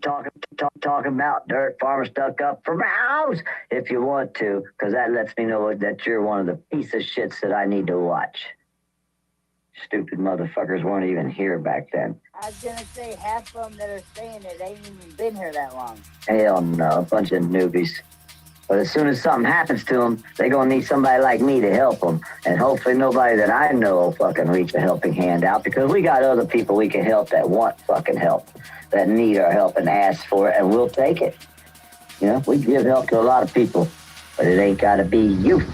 talk about dirt farmer stuck up for rounds if you want to, because that lets me know that you're one of the piece of shits that I need to watch. Stupid motherfuckers weren't even here back then. I was gonna say half of them that are staying there, they ain't even been here that long. Hell no, a bunch of newbies. But as soon as something happens to them, they're gonna need somebody like me to help them. And hopefully nobody that I know will fucking reach a helping hand out, because we got other people we can help that want fucking help, that need our help and ask for it, and we'll take it. You know, we give help to a lot of people, but it ain't gotta be you.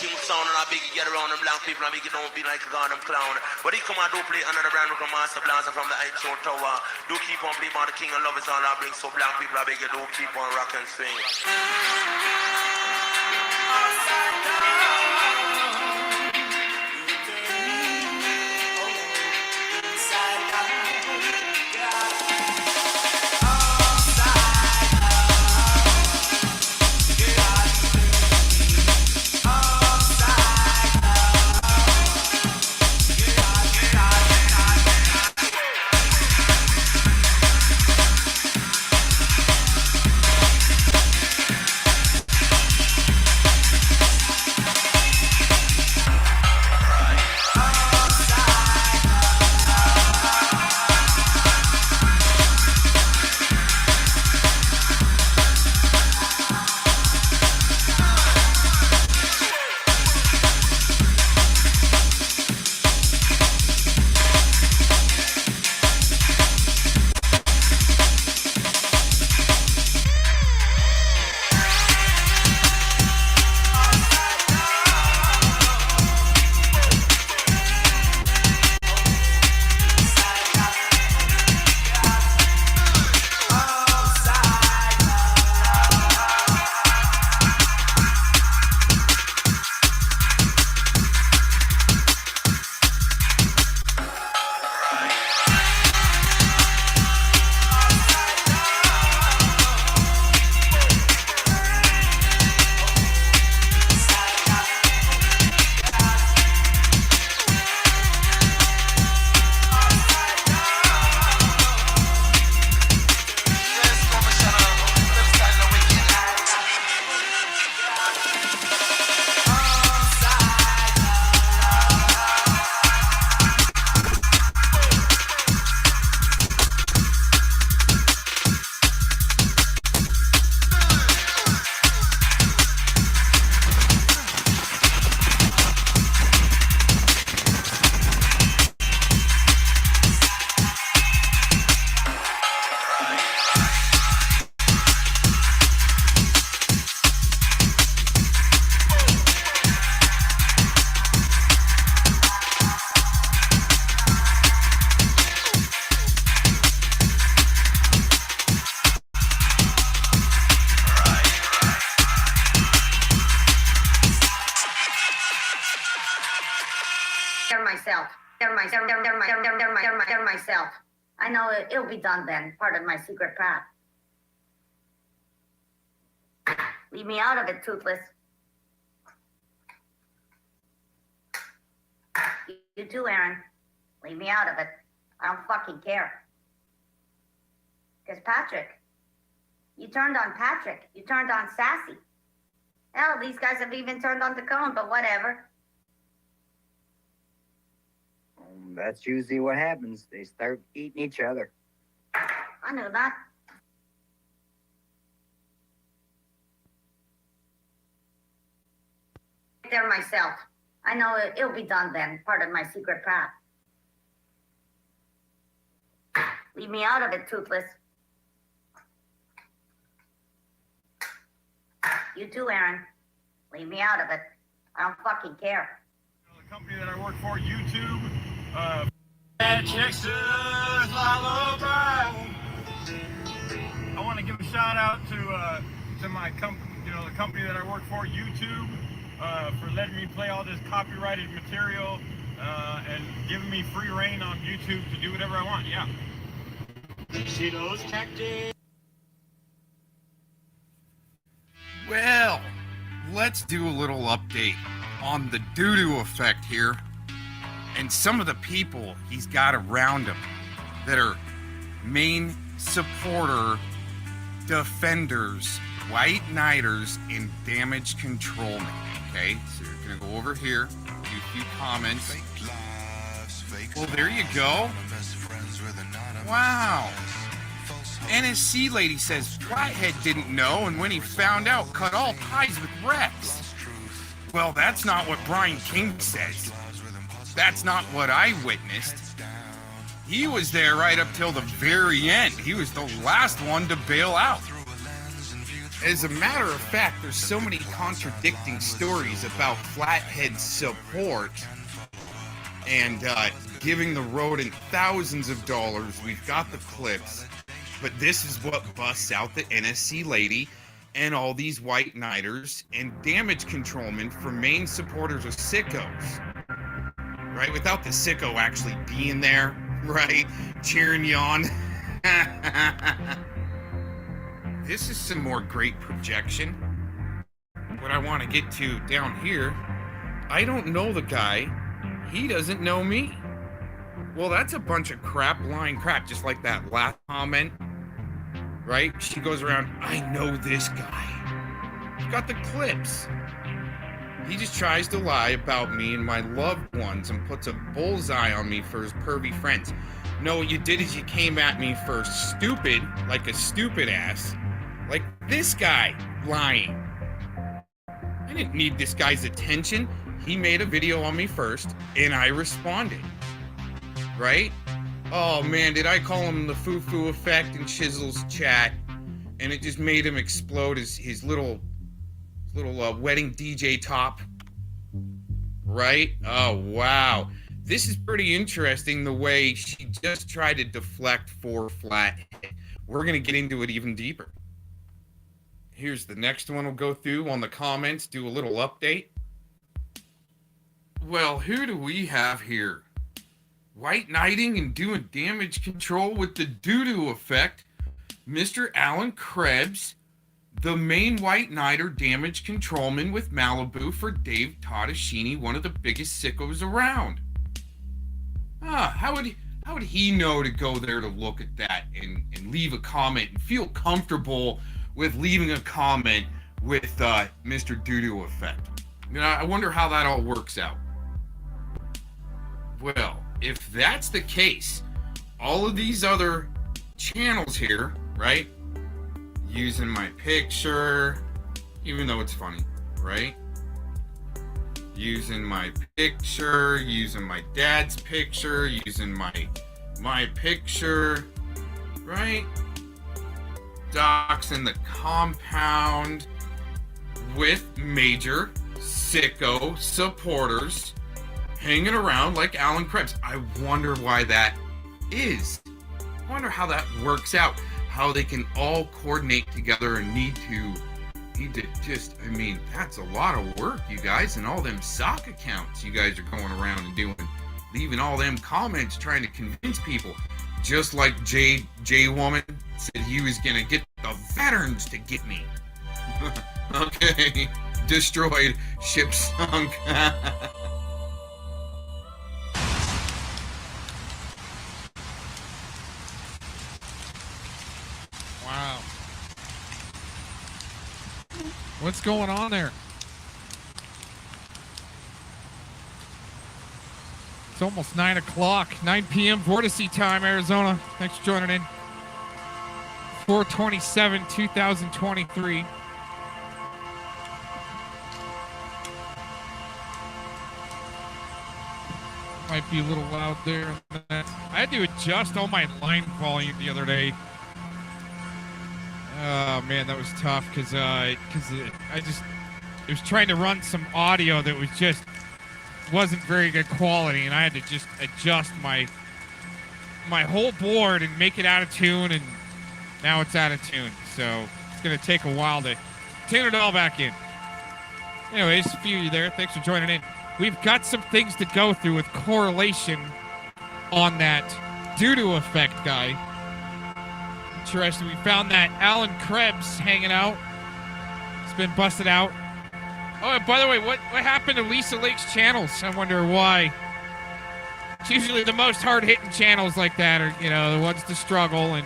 king sound and I big get around them black people, I big don't be like a goddamn clown. But he come and do play another brand from Master Blaster from the Eight-Show Tower. Do keep on playing about the king and love is all I bring. So black people, I beg you, do keep on rock and swing. Myself. I know it'll be done then, part of my secret path. Leave me out of it, Toothless. You too, Aaron. Leave me out of it. I don't fucking care. Because Patrick, you turned on Patrick. You turned on Sassy. Hell, these guys have even turned on Tacone, but whatever. That's usually what happens. They start eating each other. I knew that. There myself. I know it'll be done then, part of my secret path. Leave me out of it, Toothless. You too, Aaron. Leave me out of it. I don't fucking care. The company that I work for, YouTube. Texas, I want to give a shout out to my company, the company that I work for, YouTube, for letting me play all this copyrighted material and giving me free reign on YouTube to do whatever I want. Yeah. See those tactics? Well, let's do a little update on the doo-doo effect here. And some of the people he's got around him that are main supporter, defenders, white knighters, and damage control me. Okay, so you're gonna go over here, do a few comments. Well, there you go. Wow. NSC Lady says Flathead didn't know, and when he found out, cut all ties with Rex. Well, that's not what Brian King says. That's not what I witnessed. He was there right up till the very end. He was the last one to bail out. as a matter of fact, there's so many contradicting stories about Flathead's support and giving the rodent thousands of dollars. We've got the clips, but this is what busts out the NSC Lady and all these white knighters and damage controlmen for main supporters of sickos, right? Without the sicko actually being there, right? Cheering you on. This is some more great projection. What I want to get to down here, I don't know the guy. He doesn't know me. Well, that's a bunch of crap, lying crap, just like that last comment, right? She goes around, I know this guy. He's got the clips. He just tries to lie about me and my loved ones and puts a bullseye on me for his pervy friends. No, what you did is you came at me for stupid, like a stupid ass, like this guy lying. I didn't need this guy's attention. He made a video on me first, and I responded, right? Oh man, did I call him the foo-foo effect in Chisel's chat, and it just made him explode his little wedding DJ top, right? Oh wow, this is pretty interesting, the way she just tried to deflect for Flathead. We're gonna get into it even deeper. Here's the next one we'll go through on the comments, do a little update. Well, who do we have here? White knighting and doing damage control with the doo-doo effect. Mr. Alan Krebs, the main white knighter damage controlman with Malibu for Dave Tadashini, one of the biggest sickos around. How would he know to go there to look at that and leave a comment and feel comfortable with leaving a comment with Mr. Doo-doo effect? You know, I wonder how that all works out. Well, if that's the case, all of these other channels here, right? Using my picture, even though it's funny, right? Using my picture, using my dad's picture, using my picture, right? Docs in the compound with major sicko supporters hanging around like Alan Krebs. I wonder why that is. I wonder how that works out, how they can all coordinate together and need to just, I mean, that's a lot of work, you guys, and all them sock accounts you guys are going around and doing, leaving all them comments trying to convince people, just like J Woman said he was gonna get the veterans to get me. Okay, destroyed, ship sunk. Wow. What's going on there? It's almost 9 o'clock, 9 p.m. Vortice time, Arizona. Thanks for joining in. 4/27/2023. Might be a little loud there. I had to adjust all my line volume the other day. Oh man, that was tough because I was trying to run some audio that wasn't very good quality, and I had to just adjust my whole board and make it out of tune, and now it's out of tune. So it's gonna take a while to tune it all back in. Anyways, a few of you there, thanks for joining in. We've got some things to go through with correlation on that doo-doo effect guy. Interesting. We found that Alan Krebs hanging out. It's been busted out. Oh, and by the way, what happened to Lisa Lake's channels? I wonder why. It's usually the most hard-hitting channels like that are, you know, the ones to struggle and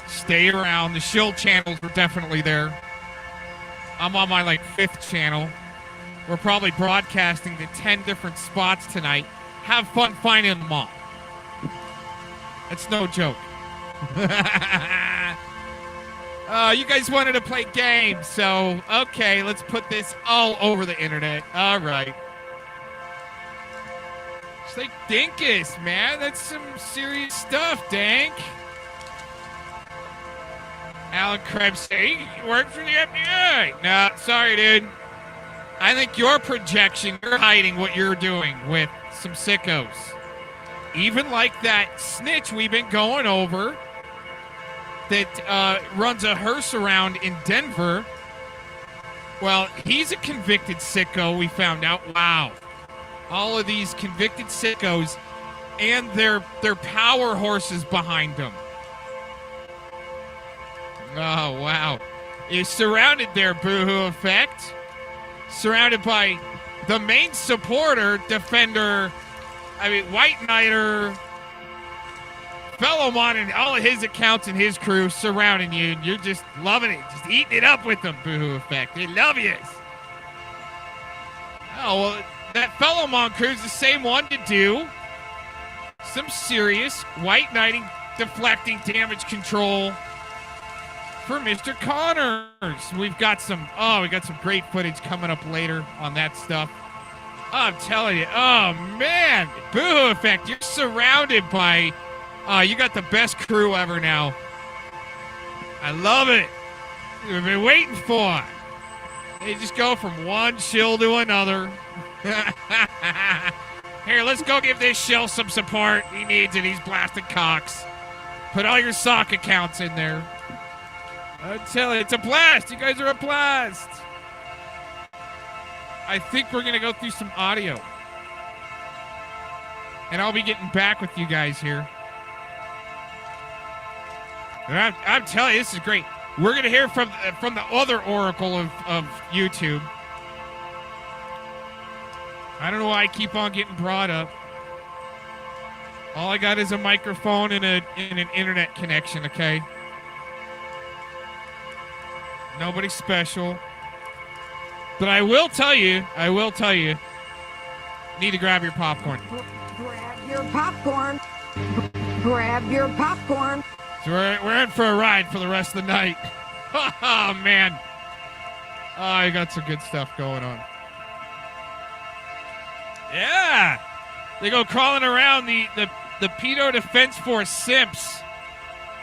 stay around. The shill channels were definitely there. I'm on my, 5th channel. We're probably broadcasting to 10 different spots tonight. Have fun finding them all. It's no joke. You guys wanted to play games, so okay, let's put this all over the internet. All right. It's like Dinkus, man. That's some serious stuff, Dank. Alan Krebs say he worked for the FBI. No, sorry, dude. I think your projection, you're hiding what you're doing with some sickos. Even like that snitch we've been going over that runs a hearse around in Denver. Well, he's a convicted sicko, we found out. Wow. All of these convicted sickos and their power horses behind them. Oh, wow. He's surrounded there, BooHooEffect. Surrounded by the main supporter, defender, White Knighter, Fellowmon, and all of his accounts and his crew surrounding you, and you're just loving it, just eating it up with them, BooHooEffect. They love you. Oh, well, that Fellowmon crew's the same one to do some serious White Knighting, deflecting, damage control for Mr. Connors. We've got some great footage coming up later on that stuff. I'm telling you, oh man, BooHooEffect, you're surrounded by, you got the best crew ever now. I love it. We've been waiting for it. They just go from one shill to another. Here, let's go give this shill some support. He needs it. He's blasting cocks. Put all your sock accounts in there. I tell you, it's a blast. You guys are a blast. I think we're going to go through some audio. And I'll be getting back with you guys here. And I'm telling you, this is great. We're going to hear from the other oracle of YouTube. I don't know why I keep on getting brought up. All I got is a microphone and an internet connection, okay? Nobody special. But I will tell you, need to grab your popcorn. Grab your popcorn. Grab your popcorn. So we're in for a ride for the rest of the night. Oh, man. Oh, I got some good stuff going on. Yeah. They go crawling around the Pedo Defense Force simps.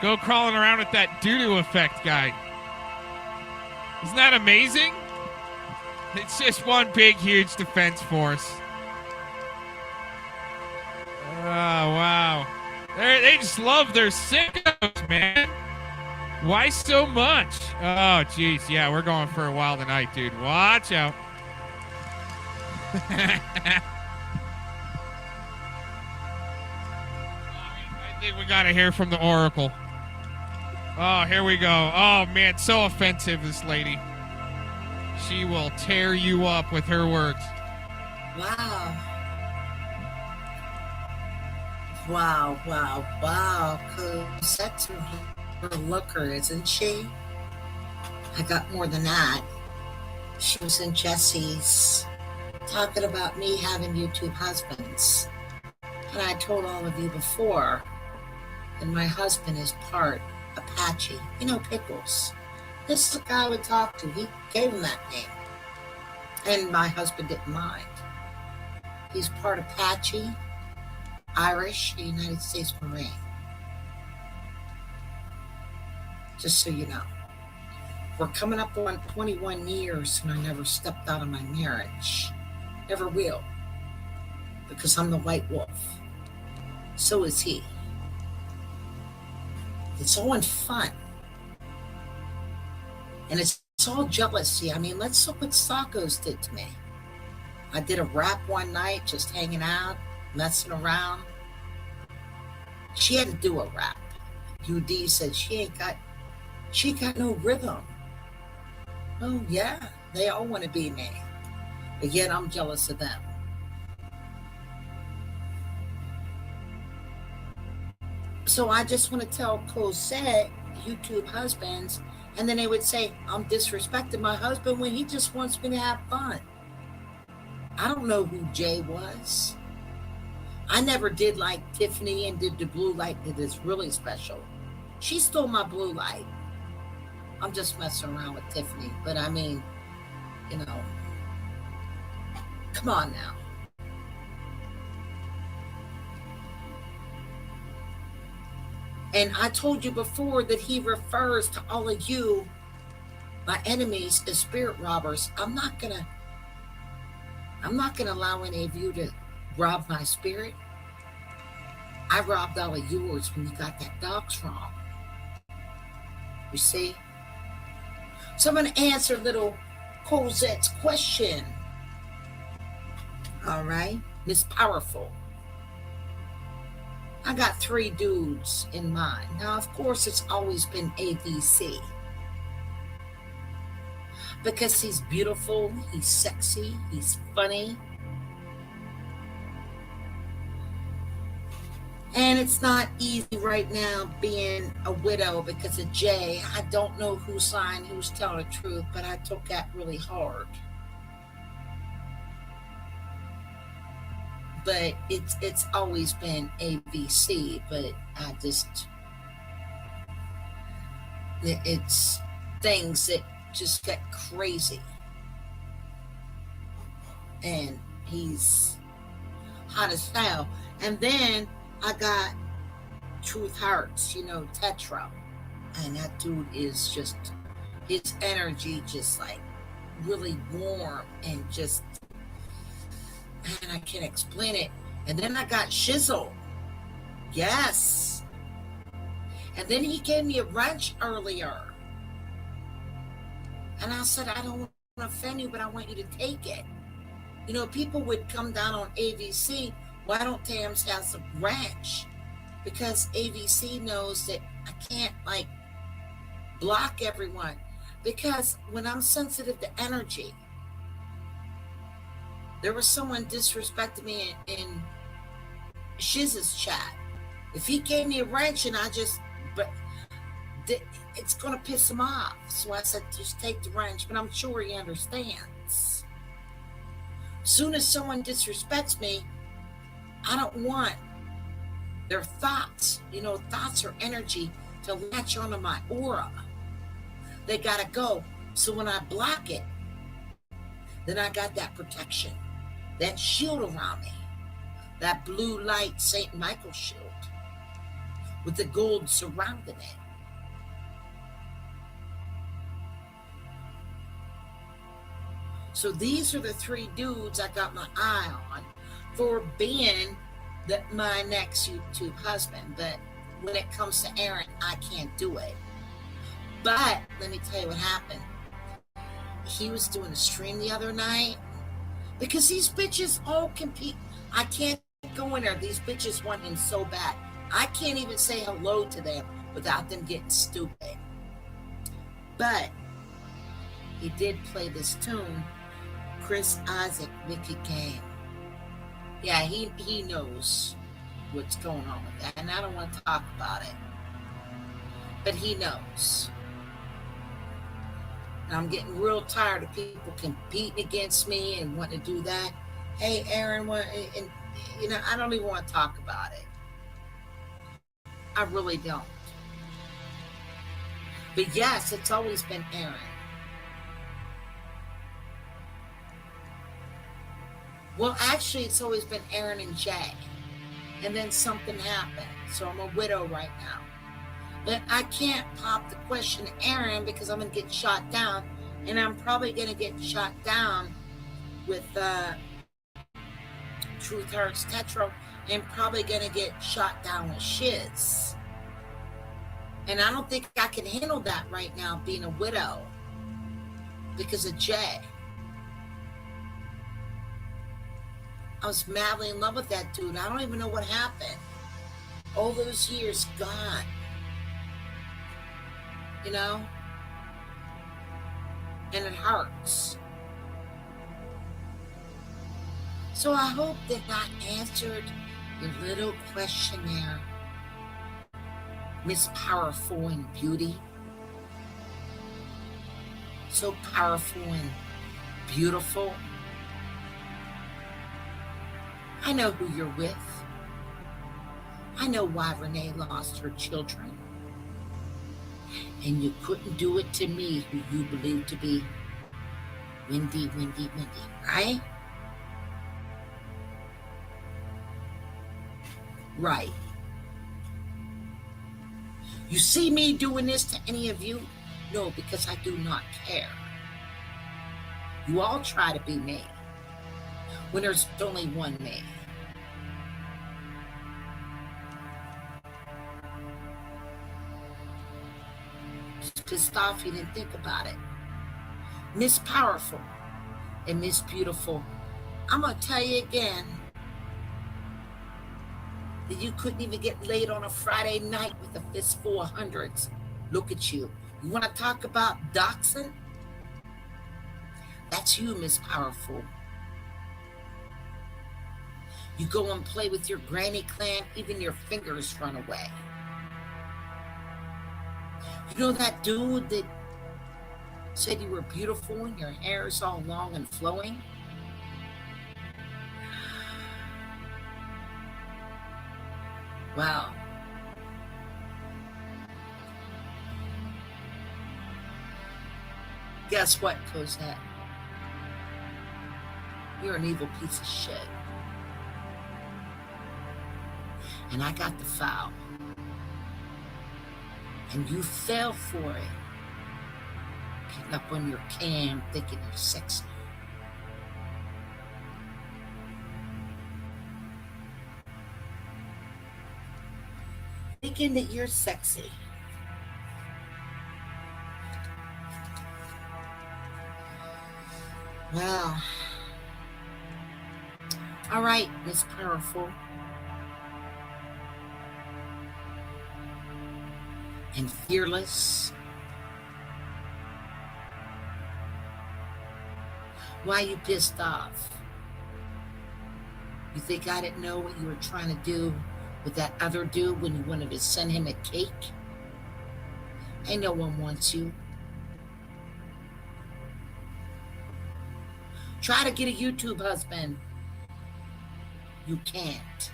Go crawling around with that doo-doo-effect guy. Isn't that amazing? It's just one big, huge defense force. Oh, wow. They just love their sickos, man. Why so much? Oh, jeez. Yeah, we're going for a while tonight, dude. Watch out. I think we got to hear from the Oracle. Oh, here we go. Oh, man, so offensive, this lady. She will tear you up with her words. Wow. Wow, wow, wow. Cozette's a looker, isn't she? I got more than that. She was in Jesse's talking about me having YouTube husbands. And I told all of you before that my husband is part Apache. You know, Pickles. This is the guy I would talk to. He gave him that name. And my husband didn't mind. He's part Apache, Irish, a United States Marine. Just so you know. We're coming up on 21 years and I never stepped out of my marriage. Never will. Because I'm the white wolf. So is he. It's all in fun. And it's all jealousy. I mean, let's look what Sakos did to me. I did a rap one night, just hanging out, messing around. She had to do a rap. UD said she got no rhythm. Oh yeah, they all want to be me. But yet I'm jealous of them. So I just want to tell Cowzette, YouTube husbands, and then they would say, I'm disrespecting my husband when he just wants me to have fun. I don't know who Jay was. I never did like Tiffany and did the blue light that is really special. She stole my blue light. I'm just messing around with Tiffany. But I mean, you know, come on now. And I told you before that he refers to all of you, my enemies, as spirit robbers. I'm not gonna allow any of you to rob my spirit. I robbed all of yours when you got that docs wrong. You see? So I'm going to answer little Cozette's question. All right? Miss Powerful. I got 3 dudes in mind. Now, of course, it's always been ABC. Because he's beautiful, he's sexy, he's funny. And it's not easy right now being a widow because of Jay. I don't know who's lying, who's telling the truth, but I took that really hard. But it's always been ABC, but I just, it's things that just get crazy. And he's hot as hell. And then I got Truth Hurts, you know, Tetro. And that dude is just, his energy just like really warm and just, man, I can't explain it. And then I got Shizzle. Yes. And then he gave me a wrench earlier. And I said, I don't want to offend you, but I want you to take it. You know, people would come down on AVC. Why don't Tams have some wrench? Because AVC knows that I can't like block everyone. Because when I'm sensitive to energy, there was someone disrespecting me in Shiz's chat. If he gave me a wrench and I just, but it's going to piss him off. So I said, just take the wrench, but I'm sure he understands. Soon as someone disrespects me, I don't want their thoughts, you know, thoughts or energy to latch onto my aura. They got to go. So when I block it, then I got that protection, that shield around me, that blue light St. Michael shield with the gold surrounding it. So these are the 3 dudes I got my eye on for being my next YouTube husband. But when it comes to Aaron, I can't do it. But let me tell you what happened. He was doing a stream the other night because these bitches all compete. I can't go in there. These bitches want him so bad. I can't even say hello to them without them getting stupid. But he did play this tune, Chris Isaac, Wicked Game. Yeah, he knows what's going on with that, and I don't want to talk about it. But he knows. And I'm getting real tired of people competing against me and wanting to do that. Hey, Aaron, and you know, I don't even want to talk about it. I really don't. But yes, it's always been Aaron. Well, actually, it's always been Aaron and Jay. And then something happened. So I'm a widow right now. But I can't pop the question to Aaron because I'm going to get shot down. And I'm probably going to get shot down with Truth Hurts Tetro. And probably going to get shot down with Shiz. And I don't think I can handle that right now, being a widow. Because of Jay. I was madly in love with that dude. I don't even know what happened. All those years gone. You know? And it hurts. So I hope that I answered your little question there, Miss Powerful and Beauty. So powerful and beautiful. I know who you're with. I know why Renee lost her children. And you couldn't do it to me, who you believe to be Wendy, right? Right. You see me doing this to any of you? No, because I do not care. You all try to be me when there's only one me. Just pissed off you didn't think about it. Miss Powerful and Miss Beautiful, I'm gonna tell you again that you couldn't even get laid on a Friday night with a fistful of hundreds. Look at you. You want to talk about doxing? That's you, Miss Powerful. You go and play with your granny clan, even your fingers run away. You know that dude that said you were beautiful and your hair is all long and flowing? Wow. Guess what, Cowzette? You're an evil piece of shit. And I got the foul. And you fell for it. Getting up on your cam thinking you're sexy. Thinking that you're sexy. Wow. All right, Miss Powerful. And fearless. Why you pissed off? You think I didn't know what you were trying to do with that other dude when you wanted to send him a cake? Ain't no one wants you. Try to get a YouTube husband. You can't.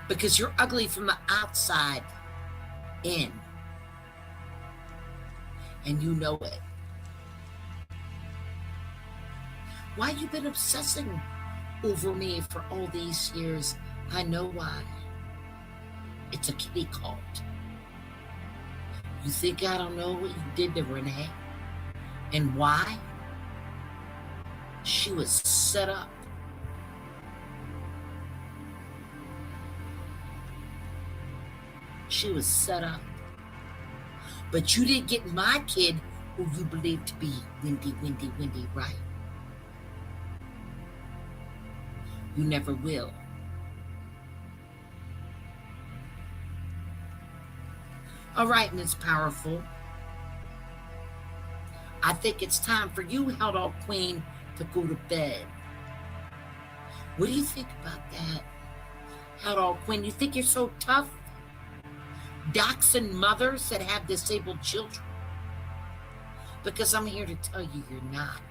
Because you're ugly from the outside in. And you know it. Why you been obsessing over me for all these years? I know why. It's a kitty cult. You think I don't know what you did to Renee? And why? She was set up. She was set up. But you didn't get my kid, who you believed to be Wendy, right? You never will. All right, Miss Powerful. I think it's time for you, Alllllll Queen, to go to bed. What do you think about that? Alllllll Queen, you think you're so tough? Doxing mothers that have disabled children? Because I'm here to tell you you're not.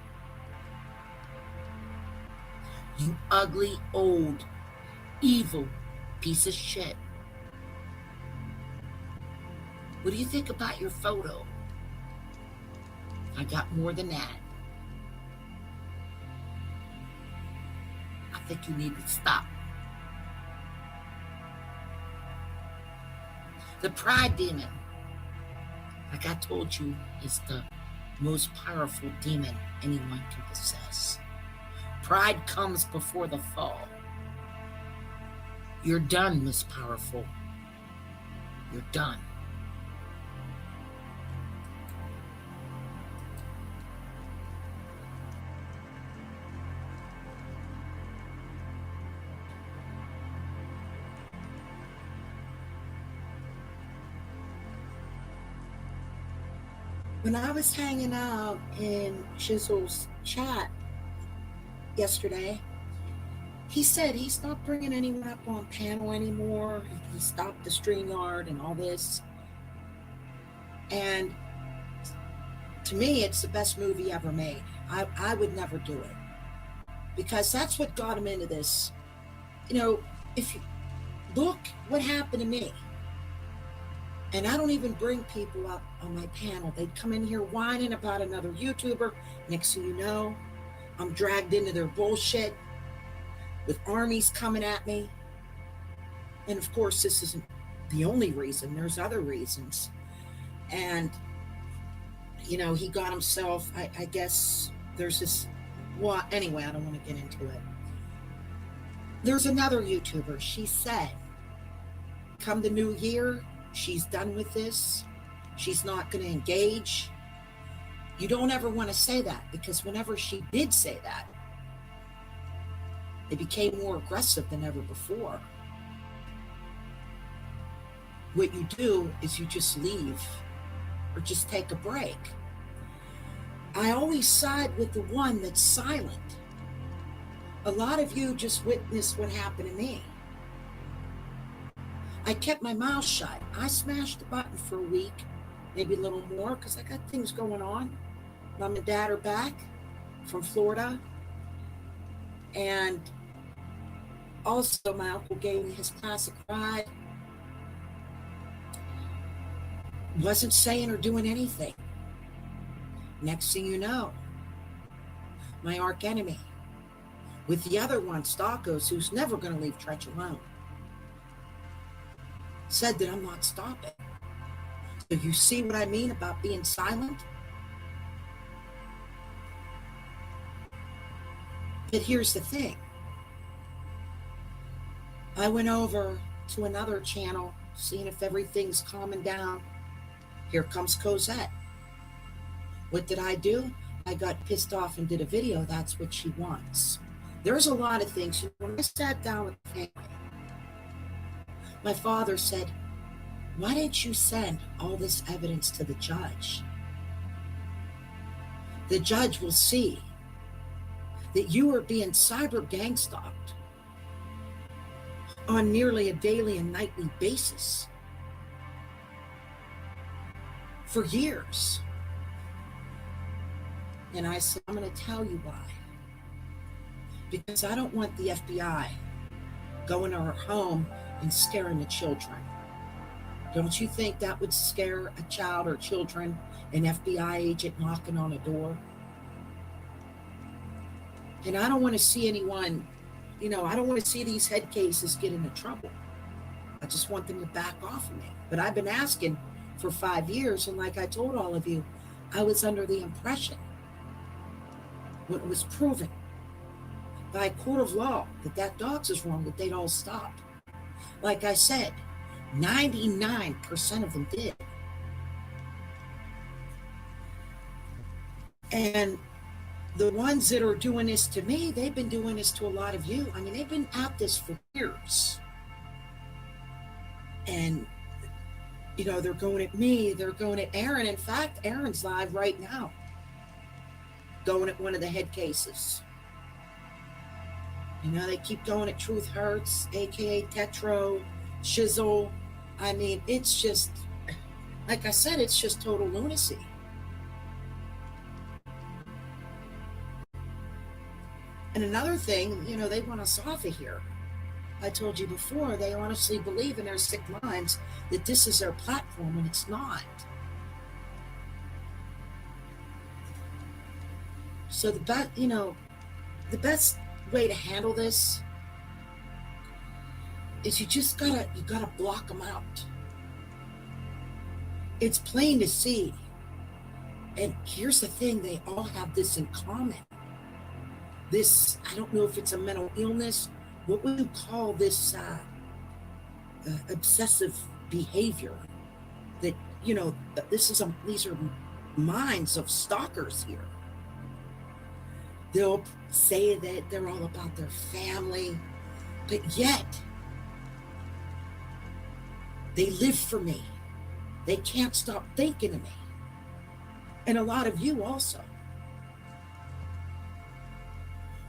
You ugly, old, evil piece of shit. What do you think about your photo? I got more than that. I think you need to stop. The pride demon, like I told you, is the most powerful demon anyone can possess. Pride comes before the fall. You're done, Miss Powerful. You're done. When I was hanging out in Chisel's chat yesterday, he said he's not bringing anyone up on panel anymore. He stopped the StreamYard and all this. And to me, it's the best movie ever made. I would never do it, because that's what got him into this. You know, if you look what happened to me. And I don't even bring people up on my panel. They come in here whining about another YouTuber. Next thing you know, I'm dragged into their bullshit with armies coming at me. And of course, this isn't the only reason. There's other reasons. And, you know, he got himself, I guess there's this, well, anyway, I don't want to get into it. There's another YouTuber. She said, come the new year, she's done with this. She's not going to engage. You don't ever want to say that, because whenever she did say that, they became more aggressive than ever before. What you do is you just leave or just take a break. I always side with the one that's silent. A lot of you just witnessed what happened to me. I kept my mouth shut. I smashed the button for a week, maybe a little more, because I got things going on. Mom and Dad are back from Florida. And also my uncle gave me his classic ride. Wasn't saying or doing anything. Next thing you know, my arch enemy with the other one, Stalkos, who's never going to leave Tretch alone, said that I'm not stopping. So you see what I mean about being silent? But here's the thing. I went over to another channel, seeing if everything's calming down. Here comes Cowzette. What did I do? I got pissed off and did a video. That's what she wants. There's a lot of things. When I sat down with the family, my father said, why didn't you send all this evidence to the judge? The judge will see that you are being cyber gang stalked on nearly a daily and nightly basis for years. And I said, I'm going to tell you why. Because I don't want the FBI going to our home and scaring the children. Don't you think that would scare a child or children, an FBI agent knocking on a door? And I don't want to see anyone, you know, I don't want to see these head cases get into trouble. I just want them to back off of me. But I've been asking for 5 years, and like I told all of you, I was under the impression, when it was proven by a court of law that dogs is wrong, that they'd all stop. Like I said, 99% of them did. And the ones that are doing this to me, they've been doing this to a lot of you. I mean, they've been at this for years. And, you know, they're going at me, they're going at Aaron. In fact, Aaron's live right now, going at one of the head cases. You know, they keep going at Truth Hurts, aka Tetro, Shizzle. I mean, it's just, like I said, it's just total lunacy. And another thing, you know, they want us off of here. I told you before, they honestly believe in their sick minds that this is their platform, and it's not. So the best way to handle this is you gotta block them out. It's plain to see. And here's the thing, they all have this in common. This, I don't know if it's a mental illness. What would you call this obsessive behavior? That, you know, these are minds of stalkers here. They'll say that they're all about their family, but yet they live for me. They can't stop thinking of me. And a lot of you also.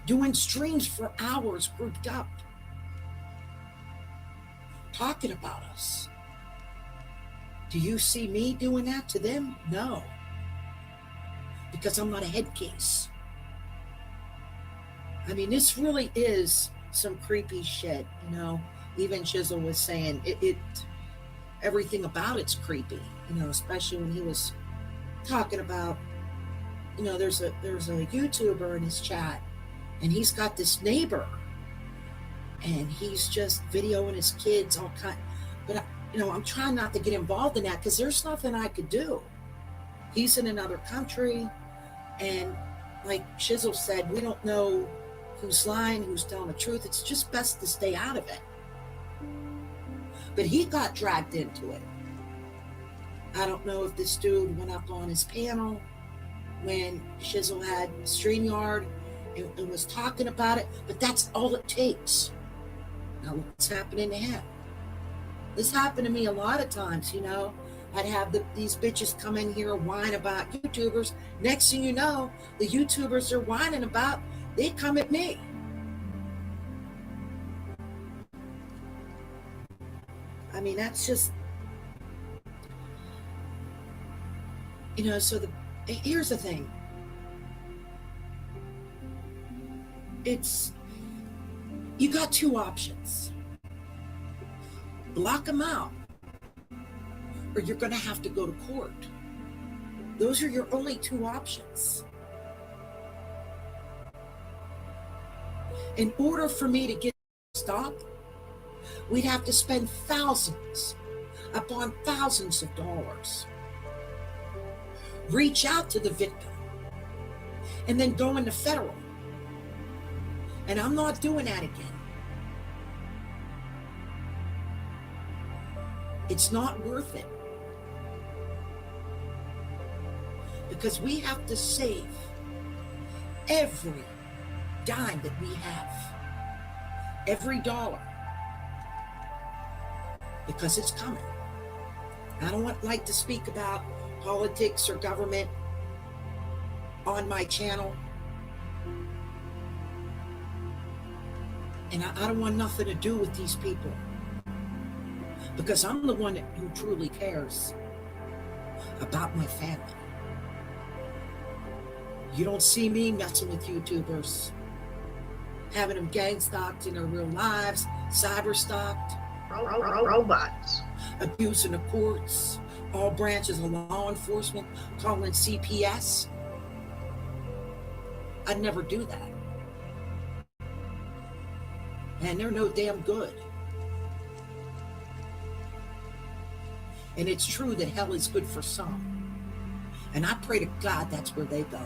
Doing streams for hours grouped up, talking about us. Do you see me doing that to them? No. Because I'm not a head case. I mean, this really is some creepy shit, you know. Even Chisel was saying everything about it's creepy, you know, especially when he was talking about, you know, there's a YouTuber in his chat, and he's got this neighbor, and he's just videoing his kids all kind. But I'm trying not to get involved in that because there's nothing I could do. He's in another country, and like Shizzle said, we don't know who's lying, who's telling the truth. It's just best to stay out of it. But he got dragged into it. I don't know if this dude went up on his panel when Shizzle had StreamYard and was talking about it, but that's all it takes. Now what's happening to him? This happened to me a lot of times, I'd have these bitches come in here whine about YouTubers. Next thing you know, the YouTubers they're whining about, they come at me. I mean, that's just, so here's the thing. You got two options. Block them out, or you're going to have to go to court. Those are your only two options. In order for me to get stopped, we'd have to spend thousands upon thousands of dollars. Reach out to the victim, and then go into federal. And I'm not doing that again. It's not worth it. Because we have to save every dime that we have. Every dollar. Because it's coming. I don't like to speak about politics or government on my channel. And I don't want nothing to do with these people. Because I'm the one who truly cares about my family. You don't see me messing with YouTubers, having them gang stalked in their real lives, cyber stalked, robots, abusing the courts, all branches of law enforcement, calling CPS. I'd never do that. And they're no damn good. And it's true that hell is good for some. And I pray to God that's where they go.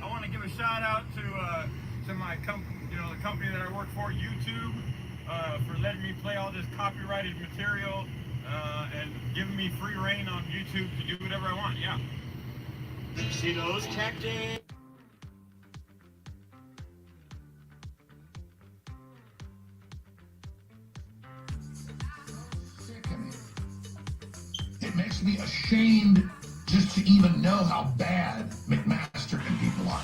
I want to give a shout out to my company, the company that I work for, YouTube, for letting me play all this copyrighted material and giving me free reign on YouTube to do whatever I want. Yeah. See those tactics? It makes me ashamed just to even know how bad McMaster and people are.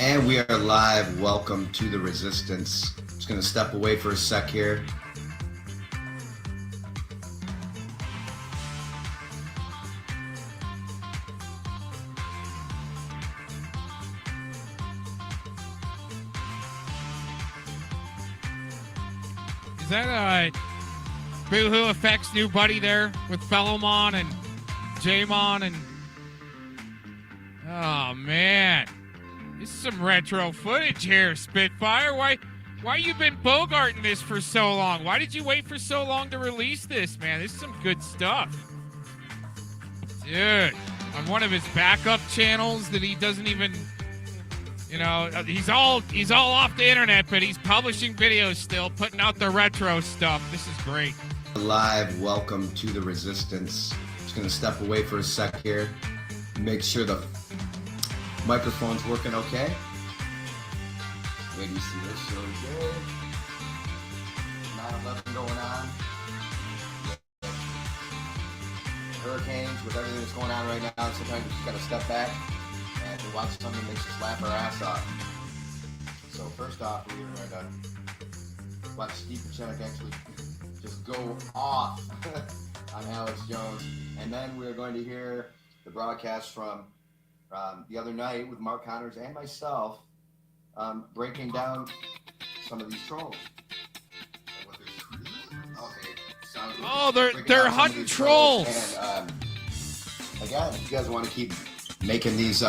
And we are live. Welcome to the Resistance. Just going to step away for a sec here. Is that BooHooEffect's new buddy there with Fellowmon and Jamon and... Oh, man. This is some retro footage here, Spitfire. Why you been bogarting this for so long? Why did you wait for so long to release this, man? This is some good stuff. Dude, on one of his backup channels that he doesn't even, you know, he's all off the internet, but he's publishing videos still, putting out the retro stuff. This is great. Live, welcome to the Resistance. Just gonna step away for a sec here. Make sure the microphone's working okay. Wait, you see this show good. 9/11 going on. Hurricanes, with everything that's going on right now, sometimes you just gotta step back and to watch something that makes us laugh our ass off. So first off, we're gonna watch Steve Pachenik actually just go off on Alex Jones, and then we're going to hear the broadcast from the other night with Mark Connors and myself, breaking down some of these trolls. Okay, sounds good. Oh, they're hunting trolls. And again, if you guys want to keep making these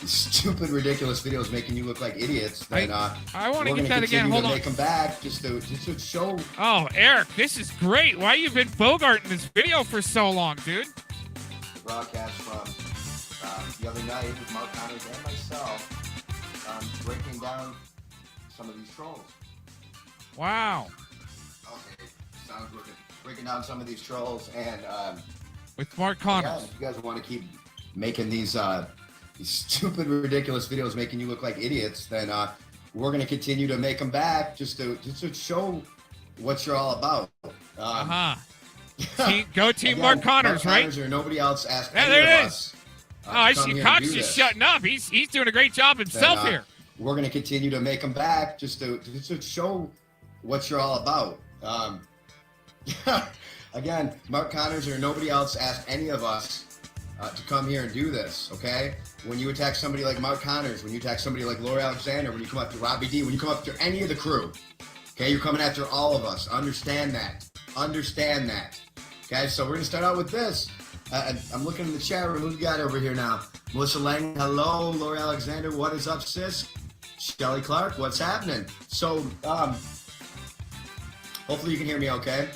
stupid, ridiculous videos making you look like idiots, then I want to get that again. Hold on. Make them back just to show. Oh, Eric, this is great. Why you been bogarting this video for so long, dude? Broadcast from the other night with Mark Connors and myself, breaking down some of these trolls. Wow. Okay, sounds good. Breaking down some of these trolls, and with Mark Connors. Yeah, if you guys want to keep making these stupid, ridiculous videos making you look like idiots, then we're going to continue to make them back just to show what you're all about. Go Team Mark Connors, right? Or nobody else asked there it is. I see Cox just shutting up. He's doing a great job himself here. We're going to continue to make them back just to show what you're all about. Again, Mark Connors or nobody else asked any of us to come here and do this, okay? When you attack somebody like Mark Connors, when you attack somebody like Lori Alexander, when you come up to Robbie D, when you come up to any of the crew, okay, you're coming after all of us. Understand that. Understand that. Okay, so we're going to start out with this. I'm looking in the chat room. Who we got over here now? Melissa Lang, hello. Lori Alexander, what is up, sis? Shelly Clark, what's happening? So, hopefully you can hear me okay.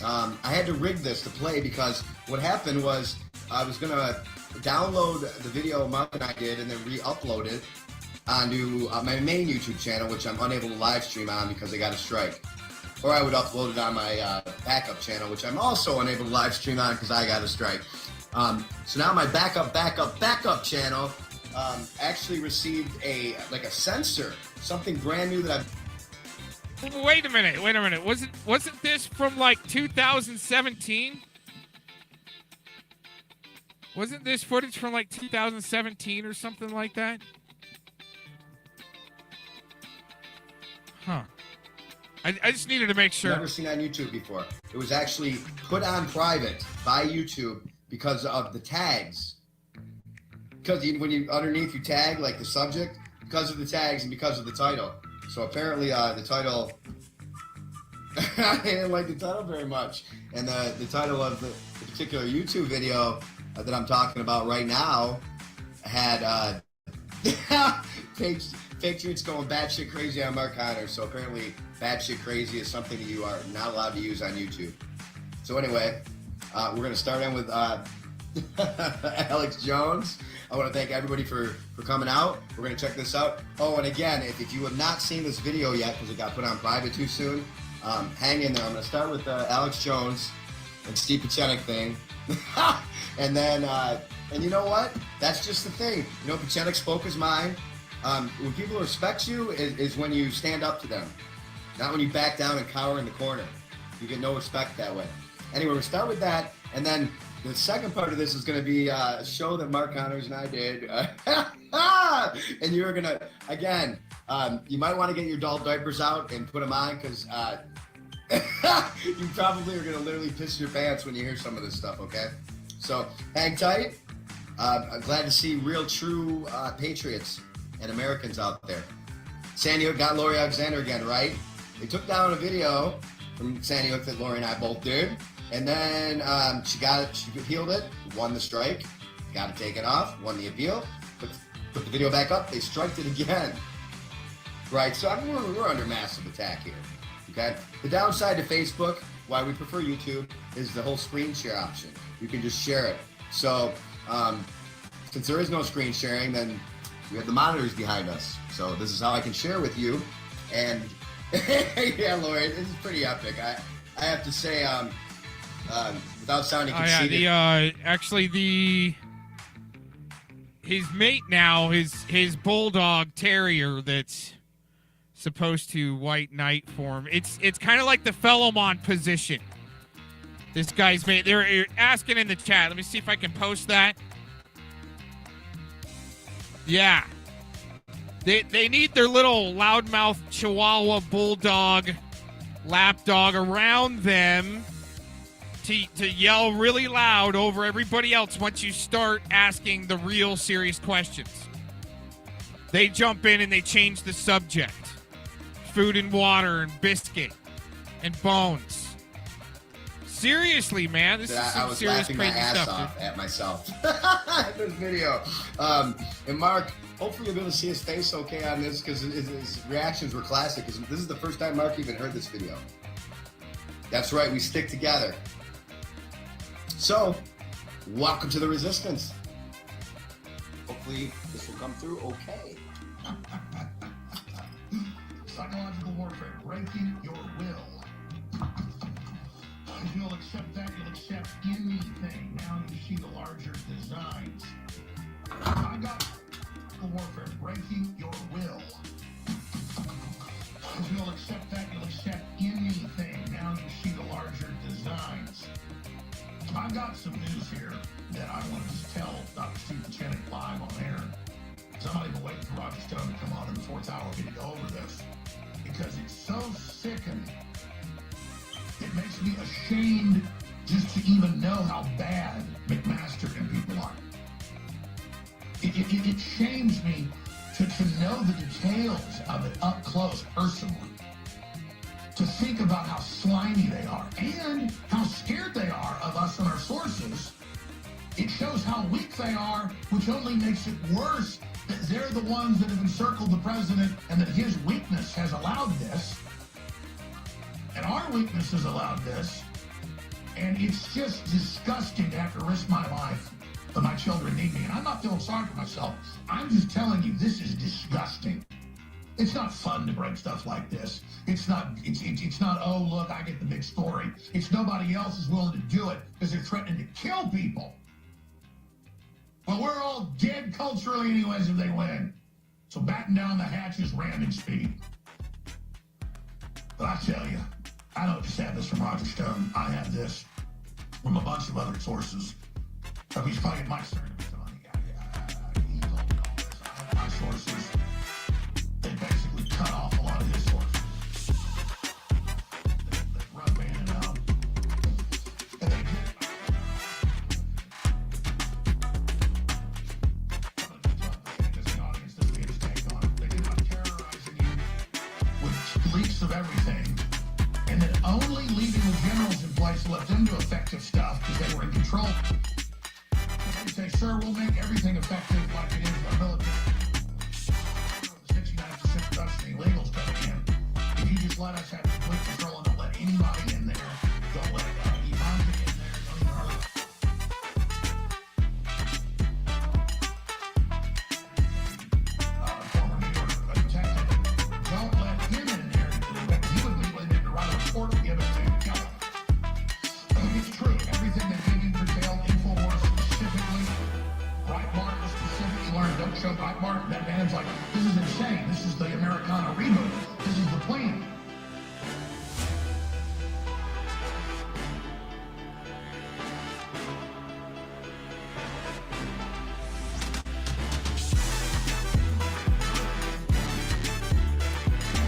I had to rig this to play because what happened was I was going to download the video Mark and I did and then re-upload it onto my main YouTube channel, which I'm unable to live stream on because I got a strike. Or I would upload it on my backup channel, which I'm also unable to live stream on because I got a strike. So now my backup channel actually received a censor, something brand new that I've... Wait a minute. Wasn't this from like 2017? Wasn't this footage from like 2017 or something like that? Huh. I just needed to make sure. Never seen on YouTube before. It was actually put on private by YouTube because of the tags. Because when you underneath you tag like the subject, because of the tags and because of the title. So apparently the title, I didn't like the title very much. And the title of the particular YouTube video that I'm talking about right now had Patriots going batshit crazy on Mark Connors. So apparently batshit crazy is something that you are not allowed to use on YouTube. So anyway, we're going to start in with Alex Jones. I want to thank everybody for coming out. We're going to check this out. Oh, and again, if you have not seen this video yet because it got put on private too soon, hang in there. I'm going to start with Alex Jones and Steve Pachenik thing. And then, and you know what? That's just the thing. You know, Pachenik spoke his mind. When people respect you is when you stand up to them. Not when you back down and cower in the corner. You get no respect that way. Anyway, we'll start with that. And then the second part of this is going to be a show that Mark Connors and I did. And you're going to, again, you might want to get your adult diapers out and put them on because you probably are going to literally piss your pants when you hear some of this stuff, okay? So hang tight. I'm glad to see real, true patriots and Americans out there. San Diego got Lori Alexander again, right? They took down a video from San Diego that Lori and I both did. And then she appealed it, won the strike, got to take it off, won the appeal, put the video back up, they striked it again. Right, so I mean, we're under massive attack here, okay? The downside to Facebook, why we prefer YouTube, is the whole screen share option. You can just share it. So since there is no screen sharing, then we have the monitors behind us. So this is how I can share with you. And yeah, Lori, this is pretty epic. I have to say, without sounding conceited. His mate now, his bulldog terrier that's supposed to white knight for him. It's kind of like the Fellowmont position. This guy's mate. They're asking in the chat. Let me see if I can post that. Yeah. They need their little loudmouth Chihuahua bulldog lapdog around them to yell really loud over everybody else once you start asking the real serious questions. They jump in and they change the subject. Food and water and biscuit and bones. Seriously, man, this is some serious crazy stuff. I was laughing my ass off at myself at this video. And Mark, hopefully you'll be able to see his face okay on this because his reactions were classic. This is the first time Mark even heard this video. That's right, we stick together. So, welcome to the Resistance. Hopefully this will come through okay. Psychological warfare, breaking your will. If you'll accept that, you'll accept anything. Now you see the larger designs. I got warfare, breaking your will. If you'll accept that, you'll accept anything. Now you see the larger designs. I've got some news here that I want to just tell Dr. Stephen Chennick live on air. So I'm not even waiting for Roger Stone to come on in the fourth hour for me to go over this. Because it's so sickening. It makes me ashamed just to even know how bad McMaster and people are. It shames me to know the details of it up close personally. To think about how slimy they are and how scared they are of us and our sources. It shows how weak they are, which only makes it worse that they're the ones that have encircled the president and that his weakness has allowed this. And our weakness has allowed this. And it's just disgusting to have to risk my life, but my children need me. And I'm not feeling sorry for myself. I'm just telling you, this is disgusting. It's not fun to break stuff like this. It's not, oh, look, I get the big story. It's nobody else is willing to do it because they're threatening to kill people. Well, we're all dead culturally anyways if they win. So batten down the hatches, ramming speed. But I tell you, I don't just have this from Roger Stone. I have this from a bunch of other sources. So he's probably my stern. He's all this. I have my sources. They basically cut off a lot of his sources. They run Bannon out. And they did by terrorizing you with leaks of everything. And then only leaving the generals in place left them to effective stuff because they were in control. They say, sir, we'll make everything effective like it is in our military. 69% production illegals coming in. If you just let us have complete control and don't let anybody in there, don't let Ivanka in there, don't even hurt. Former New York detective, don't let him in there. He would legally need to write a report and give it to Kelly. It's true. Everything that they did curtailed InfoWars specifically, Breitbart specifically learned, don't show Breitbart. That man's like, this is insane. This is the Americana reboot. This is the plan.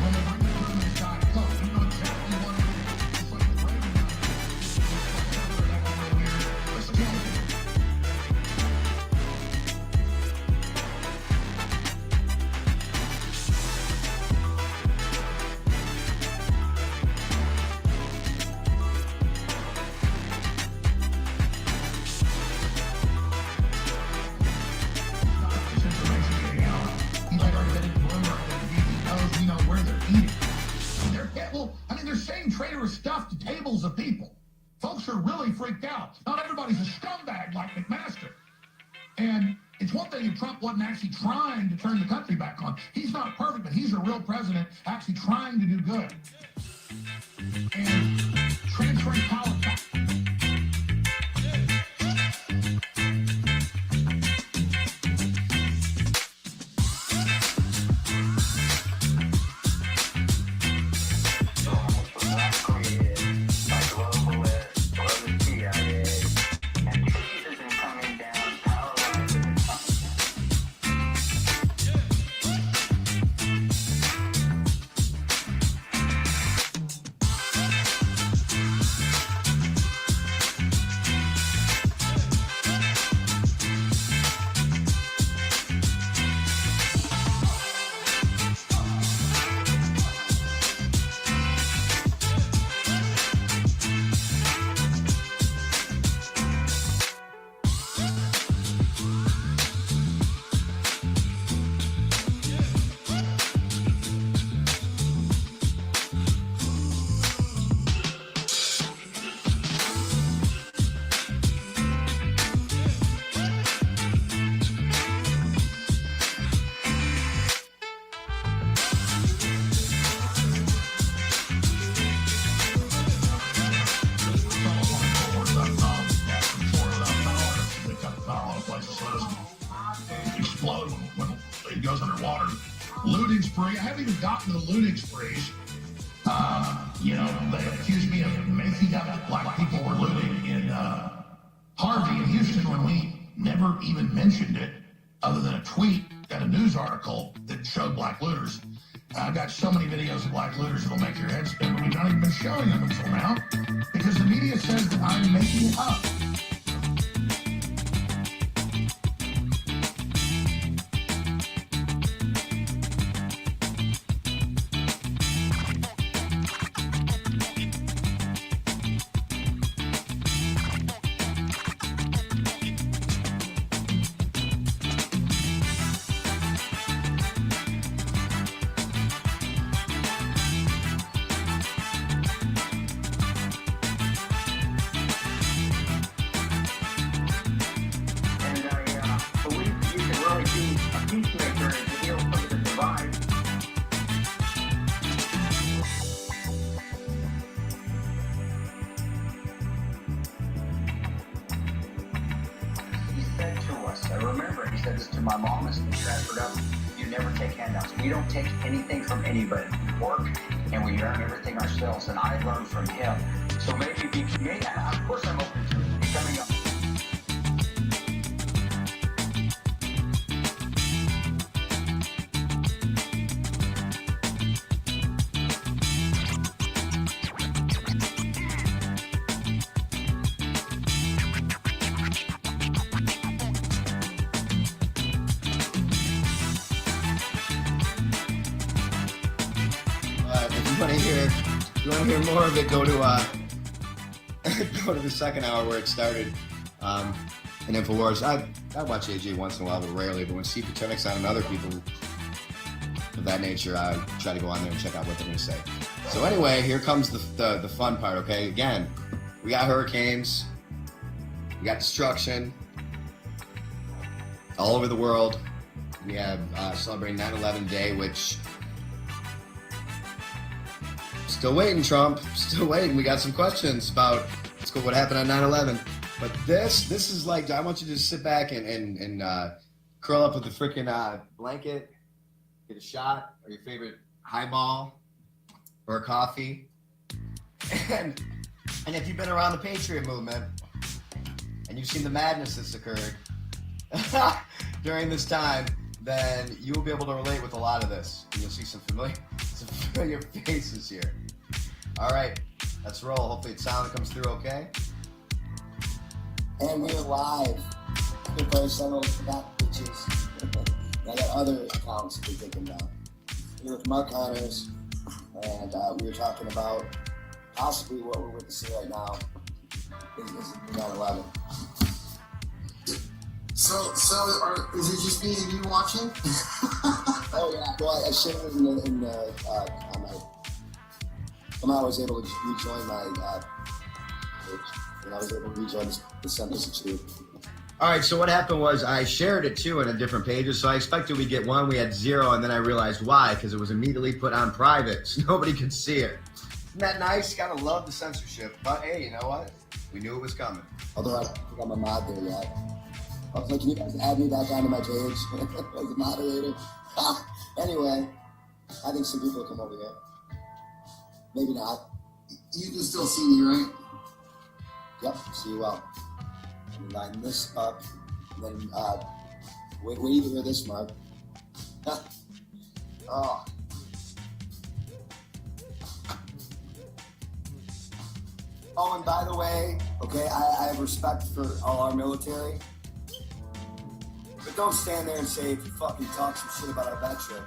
When they bring the criminals back, look, you know exactly what it is. It's like the Reagan let's kill him. This information getting out. He like already been in Bloomberg that he knows, we know where they're eating. And they're saying traitorous stuff to tables of people. Folks are really freaked out. Not everybody's a scumbag like McMaster. And it's one thing if Trump wasn't actually trying to turn the country back on. He's not perfect, but he's a real president actually trying to do good. And transferring power back. I haven't even gotten to the looting sprees. You know, they accused me of making up black people were looting in Harvey in Houston when we never even mentioned it, other than a tweet and a news article that showed black looters. I've got so many videos of black looters that'll make your head spin, but we've not even been showing them until now because the media says that I'm making it up. And I learned from him. So maybe of course I'm open to becoming a If you want to hear more of it, go to go to the second hour where it started in InfoWars. I watch AJ once in a while, but rarely. But when Steve Pachenik's on and other people of that nature, I try to go on there and check out what they're going to say. So anyway, here comes the fun part, okay? Again, we got hurricanes. We got destruction all over the world. We have celebrating 9/11 Day, which... Still waiting, Trump. Still waiting. We got some questions about what happened on 9/11. But this is like, I want you to just sit back and curl up with the freaking blanket, get a shot, or your favorite highball, or a coffee. And if you've been around the Patriot movement, and you've seen the madness that's occurred during this time, then you will be able to relate with a lot of this. You'll see some familiar faces here. All right, let's roll. Hopefully the sound comes through okay. And we're live. Good place, I know that bitches. I got other accounts to be thinking about. Here with Mark Connors, and we were talking about possibly what we're witnessing right now is 9/11. So is it just me and you watching? Oh yeah. Well, I shared it on my. Somehow I was able to rejoin my and I was able to rejoin the sentence of truth. All right, so what happened was I shared it too in a different pages. So I expected we'd get 1, we had 0, and then I realized why, because it was immediately put on private, so nobody could see it. Isn't that nice? Gotta love the censorship. But hey, you know what? We knew it was coming. Although I don't think I'm a mod there yet. I was like, can you guys add me back onto my page as a moderator? Anyway, I think some people will come over here. Maybe not. You can still see me, right? Yep, see you well. Let me line this up. And then, wait to hear this, Mark. Oh. Oh, and by the way, okay, I have respect for all our military. But don't stand there and say if you fucking talk some shit about our veteran.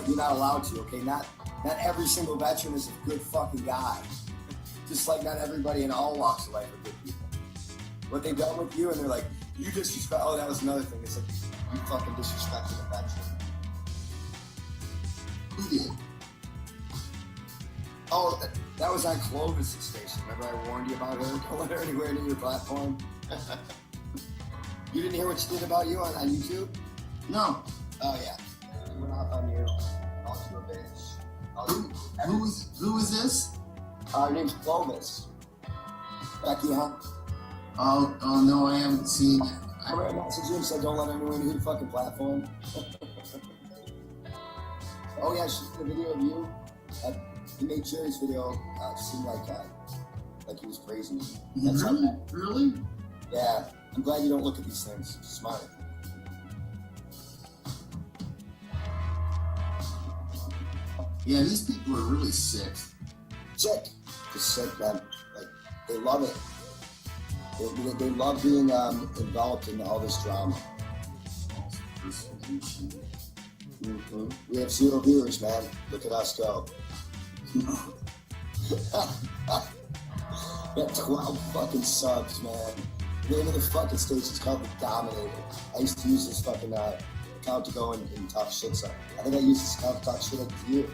You're not allowed to, okay? Not every single veteran is a good fucking guy. Just like not everybody in all walks of life are good people. What they've done with you, and they're like, you disrespect. Oh, that was another thing. It's like, you fucking disrespected a veteran. Who did? Oh, that was on Clovis' station. Remember I warned you about her? Don't let her anywhere near your platform. You didn't hear what she did about you on YouTube? No. Oh, yeah. She went off on you. Called you a bitch. Who is this? Her name's Clovis. Becky, huh? Oh no, I haven't seen it. I messaged you and said don't let anyone near your fucking platform. Oh, yeah, she did a video of you. He made Jerry's video seem like he was praising you. That's Really? Yeah. I'm glad you don't look at these things. Smart. Yeah, these people are really sick. Sick. Just sick, man. Like, they love it. They love being involved in all this drama. Mm-hmm. We have 0 viewers, man. Look at us go. We have 12 fucking subs, man. The name of the fucking station's called The Dominator. I used to use this fucking account to go and talk shit. So I think I used this account to talk shit up to you.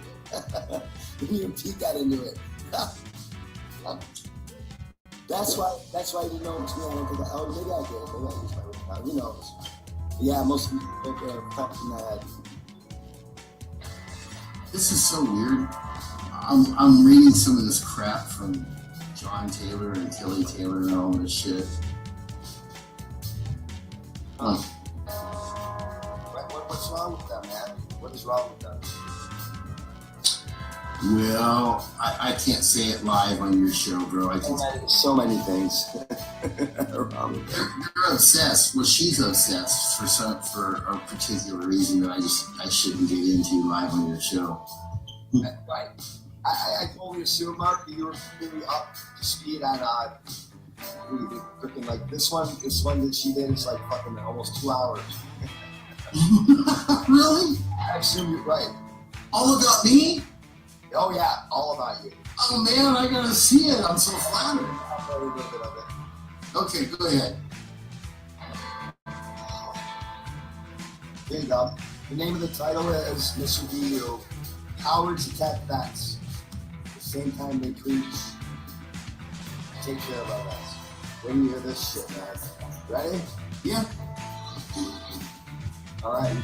You even peek that into it. That's why you didn't know it was me. I don't think maybe I did. Maybe I used my account. Who knows? But yeah, most of you are fucking mad. This is so weird. I'm reading some of this crap from John Taylor and Tilly Taylor and all this shit. What's wrong with them, man? What is wrong with them? Well, I can't say it live on your show, bro. So many things. They're obsessed. Well, she's obsessed for a particular reason that I shouldn't get into live on your show. Right. I totally assume, Mark, that you were really up to speed on freaking like this one that she did is like fucking almost 2 hours. Really? I assume you're right. All about me? Oh yeah, all about you. Oh man, I gotta see it. I'm so flattered. I'll tell you a little bit of it. Okay, go ahead. There you go. The name of the title is Mr. DU. Cowards attack vets. At the same time they preach, take care of our vets. When you hear this shit, man. Ready? Yeah. Alright.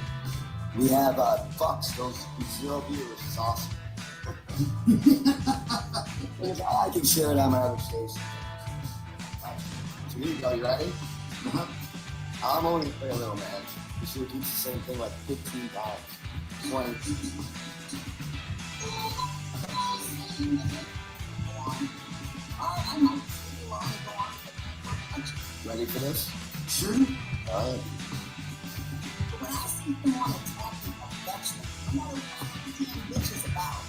We have fucks, those 0 viewers. It's awesome. I can share it on my other station. So here you go, you ready? I'm only gonna play a little, man. You should repeat the same thing like 15 times. 20. Ready for this? Sure. Alright. When I see someone attacking a veteran, no matter what the bitch is about,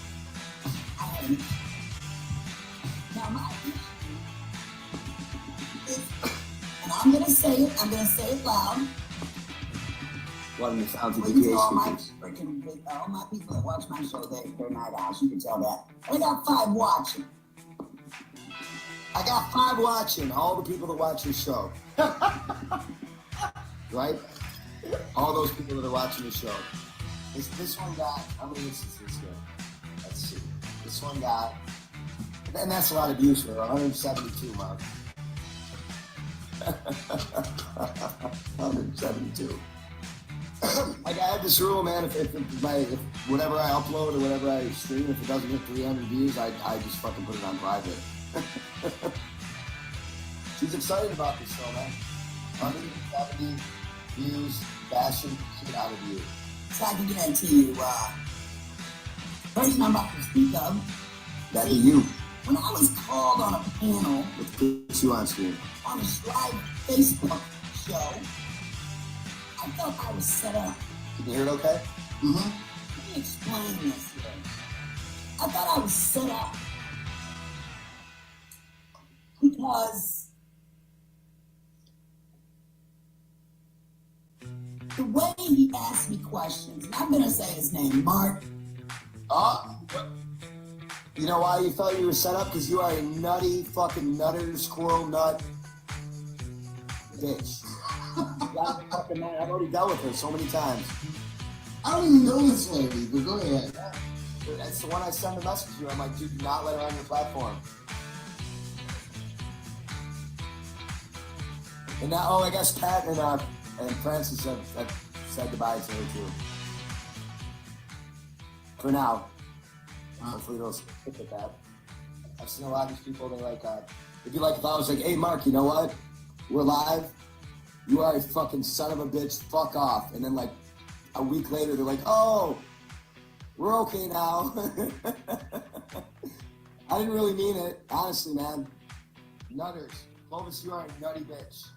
I have an issue. Now my issue is, and I'm gonna say it loud. One of the sounds of the Please, PA all my speakers. all my people that watch my show, they're night owls, you can tell that. I got 5 watching. I got 5 watching. All the people that watch your show. Right? All those people that are watching the show. This one got, how many instances here? Let's see. This one got And that's a lot of views for her. 172, Mark. 172. Like, I have this rule, man. If whatever I upload or whatever I stream, if it doesn't hit 300 views, I just fucking put it on private. She's excited about this show, man. 170 views, bashing shit out of you. So I can guarantee you, person I'm about to speak of. That'd be you. When I was called on a panel Let's put you on screen. on a live Facebook show, I felt I was set up. Can you hear it okay? Mm-hmm. Let me explain this here. I thought I was set up because the way he asked me questions, and I'm going to say his name, Mark. You know why you felt you were set up? Because you are a nutty fucking nutter, squirrel nut bitch. Fucking man. I've already dealt with her so many times. I don't even know this lady, but go ahead. That's the one I send a message to. I'm like, dude, do not let her on your platform. And now, I guess Pat and Francis have said goodbye to her too. For now. Hopefully they'll stick with that. I've seen a lot of these people, they'd be like, if I was like, hey Mark, you know what? We're live. You are a fucking son of a bitch. Fuck off. And then like a week later, they're like, oh, we're okay now. I didn't really mean it. Honestly, man. Nutters. Clovis, you are a nutty bitch.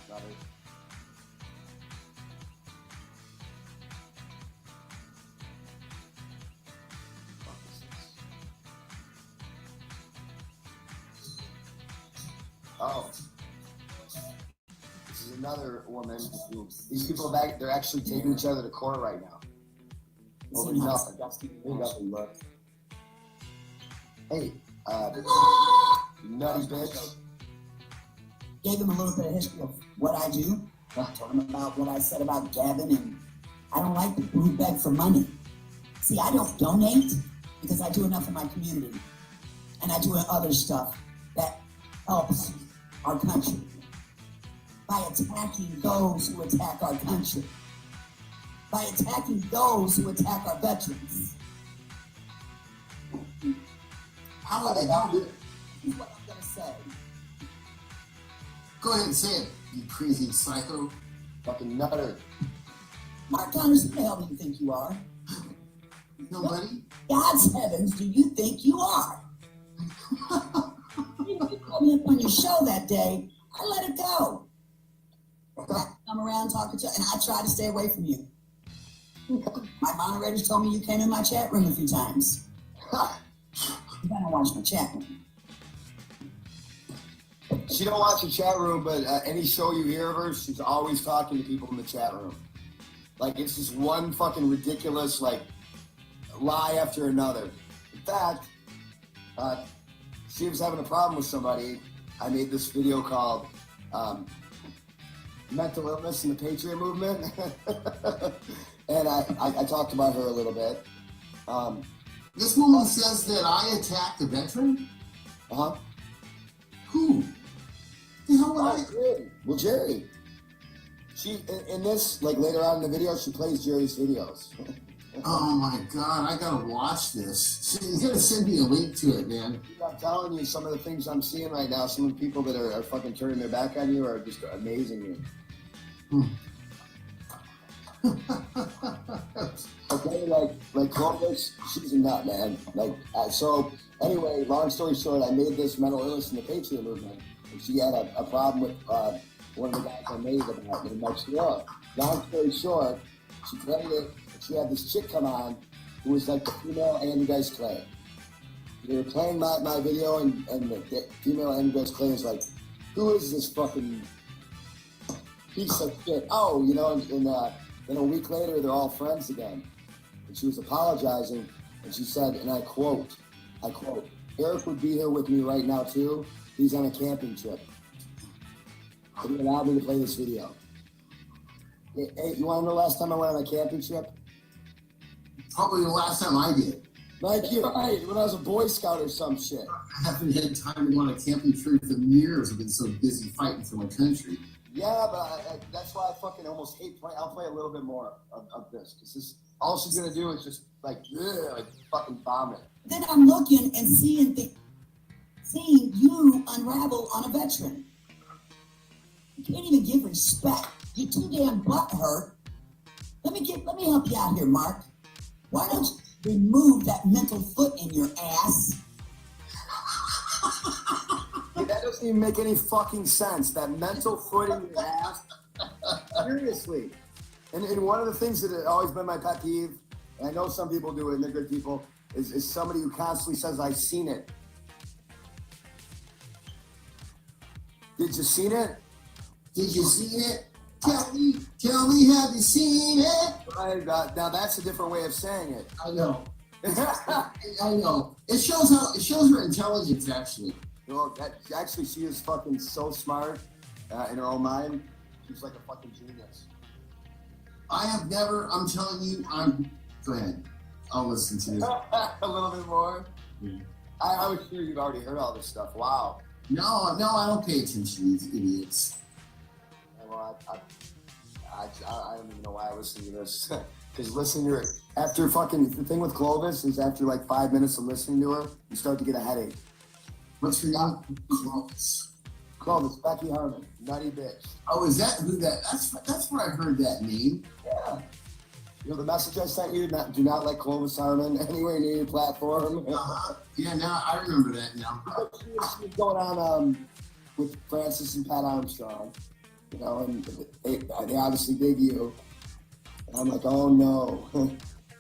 Nutters. Oh. This is another woman who, these people back, they're actually taking each other to court right now. Over nothing. Nothing, look. Hey, nutty bitch. Gave him a little bit of history of what I do. I told him about what I said about Gavin, and I don't like people who beg for money. See, I don't donate because I do enough in my community. And I do other stuff that helps our country by attacking those who attack our country, by attacking those who attack our veterans. How are they doing it? Here's what I'm going to say. Go ahead and say it, you crazy psycho. Fucking nutter. Mark Connors, who the hell do you think you are? Nobody? God's heavens, do you think you are? You called me up on your show that day. I let it go. I'm around talking to you, and I try to stay away from you. My moderators told me you came in my chat room a few times. You gotta watch my chat room. She don't watch the chat room, but any show you hear of her, she's always talking to people in the chat room. Like, it's just one fucking ridiculous, like, lie after another. In fact, she was having a problem with somebody. I made this video called Mental Illness in the Patriot Movement. And I talked about her a little bit. This woman says that I attacked a veteran? Uh-huh. Who? The hell would I? Jerry. Well, Jerry. She, in this, like later on in the video, she plays Jerry's videos. Oh my God, I gotta watch this. You gotta send me a link to it, man. I'm telling you, some of the things I'm seeing right now, some of the people that are fucking turning their back on you are just amazing me. Okay, like Clovis, she's a nut, man. Like, so anyway, long story short, I made this mental illness in the Patriot Movement, and she had a problem with one of the guys I made about in Mexico. Long story short, she played it. She had this chick come on who was like the female Andy Guysh Clay. They were playing my video, and the female Andy Guysh Clay was like, who is this fucking piece of shit? Oh, you know, and then a week later, they're all friends again. And she was apologizing, and she said, and I quote, Eric would be here with me right now too. He's on a camping trip. But he allowed me to play this video. Hey, you want to know the last time I went on a camping trip? Probably the last time I did. Like you're right, when I was a Boy Scout or some shit. I haven't had time to go on a camping trip in years. I've been so busy fighting for my country. Yeah, but that's why I fucking almost hate playing. I'll play a little bit more of this. Because this, all she's going to do is just like fucking vomit. Then I'm looking and seeing you unravel on a veteran. You can't even give respect. You're too damn butthurt. Let me help you out here, Mark. Why don't you remove that mental foot in your ass? That doesn't even make any fucking sense. That mental foot in your ass. Seriously. And one of the things that has always been my pet peeve, and I know some people do it and they're good people, is somebody who constantly says, I've seen it. Did you seen it? Did you see it? Tell me, have you seen it? Right, now that's a different way of saying it. I know. I know. It shows her intelligence, actually. Well, actually, she is fucking so smart in her own mind. She's like a fucking genius. I'm telling you, go ahead. I'll listen to you. A little bit more? Yeah. I was sure you've already heard all this stuff. Wow. No, I don't pay attention to these idiots. Well, I don't even know why I listened to this. Because listening to her, after fucking, the thing with Clovis is after like 5 minutes of listening to her, you start to get a headache. What's her name? Clovis. Clovis, Becky Harmon, nutty bitch. Oh, is that who that? That's where I heard that name. Yeah. You know the message I sent you? Do not let Clovis Harmon anywhere near your platform. Yeah, now I remember that now. She was going on with Francis and Pat Armstrong, you know, and they obviously dig you. And I'm like, oh no.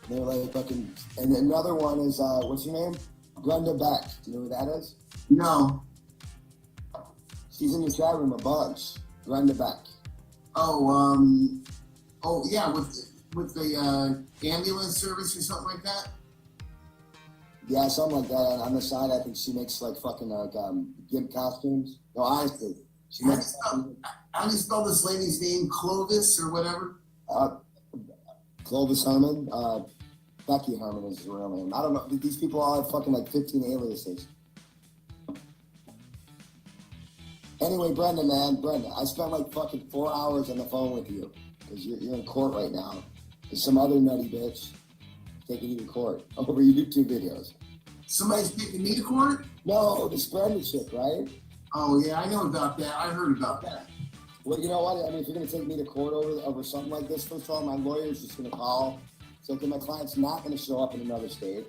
They're like fucking. And another one is what's her name? Glenda Beck. Do you know who that is? No. She's in your chat room a bunch. Glenda Beck. Oh yeah, with the ambulance service or something like that. Yeah, something like that. On the side, I think she makes like fucking gimp costumes. No, honestly, she makes. How do you spell this lady's name? Clovis or whatever. Clovis Harmon. Becky Harmon is her real name. I don't know. These people all have fucking like 15 aliases. Anyway, Brenda, I spent like fucking 4 hours on the phone with you because you're in court right now. There's some other nutty bitch taking you to court over YouTube videos. Somebody's taking me to court? No, this Brenda chick, right? Oh yeah, I know about that. I heard about that. Well, you know what? I mean, if you're gonna take me to court over something like this, first of all, my lawyer's just gonna call. So, okay, my client's not gonna show up in another state.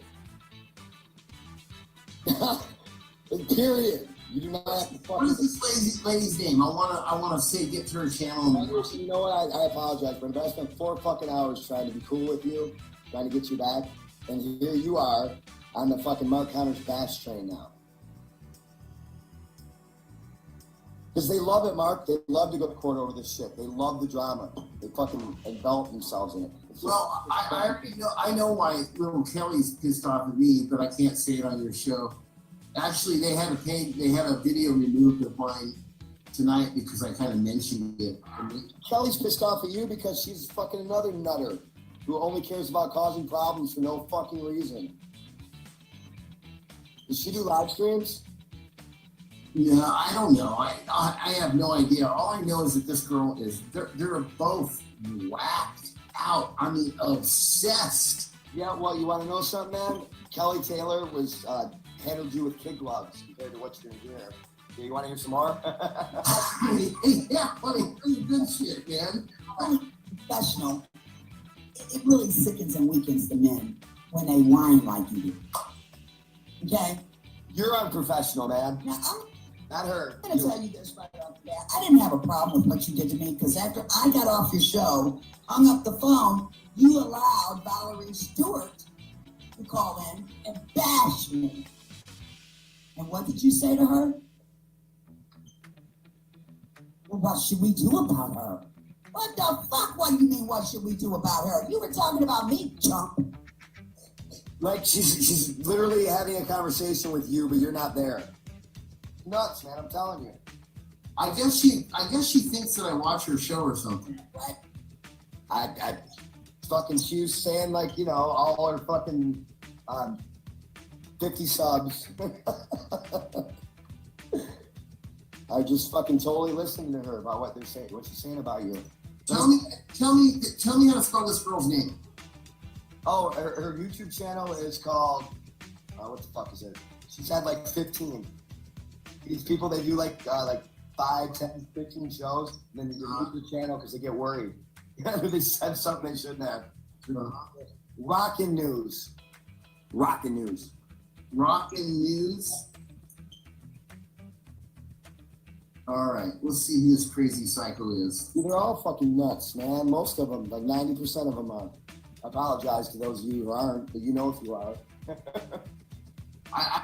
Period. You do not have to fucking... What is this lady's name? I wanna say get to her channel. You know what? I apologize, but I spent 4 fucking hours trying to be cool with you, trying to get you back, and here you are on the fucking Mark Connor's bash train now. Because they love it, Mark. They love to go to court over this shit. They love the drama. They fucking envelop themselves in it. Well, I already know. I know why little Kelly's pissed off at me, but I can't say it on your show. Actually, they had a video removed of mine tonight because I kind of mentioned it. Kelly's pissed off at you because she's fucking another nutter who only cares about causing problems for no fucking reason. Does she do live streams? Yeah, I don't know. I have no idea. All I know is that this girl is, they're both whacked out. I mean, obsessed. Yeah, well, you want to know something, man? Kelly Taylor was handled you with kid gloves compared to what you're going to hear. Okay, you want to hear some more? Yeah, funny, good shit, man. Professional. It really sickens and weakens the men when they whine like you do. Okay? You're unprofessional, man. Now, not her. I'm going to tell you this right off the bat. I didn't have a problem with what you did to me because after I got off your show, hung up the phone, you allowed Valerie Stewart to call in and bash me. And what did you say to her? Well, what should we do about her? What the fuck? What do you mean, what should we do about her? You were talking about me, chump. Like, she's literally having a conversation with you, but you're not there. Nuts, man, I'm telling you. I guess she thinks that I watch her show or something. What? I fucking, she was saying like, you know, all her fucking 50 subs. I just fucking totally listening to her about what they're saying, what she's saying about you. Tell me how to spell this girl's name. Oh, her YouTube channel is called, what the fuck is it? She's had like 15. These people, they do like 5, 10, 15 shows, and then they delete the channel because they get worried. They said something they shouldn't have. Rockin' News. Rockin' News. Rockin' News. All right, let's see who this crazy psycho is. They're all fucking nuts, man. Most of them, like 90% of them are. I apologize to those of you who aren't, but you know if you are. All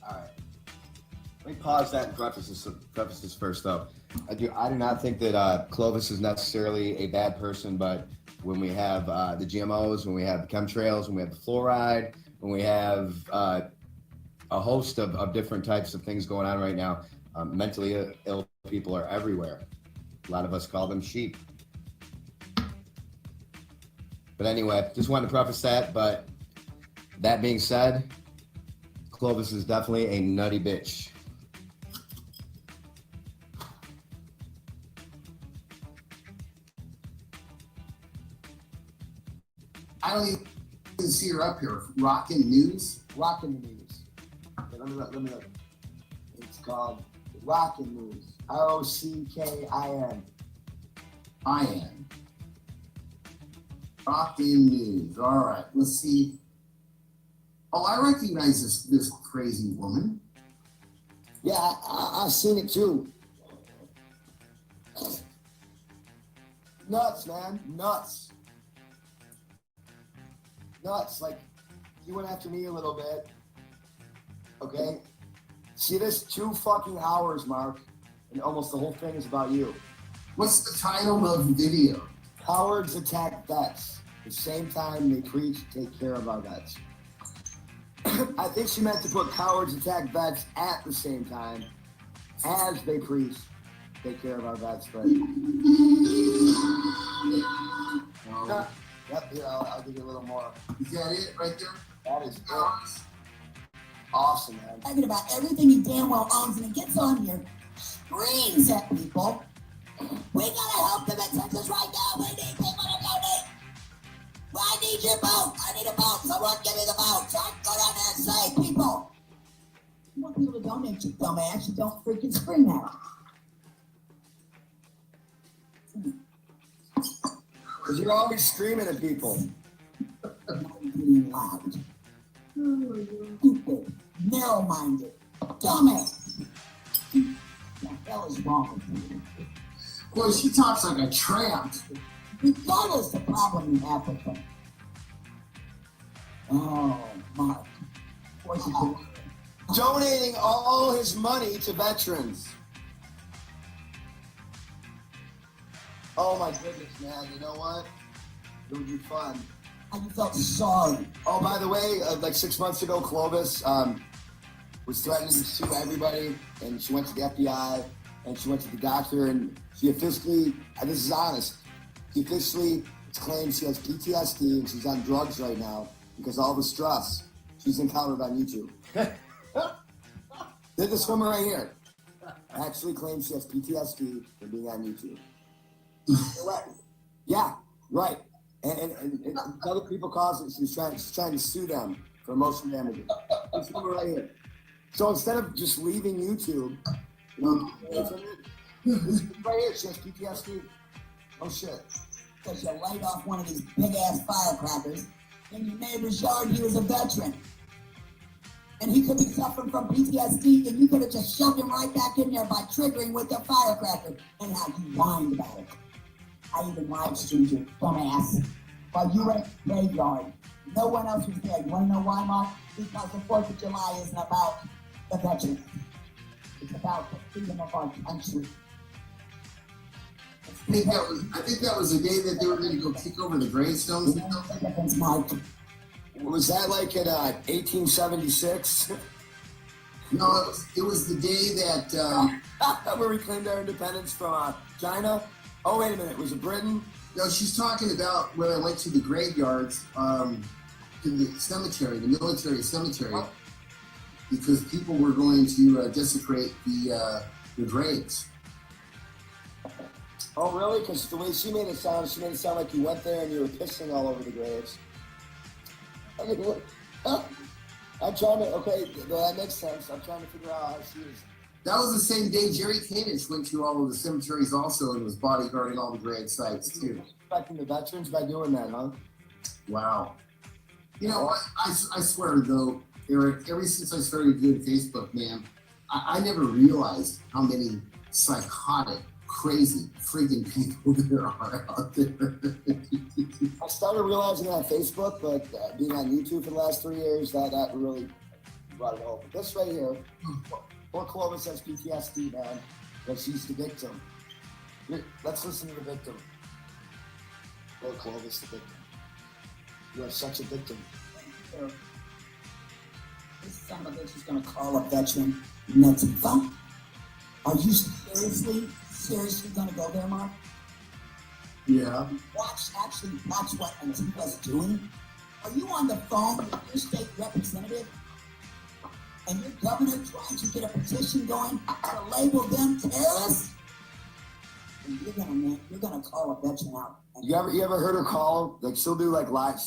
right. Let me pause that and preface this first, though. I do not think that Clovis is necessarily a bad person, but when we have the GMOs, when we have the chemtrails, when we have the fluoride, when we have a host of different types of things going on right now, mentally ill people are everywhere. A lot of us call them sheep. But anyway, just wanted to preface that. But that being said, Clovis is definitely a nutty bitch. I don't even see her up here. Rockin' News. Rockin' News. Okay, let me look. It's called Rockin' News. ROCKIN. IN. Rockin' News. All right, let's see. Oh, I recognize this crazy woman. Yeah, I've seen it too. Nuts, man. Nuts. Like, you went after me a little bit. Okay? See this 2 fucking hours, Mark, and almost the whole thing is about you. What's the title of the video? Cowards attack vets. The same time they preach, take care of our vets. I think she meant to put cowards attack vets at the same time as they preach, take care of our vets, but... Yep, here, I'll give you a little more. Is that it right there? That is it. Awesome, man. Talking about everything he damn well owns, and he gets on here, screams at people. We gotta help the Texas right now. We need people to donate. Well, I need your boat. I need a boat. Someone give me the boat. So I can go down there and save people. You want people to donate, you dumbass. You don't freaking scream at them. Because you're always screaming at people. Being loud. Stupid. Narrow-minded. Dumbass. What the hell is wrong with you? Boy, she talks like a tramp. Regardless the problem you have with them. Oh, Mark. Donating all his money to veterans. Oh my goodness, man. You know what? It would be fun. I felt sorry. Oh, by the way, like 6 months ago, Clovis was threatening to sue everybody, and she went to the FBI, and she went to the doctor, and she officially, and this is honest, she officially claims she has PTSD, and she's on drugs right now because of all the stress she's encountered on YouTube. This woman right here actually claims she has PTSD for being on YouTube. Right. Yeah, right. And other people cause it. She's trying to sue them for emotional damages. This woman right here. So instead of just leaving YouTube, you know, right here, she has PTSD. Oh shit. Because you light off one of these big-ass firecrackers in your neighbor's yard. He was a veteran. And he could be suffering from PTSD, and you could have just shoved him right back in there by triggering with a firecracker. And how you whined about it. I even live streamed you, dumbass. While you were in the graveyard. No one else was there. You want to know why, Mark? Because the 4th of July isn't about the veterans. It's about the freedom of our country. I think that was the day that they were going to go kick over the gravestones. Was that like in 1876? No, it was the day that where we claimed our independence from China. Oh wait a minute, was it Britain? No, she's talking about when I went to the graveyards, to the cemetery, the military cemetery, because people were going to desecrate the graves. Oh, really? Because the way she made it sound like you went there and you were pissing all over the graves. I mean, what? I'm trying to, okay, well, that makes sense. I'm trying to figure out how she is. That was the same day Jerry Kanish went to all of the cemeteries also and was bodyguarding all the grave sites, too. Respecting the veterans by doing that, huh? Wow. You know what? I swear, though, Eric, ever since I started doing Facebook, man, I never realized how many psychotic, crazy, freaking people there are out there. I started realizing it on Facebook, but being on YouTube for the last 3 years, that really brought it home. This right here, poor Clovis has PTSD, man, but she's the victim. Let's listen to the victim. Poor Clovis, the victim. You are such a victim. This son of a bitch is gonna call a veteran Netifa. Are you seriously gonna go there, Mark? Yeah. Watch what Antifa's doing. Are you on the phone with your state representative and your governor trying to get a petition going to label them terrorists? You're gonna call a veteran out. You ever heard her call? Like she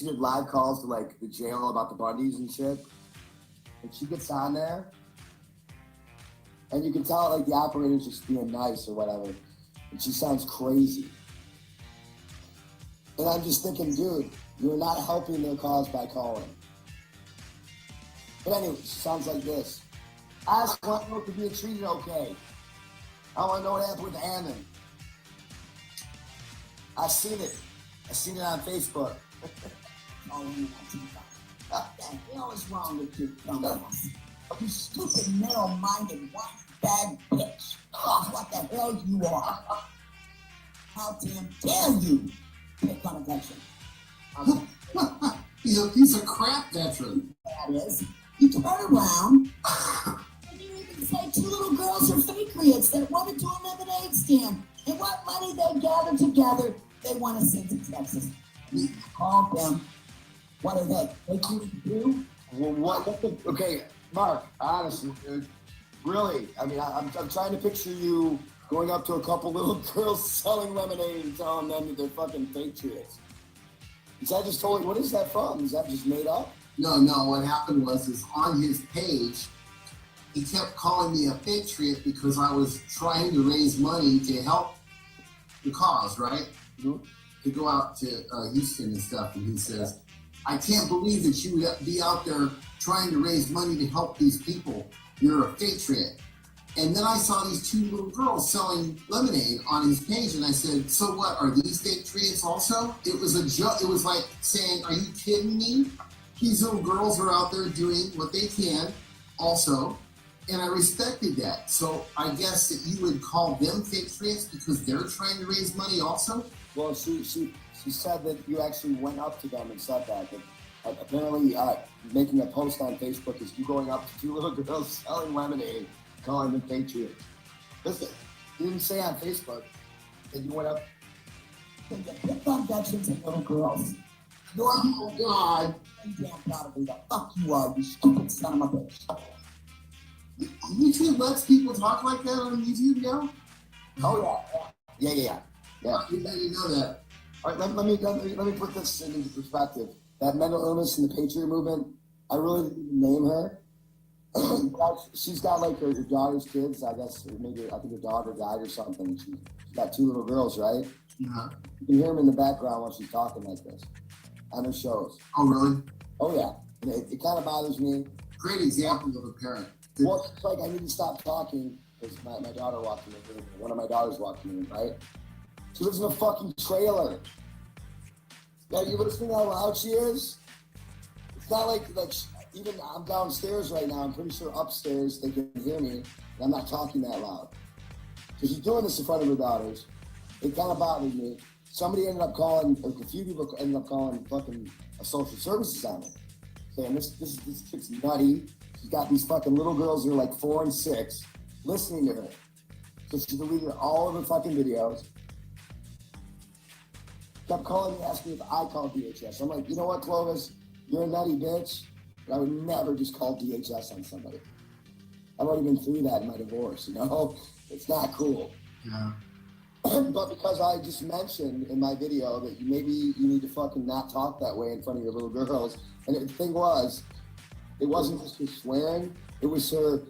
did live calls to like the jail about the Bundys and shit. And she gets on there, and you can tell like the operator's just being nice or whatever, and she sounds crazy. And I'm just thinking, dude, you're not helping their cause by calling. But anyway, she sounds like this. I just want to know if you're being treated okay. I want to know what happened with Ammon. I've seen it. I've seen it on Facebook. What the hell is wrong with you, dumbass? You stupid, narrow-minded, white-bag bitch. That's what the hell you are. How damn dare you pick on a veteran? He's a piece of crap veteran. That is. You turn around and you even say two little girls are patriots that wanted to a lemonade stand. And what money they gathered together, they want to send to Texas. You call them. What are they? They do? Well, okay, Mark, honestly, dude, really, I mean, I'm trying to picture you going up to a couple little girls selling lemonade and telling them that they're fucking patriots. Is that just totally, what is that from? Is that just made up? No, what happened was on his page, he kept calling me a patriot because I was trying to raise money to help the cause, right? Mm-hmm. To go out to Houston and stuff, and he says, I can't believe that you would be out there trying to raise money to help these people. You're a patriot. And then I saw these two little girls selling lemonade on his page, and I said, so what, are these patriots also? It was a joke. It was like saying, are you kidding me? These little girls are out there doing what they can also, and I respected that. So I guess that you would call them patriots because they're trying to raise money also? Well, she said that you actually went up to them and said that apparently making a post on Facebook is you going up to two little girls selling lemonade, calling them patriots. Listen, you didn't say on Facebook that you went up. They get picked on veterans and little girls. You're God. I'm damn proud of you. The fuck you are, you stupid son of a bitch. YouTube lets people talk like that on YouTube now? Oh yeah. You didn't know that. All right, let me put this into perspective. That mental illness in the Patriot movement, I really didn't name her. She's got like her daughter's kids, I guess, or maybe I think her daughter died or something. She's got two little girls, right? Yeah. You can hear them in the background while she's talking like this on her shows. Oh, really? Oh, yeah. It kind of bothers me. Great example of a parent. Well, it's like I need to stop talking because my daughter walked in the room. One of my daughters walked in the room, right? She lives in a fucking trailer. Yeah, you listening how loud she is? It's not like even I'm downstairs right now. I'm pretty sure upstairs they can hear me, and I'm not talking that loud. So she's doing this in front of her daughters. It kind of bothered me. Somebody ended up calling, or a few people ended up calling fucking social services on her, saying this chick's nutty. She's got these fucking little girls who are like 4 and 6 listening to her. So she deleted all of her fucking videos. kept calling me, asking me if I called DHS. I'm like, you know what, Clovis? You're a nutty bitch, but I would never just call DHS on somebody. I've already been through that in my divorce, you know? It's not cool. Yeah. But because I just mentioned in my video that maybe you need to fucking not talk that way in front of your little girls. And the thing was, it wasn't just her swearing, it was her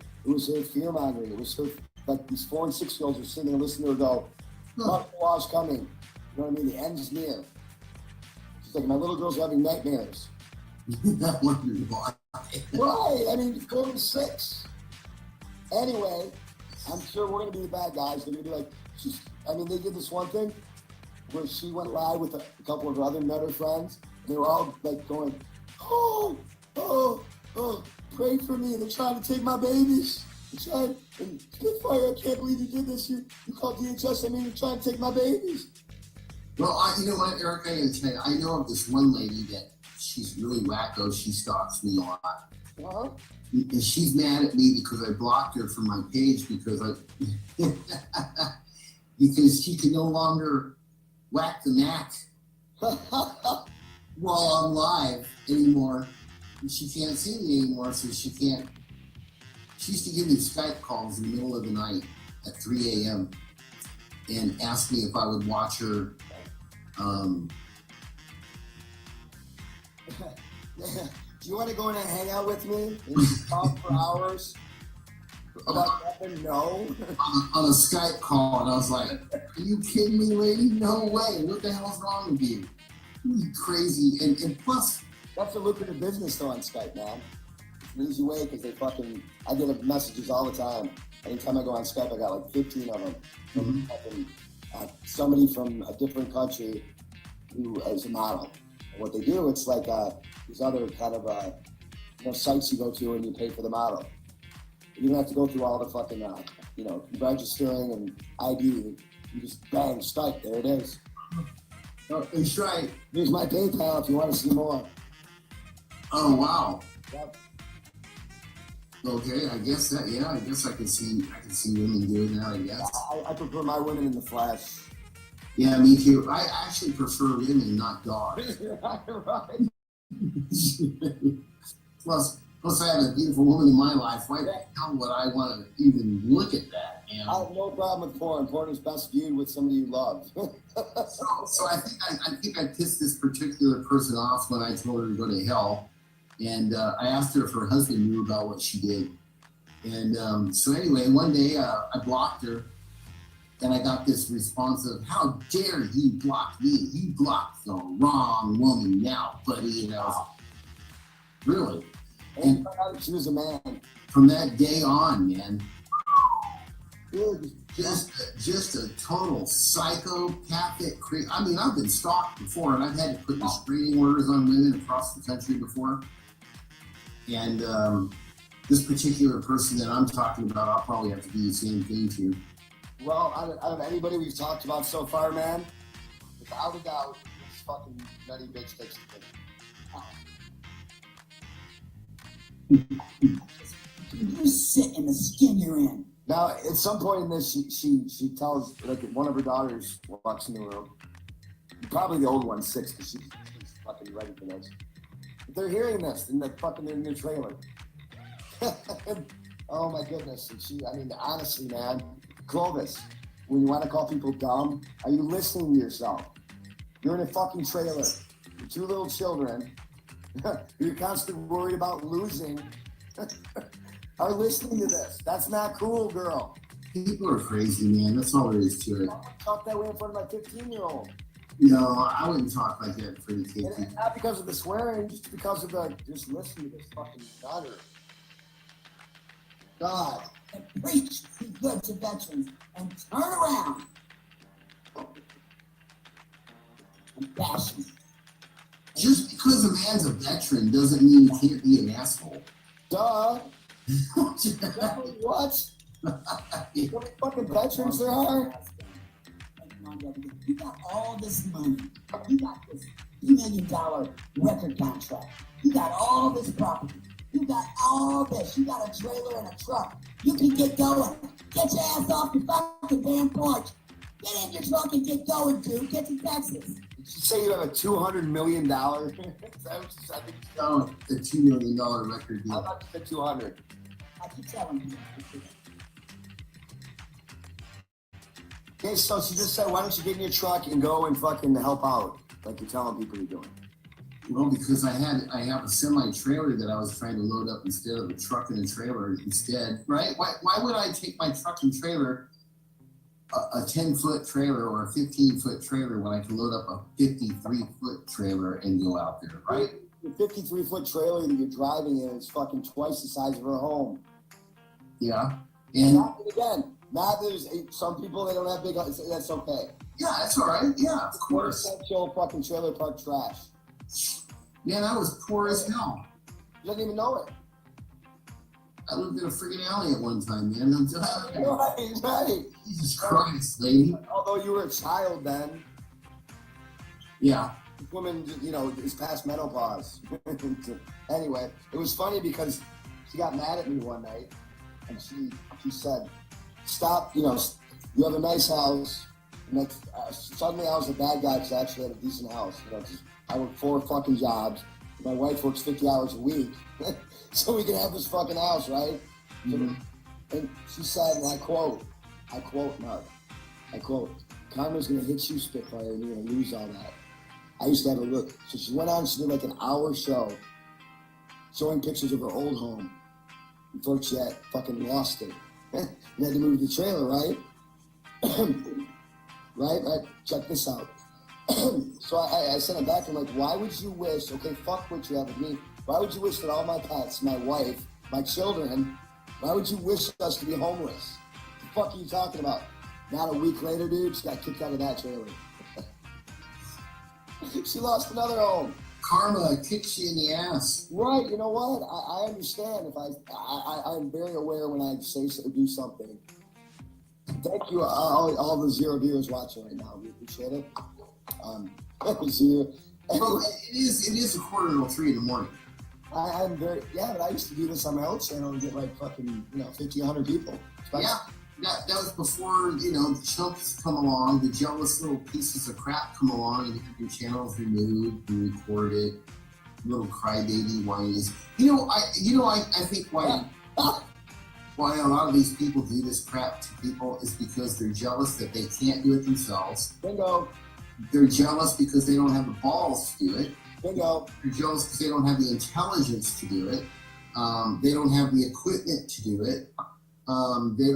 fear mongering. It was her, like these 4 and 6-year-olds are sitting there listening to her go, martial law's coming. You know what I mean? The end's near. She's like, my little girls are having nightmares. That wondered why. Right, I mean, 4 and 6. Anyway, I'm sure we're gonna be the bad guys. They're gonna be like, they did this one thing where she went live with a couple of her other nutter friends. They were all like going, oh, pray for me. They're trying to take my babies. They're trying, and Spitfire, I can't believe you did this. You called DHS. I mean, you're trying to take my babies. Well, you know what, Eric, I gotta tell you, I know of this one lady that she's really wacko. She stalks me a lot. Uh-huh. And she's mad at me because I blocked her from my page because because she can no longer whack the mat while I'm live anymore. And she can't see me anymore, so she can't. She used to give me Skype calls in the middle of the night at 3 a.m. and ask me if I would watch her. Do you want to go in and hang out with me and talk for hours about nothing? No. on a Skype call, and I was like, "Are you kidding me, lady? No way! What the hell's wrong with you? You crazy!" And plus, that's a lucrative business though on Skype, man. It's an easy way because I get messages all the time. Anytime I go on Skype, I got like 15 of them from somebody from a different country who is a model. And what they do, it's like these other kind of sites you go to and you pay for the model. You don't have to go through all the fucking registering and ID. You just bang, Skype, there it is. Oh, that's right. Here's my PayPal if you want to see more. Oh wow. Yep. Okay, I guess I can see women doing that, I guess. I prefer my women in the flesh. Yeah, me too. I actually prefer women, not dogs. Right. Plus I have a beautiful woman in my life. Why the hell would I want to even look at that? I have no problem with porn. Porn is best viewed with somebody you love. So I think I pissed this particular person off when I told her to go to hell. And I asked her if her husband knew about what she did. And so anyway, one day I blocked her. And I got this response of, how dare you block me? You blocked the wrong woman now, buddy. And I was really? And she was a man. From that day on, man, just a total psychopathic creep. I mean, I've been stalked before, and I've had to put restraining orders on women across the country before. And this particular person that I'm talking about, I'll probably have to do the same thing to. Well, out of anybody we've talked about so far, man, without a doubt, this fucking nutty bitch takes the cake. You sit in the skin you're in. Now, at some point in this, she tells, like, one of her daughters walks in the room. Probably the old one, 6, because she's fucking ready for this. But they're hearing this in the trailer. Oh my goodness! And honestly, man. Clovis, when you want to call people dumb, are you listening to yourself? You're in a fucking trailer. Your 2 little children, you're constantly worried about losing, are listening to this. That's not cool, girl. People are crazy, man. That's all there is to it. I don't talk that way in front of my 15-year-old. No, I wouldn't talk like that for the kids. Not because of the swearing, just because of just listen to this fucking nutter. God. And preach be good to veterans and turn around and bash them. Just because a man's a veteran doesn't mean he can't be an asshole. Duh. What? How many fucking veterans there are? You got all this money. You got this $2 million record contract. You got all this property. You got all this. You got a trailer and a truck. You can get going. Get your ass off your fucking damn porch. Get in your truck and get going, dude. Get to Texas. say you have a $200 million? I think No, the $2 million record How deal. about the 200? I keep telling you. Okay, so she just said, why don't you get in your truck and go and fucking help out, like you're telling people you're doing? Well, because I have a semi trailer that I was trying to load up instead of a truck and a trailer instead, right? Why would I take my truck and trailer, a 10-foot trailer or a 15-foot trailer, when I can load up a 53-foot trailer and go out there, right? The 53-foot trailer that you're driving in is fucking twice the size of her home. Yeah. And again, now there's some people that don't have big. That's okay. yeah, that's all right. Yeah, of course. Essential fucking trailer park trash. Man, I was poor as hell. You didn't even know it. I lived in a freaking alley at one time, man. I'm telling you. Right. Jesus Christ, lady. Although you were a child then. Yeah. Woman, you know, is past menopause. Anyway, it was funny because she got mad at me one night, and she said, "Stop! You know, you have a nice house." And suddenly, I was a bad guy because I actually had a decent house. You know, because I work 4 fucking jobs. My wife works 50 hours a week, so we can have this fucking house, right? Mm-hmm. And she said, and I quote, Mark, "Karma's gonna hit you, Spitfire, and you're gonna lose all that." I used to have a look. So she went on, she did like an hour show showing pictures of her old home before she had fucking lost it. You had to move the trailer, right? right? Check this out. So I sent it back and like, why would you wish, okay, fuck what you have with me. Why would you wish that all my pets, my wife, my children, why would you wish us to be homeless? What the fuck are you talking about? Not a week later, dude, she got kicked out of that trailer. She lost another home. Karma kicks you in the ass. Right, you know what? I understand if I'm very aware when I say or do something. Thank you, all the zero viewers watching right now. We appreciate it. Zero. Well, it is a 2:45 in the morning. I'm very, but I used to do this on my old channel and get like fucking, 50, 100 people. Yeah. That was before, the chumps come along, the jealous little pieces of crap come along, and you have your channels removed, you record it, little crybaby whinies. I think why a lot of these people do this crap to people is because they're jealous that they can't do it themselves. Bingo. They're jealous because they don't have the balls to do it. Bingo. They're jealous because they don't have the intelligence to do it. They don't have the equipment to do it. They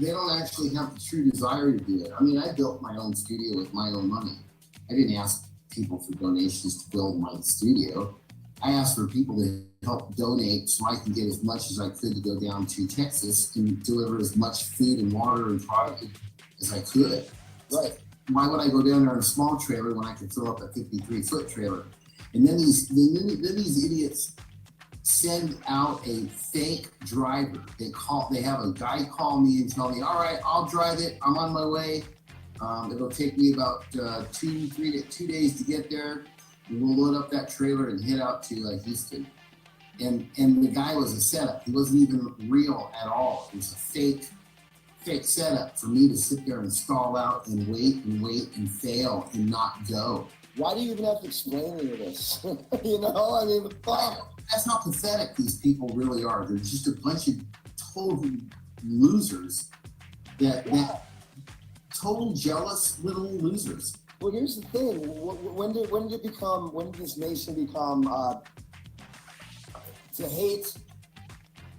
don't actually have the true desire to do it. I mean, I built my own studio with my own money. I didn't ask people for donations to build my studio. I asked for people to help donate so I can get as much as I could to go down to Texas and deliver as much food and water and product as I could. Right. Why would I go down there in a small trailer when I could fill up a 53-foot trailer? And then these idiots send out a fake driver. They have a guy call me and tell me, all right, I'll drive it. I'm on my way. It'll take me about 2 days to get there. And we'll load up that trailer and head out to Houston. And the guy was a setup. He wasn't even real at all. It was a fake setup for me to sit there and stall out and wait and fail and not go. Why do you even have to explain any of this? I mean, fuck. That's how pathetic these people really are. They're just a bunch of total losers. That total jealous little losers. Well, here's the thing. When did this nation become to hate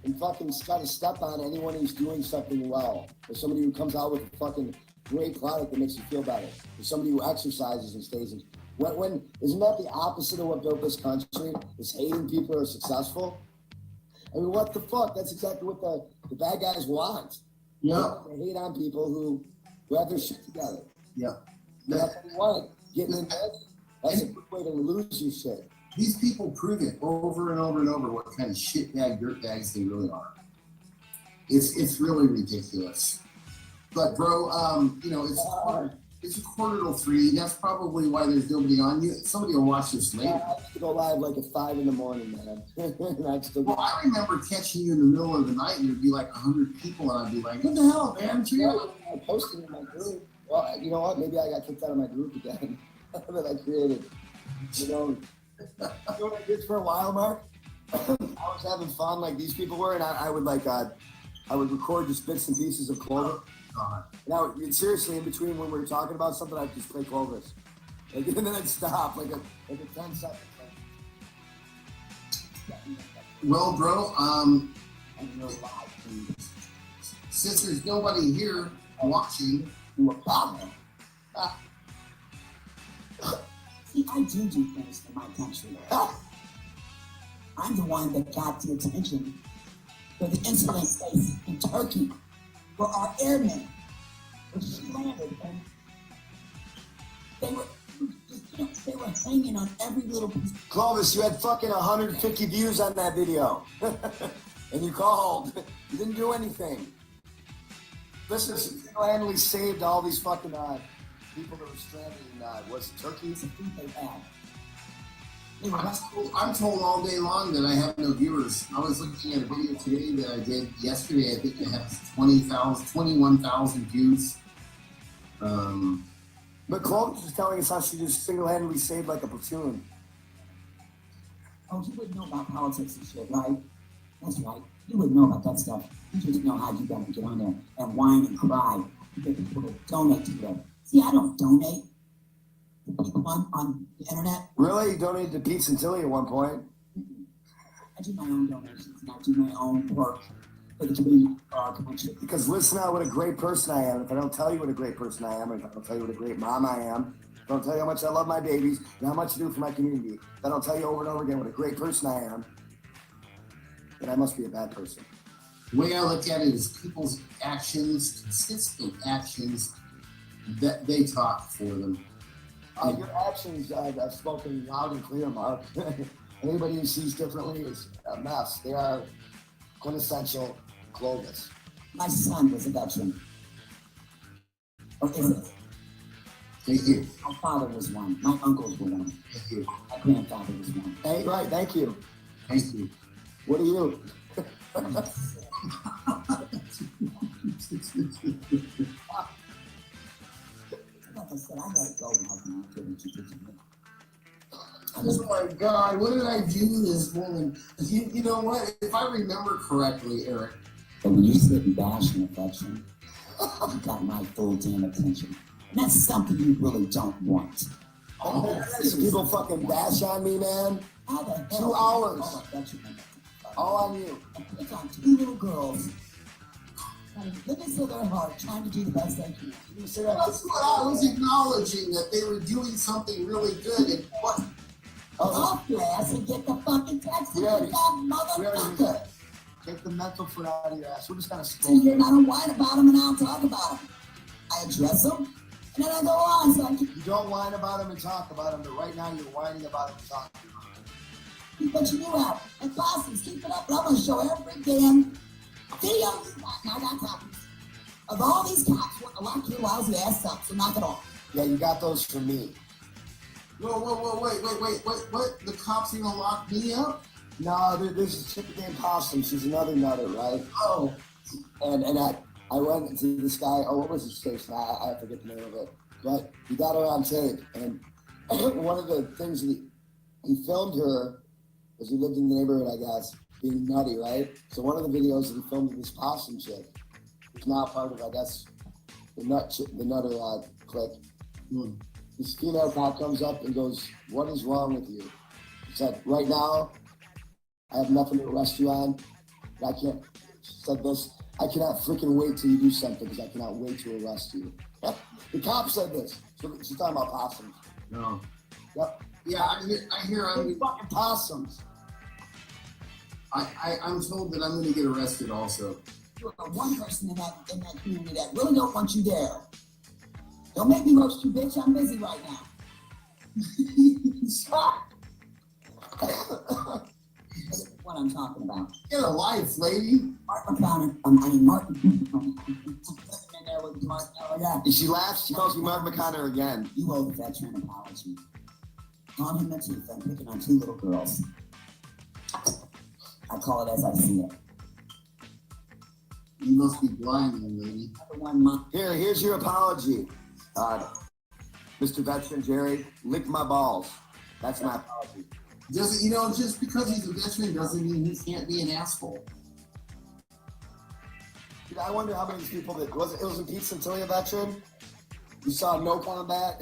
and fucking try to step on anyone who's doing something well, or somebody who comes out with a fucking great product that makes you feel better, or somebody who exercises and stays in. When isn't that the opposite of what built this country? Is hating people who are successful? I mean, what the fuck? That's exactly what the bad guys want. Yeah. They hate on people who have their shit together. Yeah. That's what they want. Getting in bed, that's a good way to lose your shit. These people prove it over and over and over what kind of shitbag dirtbags they really are. It's really ridiculous. But bro, it's a 2:45. That's probably why there's nobody on. Somebody will watch this later. I have to go live like at 5 in the morning, man. I remember catching you in the middle of the night and there'd be like 100 people and I'd be like, what the hell, man? I posted in my group. Well, you know what? Maybe I got kicked out of my group again. that I created. You know what I did for a while, Mark? I was having fun like these people were, and I would I would record just bits and pieces of Clovis. Now, seriously, in between when we were talking about something, I'd just play Clovis. And then I'd stop, like a 10 seconds. Well, bro, since there's nobody here watching, See, I do things for my country. I'm the one that got the attention for the incident case in Turkey, where our airmen, when she landed, and they were hanging on every little piece. Clovis, you had fucking 150 views on that video. And you called. You didn't do anything. Listen, she single-handedly saved all these fucking people that were stranded in, was it Turkey? I'm told all day long that I have no viewers. I was looking at a video today that I did yesterday. I think it has 21,000 views. But Clovis was telling us how she just single-handedly saved like a platoon. Oh, you wouldn't know about politics and shit, right? That's right. You wouldn't know about that stuff. You just know how you gotta get on there and whine and cry to get people to donate to you. See, I don't donate to people on the internet. Really? You donated to Pete Santilli at one point? I do my own donations and I do my own work for the community. Because listen out what a great person I am. If I don't tell you what a great person I am, if I don't tell you what a great mom I am, if I don't tell you how much I love my babies and how much I do for my community, if I don't tell you over and over again what a great person I am, then I must be a bad person. The way I look at it is people's actions, consistent actions, that they talk for them. Your actions, I've spoken loud and clear, Mark. Anybody who sees differently is a mess. They are quintessential Clovis. My son was a veteran. Or is it? Thank you. My father was one. My uncles were one. Thank you. My grandfather was one. Hey, right, thank you. Thank you. What are you? Like I said, I gotta go now. Oh my God, what did I do to this woman? You know what? If I remember correctly, Eric. But when you sit and bash an affection, you got my full damn attention. And that's something you really don't want. Oh, people fucking bash on me, man. How the hell? 2 hours. All on you. It's on two little girls. Living to their heart, trying to do the best they can. That's what I was acknowledging, that they were doing something really good. And what? Off your ass and get the fucking text and get that motherfucker. Take the mental foot out of your ass. We're just kind of So you're not a whine about them and I'll talk about them. I address them and then I go on. So you don't whine about them and talk about them, but right now you're whining about them and talking about them. But you do have. And Possums, keep it up. And I'm going to show every damn video you got. And I got copies of all these cops want to lock your lousy ass up, so knock it off. Yeah, you got those from me. Whoa, wait, what? The cops are gonna lock me up? No, there's a chick named Possum. She's another nutter, right? Oh. And I went to this guy, what was his station? I forget the name of it. But he got her on tape, and one of the things he filmed her, because he lived in the neighborhood, I guess, being nutty, right? So one of the videos that he filmed with this Possum chick is now part of, I guess, the nutter clip. This female cop comes up and goes, "What is wrong with you?" He said, "Right now, I have nothing to arrest you on. But I can't," she said this, "I cannot freaking wait till you do something because I cannot wait to arrest you." The cop said this. So she's talking about possums. No. Yep. Yeah, I hear fucking possums. I'm told that I'm going to get arrested also. You're one person in that community that really don't want you there. Don't make me roast you, bitch. I'm busy right now. Stop. What I'm talking about. Get a life, lady. Mark McConnell. Mark. In there with Mark. Oh, yeah. And she laughs. She calls me Mark McConnell again. You owe the veteran an apology. On him the teeth. I'm picking on two little girls. I call it as I see it. You must be blind, young lady. Here's your apology. Mr. Veteran Jerry, lick my balls. That's my apology. Doesn't, you know, just because he's a veteran doesn't mean he can't be an asshole. Dude, I wonder how many of these people that wasn't Pete Santilli a veteran? You saw no combat?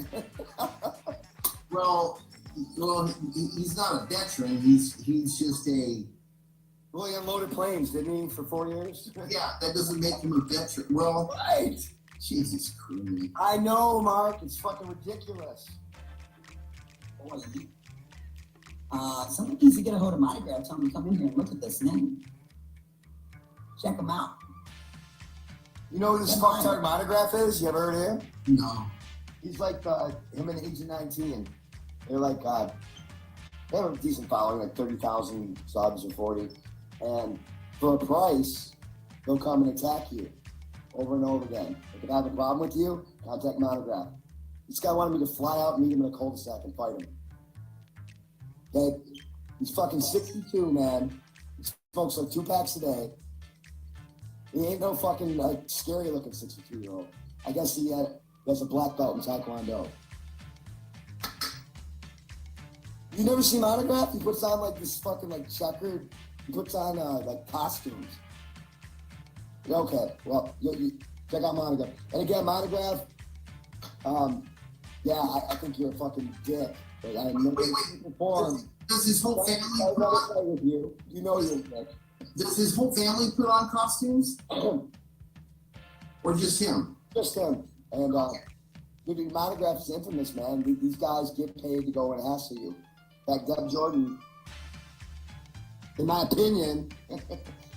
Well, he's not a veteran. He's just a. Well, he unloaded planes, didn't he, for 4 years? Yeah, that doesn't make him a veteran. Well, Right. Jesus Christ. I know, Mark. It's fucking ridiculous. Boy, somebody needs to get a hold of Monograph, tell them to come in here and look at this thing. Check them out. You know who this fucktard Monograph is? You ever heard of him? No. He's like him and Agent 19. They're like, they have a decent following, like 30,000 subs or 40. And for a price, they'll come and attack you over and over again. If I have a problem with you, contact Monograph. This guy wanted me to fly out and meet him in a cul-de-sac and fight him. Okay? He's fucking 62, man. He smokes like 2 packs a day. He ain't no fucking scary looking 62-year-old. I guess he has a black belt in Taekwondo. You never see Monograph? He puts on like this fucking like checkered. He puts on like costumes. Okay, well, you check out Monograph. And again, Monograph. Yeah, I think you're a fucking dick. But I never perform. Does his whole family put on? With you? You know you're a dick. Does his whole family put on costumes? Or just him? Just him. And dude, Monograph is infamous, man. These guys get paid to go and hassle you. Like Deb Jordan, in my opinion,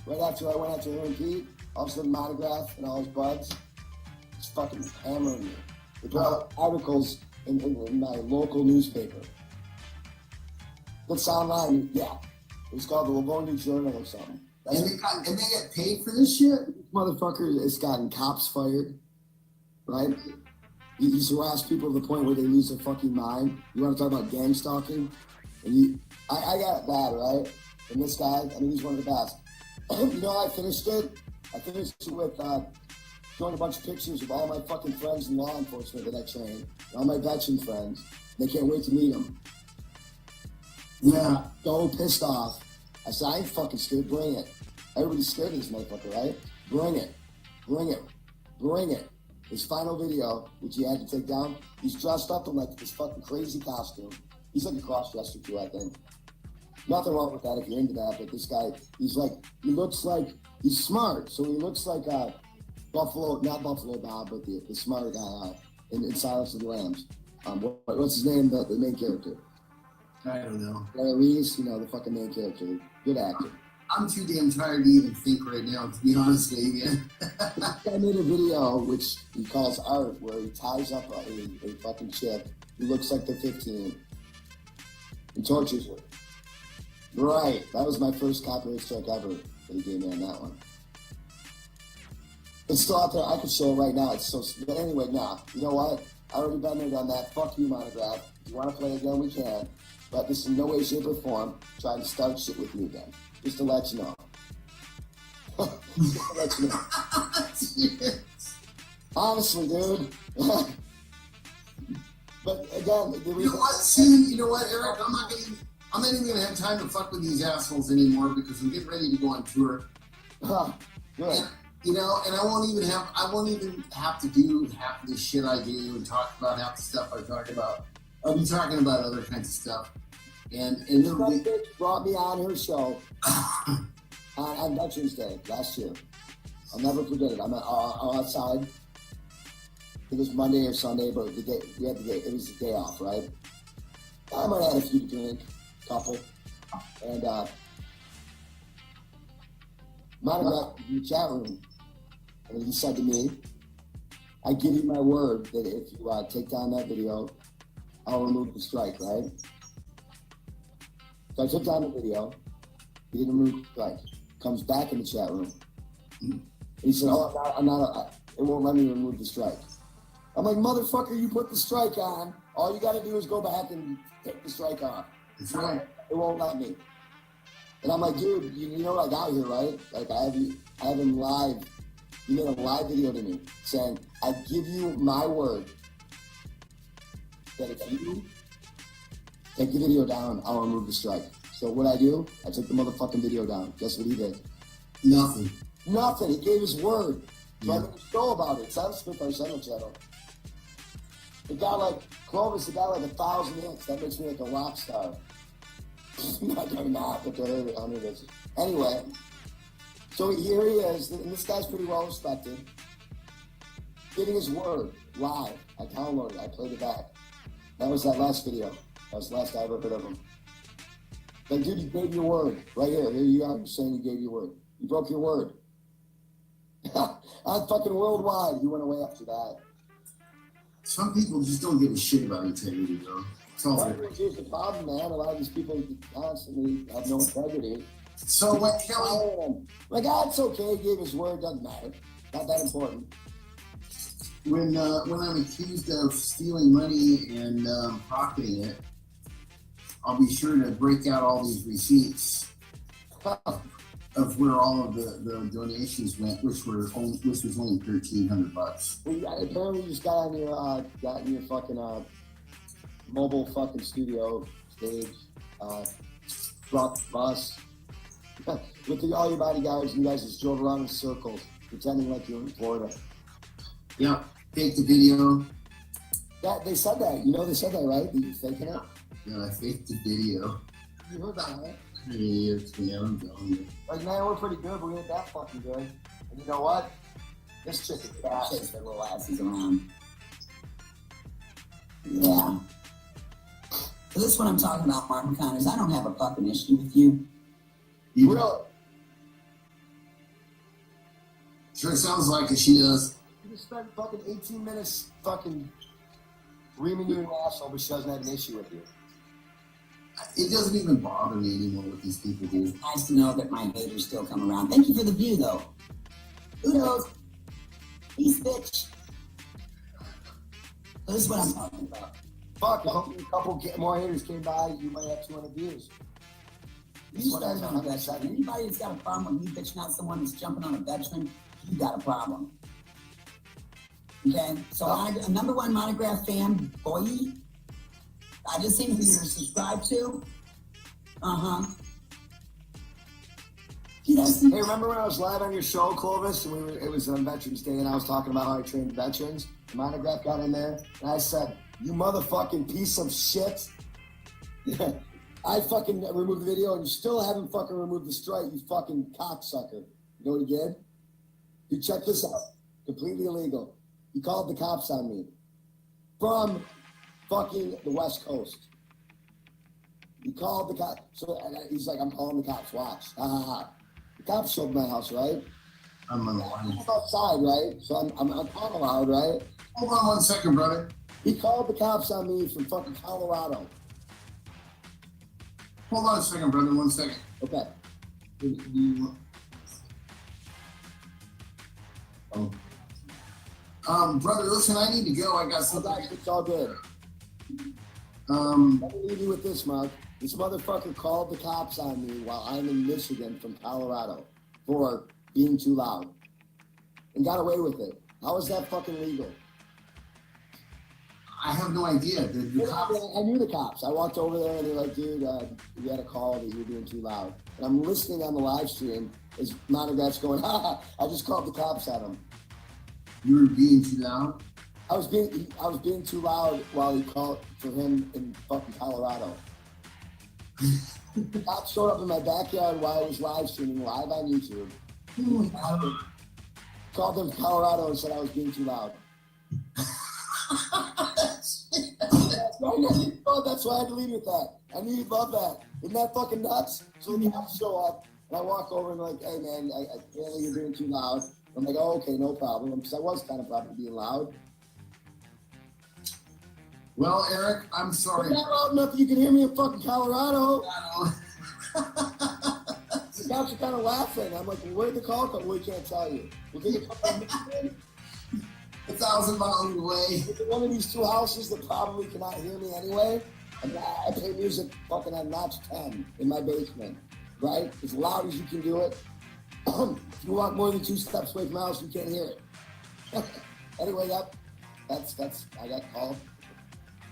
right after I went after her and Pete, all of a sudden Monograph and all his buds, just fucking hammering me. They put out articles in my local newspaper. It's online, yeah. It was called the Livonia Journal or something. And they get paid for this shit? This motherfucker has gotten cops fired, right? He's harassed people to the point where they lose their fucking mind. You want to talk about gang stalking? And I got it bad, right? And this guy, I mean, he's one of the best. You know how I finished it? I finished it with showing a bunch of pictures of all my fucking friends in law enforcement that I trained, all my veteran friends. They can't wait to meet them. Yeah. So pissed off. I said, I ain't fucking scared. Bring it. Everybody's scared of this motherfucker, right? Bring it. Bring it. Bring it. His final video, which he had to take down, he's dressed up in like this fucking crazy costume. He's like a cross-dresser too, I think. Nothing wrong with that if you're into that, but this guy, he looks like, he's smart. So he looks like not Buffalo Bob, but the smart guy in Silence of the Lambs. What's his name? The main character. I don't know. Larry Reese, the fucking main character. Good actor. I'm too damn tired to even think right now, to be honest with you. I made a video which he calls art, where he ties up a fucking chick who looks like they're 15 and tortures her. Right. That was my first copyright strike ever that he gave me on that one. It's still out there. I could show it right now. It's so. But anyway, nah. You know what? I already been there, done that. Fuck you, Monograph. If you want to play again, we can. But this is in no way, shape, or form trying to start shit with me again. Just to let you know. Just to let you know. Honestly, dude. But again, the reason. You know what? See, you know what, Eric? I'm not even gonna have time to fuck with these assholes anymore because I'm getting ready to go on tour. Good. And I won't even have to do half of the shit I do and talk about half the stuff I talk about. I'll be talking about other kinds of stuff. And this bitch brought me on her show on Veterans Day last year. I'll never forget it. I'm outside. It was Monday or Sunday, but it was the day off, right? I might have had a few to drink, couple. And Monograph in the chat room, and he said to me, I give you my word that if you take down that video, I'll remove the strike, right? So I took down the video. He didn't remove the strike. Comes back in the chat room. He said, it won't let me remove the strike. I'm like, motherfucker, you put the strike on. All you got to do is go back and take the strike off. That's right. It won't let me. And I'm like, dude, you know what I got here, right? Like, I have him live. You made a live video to me saying, I give you my word that if you take the video down, I'll remove the strike. So what I do, I took the motherfucking video down. Guess what he did? Nothing. Nothing. He gave his word. So I made a show about it. It's on Smith our Center channel. It got like, Clovis, it got like 1,000 hits. That makes me like a rock star. Not, but they're 100 hits. Anyway, so here he is, and this guy's pretty well respected. Getting his word live. I downloaded it. I played it back. That was that last video. That was the last I ever heard of him. Like, dude, you gave your word. Right here. Here you are. You're saying you gave your word. You broke your word. I'm fucking worldwide. You went away after that. Some people just don't give a shit about integrity, though. Here's the problem, man. A lot of these people constantly have no integrity. So what Kelly... Like, it's okay. He gave his word. Doesn't matter. Not that important. When I'm accused of stealing money and pocketing it, I'll be sure to break out all these receipts of where all of the donations went, which was only $1,300. Well, apparently you just got in your fucking mobile fucking studio stage, truck, bus, with all your bodyguards. You guys just drove around in circles, pretending like you're in Florida. Yeah, fake the video. Yeah, they said that. You know they said that, right? That you're faking it? Yeah, I faked the video. You heard that, right? Yeah, I'm telling you. Like, man, we're pretty good, but we ain't that fucking good. And you know what? This chick is fast. Chase their little asses around. Yeah. So this is what I'm talking about, Martin Connors. I don't have a fucking issue with you. You really? Sure sounds like it, she does. You just spent fucking 18 minutes fucking reaming you an asshole, but she doesn't have an issue with you. It doesn't even bother me anymore what these people do. It's nice to know that my haters still come around. Thank you for the view, though. Who knows? Peace, bitch. So this is what I'm talking about. Fuck, if a couple more haters came by, you might have 200 views. You started on a veteran. Anybody that's got a problem with you bitching out someone that's jumping on a veteran, you got a problem. Okay? So I'm a #1 Monograph fan, boy. I just seen who you're subscribed to. Hey, remember when I was live on your show, Clovis, and it was on Veterans Day, and I was talking about how I trained veterans? The Monograph got in there, and I said, you motherfucking piece of shit. I fucking removed the video, and you still haven't fucking removed the strike, you fucking cocksucker. You know what he did? You check this out. Completely illegal. He called the cops on me. From fucking the West Coast. He called the cops. So he's like, I'm calling the cops. Watch. The cops showed my house, right? I'm on the line. I'm outside, right? So I'm allowed, right? Hold on 1 second, brother. He called the cops on me from fucking Colorado. Hold on a second, brother. 1 second. Okay. Brother, listen, I need to go. I got something. It's all good. Let me leave you with this, Mark. This motherfucker called the cops on me while I'm in Michigan from Colorado for being too loud and got away with it. How is that fucking legal? I have no idea. The cops... I knew the cops. I walked over there and they're like, dude, we had a call that you were being too loud. And I'm listening on the live stream as Monograph's going, I just called the cops on him. You were being too loud? I was being too loud while he called for him in fucking Colorado. The cops showed up in my backyard while I was live streaming live on YouTube. Called them Colorado and said I was being too loud. That's why I had to leave with that. I knew you'd love that. Isn't that fucking nuts? So the cops show up and I walk over and like, hey man, apparently you're being too loud. I'm like, oh, okay, no problem. Because I was kind of probably being loud. Well, Eric, I'm sorry. I'm not loud enough that you can hear me in fucking Colorado. The cops are kind of laughing. I'm like, well, where'd the call come? Well, we can't tell you. We'll take it from Michigan. 1,000 miles away. It's one of these two houses that probably cannot hear me anyway. And I play music fucking at notch 10 in my basement, right? As loud as you can do it. If you walk more than 2 steps away from my house, you can't hear it. Anyway, that's I got called.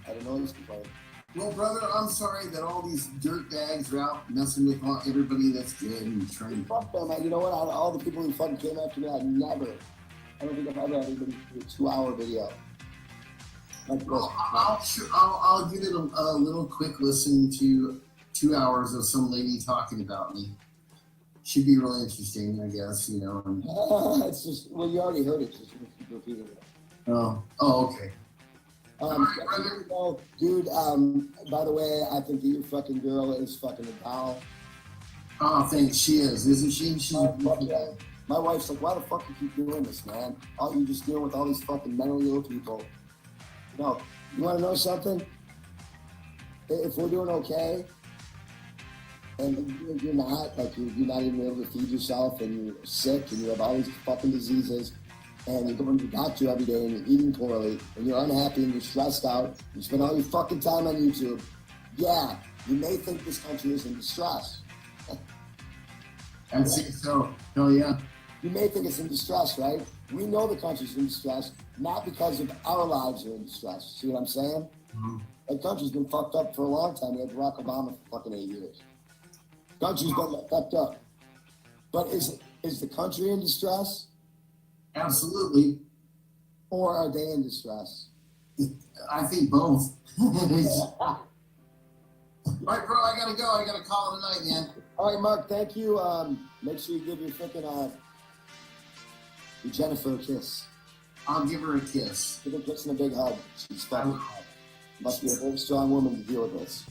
I had a noise complaint. Well, brother, I'm sorry that all these dirt bags are out messing with everybody that's good and trying. Fuck them, man. You know what? Out of all the people who fucking came after me, I don't think I've ever had anybody do a 2-hour video. I'll give it a little quick listen to 2 hours of some lady talking about me. Should be really interesting, I guess, you know. It's just, well, you already heard it, just keep repeating it. Oh, okay. Dude, by the way, I think that your fucking girl is fucking a doll. Oh, thanks. She is, isn't she? She's yeah. My wife's like, why the fuck you keep doing this, man? You just deal with all these fucking mentally ill people. No, you want to know something? If we're doing okay, and you're not, like you're not even able to feed yourself, and you're sick, and you have all these fucking diseases, and you're going to the doctor every day, and you're eating poorly, and you're unhappy, and you're stressed out, you spend all your fucking time on YouTube, yeah, you may think this country is in distress. I think so. Hell yeah. You may think it's in distress, right? We know the country's in distress, not because of our lives are in distress. See what I'm saying? Mm-hmm. The country's been fucked up for a long time. We had Barack Obama for fucking 8 years. Country's been fucked up. But is the country in distress? Absolutely. Or are they in distress? I think both. All right, bro, I gotta go. I gotta call it a night, man. All right, Mark, thank you. Make sure you give your freaking Jennifer a kiss. I'll give her a kiss. Give her a kiss and a big hug. She's fucking must be a very strong woman to deal with this.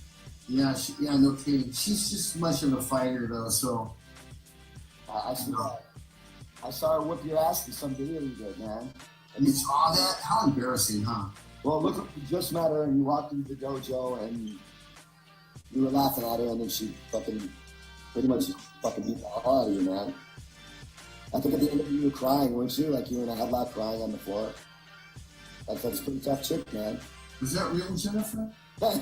Yeah, no kidding. She's just much of a fighter, though, so. I see that. I saw her whip your ass in some video you did, man. And you saw that? How embarrassing, huh? Well, look, you just met her and you walked into the dojo and you were laughing at her and then she fucking pretty much fucking beat the hell out of you, man. I think at the end of it you were crying, weren't you? Like you were in a headlock crying on the floor. That's a pretty tough chick, man. Was that real, Jennifer? Tell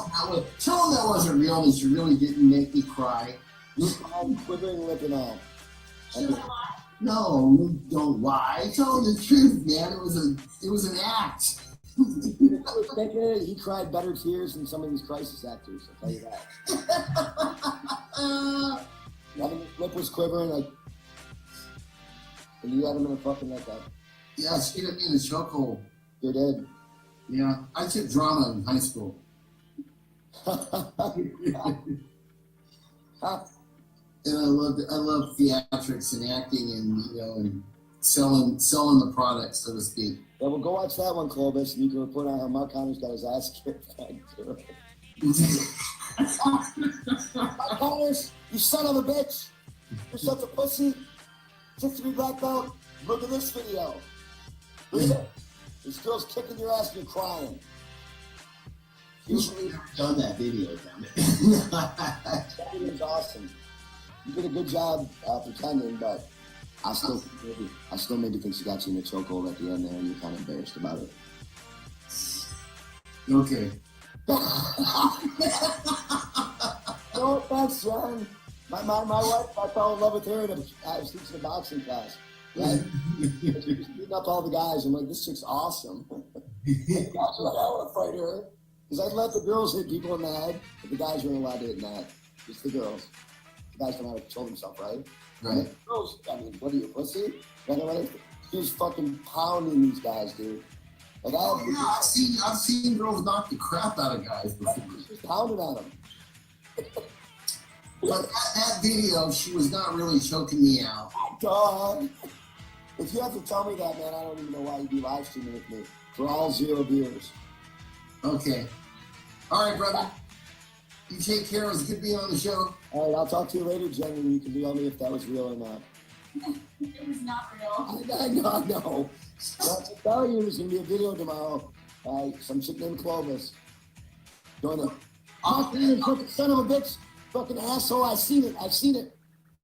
him that wasn't real and she really didn't make me cry. I'm quivering lip and all. No, don't lie. Tell him the truth, man. It was an act. He cried better tears than some of these crisis actors, I'll tell you that. I mean, his lip was quivering, like, and you had him in a fucking like that. Yeah, she hit me in the chokehold. You did. Yeah, I took drama in high school. And I love theatrics and acting and and selling the product, so to speak. Yeah, well, go watch that one, Clovis, and you can report on how Mark Connor's got his ass kicked. Mark Connors, you son of a bitch! You're such a pussy. 6-degree black belt. Look at this video. Look at it. This girl's kicking your ass and you're crying. Usually never done that video, damn it. That video's awesome. You did a good job pretending, but I still maybe think she got you in the chokehold at the end there, and you're kind of embarrassed about it. Okay. No offense, John. My wife, I fell in love with her, and I was teaching a boxing class. Right? She was beating up all the guys. I'm like, this chick's awesome. I want to fight her. Because I'd let the girls hit people in the head, but the guys weren't allowed to hit in the head. Just the girls. The guys don't know how to control themselves, right? Right. Girls, I mean, what are you, pussy? He was fucking pounding these guys, dude. Like, I've seen girls knock the crap out of guys before. She was pounding on them. But that video, she was not really choking me out. Dog. If you have to tell me that, man, I don't even know why you'd be live streaming with me. For all 0 viewers. Okay. All right, brother. You take care. It was good being on the show. All right, I'll talk to you later, Jen, and you can tell me if that was real or not. It was not real. I know. Well, I tell you, there's going to be a video tomorrow by some chick named Clovis. Join it. Fucking son of a bitch. Fucking asshole. I've seen it.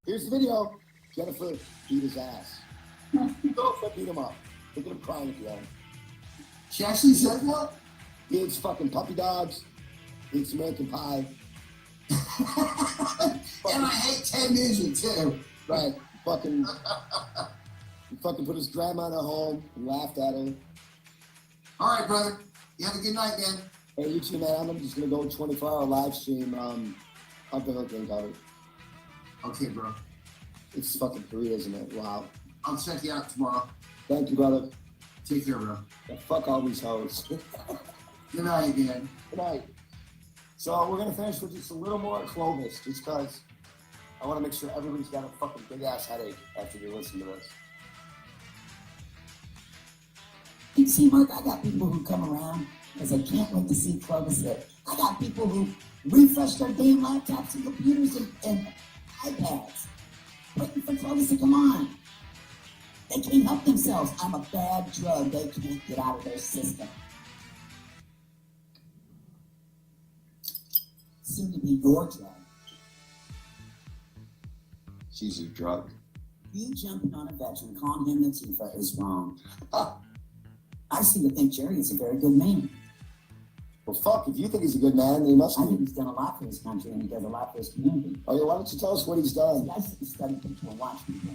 Here's the video. Jennifer beat his ass. Beat him up. Look at him crying at the end. She actually said that? He eats fucking puppy dogs. He eats American Pie. And I hate 10 Ninja too. Right. He fucking put his grandma in her home and laughed at her. All right, brother. You have a good night, man. Hey, you too, man. I'm just gonna go 24-hour live stream. Up the hook and cover. Okay, bro. It's fucking 3, isn't it? Wow. I'll check you out tomorrow. Thank you, brother. Take care, bro. Yeah, fuck all these hoes. Good night, man. Good night. So we're gonna finish with just a little more Clovis, just cause I want to make sure everybody's got a fucking big ass headache after they listen to this. You see, Mark, I got people who come around because they can't wait to see Clovis hit. I got people who refresh their damn laptops and computers and iPads, waiting for Clovis to come on. They can't help themselves. I'm a bad drug they can't get out of their system. Soon to be your drug. She's a drug. You jumping on a veteran, calling him Latifah is wrong. I seem to think Jerry is a very good man. Well, fuck, if you think he's a good man, then he must be. I think he's done a lot for his country and he does a lot for his community. Oh, yeah, why don't you tell us what he's done? See, I sit and study people and watch people.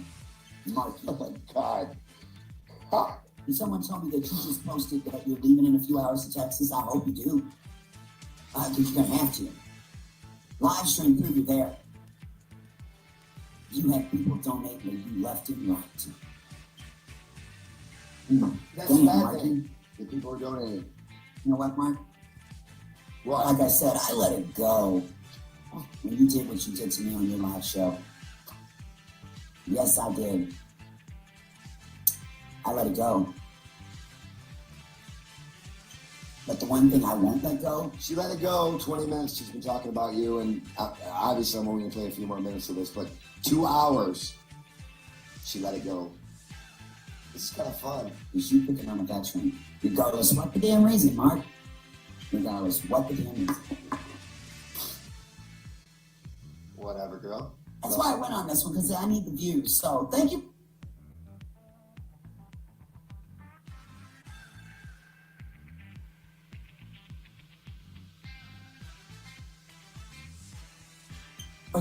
Mark, Oh, my God. and someone told me that you just posted that you're leaving in a few hours to Texas. I hope you do. Because you're going to have to. Live stream prove you're there. You had people donate where you left and right. That's Damn, a bad Marky. thing. The people are donating. You know what, Mark? What? Like I said, I let it go when you did what you did to me on your live show. Yes, I did. I let it go. But the one thing I won't let go, She let it go. 20 minutes. She's been talking about you, and obviously I'm only going to play a few more minutes of this, but 2 hours, she let it go. This is kind of fun. is you picking on a veteran. Regardless what the damn reason, Mark. Regardless what the damn reason. Whatever, girl. That's why I went on this one, because I need the views. So thank you.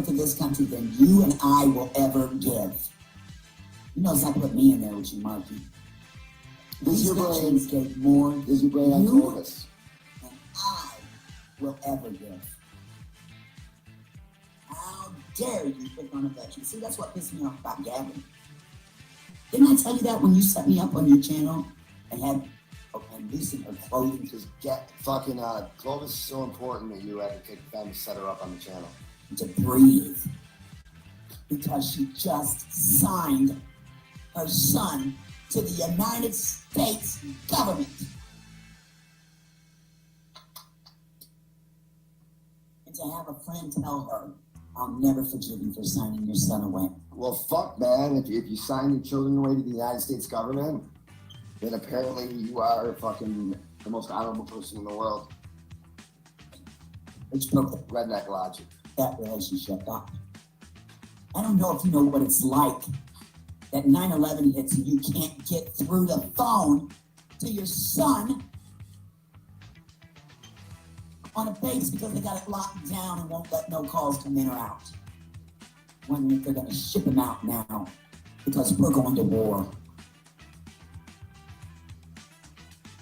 To this country than you and I will ever give. You notice I put me in there with you, Marky. These veterans gave more than Is your brain on you Clovis? and I will ever give. How dare you pick on a veteran? See, that's what pissed me off about Gavin. Didn't I tell you that when you set me up on your channel and had and loosened her clothing? Because fucking Clovis is so important that you had to take the time to set her up on the channel. To breathe, because she just signed her son to the United States government. And to have a friend tell her, I'll never forgive you for signing your son away. Well, fuck, man. If you sign your children away to the United States government, then apparently you are fucking the most honorable person in the world. It's broke the Redneck logic. That relationship up. I don't know if you know what it's like that 9/11 hits and you can't get through the phone to your son on a base because they got it locked down and won't let no calls come in or out. Wondering if they're going to ship him out now because we're going to war.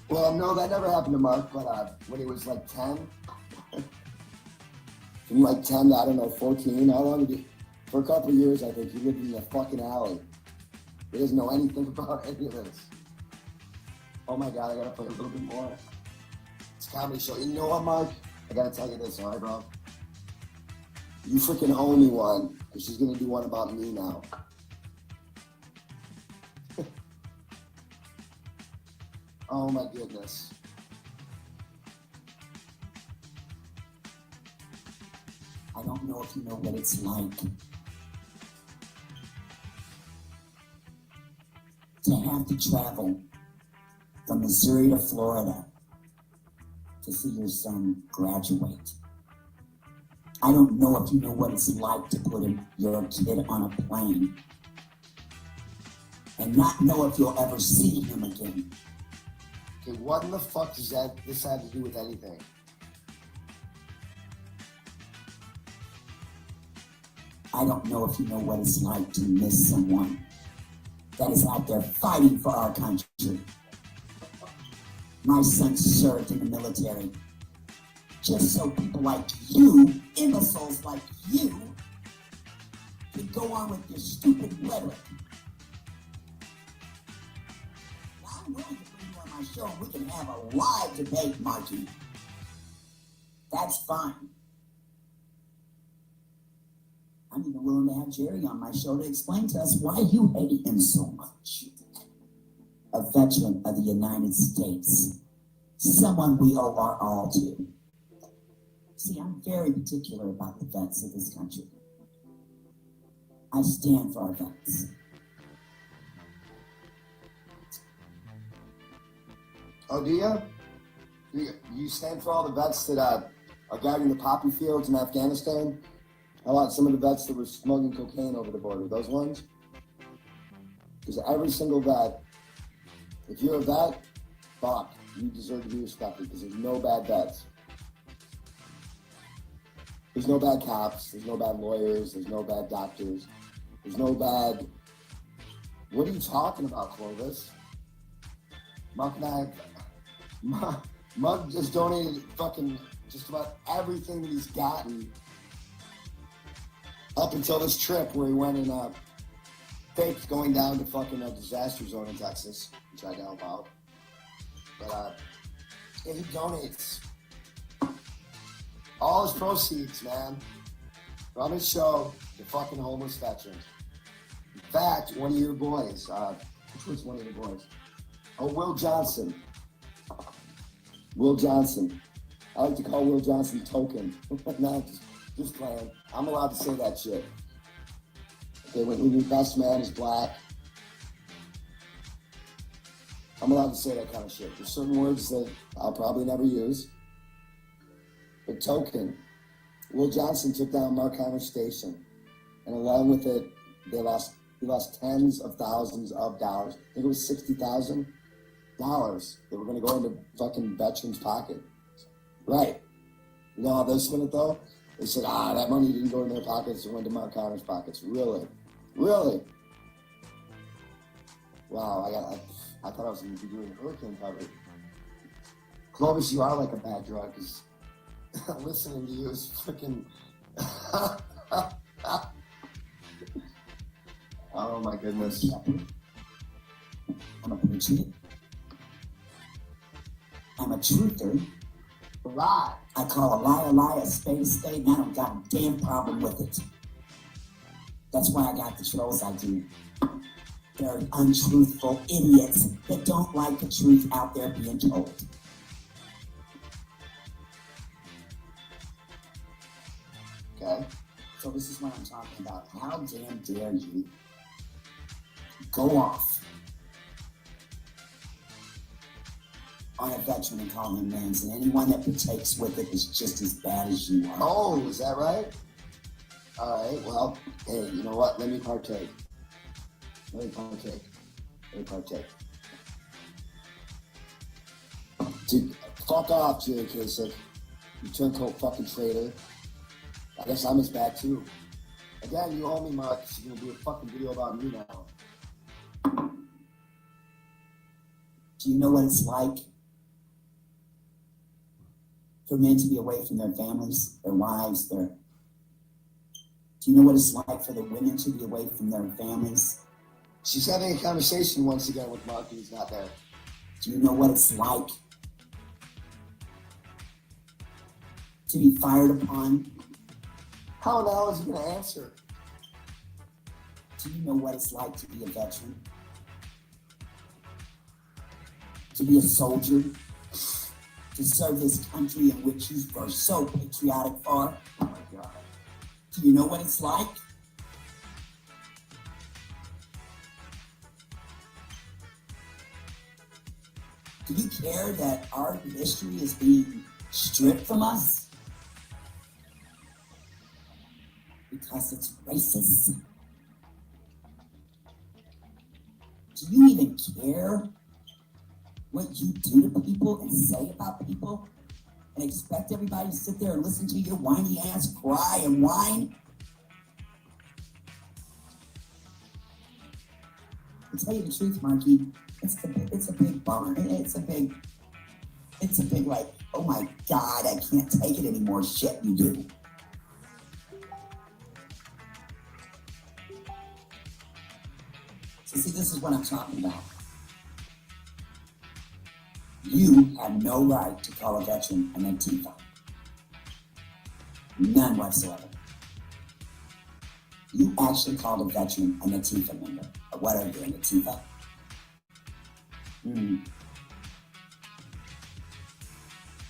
Well, no, that never happened to Mark, but when he was like 10, from like 10 to, I don't know, 14, how long did he, for a couple of years, I think, he lived in the fucking alley. He doesn't know anything about any of this. Oh my God, I gotta play a little bit more. It's a comedy show. You know what, Mark? I gotta tell you this, all right, bro? You freaking owe me one, because she's gonna do one about me now. Oh my goodness. I don't know if you know what it's like to have to travel from Missouri to Florida to see your son graduate. I don't know if you know what it's like to put your kid on a plane and not know if you'll ever see him again. Okay, what in the fuck does this have to do with anything? I don't know if you know what it's like to miss someone that is out there fighting for our country. My son served in the military. Just so people like you, imbeciles like you, can go on with your stupid rhetoric. Now, I'm willing to bring you on my show and we can have a live debate, Marky. That's fine. I'm even willing to have Jerry on my show to explain to us why you hate him so much. A veteran of the United States. Someone we owe our all to. See, I'm very particular about the vets of this country. I stand for our vets. Oh, do you? You stand for all the vets that are guarding the poppy fields in Afghanistan? How about some of the vets that were smuggling cocaine over the border? Those ones? Because every single vet, if you're a vet, fuck, you deserve to be respected because there's no bad vets. There's no bad cops, there's no bad lawyers, there's no bad doctors, there's no bad... What are you talking about, Clovis? Mark and I... Mug just donated fucking just about everything that he's gotten up until this trip where he went and faked going down to fucking a disaster zone in Texas, which I know about. But yeah, he donates all his proceeds, man, from his show to fucking homeless veterans. In fact, one of your boys, which was one of your boys? Oh, Will Johnson. Will Johnson. I like to call Will Johnson Token. No, just playing. I'm allowed to say that shit. Okay, when your best man is black, I'm allowed to say that kind of shit. There's certain words that I'll probably never use. But Token. Will Johnson took down Markheimer Station. And along with it, he lost tens of thousands of dollars. I think it was $60,000 that were going to go into fucking veterans' pocket. Right. You know how they spent it, though? They said, that money didn't go in their pockets, it went to Markheimer's pockets. Really? Really? Wow, I thought I was going to be doing hurricane coverage. Clovis, you are like a bad drug, because listening to you is freaking... Oh, my goodness. I'm a patriot. I'm a truther. Lie. I call a lie, a spade, and I don't got a damn problem with it. That's why I got the trolls I do. They're untruthful idiots that don't like the truth out there being told. Okay. So this is what I'm talking about. How damn dare you go off on a veteran and call him names, and anyone that partakes with it is just as bad as you are. Oh, is that right? All right, well, hey, you know what? Let me partake. Dude, fuck off, Jerry Kasich. You turncoat fucking traitor. I guess I'm his bad too. Again, you owe me, Mark. You're gonna do a fucking video about me now. Do you know what it's like for men to be away from their families, their wives, Do you know what it's like for the women to be away from their families? She's having a conversation once again with Mark, and he's not there. Do you know what it's like to be fired upon? How in the hell is he going to answer? Do you know what it's like to be a veteran? To be a soldier? To serve this country in which you were so patriotic for? Oh my God. Do you know what it's like? Do you care that our history is being stripped from us? Because it's racist? Do you even care what you do to people and say about people? And expect everybody to sit there and listen to your whiny ass cry and whine? To tell you the truth, Marky, it's a big bummer. It's a big It's a big like, oh my God, I can't take it anymore shit you do. So see, this is what I'm talking about. You have no right to call a veteran an Antifa. None whatsoever. You actually called a veteran an Antifa member. What are you, an Antifa?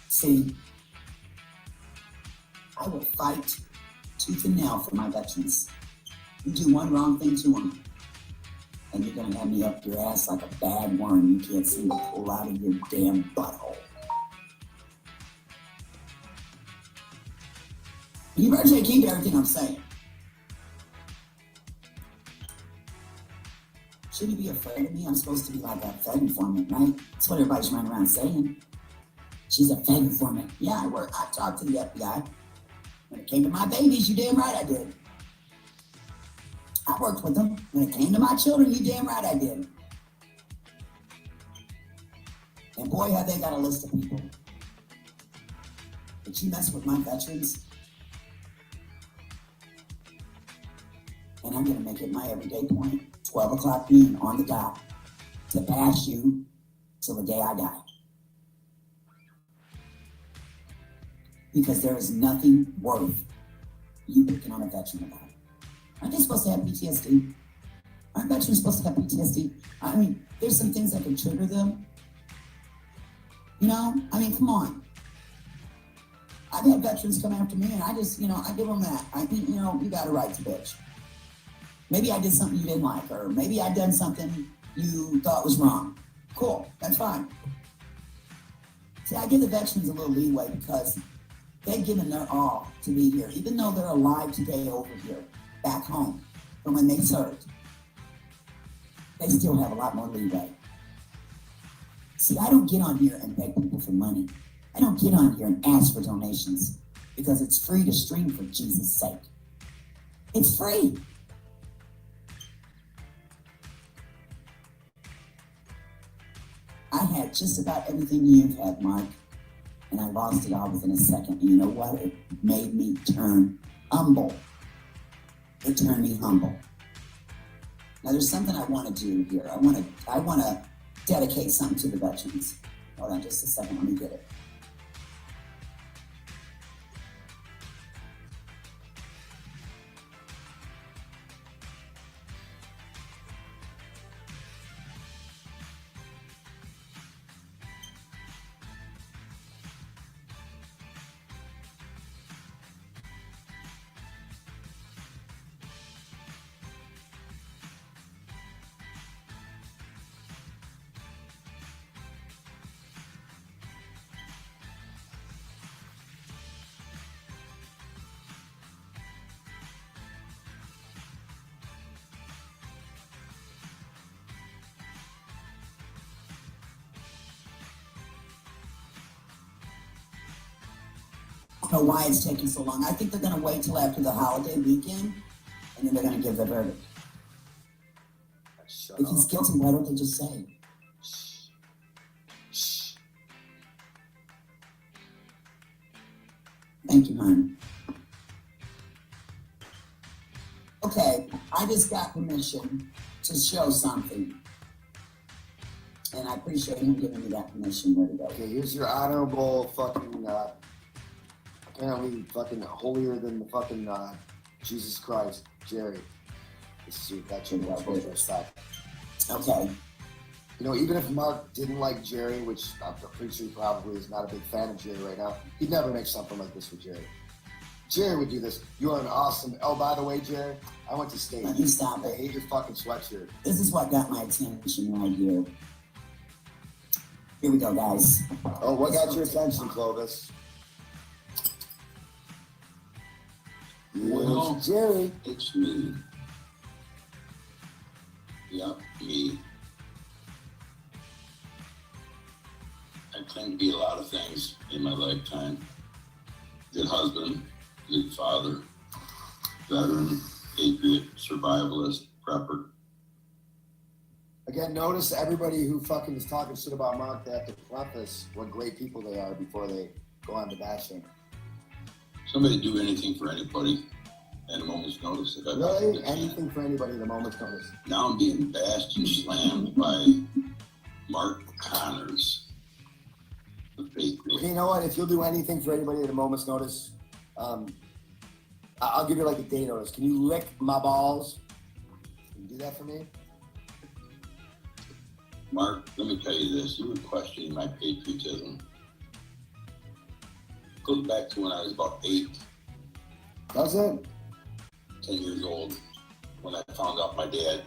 See, I will fight tooth and nail for my veterans. You do one wrong thing to them, and you're gonna have me up your ass like a bad worm you can't seem to pull out of your damn butthole. You better take heed to everything I'm saying. Shouldn't you be afraid of me? I'm supposed to be like a Fed informant, right? That's what everybody's running around saying. She's a Fed informant. Yeah, I talked to the FBI. When it came to my babies, you damn right I did. I worked with them. When it came to my children, you damn right I did. And boy, have they got a list of people. But you mess with my veterans, and I'm gonna make it my everyday point, 12 o'clock noon on the dot, to bash you till the day I die. Because there is nothing worth you picking on a veteran about. Aren't they supposed to have PTSD? Aren't veterans supposed to have PTSD? I mean, there's some things that can trigger them. You know, I mean, come on. I've had veterans come after me and I just, I give them that. I think, you got a right to bitch. Maybe I did something you didn't like, or maybe I done something you thought was wrong. Cool, that's fine. See, I give the veterans a little leeway because they've given their all to be here, even though they're alive today over here, back home, from when they served. They still have a lot more leeway. See, I don't get on here and beg people for money. I don't get on here and ask for donations because it's free to stream, for Jesus' sake. It's free. I had just about everything you've had, Mark, and I lost it all within a second. And you know what? It made me turn humble. It turned me humble. Now there's something I want to do here. I want to dedicate something to the veterans. Hold on just a second. Let me get it. I don't know why it's taking so long. I think they're going to wait till after the holiday weekend, and then they're going to give the verdict. If he's guilty, why don't they just say? Shh. Thank you, hon. Okay, I just got permission to show something. And I appreciate him giving me that permission. Where to go? Okay, here's your honorable fucking, apparently fucking holier than the fucking Jesus Christ, Jerry. This is your veteran stuff. Okay. Even if Mark didn't like Jerry, which I'm pretty sure he probably is not a big fan of Jerry right now, he'd never make something like this for Jerry. Jerry would do this. You are an awesome. Oh, by the way, Jerry, I went to state. Let me stop I it. hate your fucking sweatshirt. This is what got my attention right here. Here we go, guys. Oh, what got your attention, Clovis? Well, Jerry. It's me. Yep, me. I claim to be a lot of things in my lifetime. Good husband, good father, veteran, patriot, survivalist, prepper. Again, notice everybody who fucking is talking shit about Mark, they have to preface what great people they are before they go on to bash him. Somebody do anything for anybody at a moment's notice. Really? Anything for anybody at a moment's notice. Now I'm being bashed and slammed by Mark Connors. Okay, you know what? If you'll do anything for anybody at a moment's notice, I'll give you like a day notice. Can you lick my balls? Can you do that for me? Mark, let me tell you this. You were questioning my patriotism. It goes back to when I was about 8. Does it? 10 years old, when I found out my dad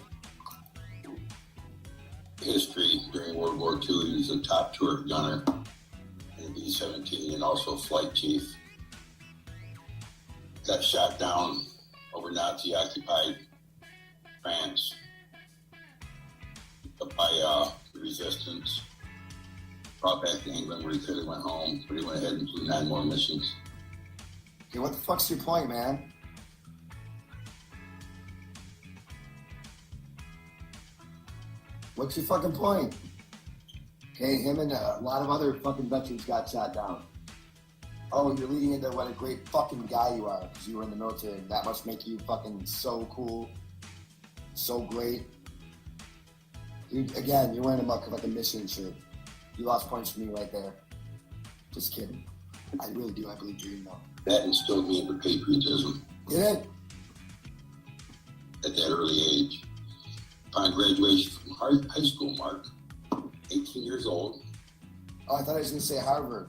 history during World War II. He was a top turret gunner in the B-17 and also flight chief. Got shot down over Nazi-occupied France by the resistance. Brought back to England where he could have went home, but he went ahead and flew 9 more missions. Okay, what the fuck's your point, man? What's your fucking point? Okay, him and a lot of other fucking veterans got shot down. Oh, you're leading into what a great fucking guy you are because you were in the military. That must make you fucking so cool, so great. Again, you're wearing like a mission shirt. You lost points for me right there. Just kidding. I really do. I believe you know. That instilled me into patriotism. Did it? At that early age. Upon graduation from high school, Mark, 18 years old. Oh, I thought I was going to say Harvard.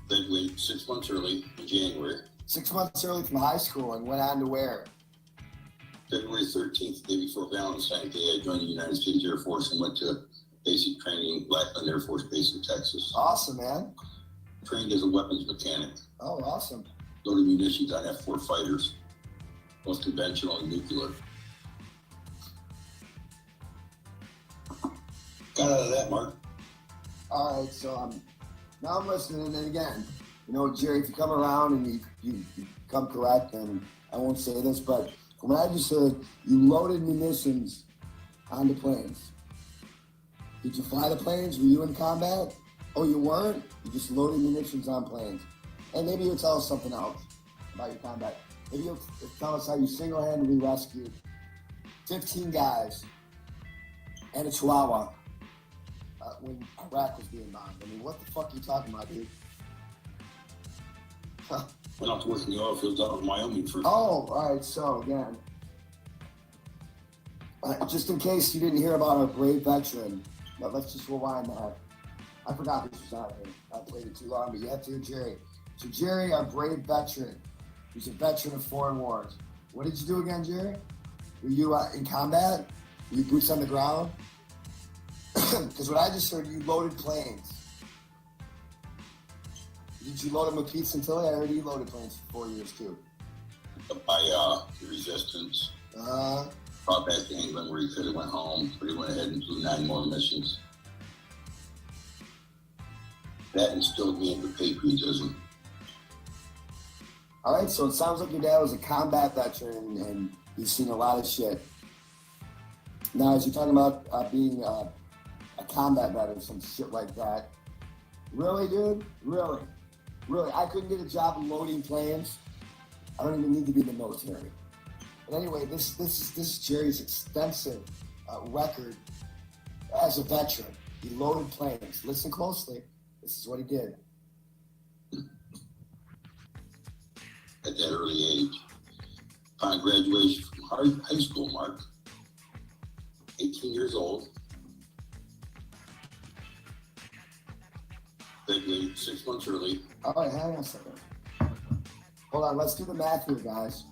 Graduated 6 months early in January. 6 months early from high school and went on to where? February 13th, the day before Valentine's Day, I joined the United States Air Force and went to basic training in Blackland Air Force Base in Texas. Awesome, man. Trained as a weapons mechanic. Oh, awesome. Loaded munitions on F-4 fighters, both conventional and nuclear. Got out of that, Mark. All right, so now I'm listening, and again, you know, Jerry, if you come around and you come correct, and I won't say this, but from what I just heard, you loaded munitions onto planes. Did you fly the planes? Were you in combat? Oh, you weren't? You just loaded munitions on planes. And maybe you'll tell us something else about your combat. Maybe you'll tell us how you single-handedly rescued 15 guys and a Chihuahua when Iraq was being bombed. I mean, what the fuck are you talking about, dude? Went out to work in the oil fields out of Wyoming for... Oh, all right, so again, just in case you didn't hear about our brave veteran, but let's just rewind that. I forgot this was on here. I played it too long, but you have to hear Jerry. So Jerry, our brave veteran, who's a veteran of foreign wars. What did you do again, Jerry? Were you in combat? Were you boots on the ground? Because what I just heard, you loaded planes. Did you load them with pizza until I heard you loaded planes for 4 years too? By the resistance. Brought back to England where he could have went home, but he went ahead and flew 9 more missions. That instilled me into patriotism. All right, so it sounds like your dad was a combat veteran and you've seen a lot of shit. Now, as you're talking about being a combat veteran, some shit like that, really, dude? Really? Really? I couldn't get a job loading planes. I don't even need to be in the military. But anyway, this is Jerry's extensive record as a veteran. He loaded planes. Listen closely. This is what he did. At that early age. Upon graduation from high school, Mark, 18 years old. Graduated 6 months early. All right, hang on a second. Hold on, let's do the math here, guys.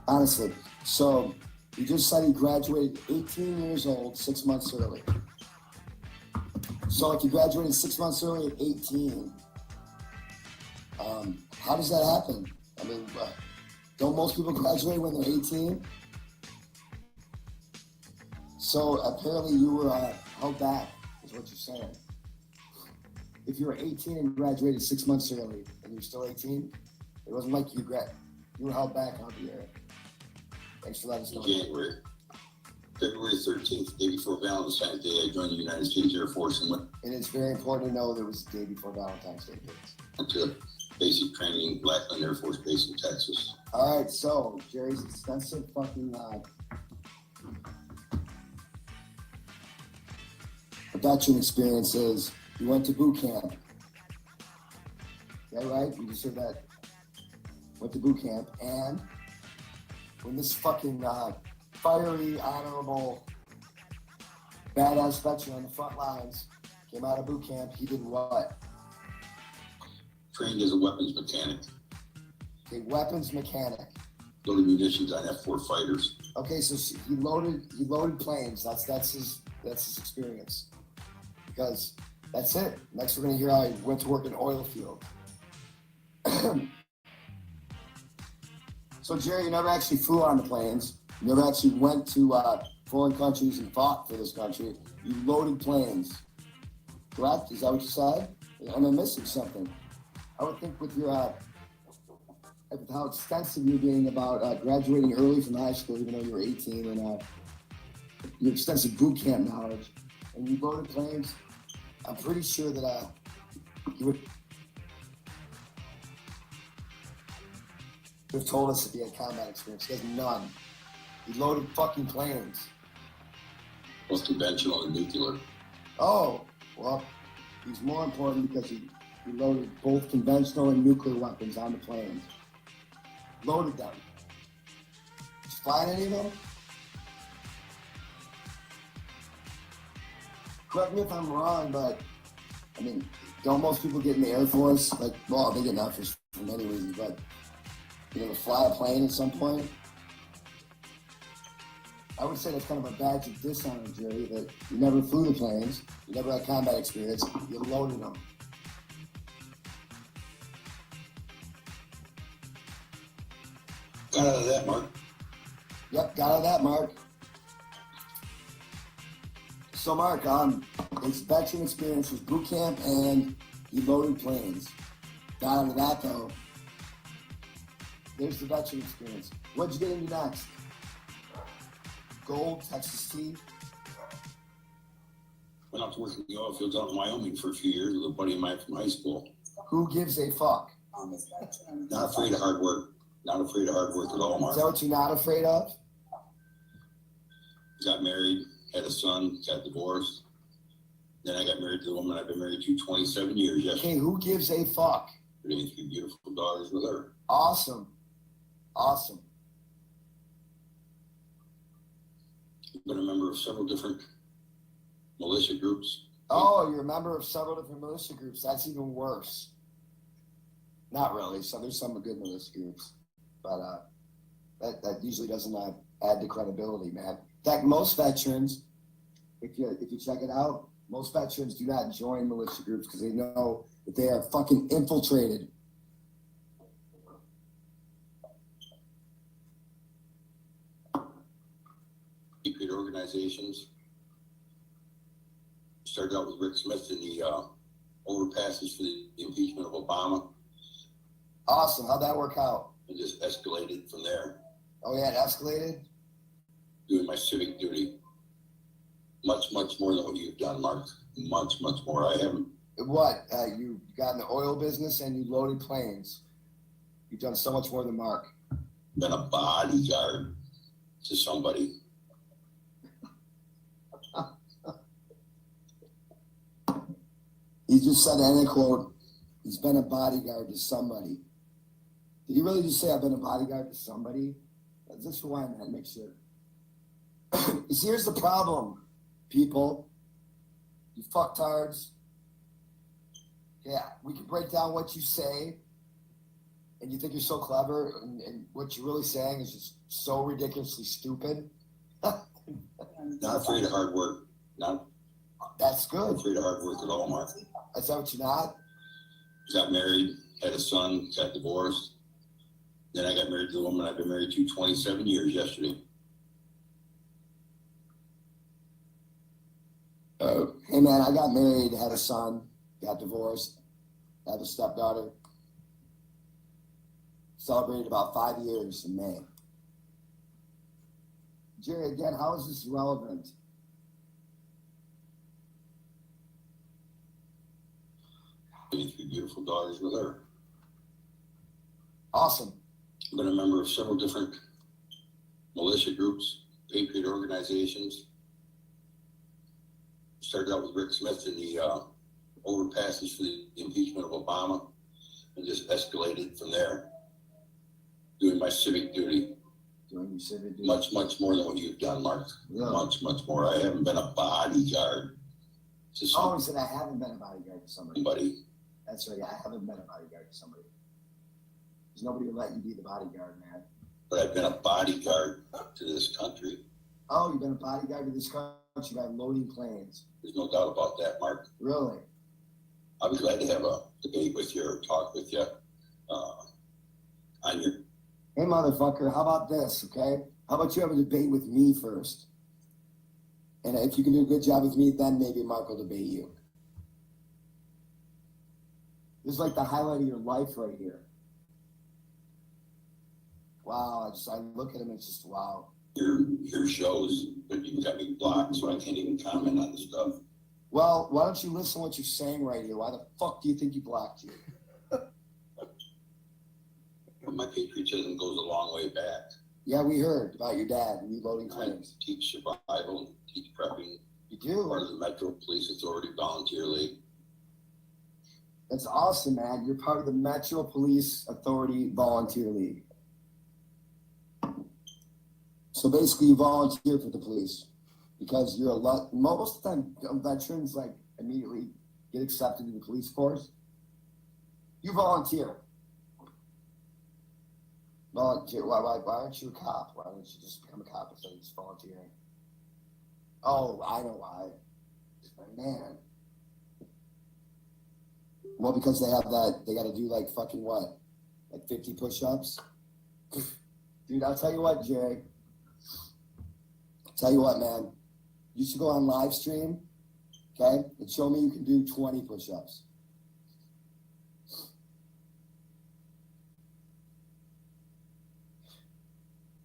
Honestly. So, you just said he graduated 18 years old, 6 months early. So, like, you graduated 6 months early at 18. How does that happen? I mean, don't most people graduate when they're 18? So, apparently you were held back, is what you're saying. If you were 18 and graduated 6 months early, and you're still 18, it wasn't like you were held back on the air. Thanks for letting us know. January. February 13th, day before Valentine's Day, I joined the United States Air Force and went And it's very important to know that it was the day before Valentine's Day. to basic training, Blackland Air Force Base in Texas. All right, so Jerry's extensive fucking production experiences. You went to boot camp. Is that right? You just said that. Went to boot camp, and when this fucking fiery, honorable, badass veteran on the front lines came out of boot camp, he did what? Trained as a weapons mechanic. A weapons mechanic. Loaded munitions on F-4 fighters. Okay, so he loaded planes. That's his experience. Because that's it. Next, we're gonna hear how he went to work in oil field. So Jerry, you never actually flew on the planes. You never actually went to foreign countries and fought for this country. You loaded planes. Correct? Is that what you said? Am I missing something? I would think with your with how extensive you're being about graduating early from high school, even though you were 18, and your extensive boot camp knowledge, and you loaded planes, I'm pretty sure that you would have told us if he had combat experience. He has none. He loaded fucking planes. Both conventional and nuclear. Oh, well, he's more important because he loaded both conventional and nuclear weapons on the planes. Loaded them. Did you find any of them? Correct me if I'm wrong, but I mean, don't most people get in the Air Force? Like, well, they get in the Air Force for many reasons, but you know, to fly a plane at some point. I would say that's kind of a badge of dishonor, Jerry, that you never flew the planes, you never had combat experience, you loaded them. Got out of that, Mark. Yep, got out of that, Mark. So, Mark, his veteran experience was boot camp and he loaded planes. Got out of that, though. There's the veteran experience. What'd you get into next? Gold, Texas tea. Went out to work in the oil fields out in Wyoming for a few years with a buddy of mine from high school. Who gives a fuck? Not afraid of hard work. Not afraid of hard work at all, Mark. Is that what you're not afraid of? Got married, had a son, got divorced. Then I got married to the woman I've been married to 27 years yesterday. Okay, who gives a fuck? Raised 3 beautiful daughters with her. Awesome. Awesome. I've been a member of several different militia groups. Oh, you're a member of several different militia groups. That's even worse. Not really. So there's some good militia groups, but that usually doesn't add to credibility, man. In fact, most veterans, if you check it out, most veterans do not join militia groups because they know that they are fucking infiltrated. Secret organizations. Started out with Rick Smith in the overpasses for the impeachment of Obama. Awesome. How'd that work out? And just escalated from there. Oh, yeah, it escalated? Doing my civic duty. Much, much more than what you've done, Mark. Much, much more. I haven't. What? You got in the oil business and you loaded planes. You've done so much more than Mark. Been a bodyguard to somebody. He just said, and I quote, he's been a bodyguard to somebody. Did he really just say I've been a bodyguard to somebody? Just rewind that, make sure. Here's the problem, people. You fucktards. Yeah, we can break down what you say, and you think you're so clever, and what you're really saying is just so ridiculously stupid. Not afraid of hard work. That's good. Not afraid of hard work at all, Mark. Is that what you're not? Got married, had a son, got divorced. Then I got married to the woman I've been married to 27 years yesterday. Hey man, I got married, had a son, got divorced, have a stepdaughter. Celebrated about 5 years in May. Jerry, again, how is this relevant? Three beautiful daughters with her. Awesome. I've been a member of several different militia groups, patriot organizations. Started out with Rick Smith in the overpasses for the impeachment of Obama, and just escalated from there, doing my civic duty. Doing your civic duty? Much more than what you've done, Mark. Yeah. Much more. I haven't been a bodyguard. Oh, he said I haven't been a bodyguard to somebody. That's right, I haven't been a bodyguard to somebody. There's nobody will let you be the bodyguard, man. But I've been a bodyguard to this country. Oh, you've been a bodyguard to this country by loading planes. There's no doubt about that, Mark. Really? I'll be glad to have a debate with you or talk with you on your... Hey, motherfucker, how about this, okay? How about you have a debate with me first? And if you can do a good job with me, then maybe Mark will debate you. This is like the highlight of your life right here. Wow, I look at him and it's just wow. Your shows, but you've got me blocked, so I can't even comment on the stuff. Well, why don't you listen to what you're saying right here? Why the fuck do you think he blocked you? My patriotism goes a long way back. Yeah, we heard about your dad reloading claims. I teach survival, teach prepping. You do? Part of the Metro Police Authority Volunteer League. That's awesome, man. You're part of the Metro Police Authority Volunteer League. So basically, you volunteer for the police because you're most of the time veterans like immediately get accepted to the police force. You volunteer. Volunteer. Why aren't you a cop? Why don't you just become a cop instead of just volunteering? Oh, I know why. Man. Well, because they have that, they got to do like fucking what? Like 50 push-ups? Dude, I'll tell you what, Jerry. Tell you what, man. You should go on live stream, okay, and show me you can do 20 push-ups.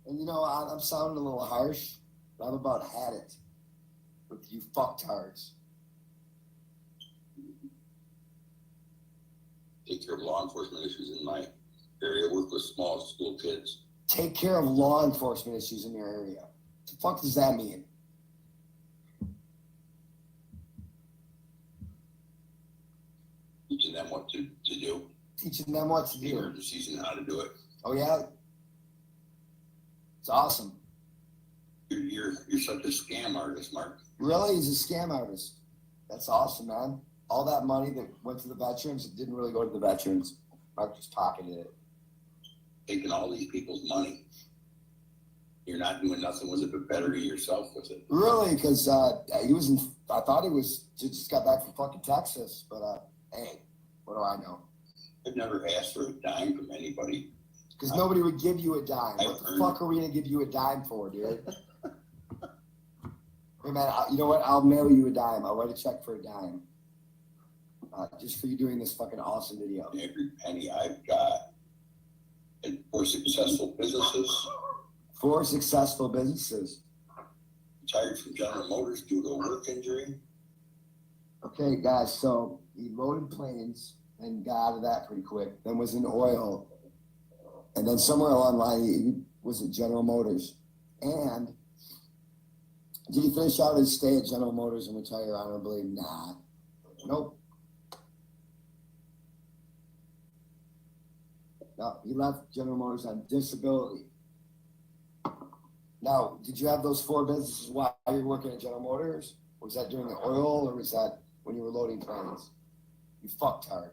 And you know, I'm sounding a little harsh, but I've about had it with you fucktards. Take care of law enforcement issues in my area, work with small school kids. Take care of law enforcement issues in your area. What the fuck does that mean? Teaching them what to do. Teaching them what to do. Emergencies and how to do it. Oh yeah? It's awesome. You're such a scam artist, Mark. Really? He's a scam artist. That's awesome, man. All that money that went to the veterans, it didn't really go to the veterans. Mark just pocketed it. Taking all these people's money. You're not doing nothing with it but bettering yourself with it. Really? Because he was I thought he was just got back from fucking Texas. But hey, what do I know? I've never asked for a dime from anybody. Because nobody would give you a dime. What the fuck are we going to give you a dime for, dude? Hey, man, you know what? I'll mail you a dime. I'll write a check for a dime. Just for you doing this fucking awesome video. Every penny I've got. And for successful businesses. For successful businesses. Retired from General Motors due to a work injury. Okay, guys, so he loaded planes and got out of that pretty quick. Then was in oil. And then somewhere along the line, he was at General Motors. And did he finish out his stay at General Motors and retire honorably? Nah. Nope. No, he left General Motors on disability. Now, did you have those 4 businesses while you were working at General Motors? Was that during the oil, or was that when you were loading planes? You fucked hard.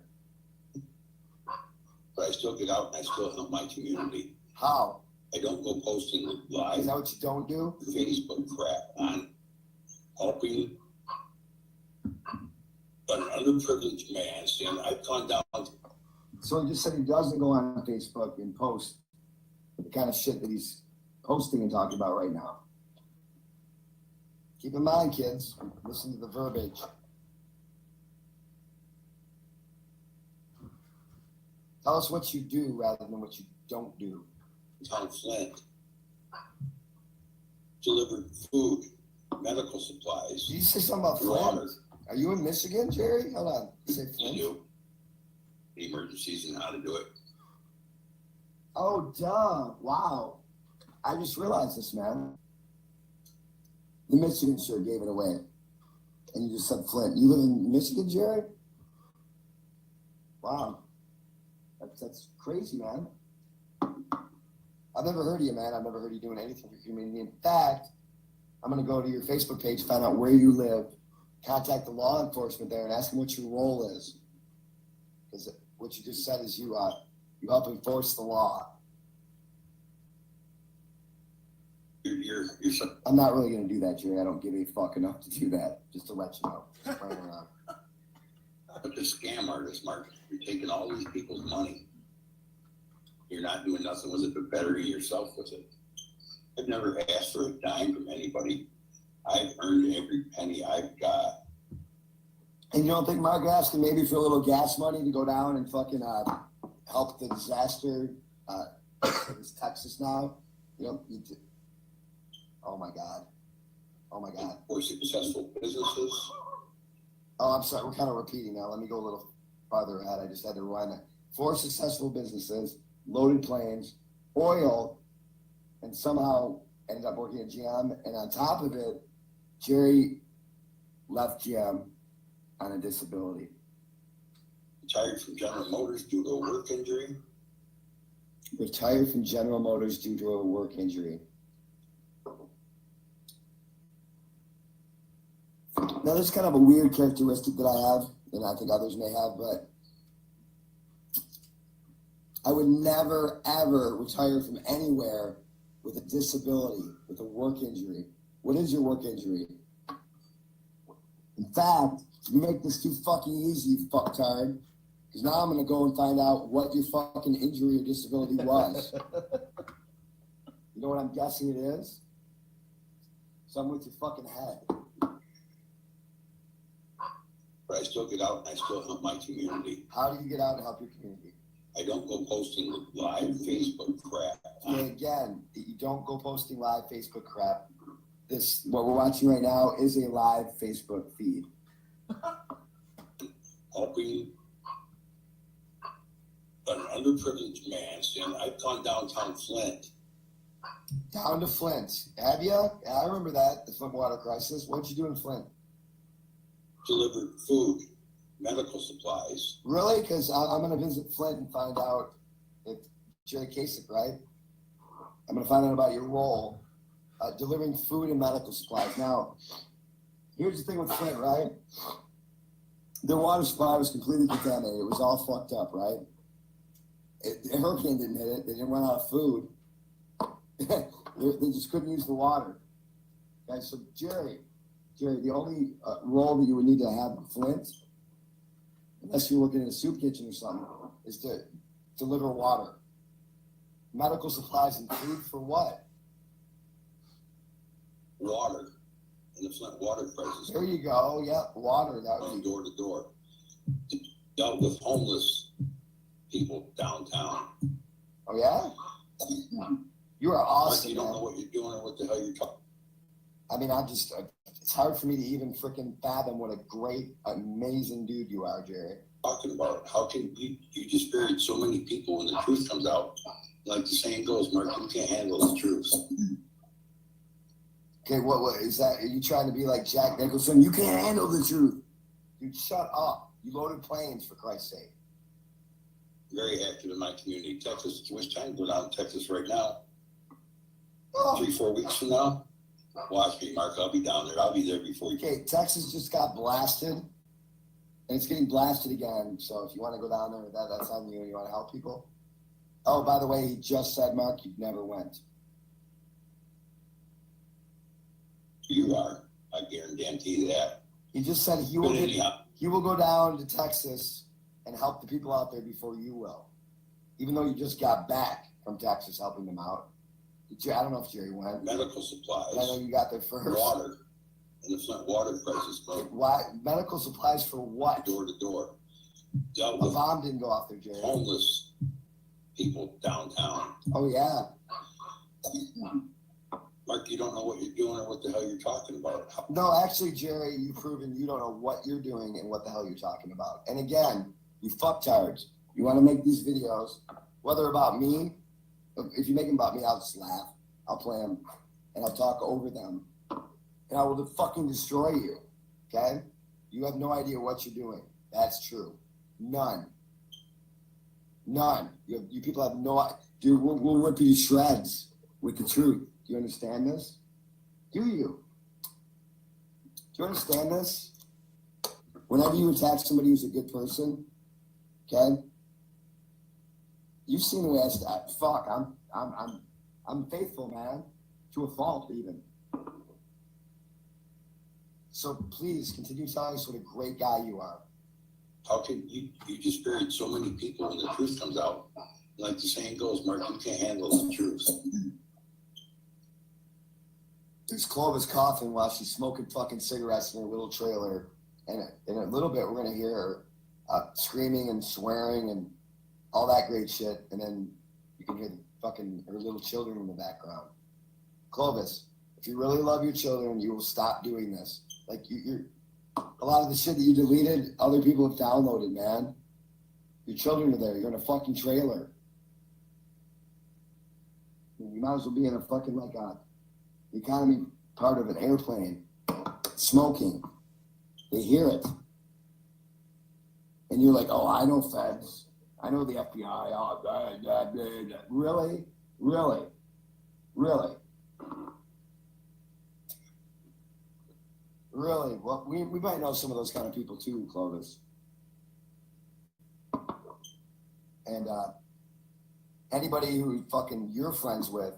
But I still get out and I still help my community. How? I don't go posting live. Is that what you don't do? Facebook crap on helping an underprivileged man. Saying I've gone down. So he just said he doesn't go on Facebook and post the kind of shit that he's posting and talking about right now. Keep in mind, kids, listen to the verbiage. Tell us what you do rather than what you don't do. Tom Flint delivered food, medical supplies. Did you say something about water. Flint? Are you in Michigan, Jerry? Hold on. You say You Flint? do. Emergencies and how to do it. Oh, duh. Wow. I just realized this, man. The Michigan shirt gave it away. And you just said Flint. You live in Michigan, Jerry? Wow. That's crazy, man. I've never heard of you, man. I've never heard you doing anything for your community. In fact, I'm going to go to your Facebook page, find out where you live, contact the law enforcement there, and ask them what your role is. Because what you just said is you help enforce the law. I'm not really going to do that, Jerry. I don't give a fuck enough to do that, just to let you know. But the scam artist, Mark, you're taking all these people's money. You're not doing nothing with it but bettering yourself with it. I've never asked for a dime from anybody. I've earned every penny I've got. And you don't think Mark asking maybe for a little gas money to go down and fucking help the disaster? It's Texas now. You know, oh my God. Oh my God. For successful businesses. Oh, I'm sorry. We're kind of repeating now. Let me go a little farther ahead. I just had to rewind that. 4 successful businesses, loaded planes, oil, and somehow ended up working at GM. And on top of it, Jerry left GM on a disability. Retired from General Motors due to a work injury. Retired from General Motors due to a work injury. Now, this is kind of a weird characteristic that I have, and I think others may have, but I would never, ever retire from anywhere with a disability, with a work injury. What is your work injury? In fact, you make this too fucking easy, you fucktard, because now I'm going to go and find out what your fucking injury or disability was. You know what I'm guessing it is? Something with your fucking head. But I still get out and I still help my community. How do you get out and help your community? I don't go posting live Facebook crap. Okay, again, you don't go posting live Facebook crap. This, what we're watching right now, is a live Facebook feed. Helping an underprivileged man. And I've gone downtown Flint. Down to Flint. Have you? Yeah, I remember that, the Flint water crisis. What'd you do in Flint? Delivered food, medical supplies. Really? Because I'm going to visit Flint and find out if Jerry Kasich, right? I'm going to find out about your role delivering food and medical supplies. Now, here's the thing with Flint, right? Their water supply was completely contaminated. It was all fucked up, right? The hurricane didn't hit it. They didn't run out of food. They just couldn't use the water. Okay, so Jerry, the only role that you would need to have in Flint, unless you're working in a soup kitchen or something, is to deliver water. Medical supplies and food for what? Water. And the Flint water crisis. There you go. Yeah, water. That would be door to door. Dealt with homeless people downtown. Oh yeah? You are awesome. Like you don't know what you're doing or what the hell you're talking. I mean, it's hard for me to even freaking fathom what a great, amazing dude you are, Jerry. Talking about how can you just buried so many people when the truth comes out. Like the saying goes, Mark, you can't handle the truth. Okay, what is that? Are you trying to be like Jack Nicholson? You can't handle the truth. Dude, shut up. You loaded planes, for Christ's sake. Very active in my community, Texas. It's much time to go down to Texas right now. Oh. 3-4 weeks from now. Watch me, Mark. I'll be down there. I'll be there before you. Okay, Texas just got blasted, and it's getting blasted again. So if you want to go down there with that, that's on you. You want to help people? Oh, by the way, he just said, Mark, you never went. You are. I guarantee that. He just said he will go down to Texas and help the people out there before you will, even though you just got back from Texas helping them out. I don't know if Jerry went. Medical supplies. But I know you got there first. Water. And the Flint water crisis. Why? Medical supplies for what? Door to door. A bomb didn't go off there, Jerry. Homeless people downtown. Oh, yeah. Mark, you don't know what you're doing or what the hell you're talking about. No, actually, Jerry, you've proven you don't know what you're doing and what the hell you're talking about. And again, you fucktards. You want to make these videos, whether about me, if you make them about me, I'll just laugh. I'll play them, and I'll talk over them. And I will fucking destroy you, okay? You have no idea what you're doing. That's true. None. You people have no idea. Dude, we'll rip you to shreds with the truth. Do you understand this? Do you? Do you understand this? Whenever you attack somebody who's a good person, okay? You've seen the way I start. Fuck, I'm faithful, man, to a fault even. So please continue telling us what a great guy you are. How can you just buried so many people when the truth comes out? Like the saying goes, Mark, you can't handle the truth. There's Clovis coughing while she's smoking fucking cigarettes in her little trailer. And in a little bit, we're going to hear her screaming and swearing and all that great shit. And then you can hear her little children in the background. Clovis, if you really love your children, you will stop doing this. Like, you're a lot of the shit that you deleted, other people have downloaded, man. Your children are there. You're in a fucking trailer. You might as well be in a fucking, like, economy part of an airplane, smoking. They hear it. And you're like, oh, I know feds. I know the FBI. Oh, really? Really? Really? Really? Well, we might know some of those kind of people too, Clovis. And anybody who fucking you're friends with,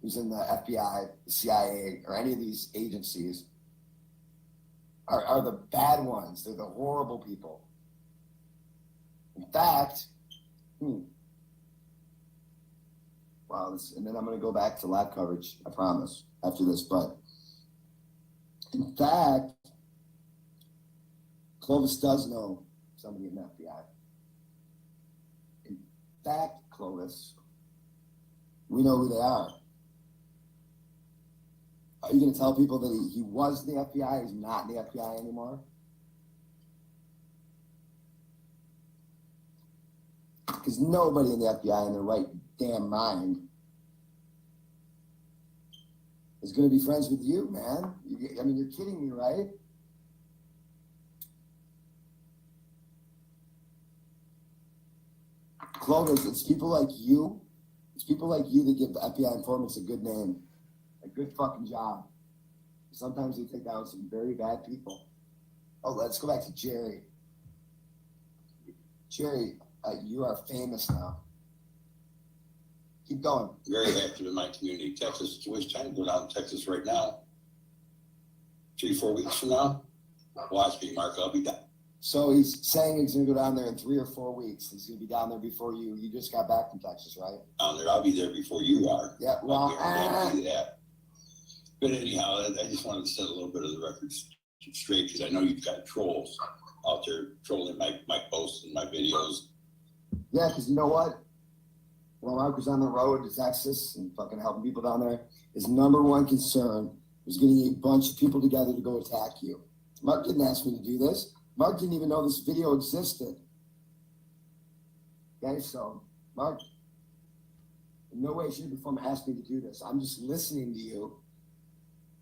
who's in the FBI, the CIA, or any of these agencies, are the bad ones. They're the horrible people. In fact, wow, and then I'm going to go back to live coverage, I promise, after this. But in fact, Clovis does know somebody in the FBI. In fact, Clovis, we know who they are. Are you going to tell people that he was in the FBI, he's not in the FBI anymore? Because nobody in the FBI in their right damn mind is going to be friends with you, man. I mean, you're kidding me, right? Clovis, it's people like you. It's people like you that give the FBI informants a good name. A good fucking job. Sometimes they take down some very bad people. Oh, let's go back to Jerry. Jerry, you are famous now. Keep going. Very active in my community, Texas. It's always time to go down to Texas right now. 3-4 weeks from now, watch me, Mark. I'll be done. So he's saying he's going to go down there in 3 or 4 weeks. He's going to be down there before you. You just got back from Texas, right? Down there, I'll be there before you are. Yeah, well, I'll do that. But anyhow, I just wanted to set a little bit of the record straight because I know you've got trolls out there trolling my posts and my videos. Yeah, because you know what? While Mark was on the road to Texas and fucking helping people down there, his number one concern was getting a bunch of people together to go attack you. Mark didn't ask me to do this. Mark didn't even know this video existed. Okay, so Mark, in no way, shape, or form asked me to do this. I'm just listening to you.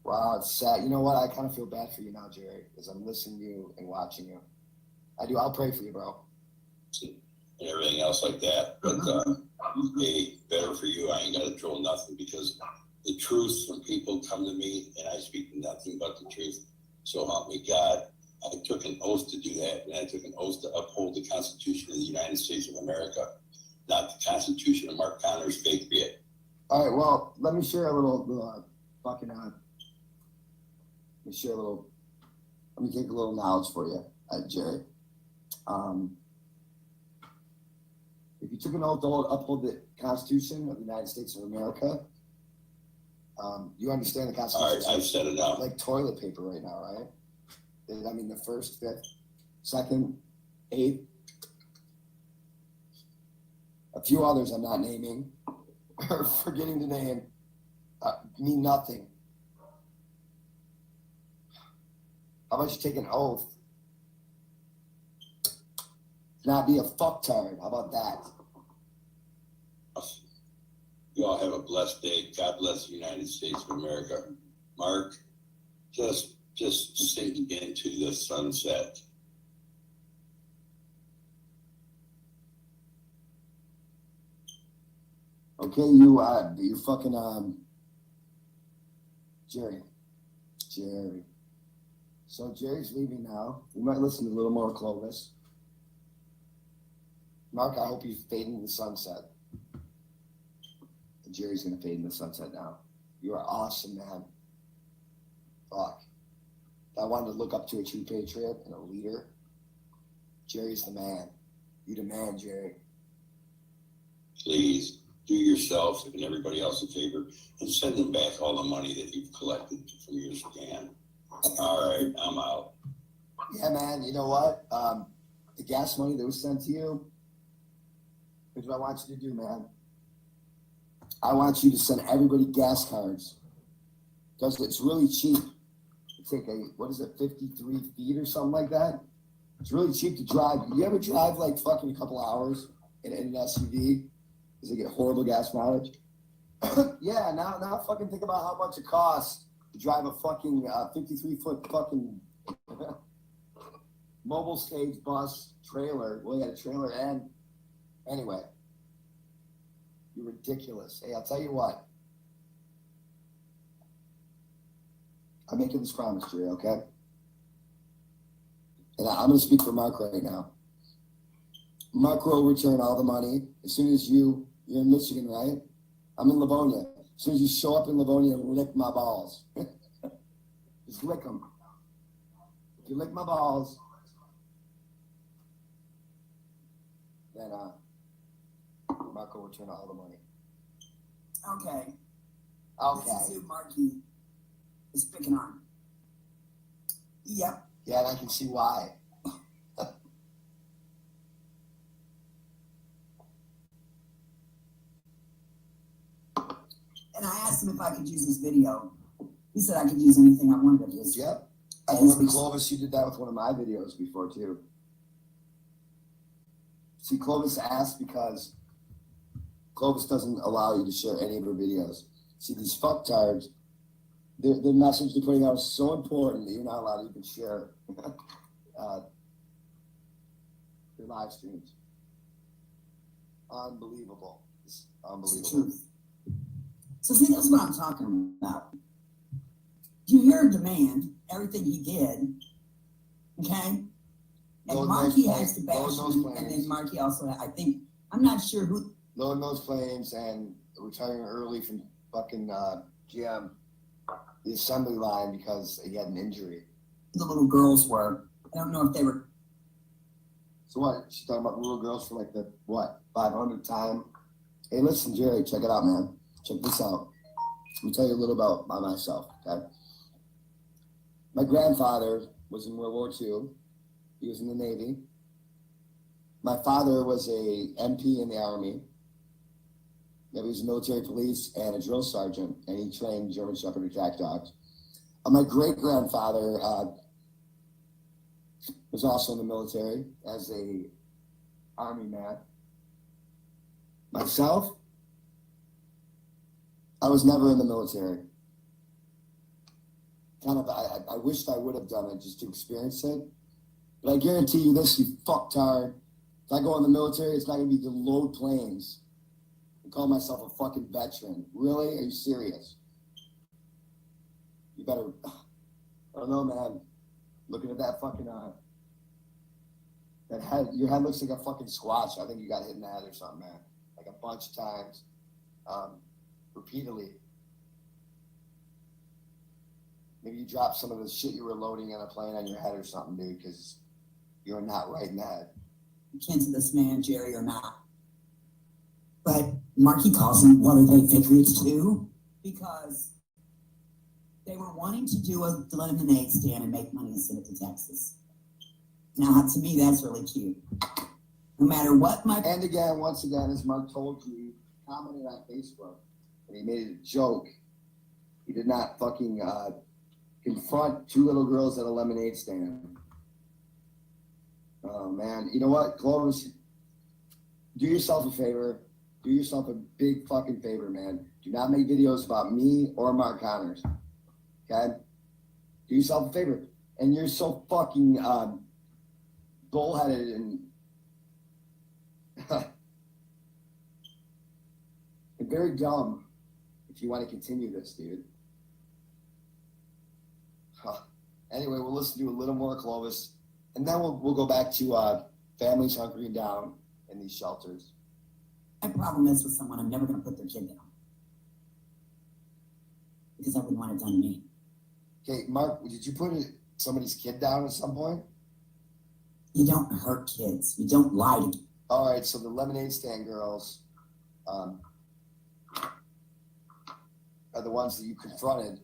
Wow, it's sad. You know what? I kind of feel bad for you now, Jerry, because I'm listening to you and watching you. I do. I'll pray for you, bro. And everything else like that. But hey, better for you. I ain't got to troll nothing because the truth, when people come to me and I speak nothing but the truth, so help me God. I took an oath to do that, and I took an oath to uphold the Constitution of the United States of America, not the Constitution of Mark Connor's patriot. All right, well, let me share a little fucking let me take a little knowledge for you, Jerry. If you took an oath to uphold the Constitution of the United States of America, you understand the Constitution. All right, I've set it out. Like toilet paper right now, right? I mean, the first, fifth, second, eighth, a few others I'm not naming or forgetting to name. mean nothing. How about you take an oath? Not be a fucktard. How about that? You all have a blessed day. God bless the United States of America. Mark, just sink into the sunset. Okay, you fucking Jerry. So Jerry's leaving now. We might listen to a little more Clovis. Mark, I hope you fade into the sunset. Jerry's gonna fade into the sunset now. You are awesome, man. Fuck. I wanted to look up to a true patriot and a leader. Jerry's the man. You the man, Jerry. Please do yourself and everybody else a favor and send them back all the money that you've collected from your scam. All right, I'm out. Yeah, man. You know what? The gas money that was sent to you. Here's what I want you to do, man. I want you to send everybody gas cards because it's really cheap. You take what is it, 53 feet or something like that? It's really cheap to drive. You ever drive like fucking a couple hours in an SUV? Does it get horrible gas mileage? Yeah, now fucking think about how much it costs to drive a fucking 53-foot fucking mobile stage bus trailer. Well, you got a trailer and anyway. You're ridiculous. Hey, I'll tell you what. I'm making this promise, Jerry, okay? And I'm going to speak for Mark right now. Mark will return all the money as soon as you're in Michigan, right? I'm in Livonia. As soon as you show up in Livonia, lick my balls. Just lick them. If you lick my balls, then Mark will return all the money. Okay. Okay. This is who Marky is picking on. Yep. Yeah, and I can see why. And I asked him if I could use this video. He said I could use anything I wanted of his. Yep. I remember Clovis, you did that with one of my videos before too. See, Clovis asked because Clovis doesn't allow you to share any of her videos. See, these fucktards, the message they're putting out is so important that you're not allowed to even share their live streams. Unbelievable. It's unbelievable. So see, that's what I'm talking about. You hear demand, everything he did, okay? And Marky has to bash him, and then Marky also, I think, I'm not sure who. Loading those claims and retiring early from fucking GM, the assembly line because he had an injury. The little girls were. I don't know if they were. So what? She's talking about little girls for like the, what, 500th time? Hey, listen, Jerry, check it out, man. Check this out. Let me tell you a little about myself, okay? My grandfather was in World War II. He was in the Navy. My father was a MP in the Army. He was a military police and a drill sergeant, and he trained German Shepherd attack dogs. My great-grandfather was also in the military as a Army man. Myself, I was never in the military. I wished I would have done it just to experience it. But I guarantee you this, you fucktard. If I go in the military, it's not going to be to load planes. I call myself a fucking veteran. Really? Are you serious? You better, I don't know, man. Looking at that fucking, that head, your head looks like a fucking squash. I think you got hit in the head or something, man. Like a bunch of times. Repeatedly. Maybe you dropped some of the shit you were loading in a plane on your head or something, dude, because you're not right in the head. Kin to this man, Jerry, or not. But Marky calls them, what are they, patriots too? Because they were wanting to do a lemonade stand and make money and send it to Texas. Now, to me, that's really cute. No matter what my... And again, once again, as Mark told you, he commented on Facebook, and he made it a joke He did not fucking confront two little girls at a lemonade stand. Oh man, you know what, Clovis? Do yourself a favor. Do yourself a big fucking favor, man. Do not make videos about me or Mark Connors. Okay? Do yourself a favor. And you're so fucking bullheaded and and very dumb if you want to continue this, dude. Anyway, we'll listen to a little more Clovis, and then we'll go back to families hunkering down in these shelters. My problem is with someone, I'm never going to put their kid down. Because I wouldn't want it done to me. Okay, Mark, did you put somebody's kid down at some point? You don't hurt kids. You don't lie to kids. All right, so the lemonade stand girls are the ones that you confronted.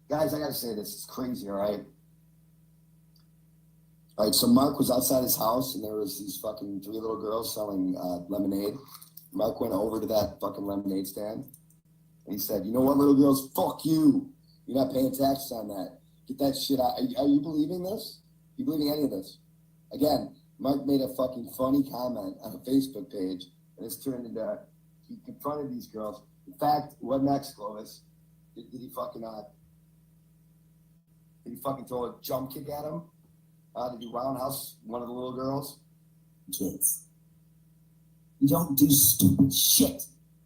Guys, I gotta say this, it's crazy, all right? All right, so Mark was outside his house, and there was these fucking three little girls selling lemonade. Mark went over to that fucking lemonade stand, and he said, you know what, little girls, fuck you. You're not paying taxes on that. Get that shit out. Are you believing this? Are you believing any of this? Again, Mark made a fucking funny comment on a Facebook page, and it's turned into, he confronted these girls. In fact, what next, Clovis? Did he fucking throw a jump kick at him? Did you roundhouse one of the little girls? Kids. You don't do stupid shit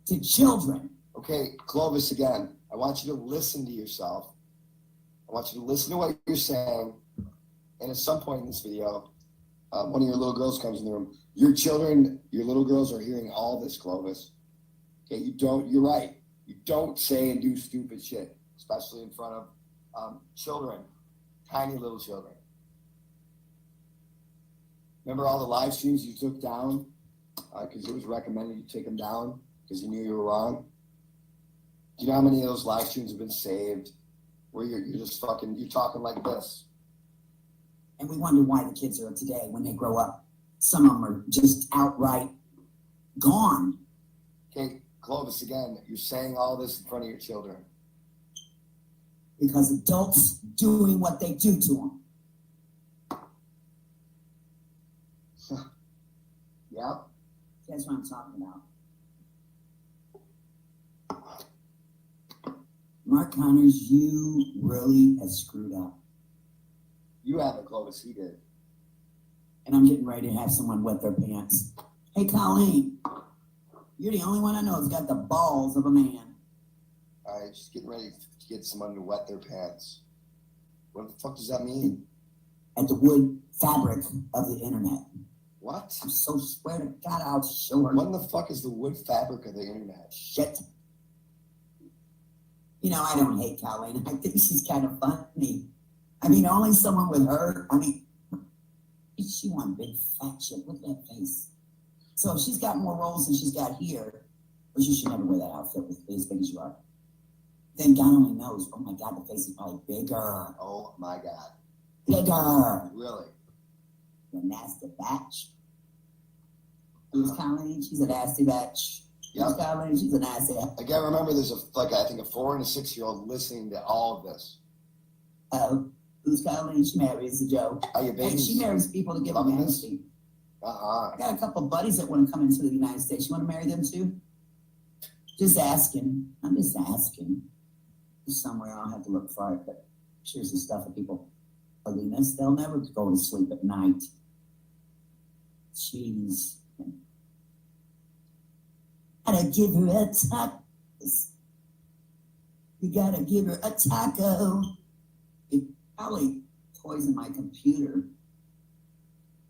to children. Okay, Clovis, again, I want you to listen to yourself. I want you to listen to what you're saying. And at some point in this video, one of your little girls comes in the room. Your children, your little girls are hearing all this, Clovis. Okay, you're right. You don't say and do stupid shit, especially in front of children, tiny little children. Remember all the live streams you took down because it was recommended you take them down because you knew you were wrong? Do you know how many of those live streams have been saved where you're just fucking, you're talking like this? And we wonder why the kids are today when they grow up. Some of them are just outright gone. Okay, Clovis, again, you're saying all this in front of your children. Because adults doing what they do to them. Yep. That's what I'm talking about. Mark Connors, you really have screwed up. You haven't, Clovis, he did. And I'm getting ready to have someone wet their pants. Hey, Colleen, you're the only one I know that's got the balls of a man. All right, just getting ready to get someone to wet their pants. What the fuck does that mean? At the wood fabric of the internet. What? I'm so swear to God, I'll show her. What in the fuck is the wood fabric of the internet? Shit. You know, I don't hate Colleen. I think she's kind of funny. I mean, only someone with her. I mean, she one big fat shit. Look at that face. So if she's got more rolls than she's got here, which you should never wear that outfit with as big as you are, then God only knows. Oh my God, the face is probably bigger. Oh my God. Bigger. Really? The nasty batch. Who's Colleen? She's a nasty batch. Who's Colleen? She's a nasty batch. Again, remember, there's I think a 4 and a 6-year-old listening to all of this. Who's Colleen? She marries a joke. Are you babies? And she marries people to give them amnesty. I got a couple buddies that want to come into the United States. You want to marry them too? Just asking. I'm just asking. Somewhere I'll have to look for it, but here's the stuff of people. Ugliness, they'll never go to sleep at night. Jeez. Gotta give her a taco. You gotta give her a taco. It probably poisoned my computer.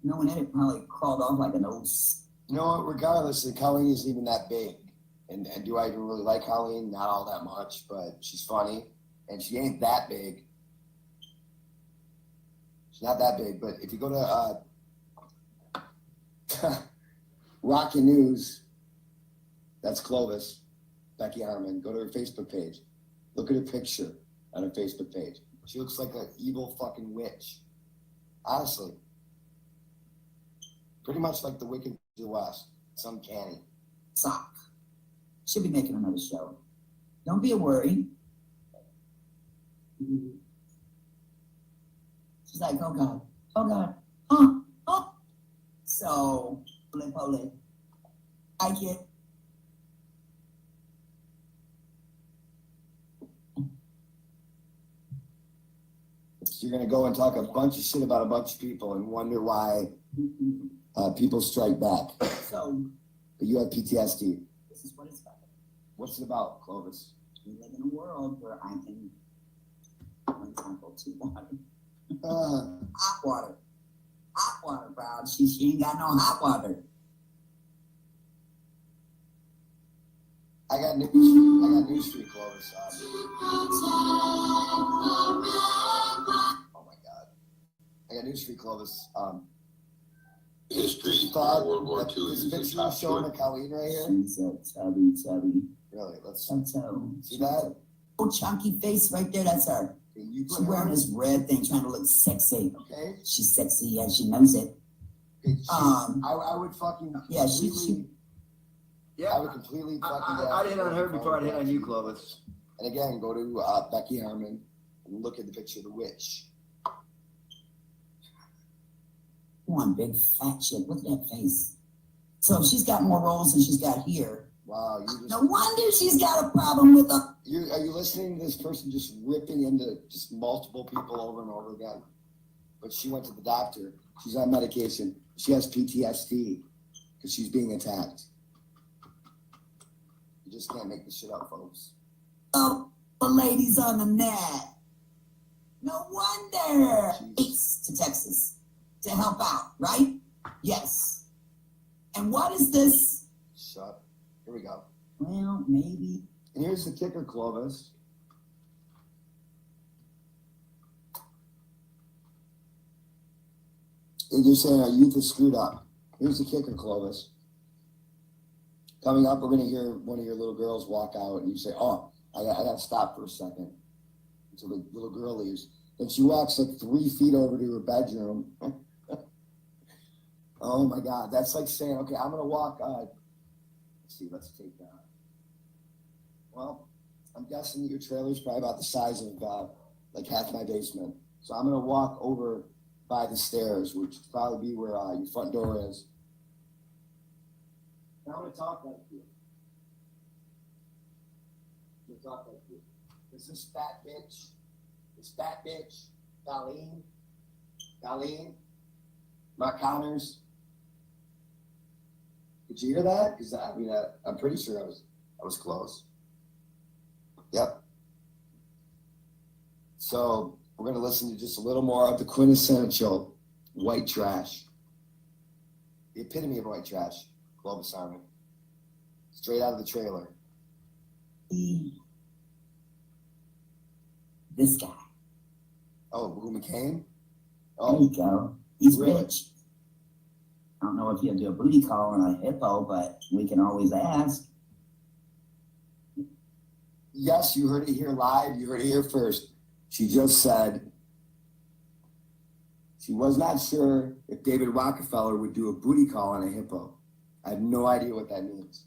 No one had it probably crawled off like an old. You know what? Regardless, Colleen isn't even that big. And do I even really like Colleen? Not all that much, but she's funny. And she ain't that big. She's not that big. But if you go to Rocky News, that's Clovis, Becky Harmon. Go to her Facebook page. Look at her picture on her Facebook page. She looks like an evil fucking witch. Honestly. Pretty much like the Wicked of the West. It's uncanny. Sock. She'll be making another show. Don't be a worry. She's like, oh God, oh God, oh. So, holy, I get. So you're gonna go and talk a bunch of shit about a bunch of people and wonder why people strike back. So, but you have PTSD. This is what it's about. What's it about, Clovis? We live in a world where I can, for example, to water. Hot water. Hot water, bro. She ain't got no hot water. I got news for you, Clovis. Oh my God. I got news for you, Clovis. History of World War II This is picture you're showing of Colleen right here? She's a chubby. Really? Let's see that? Oh, chunky face right there. That's her. She's wearing this red thing, trying to look sexy. Okay. She's sexy and she knows it. I would fucking yeah. I would completely fucking. I'd hit on her before I'd hit on you, Clovis. And again, go to Becky Harmon and look at the picture of the witch. Come on, big fat chick. Look at that face. So she's got more rolls than she's got here. Wow, no wonder she's got a problem with her. Are you listening to this person just ripping into just multiple people over and over again? But she went to the doctor. She's on medication. She has PTSD because she's being attacked. You just can't make this shit up, folks. Oh, the ladies on the net. No wonder. East to Texas to help out, right? Yes. And what is this? Shut. Here we go. Well, maybe. And here's the kicker, Clovis. And you're saying our youth is screwed up. Here's the kicker, Clovis. Coming up, we're going to hear one of your little girls walk out, and you say, oh, I got to stop for a second. So the little girl leaves. Then she walks like 3 feet over to her bedroom. Oh, my God. That's like saying, okay, I'm going to walk. Let's take that. Well, I'm guessing that your trailer's probably about the size of like half my basement. So I'm going to walk over by the stairs, which would probably be where your front door is. And I'm going to talk like you. I'm going to talk like you. There's this fat bitch, Darlene, Mark Connors. Did you hear that? Because I'm pretty sure I was close. Yep. So we're going to listen to just a little more of the quintessential white trash. The epitome of white trash, Clovis Army. Straight out of the trailer. This guy. Oh, who McCain? Oh, there you go. He's rich. I don't know if you'll do a booty call on a hippo, but we can always ask. Yes, you heard it here live. You heard it here first. She just said she was not sure if David Rockefeller would do a booty call on a hippo. I have no idea what that means.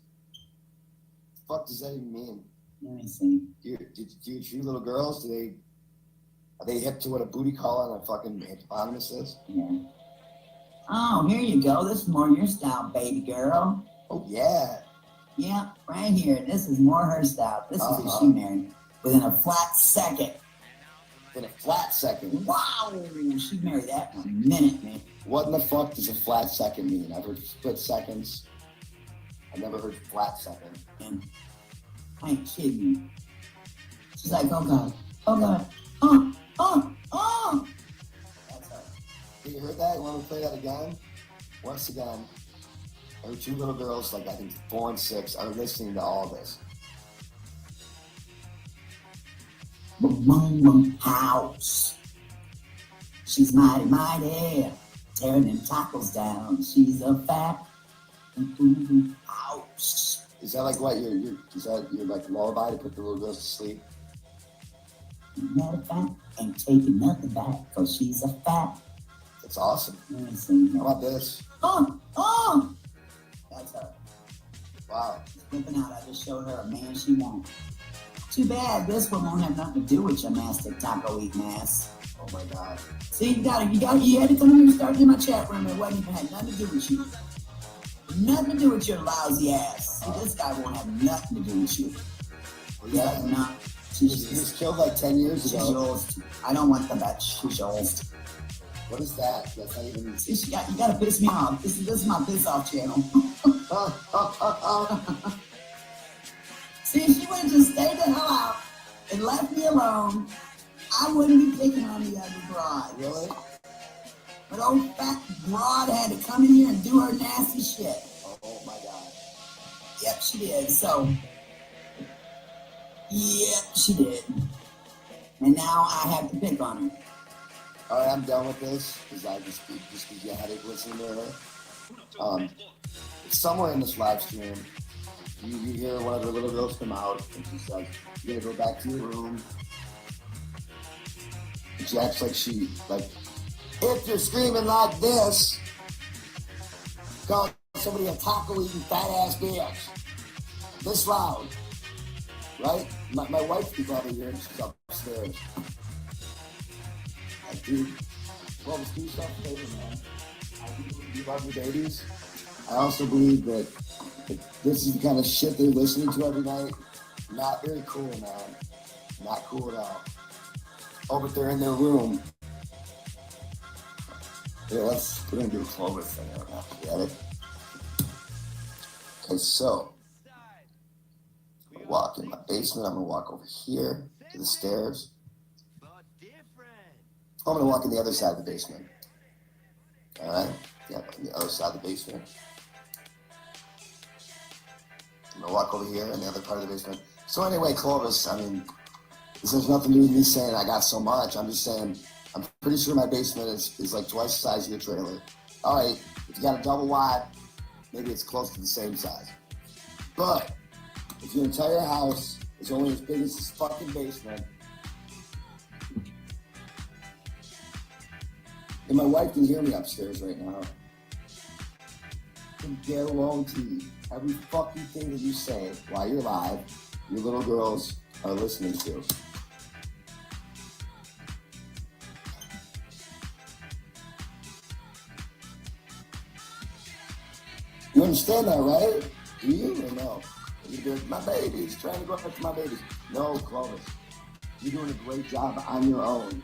What the fuck does that even mean? Let me see. Do you treat little girls? Are they hip to what a booty call on a fucking hippopotamus is? Yeah. Oh, here you go. This is more your style, baby girl. Oh, yeah. Yeah, right here. This is more her style. This is who she married within a flat second. In a flat second? Wow. She married that in a minute, man. What in the fuck does a flat second mean? I've heard split seconds. I've never heard flat second. And I ain't kidding you. She's like, oh, God. Oh, God. Oh. You heard that? You want to play that again? Once again, our 2 little girls, like I think 4 and 6, are listening to all this. Boom, house. She's mighty, tearing them tacos down. She's a fat house. Is that like what is that your like lullaby to put the little girls to sleep? Matter of fact, ain't taking nothing back because she's a fat. That's awesome. How about this? Oh! That's her. Wow. Flipping out. I just showed her a man she wants. Too bad this one won't have nothing to do with your mastic taco eating ass. Oh my God. See, you had to come here and start in my chat room. It wasn't even had nothing to do with you. Nothing to do with your lousy ass. See, this guy won't have nothing to do with you. Yeah, no. He was killed like 10 years ago. She's old. I don't want the bitch. She's old. What is that? That's not even. See, you gotta piss me off. This is my piss off channel. See, if she would have just stayed the hell out and left me alone, I wouldn't be picking on the other broad. Really? But old fat broad had to come in here and do her nasty shit. Oh my God. Yep, she did. So, yep, she did. And now I have to pick on her. All right, I'm done with this because I just gives you a headache listening to her. Somewhere in this live stream, you hear one of the little girls come out and she says, "You gotta go back to your room." And she acts like if you're screaming like this, call somebody a taco eating fat ass bitch. This loud, right? My wife can probably hear it. She's upstairs. Dude, well, let's do something later, man. You love your babies. I also believe that this is the kind of shit they're listening to every night. Not very cool, man. Not cool at all. Oh, but they're in their room. Here, we're gonna do a Clovis thing right now. Get it? Okay, so I'm gonna walk in my basement. I'm gonna walk over here to the stairs. I'm gonna walk in the other side of the basement. All right? Yeah, on the other side of the basement. I'm gonna walk over here in the other part of the basement. So anyway, Clovis, I mean, this has nothing to do with me saying I got so much. I'm just saying, I'm pretty sure my basement is like twice the size of your trailer. All right, if you got a double wide, maybe it's close to the same size. But if your entire house is only as big as this fucking basement, and my wife can hear me upstairs right now, I can guarantee every fucking thing that you say while you're live, your little girls are listening to. You understand that, right? Do you or no? You're doing, my baby's trying to go after my babies. No, Clovis. You're doing a great job on your own.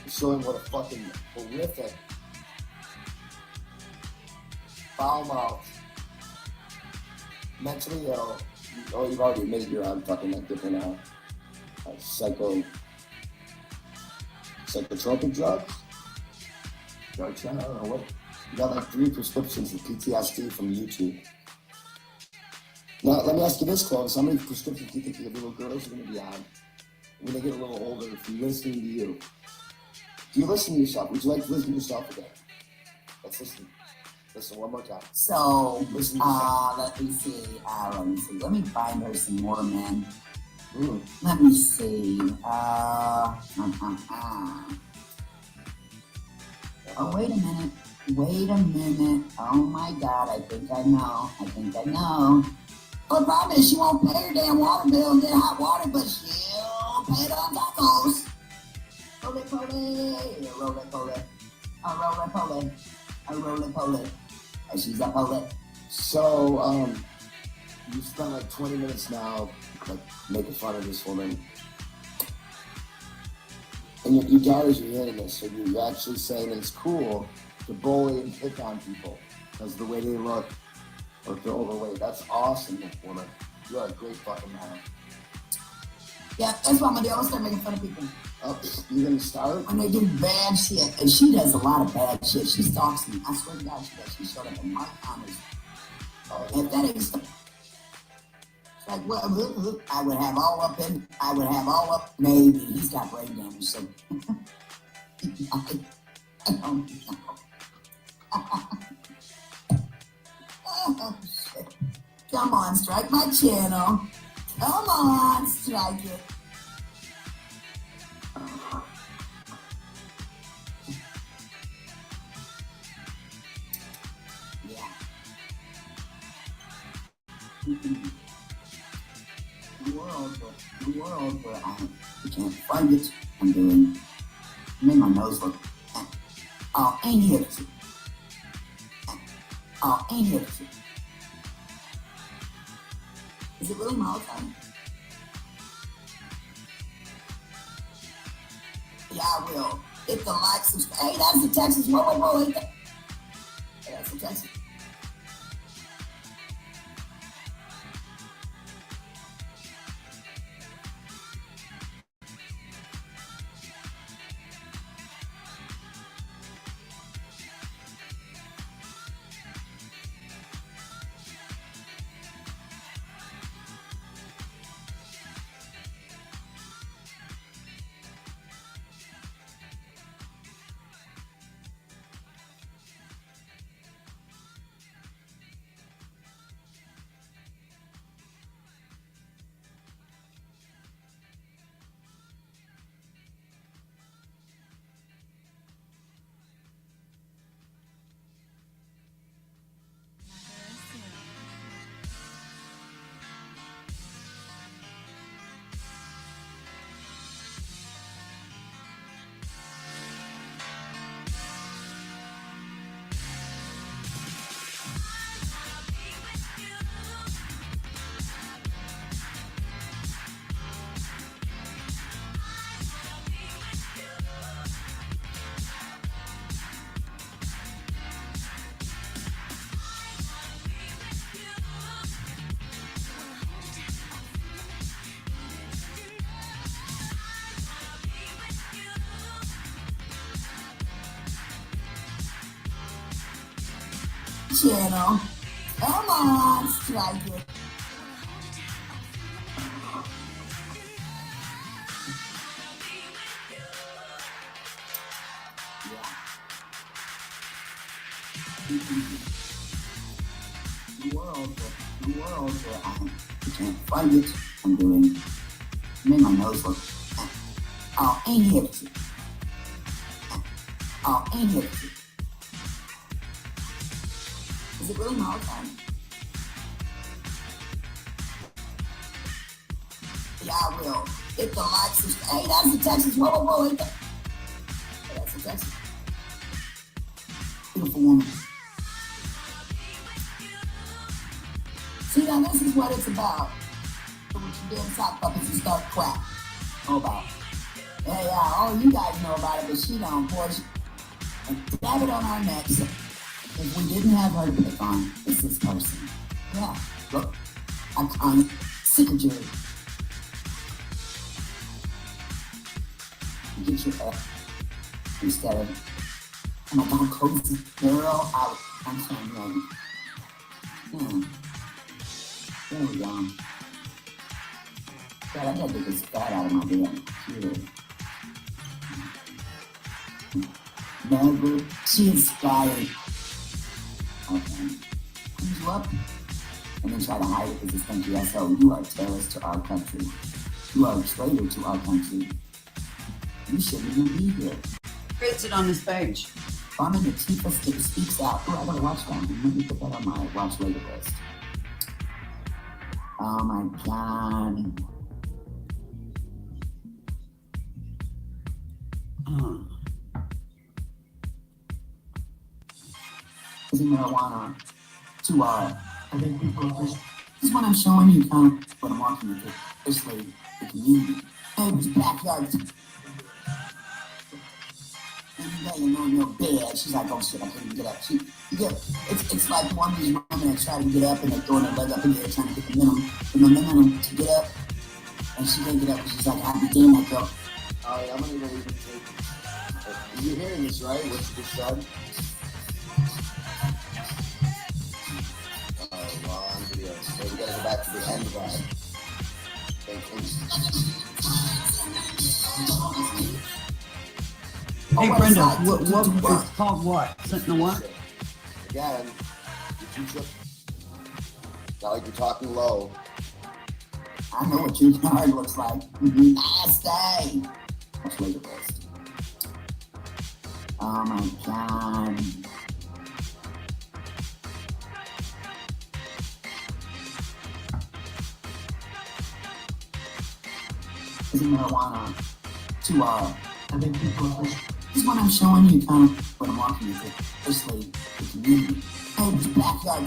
You're showing what a fucking horrific, foul-mouthed, mentally ill. Oh, you've already admitted you're on fucking that different psychotropic drugs? Drugs, I don't know what. You got like 3 prescriptions for PTSD from YouTube. Now, let me ask you this, Clovis. How many prescriptions do you think your little girls are going to be on when they get a little older from listening to you? Do you listen to yourself? Would you like to listen to yourself again? Let's listen. Listen one more time. So, let me see. Let me find her some more men. Let me see. Oh, wait a minute. Oh my God, I think I know. But the problem is she won't pay her damn water bill and get hot water, but she'll pay it on tacos. Roly-poly. She's a poet. So, you spent like 20 minutes now, like, making fun of this woman. And your daughters are hearing this, so you're actually saying it's cool to bully and pick on people because of the way they look or if they're overweight. That's awesome, woman. You are a great fucking man. Yeah, that's what I'm gonna do. I'm gonna start making fun of people. Oh, you're gonna start? When they do bad shit. And she does a lot of bad shit. She stalks me. I swear to God she does. She showed up in my comments. If that ain't stuff. It's like, well, I would have all up. Maybe he's got brain damage, so. I don't know. Oh, shit. Come on, strike my channel. Come on, strike it. Yeah. Whoa. world where I can't find it. I'm doing. Made my nose look. Oh, ain't here. Oh, ain't here. Is it really Malachi? Yeah, I will. Hit the like, subscribe. Hey, that's the Texas. Whoa. Hey, that's the Texas. Channel. Come on, strike it. Yeah. The world where I can't find it. I'm doing. Made my nose look. Oh, ain't it? Oh, ain't it? Is it really Malachi? Yeah, I will. Hit the like, subscribe. Hey, that's the Texas. Whoa. Hey, that's the Texas. Beautiful woman. See, now this is what it's about. When you damn sock puppets and start crap. Know about. Hey, all you guys know about it, but she don't, boy. And dab it on our necks. If we didn't have her to pick on, it's this person. Yeah, look, iconic signature. You get your F instead of, oh my God, cozy girl out. I'm saying, there we go. God, I gotta get this fat out of my damn computer. Never, she inspired. Okay. Comes you up and then try to hide it because it's country SO. You are a terrorist to our country. You are a traitor to our country. You shouldn't even be here. Creates it on this page. Farming the Tifa speaks out. Oh, I gotta watch that. Let me put that on my watch later list. Oh my God. Using marijuana to this is what I'm showing you, kind of what I'm walking into, especially the community. Hey, it's backyard. Every day you're on your bed. She's like, oh shit, I couldn't get up. It's like one of these women that try to get up and they're throwing her leg up in the air trying to get the momentum to get up. And she can't get up. And she's like, I became that girl. All right, I'm gonna even take. You're hearing this, right? What you just said? Long video. So we gotta go back to the end of that. Hey Brenda, what it's called what? Sentinel what? Again, you teach up. Not like you're talking low. I know what your card looks like. Nasty. That's later list. Oh my God. legalizing marijuana to I think people. This is what I'm showing you, kind of what I'm walking you through, especially the community. Hey, the backyard.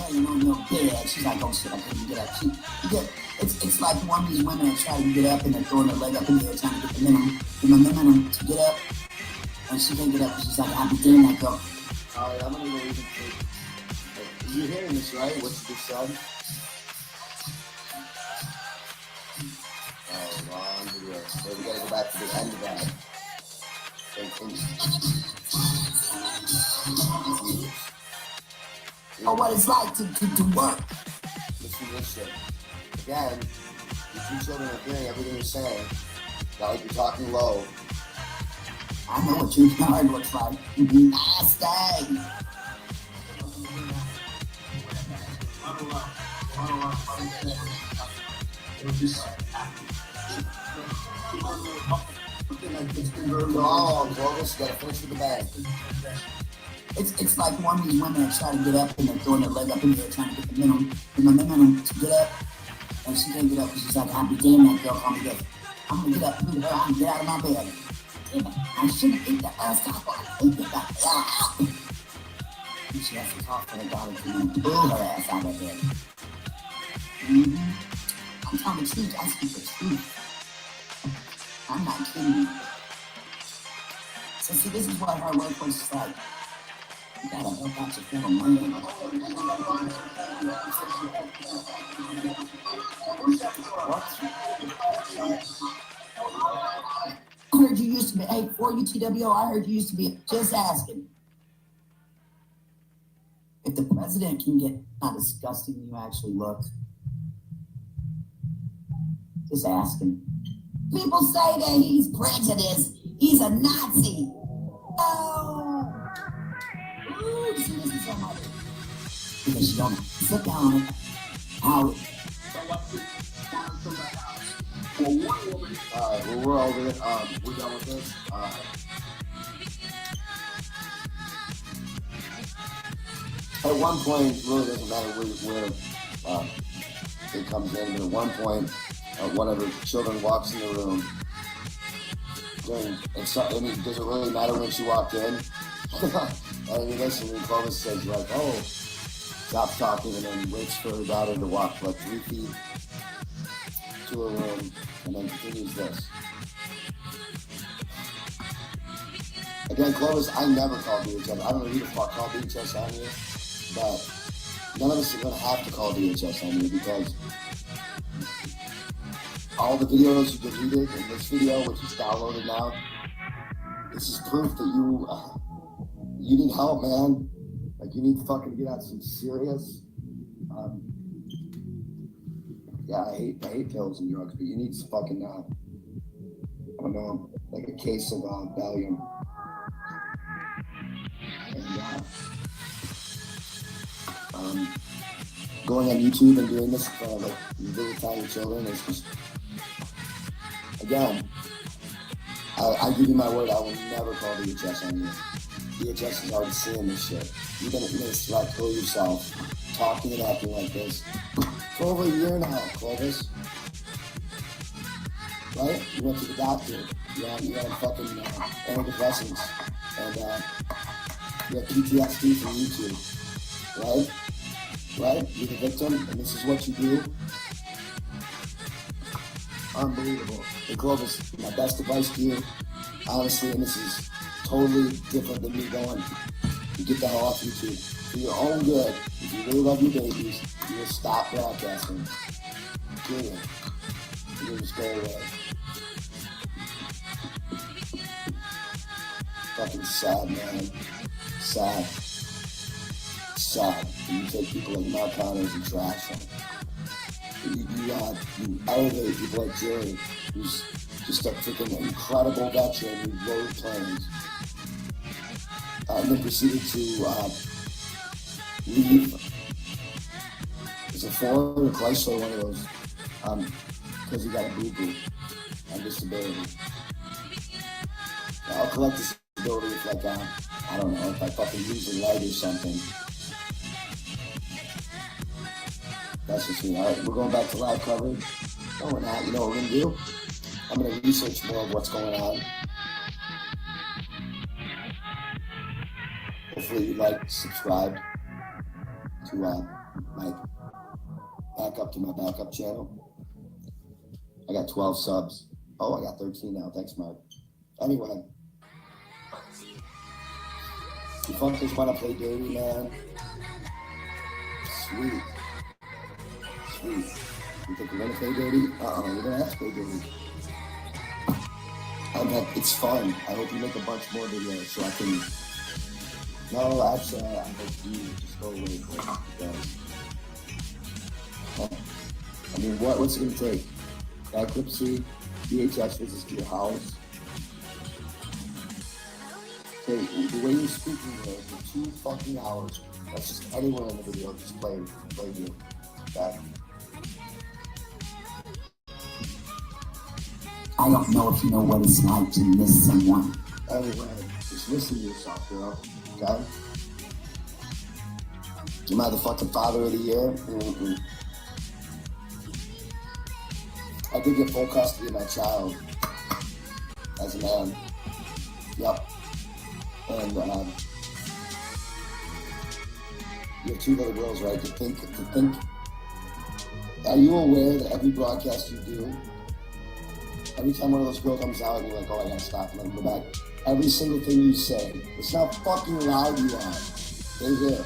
You know, no bed. She's like, oh shit, I couldn't get up. It's like one of these women that try to get up and they're throwing her leg up in the air trying to get the momentum to get up. And she can't get up. She's like, I'll be damn that girl. All right, I'm gonna go even take. You're hearing this, right? What's this said? Oh, wrong video. So we gotta go back to the end of that. Or what it's like to work. Listen to this shit. Again, your two children are hearing everything you're saying. Not like you're talking low. I know what your yard looks like. Nasty. Oh, Clovis, you gotta finish with the bag. It's like one of these women that try to get up and they're throwing their leg up in the air trying to get the momentum to get up. And she can't get up because she's like, I'll be damn that girl, I'm gonna get up, I'm gonna get out of my bed. Damn it, I shouldn't eat that last apple. I ate that. And she has to talk to her daughter to pull her ass out of bed. I'm telling the truth, I speak the truth. I'm not kidding you. So see, this is what her workforce is like. You gotta help out your fellow man. I heard you used to be, hey, for UTWO, I heard you used to be just asking. If the president can get how disgusting you actually look. Just asking. People say that he's prejudiced. He's a Nazi. Oh. Ooh, see, this is so much. Because you don't sit down on it. Out. Well, we're over it. We're done with this. At one point, it really doesn't matter where it comes in, but at one point, one of her children walks in the room. Does it really matter when she walked in? And you listen when Clovis says, like, oh, stops talking, and then waits for her daughter to walk like 3 feet to her room, and then continues this. Again, Clovis, I never call DHS. I don't know who the fuck called DHS on you, but none of us are going to have to call DHS on you because all the videos you deleted in this video, which is downloaded now, this is proof that you need help, man. Like, you need to fucking get on some serious. Yeah, I hate pills and drugs, but you need some fucking, I don't know, like a case of Valium. And going on YouTube and doing this in front of like little tiny children is just, again, I give you my word, I will never call DHS on you. DHS is already seeing this shit. You're gonna select kill yourself, talking and acting like this for over a year now, Clovis. Right? You went to the doctor. You had fucking antidepressants. And you have PTSD from YouTube. Right? Right? You're the victim, and this is what you do. Unbelievable. Hey, Clovis, my best advice to you, honestly, and this is totally different than me going, you get the hell off YouTube. For your own good, if you really love your babies, you will stop broadcasting. Period. You will just go away. Fucking sad, man. Sad. Sad. And you take people like Mark Connors and trash them. You elevate people like Jerry, who's just a freaking incredible veteran who rode planes. And then proceeded to leave. It's a Ford or Chrysler, one of those, because he got a boo-boo on disability. Now, I'll collect disability if, like, I don't know, if I fucking lose a leg or something. That's just me. All right, we're going back to live coverage. No, we're not. You know what we're going to do? I'm going to research more of what's going on. Hopefully you like, subscribe to my backup channel. I got 12 subs. Oh, I got 13 now. Thanks, Mark. Anyway. You fuckers want to play dirty, man? Sweet. Sweet. You think we're going to play dirty? We're going to have to play dirty. It's fun. I hope you make a bunch more videos so I can... No, actually, I hope you just go away for it. I mean, what's it going to take? Bankruptcy, VHS visits to your house. Hey, the way you're speaking here for 2 fucking hours, that's just anyone in the video just play you. Okay? I don't know if you know what it's like to miss someone. Anyway, just listen to yourself, girl. Okay? Am I the fucking father of the year? Mm-mm. I did get full custody of my child as a man. Yep. And you have 2 little girls, right? To think. Are you aware that every broadcast you do, every time one of those girls comes out and you're like, oh, I gotta stop and let them go back, every single thing you say, it's how fucking loud you are. They hear.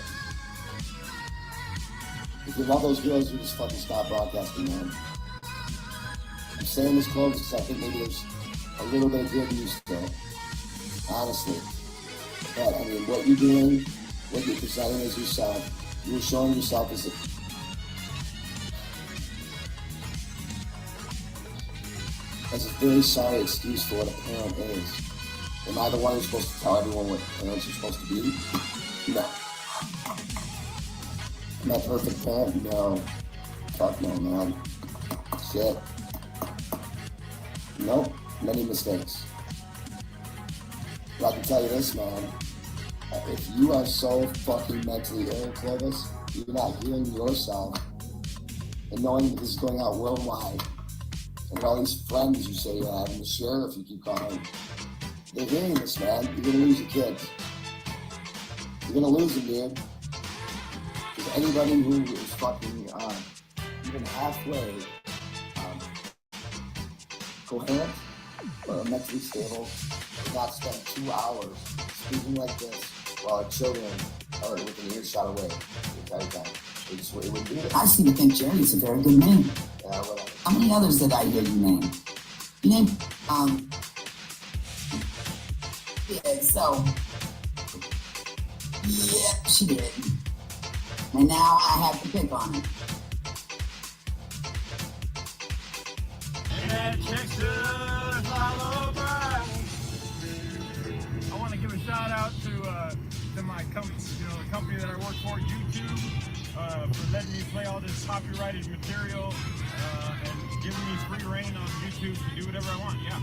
If you love those girls, you just fucking stop broadcasting, man. I'm saying this close because I think maybe there's a little bit of good news still. Honestly. But, I mean, what you're doing, what you're presenting as yourself, you're showing yourself as a very sorry excuse for what a parent is. Am I the one who's supposed to tell everyone what parents are supposed to be? No. Am I a perfect parent? No. Fuck no, man. Shit. Nope. Many mistakes. But I can tell you this, man. If you are so fucking mentally ill, Clovis, you're not hearing yourself and knowing that this is going out worldwide. And all these friends you say you have, and the sheriff you keep calling, they're hearing this, man. You're gonna lose your kids. You're gonna lose them, dude. Because anybody who is fucking even halfway coherent or mentally stable does not spend 2 hours speaking like this while our children are within earshot away the entire time. It wouldn't do it. I seem to think Jerry's a very good name. Yeah, whatever. How many others did I hear you name? You named, yeah, she did. And now I have to pick on her. I want to give a shout out to my company, the company that I work for, YouTube, for letting me play all this copyrighted material and giving me free reign on YouTube to do whatever I want. Yeah.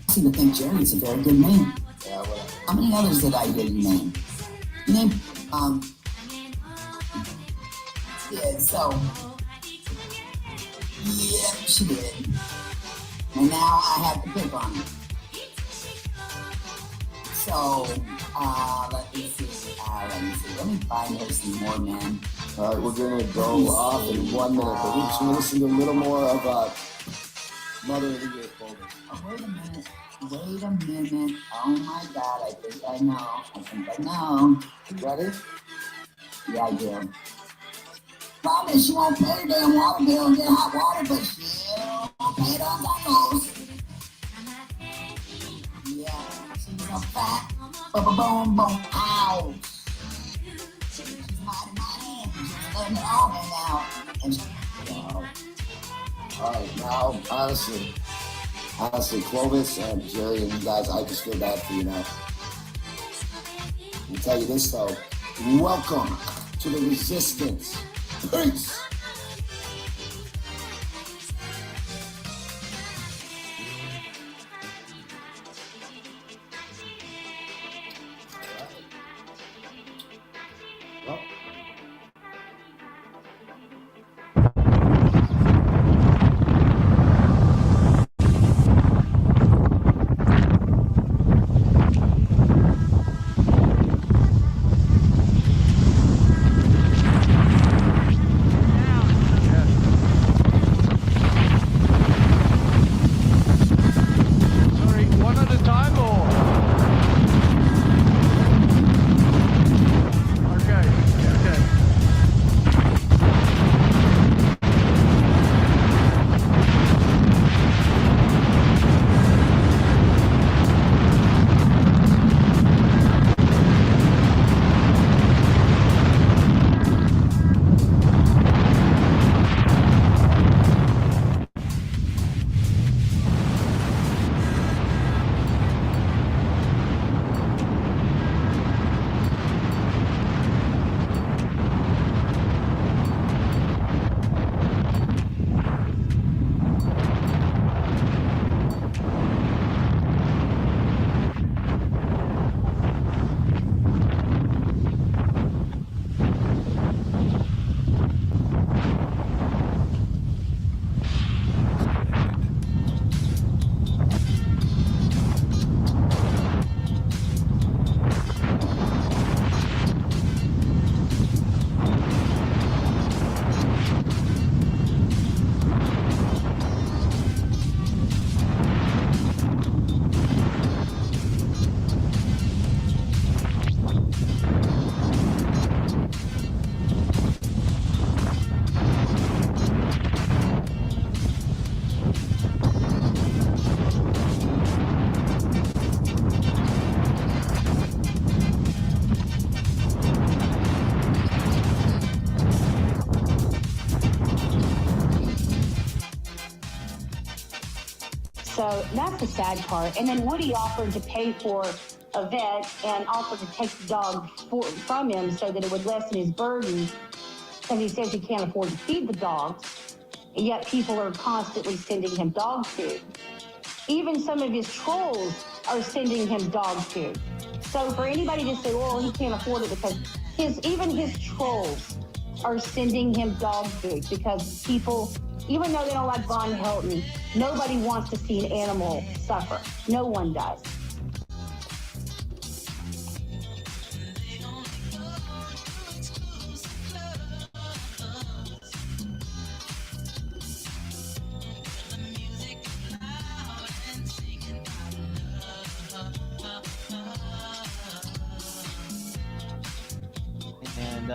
I seem to think Jerry's a very good name. Yeah, whatever. How many others did I hear you name? You named, yeah, she did. And now I have to pick on her. So, let me see. Let me find her some more, man. All right, we're gonna go off in 1 minute, but we're just gonna listen to a little more of Mother of the Year, folks. Oh, wait a minute. Oh my God, I think I know. You ready? Yeah, I do. Problem is she won't pay her damn water bill and get hot water, but she'll pay it on tacos. Yeah, she's a fat, boom, ow. She's hiding my hand. She's letting it all hang out. And All right, now, honestly, Clovis and Jerry and you guys, I just feel bad for you now. I'll tell you this, though. Welcome to the resistance. Peace! time or? Okay, okay. So that's the sad part. And then Woody offered to pay for a vet and offered to take the dog from him so that it would lessen his burden, because he says he can't afford to feed the dogs, and yet people are constantly sending him dog food. Even some of his trolls are sending him dog food. So for anybody to say, well, he can't afford it, because even his trolls are sending him dog food, because people, even though they don't like Von Helton, nobody wants to see an animal suffer. No one does. And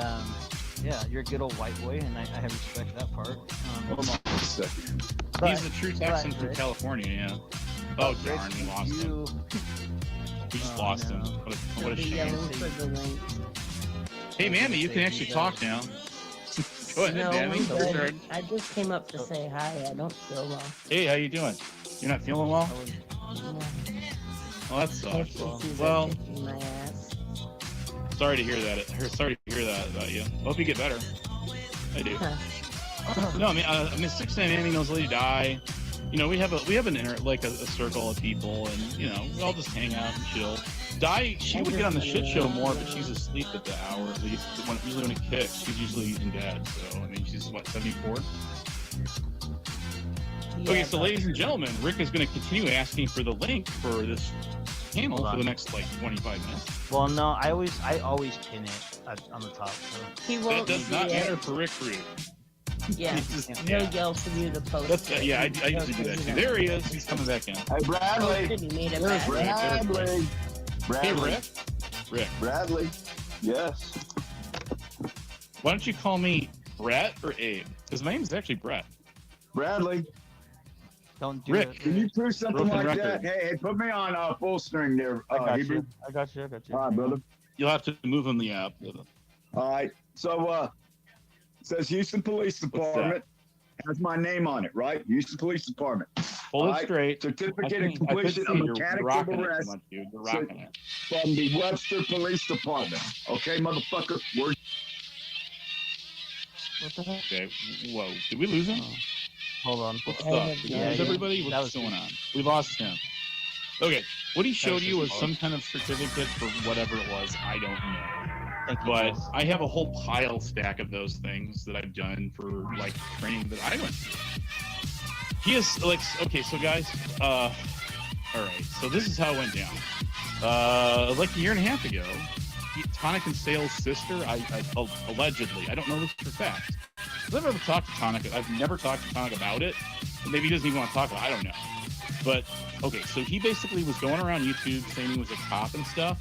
yeah, you're a good old white boy, and I have respect for that part. Hold on a second. He's the true Texan from California, yeah. Oh darn, we lost him. We just lost him. What a shame. Hey Mammy, you can actually talk now. Go ahead, No, Mammy. I'm good. Sure. I just came up to say hi. I don't feel well. Hey, how you doing? You're not feeling well? No. Well, that sucks. She's Well, kicking my ass. sorry to hear that. Sorry to hear that about you. Hope you get better. I do. No, I mean, 6 Mammy knows Lady Die. You know, we have a circle of people, and you know, we all just hang out and chill. Die, she would get on the shit show more, but she's asleep at the hour at least. Usually when it kicks, she's usually in bed. So I mean, she's what, 74? Yeah, Okay, so ladies and gentlemen, Rick is going to continue asking for the link for this panel for the next like 25 minutes. Well, no, I always pin it on the top. So. He won't That does not see it. matter for Rick Root. Yeah, he'll yell for you to post That's it. yeah, I usually do that too. There he is. He's coming back in. Hey, Bradley. He made it There's back. Bradley. Hey, Rick. Rick. Bradley. Yes. Why don't you call me Brett or Abe? Because my name is actually Brett. Bradley. Don't do Rick. it. Can you do something Broken like record. that? Hey, put me on full string there, I got Hebrew. you. I got you. All right, brother. You'll have to move on the app. All right. So, it says Houston Police Department. Has my name on it, right? Houston Police Department. Hold All it straight. Certificate of I could completion see of you're mechanics of rocking it too arrest much, dude. You're rocking it. from the Webster Police Department. Okay, motherfucker. What the heck? Okay. Whoa. Did we lose him? Hold on. What's up? Did we lose everybody? What's going on? We lost him. Okay. What he showed you was some kind of certificate for whatever it was. I don't know. But I have a whole pile stack of those things that I've done for like training that I went through. He is like, okay, so guys, all right, so this is how it went down. Like a year and a half ago, Tonic and Sale's sister, I allegedly, I don't know this for fact. I've never talked to Tonic. I've never talked to Tonic about it. Maybe he doesn't even want to talk about it. I don't know. But okay, so he basically was going around YouTube saying he was a cop and stuff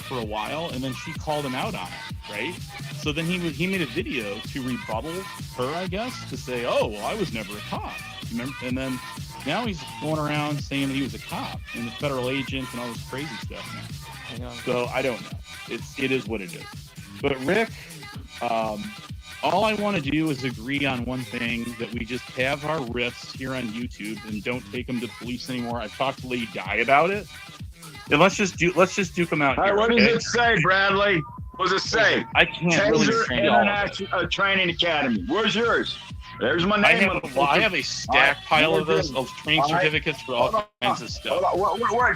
for a while, and then she called him out on it, right? So then he made a video to rebuttal her, I guess, to say, oh, well, I was never a cop. Remember? And then now he's going around saying that he was a cop and a federal agent and all this crazy stuff now. So I don't know. It is what it is. But Rick, all I want to do is agree on one thing, that we just have our riffs here on YouTube and don't take them to police anymore. I've talked to Lady Di about it. And let's just duke them out. All right, here, what okay? does it say, Bradley? What does it say? I can't really Taser train all of it. International Training Academy. Where's yours? There's my name. I have a stack pile of training certificates for all kinds of stuff.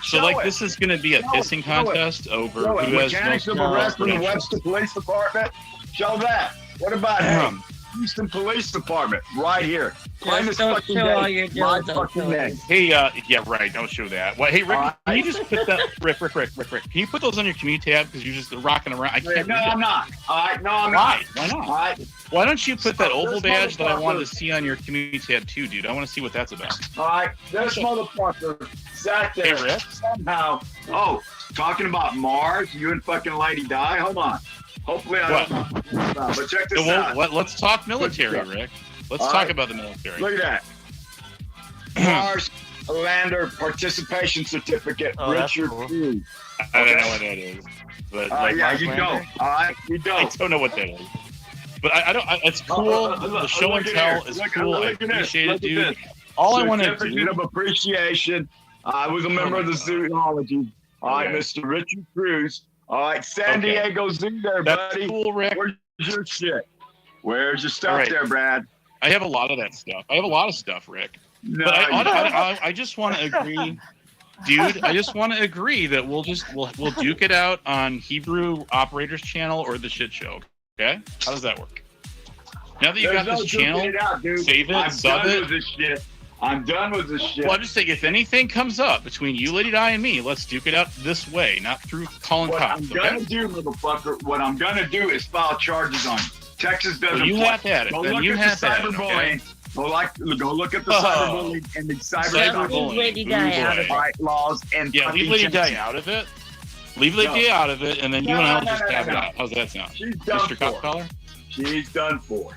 So like this is going to be a pissing contest over who has Mechanics most of arrest in the credentials. Webster Police Department. Show that. What about Houston Police Department? Right here. Find this don't fucking show all name. your My dildos, fucking name. Hey, yeah, right. Don't show that. What? Hey, Rick, can you just put that? Rick. Can you put those on your community tab because you're just rocking around? I can't. No, read it. I'm not. All right, no, I'm Why? not. Why not? All right. Why don't you put that oval This badge that I wanted to motherfucker- see on your community tab too, dude? I want to see what that's about. All right, this motherfucker sat there Hey, Rick. somehow. Oh, talking about Mars, you and fucking Lady Di. Hold on. Hopefully I don't. But check this out. Let's talk military, Rick. Let's All talk right. about the military. Look at that. Mars Lander Participation Certificate, Oh, that's Richard cool. Cruz. I don't know what that is, but like yeah, Mars you Lander? don't. All right, you don't. I don't know what that is. But I don't. It's cool. The show and tell is cool. I appreciate it, dude. All I want to Certificate do. of appreciation. I was a member of the zoology. All right, Okay. Mr. Richard Cruz. All right, San Okay. Diego Zoo there, That's buddy. cool, Rick. Where's your shit? Where's your stuff All right. there, Brad? I have a lot of that stuff. I have a lot of stuff, Rick. No, But you don't. I just want to agree, dude. I just want to agree that we'll duke it out on Hebrew Operators Channel or the Shit Show. Okay, how does that work? Now that you There's got no this channel, duking it out, dude. save it, I'm sub done it. with this shit. I'm done with this shit. Well, I'm just saying, if anything comes up between you, Lady Di, and me, let's duke it out this way, not through calling What cops. I'm gonna Okay? do, motherfucker, what I'm gonna do is file charges on you. Texas doesn't. Well, you play. have at it. Go Then look you at have the at it, okay? cyberbullying. Go look at the Oh. cyberbullying and the Cyberbullying. Lady Di out of it. right laws and Yeah, leave fucking Lady Di Tennessee. out of it. Leave Lady Di out of it, and then you No, and I will no, just no, have no, it no. out. How's that sound? She's done Mr. Cop for. Collar? She's done for.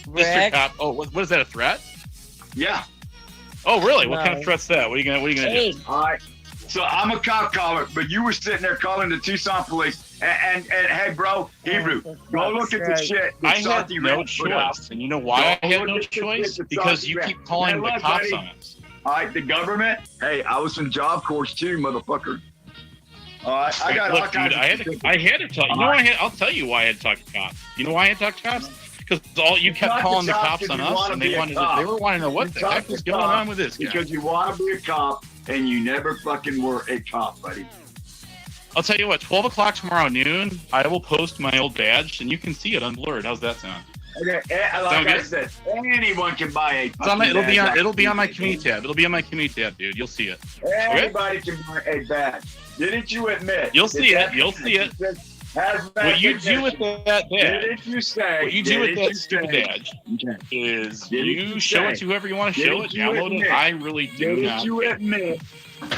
Mr. Rick? Cop. Oh, what is that? A threat? Yeah. Oh, really? What kind of No. threat's that? What are you gonna Hey, do? All right. So I'm a cop caller, but you were sitting there calling the Tucson police. And hey, bro, Hebrew, go look at the shit. that I had Salty no Red put out. choice, and you know why I Go had no look at the choice? shit that Because Salty you Red. keep calling Hey, the look, cops buddy. on us. All right, the government. Hey, I was from Job Corps too, motherfucker. All right, I got all Look, kinds dude, of I had to tell you. You know, I'll tell you why I had to talk to cops. You know why I had to talk to cops? Because you It's kept not calling the the cops cops because on you us, wanna and be they a wanted cop. they were wanting to know what You the talk heck to was going cops on with this guy. Because you want to be a cop and you never fucking were a cop, buddy. I'll tell you what. 12 o'clock tomorrow noon, I will post my old badge, and you can see it unblurred. How's that sound? Okay, like Sound I good? said, anyone can buy a. It's on my, fucking badge. it'll be on my community tab. It'll be on my community tab, dude. You'll see it. Anybody can buy a badge. Didn't you admit? You'll that see it. that You'll see it. hazmat What you do with technician- that badge? Didn't you say? What you do with didn't that you stupid say- badge Okay. is Didn't you show it say- to whoever you want to show it, didn't you download it. admit- I really do Didn't not. you admit?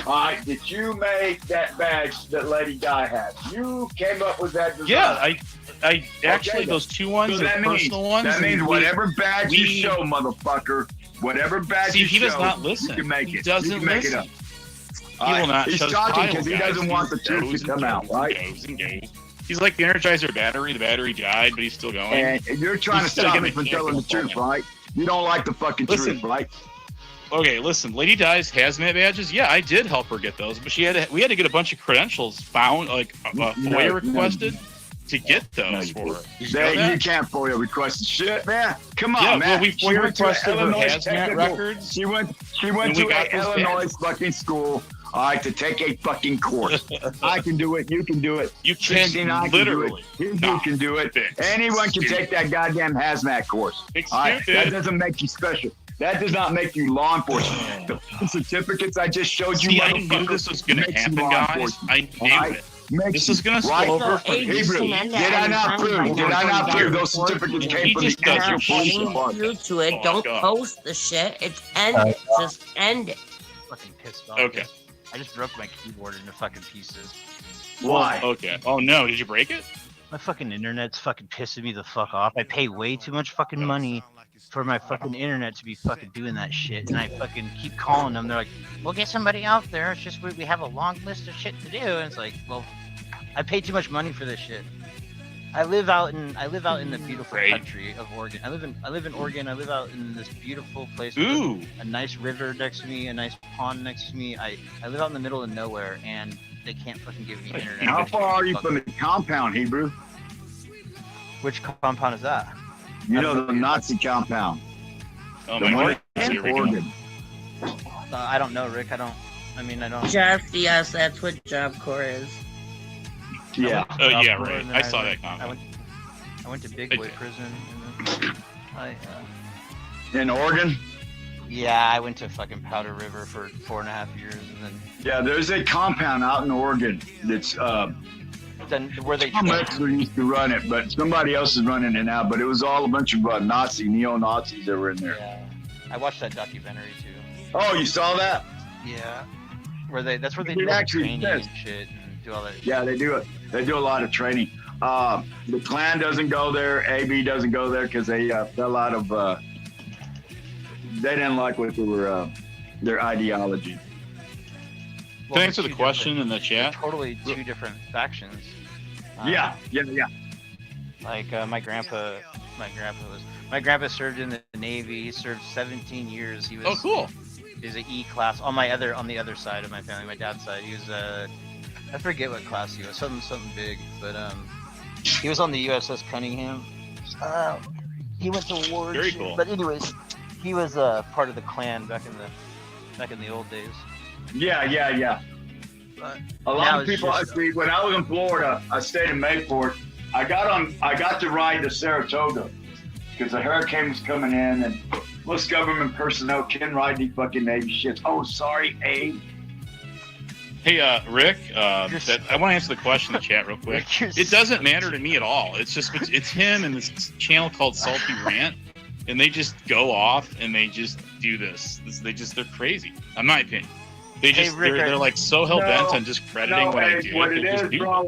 All right, that you made that badge that Lady Di had? You came up with that design. Yeah, I actually Okay, those two ones so are that means, personal ones. That means and whatever badge you we- show, motherfucker, whatever badge See, you he show, does not listen. you can make He it. doesn't you can make listen. it up. He will not He's shut his talking pile, because he guys. doesn't want the truth goes to come and out, goes right? and goes and goes. He's like the Energizer battery. The battery died, but he's still going. And you're trying He's to still stop me gonna from get telling the it. truth, right? You don't like the fucking Listen. truth, right? Okay, listen. Lady Di's hazmat badges. Yeah, I did help her get those, but we had to get a bunch of credentials found, like FOIA requested, to get those for her. Did you know You that? can't FOIA request shit, man. Come on, Yeah, man. well, we She FOIA went to a requested her Illinois hazmat technical- records, She went and we to got a those Illinois badges. fucking school. All right, to take a fucking course. I can do it. You can do it. You can 69 literally can do it. You not can do it. fix Anyone can stupid. take that goddamn hazmat course. Fix All right, stupid. that doesn't make you special. That does not make you law enforcement. The fucking certificates I just showed you, See, I knew motherfucker, this was going to makes you happen, law guys. enforcement. I All knew right? it. Makes This you is going to right. spill over for Hey, Hebrew, Amanda, did I not I'm prove? finding Did I out not from prove your those report. certificates He came from just the doesn't actual police Hold department? you to it. Fuck Don't up. post the shit. It's end. Just end it. fucking pissed off. Okay. I just broke my keyboard into fucking pieces. Why? Okay. Oh no, did you break it? My fucking internet's fucking pissing me the fuck off. I pay way too much fucking money for my fucking internet to be fucking doing that shit, and I fucking keep calling them. They're like, "We'll get somebody out there. It's just we have a long list of shit to do." And it's like, well, I pay too much money for this shit. I live out in the beautiful country of Oregon. I live in Oregon. I live out in this beautiful place with a nice river next to me, a nice pond next to me. I live out in the middle of nowhere, and they can't fucking give me internet. How far are you from the compound, Hebrew? Which compound is that? You know the Nazi compound. Oh the my one God. in Oregon. I don't know, Rick. I don't. Just yes, that's what Job Corps is. Yeah. Oh yeah, right. I saw that comment. I went to Big Boy prison. And then In Oregon? Yeah, I went to fucking Powder River for 4.5 years, and then. Yeah, there's a compound out in Oregon that's Then where they Mexico used to run it, but somebody else is running it now. But it was all a bunch of neo-Nazis that were in there. Yeah, I watched that documentary too. Oh, you saw that? Yeah, that's where they It do all the actually training says- and shit and do all that. Yeah, they do it. They do a lot of training. The Klan doesn't go there. AB doesn't go there because they fell out of. They didn't like what they were their ideology. Can I answer the question in the chat? Totally two different factions. Yeah. Like my grandpa served in the Navy. He served 17 years. He was. Oh, cool. He's an E class on the other side of my family, my dad's side. He was I forget what class he was, something big, but he was on the USS Cunningham. He went to war. Very cool. But anyways, he was part of the Klan back in the old days. Yeah. But A lot of people. See, when I was in Florida, I stayed in Mayport. I got to ride to Saratoga because the hurricane was coming in, and most government personnel can ride these fucking Navy ships. Oh, sorry, Abe. Hey, Rick, I want to answer the question in the chat real quick. It doesn't matter to me at all. It's him and this channel called Salty Rant, and they just go off and they just do this. They're crazy, in my opinion. They're like so hell bent on discrediting what I do. What it is, bro,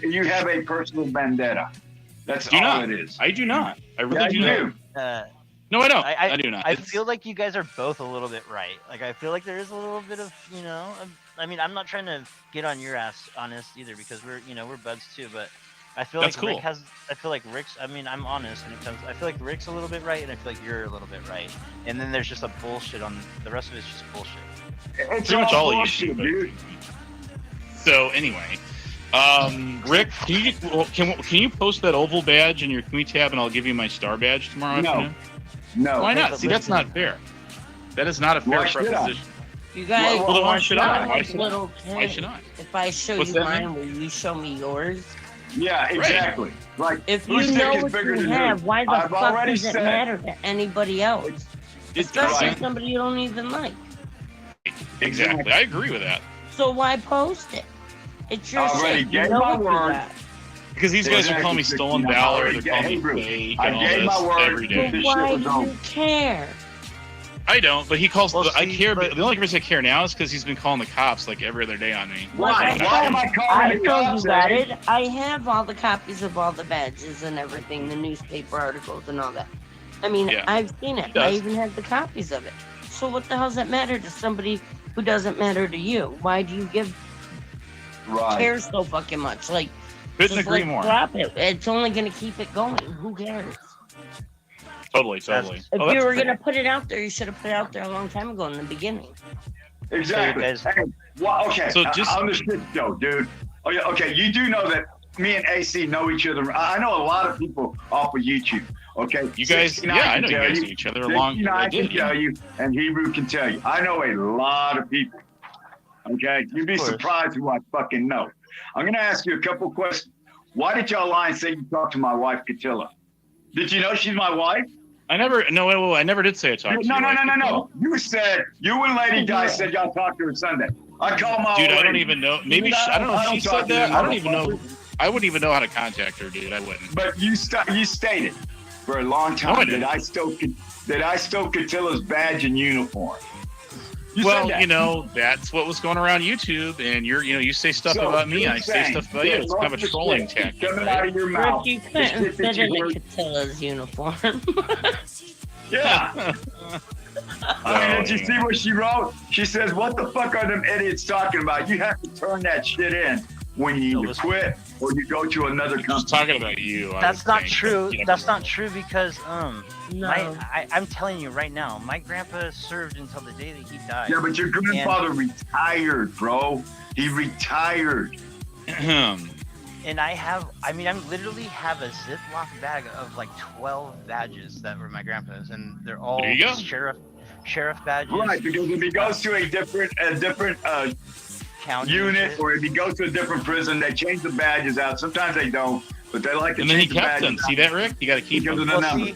you have a personal vendetta. That's all it is. I do not. I really do not. No, I don't. I do not. I feel like you guys are both a little bit right. Like, I feel like there is a little bit of, I mean, I'm not trying to get on your ass, honest, either, because we're buds too, but I feel like Rick's, I mean, I'm honest when it comes, I feel like Rick's a little bit right, and I feel like you're a little bit right. And then there's just a bullshit on, the rest of it's just bullshit. It's pretty much all of bullshit, you, dude. So anyway, Rick, can you post that oval badge in your Kumi tab, and I'll give you my star badge tomorrow afternoon? No. Why not? See, that's not fair. That is not a fair proposition. You guys, Well, then why should I? Why should I? If I show What's you that mine, mean? will you show me yours? Yeah, exactly. Like, If you whose know dick is what bigger you than have, who? why the I've fuck already does it said- matter to anybody else? Especially right. somebody you don't even like. Exactly. I agree with that. So why post it? It's your Already shit. You gave know my what you word. got. Because these guys are calling me stolen valor, they're calling me fake and all this every day. But why do you care? I don't, but he calls. I care. But the only reason I care now is because he's been calling the cops like every other day on me. Why? Why am I I calling the know you cops? got eh? it. I have all the copies of all the badges and everything, the newspaper articles and all that. I mean, Yeah. I've seen it. He does. I even have the copies of it. So what the hell does that matter to somebody who doesn't matter to you? Why do you care so fucking much? Like, Couldn't just, agree like, more. drop it. It's only gonna keep it going. Who cares? Totally. If Oh, you that's were fair. gonna put it out there, you should have put it out there a long time ago in the beginning. Exactly. Hey, well, okay. So just- on this shit though, dude. Oh yeah. Okay. You do know that me and AC know each other. I know a lot of people off of YouTube. Okay. You guys, 69 yeah, I can know you tell guys knew each other a long. 69 I can did, yeah. tell you, and Hebrew can tell you. I know a lot of people. Okay. You'd be surprised who I fucking know. I'm gonna ask you a couple questions. Why did y'all lie and say you talked to my wife, Katilla? Did you know she's my wife? I never. No, wait, I never did say I talked to you. No. You said you and Lady Guysh said y'all talked to her Sunday. I call my Dude, old I don't lady. even know. Maybe I don't know if she talk said to that. you, I don't even know. motherfucker. I wouldn't even know how to contact her, dude. I wouldn't. But you stated for a long time No, I that didn't. I stole Katilla's badge and uniform. Well, you know, that's what was going around YouTube, and you say stuff about me, I say stuff about you. It's kind of a trolling tactic. Coming out of your mouth. Ricky Clinton said in a Catilla's uniform. Yeah. I mean, did you see what she wrote? She says, "What the fuck are them idiots talking about? You have to turn that shit in when you either quit or you go to another company." Just talking about you. That's not true. That's not true because No. I'm telling you right now, my grandpa served until the day that he died. Yeah, but your grandfather retired, bro. He retired. And I literally have a Ziploc bag of like 12 badges that were my grandpa's, and they're all There you go. sheriff badges. Right, because if he goes to a different county unit, or if he goes to a different prison, they change the badges out. Sometimes they don't, but they like to And then he change the kept badges them. See that, Rick? You got to keep them. See,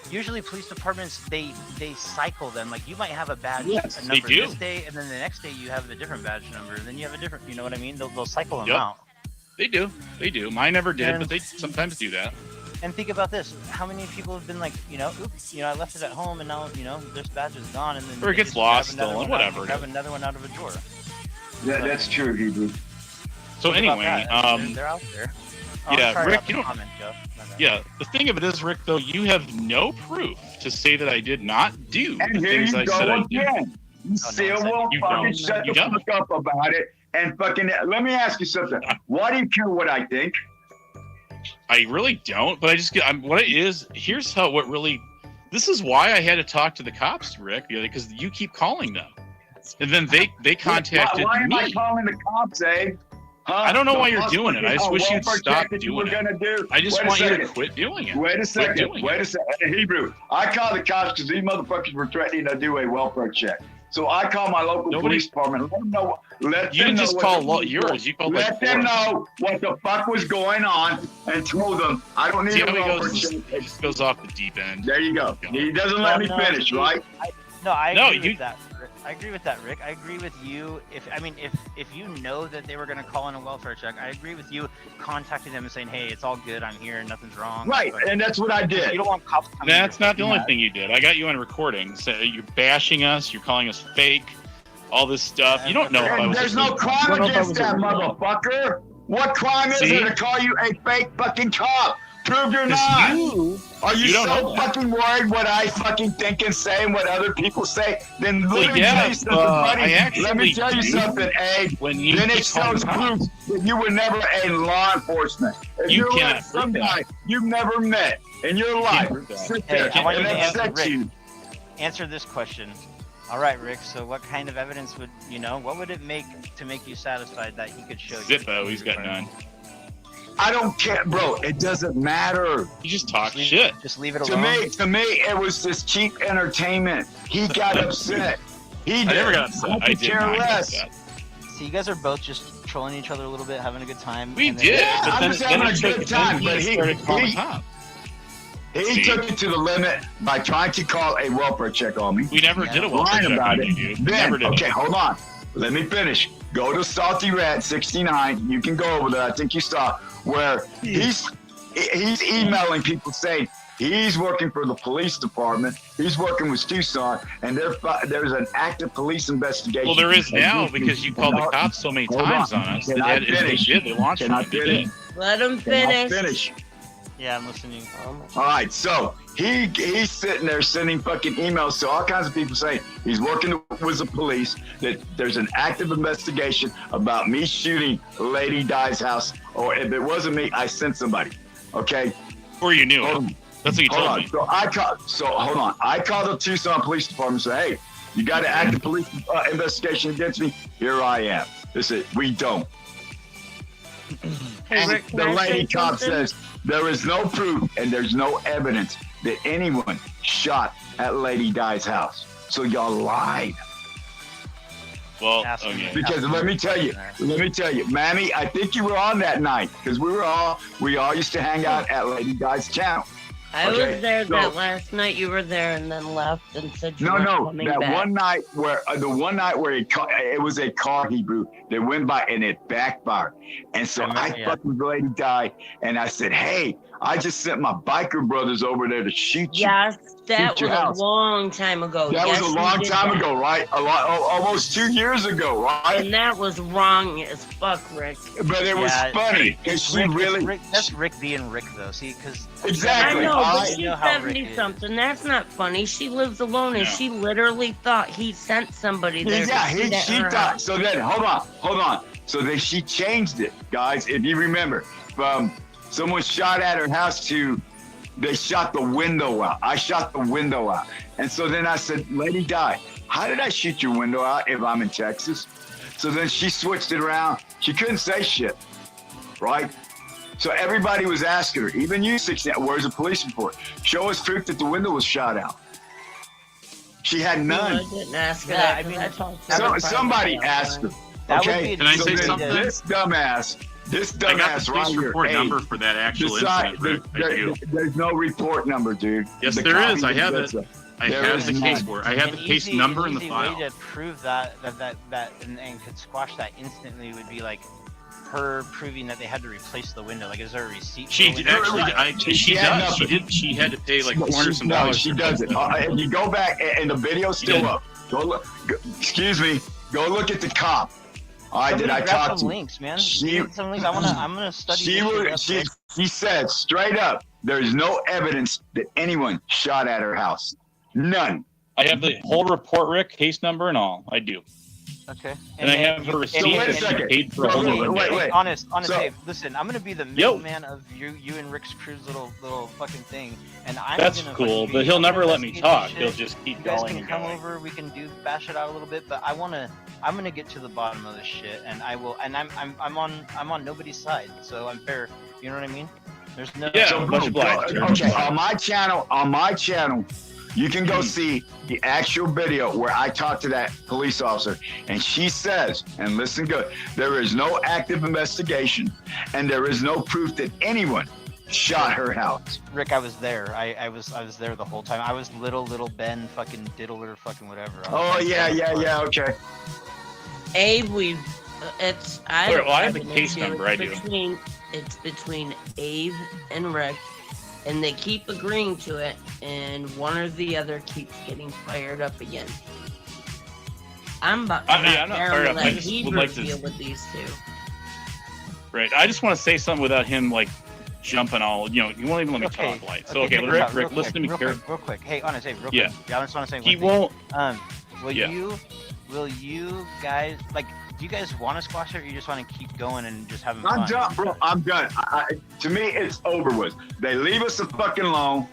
usually police departments they cycle them. Like you might have a badge Yes, a they number do. this day, and then the next day you have a different badge number, and then you have a different. You know what I mean? They'll cycle them Yep. out. They do. They do. Mine never did, And- but they sometimes do that. And think about this: how many people have been like, oops, I left it at home, and now, this badge is gone, and then Or it they gets just lost, grab another stolen, one out- whatever it Grab is. another one out of a drawer. Yeah, that's true, Hebrew. So Think about anyway, that. They're out there. Oh, yeah, I'm sorry Rick, about you the don't. comment, Joe. My bad. Yeah, the thing of it is, Rick, though, you have no proof to say that I did not do And the here things you I said go I did. again. You still won't You fucking don't. shut You the don't. fuck up about it. And fucking, let me ask you something. Why do you care what I think? I really don't, but I just get. What it is. Here's how. What really. This is why I had to talk to the cops, Rick, because you keep calling them, and then they contacted Why am me. I calling the cops, eh? Huh? I don't know The why you're fuck doing it. I just fucking, wish you'd welfare stop check that you doing were gonna do. I just Wait a want you to second. quit doing it. Wait a Quit second. doing Wait it. a second. Hebrew, I called the cops because these motherfuckers were threatening to do a welfare check. So I called my local police department. Let them know. You didn't just call yours. You called Let like them 4. know what the fuck was going on and told them I don't need See a how he welfare goes? check. It just goes off the deep end. There you go. He doesn't let me finish, right? I No, agree you- with that. I agree with that, Rick. I agree with you. If you know that they were going to call in a welfare check, I agree with you contacting them and saying, "Hey, it's all good. I'm here. Nothing's wrong." Right, and that's what I did. You don't want cops coming. That's not the only thing you did. I got you on recording. So you're bashing us. You're calling us fake. All this stuff. You don't know if I And was. there's a- no you crime don't know if I against was a that real- motherfucker. What crime is See? it to call you a fake fucking cop? Prove you're 'Cause not. you- Are you you don't so know that. fucking worried what I fucking think and say and what other people say? Then let Well, me yeah, tell you something, buddy. I Let me actually tell you do. something, Egg. When you Then it keep calling shows proof cops. that you were never a law enforcement. If You you're cannot like some prove that. guy you've never met in your life, prove that. sit Hey, there I want you and to answer, upset Rick. you. Answer this question. All right, Rick. So, what kind of evidence would What would it make to make you satisfied that he could show you? Zippo, he's got none. I don't care, bro. It doesn't matter. You just talk shit. Just leave it To alone. me, it was just cheap entertainment. He got upset. He I did. never got upset. I could did care not get less. upset. So you guys are both just trolling each other a little bit, having a good time. We and then- did, Yeah, but I'm then, just then having it a took- good then time, but he- started calling he- cops. He See? took it to the limit by trying to call a welfare check on me. We never did a welfare Lying check about on it. you, dude. We Then, never did okay, it. hold on. Let me finish. Go to Salty Rat 69. You can go over there. I think you saw where he's emailing people saying he's working for the police department. He's working with Tucson, and there's an active police investigation. Well, there is now because you called the cops so many Hold times on. on us. Can They I had- they finish? did. They launched Can I one. They finish? did. Let him Can I finish. finish? Yeah, I'm listening. All right, so he's sitting there sending fucking emails to all kinds of people saying he's working with the police, that there's an active investigation about me shooting Lady Di's house, or if it wasn't me, I sent somebody. Okay? Or you knew Hold it. on. That's what you Hold told on. me. So hold on. I called the Tucson Police Department and said, hey, you got an active police investigation against me? Here I am. They said, we don't. Hey, And Rick, can the I lady say cop something? says there is no proof and there's no evidence that anyone shot at Lady Di's house. So y'all lied. Well, Ask okay. me. Because let me tell you, Mammy, I think you were on that night because we all used to hang out at Lady Di's channel. I Okay, was there so- that last night. You were there and then left and said you No, weren't no, coming that back. one night where it was a car Hebrew that went by and it backfired, and so I remember, yeah. fucking Lady Di, and I said, hey, I just sent my biker brothers over there to shoot you. Yes, that Shoot your was house. a long time ago. That Yes, was a you long did time that. ago, right? Almost 2 years ago, right? And that was wrong as fuck, Rick. But it was funny. And she really. That's Rick being Rick, though. See, because Exactly. I know, but I she's know how Rick 70 is. something. That's not funny. She lives alone, and she literally thought he sent somebody there. Yeah, to shoot at she her thought. house. So then, hold on. So then she changed it, guys. If you remember, from someone shot at her house to they shot the window out. I shot the window out. And so then I said, Lady Di, how did I shoot your window out if I'm in Texas? So then she switched it around. She couldn't say shit, right? So everybody was asking her, even you, 16, where's the police report? Show us proof that the window was shot out. She had none. I didn't ask her Yeah, that. I mean, I talked to So, her somebody privately asked her. That would Okay, be Can I so say then something? this dumbass I got right the police here, report hey, number for that actual incident, Rick. I do. There's no report number, dude. Yes, The there is. copy I have says it. so. I There have is the case none. for it. I have the case number in the file. way to prove that and could squash that instantly would be like her proving that they had to replace the window. Like, is there a receipt? She for the did, window? actually. She had does. nothing. She had to pay like No, $400 some no, dollars. she to doesn't. replace the And you go back, and the video's still did. up. Go look. Excuse me. Go look at the cop. All right, did I Somebody grab talk some to? links, man. She- Give me some links. I'm gonna study. She this shit would. up, She, Rick. she said straight up, there is no evidence that anyone shot at her house. None. I have the whole report, Rick, case number and all. I do. Okay. And I have her receipt wait a that she second. paid for a No, whole new wait, window. wait. Honest, So- Dave. Listen, I'm gonna be the middleman of you and Rick's crew's little fucking thing, and I'm That's gonna cool, fucking but be- he'll I'm never gonna let me investigate talk. this He'll shit. just keep You guys going can and come going. over. We can bash it out a little bit, but I'm gonna get to the bottom of this shit, and I will. And I'm on nobody's side, so I'm fair. You know what I mean? There's no. Yeah, So, much boom, obliged. okay, on my channel, you can go see the actual video where I talked to that police officer, and she says, and listen good, there is no active investigation, and there is no proof that anyone shot her house. Rick, I was there. I was there the whole time. I was little Ben fucking diddler fucking whatever. Oh yeah, okay. Abe, it's I. Well, I have the an case issue. number, I do. It's between Abe and Rick, and they keep agreeing to it, and one or the other keeps getting fired up again. I'm about to I'm not fired up. I let just Hebrew would like to- deal with these two. Right. I just want to say something without him like jumping all. You won't even let me talk, light. So okay, check Rick, this out real listen to me quick, carefully. real quick. Hey, honest, real Yeah. quick. Yeah, I just want to say one He thing. won't. Will you guys like? Do you guys want to squash it, or you just want to keep going and just having I'm fun? done, bro. I'm done. To me, it's over with. They leave us the fucking alone.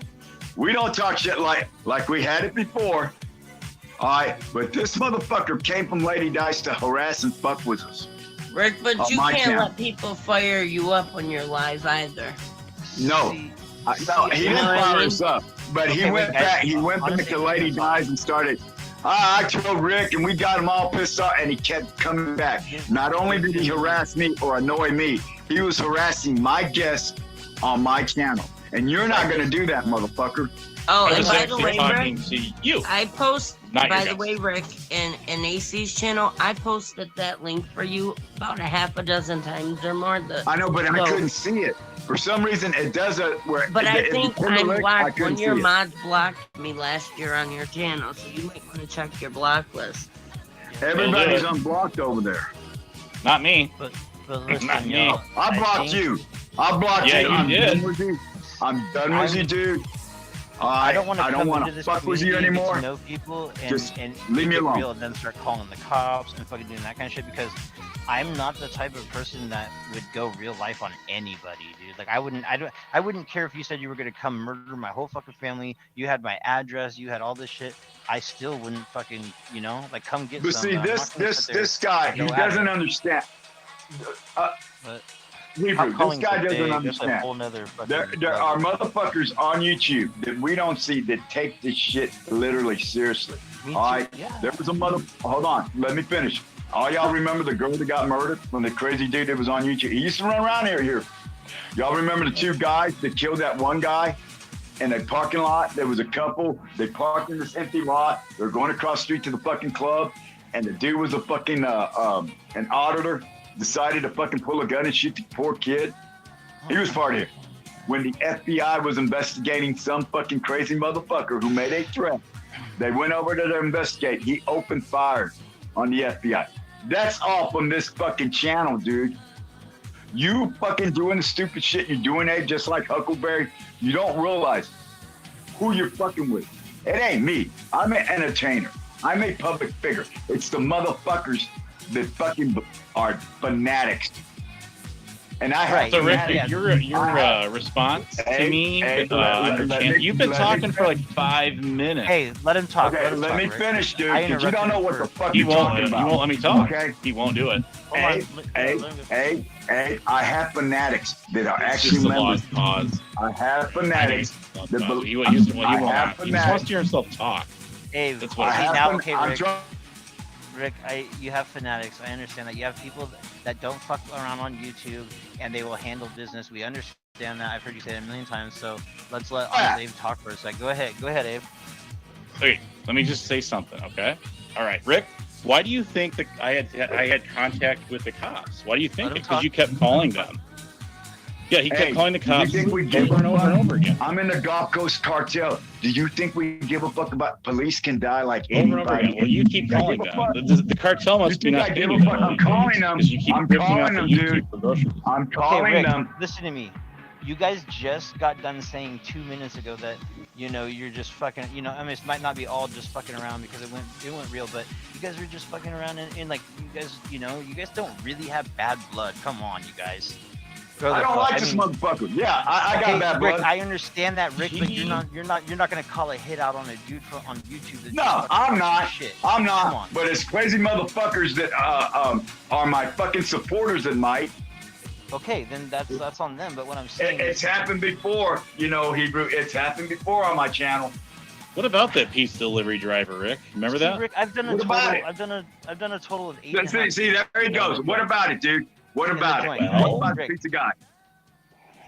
We don't talk shit like we had it before. All right, but this motherfucker came from Lady Dice to harass and fuck with us. Rick, but On you my can't channel. let people fire you up when you're live either. No, no, he you didn't know what I fire mean? us up, but he Okay, went wait, guys, back. He went back honestly, to Lady Dice and started. I killed Rick, and we got him all pissed off, and he kept coming back. Not only did he harass me or annoy me, he was harassing my guests on my channel, and you're not gonna do that, motherfucker. Oh, I and was by the actually way, talking Rick, to you. I post. Not By your the guys. way, Rick, in AC's channel, I posted that link for you about a half a dozen times or more. I know, but I So- couldn't see it. For some reason, it does it where. But I if you think pin the I'm link, I blocked. couldn't One of your see it. mods blocked me last year on your channel, so you might want to check your block list. Everybody's unblocked over there. Not me. But listen, Not me. y'all, I blocked think- you. I blocked Yeah, you. you I'm did. done with you. I'm done with you, dude. I don't want to come wanna into this fuck with you community and get anymore. to know people and, Just and leave me keep it alone. real and then start calling the cops and fucking doing that kind of shit because I'm not the type of person that would go real life on anybody, dude. Like I wouldn't care if you said you were gonna come murder my whole fucking family. You had my address, you had all this shit. I still wouldn't fucking, like come get But some. see, I'm this not gonna sit there this guy, and he go at doesn't it. understand. But Hebrew, I'm this calling guy today, doesn't just a understand. whole nother fucking There are motherfuckers on YouTube that we don't see that take this shit literally seriously. Me All too, right, yeah. there was a hold on, let me finish. All y'all remember the girl that got murdered when the crazy dude that was on YouTube? He used to run around here. Y'all remember the two guys that killed that one guy in a parking lot? There was a couple. They parked in this empty lot. They're going across the street to the fucking club, and the dude was a fucking an auditor. Decided to fucking pull a gun and shoot the poor kid. He was part of it. when the FBI was investigating some fucking crazy motherfucker who made a threat. They went over to investigate. He opened fire on the FBI. That's all from this fucking channel, dude. You fucking doing the stupid shit you're doing, Abe, just like Huckleberry. You don't realize who you're fucking with. It ain't me. I'm an entertainer. I'm a public figure. It's the motherfuckers that fucking are fanatics. And I have so Rick, your response to me, you've been talking for like 5 minutes. Hey, let him talk. Okay, let me finish, dude. Because you don't know what the fuck you're talking about. He won't let me talk. Okay, he won't do it. Hey, I have fanatics that are actually members. I have fanatics. He wants to hear himself talk. Hey, that's what Rick, you have fanatics. I understand that. You have people that don't fuck around on YouTube and they will handle business. We understand that. I've heard you say that a million times. So let's let Abe talk for a sec. Go ahead, Abe. Okay, let me just say something, okay? All right, Rick. Why do you think that I had contact with the cops? Why do you think? Because you kept calling them. Yeah, he kept calling the cops over and over again. I'm in the Gulf Coast cartel. Do you think we give a fuck about police can die like anybody? Over and over again. Well, you keep calling them. The cartel must be not give a fuck. I'm calling them. You keep I'm calling them, dude. I'm calling Rick, them. Listen to me. You guys just got done saying 2 minutes ago that you're just fucking. I mean, it might not be all just fucking around because it went real, but you guys are just fucking around and like you guys, you guys don't really have bad blood. Come on, you guys. I don't like this motherfucker. Yeah, I got bad blood. Rick, I understand that, Rick, but you're not gonna call a hit out on a dude on YouTube. No, I'm not. I'm not. But it's crazy motherfuckers that are my fucking supporters that might. Okay, then that's on them. But what I'm saying, it's happened before. Hebrew. It's happened before on my channel. What about that pizza delivery driver, Rick? Remember that? Rick, I've done a total of 8. See, there he goes. What about it, dude? What about it? What about the pizza guy?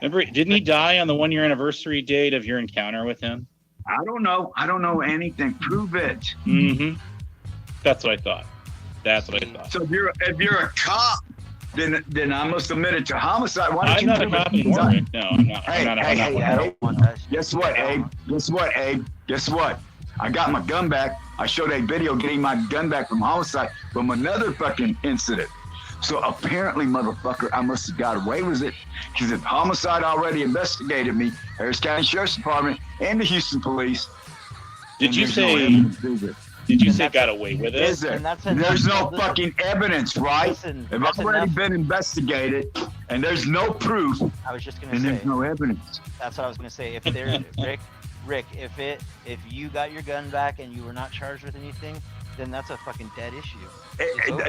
Remember, didn't he die on the 1-year anniversary date of your encounter with him? I don't know. I don't know anything. Prove it. Mm-hmm. That's what I thought. So if you're a cop, then I must admit it to homicide. Why don't I'm not a cop anymore, Rick. No, I'm not. Hey, guess what, Abe? Guess what? I got my gun back. I showed a video getting my gun back from homicide from another fucking incident. So apparently, motherfucker, I must have got away with it because if homicide already investigated me, Harris County Sheriff's Department and the Houston Police. Did you say got away with it? Is there? There's no fucking evidence, right? If I've already been investigated and there's no proof, I was just gonna say there's no evidence. That's what I was gonna say. If there, Rick, if you got your gun back and you were not charged with anything, then that's a fucking dead issue.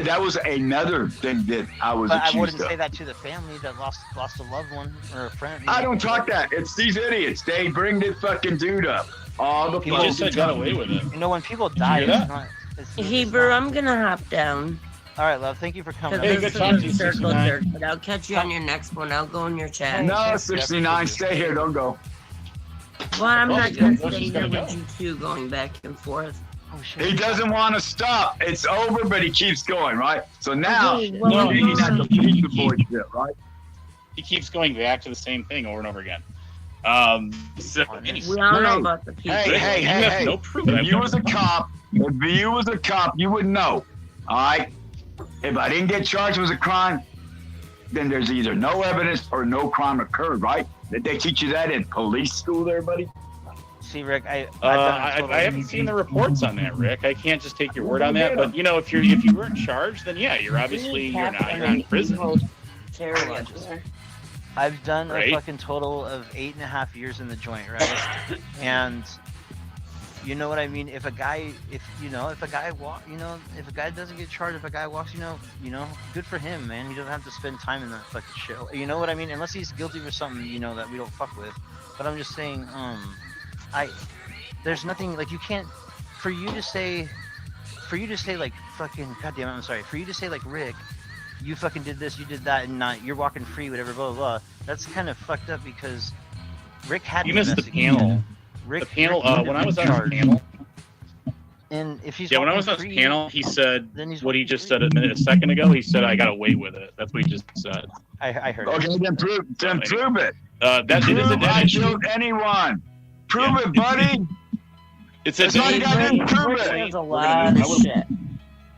That was another thing that I was accused of. I wouldn't say that to the family that lost a loved one or a friend. I don't talk that. It's these idiots. They bring this fucking dude up. All the he just got away with it. When people die, it's not. Hebrew, I'm gonna hop down. All right, love. Thank you for coming. Hey, good talking to you, 69. But I'll catch you on your next one. I'll go in your chat. No, 69. Stay here. Don't go. Well, I'm not gonna stay here with you two going back and forth. He doesn't want to stop. It's over, but he keeps going, right? So now he's at the pizza boy shit, right? He keeps going back to the same thing over and over again. We all know about the pizza. Hey. No proof. If you was a cop, you would know. All right? If I didn't get charged with a crime, then there's either no evidence or no crime occurred, right? Did they teach you that in police school there, buddy? See, Rick, I haven't seen the reports on that, Rick. I can't just take your word on that. But if you weren't charged, then yeah, you're not in prison. I've done a fucking total of 8.5 years in the joint, right? And you know what I mean? If a guy doesn't get charged, if a guy walks, good for him, man. He doesn't have to spend time in that fucking shit. You know what I mean? Unless he's guilty for something, that we don't fuck with. But I'm just saying, there's nothing like you can't for you to say like fucking goddamn I'm sorry for you to say like Rick, you fucking did this, you did that, and not you're walking free, whatever, blah blah blah. That's kind of fucked up because Rick had. You missed the panel. Rick when I was on his panel. And if he's when I was on his panel, he said what he just said a second ago. He said I got away with it. That's what he just said. I heard. Okay, then prove it. That it is a dead I issue. killed anyone. Prove it, buddy. It's a That's all you gotta do. Prove it. There's a lot of shit.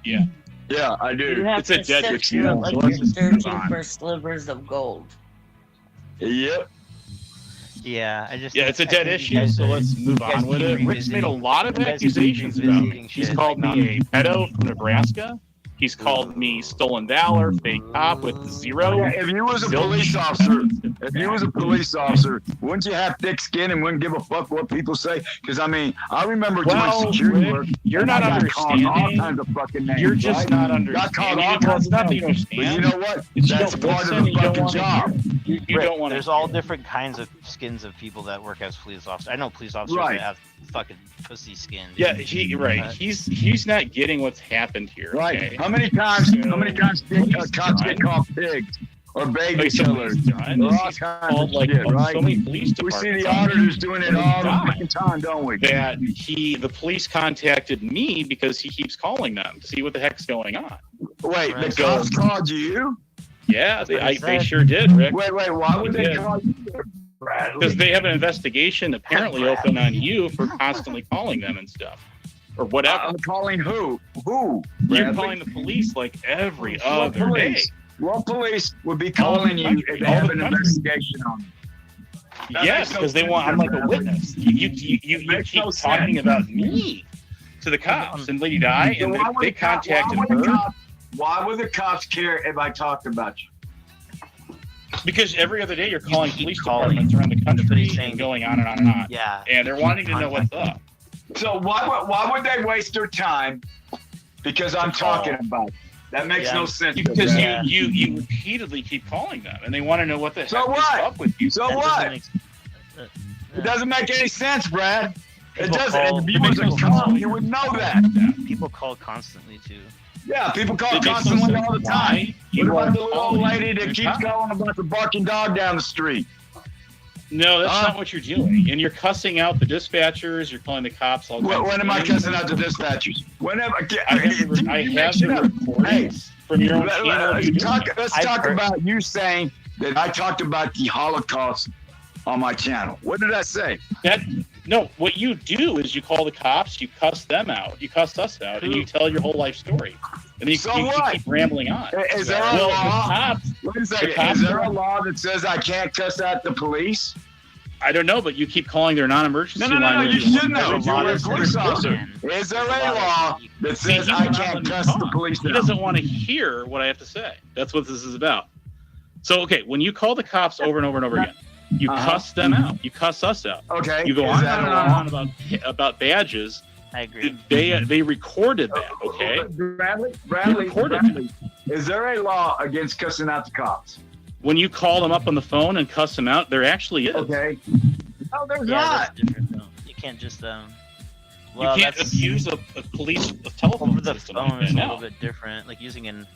Yeah. Yeah, I do. You have It's a to dead sift issue. through it like So you're let's just move searching on. for slivers of gold. Yep. Yeah, I just. Yeah, it's a I dead think you issue, guys so are- let's move you guys on with keep it. Rick's made a lot of you guys keep accusations about me. revisiting He's shit, called like, me a pedo from Nebraska. He's called me stolen valor, fake cop with zero. Yeah, if you was a zilch. police officer, wouldn't you have thick skin and wouldn't give a fuck what people say? Because I mean, I remember Well, doing security Rick, work. you're and not I got called all understanding. kinds of fucking names. You're just right? not Got called understanding. all Well, kinds it's of not that names. you But you understand. know what? It's you That's don't part listen, of the you don't fucking wanna job. hear it. You Rick, don't want there's to. all different kinds of skins of people that work as police officers. I know police officers Right. that have fucking pussy skin. Yeah, he's not getting what's happened here. Right. Okay? How many times cops he's get done- called pigs or baby Okay, so what killers? he's done Or is all he's kinds called of like shit, right? so many police We see departments the on auditors him doing it when he all the died. fucking time, don't we? That the police contacted me because he keeps calling them to see what the heck's going on. Wait, the So- cops called you? Yeah, they sure did, Rick. Wait, why would they did. call you, Bradley? Because they have an investigation apparently open on you for constantly calling them and stuff, or whatever. I'm calling who? Who? You're Bradley? calling the police like every What other day. police? What police would be All calling the you country, if they all have the an country. investigation on you? That Yes, makes no because they sense, want. I'm like a Bradley. witness. You Makes keep no talking sense. about me to the cops and Lady Di, So and why would they the cop- contacted why would the her cops- Why would the cops care if I talked about you? because every other day you're calling keep police calling. departments around the That's what country he's saying. and going on and on and on. Yeah. And they're wanting to know what's up. So why would they waste their time? Because I'm talking about it. That makes no sense. Because Brad. you repeatedly keep calling them, and they want to know what the So heck what? is up with you. So That what? doesn't make- It doesn't make any sense, Brad. It People doesn't. call- If you was a cop, you would know that. People call constantly too. Yeah, people call It makes no constantly sense all the why time. you What about are the little old calling lady that your keeps cop. calling about the barking dog down the street? No, that's not what you're doing. And you're cussing out the dispatchers. You're calling the cops. All kinds When of am I things. cussing out the dispatchers? Whenever I have the recordings from your own channel. of you doing it. Let's talk about you saying that I talked about the Holocaust on my channel. What did I say? No, what you do is you call the cops, you cuss them out, you cuss us out, and you tell your whole life story. And then you, So you what? keep rambling on. Is there a Well, law? the cops, Wait a the second. cops Is there are- a law that says I can't cuss out the police? I don't know, but you keep calling their non-emergency No, line. you should know. There's a You're lot a of police officer. Is there a law that See, says he I will not can't let me cuss talk. the police He out? doesn't want to hear what I have to say. That's what this is about. So, okay, when you call the cops over and over and over again, you cuss them out. You cuss us out. Okay. You go is on that and a on law? and on about badges. I agree. They recorded that, okay? Bradley, recorded Bradley, is there a law against cussing out the cops? When you call them up on the phone and cuss them out, there actually is. Okay. No, there's Yeah, not. that's different though. You can't just Well, you can't that's abuse a police telephone over the system phone like is that a little now. bit different. Like using an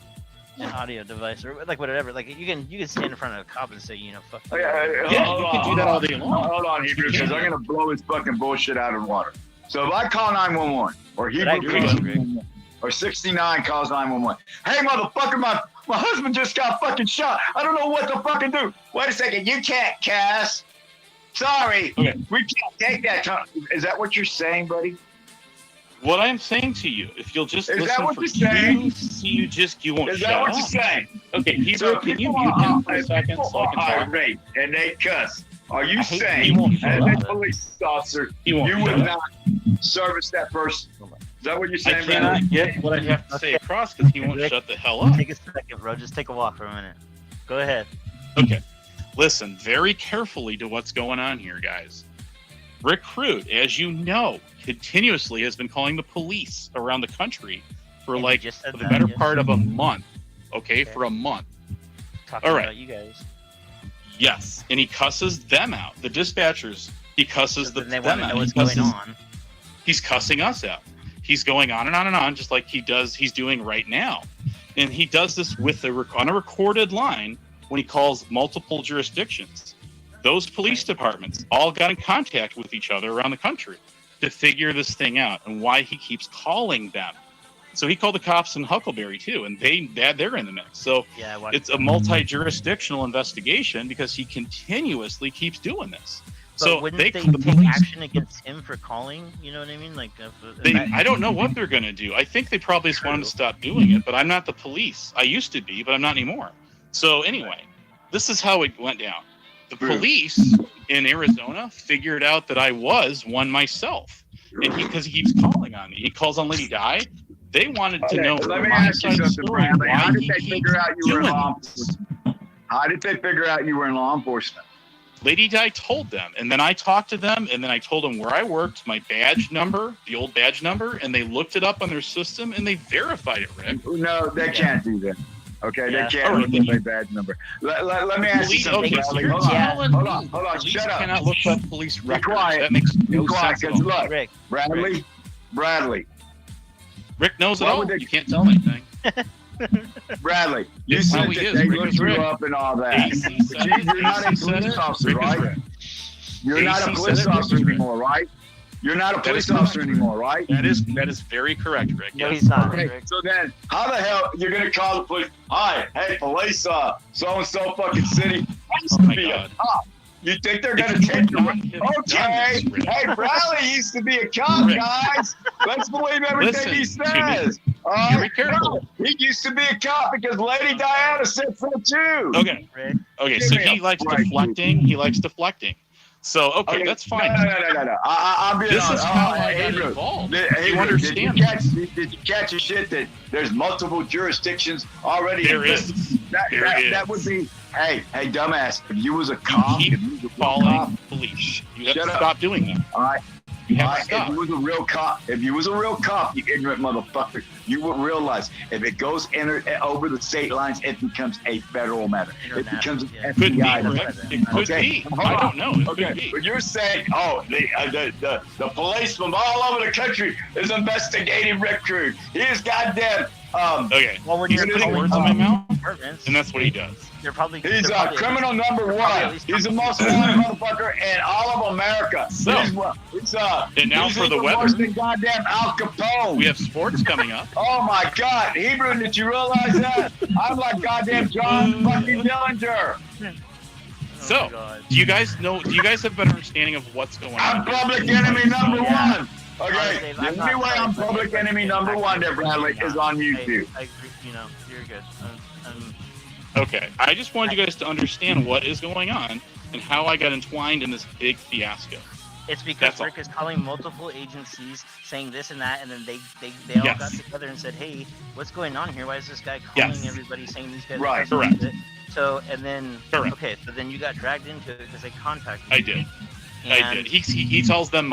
audio device or like whatever. Like you can stand in front of a cop and say, you know, fuck. you. Yeah, you can do that all day long. Hold on, Hebrew, You because can. I'm gonna blow his fucking bullshit out of the water. So if I call 911 or But I Hebrew agree, calls Rick. 911, or 69 calls 911, hey motherfucker, my husband just got fucking shot. I don't know what to fucking do. Wait a second, you can't, Cass. Sorry, Okay. we can't take that time. Is that what you're saying, buddy? What I'm saying to you, if you'll just Is listen that what for you're saying? you won't Is shut that what up. you're saying? Okay, Hebrew, So can you people mute him for a if second people so I can are talk? irate and they cuss, are you I hate saying he won't as shut a up. police officer He won't you shut would up. not service that person? Is that what you're I saying, cannot Bradley? get what I have to say across because he won't Rick, shut the hell up. Take a second, bro. Just take a walk for a minute. Go ahead. Okay, listen very carefully to what's going on here, guys. Rick Crude, as you know, continuously has been calling the police around the country for And like you just said the that, better yes. part of a month. Okay, for a month. Talking All right. about you guys. Yes, and he cusses them out. The dispatchers, he cusses Then they them want to out. know He what's going cusses- on. He's cussing us out. He's going on and on and on, just like he's doing right now. And he does this with on a recorded line when he calls multiple jurisdictions. Those police departments all got in contact with each other around the country to figure this thing out and why he keeps calling them. So he called the cops in Huckleberry too, and they're in the mix. So Yeah, it's a multi-jurisdictional investigation because he continuously keeps doing this. But So wouldn't they they the take police, action against him for calling? You know what I mean? Like, I don't know what they're going to do. I think they probably just want him to stop doing it, but I'm not the police. I used to be, but I'm not anymore. So anyway, this is how it went down. The police in Arizona figured out that I was one myself, and because he keeps calling on me. He calls on Lady Di. They wanted to know. Let me my ask you side of the something, story, Bradley. why How did he they keeps figure out you were in doing law this. enforcement? How did they figure out you were in law enforcement? Lady Di told them, and then I talked to them, and then I told them where I worked, my badge number, the old badge number, and they looked it up on their system, and they verified it, Rick. No, they can't do that. Okay, Yeah. they can't look at my badge number. Let me ask you Police, something, okay, so Bradley. you're Hold on, telling hold me on, hold on. police Shut up. cannot look up police Be records. quiet. That makes no Be quiet, sense at because all. look, Rick. Bradley, Rick knows it What all. would they- You can't tell anything. Bradley, you It's how said he that is. they Rick looked is you Rick. up and all that. AC But said it. you're not a AC said police it. officer, Rick is right? Rick. You're not a AC police said it. Rick officer is Rick. anymore, right? You're not a That police is officer correct. anymore, right? That is very correct, Rick. No, Yes. he's not. Okay, Rick. so then how the hell you're gonna call the police? Hi, hey, police, so and so fucking city. I used Oh to my be God. a cop. You think they're If gonna you take would the not have done okay? this, Rick. Hey, Bradley used to be a cop, Rick. guys. Let's believe everything he Listen to me. says. Be careful. No, he used to be a cop because Lady Diana said so too. Okay. Rick. Okay. Give So me he a likes break, deflecting. He likes deflecting. So okay, that's fine. No. I'm being This is honest. how I Hey, got Drew, involved. Hey, You Drew, understand Did you catch a shit that there's multiple jurisdictions already? There in is. this? That would be. Hey, dumbass! If you was a You cop, keep if you was a real calling cop, police. You have Shut to up. stop doing that. all right. You have All to right, stop. if you was a real cop, you ignorant motherfucker, you would realize if it goes over the state lines, it becomes a federal matter. It becomes an Yeah. Could be, FBI Rick. matter. It could Okay, be. hold I on. don't know. It could Okay, be. but you're saying, the police from all over the country is investigating Rick Crew. He is goddamn. Okay. Well, when He's you're putting calling words in my mouth, departments, and that's what he does. they're probably He's they're probably- criminal number they're probably at one. least He's the talking most to- wanted motherfucker in all of America. So, and now he's for the even weather. worse than goddamn Al Capone. We have sports coming up. Oh my God, Hebrew, did you realize that? I'm like goddamn John fucking Dillinger. So, God. do you guys know? Do you guys have a better understanding of what's going on? I'm public enemy number Yeah. one. Okay, Honestly, the I'm only not way sorry, I'm but public it's enemy number one there, Bradley, is on YouTube. I agree. You know, you're good. Okay, I just wanted you guys to understand what is going on and how I got entwined in this big fiasco. It's because That's all. Rick is calling multiple agencies saying this and that, and then they all Yes. got together and said, "Hey, what's going on here? Why is this guy calling Yes. everybody saying these guys?" are Right. doing Correct. it?" So and then Correct. okay, so then you got dragged into it because they contacted I you. did. And I did. He tells them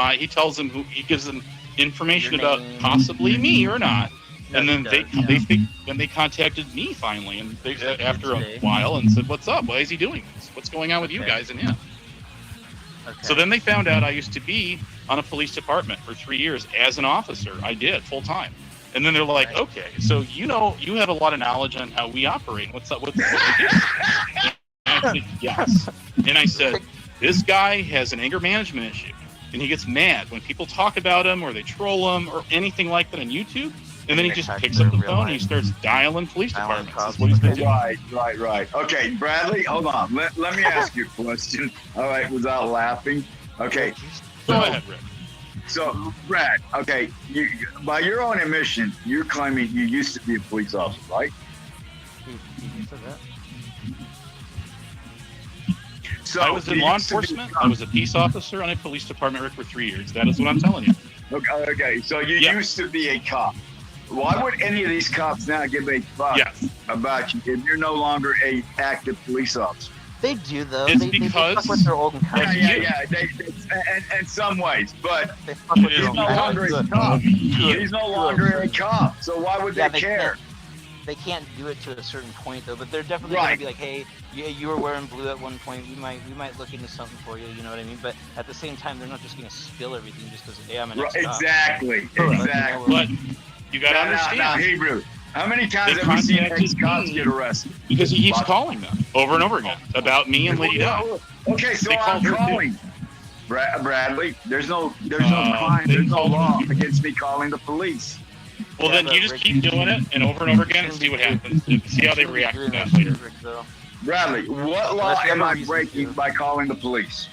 he gives them information Your about name. possibly me or not. No, And then he does, then they contacted me finally, and they after a today. while and said, "What's up? Why is he doing this? What's going on with you Okay. guys and him?" Okay. So then they found out I used to be on a police department for 3 years as an officer. I did full time. And then they're like, Right. "Okay, so you have a lot of knowledge on how we operate. What's up? What we do?" And I said, "Yes." And I said, "This guy has an anger management issue, and he gets mad when people talk about him or they troll him or anything like that on YouTube. And then he just picks up the phone and he starts dialing police departments. That's what he's been doing." Right. Okay, Bradley, hold on. Let me ask you a question. All right, without laughing. Okay. Go ahead, Rick. So, Brad, okay, by your own admission, you're claiming you used to be a police officer, right? You said that? So I was in you law used to be- enforcement. I was a peace officer on a police department, Rick, for 3 years. That is what I'm telling you. Okay, so you Yeah. used to be a cop. Why would any of these cops now give a fuck Yes. about you if you're no longer a active police officer? They do though. It's they because- fuck with their old encounters. Yeah. In some ways, but They fuck with he's their old no longer a encounters. cop. Good. He's no longer a cop. So why would Yeah, they care? They can't do it to a certain point though, but they're definitely Right. gonna be like, "Hey, you were wearing blue at one point. We might look into something for you." You know what I mean? But at the same time, they're not just gonna spill everything just because, "Hey, I'm an ex-cop." Exactly. But you got to understand. Now, Hebrew. How many times They have we seen contacted ex-cops me get arrested? because he keeps calling them over and over again about me and Lady Di. Okay, so They I'm called her too. calling. Bradley, there's no crime, they there's no called law her. against me calling the police. Well, then you just keep doing it and over again and see what happens. See how they react to that later. Bradley, what law am I breaking by calling the police?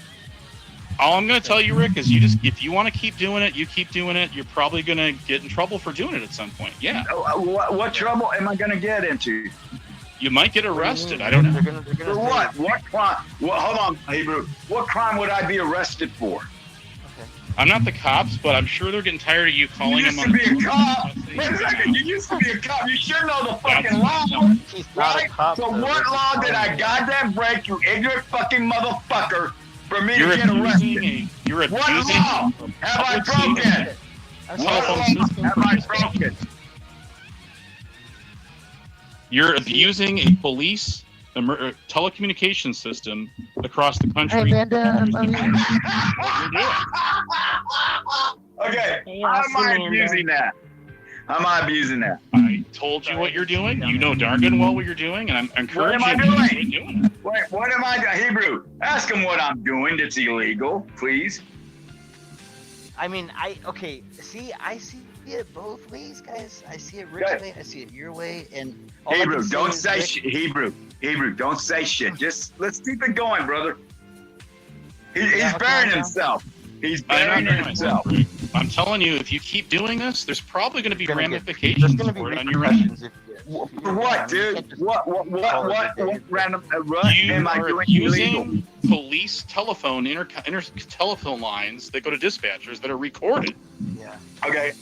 All I'm going to tell you, Rick, is if you want to keep doing it, you keep doing it. You're probably going to get in trouble for doing it at some point. Yeah. What trouble am I going to get into? You might get arrested. I don't know. For what? What crime? Well, hold on, Hebrew. What crime would I be arrested for? I'm not the cops, but I'm sure they're getting tired of you calling them on You used to be a cop. Wait a second. You used to be a cop. You should know the fucking law, right? So what law did I goddamn break, you ignorant fucking motherfucker, for me to get arrested? You're abusing. What law have I broken? What law have I broken? You're abusing a police telecommunications system across the country. Okay, Hey, how am I Amanda. abusing that? How am I abusing that? I told you what you're doing. You know darn good well what you're doing, and I'm encouraging What am I you to doing? keep doing it. Wait, what am I doing? Hebrew, ask him what I'm doing that's illegal, please. I mean, okay. See, I see it both ways, guys. I see it Rick's way. I see it your way. And all I Hebrew, can don't is say Rick- shit. Hebrew, don't say shit. Just let's keep it going, brother. He's burying himself. He's burying himself. I'm telling you, if you keep doing this, there's probably going to be ramifications for it on your end. For what, dude? What random what You am I are doing illegal? using police telephone inter telephone lines that go to dispatchers that are recorded. Yeah. Okay.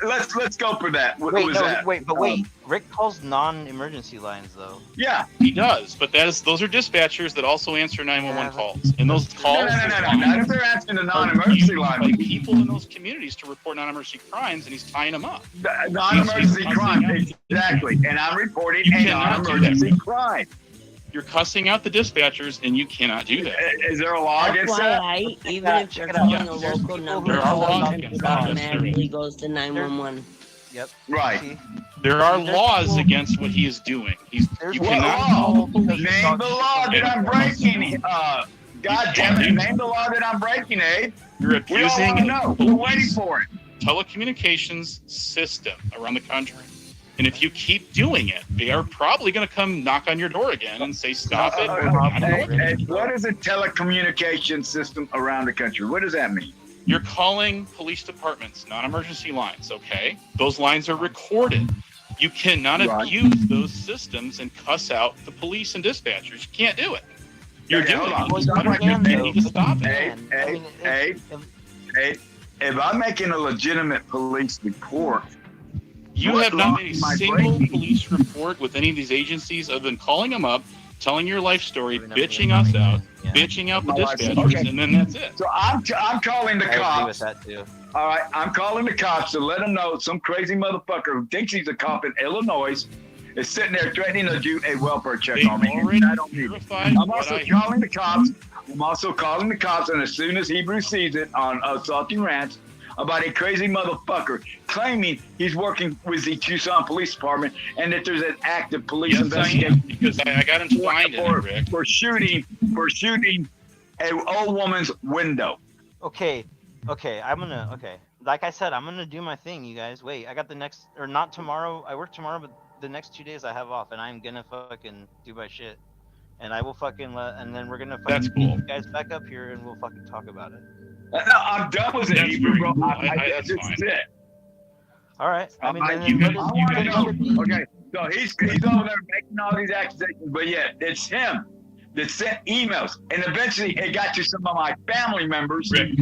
Let's go for that. What was that? Wait. Rick calls non-emergency lines though. Yeah, he does, but those are dispatchers that also answer 911 calls, and those calls. No. Not if they're answering the non-emergency line. By people in those communities to report non-emergency crimes, and he's tying them up. Non-emergency crime, exactly. And I'm reporting a non-emergency crime. You're cussing out the dispatchers, and you cannot do that. Is there a law against that? FYI, even if you're calling a local number, it automatically goes to 911. Yep. Right. There are laws against what he is doing. You cannot. Name the law that I'm breaking. God damn it! Name the law that I'm breaking, Abe. You're We all abusing want to know. We're waiting for it. telecommunications system around the country. And if you keep doing it, they are probably going to come knock on your door again and say, stop it. Hey, what is a telecommunication system around the country? What does that mean? You're calling police departments, non-emergency lines, okay? Those lines are recorded. You cannot abuse those systems and cuss out the police and dispatchers. You can't do it. You're doing it. You need to stop it. Hey, if I'm making a legitimate police report, You have not made a single police report with any of these agencies other than calling them up, telling your life story, bitching us out, bitching out the dispatchers, and then that's it. So I'm calling the I agree cops. with that too. All right, I'm calling the cops to let them know some crazy motherfucker who thinks he's a cop in Illinois is sitting there threatening to do a welfare check on me. And I don't need it. I'm also calling the cops. And as soon as Hebrew sees it on Salty Ranch, about a crazy motherfucker claiming he's working with the Tucson Police Department and that there's an active police investigation because I got him fined for shooting a old woman's window. Okay. Like I said, I'm gonna do my thing, you guys. Wait, I got not tomorrow. I work tomorrow, but the next 2 days I have off, and I'm gonna fucking do my shit. And I will fucking and then we're gonna fucking get you guys back up here, and we'll fucking talk about it. No, I'm done with it, Hebrew, bro. That's it. All right. I mean, Okay, so he's over there making all these accusations, but yet it's him that sent emails, and eventually it got to some of my family members, Rick.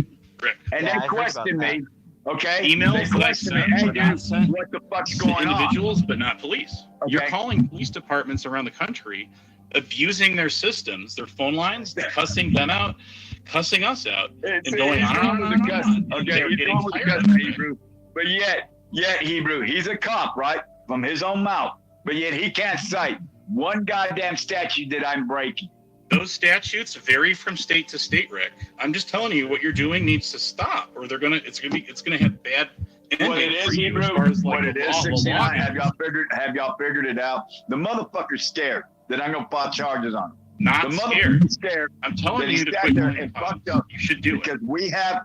And they questioned me. Okay, Emails they questioned me. Hey, dude, what the fuck's going on? Individuals, but not police. Okay. You're calling police departments around the country, abusing their systems, their phone lines, cussing them out, cussing us out, and going on and on. Okay, he's going with the cussing, Hebrew. But yet Hebrew, he's a cop, right? From his own mouth. But yet he can't cite one goddamn statute that I'm breaking. Those statutes vary from state to state, Rick. I'm just telling you what you're doing needs to stop, or it's gonna have bad ending for you as far as like what it is, 69. Have y'all figured it out? The motherfucker's scared that I'm gonna file charges on him. Not the scared. Scared. I'm telling that you he to sat quit there calling and cops. fucked up. You should do because we have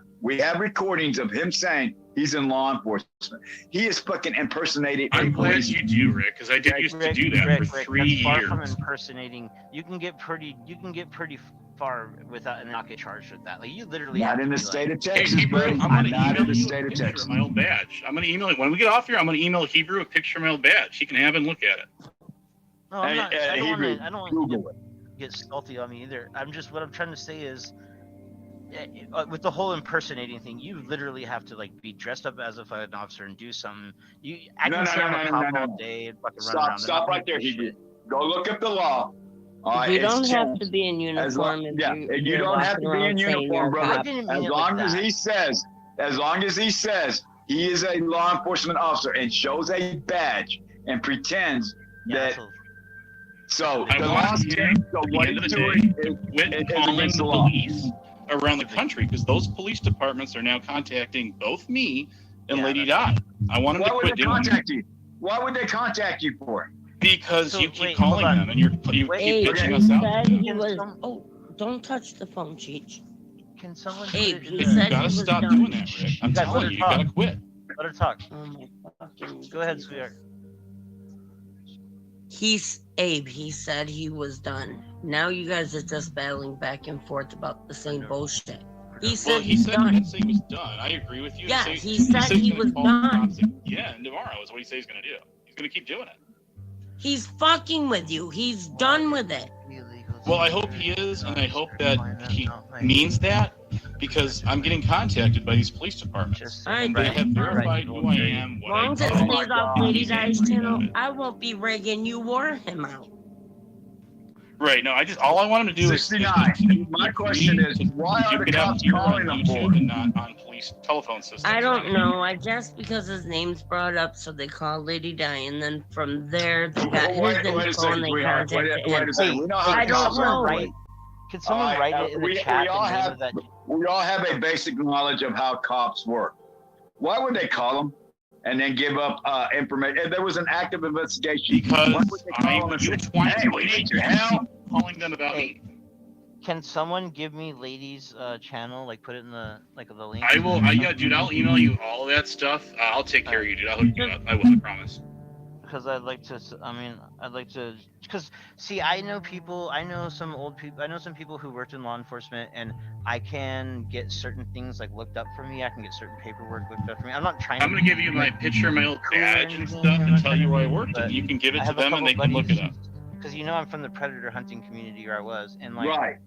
recordings of him saying He's in law enforcement. He is fucking impersonating. I'm glad you do, Rick, because I did used to do that for 3 years. Far from impersonating, you can get pretty far without and not get charged with that. Like you literally not have in to the be state like, of Texas, Hebrew, bro. I'm not in the you state a of picture Texas. of my old badge. I'm gonna email it when we get off here. I'm gonna email Hebrew a picture of my old badge. He can have it and look at it. No, I'm not. I don't Hebrew, want Google to get salty on me either. What I'm trying to say is, with the whole impersonating thing, you literally have to like be dressed up as an officer and do something. I can say I'm a cop all day and fucking run around. Stop right there, Hebrew. Go look up the law. You don't have to be in uniform. You don't have to be in uniform, brother. As long as he says he is a law enforcement officer and shows a badge and pretends that. So the law's changed. So what he's doing is calling the police around the country, because those police departments are now contacting both me and Lady Di. I want them to quit doing it. Why would they contact you for? Because you keep calling them and you keep bitching us out. Oh, don't touch the phone, Cheech. Can someone? Abe, you gotta stop doing that, Rick. I'm telling you, you gotta quit. Let her talk. Oh my fucking. Go ahead, sweetheart. Abe, he said he was done. Now you guys are just battling back and forth about the same bullshit. He said he said done. He didn't say he was done. I agree with you. Yeah, he said he was done. Yeah, and tomorrow is what he says he's gonna do. He's gonna keep doing it. He's fucking with you. He's done with it. Well, I hope he is, and I hope that he means that, because I'm getting contacted by these police departments. And they have verified who I am. As long as it stays off Lady Di's channel, I won't be rigging you or him out. Right. No, all I want him to do 69. My question is, why are the cops calling them for? And not on police telephone systems. I don't know. I guess because his name's brought up, so they called Lady Di, and then from there they got his info and they contacted him. I don't know. Right? Can someone write it in the chat? We all have a basic knowledge of how cops work. Why would they call them and then give up information? If there was an active investigation, because why would they call them and say, "Hey, we need your help"? Calling them about me. Can someone give me Lady's channel? Like put it in the the link. I will. Dude, I'll email you all that stuff. I'll take care of you, dude. I'll hook you up. I will. I promise. Because I'd like to. Because see, I know some old people. I know some people who worked in law enforcement, and I can get certain things like looked up for me. I can get certain paperwork looked up for me. I'm not trying. I'm gonna give you my picture, my old badge and stuff, and tell you where I worked, and you can give it to them, and they can look it up. Because I'm from the predator hunting community, or I was, and like right.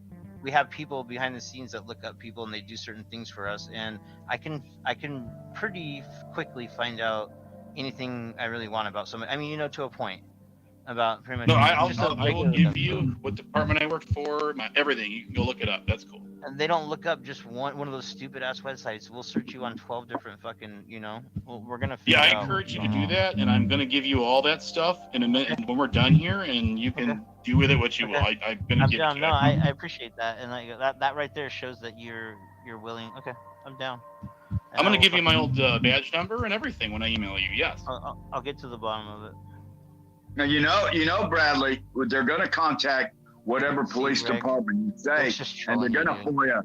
We have people behind the scenes that look up people and they do certain things for us, and I can pretty quickly find out anything I really want about somebody. I mean, to a point. About pretty much. No, I will give you what department I worked for, everything. You can go look it up. That's cool. And they don't look up just one of those stupid ass websites. We'll search you on 12 different fucking, we're gonna figure out. I encourage you to do that, and I'm gonna give you all that stuff in a minute when we're done here, and you can do with it what you will. I'm gonna give down. it to No, you. I appreciate that, and that right there shows that you're willing. Okay, I'm down. And I'm gonna give you my old badge number and everything when I email you. Yes. I'll get to the bottom of it. Now you know, Bradley, they're going to contact whatever police department you say, and they're going to FOIA.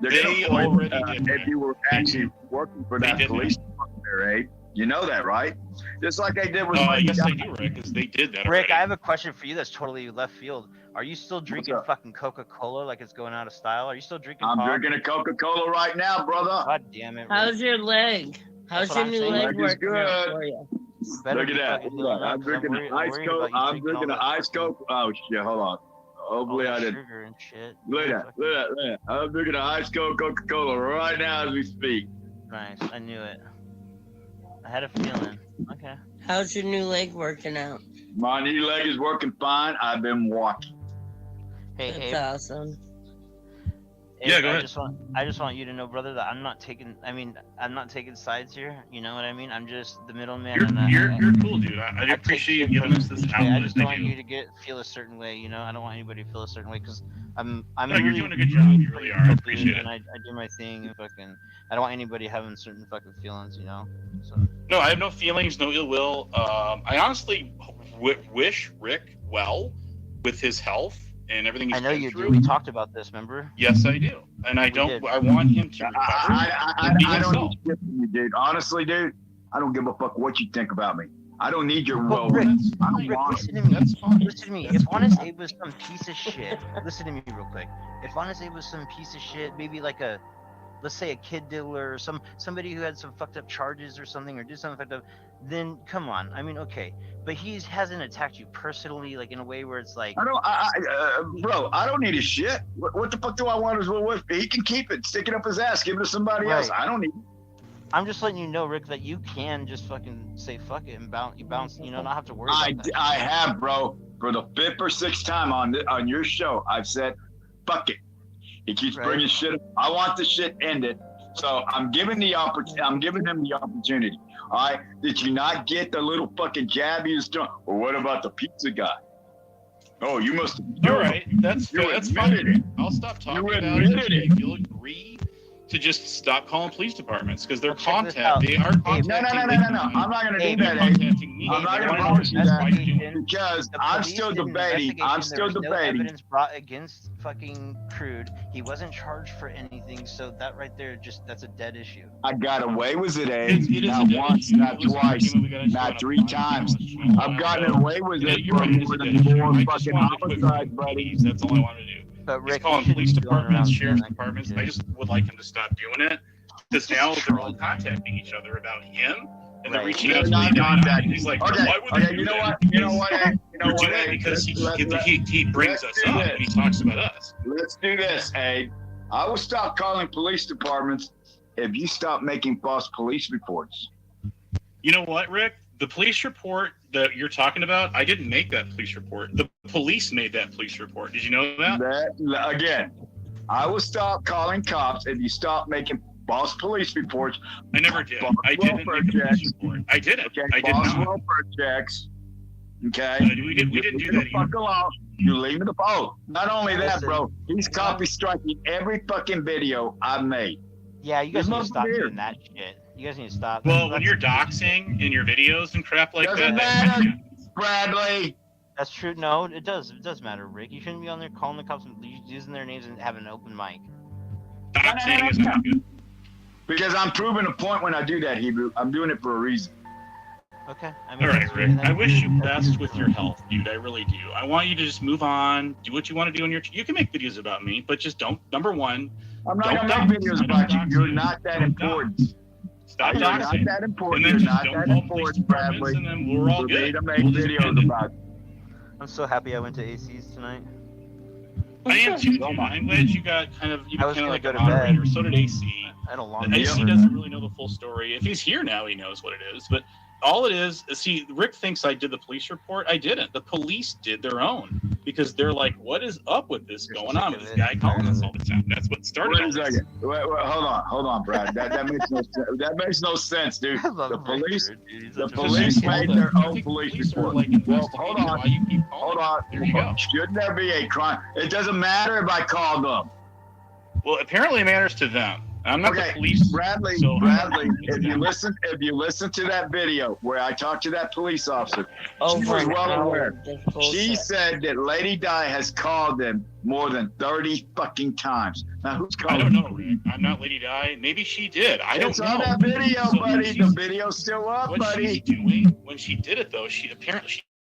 They're going to FOIA if you were actually working for that police department there, Abe. You know that, right? Just like they did with yes, I do, Rick, because they did that. Rick, I have a question for you that's totally left field. Are you still drinking fucking Coca-Cola like it's going out of style? Are you still drinking? I'm drinking a Coca-Cola right now, brother. God damn it, Rick. How's your leg? How's your new leg working out for you? Look at that. I'm drinking an ice Coke. I'm drinking an ice Coke. Oh, shit. Hold on. Hopefully I didn't. Sugar and shit. Look at that. I'm drinking an ice Coke Coca-Cola right now as we speak. Nice. I knew it. I had a feeling. Okay. How's your new leg working out? My new leg is working fine. I've been walking. Hey, that's awesome. Yeah, go ahead. I just want you to know, brother, that I'm not taking sides here. You know what I mean? I'm just the middleman. You're cool, dude. I appreciate you giving us this outlet. I just don't want you to feel a certain way. I don't want anybody to feel a certain way because I'm. No, you're doing a good job. You really are. I appreciate it. And I do my thing. And I don't want anybody having certain fucking feelings. So. No, I have no feelings, no ill will. I honestly wish Rick well with his health. and everything he's I know been you through. do. We talked about this, remember? Yes, I do. And I don't. I want him to recover. I don't need shit from you, dude. Honestly, dude, I don't give a fuck what you think about me. I don't need your well. Rick, I don't Rick, want listen it. to me. That's fine. Listen to me. If Honest Abe was some piece of shit, listen to me real quick. If Honest Abe was some piece of shit, maybe like a, let's say a kid dealer or somebody who had some fucked up charges or something, or did something fucked up, then come on. I mean, okay, but he hasn't attacked you personally, like in a way where it's like, Bro, I don't need his shit. What the fuck do I want his will? He can keep it, stick it up his ass, give it to somebody else. I don't need it. I'm just letting you know, Rick, that you can just fucking say fuck it and bounce, you know, not have to worry about that. I have, bro. For the 5th or 6th time on your show, I've said, fuck it. He keeps bringing shit up. I want the shit ended. So I'm giving him the opportunity. All right. Did you not get the little fucking jab he was doing? Or what about the pizza guy? Oh, you must have. All right. That's fine. I'll stop talking about it if you'll agree to just stop calling police departments, because they're they are contacting No. I'm not going to do that, Abe. I'm not going to promise you that because I'm still debating. There was no evidence brought against fucking Crude. He wasn't charged for anything, so that right there, that's a dead issue. I got away with it, Abe. Not once, not twice, not 3 times. I've gotten away with it for more than 4 fucking homicides, buddy. That's all I want to do. But Rick, he's calling police departments, sheriff's departments. I just would like him to stop doing it, because now they're all contacting each other about him, and they're reaching out to me. He's like, why would they do that? You know what? We're doing it because he brings us up and he talks about us. Let's do this, Abe. I will stop calling police departments if you stop making false police reports. You know what, Rick? The police report that you're talking about, I didn't make that police report. The police made that police report. Did you know that? Again, I will stop calling cops if you stop making false police reports. I never did. I didn't make a police report. I didn't. Okay, I did false not. welfare checks. Okay. We didn't do that. Fuck alone. You leave me the phone. Not only that, bro. He's copy striking every fucking video I've made. Yeah, you guys need to stop doing that shit. You guys need to stop. Well, when you're doxing in your videos and crap like Doesn't that, matter, Bradley. That's true. No, it does. It does matter, Rick. You shouldn't be on there calling the cops and using their names and having an open mic. Doxing is not good. Because I'm proving a point when I do that, Hebrew. I'm doing it for a reason. Okay. All right, Rick. I wish you best with your health, dude. I really do. I want you to just move on, do what you want to do on your. You can make videos about me, but just don't. Number one, I'm not gonna make videos about you. You're not that important. Stop You're not doxing. that important. And then You're just not don't that call police important, departments, Bradley. and then we're all For me good. to make We'll just videos end it. about it. I'm so happy I went to AC's tonight. I am too, dude. I'm glad you got kind of like a to moderator. bed. So did AC. I had a long AC doesn't really know the full story. If he's here now, he knows what it is. But all it is, see, Rick thinks I did the police report. I didn't. The police did their own, because they're like, what is up with this going on with this guy calling us all the time? That's what started Wait a second. Wait, hold on, Brad. That makes no sense. That makes no sense, dude. The police made their own police report. Well, hold on. Shouldn't there be a crime? It doesn't matter if I call them. Well, apparently it matters to them. I'm not Okay, the police. Bradley, so if you listen to that video where I talked to that police officer, she was well aware. She said that Lady Di has called them more than 30 fucking times. Now who's calling? I don't know. I'm not Lady Di. Maybe she did. I don't know. It's on that video, buddy. The video's still up, what buddy. She's doing when she did it, though, she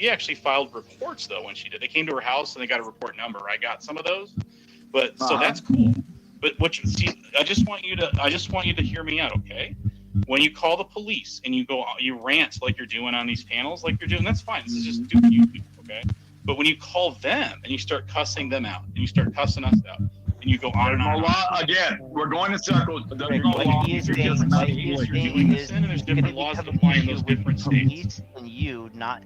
actually filed reports, though, when she did. They came to her house and they got a report number. I got some of those, but so that's cool. But what you see, I just want you to hear me out, okay? When you call the police and you rant like you're doing on these panels, like you're doing, that's fine. This is just stupid, you people, okay? But when you call them and you start cussing them out and you start cussing us out and you go on and on. Again, we're going in circles. But there's different laws that apply in those different states. And you, not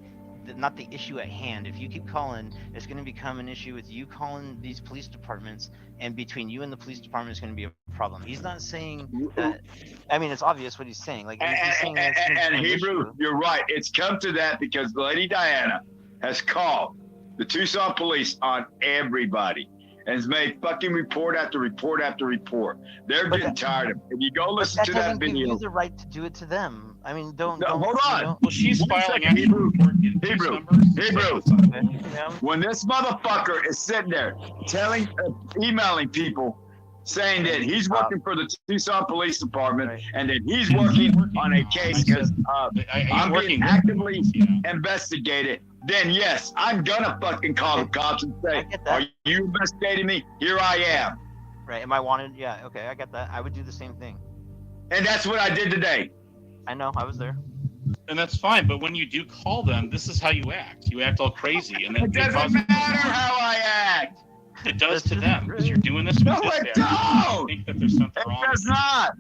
the issue at hand. If you keep calling, it's going to become an issue with you calling these police departments, and between you and the police department is going to be a problem. He's not saying that. I mean, it's obvious what he's saying. Like, he's saying and Hebrew, you're right. It's come to that because Lady Diana has called the Tucson police on everybody. and has made fucking report after report after report. They're getting tired of it. If you go listen to that Give video. you the right to do it to them. I mean, don't. Hold on. You know, Well, she's One filing second, actual report. Hebrew. When this motherfucker is sitting there emailing people, saying that he's working for the Tucson Police Department and that he's working on a case because I'm being actively investigated, then yes, I'm gonna fucking call the cops and say, are you investigating me? Here I am. Right? Am I wanted? Yeah. Okay, I get that. I would do the same thing. And that's what I did today. I know. I was there. And that's fine, but when you do call them, this is how you act. You act all crazy, and then It doesn't matter how I act. It does to them because you're doing this. No, with it dispatchers. don't. Think that there's something wrong. It does not.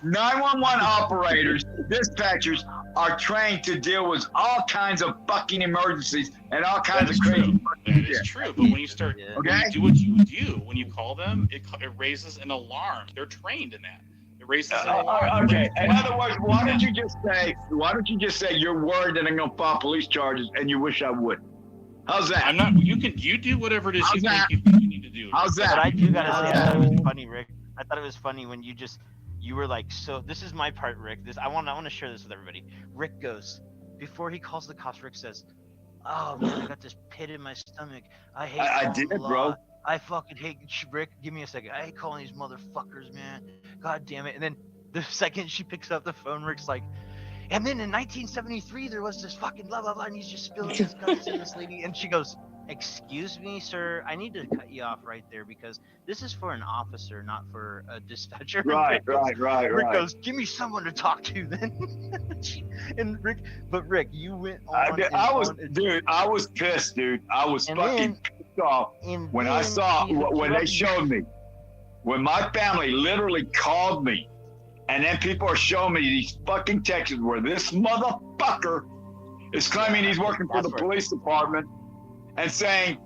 911 operators, dispatchers are trained to deal with all kinds of fucking emergencies and all kinds of crazy fucking That is shit. true, but when you start, when you do what you do, when you call them, it raises an alarm. They're trained in that. It raises an alarm. Okay. In other words, why don't you just say you're worried that I'm gonna file police charges and you wish I would? How's that? I'm not. You do whatever it is you think you need to do. How's that? But I do gotta say, I thought it was funny, Rick. I thought it was funny when you were like, so this is my part, Rick. I want to share this with everybody. Rick goes, before he calls the cops, Rick says, "Oh man, I got this pit in my stomach. I hate. I did, bro. I fucking hate Rick. Give me a second. I hate calling these motherfuckers, man. God damn it." And then the second she picks up the phone, Rick's like, "And then in 1973, there was this fucking blah blah blah, and he's just spilling his guts in this lady." And she goes, "Excuse me, sir. I need to cut you off right there because this is for an officer, not for a dispatcher." Right. Rick goes, "Give me someone to talk to then." Rick, you went on. I was pissed, dude. I was fucking pissed off when I saw when they showed me, when my family literally called me, and then people are showing me these fucking texts where this motherfucker is claiming he's working for the police department and saying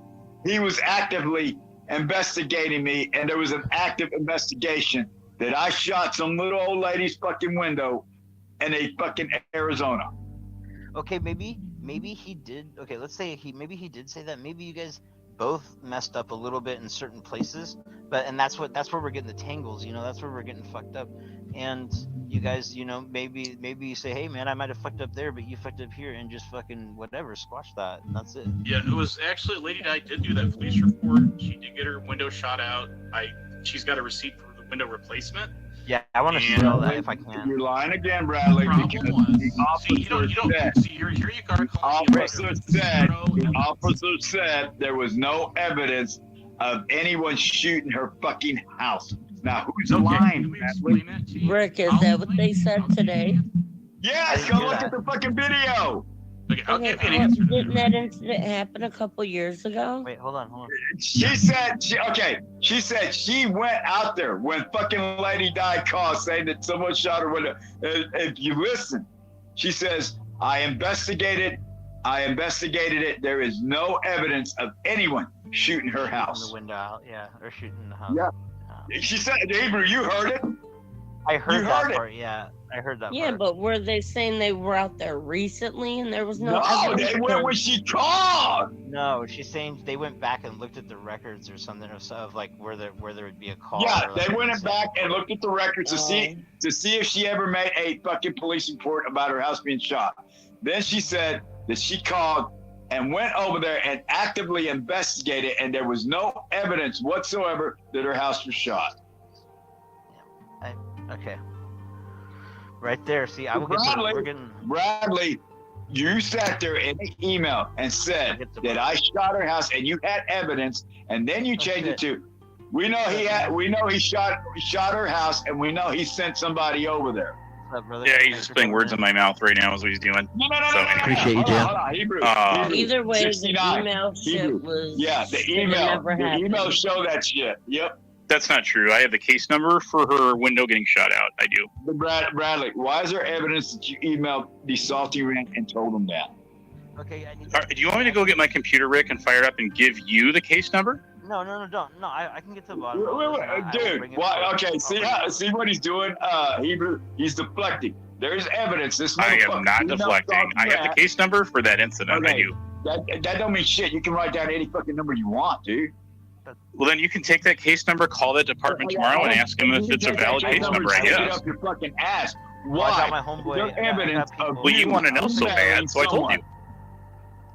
he was actively investigating me, and there was an active investigation that I shot some little old lady's fucking window in a fucking Arizona. Okay, maybe he did. Okay, let's say maybe he did say that. Maybe you guys both messed up a little bit in certain places, and that's where we're getting the tangles. That's where we're getting fucked up. And you guys, maybe you say, "Hey man, I might have fucked up there, but you fucked up here," and just fucking whatever, squash that, and that's it. Yeah, it was actually Lady Di did do that police report. She did get her window shot out. She's got a receipt for the window replacement. Yeah, I want to see all that if I can. You're lying again, Bradley. The officer said there was no evidence of anyone shooting her fucking house. Now, who's lying? Rick, is that what they said today? Yes, go look at the fucking video. Okay, I'll give you an answer. Didn't that incident happen a couple years ago? Wait, hold on. She said she went out there when fucking Lady Di called saying that someone shot her window. If you listen, she says, I investigated it. There is no evidence of anyone shooting her house. The window out, yeah, or shooting the house. Yeah. She said, Hebrew, you heard it? I heard that part, yeah. I heard that Yeah, part. but were they saying they were out there recently and there was no No, evidence? they went when she called. No, she's saying they went back and looked at the records or something of like where there would be a call. Yeah, or they like went back and looked at the records to see if she ever made a fucking police report about her house being shot. Then she said that she called and went over there and actively investigated, and there was no evidence whatsoever that her house was shot. Okay. Right there. See, I will Bradley, you sat there in an email and said that I shot her house, and you had evidence, and then you changed it to, we know he shot her house, and we know he sent somebody over there. Yeah, he's just putting words in my mouth right now is what he's doing. No. Appreciate you, Jim. Hebrew. Either way, 69. the email shit was. Yeah, the email show that shit. Yep. That's not true. I have the case number for her window getting shot out. I do. But Bradley, why is there evidence that you emailed the Salty Rank and told them that? Okay. Do you want me to go get my computer, Rick, and fire it up and give you the case number? No, don't. No, I can get to the bottom. Dude, why? Okay, see what he's doing, Hebrew? He's deflecting. There's evidence. I am not deflecting. I have the case number for that incident. Okay. I do. That don't mean shit. You can write down any fucking number you want, dude. Well, then you can take that case number, call that department tomorrow, and ask them if it's a valid case number, I Get guess. up your fucking ass. Well, I got Why? my homeboy. There's evidence of Well, you want to know so bad, so I told you.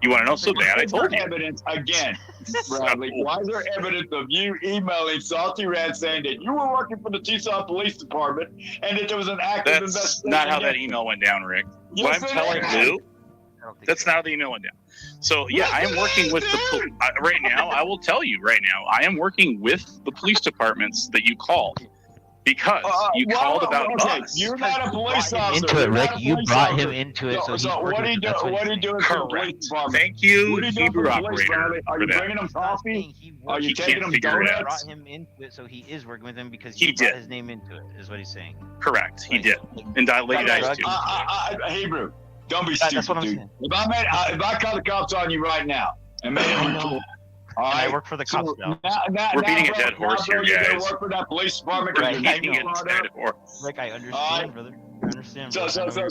You want to know so bad, I told you. Evidence again, Bradley. Why is there evidence of you emailing Salty Red saying that you were working for the Tucson Police Department and that there was an active That's investigation? not how that email went down, Rick. What I'm telling you, that's not how the email went down. So, yeah, I am working with the right now. I will tell you right now, I am working with the police departments that you called because you called about us. You're not a police officer. Into it, Rick. You brought him into it, so he's what are you doing? What are you doing for the police department? Thank you, What are you doing Hebrew for the police, operator. Bradley? Are you bringing them coffee? Are you He taking can't them figure it out. donuts? Brought him into it, so he is working with him because He he brought did. his name into it. Is what he's saying. Correct, he did. And Lady Dice too. Hebrew, don't be That's what stupid, I'm dude. saying. If I call the cops on you right now and made a report, all And right? I work for the cops now. We're beating a dead horse here, You're guys. gonna work for that police department We're because beating a dead horse. Rick, I understand, brother. I understand.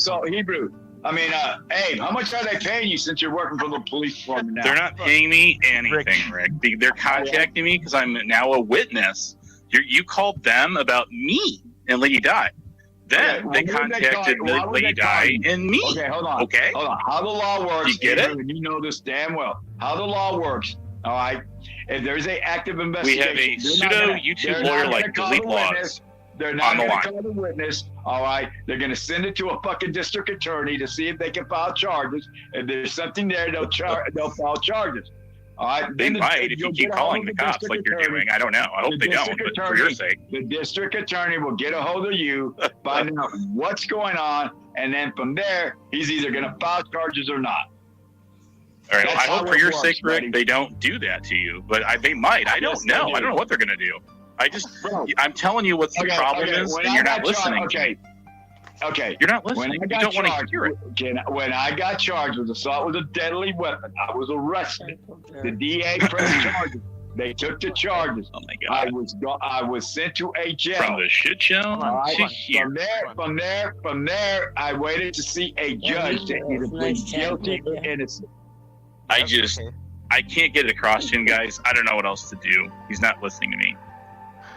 So Hebrew. I mean, Abe, how much are they paying you since you're working for the police department now? They're not paying me anything, Rick. They're contacting me because I'm now a witness. You called them about me and Lady Di. Then they contacted Lady Di and me. Okay, hold on. Okay. Hold on. How the law works, You get it? Hebrew, and you know this damn well. How the law works, all right? If there's an active We investigation, have a pseudo YouTube lawyer like Delete Logs They're not on the going to line. call the witness, all right? They're going to send it to a fucking district attorney to see if they can file charges. If there's something there, they'll file charges. All right? They might if you keep calling the cops like you're doing. I don't know. I hope they don't, but for your sake. The district attorney will get a hold of you, find out what's going on, and then from there, he's either going to file charges or not. All right. Well, That's I hope how for it your works, sake, Rick, buddy. they don't do that to you. But they might. I don't Yes, they know. do. I don't know what they're going to do. I'm telling you what the problem is, when and I you're got not listening. Okay. You're not listening. You don't want to hear it. When I got charged with assault with a deadly weapon, I was arrested. The DA pressed charges. They took the charges. Oh my God! I was sent to a jail. From the shit show All right. to here. From there, I waited to see a judge to either plead guilty or innocent. I can't get it across to him, guys. I don't know what else to do. He's not listening to me.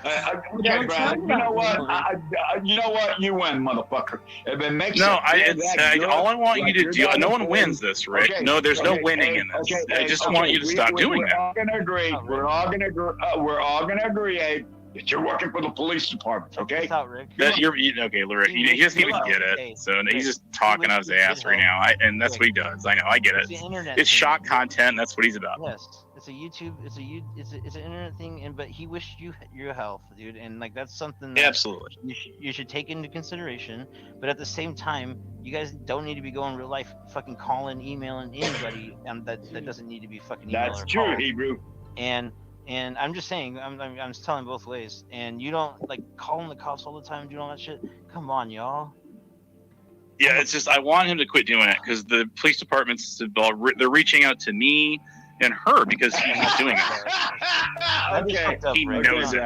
Okay, Brad. You know what? You know what? You win, motherfucker. If it makes No, good, all I want you like to you're do. not No one a wins this, Rick. Okay, No, there's no okay, winning in this. I just want you to stop doing we're that. all gonna agree. We're all gonna agree, Abe, that you're working for the police department. Okay. Okay, Rick. He doesn't even get it. So he's just talking out his ass right now. And that's what he does. I know. I get it. It's shock content. That's what he's about. Yes, it's a YouTube. It's an internet thing, but he wished you your health, dude, and like that's something that Absolutely. you should take into consideration. But at the same time, you guys don't need to be going real life, fucking calling, emailing anybody, and that doesn't need to be fucking. That's true, Hebrew. And I'm just saying, I'm just telling both ways. And you don't like calling the cops all the time, doing all that shit. Come on, y'all. Yeah, it's just I want him to quit doing it because the police departments they're reaching out to me and her because he's just doing it. Okay. He knows it.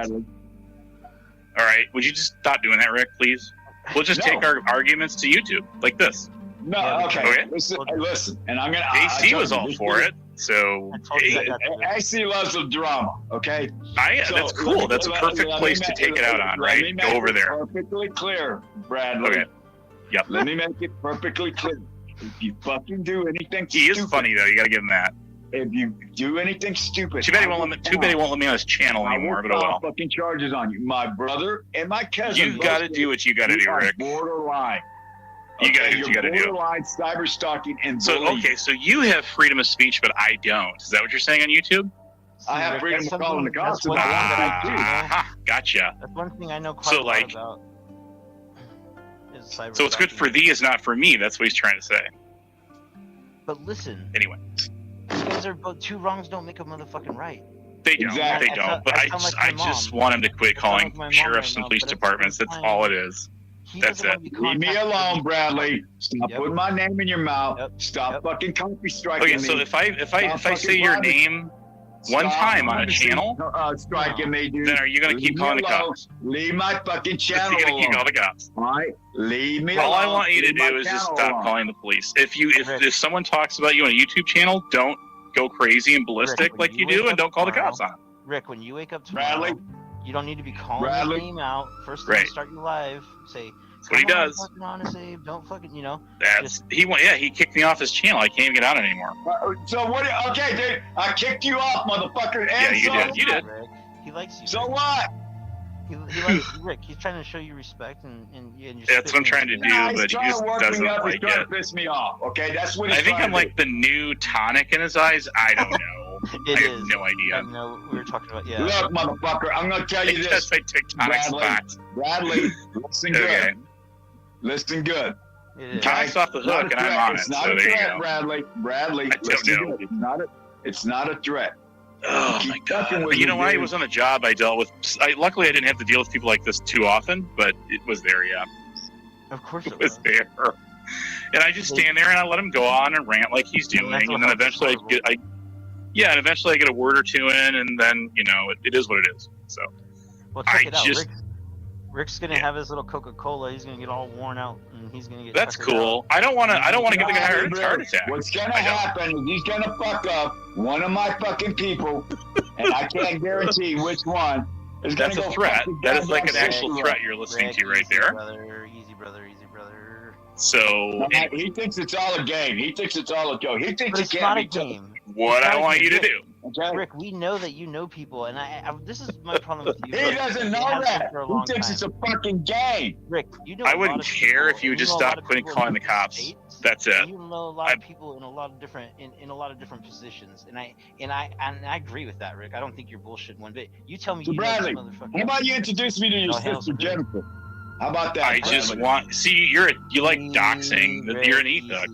All right, would you just stop doing that, Rick, please? We'll just take our arguments to YouTube like this. No, okay. Listen, and I'm gonna. AC was all for it, so AC loves the drama. Okay. That's cool. That's a perfect place to take it out on, right? Go over there. Perfectly clear, Bradley. Okay. Yep. Let me make it perfectly clear. If you fucking do anything, he is funny though. You got to give him that. If you do anything stupid, too bad he won't let me on his channel anymore. But oh well. Fucking charges on you, my brother and my cousin. You got to do what you got to do, Rick. Borderline. You got to do what you got to do. Borderline cyber stalking and bullying. So you have freedom of speech, but I don't. Is that what you're saying on YouTube? I have freedom of calling the cops. Gotcha. That's one thing I know quite a lot about. So what's good for thee is not for me. That's what he's trying to say. But listen. Anyway. These guys are both two wrongs don't make a motherfucking right. They don't. Exactly. They don't. But I just want him to quit calling sheriffs and police departments. That's all it is. That's it. Leave me alone, Bradley. Stop putting my name in your mouth. Stop fucking copy striking me. Okay, so if I say your name one time on a channel, striking me, dude. Then are you gonna keep calling the cops? Leave my fucking channel alone. You're gonna keep calling the cops. All right, leave me alone. All I want you to do is just stop calling the police. If someone talks about you on a YouTube channel, don't go crazy and ballistic like you do, and don't call the cops on them. Rick, when you wake up tomorrow, Bradley, you don't need to be calling Bradley. his name out. First time you start your live, say, That's what he "Come on, does. fucking Honest Abe, don't fucking, you know." That's he kicked me off his channel. I can't even get on it anymore. So what? Okay, dude, I kicked you off, motherfucker. Yeah, And you did. You did. Rick, he likes you. So Rick. what? He likes you, Rick. He's trying to show you respect and you're That's what I'm trying to do, but he just doesn't like He's trying it. to piss me off. Okay, that's what he's I think trying I'm to like the new tonic in his eyes. I don't know. It I have is. no idea. I know we were talking about, yeah. Look, motherfucker, I'm gonna tell you this. I took tonic spots. Bradley, listen Okay. good. Listen good. Tonic's off the hook, and I'm on it. It's not So a there you threat, go. Bradley. Bradley, I don't listen know. good. It's not a threat. Oh my god! But you know, when I was on the job, I dealt with. Luckily, I didn't have to deal with people like this too often, but it was there. Yeah, of course it was there. And I just stand there and I let him go on and rant like he's doing, and then eventually and eventually I get a word or two in, and then it is what it is. So well, check it out. Rick's gonna have his little Coca-Cola. He's gonna get all worn out, and he's gonna get. That's cool. I don't want to give the guy a heart attack. What's gonna happen is he's gonna fuck up one of my fucking people, and I can't guarantee which one. That's a threat. That is like an actual threat you're listening to right there. Easy brother. So he thinks it's all a game. He thinks it's all a joke. He thinks it's it not can't a be game. What I want you to do. Okay. Rick, we know that you know people, and I this is my problem with you. He doesn't know that. He thinks it's a fucking game. Rick, you know. I wouldn't care if you would just stop calling the cops. That's it. You know a lot of people in a lot of different in a lot of different positions, and I agree with that, Rick. I don't think you're bullshitting one bit. You tell me. So you Bradley, know this motherfucker. how about you introduce me to your sister Jennifer? How about that? I just want you like doxing. You're an e-thug.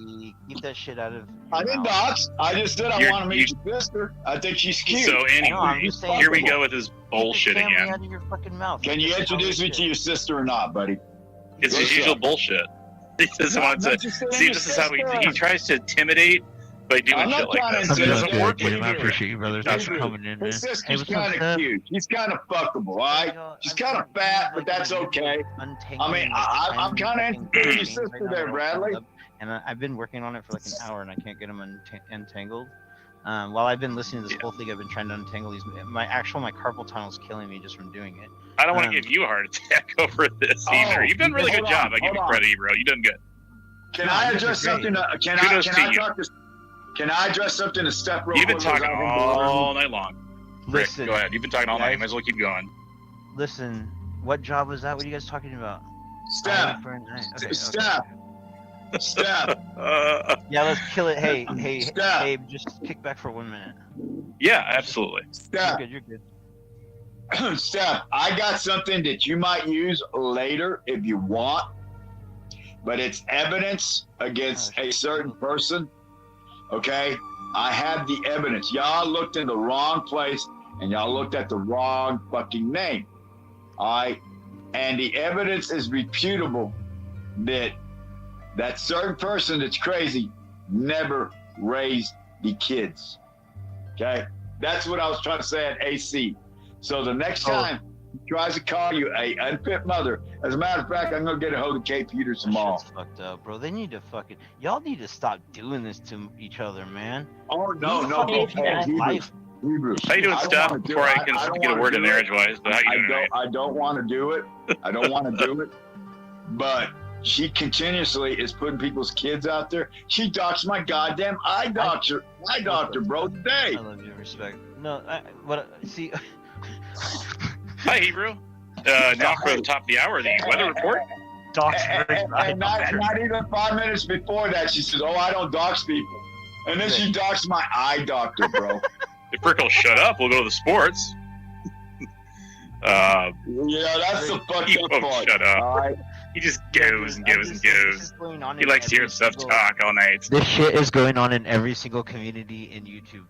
Keep that shit out of. I didn't dox. I just said I want to meet your sister. I think she's cute. So anyway, here we go with this bullshit again. Out of your fucking mouth. Can you introduce me to your sister or not, buddy? It's his usual bullshit. He doesn't want to see. This is how he tries to intimidate by doing shit like that. It doesn't work with you. I appreciate you, brothers. Thanks for coming in. His sister's kind of cute. She's kind of fuckable, all right? She's kind of fat, but that's okay. I mean, I'm kind of interested in your sister there, Bradley. And I've been working on it for like an hour, and I can't get them untangled. While I've been listening to this whole thing, I've been trying to untangle these. My carpal tunnel is killing me just from doing it. I don't want to give you a heart attack over this either. You've done a really good job. I give you credit, bro. You've done good. Can I address something? Can I address something to Steph? You've been talking all night long. Rick, Listen, go ahead. You've been talking all night. You might as well keep going. Listen, what job was that? What are you guys talking about? Steph. Steph. Yeah, let's kill it. Hey, Steph. Abe, just kick back for 1 minute. Yeah, absolutely. Steph. You're good. Steph, I got something that you might use later if you want, but it's evidence against a certain person. Okay? I have the evidence. Y'all looked in the wrong place and y'all looked at the wrong fucking name. All right? And the evidence is reputable that certain person that's crazy never raised the kids. Okay? That's what I was trying to say at AC. So the next time he tries to call you a unfit mother, as a matter of fact, I'm going to get a hold of Kate Peters tomorrow. That's fucked up, bro. They need to y'all need to stop doing this to each other, man. Oh, no. Hebrew. How you doing, Steph? Before I can get a word in there edgewise, but how you doing tonight? I don't want to do it. I don't want to do it. But she continuously is putting people's kids out there. She doxed my goddamn eye doctor, bro, today. I love you, respect. No, see. Hi, Hebrew. Now for the top of the hour, the weather report. And not even 5 minutes before that, she says, "Oh, I don't dox people," and then she doxed my eye doctor, bro. If Rick will shut up, we'll go to the sports. Yeah, that's the fucked up part. Shut up. All right. He just goes and goes and goes. He likes to hear stuff talk all night. This shit is going on in every single community in YouTube.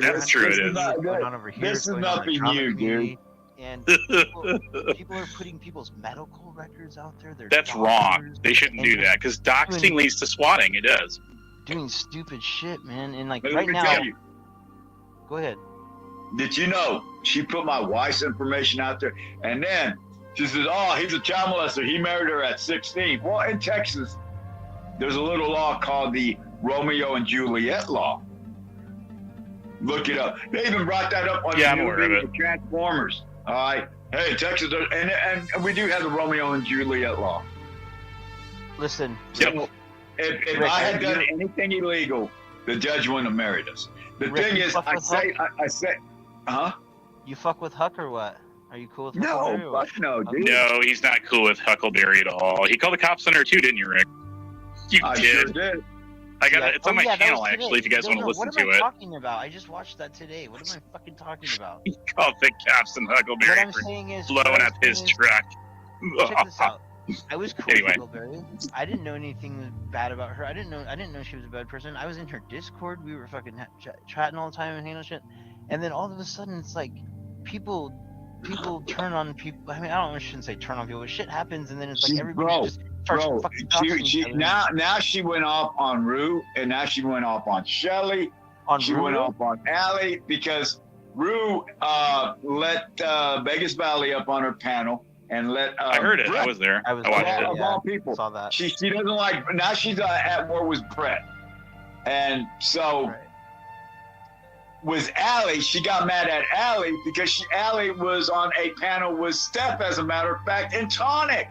That's true. It is. It's going on over here. This is nothing new, dude. And people are putting people's medical records out there. That's wrong. They shouldn't do that because doxing leads to swatting. It does. Doing stupid shit, man. And like But right let me now. tell you, Go ahead. did you know she put my wife's information out there, and then she says, "Oh, he's a child molester. He married her at 16." Well, in Texas, there's a little law called the Romeo and Juliet law. Look it up. They even brought that up on Yeah, the I'm aware of movie it. Transformers. All right. Hey, Texas, and we do have the Romeo and Juliet law. Listen. So if Rick, I had done you- anything illegal, the judge wouldn't have married us. The Rick, thing you is, fuck I with say, huh? You fuck with Huck or what? Are you cool with No, Huckleberry or what? fuck no, dude. No, he's not cool with Huckleberry at all. He called the cops on her too, didn't you, Rick? You I did. sure did. I got Yeah. it. It's on my that channel was today. actually. If you guys want to listen what to am I it. talking about? I just watched that today. What am I fucking talking about? He called the cops on What Huckleberry I'm for saying is, blowing up his truck. check this out. I was cool Anyway. with Huckleberry. I didn't know anything bad about her. I didn't know she was a bad person. I was in her Discord. We were fucking chatting all the time and hanging out shit. And then all of a sudden, it's like people turn on people. I mean, I shouldn't say turn on people, but shit happens, and then it's like everybody just starts fucking doxing each other. Now she went off on Rue, and now she went off on Shelly. She Rue? went off on Allie because Rue let Vegas Valley up on her panel and let. I heard it. Brett, I was there. I watched it. Of all people, saw that. She doesn't like. Now she's at war with Brett, and so. Right. Was Allie, she got mad at Allie because Allie was on a panel with Steph, as a matter of fact, and Tonic.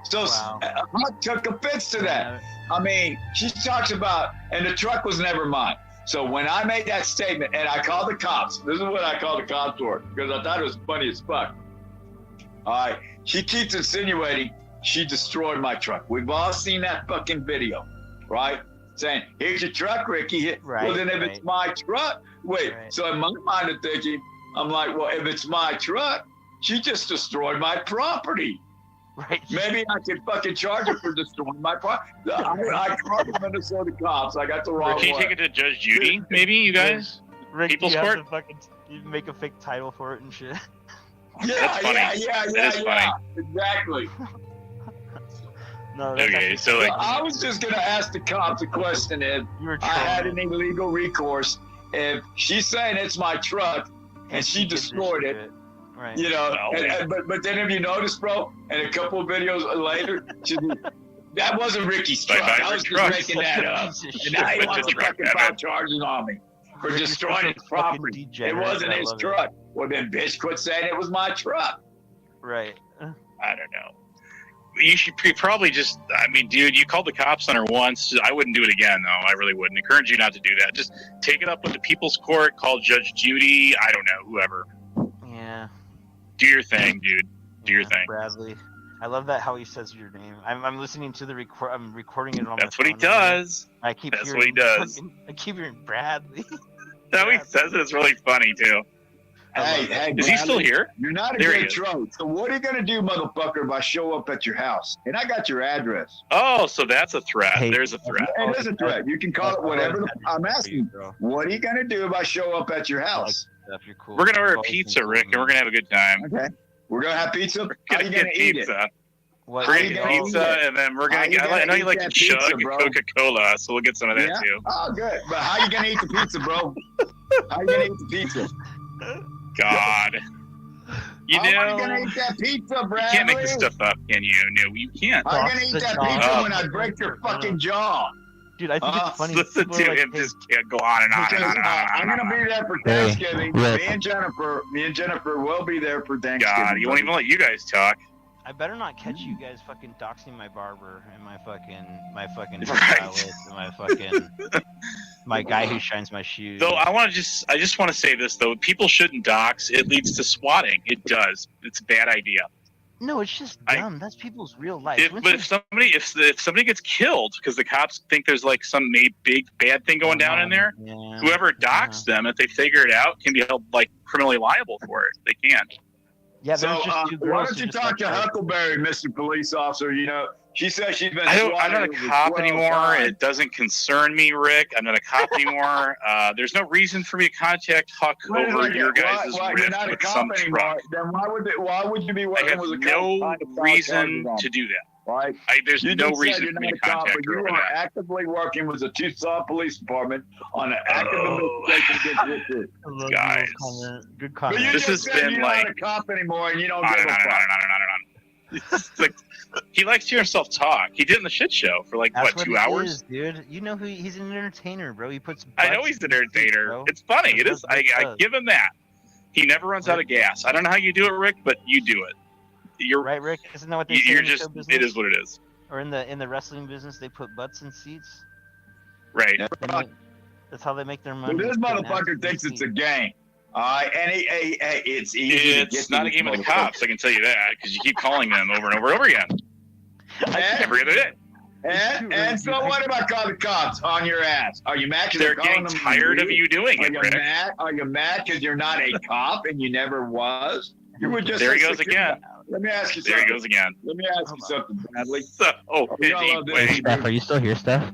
So Huck took offense to that. I mean, she talks about, and the truck was never mine. So when I made that statement and I called the cops, this is what I called the cops for, because I thought it was funny as fuck. All right, she keeps insinuating she destroyed my truck. We've all seen that fucking video, right? Saying, here's your truck, Ricky. Right, well, then if it's my truck, so in my mind of thinking, I'm like, well, if it's my truck, she just destroyed my property. Right. Maybe I could fucking charge her for destroying my property. I called the Minnesota cops. I got the wrong Rick, can you one. take it to Judge Judy? Maybe you guys. Rick, People's you have Court. to fucking you make a fake title for it and shit. Yeah, funny. yeah, That is funny. exactly. No, that's Okay, actually- so like, I was just gonna ask the cops a question if I had any legal recourse. If she's saying it's my truck and she destroyed it, right? You know, but then if you notice, bro, and a couple of videos later, that wasn't Ricky's truck. I was just making that up. And now he wants to fucking file charges on me for destroying his property. It wasn't his truck. Well, then, bitch, quit saying it was my truck. Right. I don't know. You should probably just, I mean, dude, you called the cops on her once. I wouldn't do it again, though. I really wouldn't. Encourage you not to do that. Just take it up with the People's Court, call Judge Judy, I don't know, whoever. Yeah. Do your thing, dude. Do your thing. Bradley. I love that how he says your name. I'm listening to the record. I'm recording it on That's my what he phone. does. I keep That's hearing, what he does. I keep hearing Bradley. That way he says it. It's really funny, too. Hey, is he still here? You're not a There he good is. troll. So what are you gonna do, motherfucker, if I show up at your house? And I got your address. Oh, so that's a threat. Hey. There's a threat. It is a threat. You can call it whatever. I'm asking. What are you gonna do if I show up at your house? You're cool. We're going to order pizza, Rick, and we're going to have a good time. Okay. We're gonna have pizza. How Gonna you gonna get eat pizza. it? We're going to get pizza, and then we're going to get, I know you like to chug Coca-Cola, so we'll get some of that, Yeah? too. Oh, good. But how you gonna eat the pizza, bro? How you gonna eat the pizza? God. You How are know, you gonna eat that pizza, you Bradley? can't make this stuff up, can you? No, you can't. How you gonna eat that pizza when I break your fucking jaw? Dude, I think it's funny. Listen People are to like, him just go on and on and on and on. I'm gonna be there for Thanksgiving. Me and Jennifer will be there for Thanksgiving. God, you won't even let you guys talk. I better not catch you guys fucking doxing my barber and my fucking Right. stylist and my fucking my guy who shines my shoes. Though I just want to say this though, people shouldn't dox. It leads to swatting. It does. It's a bad idea. No, it's just dumb. That's people's real life. But if somebody gets killed because the cops think there's like some big bad thing going down in there, whoever doxed them, if they figure it out, can be held like criminally liable for it. They can. Yeah, So there's just two why girls don't who you just talk to like- Huckleberry, Mr. Police Officer? You know, she says she's been. I'm not a swatted cop 12 anymore. times. It doesn't concern me, Rick. I'm not a cop anymore. There's no reason for me to contact Huck Wait a over minute, your guys' why you're rift not a with cop some anymore? truck. Then why would you be I working have with a cop? no trying to file reason charges on to do that. Right? There's You no just said reason you're for me not to a cop, contact but her you over are that. actively working with the Tucson Police Department on an active investigation against Richard. Guys. Good But comment. you This just has said been you're like- not a cop anymore, and you don't No, give no, a no, no, fuck. no, no, no, no. Like, he likes to hear himself talk. He did in the shit show for like That's what, 2 he hours? is, dude. You know who he's an entertainer, bro. He puts. I know he's an entertainer. It's funny. It is. I give him that. He never runs out of gas. I don't know how you do it, Rick, but you do it. You're right, Rick. Isn't that what they say you're in the just. show business? It is what it is. Or in the wrestling business, they put butts in seats. Right. That's how they make their money. Well, this motherfucker thinks it's a game. All right, and it's easy to get. It's not a game of the cops. I can tell you that because you keep calling them over and over and over again. Every other day. And so what about calling the cops on your ass? Are you mad because they're getting tired of you doing it, Rick? Are you mad because you're not a cop and you never was? You were just. There he goes again. Let me ask you something. There he goes again. Let me ask you something, Bradley. Steph, are you still here, Steph?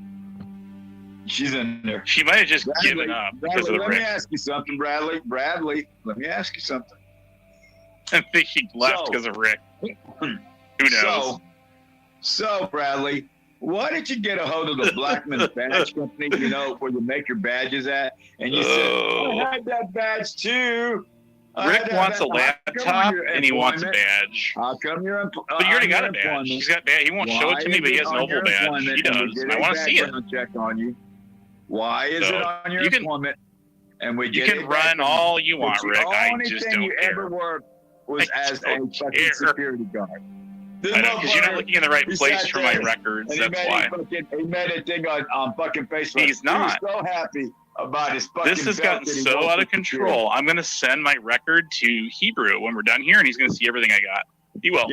She's in there. She might have just given up because of the Let me Rick. ask you something, Bradley. Bradley, let me ask you something. I think he left because of Rick. Who knows? So, Bradley, why didn't you get a hold of the Blackman Badge Company, you know, where you make your badges at? And you said, I had that badge too. Rick wants a laptop and he wants a badge. How come you're But you already got a badge. He's got badge. He won't show it to me, but he has an oval badge. He does. And I want to see it. Check on you. Why is it on your employment? And we you can run all you want, Rick. I just don't you care. ever worked was as a fucking security guard. I know, because you're not looking in the right place for my records. That's why. He made a thing on fucking Facebook. He's not. He was so happy about his fucking. This has gotten so out of control. I'm going to send my record to Hebrew when we're done here, and he's going to see everything I got. He will.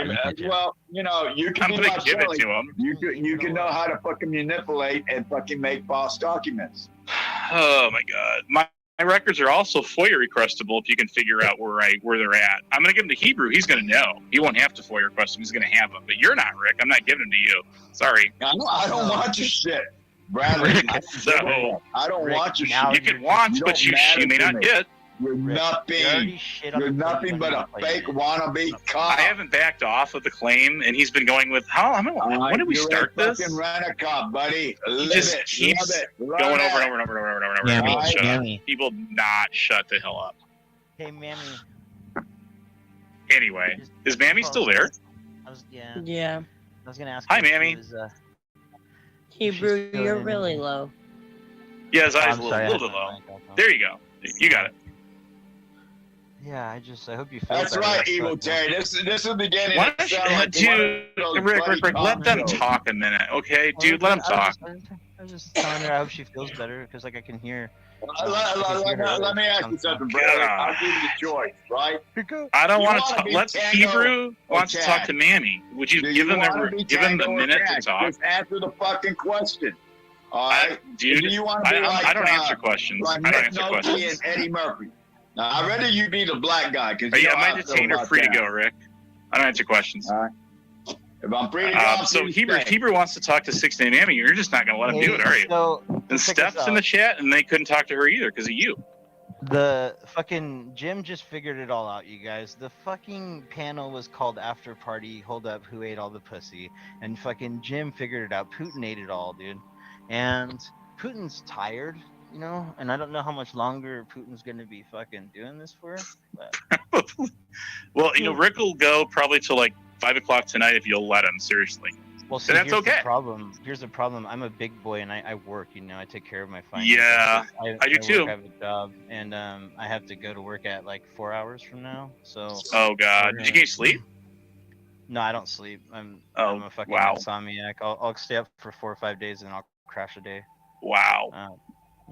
Well, you know, you can. I'm be going like to give Shelley. it to him. You can know how to fucking manipulate and fucking make false documents. Oh my God, my records are also FOIA requestable if you can figure out where they're at. I'm going to give them to Hebrew. He's going to know. He won't have to FOIA request them. He's going to have them. But you're not, Rick. I'm not giving them to you. Sorry. I don't want your shit, Bradley. So I don't want your shit. You can want, but you may not get. You're nothing. You're nothing but a fake wannabe cop. I haven't backed off of the claim, and he's been going with when did we start this? Fucking rent a cop, buddy. He just keeps going over and over and over and over and over. People not shut the hell up. Hey, Mammy. Anyway, is Mammy still there? Yeah. I was gonna ask. Hi, Mammy. Hebrew, you're really low. Yeah, his eyes a little bit low. There you go. You got it. Yeah, I hope you feel That's better. right, Evil Terry. This is the beginning. Why don't you, Rick, let them talk a minute, okay? Dude, let them talk. I was just telling her I hope she feels better, because, like, I can hear. Let me ask you something, brother. I'll give you the choice, right? I don't want to talk. Let Hebrew wants to talk to Mammy. Would you give him the minute to talk? Just answer the fucking question. All right, dude. I don't answer questions. Like I don't answer Nick Nolte questions. and Eddie Murphy. Now, I'd rather you be the black guy. Yeah, my detainer free to go, Rick. I don't answer questions. All right. If I'm free to go, so Hebrew wants to talk to 6 Mammy. You're just not going to let him do it, are you? And Steph's in the chat, and they couldn't talk to her either because of you. The fucking Jim just figured it all out, you guys. The fucking panel was called After Party. Hold up, who ate all the pussy? And fucking Jim figured it out. Putin ate it all, dude. And Putin's tired, you know, and I don't know how much longer Putin's going to be fucking doing this for. But... Well, you know, Rick will go probably till like 5 o'clock tonight if you'll let him. Seriously. Well, see, and that's okay. Here's the problem. I'm a big boy and I work. You know, I take care of my finances. Yeah, I do too. I have a job, and I have to go to work at like 4 hours from now. So. Oh God! Did you get sleep? No, I don't sleep. I'm a fucking insomniac. I'll stay up for 4 or 5 days and I'll crash a day. Wow.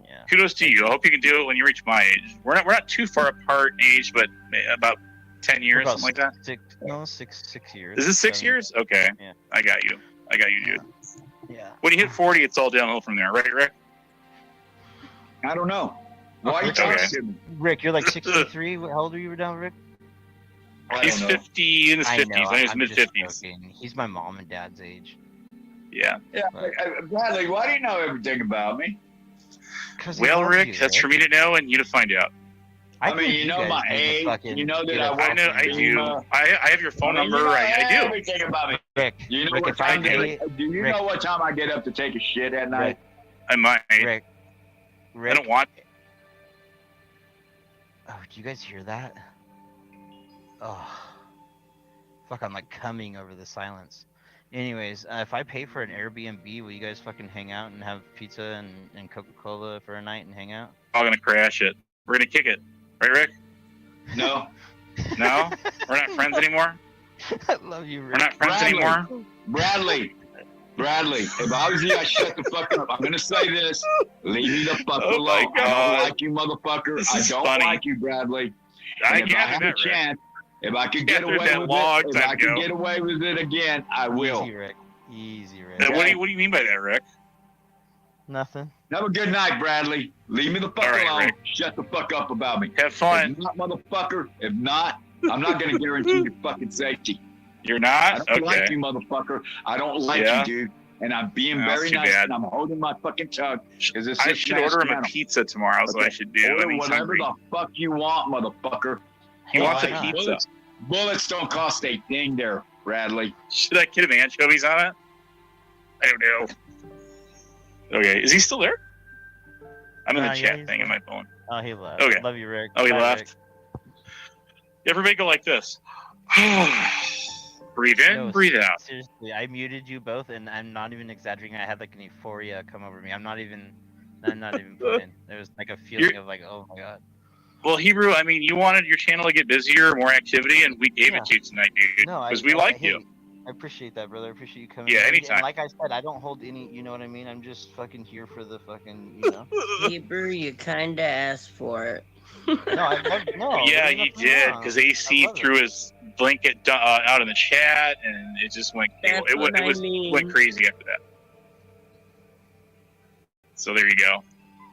Yeah. Kudos to you. I hope you can do it when you reach my age. We're not too far apart in age, but about 10 years, something like that. 6 years. Is it 6 years? Okay. Yeah. I got you, dude. Yeah. When you hit 40, it's all downhill from there, right, Rick? I don't know. Why are you talking to me? Rick, you're like 63. How old are you down, Rick? He's 50 in his 50s. I think he's mid-50s. He's my mom and dad's age. Yeah. Yeah, Bradley, why do you know everything about me? Well, Rick, that's for me to know and you to find out. I mean, you know my age. You know that I work. I know. I do. I have your phone number. I do. Everything about me. Rick, you know Rick, what time? Do you know what time I get up to take a shit at night? I might. Rick, I don't want. Oh, do you guys hear that? Oh. Fuck, I'm like coming over the silence. Anyways, if I pay for an Airbnb, will you guys fucking hang out and have pizza and Coca-Cola for a night and hang out? We're all gonna crash it. We're gonna kick it, right, Rick? No. No, we're not friends anymore. I love you, Rick. We're not friends anymore. Bradley, if I was you, I'd shut the fuck up. I'm gonna say this. Leave me the fuck Oh my alone. I God. don't like you, motherfucker. This I is don't funny. like you, Bradley. I And if I gathered have that, a Rick. chance, if I could get Gathered away that with long it, if time I could ago. get away with it again, I will. Easy, Rick. Easy, Rick. What do you mean by that, Rick? Nothing. Have a good night, Bradley. Leave me the fuck All right, alone. Rick. Shut the fuck up about me. Have fun. If not, motherfucker. If not, I'm not gonna guarantee your fucking safety. You're I not? don't Okay. like you, motherfucker. I don't like Yeah? you, dude. And I'm being Oh, very too nice, bad. and I'm holding my fucking tongue. I should order him a pizza tomorrow. Is what I should do. Order I mean, he's whatever hungry. the fuck you want, motherfucker. He wants a why not? pizza. Bullets don't cost a thing there, Bradley. Should I get him anchovies on it? I don't know. Okay, is he still there? I'm in the Yeah, chat he's thing on there. my phone. Oh, he left. Okay. Love you, Rick. Oh, he Bye, left. Everybody go like this. Breathe in, No, breathe out. Seriously, I muted you both, and I'm not even exaggerating. I had like an euphoria come over me. I'm not even playing. There was like a feeling of like, oh my god. Well, Hebrew, I mean, you wanted your channel to get busier, more activity, and we gave it to you tonight, dude. No, Because we like hey, you. I appreciate that, brother. I appreciate you coming. Yeah, And anytime. like I said, I don't hold any. You know what I mean? I'm just fucking here for the fucking. You know. Hebrew, you kinda asked for it. No, no. Yeah, there's you nothing did, wrong. because AC I love threw his blanket out in the chat, and it just went. That's It what I was mean. went crazy after that. So there you go.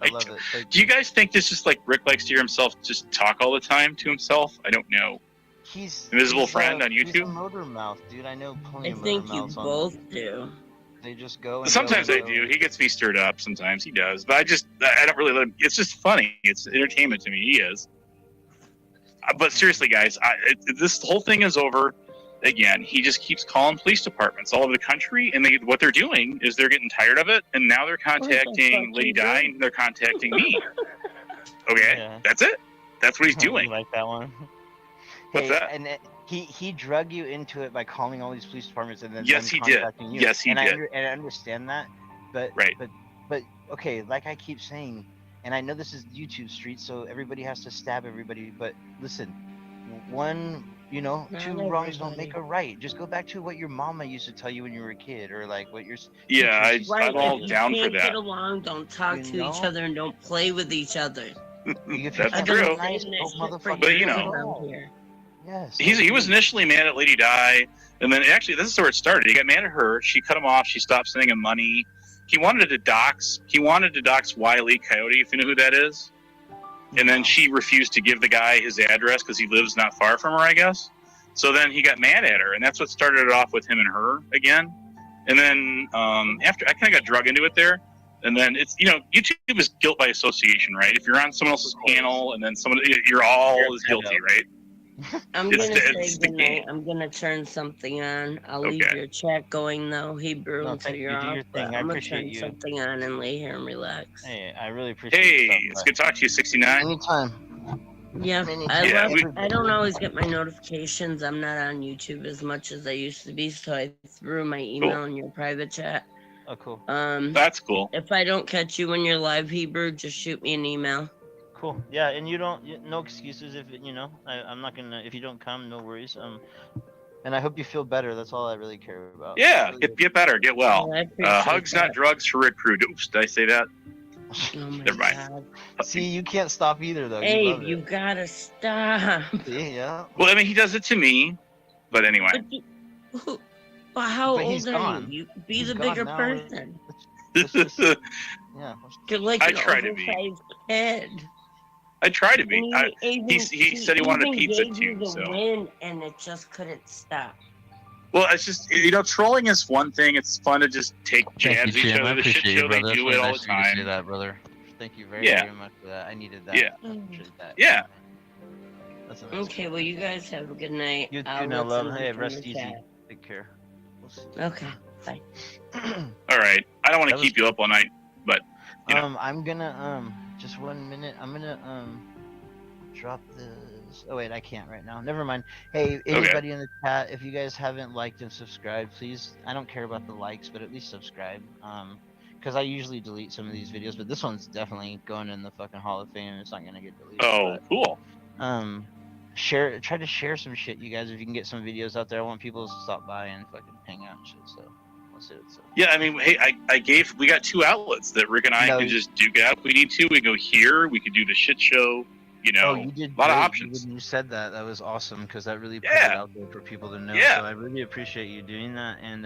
I love it. Thank Do you guys think this is like Rick likes to hear himself just talk all the time to himself? I don't know. He's Invisible Friend on He's a YouTube? motor mouth, dude. I know plenty I of motor think you mouths on. both do. They just go. And Sometimes go I and do. go. He gets me stirred up. Sometimes he does, but I don't really let him. It's just funny. It's entertainment to me. He is. But seriously, guys, this whole thing is over. Again, he just keeps calling police departments all over the country, and what they're doing is they're getting tired of it, and now they're contacting Lady Di, and they're contacting me. Okay, Yeah. that's it. That's what he's doing. You like that one? What's Hey, that? And he drug you into it by calling all these police departments and then Yes, them he did. contacting you. Yes, he and did. I understand that, but Right. but okay, like I keep saying, and I know this is YouTube street, so everybody has to stab everybody. But listen, two wrongs don't make a right. Just go back to what your mama used to tell you when you were a kid, or like what your Yeah, teachers used to I'm tell all you. down for Can't get that. along, don't talk You to know? each other, and don't play with each other. If That's you're true. nice, Saying don't that shit for motherfucker you know. do it. around here. Yes. He was initially mad at Lady Di, and then actually this is where it started. He got mad at her. She cut him off. She stopped sending him money. He wanted to dox Wile E. Coyote, if you know who that is. And then she refused to give the guy his address because he lives not far from her, I guess. So then he got mad at her, and that's what started it off with him and her again. And then after I kind of got drug into it there, and then it's YouTube is guilt by association, right? If you're on someone else's panel and then you're all as guilty, right? I'm It's gonna the- it's say the goodnight. game. I'm gonna turn something on. I'll leave Okay. your chat going though, Hebrew, No, until thank you. you're Do off. your But thing. I I'm gonna appreciate turn you. something on and lay here and relax. Hey, I really appreciate Hey, you. it's good to talk to you, 69. Anytime. Yeah, Yeah, I don't always get my notifications. I'm not on YouTube as much as I used to be, so I threw my email in your private chat. Oh, cool. That's cool. If I don't catch you when you're live, Hebrew, just shoot me an email. Cool. Yeah, and no excuses if I'm not gonna. If you don't come, no worries. And I hope you feel better. That's all I really care about. Yeah, get better, get well. Yeah, I appreciate Hugs, that. not drugs for Rick Crew. Oops, did I say that? Oh my Never mind. God. See, you can't stop either, though. Hey, you love you it. gotta stop. See, yeah. Well, I mean, he does it to me, but anyway. Well, how But old he's are gone. you? Be He's the gone bigger now. person. Yeah. You're like I an try to be. oversized kid. I try to be. And He said he wanted a even pizza gave you too. the So, win, and it just couldn't stop. well, it's just trolling is one thing. It's fun to just take jabs at each other. The shit show they do it all the time. Say that, brother. Thank you very, Yeah. very much for that. I needed that. Yeah. I appreciate that. Yeah. That's a nice Okay, well, you guys have a good night. You I'll too, now, love. listen Hey, from rest the easy. chat. Take care. We'll see. Okay, bye. All right. I don't want to That keep you up all night, but I'm gonna just 1 minute. I'm gonna drop this. questions. Oh wait, I can't right now. Never mind. Hey, anybody in the chat, if you guys haven't liked and subscribed, please. I don't care about the likes, but at least subscribe. Because I usually delete some of these videos, but this one's definitely going in the fucking Hall of Fame. It's not gonna get deleted. Oh, cool. Try to share some shit, you guys. If you can get some videos out there, I want people to stop by and fucking hang out and shit. So let's do it. So. Yeah, I mean, hey, we got 2 outlets that Rick and I can just duke out if we need to. We can go here. We could do the shit show. You know, you did a lot of great. options. When you said that, that was awesome because that really put it out there for people to know. Yeah. So I really appreciate you doing that. And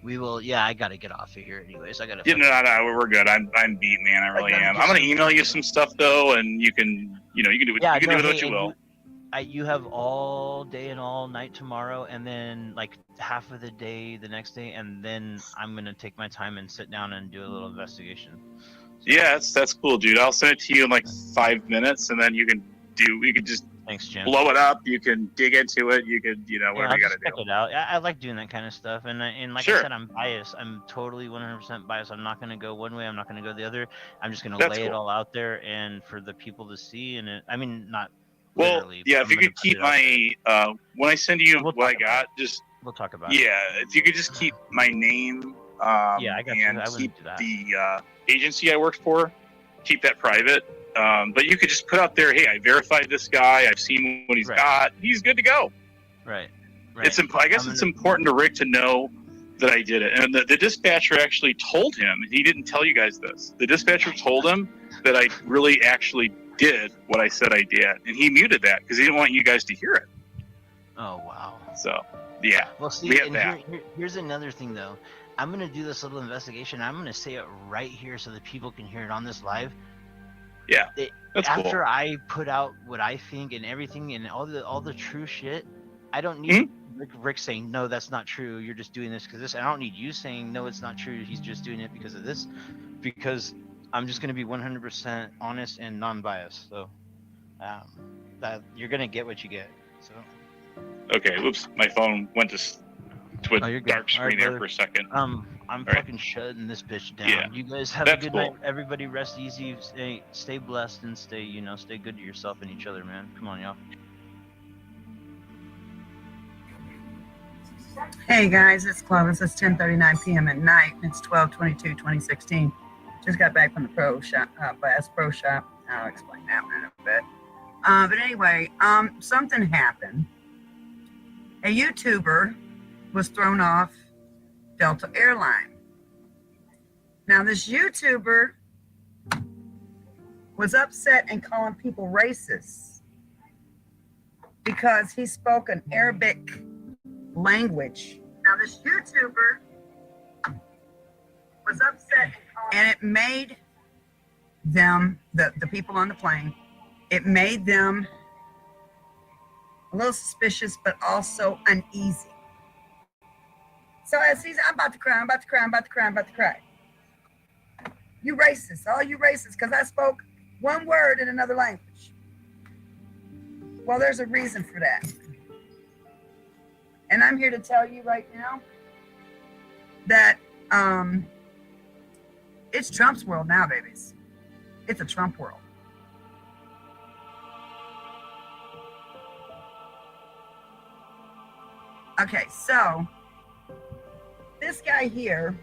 we will. Yeah, I gotta get off of here anyways. I gotta. Yeah, no, we're good. I'm beat, man. I really am. I'm gonna email you some stuff though, and you can do what you can do with what you will. You have all day and all night tomorrow, and then like half of the day the next day, and then I'm gonna take my time and sit down and do a little investigation. Yeah, that's cool, dude. I'll send it to you in like 5 minutes, and then you can just Thanks, Jim. blow it up. You can dig into it. You could, whatever you gotta do. Check it out. I like doing that kind of stuff, and like I said, I'm biased. I'm totally 100% biased. I'm not gonna go one way. I'm not gonna go the other. I'm just gonna lay it all out there, and for the people to see. And I mean, not. Well, yeah. If you could keep my when I send you what I got, just we'll talk about it. Yeah, if you could just keep my name. Yeah, I got you. And I wouldn't keep do that. the agency I worked for. Keep that private. But you could just put out there, hey, I verified this guy. I've seen what he's got. He's good to go. Right. I guess it's important to Rick to know that I did it. And the dispatcher actually told him, and he didn't tell you guys this. The dispatcher told him that I really actually did what I said I did. And he muted that because he didn't want you guys to hear it. Oh, wow. So, yeah. Well, see, we have that. Here's another thing, though. I'm going to do this little investigation. I'm going to say it right here so that people can hear it on this live. Yeah, that's cool. After I put out what I think and everything and all the true shit, I don't need Rick saying, no, that's not true. You're just doing this because this. I don't need you saying, no, it's not true. He's just doing it because of this. Because I'm just going to be 100% honest and non-biased. So that you're going to get what you get. So. Okay, oops, my phone went to a dark screen there for a second. I'm fucking shutting this bitch down. Yeah. You guys have a good night. Everybody rest easy. Stay blessed and stay good to yourself and each other, man. Come on, y'all. Hey guys, it's Clovis. It's 10:39 p.m. at night. It's 12/22/2016. Just got back from the Bass Pro Shop. I'll explain that one in a bit. But anyway, something happened. A YouTuber was thrown off Delta Airline. Now this YouTuber was upset and calling people racist because he spoke an Arabic language. Now this YouTuber was upset and it made them, the people on the plane, it made them a little suspicious but also uneasy. So as he's, I'm about to cry. You racist, all you racist, because I spoke one word in another language. Well, there's a reason for that. And I'm here to tell you right now that it's Trump's world now, babies. It's a Trump world. Okay, so this guy here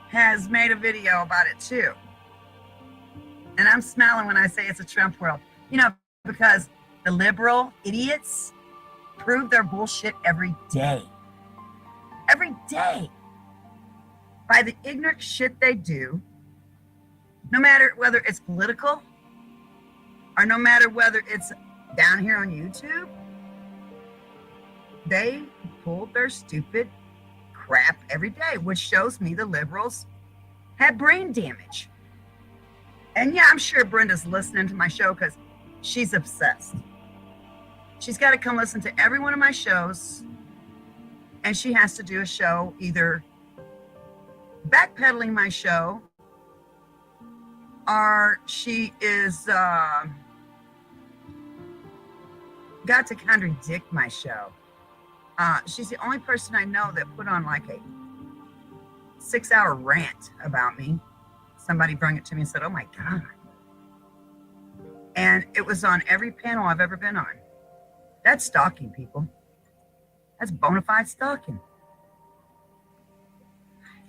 has made a video about it too. And I'm smiling when I say it's a Trump world. Because the liberal idiots prove their bullshit every day. Every day. By the ignorant shit they do, no matter whether it's political or no matter whether it's down here on YouTube, they pull their stupid crap every day, which shows me the liberals have brain damage. And yeah, I'm sure Brenda's listening to my show because she's obsessed. She's got to come listen to every one of my shows, and she has to do a show either backpedaling my show or she is got to contradict my show. She's the only person I know that put on like a 6-hour rant about me. Somebody brought it to me and said, oh my God. And it was on every panel I've ever been on. That's stalking, people. That's bona fide stalking.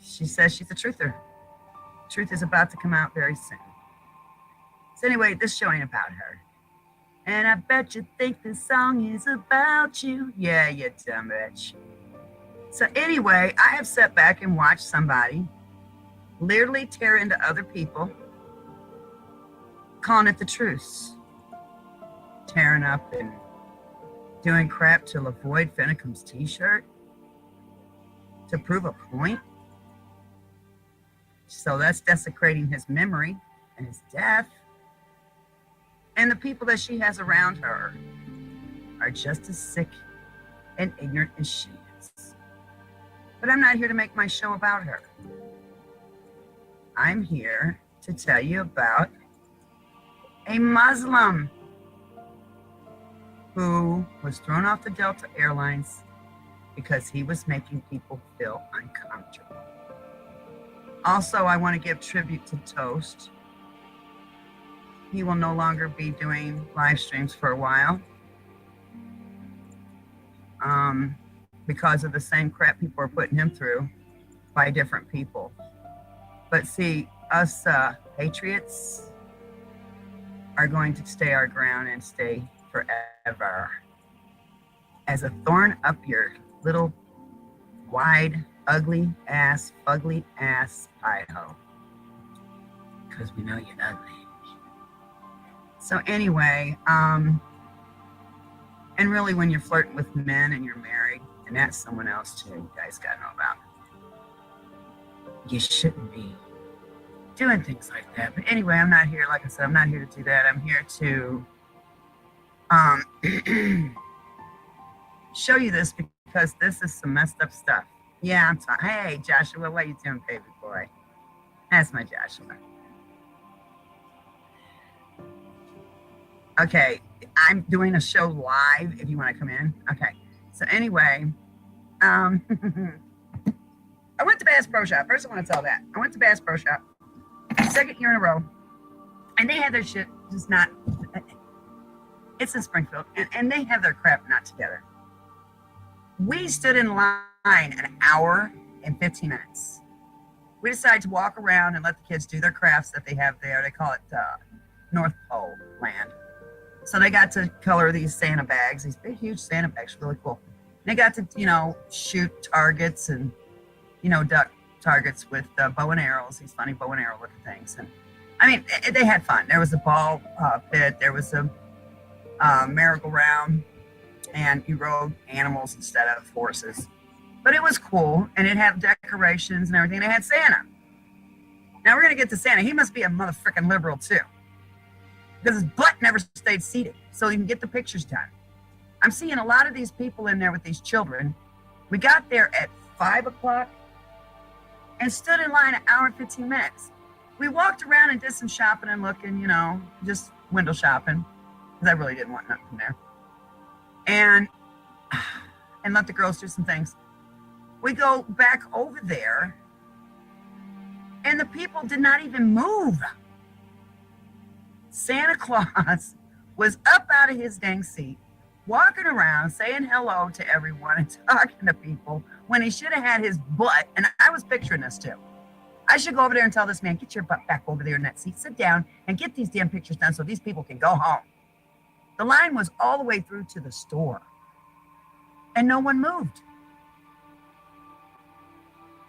She says she's a truther. Truth is about to come out very soon. So anyway, this show ain't about her. And I bet you think this song is about you. Yeah, you dumb bitch. So anyway, I have sat back and watched somebody literally tear into other people, calling it the truce. Tearing up and doing crap to avoid Finicum's t-shirt to prove a point. So that's desecrating his memory and his death. And the people that she has around her are just as sick and ignorant as she is. But I'm not here to make my show about her. I'm here to tell you about a Muslim who was thrown off the Delta Airlines because he was making people feel uncomfortable. Also, I want to give tribute to Toast. He will no longer be doing live streams for a while because of the same crap people are putting him through by different people. But see, us patriots are going to stay our ground and stay forever as a thorn up your little wide, ugly ass, fugly ass pie hole. Because we know you're ugly. So anyway, and really when you're flirting with men and you're married, and that's someone else too, you guys gotta know about. You shouldn't be doing things like that. But anyway, I'm not here, like I said, I'm not here to do that. I'm here to show you this because this is some messed up stuff. Yeah, I'm talking. Hey, Joshua, what you doing, baby boy? That's my Joshua. Okay, I'm doing a show live if you want to come in. Okay, so anyway, I went to Bass Pro Shop. First, I want to tell that. I went to Bass Pro Shop, second year in a row, and they had their shit just not, it's in Springfield, and they have their crap not together. We stood in line an hour and 15 minutes. We decided to walk around and let the kids do their crafts that they have there. They call it North Pole Land. So they got to color these Santa bags, these big, huge Santa bags, really cool. They got to, you know, shoot targets and, you know, duck targets with bow and arrows, these funny bow and arrow looking things. And I mean, they had fun. There was a ball pit, there was a merry-go-round, and you rode animals instead of horses. But it was cool, and it had decorations and everything. They had Santa. Now we're gonna get to Santa. He must be a motherfucking liberal too, because his butt never stayed seated, so you can get the pictures done. I'm seeing a lot of these people in there with these children. We got there at 5 o'clock and stood in line an hour and 15 minutes. We walked around and did some shopping and looking, you know, just window shopping, because I really didn't want nothing there. And let the girls do some things. We go back over there, and the people did not even move. Santa Claus was up out of his dang seat, walking around, saying hello to everyone and talking to people when he should have had his butt. And I was picturing this too. I should go over there and tell this man, get your butt back over there in that seat, sit down and get these damn pictures done so these people can go home. The line was all the way through to the store and no one moved.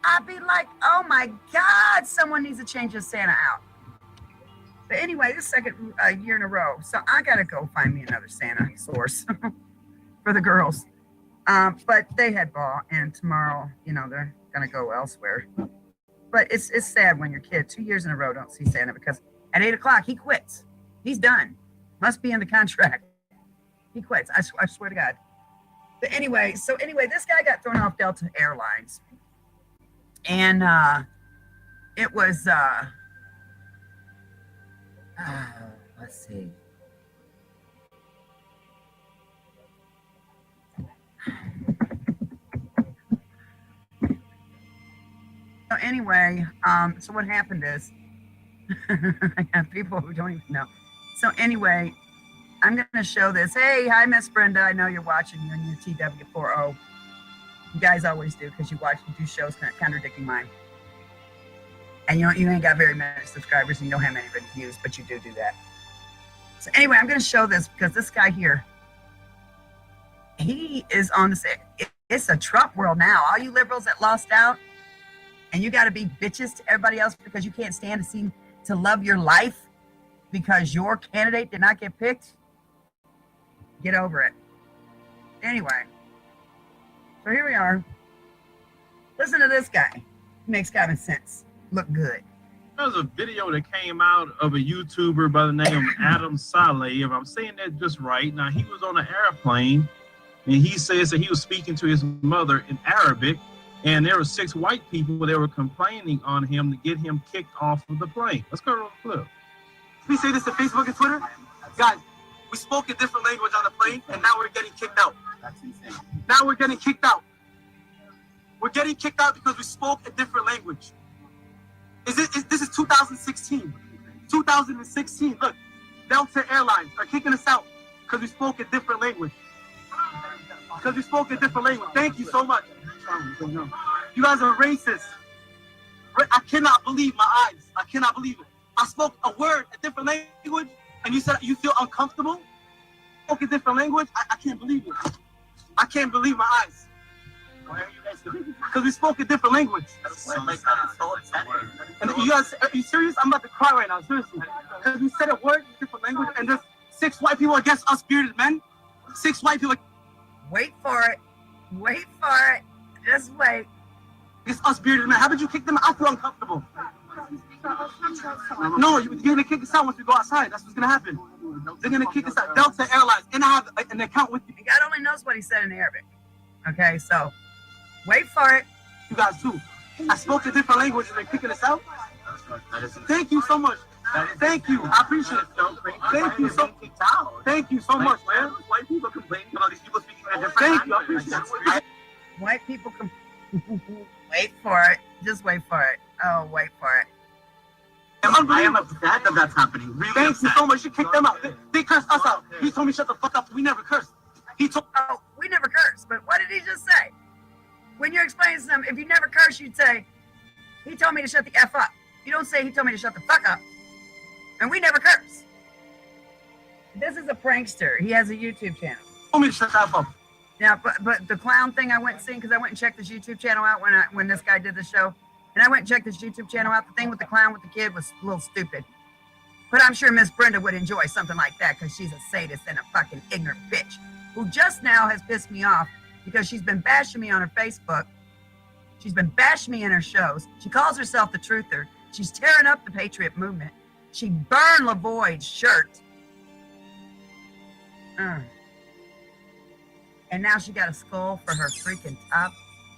I'd be like, oh my God, someone needs to change this Santa out. But anyway, this second year in a row, so I gotta go find me another Santa source for the girls. But they had ball, and tomorrow, you know, they're gonna go elsewhere. But it's sad when your kid 2 years in a row don't see Santa, because at 8 o'clock he quits. He's done. Must be in the contract. He quits. I swear to God. But anyway, this guy got thrown off Delta Airlines, and it was. Let's see. So anyway, so what happened is, I have people who don't even know. So anyway, I'm going to show this. Hey, hi, Miss Brenda. I know you're watching. You're in your TW40. You guys always do because you do shows contradicting mine. And you ain't got very many subscribers and you don't have many views, but you do that. So anyway, I'm going to show this because this guy here, he is on the same. It's a Trump world now. All you liberals that lost out and you got to be bitches to everybody else because you can't stand to love your life because your candidate did not get picked. Get over it. Anyway, so here we are. Listen to this guy. He makes common sense look good. There's a video that came out of a YouTuber by the name of Alllllll, if I'm saying that just right. Now, he was on an airplane, and he says that he was speaking to his mother in Arabic, and there were 6 white people that were complaining on him to get him kicked off of the plane. Let's go to the clip. We say this to Facebook and Twitter. Guys, we spoke a different language on the plane, and now we're getting kicked out. That's insane. Now we're getting kicked out. We're getting kicked out because we spoke a different language. This is 2016. 2016. Look, Delta Airlines are kicking us out because we spoke a different language. Because we spoke a different language. Thank you so much. You guys are racist. I cannot believe my eyes. I cannot believe it. I spoke a word, a different language, and you said you feel uncomfortable? I spoke a different language? I can't believe it. I can't believe my eyes. Why are you guys doing this? Because we spoke a different language. And you guys, are you serious? I'm about to cry right now, seriously. Because we said a word, a different language, and there's 6 white people against us bearded men. 6 white people. Wait for it. Wait for it. Just wait. It's us bearded men. How did you kick them out? I feel uncomfortable. No, you're gonna kick us out once we go outside. That's what's gonna happen. They're gonna kick us out. Delta Airlines, and I have an account with you. God only knows what he said in Arabic. Okay, so wait for it. You guys too. I spoke a different language and they're kicking us out. Thank you so much. Thank you. I appreciate it. Thank you so much. Thank you so much, man. White people complaining about these people speaking a different language. Thank you. I appreciate it. White people wait for it. Just wait for it. Oh, wait for it. I am upset that that's happening. Really Thank you so much. You kicked them out. They cursed us out. He told me shut the fuck up. We never cursed. We never curse. But what did he just say? When you're explaining to them, if you never curse, you'd say, he told me to shut the F up. You don't say he told me to shut the fuck up. And we never curse. This is a prankster. He has a YouTube channel. He told me to shut the F up. Now, but the clown thing I went and seen, because I went and checked this YouTube channel out when this guy did the show. And I went and checked this YouTube channel out. The thing with the clown with the kid was a little stupid. But I'm sure Miss Brenda would enjoy something like that because she's a sadist and a fucking ignorant bitch who just now has pissed me off because she's been bashing me on her Facebook. She's been bashing me in her shows. She calls herself the truther. She's tearing up the Patriot movement. She burned LaVoy's shirt. And now she got a skull for her freaking top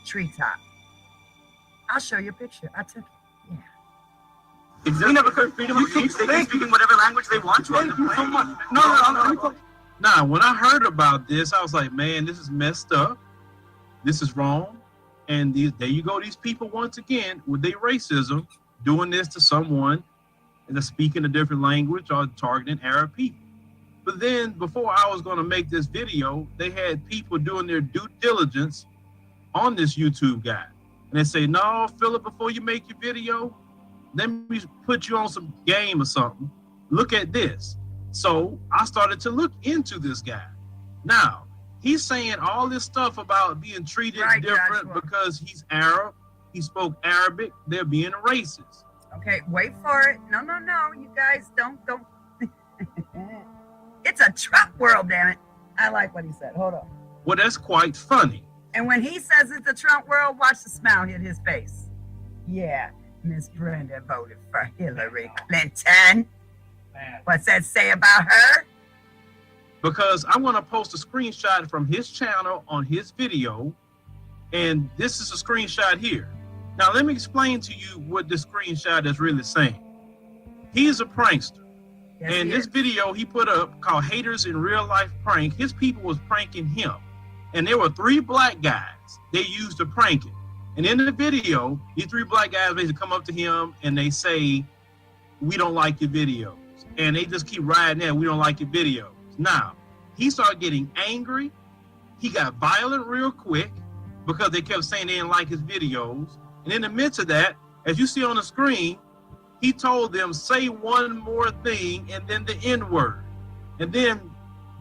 treetop. I'll show you a picture. I took it. Yeah. Exactly. We never could freedom of speech. They can speak in whatever language they want to. Thank you so much. No. Now, when I heard about this, I was like, man, this is messed up. This is wrong. And there you go. These people, once again, with their racism, doing this to someone that's speaking a different language or targeting Arab people. But then before I was going to make this video, they had people doing their due diligence on this YouTube guy. And they say, no, Philip, before you make your video, let me put you on some game or something. Look at this. So I started to look into this guy. Now, he's saying all this stuff about being treated different because he's Arab. He spoke Arabic. They're being racist. Okay, wait for it. No. You guys don't. It's a Trump world, damn it. I like what he said. Hold on. Well, that's quite funny. And when he says it's a Trump world, watch the smile hit his face. Yeah, Miss Brenda voted for Hillary Clinton. What's that say about her? Because I'm going to post a screenshot from his channel on his video. And this is a screenshot here. Now, let me explain to you what this screenshot is really saying. He is a prankster. Yes, and this video he put up called Haters in Real Life Prank, his people was pranking him. And there were 3 black guys they used to prank him. And in the video, these 3 black guys basically come up to him and they say, we don't like your videos. and they just keep riding there. We don't like your videos. Now, he started getting angry. He got violent real quick because they kept saying they didn't like his videos. And in the midst of that, as you see on the screen, he told them, say one more thing and then the N-word. And then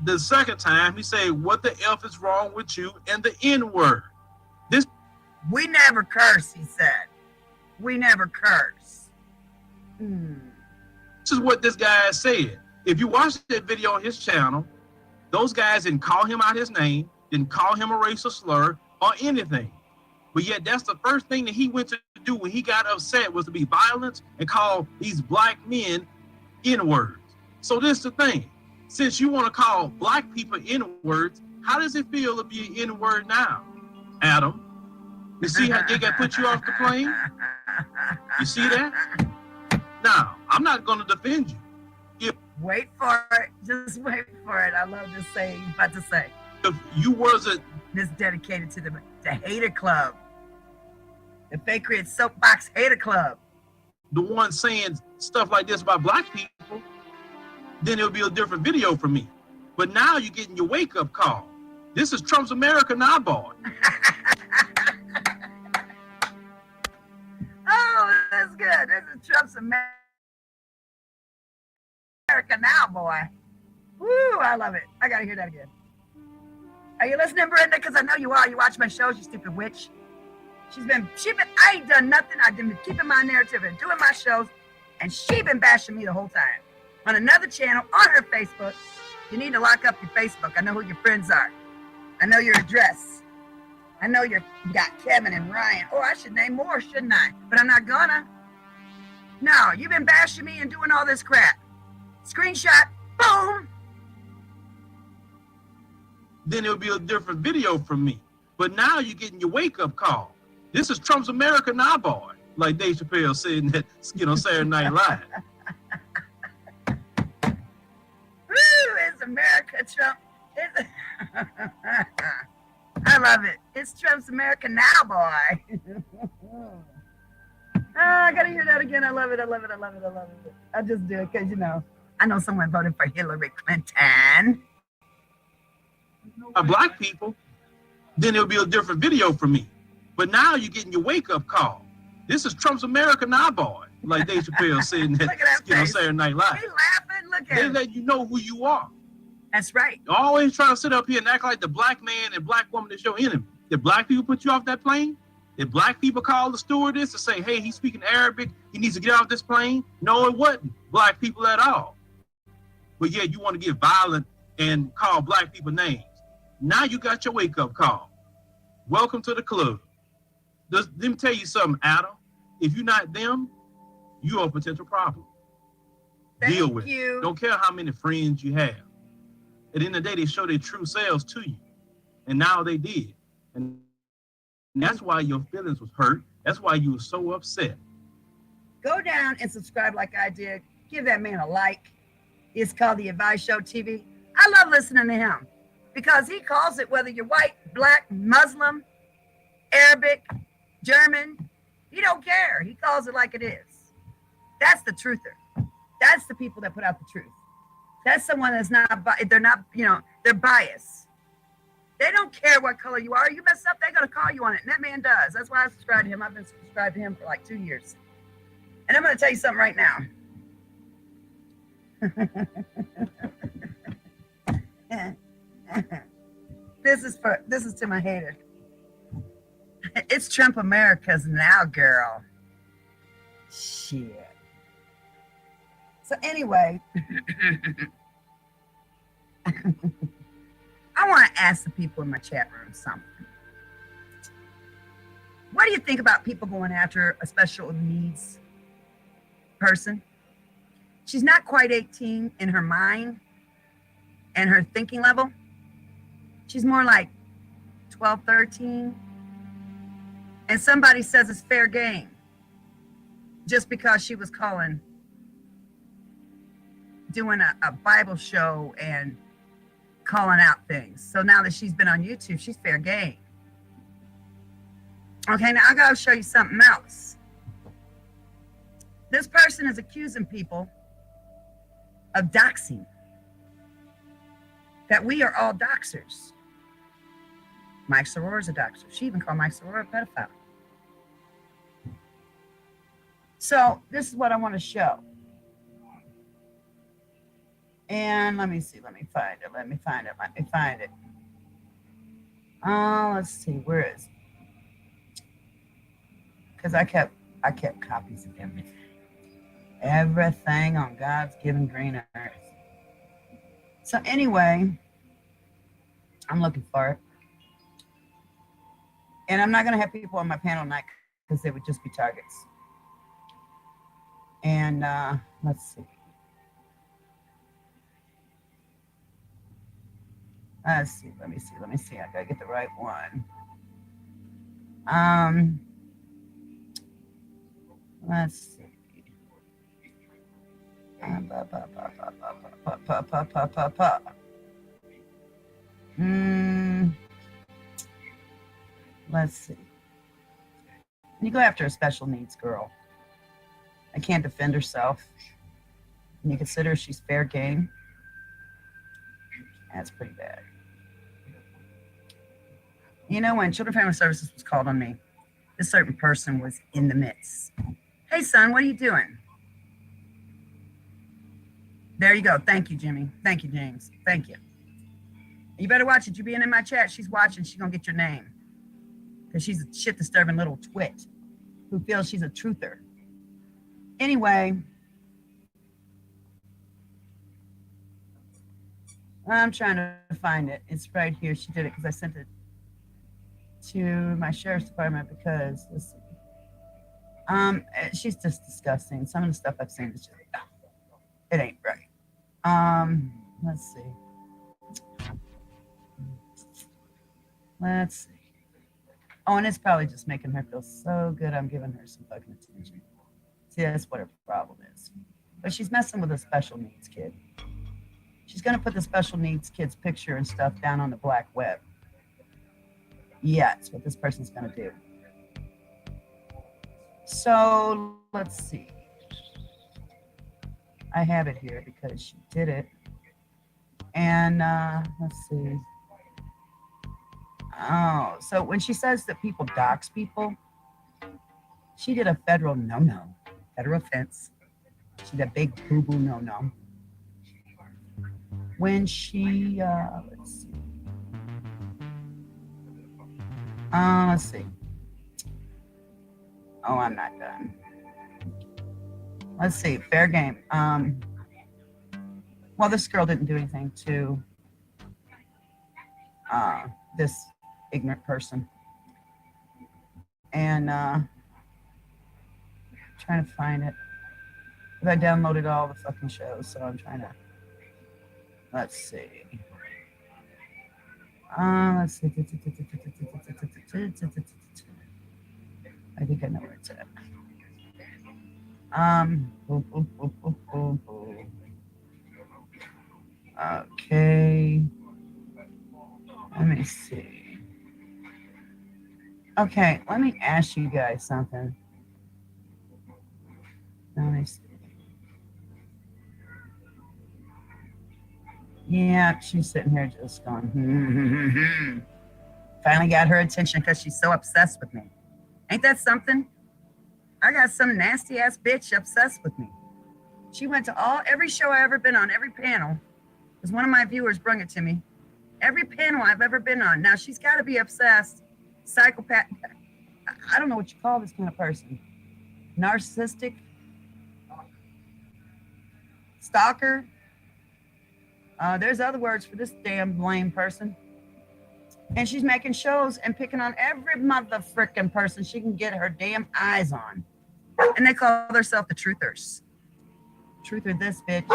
the second time, he said, what the F is wrong with you and the N-word. We never curse, he said. We never curse. This is what this guy said. If you watch that video on his channel, those guys didn't call him out his name, didn't call him a racial slur or anything. But yet that's the first thing that he went to do when he got upset was to be violent and call these black men N-words. So this is the thing. Since you want to call black people N-words, how does it feel to be an N-word now, Adam? You see how they got put you off the plane? You see that? Now, I'm not going to defend you. Wait for it. Just wait for it. I love this saying he's about to say. If you wasn't... This is dedicated to the Hater Club. The Patriot Soapbox Hater Club. The one saying stuff like this about black people, then it would be a different video for me. But now you're getting your wake-up call. This is Trump's America now, boy. Oh, that's good. This is Trump's America now, boy. Woo, I love it. I gotta hear that again. Are you listening, Brenda? Because I know you are. You watch my shows, you stupid witch. I ain't done nothing. I've been keeping my narrative and doing my shows, and she been bashing me the whole time. On another channel, on her Facebook. You need to lock up your Facebook. I know who your friends are. I know your address. I know you got Kevin and Ryan. Oh, I should name more, shouldn't I? But I'm not gonna. No, you've been bashing me and doing all this crap. Screenshot, boom. Then it would be a different video from me. But now you're getting your wake-up call. This is Trump's America now, boy. Like Dave Chappelle said in that, Saturday Night Live. Woo, it's America, Trump. I love it. It's Trump's America now, boy. I gotta hear that again. I love it. I love it. I love it. I love it. I just do it because, I know someone voted for Hillary Clinton. Black people, then it would be a different video for me. But now you're getting your wake-up call. This is Trump's America now, boy. Like Dave Chappelle said in that, Saturday Night Live. He laughing. Look at They him. let you know who you are. That's right. You're always trying to sit up here and act like the black man and black woman is your enemy. Did black people put you off that plane? Did black people call the stewardess to say, hey, he's speaking Arabic, he needs to get off this plane? No, it wasn't black people at all. But yet you want to get violent and call black people names. Now you got your wake-up call. Welcome to the club. Let me tell you something, Adam. If you're not them, you're a potential problem. Deal with it. Don't care how many friends you have. At the end of the day, they show their true selves to you. And now they did. And that's why your feelings was hurt. That's why you were so upset. Go down and subscribe like I did. Give that man a like. It's called The Advice Show TV. I love listening to him because he calls it whether you're white, black, Muslim, Arabic, German. He don't care. He calls it like it is. That's the truther. That's the people that put out the truth. That's someone that's not, they're not, they're biased. They don't care what color you are. You mess up, they're going to call you on it. And that man does. That's why I subscribe to him. I've been subscribed to him for like 2 years. And I'm going to tell you something right now. This is to my hater. It's Trump America's now, girl. Shit. So anyway, I want to ask the people in my chat room something. What do you think about people going after a special needs person? She's not quite 18 in her mind and her thinking level. She's more like 12, 13. And somebody says it's fair game just because she was doing a Bible show and calling out things. So now that she's been on YouTube, she's fair game. Okay, now I gotta show you something else. This person is accusing people of doxing. That we are all doxers. Mike Soror is a doxer. She even called Mike Soror a pedophile. So this is what I want to show. And let me see. Let me find it. Let me find it. Let's see. Where is it? Because I kept copies of everything. Everything on God's given green earth. So anyway, I'm looking for it. And I'm not going to have people on my panel tonight because they would just be targets. And let's see. Let me see. I gotta get the right one. Let's see. Let's see. You go after a special needs girl. I can't defend herself. And you consider she's fair game. That's pretty bad. You know, when Children and Family Services was called on me, this certain person was in the midst. Hey, son, what are you doing? There you go. Thank you, Jimmy. Thank you, James. Thank you. You better watch it. You being in my chat, she's watching. She's going to get your name. Because she's a shit-disturbing little twit who feels she's a truther. Anyway, I'm trying to find it. It's right here. She did it because I sent it to my sheriff's department because, let's see. She's just disgusting. Some of the stuff I've seen is just, it ain't right. Let's see. Let's see. Oh, and it's probably just making her feel so good. I'm giving her some fucking attention. See, that's what her problem is. But she's messing with a special needs kid. She's going to put the special needs kid's picture and stuff down on the black web. Yeah, that's what this person's going to do. So let's see. I have it here because she did it. And let's see. Oh, so when she says that people dox people, she did a federal no-no, federal offense. She did a big boo-boo no-no. When she, let's see. Let's see. Oh, I'm not done. Let's see, fair game. Well, this girl didn't do anything to this ignorant person. And trying to find it. But I downloaded all the fucking shows, so I'm trying to, let's see. Let's see. I think I know where it's at. Okay. Let me see. Okay, let me ask you guys something. Let me see. Yeah, she's sitting here just going, Finally got her attention because she's so obsessed with me. Ain't that something? I got some nasty ass bitch obsessed with me. She went to every show I ever been on, every panel, because one of my viewers brung it to me. Every panel I've ever been on. Now she's got to be obsessed, psychopath. I don't know what you call this kind of person. Narcissistic, stalker. There's other words for this damn lame person. And she's making shows and picking on every mother frickin' person she can get her damn eyes on. And they call themselves the truthers. Truther this bitch.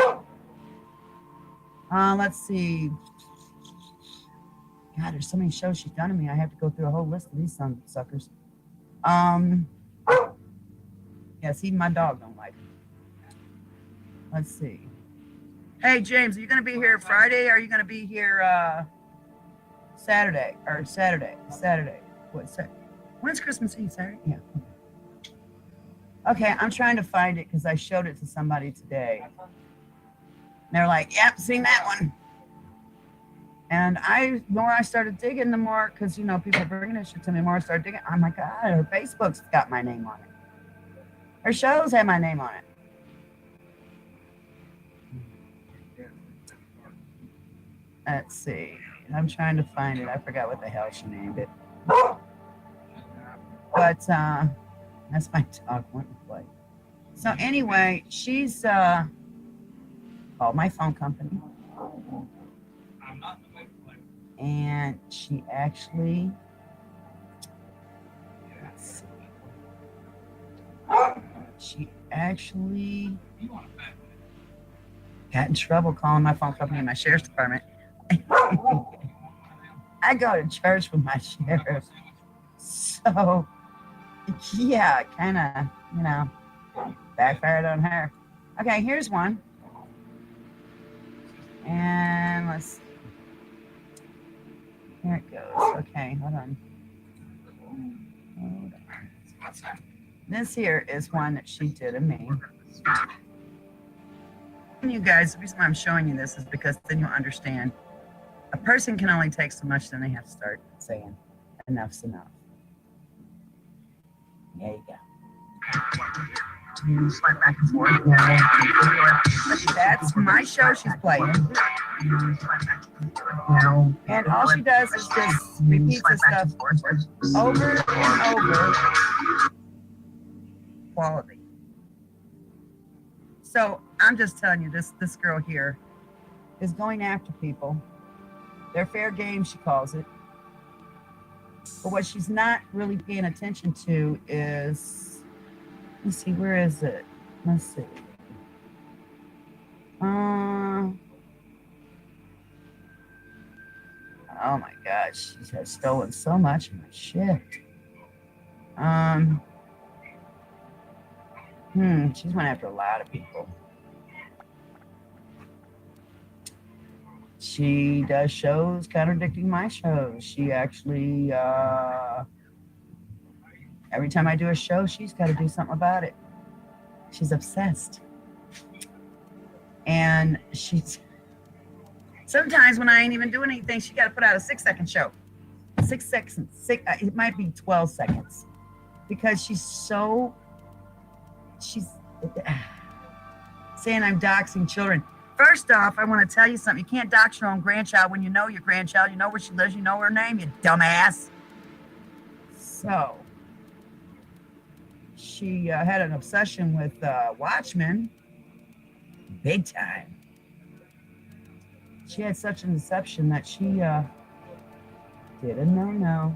Let's see. God, there's so many shows she's done to me. I have to go through a whole list of these son suckers. Yes, even my dog don't like it. Let's see. Hey, James, are you going to be here Friday? Or are you going to be here Saturday? Or Saturday. What's that? When's Christmas Eve? Saturday? Yeah. Okay, I'm trying to find it because I showed it to somebody today. they're like, yep, seen that one. And the more I started digging, the more, because, you know, people are bringing this shit to me, the more I started digging, I'm like, God, her Facebook's got my name on it. Her shows have my name on it. Let's see. I'm trying to find it. I forgot what the hell she named it. But that's my dog wanting to play. So anyway, she's called my phone company. And she actually, let's see. She actually got in trouble calling my phone company and my sheriff's department. I go to church with my sheriff. So, yeah, kind of, you know, backfired on her. Okay, here's one. And let's see. Here it goes. Okay, hold on. This here is one that she did of me. And you guys, the reason why I'm showing you this is because then you'll understand. A person can only take so much, then they have to start saying, enough's enough. There you go. You swipe back and forth. That's my show she's playing. And all she does is just repeats the stuff over and over. Quality. So I'm just telling you, this girl here is going after people. They're fair game, she calls it. But what she's not really paying attention to is, let's see, where is it? Let's see. Oh my gosh, she has stolen so much of my shit. She's went after a lot of people. She does shows contradicting my shows. She actually, every time I do a show, she's got to do something about it. She's obsessed. And she's, sometimes when I ain't even doing anything, she got to put out a 6-second show. 6 seconds, it might be 12 seconds. Because she's saying I'm doxing children. First off, I want to tell you something. You can't dox your own grandchild when you know your grandchild. You know where she lives. You know her name, you dumbass. So, she had an obsession with Watchmen. Big time. She had such an obsession that she did a no-no.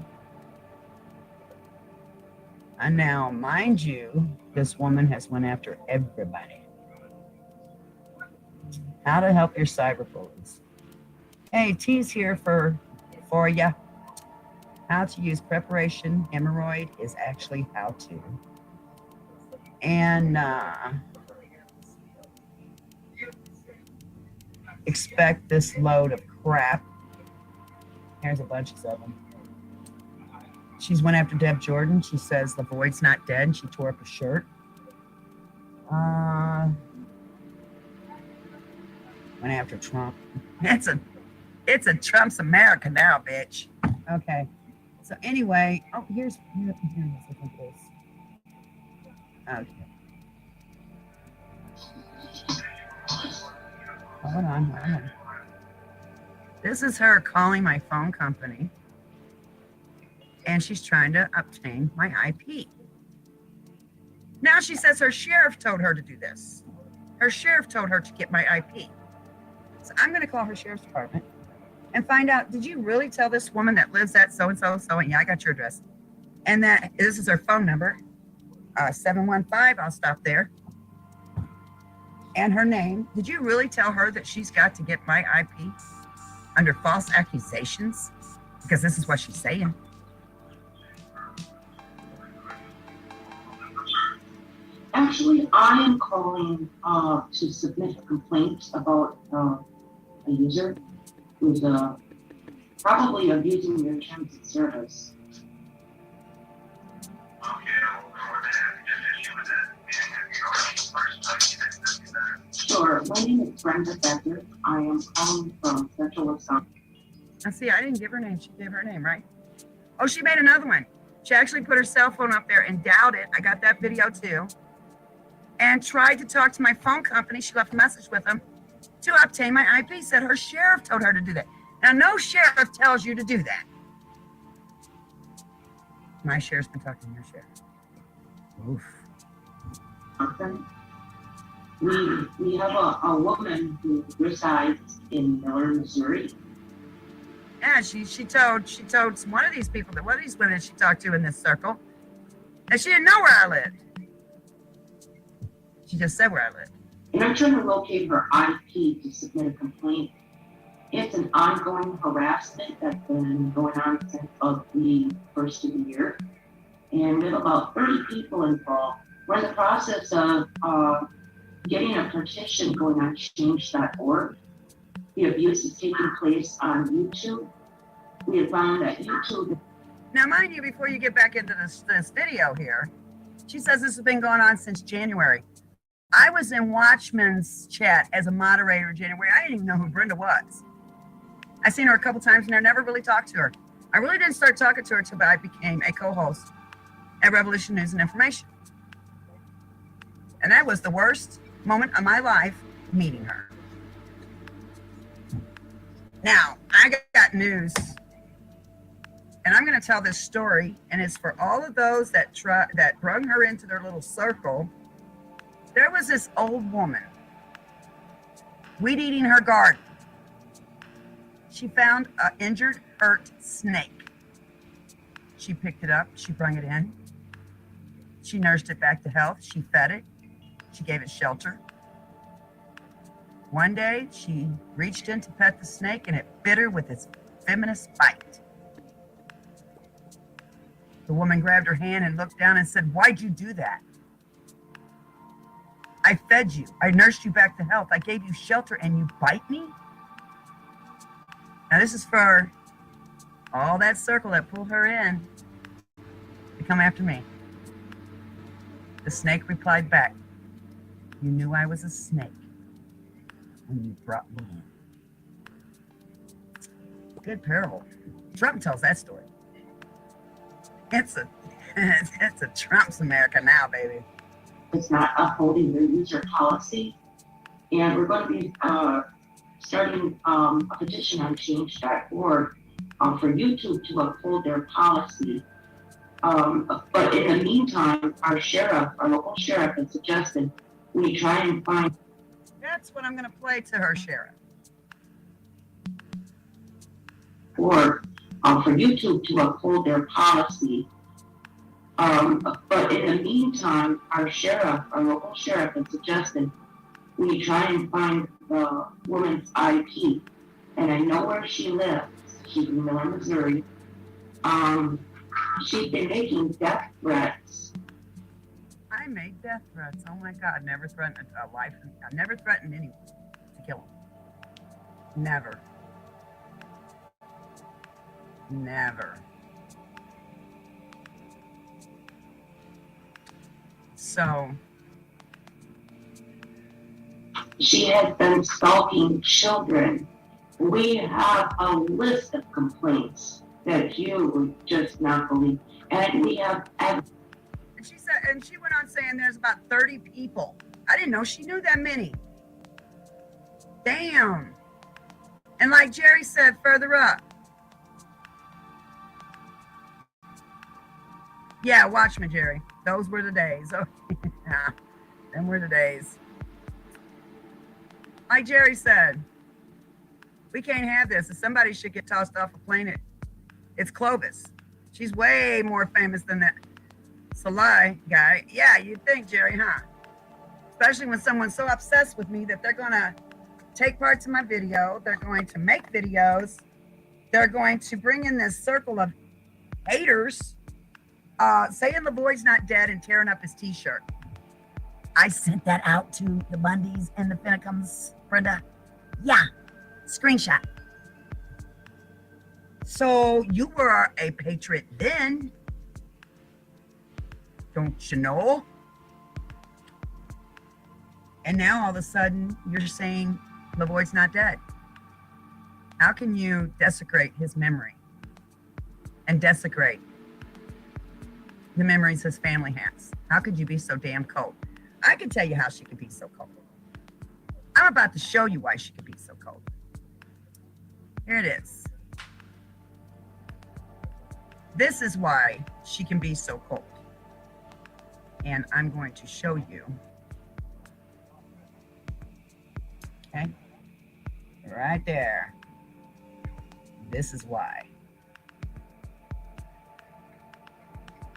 And now, mind you, this woman has went after everybody. How to help your cyber bullies. Hey, T's here for you. How to use preparation hemorrhoid is actually how to. And expect this load of crap. Here's a bunch of them. She's went after Deb Jordan. She says the void's not dead, and she tore up a shirt. Went after Trump. It's a Trump's America now, bitch. Okay. So anyway, here's okay. Hold on. This is her calling my phone company, and she's trying to obtain my IP. Now she says her sheriff told her to do this. Her sheriff told her to get my IP. So I'm going to call her sheriff's department and find out, did you really tell this woman that lives at so-and-so, and yeah, I got your address. And that this is her phone number, 715, I'll stop there. And her name. Did you really tell her that she's got to get my IP under false accusations? Because this is what she's saying. Actually, I am calling to submit a complaint about a user who's probably abusing your terms of service. Sure. Sure. My name is Brenda Becker. I am calling from Central Wisconsin. And see, I didn't give her name. She gave her name, right? Oh, she made another one. She actually put her cell phone up there and dialed it. I got that video too. And tried to talk to my phone company. She left a message with them to obtain my IP. Said her sheriff told her to do that. Now, no sheriff tells you to do that. My sheriff's been talking to your sheriff. Oof. We have a woman who resides in Miller, Missouri. Yeah, she told one of these people, that one of these women she talked to in this circle, that she didn't know where I lived. She just said where I lived. And I'm trying to locate her IP to submit a complaint. It's an ongoing harassment that's been going on since the first of the year. And we have about 30 people involved. We're in the process of getting a petition going on change.org. The abuse is taking place on YouTube. We have found that YouTube. Now, mind you, before you get back into this video here, she says this has been going on since January. I was in Watchman's chat as a moderator in January. I didn't even know who Brenda was. I seen her a couple times and I never really talked to her. I really didn't start talking to her until I became a co-host at Revolution News and Information. And that was the worst moment of my life, meeting her. Now, I got news, and I'm going to tell this story, and it's for all of those that brung her into their little circle. There was this old woman, weed eating her garden. She found an injured, hurt snake. She picked it up, she brought it in. She nursed it back to health, she fed it, she gave it shelter. One day, she reached in to pet the snake and it bit her with its venomous bite. The woman grabbed her hand and looked down and said, "Why'd you do that? I fed you. I nursed you back to health. I gave you shelter and you bite me?" Now this is for all that circle that pulled her in to come after me. The snake replied back, "You knew I was a snake when you brought me in." Good parable. Trump tells that story. It's a Trump's America now, baby. It's not upholding their user policy. And we're going to be starting a petition on change.org for YouTube to uphold their policy. But in the meantime, our local sheriff, has suggested we try and find. That's what I'm going to play to her sheriff. For YouTube to uphold their policy. But in the meantime, our local sheriff, has suggested we try and find the woman's IP. And I know where she lives. She's in Miller, Missouri. She's been making death threats. I make death threats. Oh my God, never threatened a life. I never threatened anyone to kill them. Never. Never. So. She has been stalking children. We have a list of complaints that you would just not believe. And we have. And she went on saying there's about 30 people. I didn't know she knew that many. Damn. And like Jerry said further up. Yeah, watch me, Jerry. Those were the days. Oh, yeah. Them were the days. Like Jerry said, we can't have this. If somebody should get tossed off a plane, it's Clovis. She's way more famous than that Salai guy. Yeah, you'd think, Jerry, huh? Especially when someone's so obsessed with me that they're going to take parts of my video. They're going to make videos. They're going to bring in this circle of haters saying the boy's not dead and tearing up his t-shirt. I sent that out to the Bundys and the Finnecums, Brenda. Yeah, screenshot. So you were a patriot then, don't you know? And now all of a sudden you're saying LaVoy's not dead. How can you desecrate his memory and desecrate the memories his family has? How could you be so damn cold? I can tell you how she could be so cold. I'm about to show you why she could be so cold. Here it is. This is why she can be so cold. And I'm going to show you. Okay? Right there. This is why.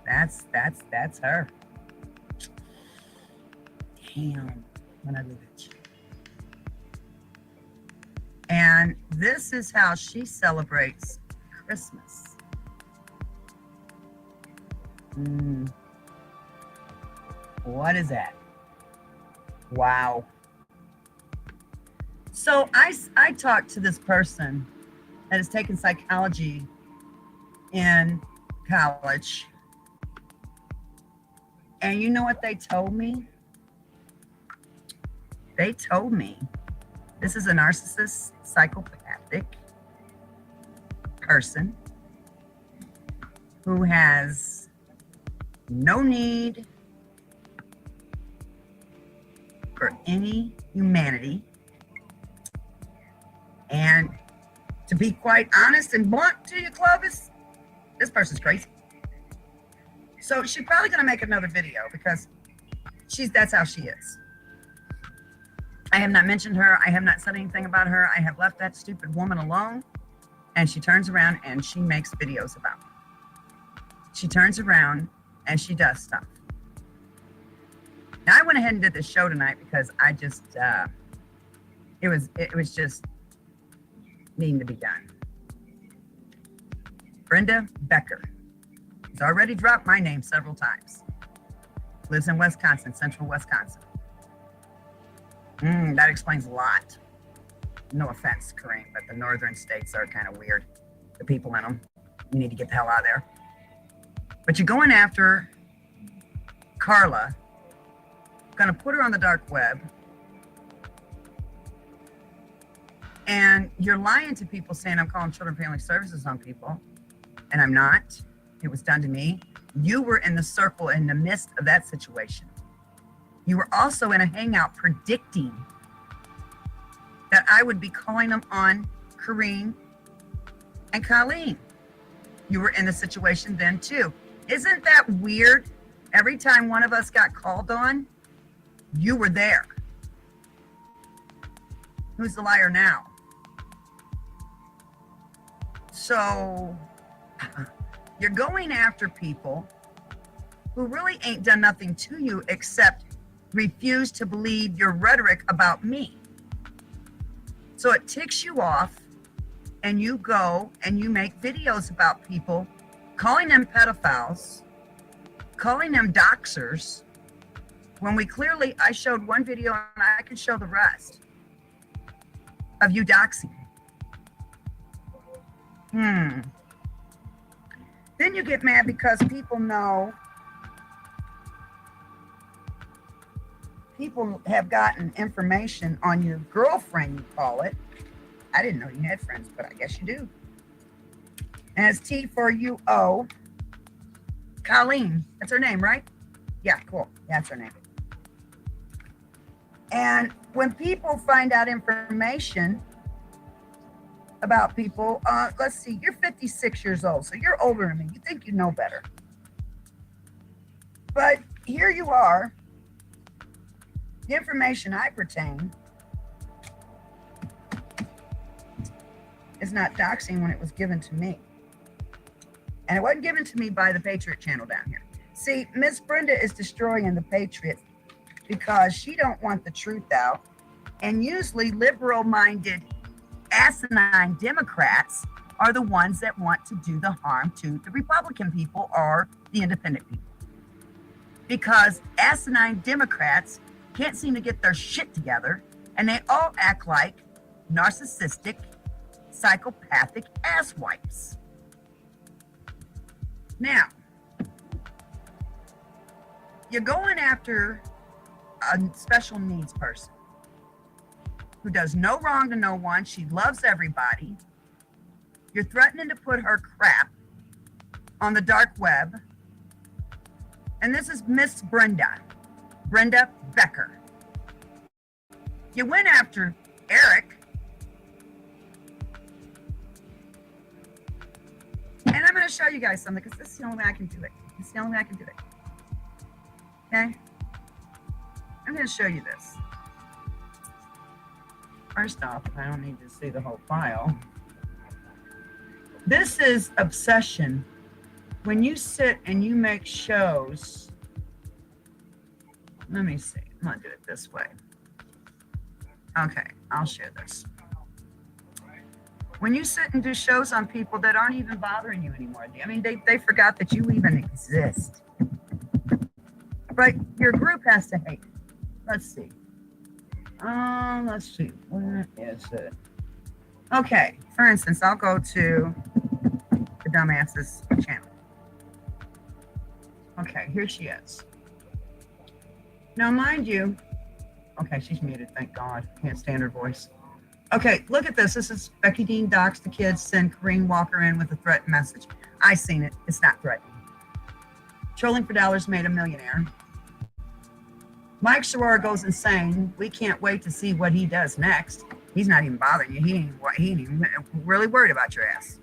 That's her. Damn. When I leave it. And this is how she celebrates Christmas. What is that? Wow. So I talked to this person that has taken psychology in college. And you know what they told me? They told me this is a narcissist, psychopathic person who has no need for any humanity. And to be quite honest and blunt to you, Clovis, this person's crazy. So she's probably going to make another video because that's how she is. I have not mentioned her. I have not said anything about her. I have left that stupid woman alone. And she turns around and she makes videos about me. She turns around and she does stuff. Now I went ahead and did this show tonight because I just, it was just needing to be done. Brenda Becker has already dropped my name several times. Lives in Wisconsin, central Wisconsin. That explains a lot. No offense, Kareem, but the northern states are kind of weird. The people in them. You need to get the hell out of there. But you're going after Carla, gonna put her on the dark web, and you're lying to people saying I'm calling Children and Family Services on people, and I'm not. It was done to me. You were in the circle in the midst of that situation. You were also in a hangout predicting that I would be calling them on Kareem and Colleen. You were in the situation then too. Isn't that weird? Every time one of us got called on, you were there. Who's the liar now? So you're going after people who really ain't done nothing to you except refuse to believe your rhetoric about me. So it ticks you off, and you go and you make videos about people, calling them pedophiles, calling them doxers, when I showed one video and I could show the rest of you doxing. Then you get mad because people have gotten information on your girlfriend, you call it. I didn't know you had friends, but I guess you do. And it's T4UO. Colleen, that's her name, right? Yeah, cool. That's her name. And when people find out information about people, let's see, you're 56 years old, so you're older than me. You think you know better. But here you are. The information I pertain is not doxing when it was given to me. And it wasn't given to me by the Patriot channel down here. See, Miss Brenda is destroying the Patriot because she don't want the truth out. And usually liberal-minded, asinine Democrats are the ones that want to do the harm to the Republican people or the independent people. Because asinine Democrats can't seem to get their shit together, and they all act like narcissistic, psychopathic asswipes. Now, you're going after a special needs person who does no wrong to no one. She loves everybody. You're threatening to put her crap on the dark web. And this is Miss Brenda Becker. You went after Eric. And I'm going to show you guys something because this is the only way I can do it. It's the only way I can do it. Okay? I'm going to show you this. First off, I don't need to see the whole file. This is obsession. When you sit and you make shows, let me see. I'm going to do it this way. Okay, I'll share this. When you sit and do shows on people that aren't even bothering you anymore, I mean, they forgot that you even exist. But your group has to hate. Let's see. Let's see. Where is it? Okay, for instance, I'll go to the Dumbass's channel. Okay, here she is. Now, mind you, okay, she's muted, thank God. Can't stand her voice. Okay, look at this. This is Becky Dean docs the kids, send Kareem Walker in with a threat message. I seen it. It's not threatening. Trolling for dollars made a millionaire. Mike Sharora goes insane. We can't wait to see what he does next. He's not even bothering you. He ain't even really worried about your ass.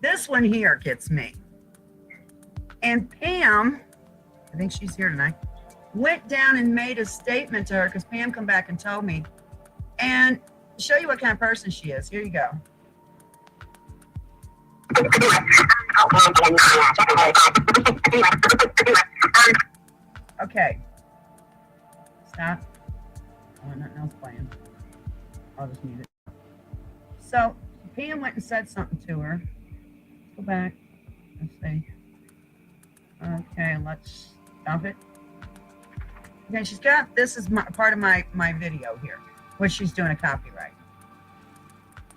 This one here gets me. And Pam, I think she's here tonight, went down and made a statement to her because Pam come back and told me. And show you what kind of person she is. Here you go. Okay. Stop. Oh, nothing else playing. I'll just mute it. So Pam went and said something to her. Go back. Let's see. Okay, let's stop it. Okay, she's got, this is part of my video here, which she's doing a copyright.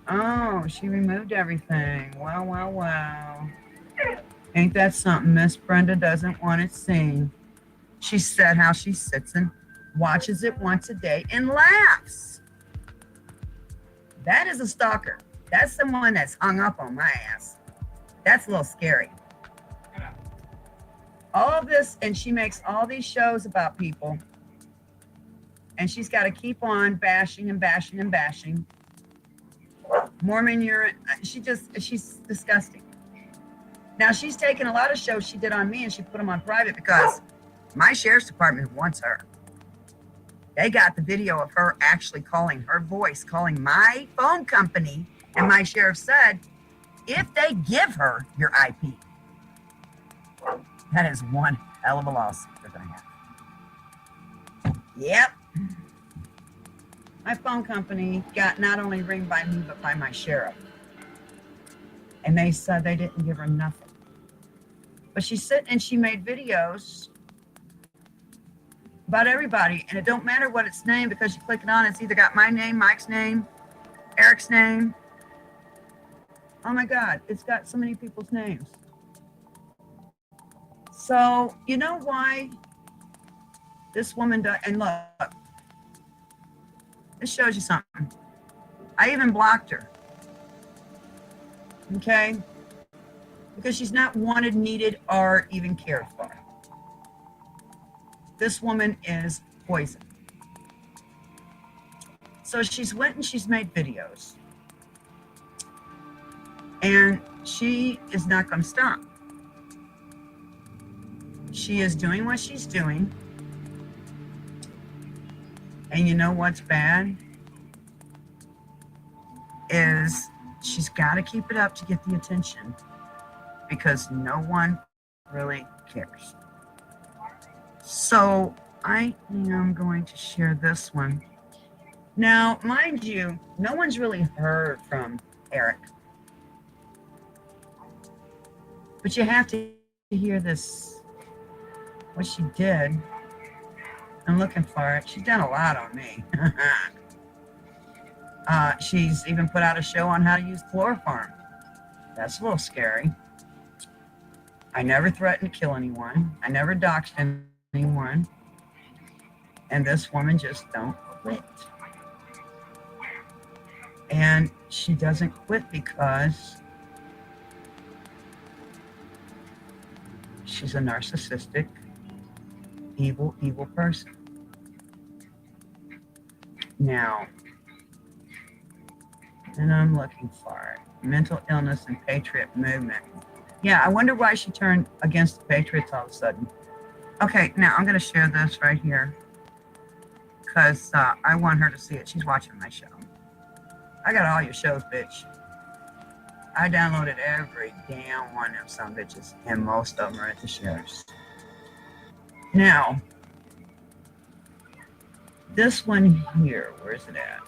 Oh, she removed everything. Wow, wow, wow. Ain't that something? Miss Brenda doesn't want it seen. She said how she sits and watches it once a day and laughs. That is a stalker. That's someone that's hung up on my ass. That's a little scary. All of this, and she makes all these shows about people, and she's got to keep on bashing and bashing and bashing. Mormon urine, she's disgusting. Now, she's taken a lot of shows she did on me and she put them on private because my sheriff's department wants her. They got the video of her actually calling, her voice calling my phone company, and my sheriff said, if they give her your IP, that is one hell of a lawsuit they're going to have. Yep. My phone company got not only ringed by me, but by my sheriff. And they said they didn't give her nothing. But she's sitting and she made videos about everybody. And it don't matter what it's named because you click it on, it's either got my name, Mike's name, Eric's name. Oh my God, it's got so many people's names. So, you know why this woman does, and look, this shows you something. I even blocked her. Okay? Because she's not wanted, needed, or even cared for. This woman is poison. So she's went and she's made videos. And she is not going to stop. She is doing what she's doing. And you know what's bad? Is she's got to keep it up to get the attention because no one really cares. So I am going to share this one. Now, mind you, no one's really heard from Eric. But you have to hear this, what she did. I'm looking for it. She's done a lot on me. She's even put out a show on how to use chloroform. That's a little scary. I never threatened to kill anyone. I never doxed anyone. And this woman just don't quit. And she doesn't quit because she's a narcissistic, evil person. Now, and I'm looking for it. Mental illness and patriot movement. Yeah, I wonder why she turned against the patriots all of a sudden. Okay, now I'm going to share this right here because I want her to see it. She's watching my show. I got all your shows, bitch. I downloaded every damn one of some bitches, and most of them are at the shares. Now, this one here, where's it at?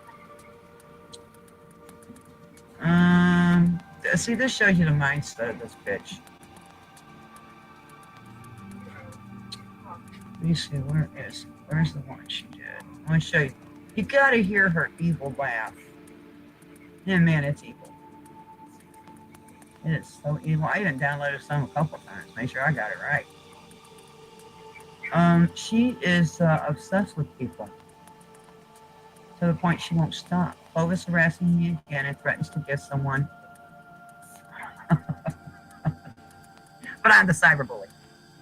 See, this shows you the mindset of this bitch. Let me see, where's the one she did? I want to show you. You gotta hear her evil laugh. Yeah, man, it's evil. It is so evil. I even downloaded some a couple times. Make sure I got it right. She is obsessed with people to the point she won't stop. Clovis harassing you again and threatens to get someone. But I'm the cyberbully.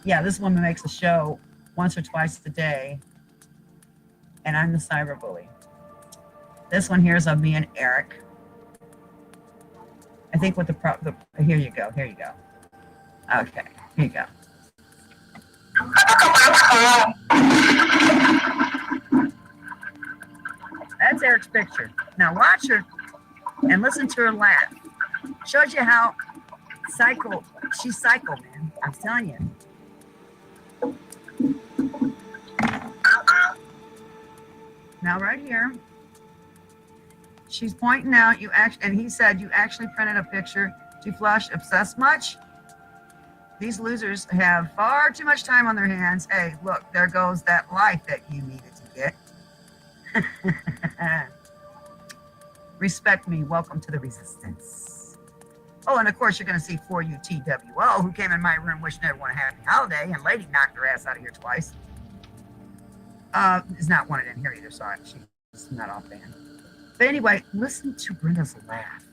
Yeah, this woman makes a show once or twice a day, and I'm the cyberbully. This one here is of me and Eric. I think what here you go. Okay, here you go. That's Eric's picture. Now watch her and listen to her laugh. Shows you how she's psycho, man. I'm telling you. Now right here, she's pointing out and he said you actually printed a picture to flush. Obsessed much? These losers have far too much time on their hands. Hey, look, there goes that life that you needed to get. Respect me. Welcome to the resistance. Oh, and of course you're going to see 4UTWO, who came in my room wishing everyone a happy holiday, and Lady knocked her ass out of here twice. Is not wanted in here either, so she's not off band. But anyway, listen to Brenda's laugh.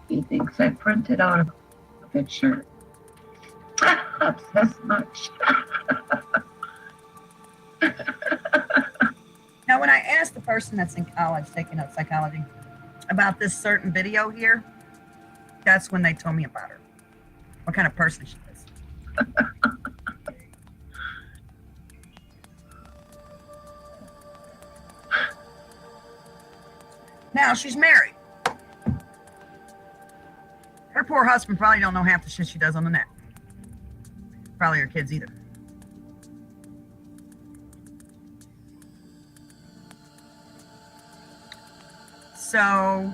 He thinks I printed out a picture. Obsessed much. Now, when I asked the person that's in college, taking up psychology, about this certain video here, that's when they told me about her. What kind of person she is. Now, she's married. Her poor husband probably don't know half the shit she does on the net. Probably her kids either. So,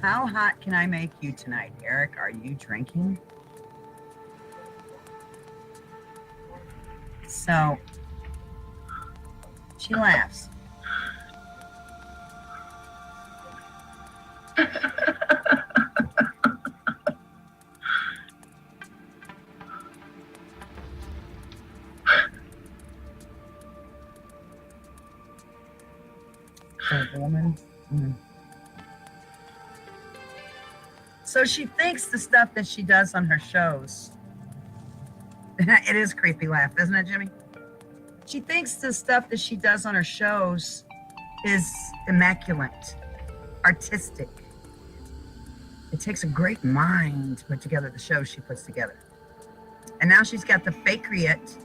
how hot can I make you tonight, Eric? Are you drinking? So, she laughs. Woman. So she thinks the stuff that she does on her shows, it is a creepy laugh, isn't it, Jimmy? She thinks the stuff that she does on her shows is immaculate, artistic. It takes a great mind to put together the shows she puts together. And now she's got the Fakeryet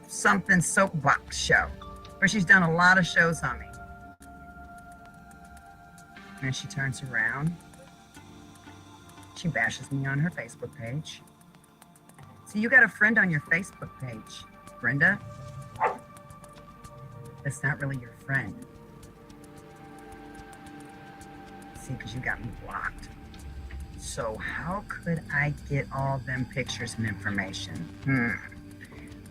something soapbox show, where she's done a lot of shows on me. And she turns around. She bashes me on her Facebook page. So you got a friend on your Facebook page, Brenda. That's not really your friend. See, because you got me blocked. So how could I get all them pictures and information?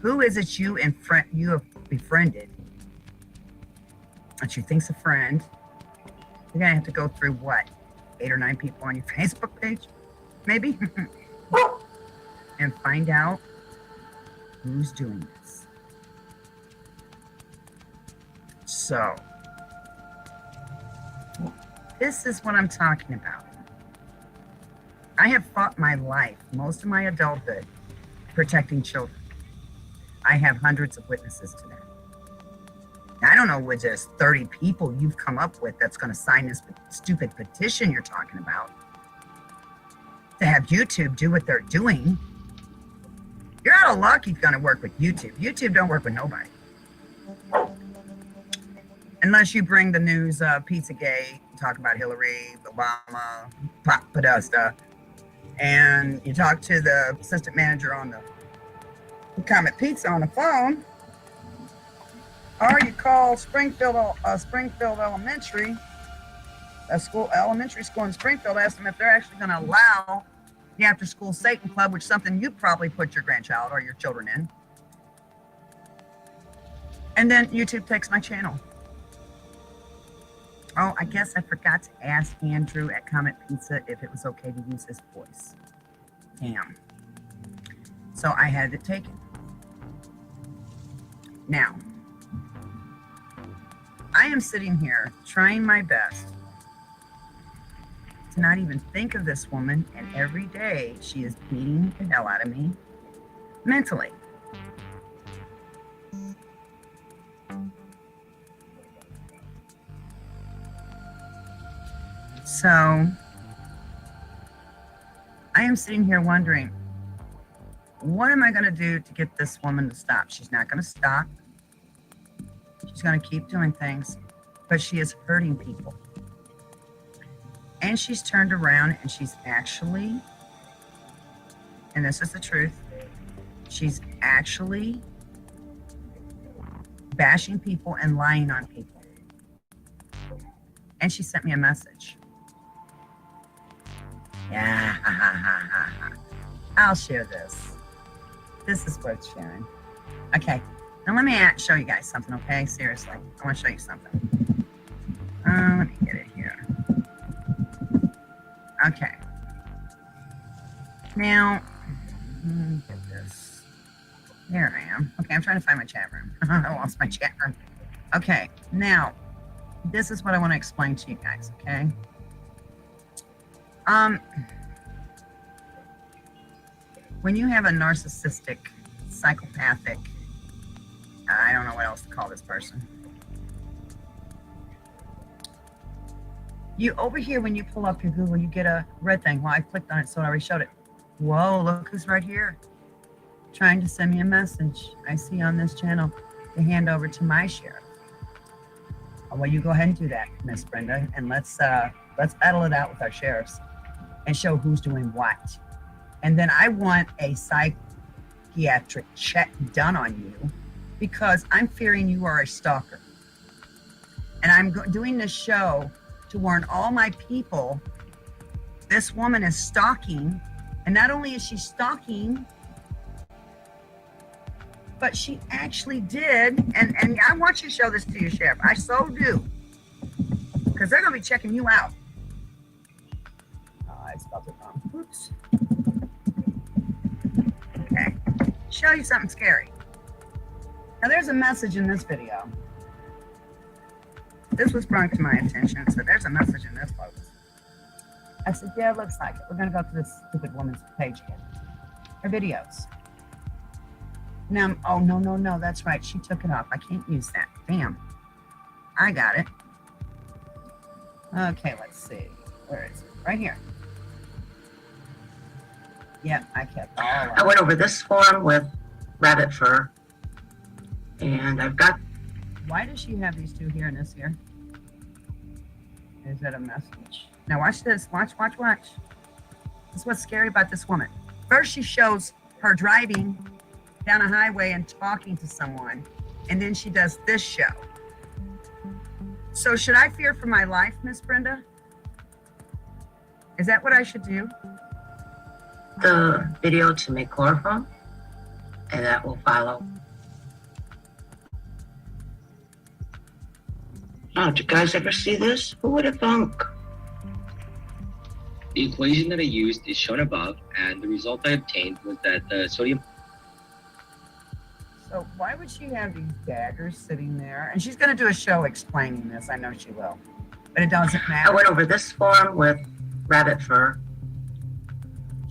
Who is it you have befriended that she thinks a friend, you're gonna have to go through what, 8 or 9 people on your Facebook page, maybe, and find out who's doing this. So, this is what I'm talking about. I have fought my life, most of my adulthood, protecting children. I have hundreds of witnesses to that. I don't know with just 30 people you've come up with that's going to sign this stupid petition you're talking about to have YouTube do what they're doing. You're out of luck you're going to work with YouTube. YouTube don't work with nobody. Unless you bring the news, Pizzagate, talk about Hillary, Obama, Podesta, and you talk to the assistant manager on the Comet Pizza on the phone, or you call Springfield Elementary, elementary school in Springfield, ask them if they're actually going to allow the after-school Satan Club, which is something you probably put your grandchild or your children in. And then YouTube takes my channel. Oh, I guess I forgot to ask Andrew at Comet Pizza if it was okay to use his voice. Damn. So I had it taken. Now, I am sitting here trying my best to not even think of this woman, and every day she is beating the hell out of me mentally. So I am sitting here wondering, what am I going to do to get this woman to stop? She's not going to stop. She's going to keep doing things, but she is hurting people. And she's turned around and she's actually, and this is the truth, she's actually bashing people and lying on people. And she sent me a message. Yeah, I'll share this. This is worth sharing. Okay, now let me show you guys something, okay? Seriously, I want to show you something. Let me get it here. Okay. Now, let me get this. There I am. Okay, I'm trying to find my chat room. I lost my chat room. Okay, now, this is what I want to explain to you guys, okay? When you have a narcissistic, psychopathic, I don't know what else to call this person. You over here, when you pull up your Google, you get a red thing. Well, I clicked on it, so I already showed it. Whoa, look who's right here. Trying to send me a message. I see on this channel to hand over to my sheriff. Well, you go ahead and do that, Miss Brenda, and let's battle it out with our sheriffs and show who's doing what. And then I want a psychiatric check done on you because I'm fearing you are a stalker. And I'm doing this show to warn all my people, this woman is stalking. And not only is she stalking, but she actually did. And I want you to show this to your sheriff. I so do. Because they're going to be checking you out. I spelled it wrong. Oops. Okay. Show you something scary. Now there's a message in this video. This was brought to my attention. So there's a message in this post. I said, yeah, it looks like it. We're going to go to this stupid woman's page again. Her videos. Now, oh, no, that's right. She took it off. I can't use that. Damn. I got it. Okay, let's see. Where is it? Right here. Yep, I kept all of it. I went over this form with rabbit fur. And I've got... Why does she have these two here and this here? Is that a message? Now watch this. Watch. This is what's scary about this woman. First, she shows her driving down a highway and talking to someone. And then she does this show. So should I fear for my life, Miss Brenda? Is that what I should do? The video to make chloroform, and that will follow. Oh, did you guys ever see this? Who would have thunk? The equation that I used is shown above, and the result I obtained was that the sodium... So why would she have these daggers sitting there? And she's going to do a show explaining this. I know she will. But it doesn't matter. I went over this form with rabbit fur.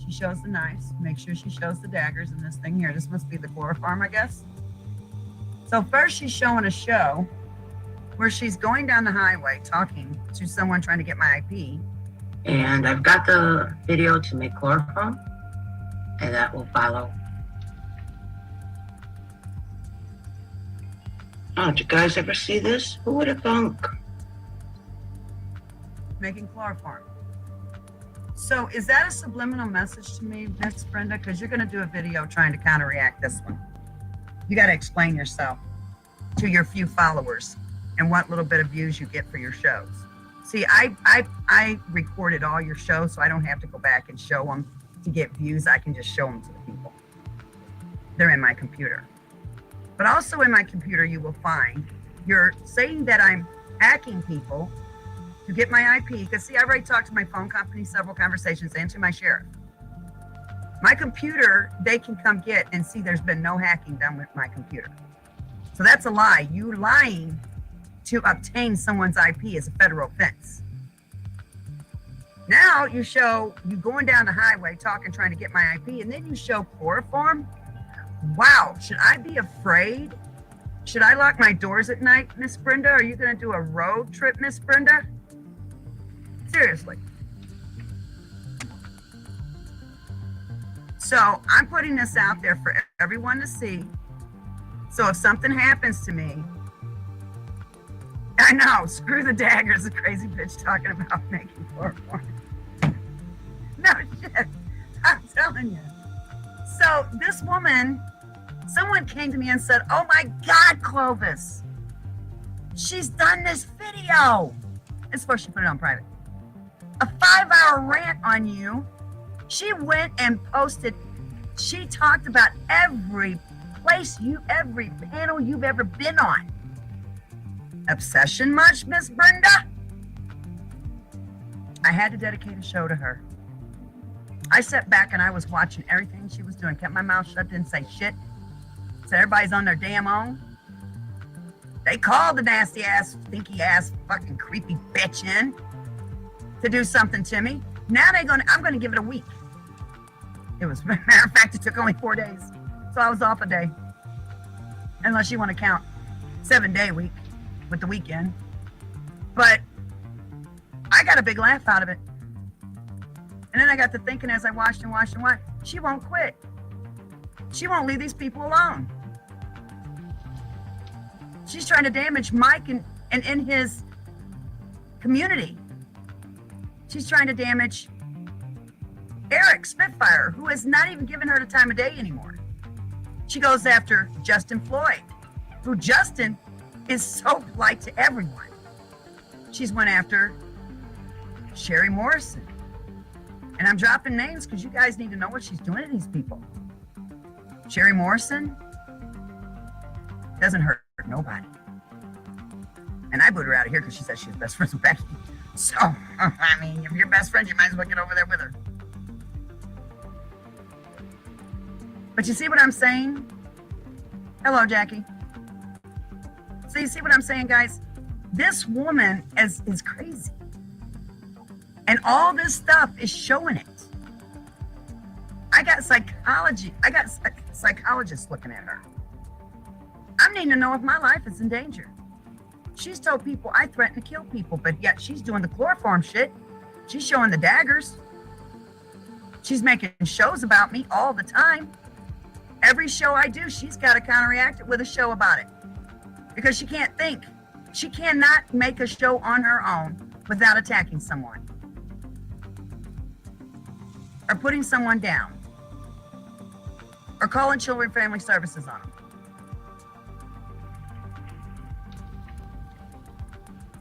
She shows the knives. Make sure she shows the daggers in this thing here. This must be the chloroform, I guess. So first she's showing a show where she's going down the highway talking to someone trying to get my IP. And I've got the video to make chloroform, and that will follow. Oh, did you guys ever see this? Who would have thunk? Making chloroform. So is that a subliminal message to me, Miss Brenda? Because you're going to do a video trying to counteract this one. You got to explain yourself to your few followers and what little bit of views you get for your shows. See, I recorded all your shows, so I don't have to go back and show them to get views. I can just show them to the people. They're in my computer. But also in my computer, you will find you're saying that I'm hacking people to get my IP. Because see, I've already talked to my phone company, several conversations, and to my sheriff. My computer, they can come get and see there's been no hacking done with my computer. So that's a lie. You lying to obtain someone's IP is a federal offense. Now you show you going down the highway talking, trying to get my IP, and then you show chloroform. Wow, should I be afraid? Should I lock my doors at night, Miss Brenda? Are you going to do a road trip, Miss Brenda? Seriously. So I'm putting this out there for everyone to see. So if something happens to me, I know, screw the daggers, the crazy bitch talking about making chloroform. No shit, I'm telling you. So this woman, someone came to me and said, oh my God, Clovis, she's done this video. It's before she put it on private. A 5-hour rant on you. She went and posted, she talked about every place every panel you've ever been on. Obsession much, Miss Brenda? I had to dedicate a show to her. I sat back and I was watching everything she was doing, kept my mouth shut, didn't say shit. Said everybody's on their damn own. They called the nasty ass, stinky ass, fucking creepy bitch in to do something to me. Now I'm gonna give it a week. It was, matter of fact, it took only 4 days. So I was off a day. Unless you want to count 7-day week with the weekend. But I got a big laugh out of it. And then I got to thinking as I watched and watched and watched, she won't quit. She won't leave these people alone. She's trying to damage Mike and in his community. She's trying to damage Eric Spitfire, who has not even given her the time of day anymore. She goes after Justin Floyd, who Justin is so polite to everyone. She's went after Sherry Morrison. And I'm dropping names because you guys need to know what she's doing to these people. Sherry Morrison doesn't hurt nobody. And I booed her out of here because she said she was best friends with Becky. So, I mean, if you're best friends, you might as well get over there with her. But you see what I'm saying? Hello, Jackie. So you see what I'm saying, guys? This woman is crazy. And all this stuff is showing it. I got psychologists looking at her. I need to know if my life is in danger. She's told people I threaten to kill people, but yet she's doing the chloroform shit. She's showing the daggers. She's making shows about me all the time. Every show I do, she's got to counteract it with a show about it. Because she can't think. She cannot make a show on her own without attacking someone. Or putting someone down. Or calling Children and Family Services on them.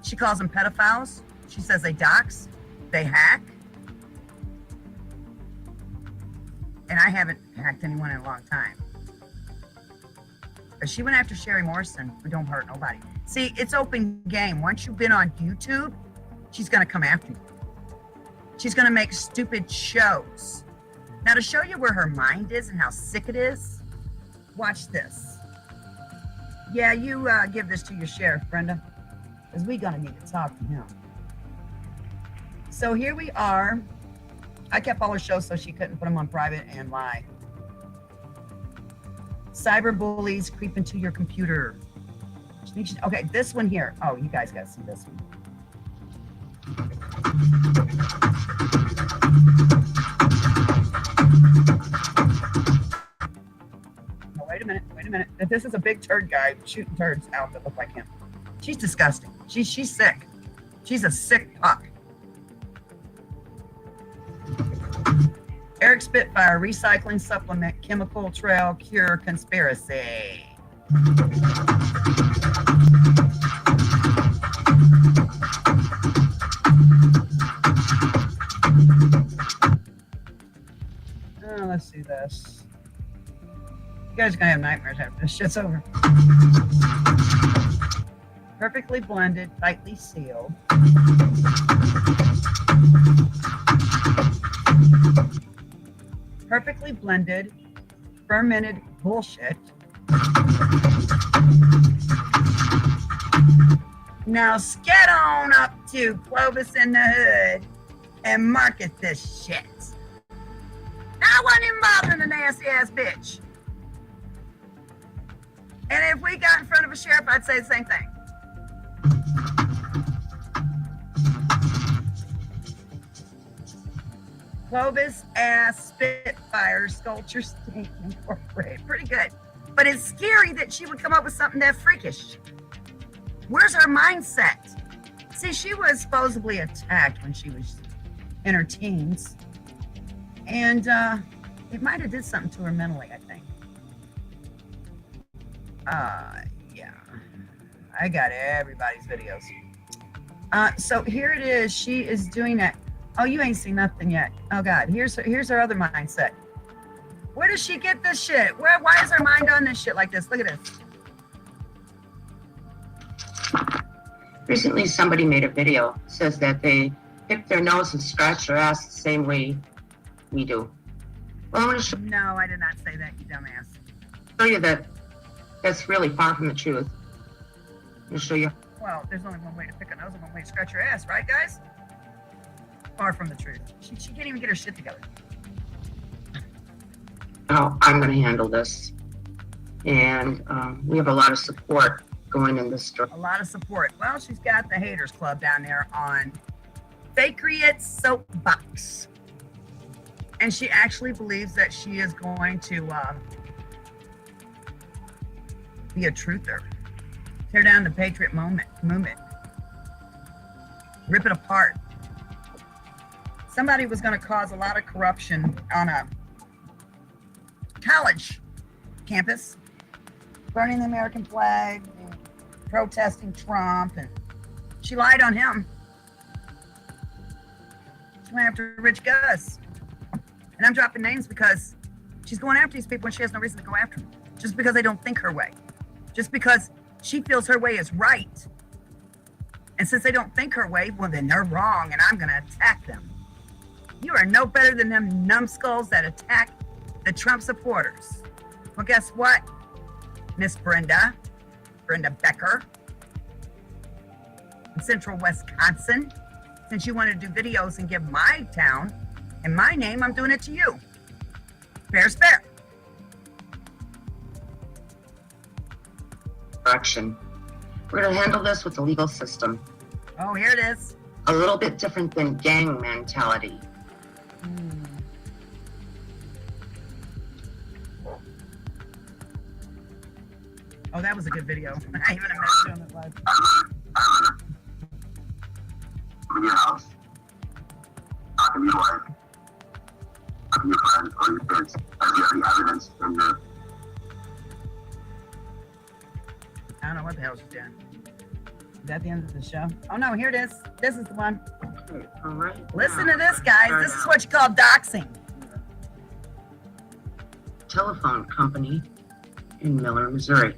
She calls them pedophiles. She says they dox, they hack. And I haven't hacked anyone in a long time. But she went after Sherry Morrison, who don't hurt nobody. See, it's open game. Once you've been on YouTube, she's going to come after you. She's going to make stupid shows. Now, to show you where her mind is and how sick it is, watch this. Yeah, you give this to your sheriff, Brenda, because we're going to need to talk to him. So here we are. I kept all her shows so she couldn't put them on private and lie. Cyber bullies creep into your computer. Okay, this one here. Oh, you guys got to see this one. No, wait a minute. This is a big turd guy shooting turds out that look like him. She's disgusting. She's sick. She's a sick puck. Eric Spitfire, recycling supplement, chemical trail cure conspiracy. Let's see this. You guys are gonna have nightmares after this shit's over. Perfectly blended, tightly sealed. Perfectly blended, fermented bullshit. Now get on up to Clovis in the Hood and market this shit. I wasn't even bothering a nasty ass bitch. And if we got in front of a sheriff, I'd say the same thing. Clovis ass Spitfire Sculpture Stink Incorporated. Pretty good. But it's scary that she would come up with something that freakish. Where's her mindset? See, she was supposedly attacked when she was in her teens. And it might have did something to her mentally, I think. Yeah. I got everybody's videos. So here it is. She is doing that. Oh, you ain't seen nothing yet. Oh God, here's her other mindset. Where does she get this shit? Why is her mind on this shit like this? Look at this. Recently, somebody made a video, says that they pick their nose and scratch their ass the same way we do. Well, I'm going to show No, I did not say that, you dumbass. you that that's really far from the truth. I'm going to show you. Well, there's only one way to pick a nose and one way to scratch your ass, right, guys? Far from the truth. She can't even get her shit together. How I'm going to handle this. And we have a lot of support going in this story. A lot of support. Well, she's got the haters club down there on Fakeryet Soapbox. And she actually believes that she is going to be a truther. Tear down the Patriot movement. Rip it apart. Somebody was going to cause a lot of corruption on a college campus, burning the American flag, and protesting Trump, and she lied on him. She went after Rich Gus. And I'm dropping names because she's going after these people and she has no reason to go after them. Just because they don't think her way. Just because she feels her way is right. And since they don't think her way, well, then they're wrong and I'm going to attack them. You are no better than them numbskulls that attack the Trump supporters. Well, guess what, Miss Brenda Becker, in Central Wisconsin, since you want to do videos and give my town and my name, I'm doing it to you. Fair's fair. Correction. We're going to handle this with the legal system. Oh, here it is. A little bit different than gang mentality. Oh, that was a good video. I even imagined it live. In your house, talking to your wife, talking to your friends or your kids, as you have the evidence in your... I don't know what the hell she's doing. Is that the end of the show? Oh no, here it is. This is the one. All right. Listen to this, guys. This is what you call doxing. Telephone company in Miller, Missouri.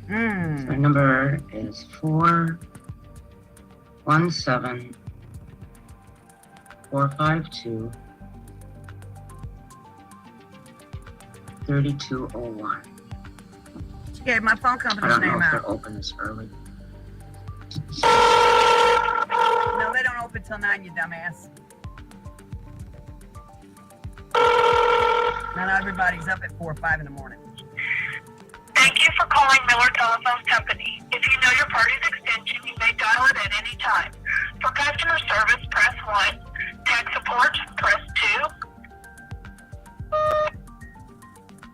So our number is 417-452-3201. She gave my phone I company's don't know name if out. they're open this early. No, they don't open till 9, you dumbass. Not everybody's up at 4 or 5 in the morning. Thank you for calling Miller Telephone Company. If you know your party's extension, you may dial it at any time. For customer service, press 1. Tech support, press 2.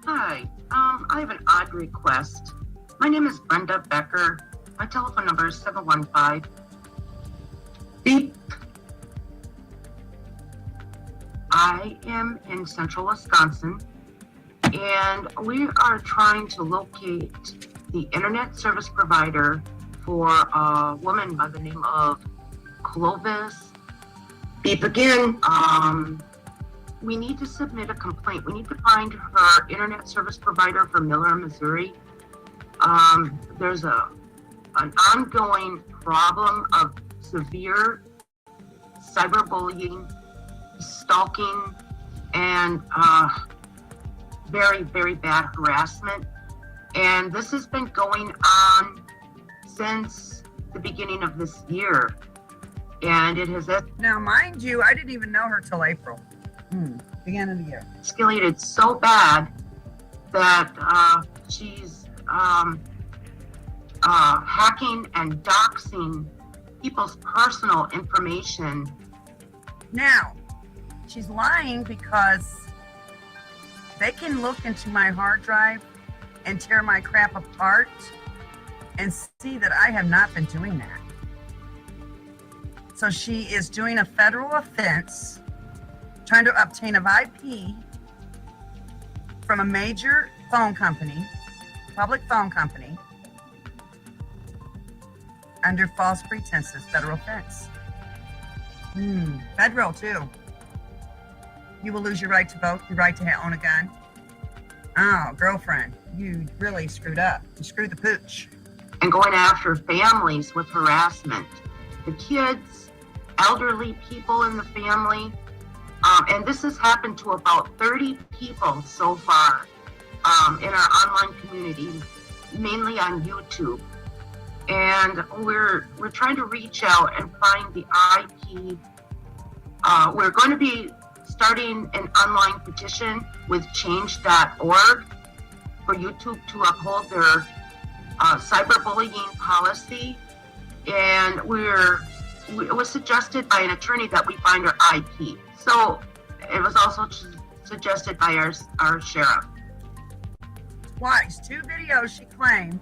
Hi, I have an odd request. My name is Brenda Becker. My telephone number is 715. Beep. I am in central Wisconsin, and we are trying to locate the internet service provider for a woman by the name of Clovis. Beep again. We need to submit a complaint. We need to find her internet service provider for Miller, Missouri. There's an ongoing problem of severe cyberbullying, stalking, and very, very bad harassment. And this has been going on since the beginning of this year. And it has Now, mind you, I didn't even know her till April. Beginning of the year. escalated so bad that she's hacking and doxing people's personal information. Now, she's lying because they can look into my hard drive and tear my crap apart and see that I have not been doing that. So she is doing a federal offense, trying to obtain an IP from a major phone company, public phone company, under false pretenses, federal offense. Federal too. You will lose your right to vote, your right to own a gun. Oh, girlfriend, you really screwed up. You screwed the pooch. And going after families with harassment. The kids, elderly people in the family. And this has happened to about 30 people so far in our online community, mainly on YouTube. And we're trying to reach out and find the IP. We're going to be starting an online petition with change.org for YouTube to uphold their cyberbullying policy. And it was suggested by an attorney that we find our IP. So it was also suggested by our sheriff. Twice, 2 videos she claimed.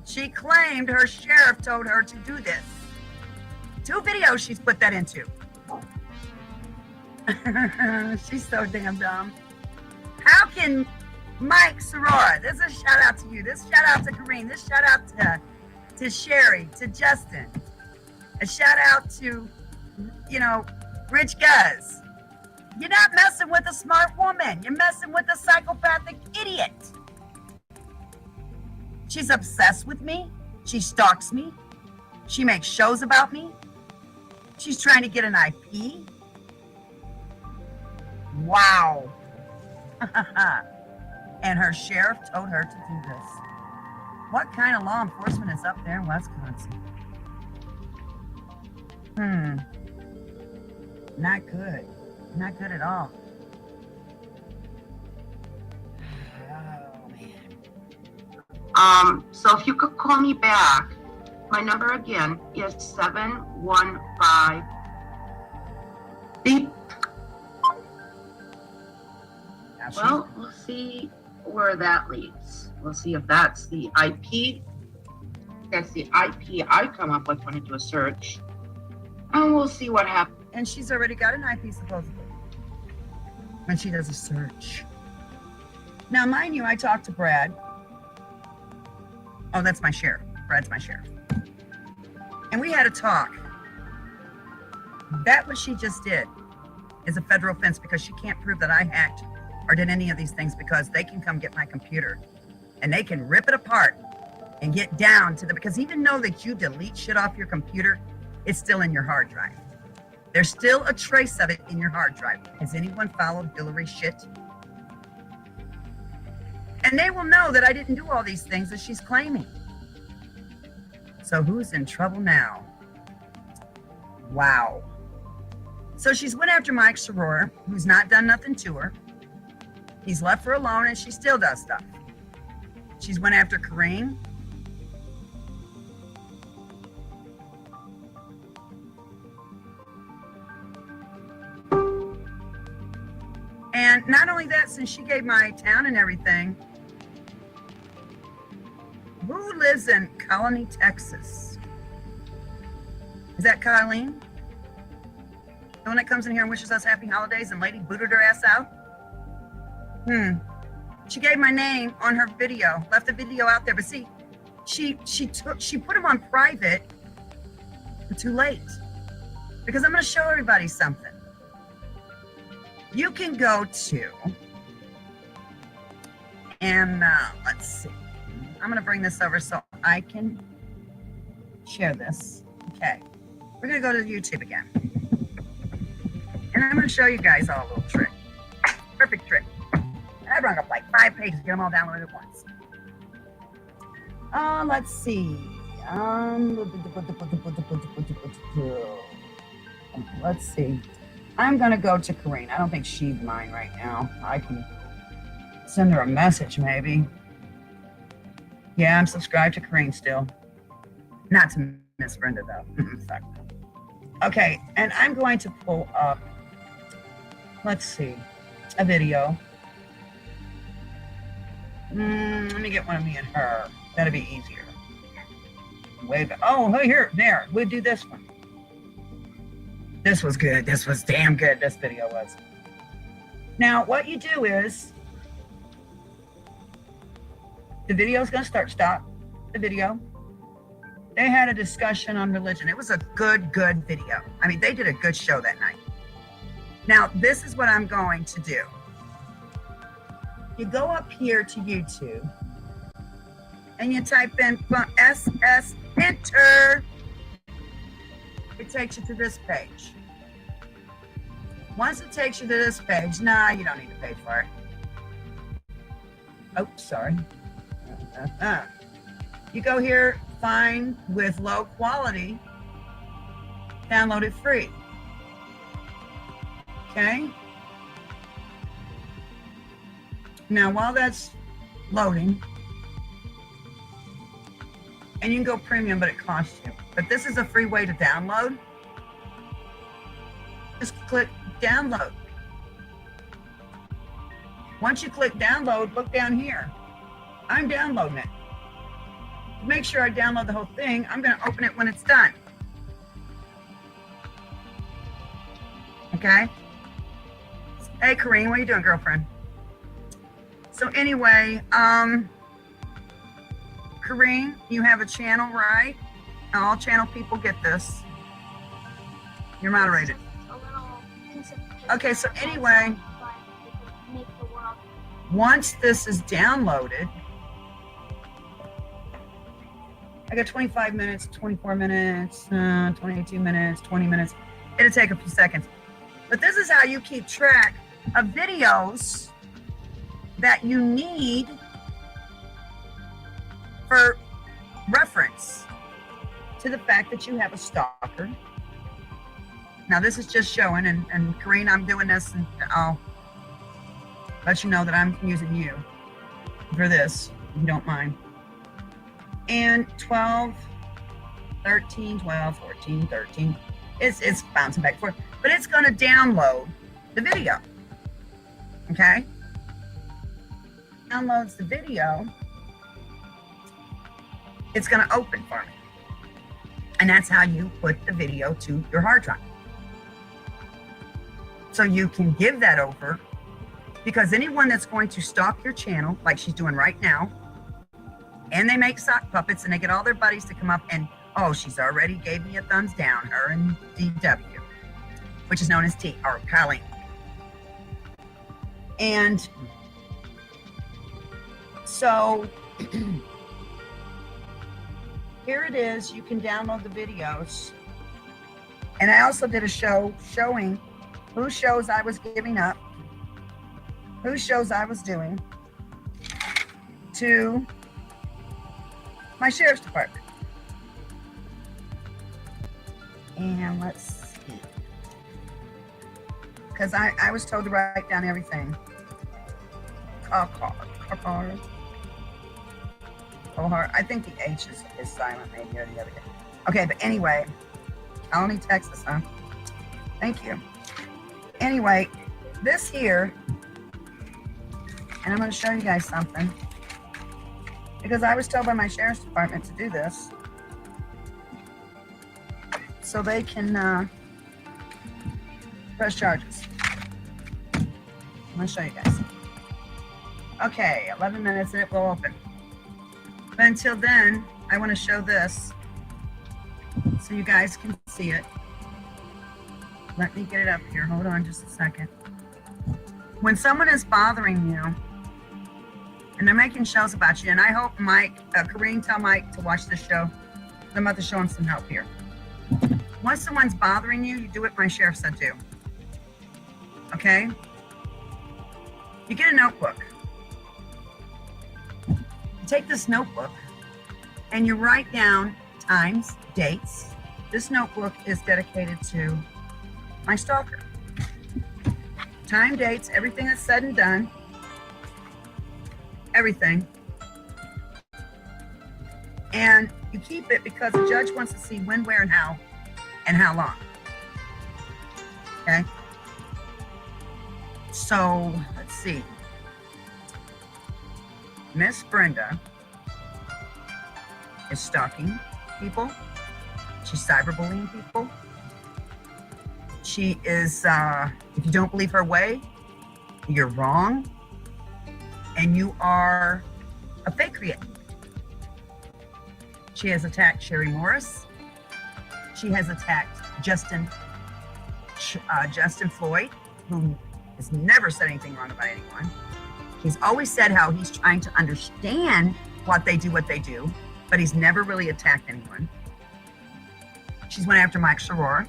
She claimed her sheriff told her to do this. 2 videos she's put that into. She's so damn dumb. How can Mike Sorora, this is a shout out to you, this shout out to Kareem, this shout out to Sherry, to Justin, a shout out to, Rich Guz. You're not messing with a smart woman. You're messing with a psychopathic idiot. She's obsessed with me. She stalks me. She makes shows about me. She's trying to get an IP. Wow. And her sheriff told her to do this. What kind of law enforcement is up there in Wisconsin? Not good. Not good at all. So if you could call me back, my number again is 715 beep. Well, we'll see where that leads. We'll see if that's the IP. That's the IP I come up with when I do a search. And we'll see what happens. And she's already got an IP supposedly when she does a search. Now, mind you, I talked to Brad. Oh, that's my sheriff. Brad's my sheriff. And we had a talk. That what she just did is a federal offense because she can't prove that I hacked or did any of these things, because they can come get my computer and they can rip it apart and get down to the, because even though that you delete shit off your computer, it's still in your hard drive. There's still a trace of it in your hard drive. Has anyone followed Hillary's shit? And they will know that I didn't do all these things that she's claiming. So who's in trouble now? Wow. So she's went after Mike Soror, who's not done nothing to her. He's left her alone and she still does stuff. She's went after Kareem. And not only that, since she gave my town and everything, who lives in Colony, Texas? Is that Colleen? The one that comes in here and wishes us happy holidays and Lady booted her ass out? She gave my name on her video, left the video out there, but see, she put him on private too late. Because I'm gonna show everybody something. You can go to, and let's see. I'm gonna bring this over so I can share this. Okay, we're gonna go to YouTube again. And I'm gonna show you guys all a little trick. Perfect trick. And I brought up like 5 pages, get them all downloaded at once. Let's see. Let's see. I'm gonna go to Kareen. I don't think she's mine right now. I can send her a message maybe. Yeah, I'm subscribed to Kareen still. Not to Miss Brenda though. Okay, and I'm going to pull up, let's see, a video. Let me get one of me and her. That'll be easier. Oh, here, there. We'll do this one. This was good. This was damn good. This video was. Now, what you do is, the video's going to stop the video. They had a discussion on religion. It was a good video. I mean, they did a good show that night. Now, this is what I'm going to do. You go up here to YouTube and you type in SS enter. It takes you to this page. Once it takes you to this page, nah, you don't need to pay for it. Oh, sorry. You go here, find with low quality, download it free. Okay? Now, while that's loading, and you can go premium, but it costs you. But this is a free way to download. Just click download. Once you click download, look down here. I'm downloading it. To make sure I download the whole thing, I'm going to open it when it's done. Okay? Hey, Kareen, what are you doing, girlfriend? So anyway, Kareen, you have a channel, right? All channel people get this. You're moderated. Okay, so anyway, once this is downloaded, I got 25 minutes, 24 minutes, 22 minutes, 20 minutes. It'll take a few seconds. But this is how you keep track of videos that you need for reference to the fact that you have a stalker. Now this is just showing, and Kareen, I'm doing this, and I'll let you know that I'm using you for this, if you don't mind. And 12, 13, 12, 14, 13, it's bouncing back and forth, but it's gonna download the video, okay? Downloads the video, it's going to open for me. And that's how you put the video to your hard drive. So you can give that over, because anyone that's going to stalk your channel, like she's doing right now, and they make sock puppets and they get all their buddies to come up and, oh, she's already gave me a thumbs down, her and DW, which is known as T, or Colleen. And so here it is. You can download the videos. And I also did a show showing whose shows I was giving up, whose shows I was doing to my sheriff's department. And let's see. Because I was told to write down everything. I think the H is silent, maybe, or the other guy. Okay, but anyway, I only Texas, huh? Thank you. Anyway, this here, and I'm going to show you guys something, because I was told by my sheriff's department to do this, so they can press charges. I'm going to show you guys. Okay, 11 minutes and it will open. But until then, I want to show this so you guys can see it. Let me get it up here. Hold on just a second. When someone is bothering you and they're making shows about you, and I hope Mike, Kareem, tell Mike to watch this show. I'm about to show him some help here. Once someone's bothering you, you do what my sheriff said do. Okay? You get a notebook. Take this notebook and you write down times, dates. This notebook is dedicated to my stalker. Time, dates, everything that's said and done. Everything. And you keep it because the judge wants to see when, where, and how long. Okay? So, let's see. Miss Brenda is stalking people. She's cyberbullying people. She is, if you don't believe her way, you're wrong. And you are a patriot. She has attacked Sherry Morris. She has attacked Justin Floyd, who has never said anything wrong about anyone. He's always said how he's trying to understand what they do, but he's never really attacked anyone. She's went after Mike Sherrod,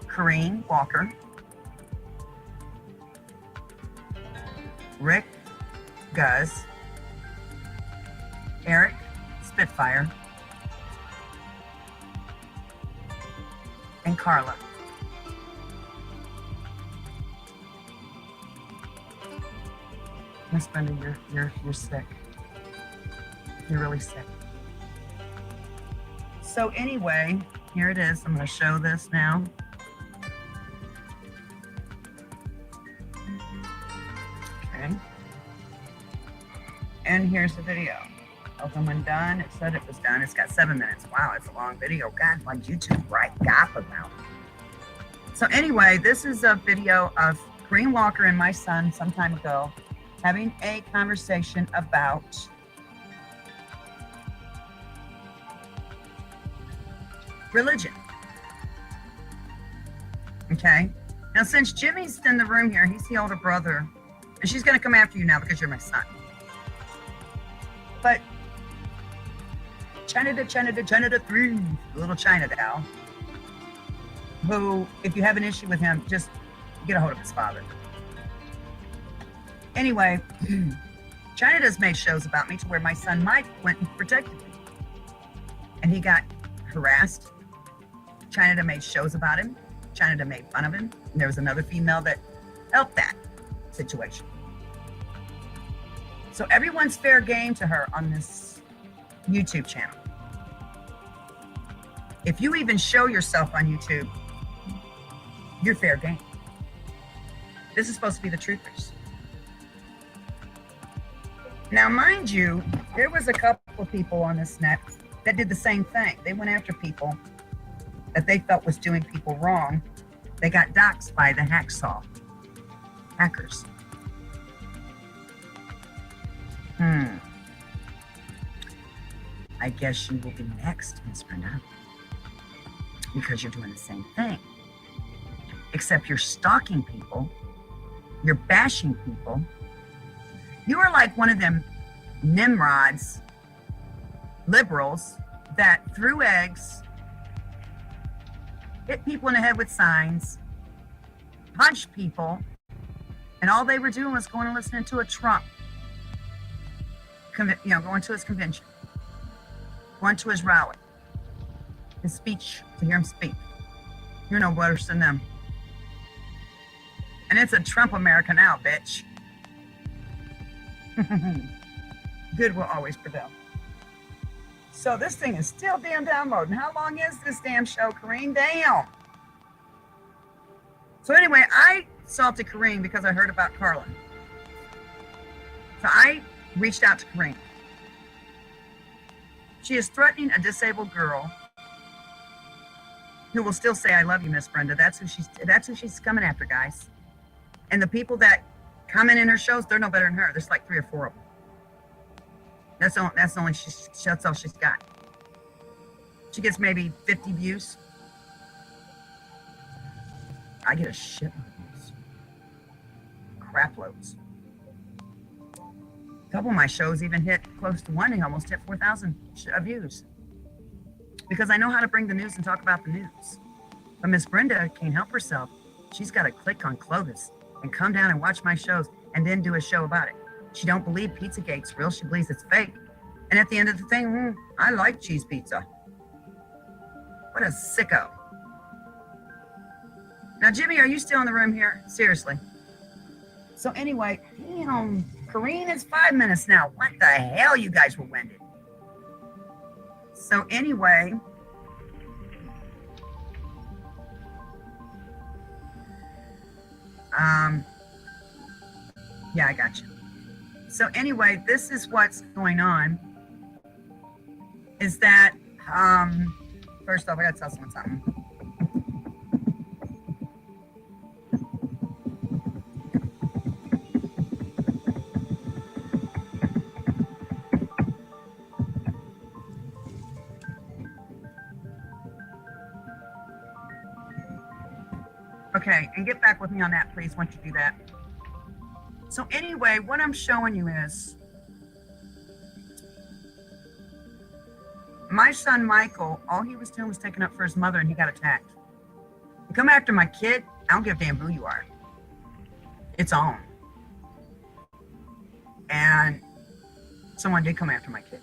Kareem Walker, Rick Guz, Eric Spitfire, and Carla. Miss Brenda, you're sick. You're really sick. So anyway, here it is. I'm going to show this now. Okay. And here's the video. Open when done. It said it was done. It's got 7 minutes. Wow, it's a long video. God, like YouTube right gap about. So anyway, this is a video of Kareem Walker and my son some time ago having a conversation about religion. Okay? Now, since Jimmy's in the room here, he's the older brother, and she's going to come after you now because you're my son. But China 3, little China doll, who, if you have an issue with him, just get a hold of his father. Anyway, China does make shows about me to where my son Mike went and protected me. And he got harassed. China made shows about him. China made fun of him. And there was another female that helped that situation. So everyone's fair game to her on this YouTube channel. If you even show yourself on YouTube, you're fair game. This is supposed to be the truthers. Now, mind you, there was a couple of people on this net that did the same thing. They went after people that they felt was doing people wrong. They got doxxed by the hackers. I guess you will be next, Miss Brenda, because you're doing the same thing. except you're stalking people, you're bashing people. You are like one of them Nimrods, liberals that threw eggs, hit people in the head with signs, punched people, and all they were doing was going and listening to a Trump, going to his convention, going to his rally, his speech, to hear him speak. You're no worse than them. And it's a Trump America now, bitch. Good will always prevail. So this thing is still damn downloading. How long is this damn show, Kareem? Damn. So anyway, I salted Kareem because I heard about Carlin. So I reached out to Kareem. She is threatening a disabled girl who will still say, "I love you, Miss Brenda." That's who she's coming after, guys. And the people that comment in her shows, they're no better than her. There's like 3 or 4 of them. That's all she's got. She gets maybe 50 views. I get a shit of views. Crap loads. A couple of my shows even hit close to one. They almost hit 4,000 views. Because I know how to bring the news and talk about the news. But Miss Brenda can't help herself. She's got to click on Clovis and come down and watch my shows and then do a show about it. She don't believe Pizzagate's real. She believes it's fake. And at the end of the thing, I like cheese pizza. What a sicko. Now, Jimmy, are you still in the room here? Seriously. So anyway, damn, Kareen, it's 5 minutes now. What the hell, you guys were winded. So anyway, yeah, I got you. So anyway, this is what's going on. Is that, first off, I gotta tell someone something. Okay, and get back with me on that, please, once you do that. So anyway, what I'm showing you is my son, Michael, all he was doing was taking up for his mother and he got attacked. You come after my kid, I don't give a damn who you are. It's on. And someone did come after my kid.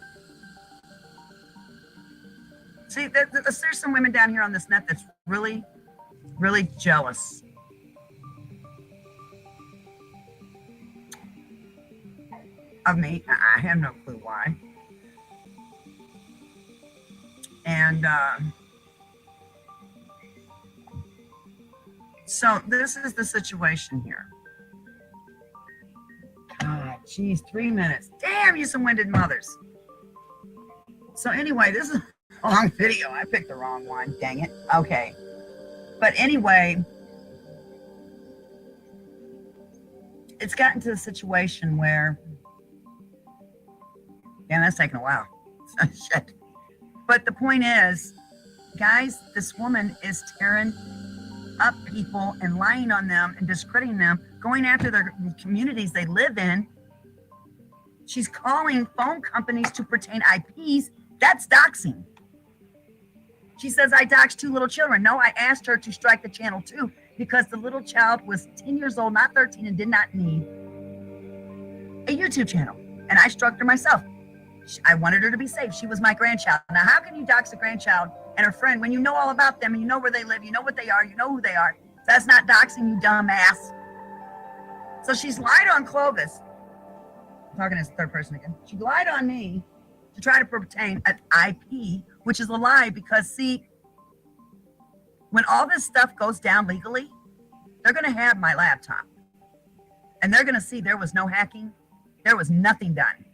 See, there's some women down here on this net that's really, really jealous. Of me. I have no clue why. And so this is the situation here. God, geez, 3 minutes. Damn, you some winded mothers. So anyway, this is a long video. I picked the wrong one. Dang it. Okay. But anyway, it's gotten to the situation where, damn, that's taking a while. Shit. But the point is, guys, this woman is tearing up people and lying on them and discrediting them, going after their communities they live in. She's calling phone companies to pertain IPs. That's doxing. She says, I doxed 2 little children. No, I asked her to strike the channel too, because the little child was 10 years old, not 13, and did not need a YouTube channel. And I struck her myself. I wanted her to be safe. She was my grandchild. Now, how can you dox a grandchild and her friend when you know all about them and you know where they live, you know what they are, you know who they are? That's not doxing, you dumb ass. So she's lied on Clovis. I'm talking as third person again. She lied on me to try to pertain an IP, which is a lie because, see, when all this stuff goes down legally, they're going to have my laptop. And they're going to see there was no hacking. There was nothing done.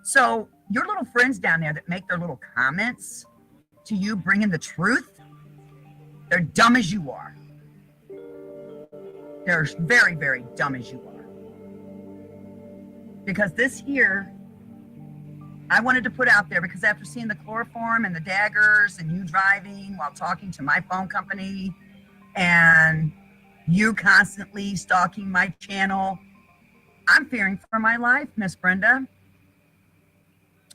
So your little friends down there that make their little comments to you bringing the truth, they're dumb as you are. They're very, very dumb as you are. Because this here, I wanted to put out there because after seeing the chloroform and the daggers and you driving while talking to my phone company and you constantly stalking my channel. I'm fearing for my life, Miss Brenda.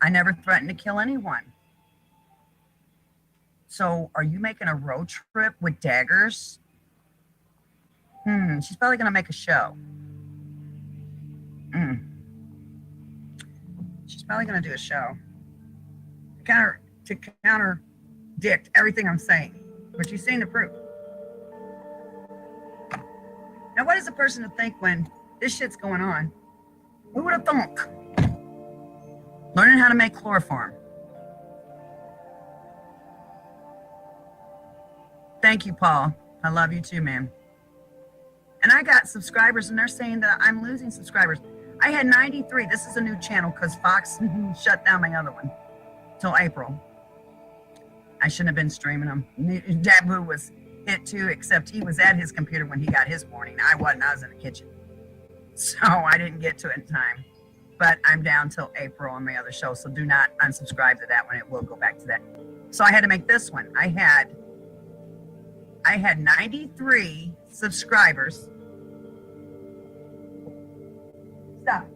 I never threatened to kill anyone. So are you making a road trip with daggers? She's probably gonna make a show. She's probably gonna do a show to contradict everything I'm saying, but you've seen the proof. Now, what is a person to think when this shit's going on? Who would have thunk? Learning how to make chloroform. Thank you, Paul. I love you too, man. And I got subscribers, and they're saying that I'm losing subscribers. I had 93. This is a new channel because Fox shut down my other one till April. I shouldn't have been streaming them. Dabu was hit too, except he was at his computer when he got his warning. I wasn't. I was in the kitchen. So I didn't get to it in time. But I'm down till April on my other show, so do not unsubscribe to that one. It will go back to that. So I had to make this one. I had 93 subscribers. Stop.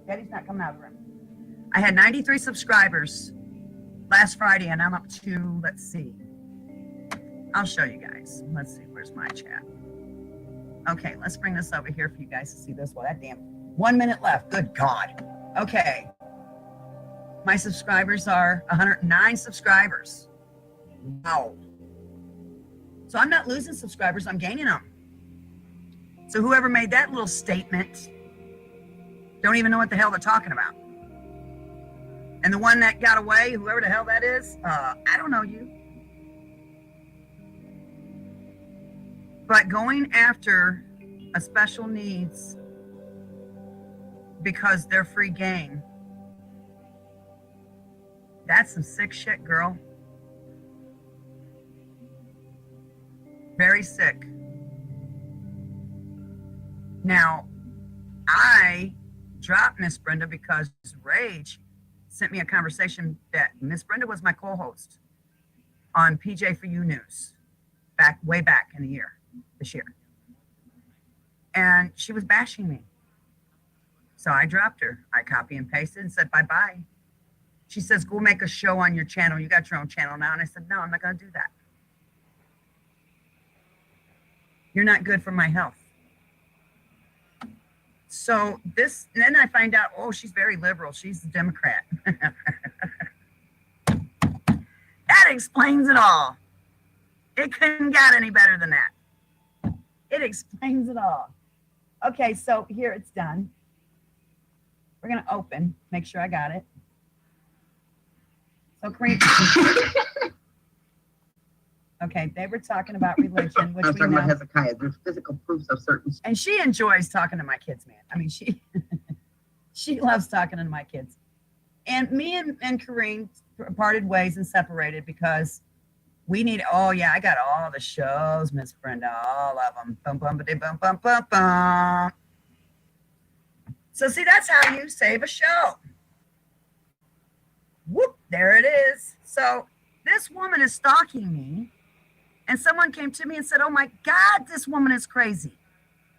Daddy's not coming out of the room. I had 93 subscribers last Friday, and I'm up to, let's see. I'll show you guys. Let's see, where's my chat? Okay, let's bring this over here for you guys to see this one. That damn 1 minute left. Good God. Okay. My subscribers are 109 subscribers. Wow. So I'm not losing subscribers, I'm gaining them. So whoever made that little statement don't even know what the hell they're talking about. And the one that got away, whoever the hell that is, I don't know you. But going after a special needs because they're free game, that's some sick shit, girl. Very sick. Now, I dropped Miss Brenda because Rage sent me a conversation that Miss Brenda was my co-host on PJ for You News way back in the year, this year. And she was bashing me. So I dropped her. I copy and pasted and said, bye-bye. She says, go make a show on your channel. You got your own channel now. And I said, no, I'm not going to do that. You're not good for my health. So this, and then I find out, oh, she's very liberal. She's a Democrat. That explains it all. It couldn't get any better than that. It explains it all. Okay, so here it's done. We're going to open, make sure I got it. So, Kareem. Okay, they were talking about religion, which I was talking about Hezekiah. There's physical proofs of certain. And she enjoys talking to my kids, man. I mean, she loves talking to my kids. And me and Kareem parted ways and separated because we need, oh yeah, I got all the shows, Miss Brenda, all of them. Bum, bum, ba, bum, bum, bum, bum. So see, that's how you save a show. Whoop, there it is. So this woman is stalking me. And someone came to me and said, oh my God, this woman is crazy.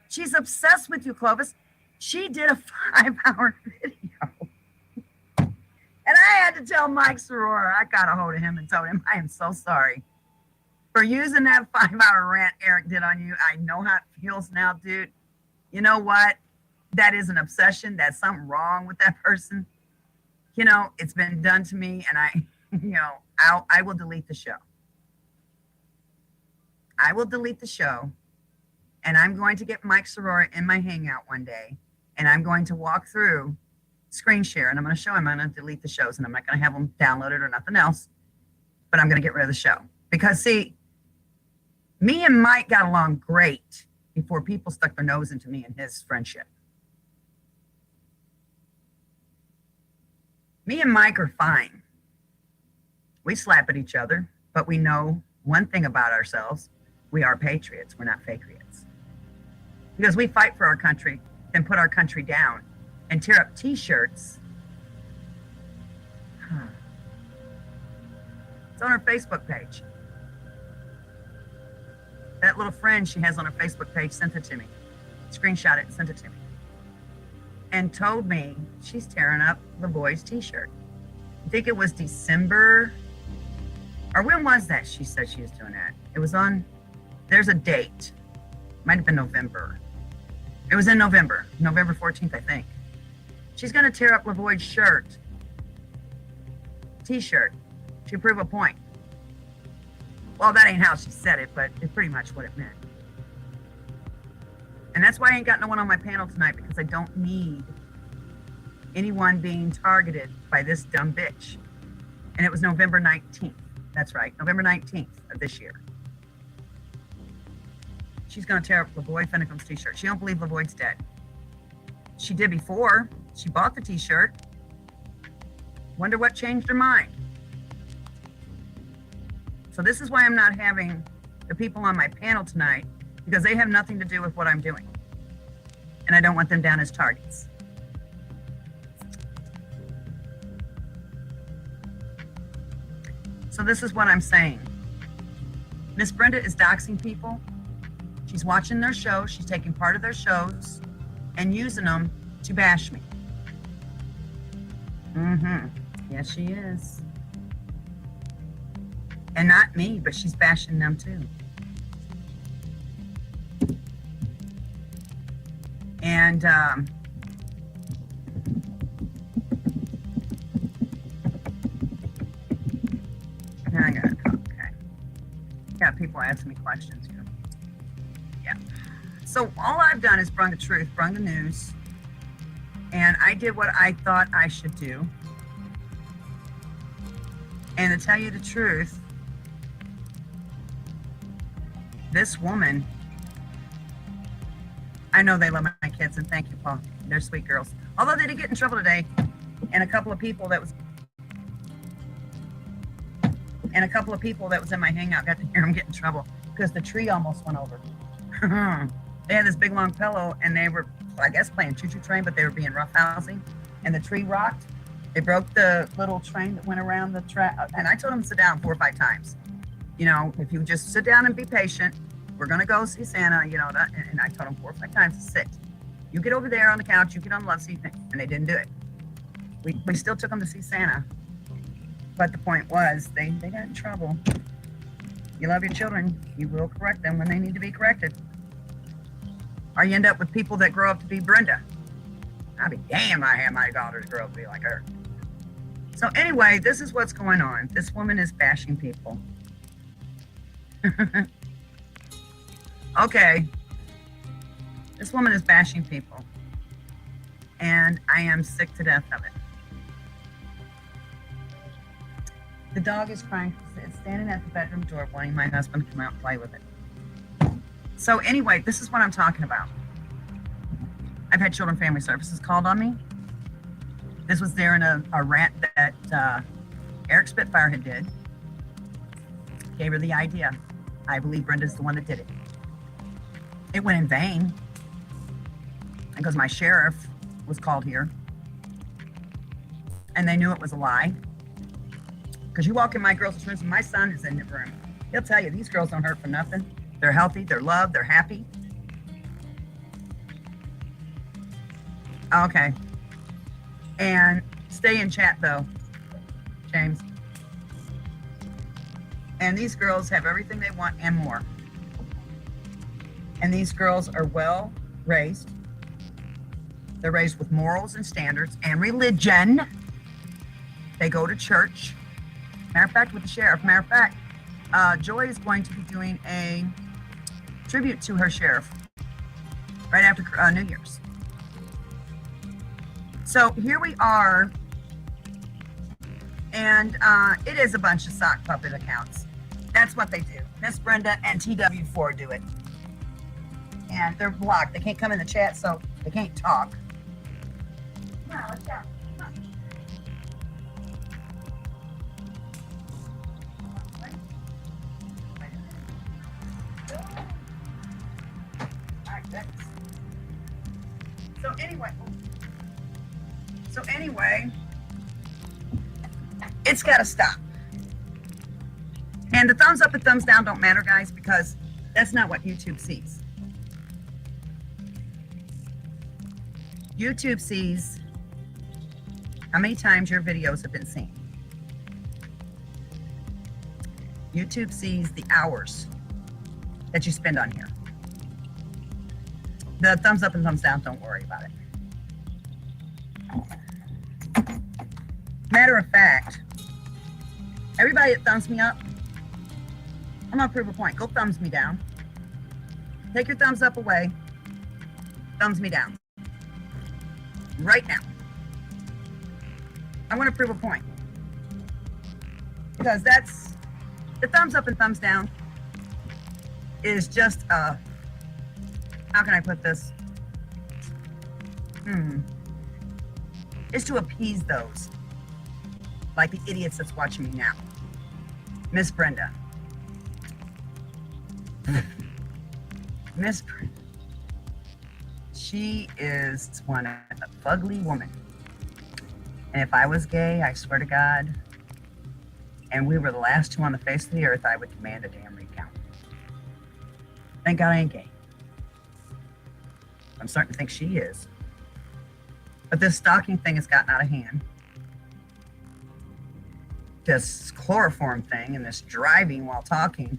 She's obsessed with you, Clovis. She did a 5-hour video. And I had to tell Mike Soror, I got a hold of him and told him, I am so sorry for using that 5-hour rant Eric did on you. I know how it feels now, dude. You know what? That is an obsession. That's something wrong with that person. You know, it's been done to me, and I will delete the show. I will delete the show, and I'm going to get Mike Soror in my Hangout one day, and I'm going to walk through screen share, and I'm going to show him I'm going to delete the shows, and I'm not going to have them downloaded or nothing else, but I'm going to get rid of the show. Because, see, me and Mike got along great before people stuck their nose into me and his friendship. Me and Mike are fine. We slap at each other, but we know one thing about ourselves. We are patriots. We're not patriots. Because we fight for our country, then put our country down and tear up T-shirts. It's on our Facebook page. that little friend she has on her Facebook page sent it to me. Screenshot it and sent it to me. And told me she's tearing up the boy's t-shirt. I think it was December, or when was that she said she was doing that? It was on, there's a date. Might have been November. It was in November 14th, I think. She's gonna tear up LaVoy's shirt, t-shirt, to prove a point. Well, that ain't how she said it, but it's pretty much what it meant. And that's why I ain't got no one on my panel tonight, because I don't need anyone being targeted by this dumb bitch. And it was November 19th. That's right, November 19th of this year. She's gonna tear up LaVoy Finicum's t-shirt. She don't believe LaVoy's dead. She did before. She bought the t-shirt. Wonder what changed her mind. So this is why I'm not having the people on my panel tonight, because they have nothing to do with what I'm doing. And I don't want them down as targets. So this is what I'm saying. Miss Brenda is doxing people. She's watching their shows. She's taking part of their shows and using them to bash me. Yes, she is. And not me, but she's bashing them too. And I got it. Okay. Got people asking me questions here. Yeah. So all I've done is brung the truth, brung the news, and I did what I thought I should do. And to tell you the truth, this woman, I know they love my kids, and thank you, Paul. They're sweet girls. Although they did get in trouble today, and a couple of people that was in my hangout got to hear them get in trouble because the tree almost went over. They had this big long pillow, and they were, I guess, playing choo-choo train, but they were being roughhousing, and the tree rocked. They broke the little train that went around the track, and I told them to sit down 4 or 5 times. You know, if you just sit down and be patient, we're gonna go see Santa, you know, and I told them 4 or 5 times to sit. You get over there on the couch, you get on the love seat, and they didn't do it. We still took them to see Santa, but the point was, they got in trouble. You love your children, you will correct them when they need to be corrected. Or you end up with people that grow up to be Brenda. I'll be damned I have my daughters grow up to be like her. So anyway, this is what's going on. This woman is bashing people. Okay. This woman is bashing people. And I am sick to death of it. The dog is crying. It's standing at the bedroom door wanting my husband to come out and play with it. So anyway, this is what I'm talking about. I've had Children Family Services called on me. This was there in a rant that Eric Spitfire did. Gave her the idea. I believe Brenda's the one that did it. It went in vain because my sheriff was called here and they knew it was a lie. Because you walk in my girls' rooms and my son is in the room. He'll tell you these girls don't hurt for nothing. They're healthy, they're loved, they're happy. Okay. And stay in chat though, James. And these girls have everything they want and more. And these girls are well raised. They're raised with morals and standards and religion. They go to church. Matter of fact, with the sheriff. Matter of fact, Joy is going to be doing a tribute to her sheriff right after New Year's. So here we are, and it is a bunch of sock puppet accounts. That's what they do. Miss Brenda and TW4 do it. And they're blocked. They can't come in the chat, so they can't talk. Come on, let's go. So anyway, it's got to stop. And the thumbs up and thumbs down don't matter, guys, because That's not what YouTube sees. YouTube sees how many times your videos have been seen. YouTube sees the hours that you spend on here. The thumbs up and thumbs down, don't worry about it. Matter of fact, everybody that thumbs me up, I'm gonna prove a point. Go thumbs me down. Take your thumbs up away. Thumbs me down. Right now. I want to prove a point. Because that's the thumbs up and thumbs down is just how can I put this? It's to appease those. Like the idiots that's watching me now. Miss Brenda. Miss Brenda. She is one ugly woman. And if I was gay, I swear to God, and we were the last two on the face of the earth, I would demand a damn recount. Thank God I ain't gay. I'm starting to think she is. But this stalking thing has gotten out of hand. This chloroform thing and this driving while talking.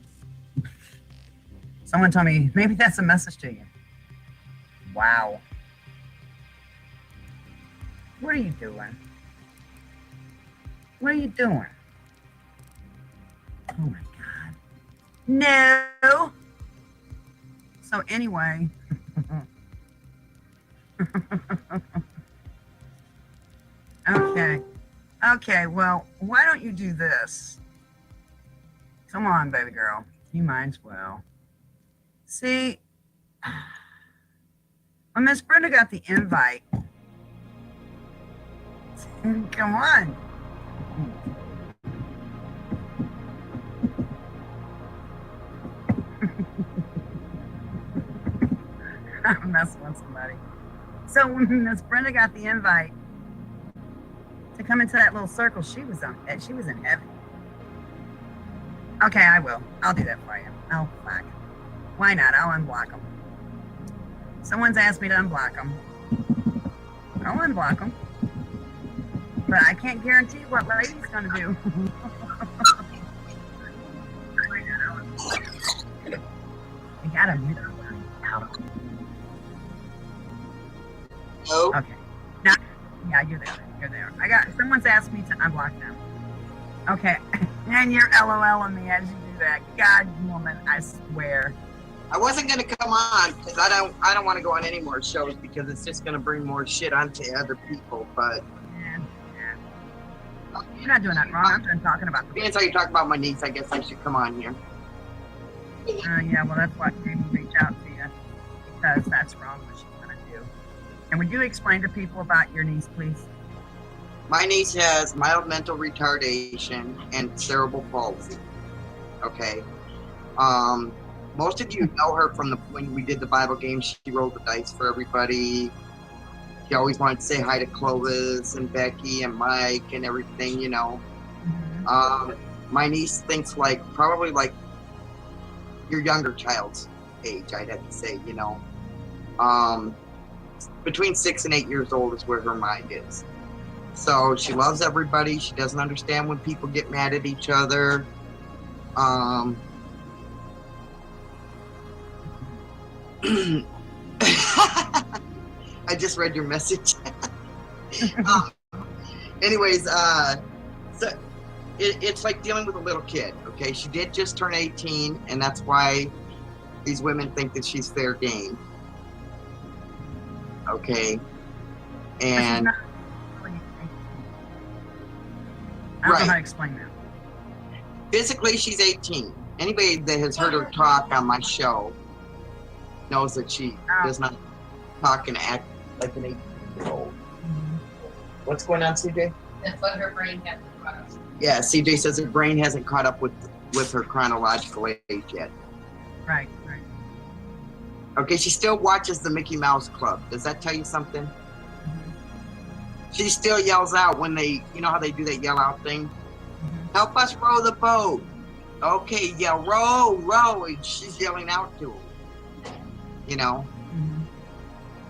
Someone told me, maybe that's a message to you. Wow. What are you doing? What are you doing? Oh my God. No. So anyway. Okay. Okay, well, why don't you do this? Come on, baby girl. You might as well. See, when Miss Brenda got the invite, come on. I'm messing with somebody. So when Miss Brenda got the invite to come into that little circle, she was in heaven. Okay, I will. I'll do that for you. Oh, fuck. Why not? I'll unblock them. Someone's asked me to unblock them. I'll unblock them. But I can't guarantee what Lady's going to do. I got him. Oh. Okay. Now, yeah, you're there. You're there. Someone's asked me to unblock them. Okay. And you're LOLing me as you do that. God, woman, I swear. I wasn't gonna come on because I don't want to go on any more shows because it's just gonna bring more shit onto other people. But yeah. You're not doing that wrong. I'm done talking about the. Being as how you talk about my niece, I guess I should come on here. Yeah, well, that's what made me reach out to you because that's wrong what she's gonna do. And would you explain to people about your niece, please? My niece has mild mental retardation and cerebral palsy. Okay. Most of you know her from when we did the Bible game. She rolled the dice for everybody. She always wanted to say hi to Clovis and Becky and Mike and everything, you know. My niece thinks probably like your younger child's age, I'd have to say, you know. Between 6 and 8 years old is where her mind is. So she loves everybody. She doesn't understand when people get mad at each other. I just read your message. Anyways, so it's like dealing with a little kid, okay? She did just turn 18, and that's why these women think that she's fair game. Okay? And... I don't know how to explain that. Physically, she's 18. Anybody that has heard her talk on my show knows that she does not talk and act like an 18-year-old. What's going on, CJ? That's what her brain hasn't caught up. Yeah, CJ says her brain hasn't caught up with her chronological age yet. Right. Okay, she still watches the Mickey Mouse Club. Does that tell you something? She still yells out when they, you know how they do that yell out thing? Help us row the boat. okay, yeah, row, and she's yelling out to him. You know?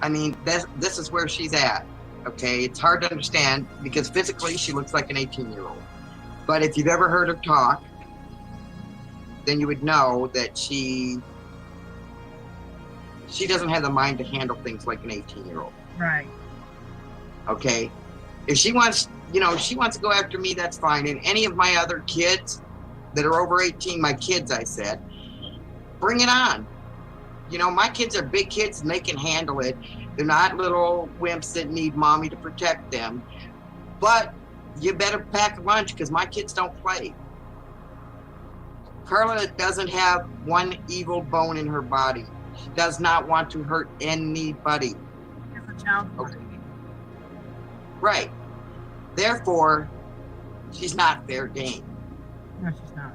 I mean, this is where she's at, okay? It's hard to understand because physically she looks like an 18-year-old. But if you've ever heard her talk, then you would know that she doesn't have the mind to handle things like an 18-year-old. Right. Okay? If she wants, you know, if she wants to go after me, that's fine. And any of my other kids that are over 18, my kids, I said, bring it on. You know, my kids are big kids and they can handle it. They're not little wimps that need mommy to protect them. But you better pack a lunch because my kids don't play. Carla doesn't have one evil bone in her body. She does not want to hurt anybody. She's a child. Okay. Right. Therefore, she's not fair game. No, she's not.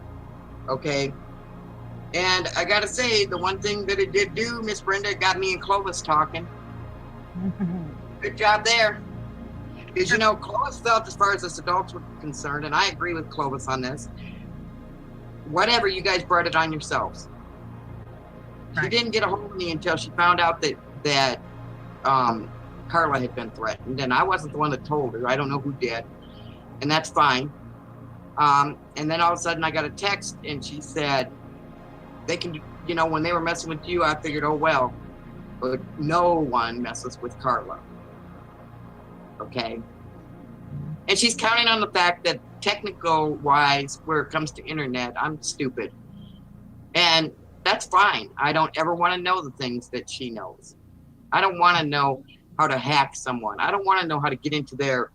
Okay. And I gotta say, the one thing that it did do, Miss Brenda, it got me and Clovis talking. Good job there. Because, you know, Clovis felt, as far as us adults were concerned, and I agree with Clovis on this, whatever, you guys brought it on yourselves. Right. She didn't get a hold of me until she found out that Carla had been threatened, and I wasn't the one that told her. I don't know who did, and that's fine. And then all of a sudden I got a text, and she said, they can, you know, when they were messing with you, I figured, oh, well, but no one messes with Carla. Okay? And she's counting on the fact that technical wise, where it comes to internet, I'm stupid. And that's fine. I don't ever want to know the things that she knows. I don't want to know how to hack someone. I don't want to know how to get into their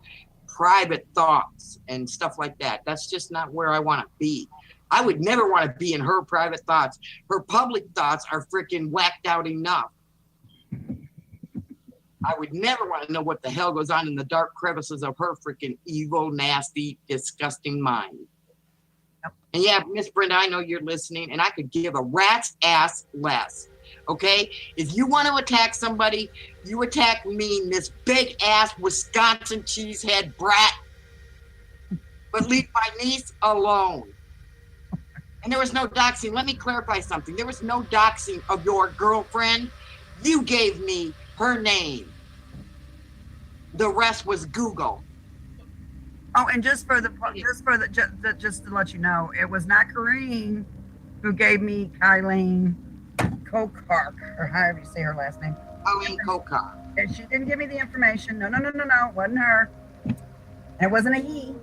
private thoughts and stuff like that. That's just not where I want to be. I would never want to be in her private thoughts. Her public thoughts are freaking whacked out enough. I would never want to know what the hell goes on in the dark crevices of her freaking evil, nasty, disgusting mind. And yeah, Miss Brenda, I know you're listening, and I could give a rat's ass less. Okay? If you want to attack somebody, you attack me, Miss big ass Wisconsin cheesehead brat. But leave my niece alone. And there was no doxing. Let me clarify something. There was no doxing of your girlfriend. You gave me her name. The rest was Google. Oh, and just to let you know, it was not Kareem who gave me Kylene Kokar, or however you say her last name. Kylene Kokar. And she didn't give me the information. No, it wasn't her. It wasn't a he.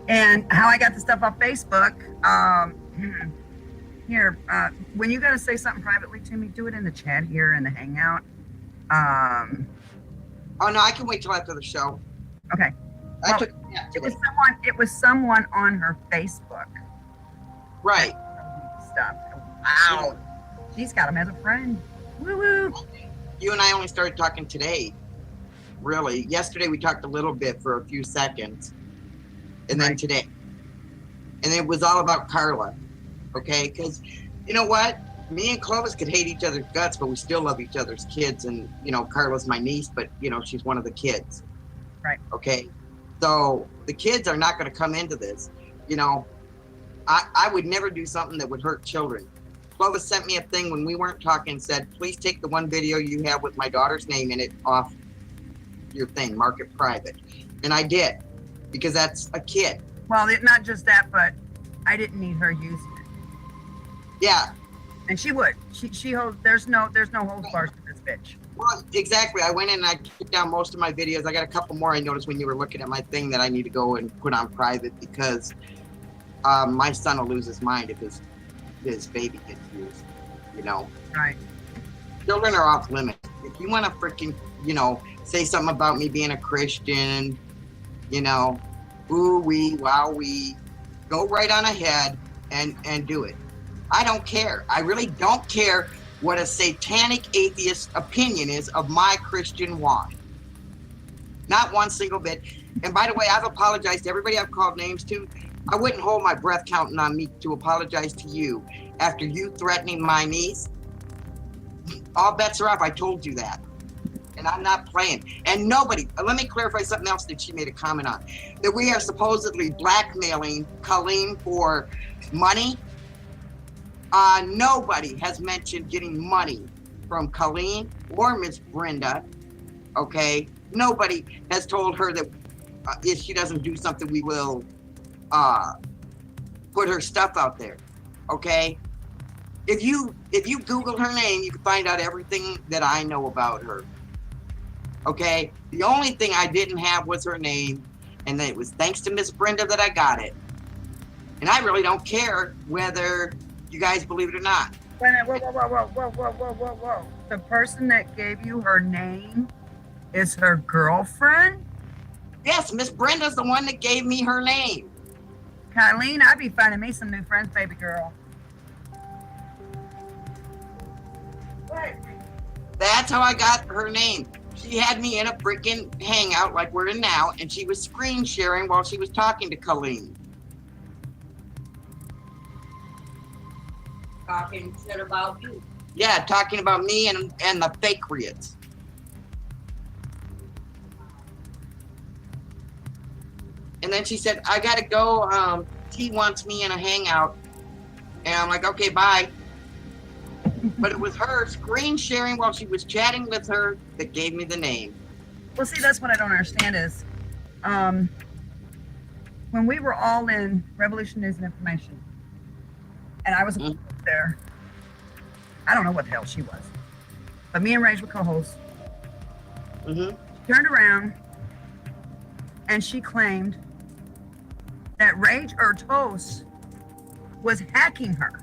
And how I got the stuff off Facebook, here, when you got to say something privately to me, do it in the chat here in the Hangout. Oh, no, I can wait till after the show. Okay. Well, it was someone on her Facebook. Right. Stuff. Wow. She's got him as a friend. Woo woo. You and I only started talking today. Really. Yesterday we talked a little bit for a few seconds. And then today. And it was all about Carla. Okay? Because you know what? Me and Clovis could hate each other's guts, but we still love each other's kids. And, you know, Carla's my niece, but, you know, she's one of the kids. Right. Okay? So the kids are not going to come into this. You know, I would never do something that would hurt children. Clovis sent me a thing when we weren't talking, said, please take the one video you have with my daughter's name in it off your thing, mark it private. And I did, because that's a kid. Well, not just that, but I didn't need her using it. Yeah. And she would. She holds. There's no holds bars with this bitch. Well, exactly. I went in and I took down most of my videos. I got a couple more I noticed when you were looking at my thing that I need to go and put on private because my son will lose his mind if his baby gets used. You know. Right. Children are off limits. If you want to freaking, you know, say something about me being a Christian, you know, ooh wee, wow wee, go right on ahead and do it. I don't care. I really don't care what a satanic atheist opinion is of my Christian walk. Not one single bit. And by the way, I've apologized to everybody I've called names to. I wouldn't hold my breath counting on me to apologize to you after you threatening my niece. All bets are off. I told you that. And I'm not playing. And nobody, let me clarify something else that she made a comment on. That we are supposedly blackmailing Colleen for money. Nobody has mentioned getting money from Colleen or Miss Brenda, okay? Nobody has told her that if she doesn't do something, we will put her stuff out there, okay? If you Google her name, you can find out everything that I know about her. Okay, the only thing I didn't have was her name, and it was thanks to Miss Brenda that I got it. And I really don't care whether you guys believe it or not. Whoa. The person that gave you her name is her girlfriend? Yes, Miss Brenda's the one that gave me her name. Colleen, I'd be finding me some new friends, baby girl. That's how I got her name. She had me in a freaking hangout like we're in now, and she was screen sharing while she was talking to Colleen. Talking shit about you. Yeah, talking about me and the fakeriots. And then she said, I gotta go. T wants me in a hangout. And I'm like, okay, bye. But it was her screen sharing while she was chatting with her that gave me the name. Well, see, that's what I don't understand is, when we were all in Revolution News and Information, and I was there, I don't know what the hell she was, but me and Rage were co-hosts. She turned around and she claimed that Rage or Toast was hacking her,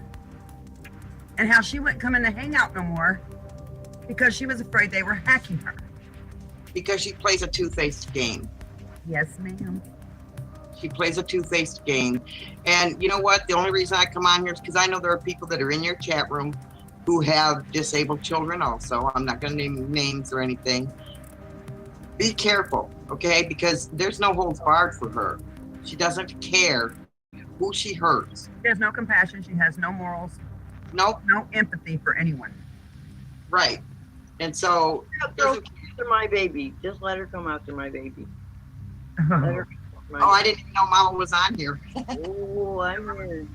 and how she wouldn't come in the hangout no more because she was afraid they were hacking her. Because she plays a two-faced game. Yes, ma'am. She plays a two-faced game. And you know what? The only reason I come on here is because I know there are people that are in your chat room who have disabled children also. I'm not going to name names or anything. Be careful, okay? Because there's no holds barred for her. She doesn't care who she hurts. She has no compassion. She has no morals. Nope. No empathy for anyone. Right. And so... After my baby. Just let her come after my baby. Let her I didn't even know Mama was on here. Oh, I'm here.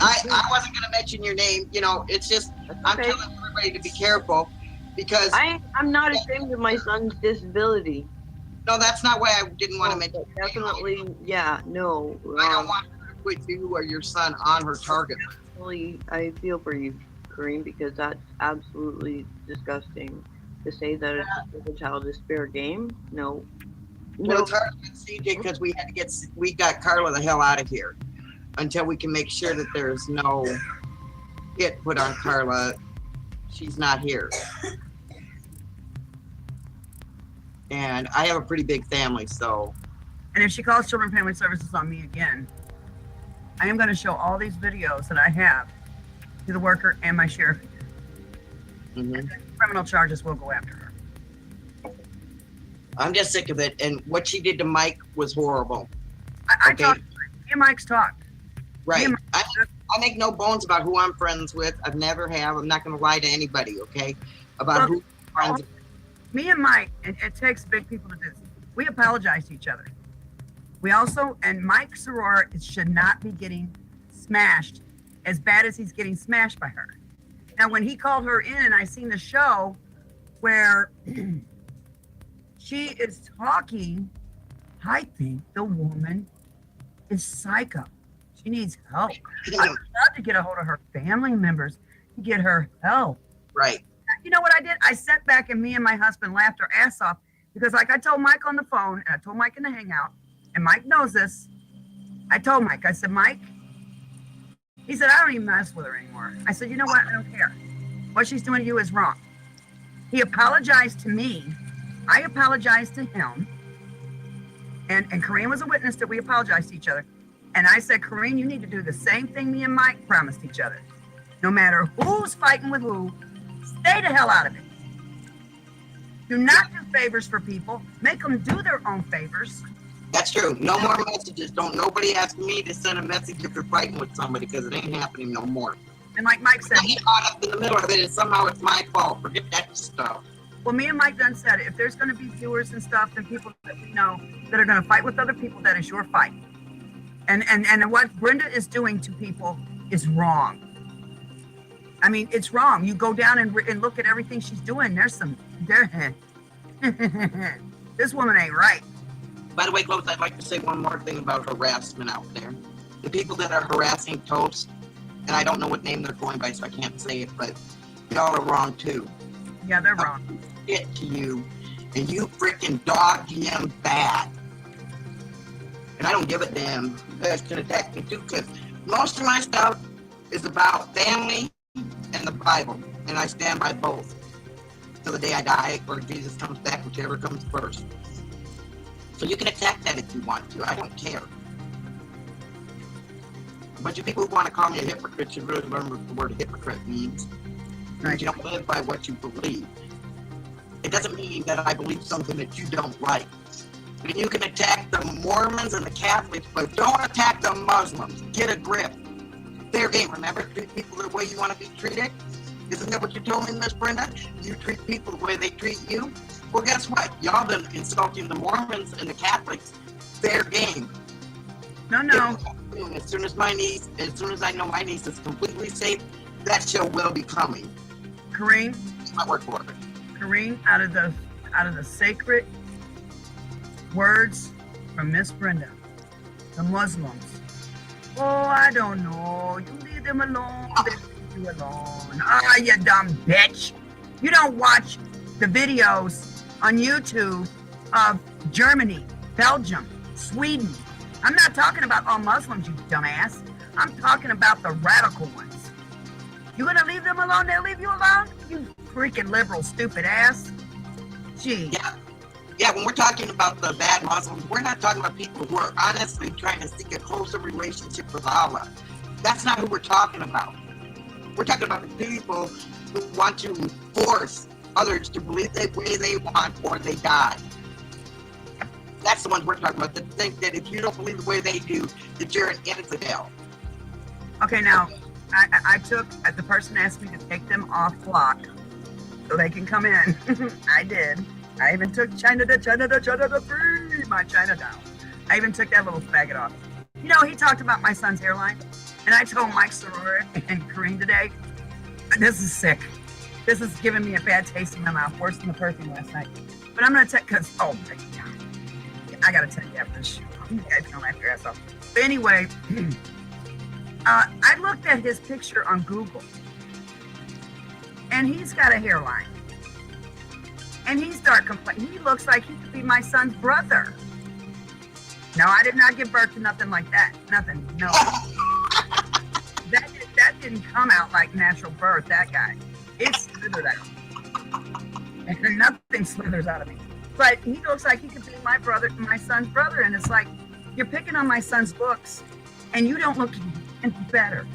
I wasn't going to mention your name. You know, it's just, I'm telling everybody to be careful because... I'm not ashamed of my son's disability. No, that's not why I didn't want to mention. Definitely, yeah, no. I don't want her to put you or your son on her target. Personally, I feel for you, Kareem, because that's absolutely disgusting. To say that a child is fair game, no. Well, it's hard with CJ because we got Carla the hell out of here until we can make sure that there's no hit put on Carla. She's not here. And I have a pretty big family, so. And if she calls Children and Family Services on me again, I am going to show all these videos that I have to the worker and my sheriff. Criminal charges will go after her. I'm just sick of it. And what she did to Mike was horrible. I talked. Me and Mike's talked. Right. I make no bones about who I'm friends with. I've never have. I'm not going to lie to anybody, okay? About who I'm friends with. Me and Mike, it takes big people to do this. We apologize to each other. We also, and Mike Soror should not be getting smashed as bad as he's getting smashed by her. Now, when he called her in and I seen the show where she is talking, I think the woman is psycho. She needs help. I'd love to get a hold of her family members to get her help. Right. You know what I did? I sat back and me and my husband laughed our ass off because like I told Mike on the phone and I told Mike in the hangout, and Mike knows this. I told Mike, I said, Mike, he said, I don't even mess with her anymore. I said, you know what? I don't care. What she's doing to you is wrong. He apologized to me. I apologized to him. And Kareem was a witness that we apologized to each other. And I said, Kareem, you need to do the same thing me and Mike promised each other. No matter who's fighting with who, stay the hell out of it. Do not do favors for people. Make them do their own favors. That's true. No more messages. Don't nobody ask me to send a message if you're fighting with somebody because it ain't happening no more. And like Mike said, I get caught up in the middle of it and somehow it's my fault. Forget that stuff. Well, me and Mike done said it. If there's going to be viewers and stuff and people that we know that are going to fight with other people, that is your fight. And what Brenda is doing to people is wrong. I mean, it's wrong. You go down and look at everything she's doing. There's some, this woman ain't right. By the way, Close, I'd like to say one more thing about harassment out there. The people that are harassing Toast, and I don't know what name they're going by, so I can't say it, but y'all are wrong too. Yeah, they're wrong. Shit to you, and you freaking dog DM bad. And I don't give a damn. You guys can attack me too, because most of my stuff is about family and the Bible, and I stand by both till the day I die or Jesus comes back, whichever comes first. So you can attack that if you want to. I don't care. A bunch of people who want to call me a hypocrite should really learn what the word hypocrite means. Right. You don't live by what you believe. It doesn't mean that I believe something that you don't like. And you can attack the Mormons and the Catholics, but don't attack the Muslims. Get a grip. Fair game. Remember, treat people the way you want to be treated. Isn't that what you told me, Miss Brenda? You treat people the way they treat you. Well, guess what? Y'all been insulting the Mormons and the Catholics. Fair game. No. As soon as I know my niece is completely safe, that show will be coming. Kareem, my word for it. Kareem, out of the sacred words from Miss Brenda, the Muslims. Oh, I don't know. You leave them alone. They leave you alone. Ah, you dumb bitch. You don't watch the videos on YouTube of Germany, Belgium, Sweden. I'm not talking about all Muslims, you dumbass. I'm talking about the radical ones. You gonna leave them alone? They'll leave you alone? You freaking liberal, stupid ass. Gee. Yeah, when we're talking about the bad Muslims, we're not talking about people who are honestly trying to seek a closer relationship with Allah. That's not who we're talking about. We're talking about the people who want to force others to believe the way they want or they die. That's the ones we're talking about, that think that if you don't believe the way they do, that you're an infidel. Okay, now, I took, the person asked me to take them off block so they can come in. I did. I even took China to free my Chinatown. I even took that little faggot off. You know, he talked about my son's hairline, and I told Mike Soror and Kareem today, this is sick. This is giving me a bad taste in my mouth, worse than the perfume last night. But I'm going to take, because, oh my God, I got to tell you after this show. You guys don't laugh your ass off. But anyway, I looked at his picture on Google, and he's got a hairline. And he started complaining. He looks like he could be my son's brother. No, I did not give birth to nothing like that. Nothing. No. that didn't come out like natural birth, that guy. It slithered out. And nothing slithers out of me. But he looks like he could be my brother, my son's brother. And it's like, you're picking on my son's looks, and you don't look any better.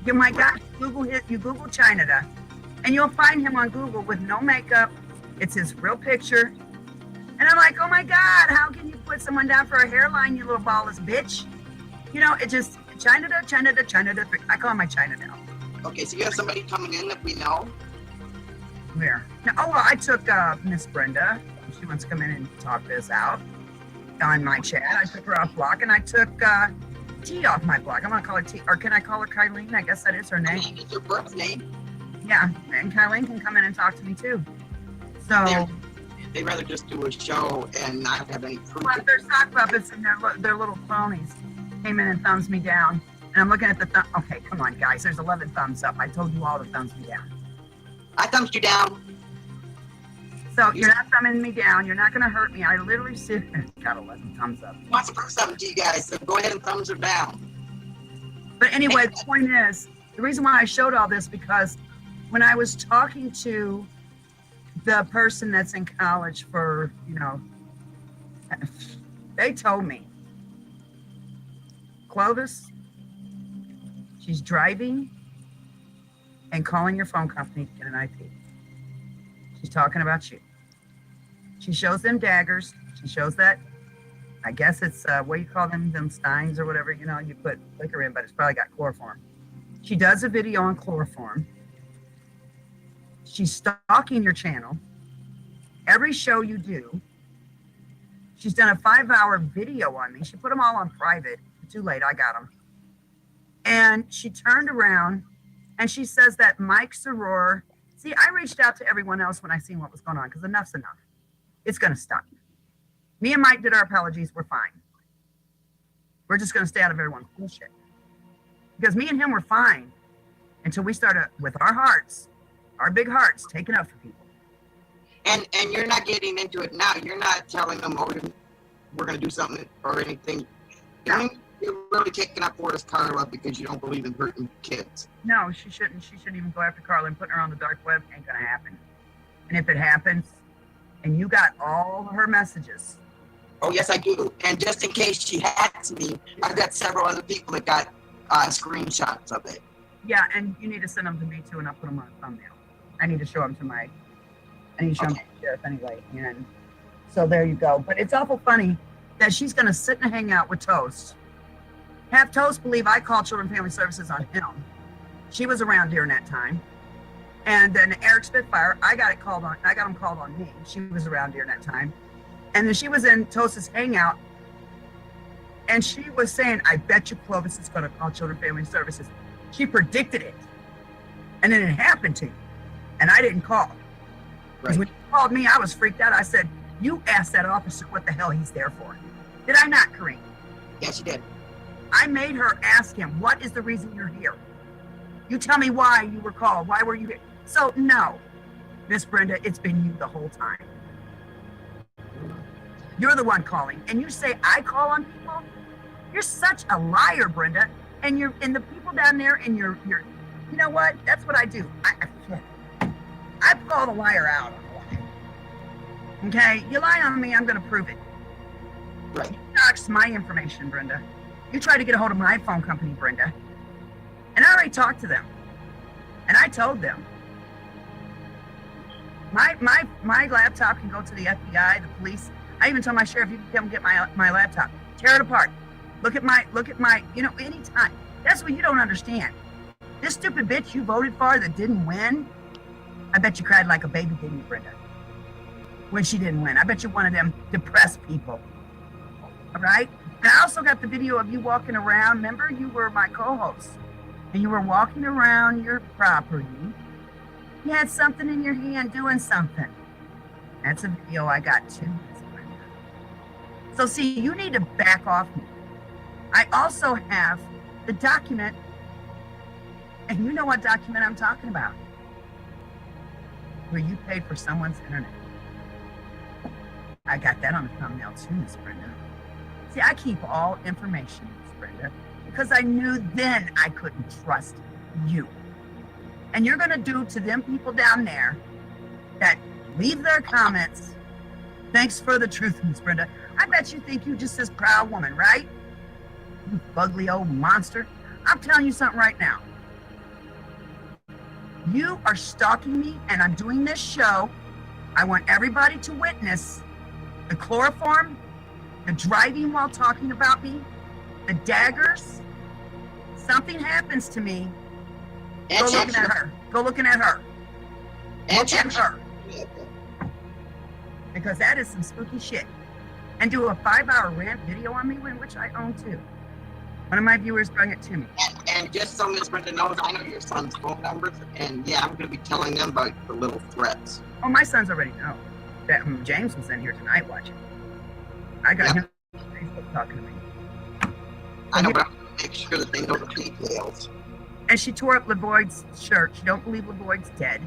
You my God, you Google Chinatown, and you'll find him on Google with no makeup. It's his real picture. And I'm like, oh my God, how can you put someone down for a hairline, you little ballless bitch? You know, it just, Chinatown. I call him my Chinatown. Okay, so you have somebody coming in that we know? Where? No, oh, well, I took Miss Brenda. She wants to come in and talk this out on my chat. I took her off block, and I took T off my block. I'm going to call her T, or can I call her Kylene? I guess that is her name. It's her birth name. Yeah, and Kylene can come in and talk to me too. So they'd rather just do a show and not have any proof. Well, they're sock puppets and they're little cronies. Came in and thumbs me down. And I'm looking at the thumb. Okay, come on, guys. There's 11 thumbs up. I told you all to thumbs me down. I thumbs you down. So you're not thumbing me down. You're not going to hurt me. I literally got 11 thumbs up. I want to prove something to you guys, so go ahead and thumbs her down. But anyway, the point is, the reason why I showed all this, because when I was talking to the person that's in college for, you know, they told me, Clovis, she's driving and calling your phone company to get an IP. She's talking about you. She shows them daggers. She shows that, I guess it's, what do you call them steins or whatever, you know, you put liquor in, but it's probably got chloroform. She does a video on chloroform. She's stalking your channel. every show you do. She's done a 5-hour video on me. She put them all on private. Too late, I got them. And she turned around and she says that Mike Soror, see, I reached out to everyone else when I seen what was going on because enough's enough. It's going to stop. Me and Mike did our apologies. We're fine. We're just going to stay out of everyone's bullshit. Because me and him were fine until we started with our hearts, our big hearts, taking up for people. And you're not getting into it now. You're not telling them, oh, we're going to do something or anything. No. You're really taking up for this Carla because you don't believe in hurting kids. No, she shouldn't. She shouldn't even go after Carla and putting her on the dark web. Ain't going to happen. And if it happens, and you got all her messages. Oh, yes, I do. And just in case she hacks me, I've got several other people that got screenshots of it. Yeah, and you need to send them to me too, and I'll put them on a thumbnail. I need to show them to my, I need to show them to the sheriff anyway. And so there you go. But it's awful funny that she's going to sit and hang out with Toast. Have Toast believe I called Children and Family Services on him. She was around during that time. And then Eric Spitfire, I got him called on me. She was around during that time. And then she was in Toast's hangout. And she was saying, I bet you Clovis is going to call Children and Family Services. She predicted it. And then it happened to you. And I didn't call. Because when you called me, I was freaked out. I said, you asked that officer what the hell he's there for. Did I not, Kareem? Yes, you did. I made her ask him, what is the reason you're here? You tell me why you were called. Why were you here? So, no, Miss Brenda, it's been you the whole time. You're the one calling. And you say, I call on people? You're such a liar, Brenda. And the people down there, and you're you know what? That's what I do. I call the liar out on the lie. Okay? You lie on me, I'm going to prove it. Right. You doxed my information, Brenda. You tried to get a hold of my phone company, Brenda. And I already talked to them. And I told them. My laptop can go to the FBI, the police. I even told my sheriff, you can come get my laptop. Tear it apart. Look at my, anytime. That's what you don't understand. This stupid bitch you voted for that didn't win, I bet you cried like a baby, didn't you, Brenda? When she didn't win. I bet you one of them depressed people. All right? And I also got the video of you walking around. Remember, you were my co-host. And you were walking around your property. You had something in your hand doing something. That's a video I got too. So see, you need to back off me. I also have the document. And you know what document I'm talking about. Where you paid for someone's internet. I got that on the thumbnail too, Miss Brenda. See, I keep all information, Miss Brenda, because I knew then I couldn't trust you. And you're going to do to them people down there that leave their comments, thanks for the truth, Miss Brenda. I bet you think you just this proud woman, right? You ugly old monster. I'm telling you something right now. You are stalking me, and I'm doing this show. I want everybody to witness the chloroform, the driving while talking about me, the daggers. Something happens to me. Go looking at her. Go looking at her. Look at her. Because that is some spooky shit. And do a 5-hour rant video on me, which I own too. One of my viewers brought it to me. And just so Miss Brenda knows, I know your son's phone numbers, and yeah, I'm going to be telling them about the little threats. Oh, my sons already know. That James was in here tonight watching. I got him on Facebook talking to me. I know, but I'm going to make sure that they know the details. And she tore up LeBoyd's shirt. She don't believe LeBoyd's dead.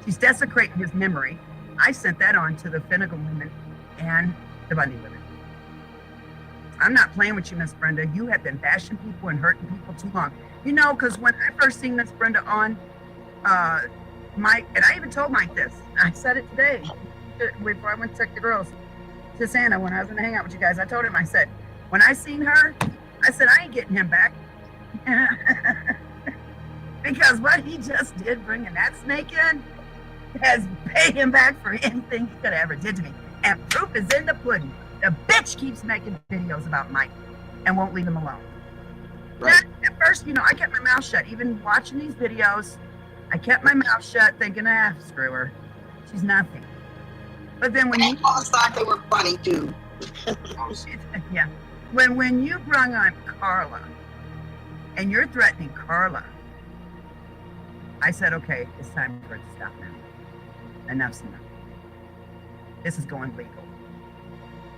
She's desecrating his memory. I sent that on to the Finnegan women and the Bundy women. I'm not playing with you, Miss Brenda. You have been bashing people and hurting people too long. You know, because when I first seen Miss Brenda on Mike, and I even told Mike this. I said it today before I went to take the girls to Santa when I was going to hang out with you guys. I told him, I said, when I seen her, I said, I ain't getting him back. Because what he just did bringing that snake in has paid him back for anything he could have ever did to me. And proof is in the pudding. The bitch keeps making videos about Mike and won't leave him alone. Right. At first, I kept my mouth shut. Even watching these videos, I kept my mouth shut thinking, screw her. She's nothing. But then when you thought they were funny too. Yeah. When you brung on Carla and you're threatening Carla, I said, okay, it's time for it to stop now. Enough's enough. This is going legal.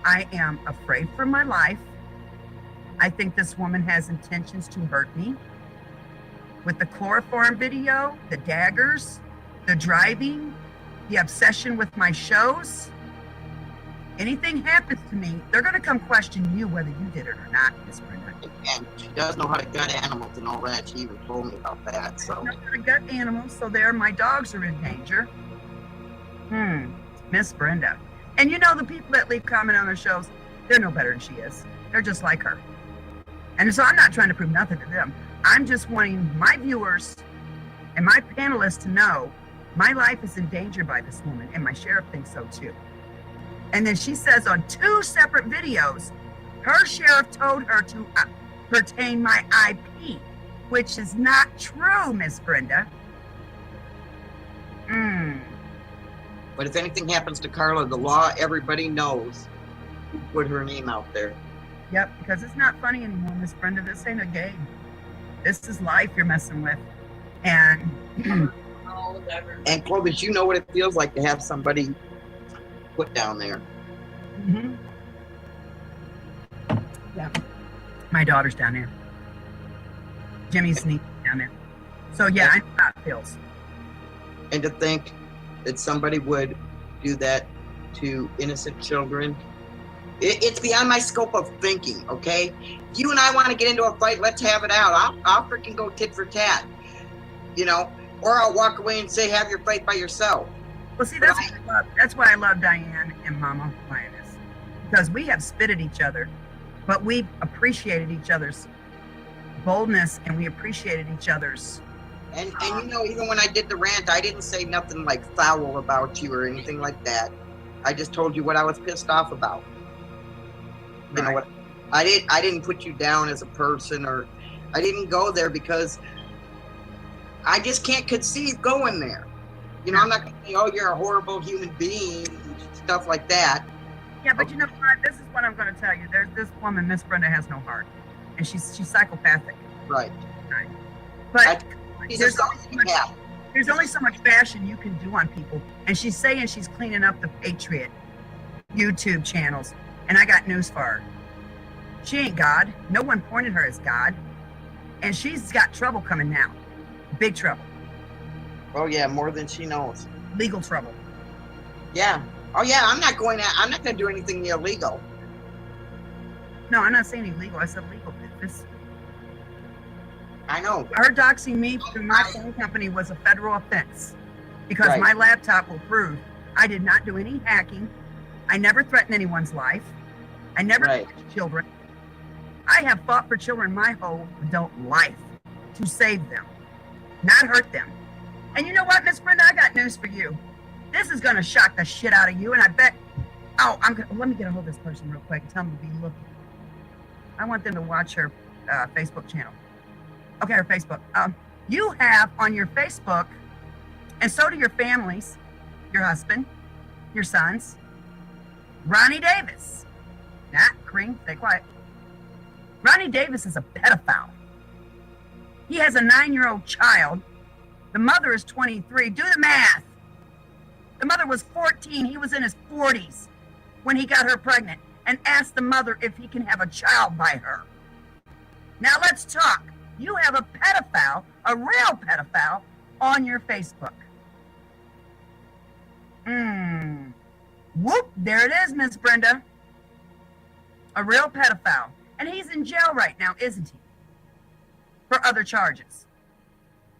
I am afraid for my life. I think this woman has intentions to hurt me. With the chloroform video, the daggers, the driving, the obsession with my shows. Anything happens to me, they're going to come question you whether you did it or not, Miss Brenda. And she does know how to gut animals and all that. She even told me about that. So. I know how to gut animals, so there, my dogs are in danger. Miss Brenda. And you know the people that leave comment on their shows, they're no better than she is. They're just like her. And so I'm not trying to prove nothing to them. I'm just wanting my viewers and my panelists to know my life is in danger by this woman, and my sheriff thinks so too. And then she says on 2 separate videos, her sheriff told her to pertain my IP, which is not true, Miss Brenda. But if anything happens to Carla, the law, everybody knows who put her name out there. Yep, because it's not funny anymore, Miss Brenda. This ain't a game. This is life you're messing with. And and Clovis, you know what it feels like to have somebody put down there. Yeah. My daughter's down there. Jimmy's niece down there. So yeah, I know how it feels. And to think that somebody would do that to innocent children, it's beyond my scope of thinking, okay? If you and I want to get into a fight, let's have it out. I'll freaking go tit for tat, you know? Or I'll walk away and say, have your fight by yourself. Well, see, that's why I love Diane and Mama Lioness. Because we have spit at each other, but we appreciated each other's boldness, and we appreciated each other's. And you know, even when I did the rant, I didn't say nothing like foul about you or anything like that. I just told you what I was pissed off about. You know what? I didn't put you down as a person, or I didn't go there because I just can't conceive going there. You know, I'm not going to say, oh, you're a horrible human being, stuff like that. Yeah, but you know what? This is what I'm going to tell you. There's this woman, Miss Brenda, has no heart, and she's psychopathic. Right. But there's only so much fashion you can do on people, and she's saying she's cleaning up the Patriot YouTube channels, and I got news for her. She ain't God. No one pointed her as God, and she's got trouble coming now. Big trouble. Oh yeah, more than she knows. Legal trouble. Yeah. Oh yeah, I'm not going to do anything illegal. No, I'm not saying illegal. I said legal. I know. Her doxing me through my phone company was a federal offense because my laptop will prove I did not do any hacking. I never threatened anyone's life. I never touched children. I have fought for children my whole adult life to save them, not hurt them. And you know what, Miss Brenda, I got news for you. This is going to shock the shit out of you, and I bet. Let me get a hold of this person real quick and tell them to be looking. I want them to watch her Facebook channel. Okay, her Facebook. You have on your Facebook, and so do your families, your husband, your sons, Ronnie Davis. Not Green, stay quiet. Ronnie Davis is a pedophile. He has a 9-year-old child. The mother is 23. Do the math. The mother was 14. He was in his 40s when he got her pregnant and asked the mother if he can have a child by her. Now let's talk. You have a pedophile, a real pedophile, on your Facebook. Whoop, there it is, Miss Brenda. A real pedophile. And he's in jail right now, isn't he? For other charges.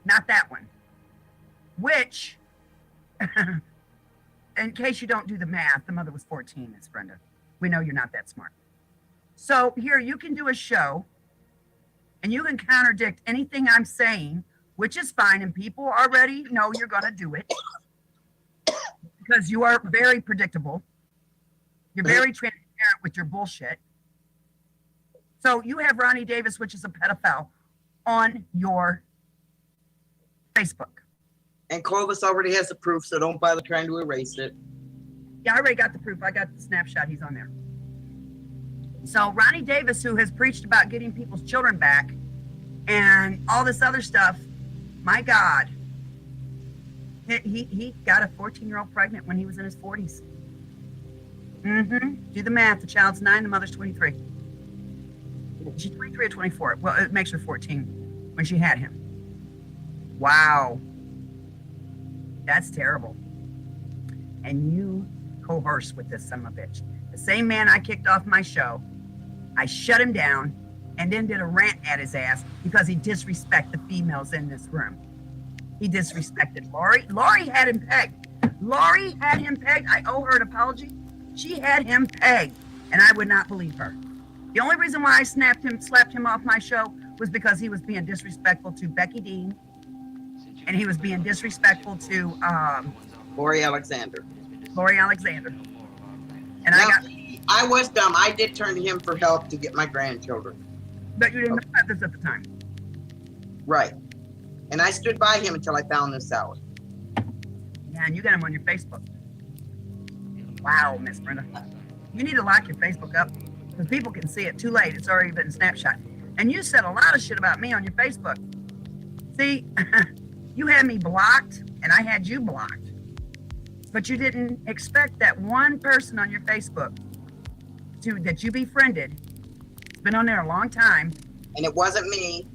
Not that one. Which, in case you don't do the math, the mother was 14, Miss Brenda. We know you're not that smart. So here, you can do a show, and you can contradict anything I'm saying, which is fine, and people already know you're going to do it because you are very predictable. You're very transparent with your bullshit. So you have Ronnie Davis, which is a pedophile, on your Facebook. And Clovis already has the proof, so don't bother trying to erase it. Yeah, I already got the proof. I got the snapshot. He's on there. So Ronnie Davis, who has preached about getting people's children back and all this other stuff, my God, he got a 14-year-old pregnant when he was in his 40s. Do the math. The child's 9, the mother's 23. She's 23 or 24. Well, it makes her 14 when she had him. Wow. That's terrible. And you coerce with this son of a bitch. The same man I kicked off my show, I shut him down and then did a rant at his ass because he disrespected the females in this room. He disrespected Lori. Lori had him pegged. Lori had him pegged. I owe her an apology. She had him pegged, and I would not believe her. The only reason why I slapped him off my show was because he was being disrespectful to Becky Dean, and he was being disrespectful to Lori Alexander. And now, I was dumb. I did turn to him for help to get my grandchildren. But you didn't know about this at the time. Right. And I stood by him until I found this out. Yeah, and you got him on your Facebook. Wow, Miss Brenda. You need to lock your Facebook up because people can see it. Too late. It's already been snapshot. And you said a lot of shit about me on your Facebook. See, you had me blocked and I had you blocked. But you didn't expect that one person on your Facebook that you befriended. It's been on there a long time. And it wasn't me.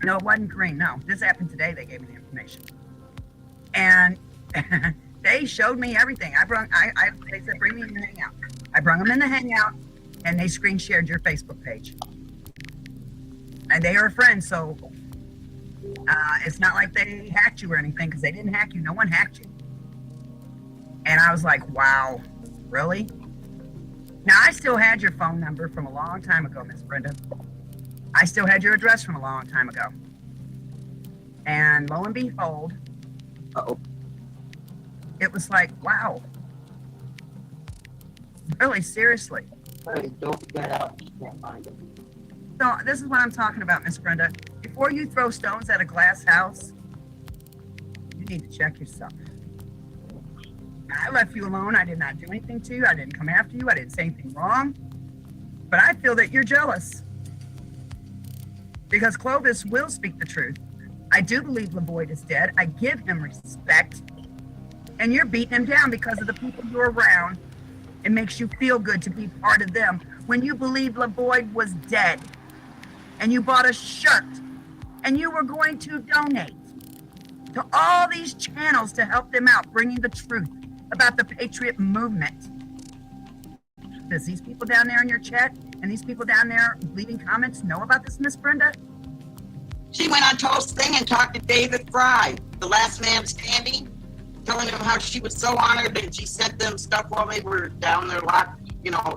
No, it wasn't Green. No, this happened today. They gave me the information. And they showed me everything. They said, bring me in the hangout. I brought them in the hangout and they screen shared your Facebook page. And they are friends, so it's not like they hacked you or anything because they didn't hack you. No one hacked you. And I was like, wow, really? Now, I still had your phone number from a long time ago, Miss Brenda. I still had your address from a long time ago. And lo and behold, it was like, wow. Really, seriously. Don't get out. You can't find it. So this is what I'm talking about, Miss Brenda. Before you throw stones at a glass house, you need to check yourself. I left you alone. I did not do anything to you. I didn't come after you. I didn't say anything wrong. But I feel that you're jealous. Because Clovis will speak the truth. I do believe LaVoyd is dead. I give him respect. And you're beating him down because of the people you're around. It makes you feel good to be part of them. When you believed LaVoyd was dead, and you bought a shirt, and you were going to donate to all these channels to help them out, bringing the truth about the Patriot movement. Does these people down there in your chat and these people down there leaving comments know about this, Miss Brenda? She went on Toast's thing and talked to David Fry, the last man standing, telling him how she was so honored that she sent them stuff while they were down there locked,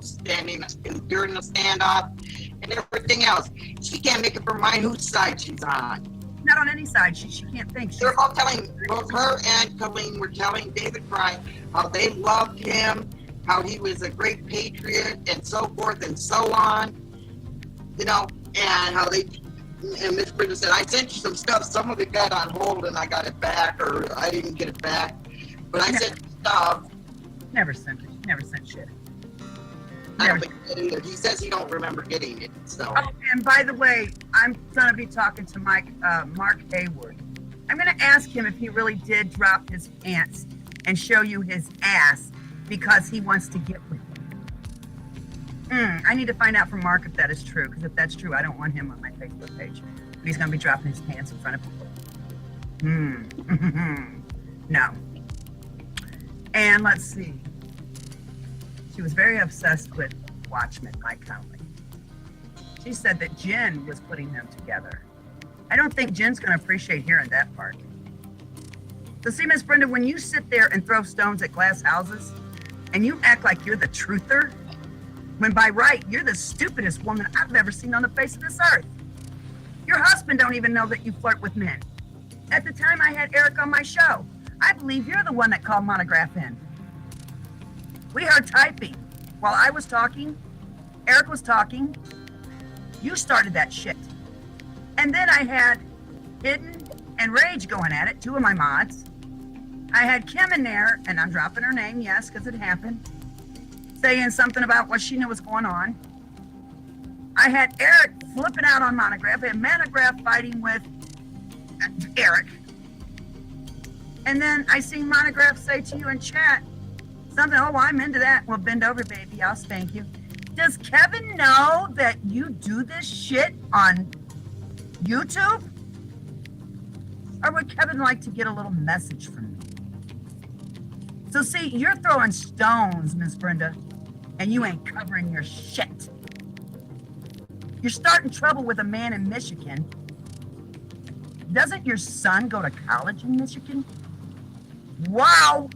standing during the standoff and everything else. She can't make up her mind whose side she's on. Not on any side. She can't think. They're all telling, both her and Colleen were telling David Fry how they loved him, how he was a great patriot, and so forth and so on. And how and Miss Brenda said, I sent you some stuff. Some of it got on hold and I got it back, or I didn't get it back. But I sent stuff. Never sent it. Never sent shit. I don't think he did either. He says he don't remember getting it. So. Oh, and by the way, I'm going to be talking to Mark Hayward. I'm going to ask him if he really did drop his pants and show you his ass because he wants to get with you. I need to find out from Mark if that is true, because if that's true, I don't want him on my Facebook page. He's going to be dropping his pants in front of people. No. And let's see. She was very obsessed with Watchmen, Mike Conley. She said that Jen was putting them together. I don't think Jen's going to appreciate hearing that part. So see, Miss Brenda, when you sit there and throw stones at glass houses and you act like you're the truther, when by right, you're the stupidest woman I've ever seen on the face of this earth. Your husband don't even know that you flirt with men. At the time I had Eric on my show, I believe you're the one that called Monograph in. We heard typing. While I was talking, Eric was talking, you started that shit. And then I had Hidden and Rage going at it, two of my mods. I had Kim in there, and I'm dropping her name, yes, because it happened, saying something about what she knew was going on. I had Eric flipping out on Monograph. I had Monograph fighting with Eric. And then I seen Monograph say to you in chat something, oh, I'm into that. Well, bend over, baby. I'll spank you. Does Kevin know that you do this shit on YouTube? Or would Kevin like to get a little message from me? So see, you're throwing stones, Miss Brenda, and you ain't covering your shit. You're starting trouble with a man in Michigan. Doesn't your son go to college in Michigan? Wow.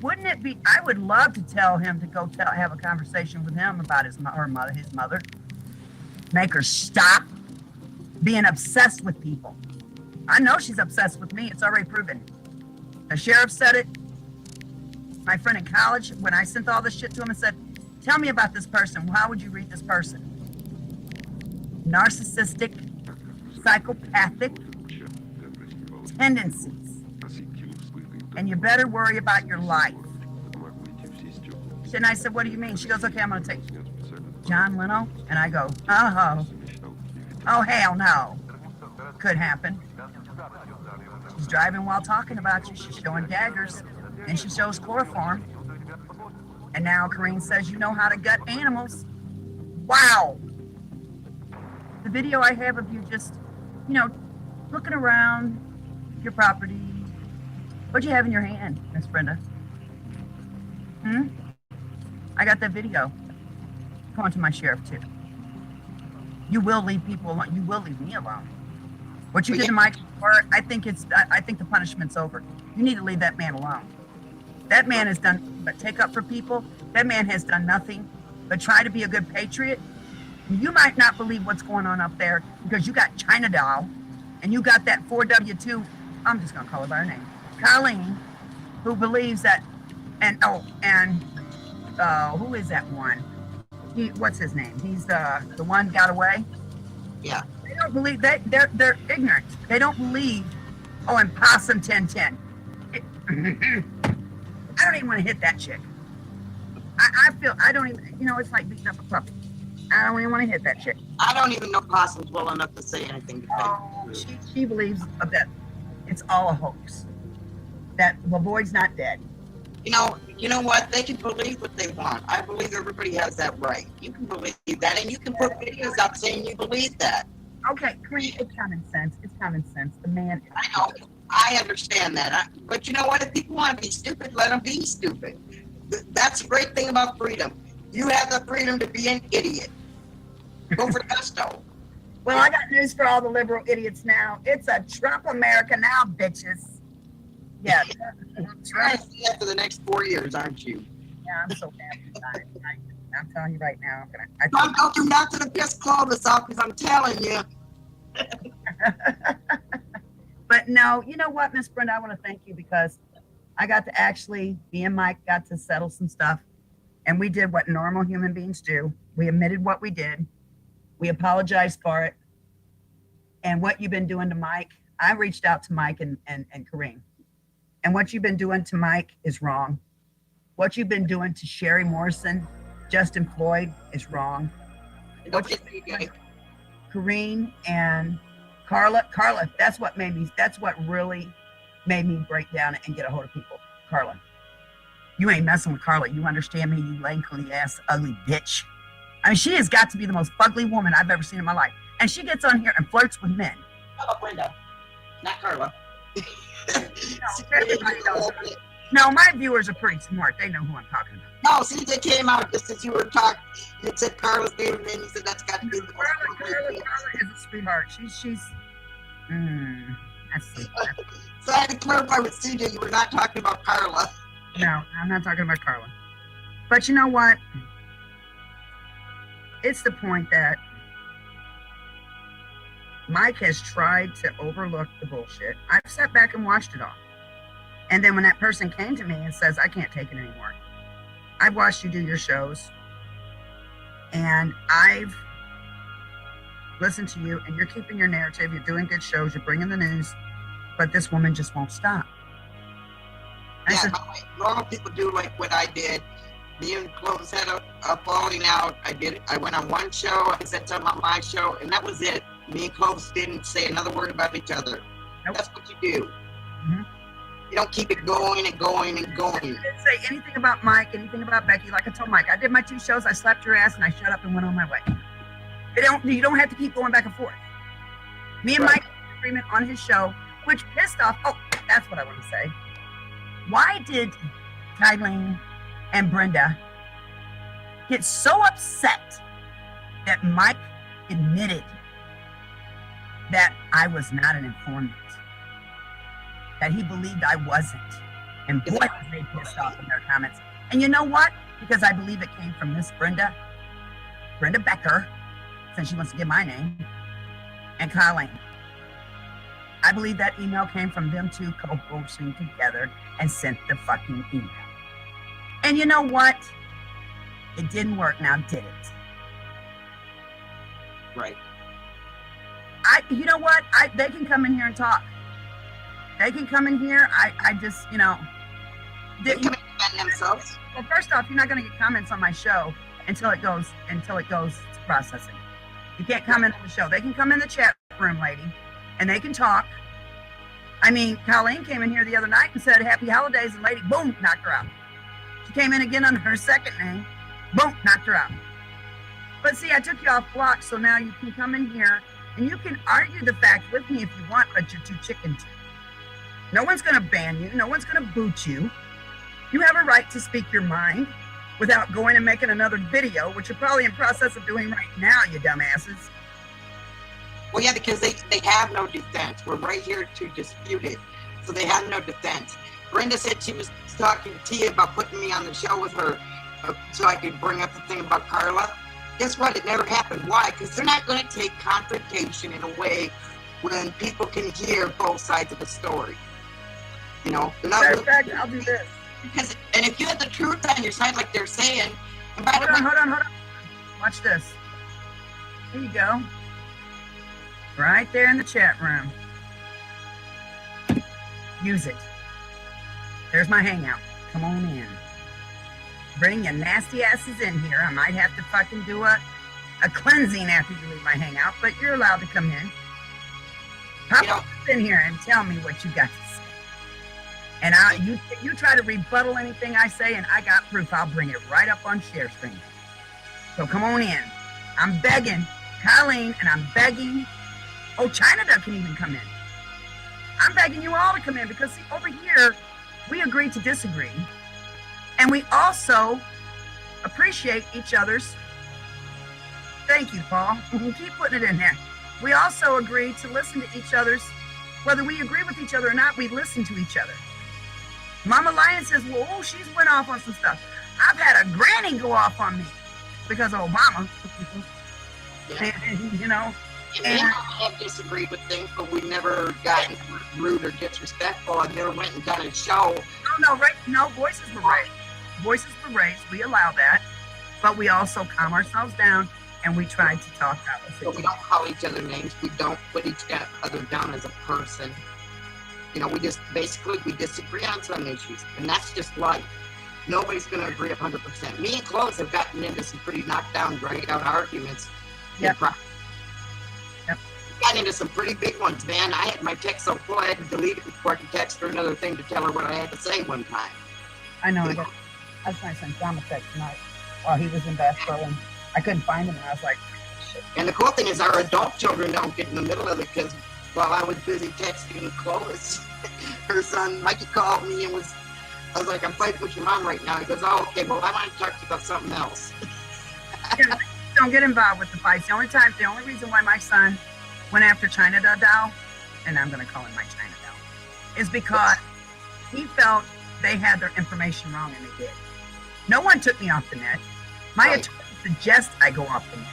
Wouldn't it be, I would love to tell him to go have a conversation with him about his mother. Make her stop being obsessed with people. I know she's obsessed with me. It's already proven. The sheriff said it. My friend in college, when I sent all this shit to him and said, tell me about this person. How would you read this person? Narcissistic, psychopathic tendencies. And you better worry about your life. And I said, what do you mean? She goes, okay, I'm going to take John Leno. And I go, oh, hell no. Could happen. She's driving while talking about you. She's showing daggers. And she shows chloroform. And now Kareen says you know how to gut animals. Wow. The video I have of you just, looking around your property. What'd you have in your hand, Miss Brenda? I got that video. Come on to my sheriff too. You will leave people alone. You will leave me alone. What you did to Mike, I think the punishment's over. You need to leave that man alone. That man has done but take up for people. That man has done nothing but try to be a good patriot. You might not believe what's going on up there because you got China Doll and you got that 4W2, I'm just gonna call her by her name, Colleen, who believes that, who is that one? What's his name? He's the one got away. Yeah. They don't believe they're ignorant. They don't believe. Oh, and Possum 1010. I don't even want to hit that chick. I feel I don't even. It's like beating up a puppy. I don't even want to hit that chick. I don't even know Possums well enough to say anything to her. She believes that it's all a hoax. That Lavoid's not dead. You know what? They can believe what they want. I believe everybody has that right. You can believe that, and you can put videos out saying you believe that. Okay, it's common sense. It's common sense. The man. I know. I understand that. But you know what? If people want to be stupid, let them be stupid. That's the great thing about freedom. You have the freedom to be an idiot. Go for gusto. Well, I got news for all the liberal idiots now. It's a Trump America now, bitches. Yeah. Trying to see that for the next 4 years, aren't you? Yeah, I'm so happy about it. I'm telling you right now. Don't do nothing to piss Clovis off because I'm telling you. But no, you know what, Miss Brenda, I want to thank you because I got to actually, me and Mike got to settle some stuff. And we did what normal human beings do. We admitted what we did. We apologized for it. And what you've been doing to Mike, I reached out to Mike and Kareem. And what you've been doing to Mike is wrong. What you've been doing to Sherry Morrison, Justin Floyd is wrong. What you Kareem and Carla, that's what really made me break down and get a hold of people. Carla, you ain't messing with Carla. You understand me, you lankly ass, ugly bitch. I mean, she has got to be the most fugly woman I've ever seen in my life. And she gets on here and flirts with men. How about Brenda? Not Carla. No, my viewers are pretty smart. They know who I'm talking about. No, see, they came out just as you were talking. You said Carla's name, and then you said that's got to be the most. Carla is a sweetheart. She's. That's sweet. So I had to clarify with CJ, you were not talking about Carla. No, I'm not talking about Carla. But you know what? It's the point that Mike has tried to overlook the bullshit. I've sat back and watched it all. And then when that person came to me and says, I can't take it anymore. I've watched you do your shows. And I've listened to you, and you're keeping your narrative. You're doing good shows. You're bringing the news. But this woman just won't stop. Yeah, normal people do like what I did. Me and Clovis had a falling out. I went on one show, I said something on my show, and that was it. Me and Clovis didn't say another word about each other. Nope. That's what you do. Mm-hmm. You don't keep it going and going and going. I didn't say anything about Mike, anything about Becky. Like I told Mike, I did my 2 shows, I slapped your ass, and I shut up and went on my way. You don't have to keep going back and forth. Me and Mike had an agreement on his show, which pissed off. Oh, that's what I want to say. Why did Kylene and Brenda get so upset that Mike admitted that I was not an informant? That he believed I wasn't. And boy, was they pissed off in their comments. And you know what? Because I believe it came from Miss Brenda Becker, since she wants to give my name, and Colleen. I believe that email came from them two co-hosting together and sent the fucking email. And you know what? It didn't work now, did it? Right. You know what? They can come in here and talk. They can come in here. I just, you know. They can defend themselves. Well, first off, you're not going to get comments on my show until it goes to processing. You can't comment on the show. They can come in the chat room, lady, and they can talk. I mean, Colleen came in here the other night and said, "Happy holidays," and lady, boom, knocked her out. She came in again under her second name, boom, knocked her out. But see, I took you off block, so now you can come in here and you can argue the fact with me if you want, but you're too chicken to. No one's going to ban you. No one's going to boot you. You have a right to speak your mind without going and making another video, which you're probably in process of doing right now, you dumbasses. Well, yeah, because they have no defense. We're right here to dispute it. So they have no defense. Brenda said she was talking to Tia about putting me on the show with her so I could bring up the thing about Carla. Guess what? It never happened. Why? Because they're not going to take confrontation in a way when people can hear both sides of the story. You know? They're not in fact, I'll do this. Because, and if you have the truth on your side, like they're saying, hold on. Watch this. There you go. Right there in the chat room. Use it. There's my hangout. Come on in. Bring your nasty asses in here. I might have to fucking do a cleansing after you leave my hangout, but you're allowed to come in. Pop up in here and tell me what you got to say. And you try to rebuttal anything I say, and I got proof. I'll bring it right up on share screen. So come on in. I'm begging Colleen, and I'm begging. Oh, China Duck can even come in. I'm begging you all to come in because see, over here, we agree to disagree. And we also appreciate each other's. Thank you, Paul. Keep putting it in there. We also agree to listen to each other's, whether we agree with each other or not, we listen to each other. Mama Lion says, well, oh, she's went off on some stuff. I've had a granny go off on me because of Obama. And, you know. And we have disagreed with things, but we've never gotten rude or disrespectful. I've never went and done a show. No, voices were raised. Voices were raised. We allow that. But we also calm ourselves down and we try to talk out of it. So we don't call each other names. We don't put each other down as a person. You know, we disagree on some issues. And that's just life. Nobody's going to agree 100%. Me and Clovis have gotten into some pretty knockdown, dragged out arguments. Yep. Got into some pretty big ones, man. I had my text so full I had to delete it before I could text her another thing to tell her what I had to say one time. I know. I was trying to send John a text tonight while he was in basketball, and I couldn't find him, and I was like, shit. And the cool thing is our adult children don't get in the middle of it because while I was busy texting Clovis, her son Mikey called me and I was like, I'm fighting with your mom right now. He goes, oh, okay, well, I want to talk to you about something else. Yeah, don't get involved with the fights. The only reason why my son went after China Doll, and I'm going to call him my China Doll, is because he felt they had their information wrong, and they did. No one took me off the net. My attorney suggests I go off the net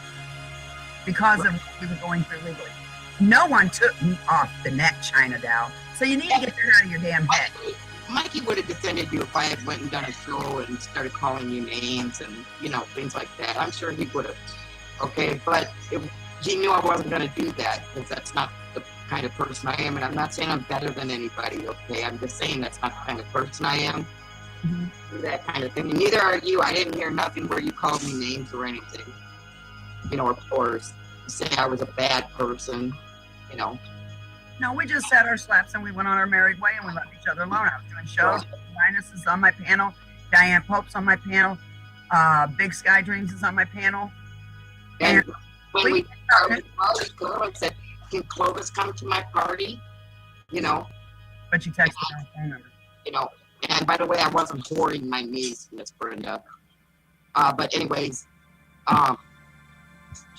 because of what we were going through legally. No one took me off the net, China Doll. So you need to get that out of your damn head. Mikey would have defended you if I had went and done a show and started calling you names and, you know, things like that. I'm sure he would have. Okay, but he knew I wasn't going to do that because that's not kind of person I am, and I'm not saying I'm better than anybody, okay? I'm just saying that's not the kind of person I am. That kind of thing. And neither are you. I didn't hear nothing where you called me names or anything. You know, or say I was a bad person, you know. No, we just sat our slaps and we went on our merry way and we left each other alone. I was doing shows. Linus is on my panel. Diane Pope's on my panel. Big Sky Dreams is on my panel. And when we started, I said, can Clovis come to my party? You know. But you texted my phone number. You know. And by the way, I wasn't whoring my niece, Miss Brenda. But anyways,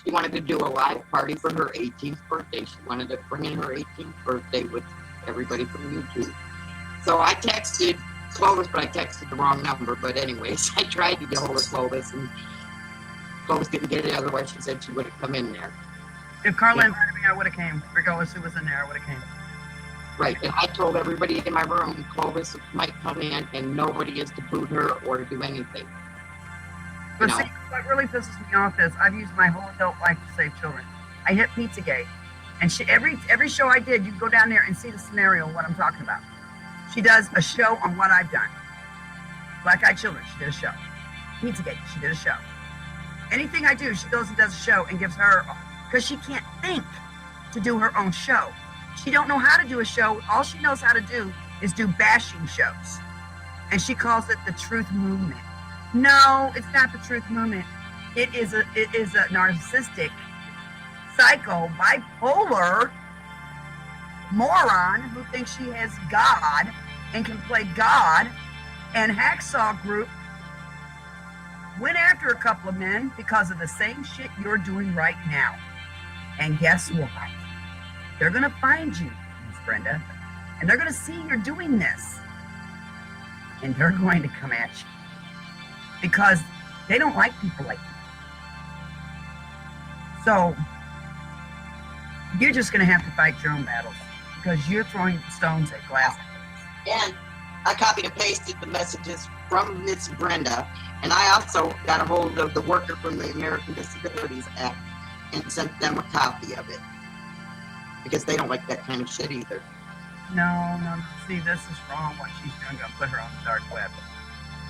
she wanted to do a live party for her 18th birthday. She wanted to bring in her 18th birthday with everybody from YouTube. So I texted Clovis, but I texted the wrong number. But anyways, I tried to get hold of Clovis, and Clovis didn't get it. Otherwise, she said she would have come in there. If Carla invited me, I would have came. Regardless who was in there, I would have came. Right, and I told everybody in my room Clovis might come in, and nobody is to boot her or to do anything. But see, what really pisses me off is I've used my whole adult life to save children. I hit Pizzagate, and every show I did, you can go down there and see the scenario of what I'm talking about. She does a show on what I've done. Black Eyed Children, she did a show. Pizzagate, she did a show. Anything I do, she goes and does a show and gives her, because she can't think to do her own show. She don't know how to do a show. All she knows how to do is do bashing shows. And she calls it the Truth Movement. No, it's not the Truth Movement. It is a narcissistic, psycho, bipolar moron who thinks she has God and can play God. And Hacksaw Group went after a couple of men because of the same shit you're doing right now. And guess what? They're going to find you, Miss Brenda, and they're going to see you're doing this. And they're going to come at you because they don't like people like you. So you're just going to have to fight your own battles because you're throwing stones at glass. And I copied and pasted the messages from Miss Brenda, and I also got a hold of the worker from the American Disabilities Act and sent them a copy of it. Because they don't like that kind of shit either. No, see, this is wrong what she's doing to put her on the dark web.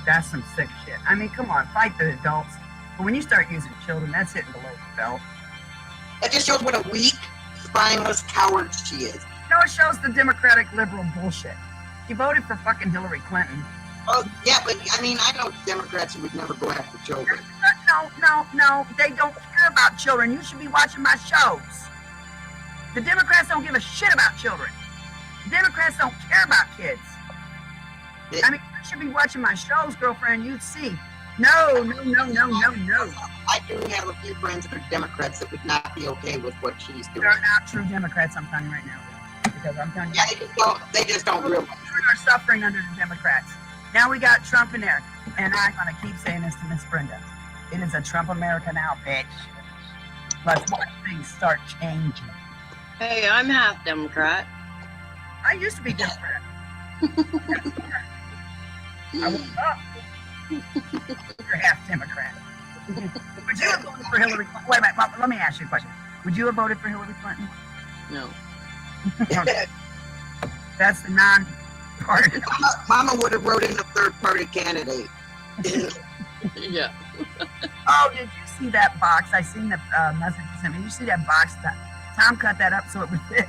That's some sick shit. I mean, come on, fight the adults. But when you start using children, that's hitting below the belt. That just shows what a weak, spineless coward she is. No, it shows the Democratic liberal bullshit. She voted for fucking Hillary Clinton. Oh, yeah, but I mean, I know Democrats who would never go after children. No, they don't care about children. You should be watching my shows. The Democrats don't give a shit about children. The Democrats don't care about kids. I mean, you should be watching my shows, girlfriend. You'd see. No. I do have a few friends that are Democrats that would not be okay with what she's doing. They're not true Democrats, I'm telling you right now. Because I'm telling you. Yeah, they just don't realize. Children are suffering under the Democrats. Now we got Trump in there. And I'm going to keep saying this to Miss Brenda. It is a Trump America now, bitch. Let's watch things start changing. Hey, I'm half Democrat. I used to be Democrat. I woke up. You're half Democrat. Would you have voted for Hillary Clinton? Wait a minute, let me ask you a question. Would you have voted for Hillary Clinton? No. That's the non-party. Mama would have wrote in a third-party candidate. Yeah. Oh, did you see that box? I seen the message you sent me. Did you see that box? Tom cut that up so it would fit.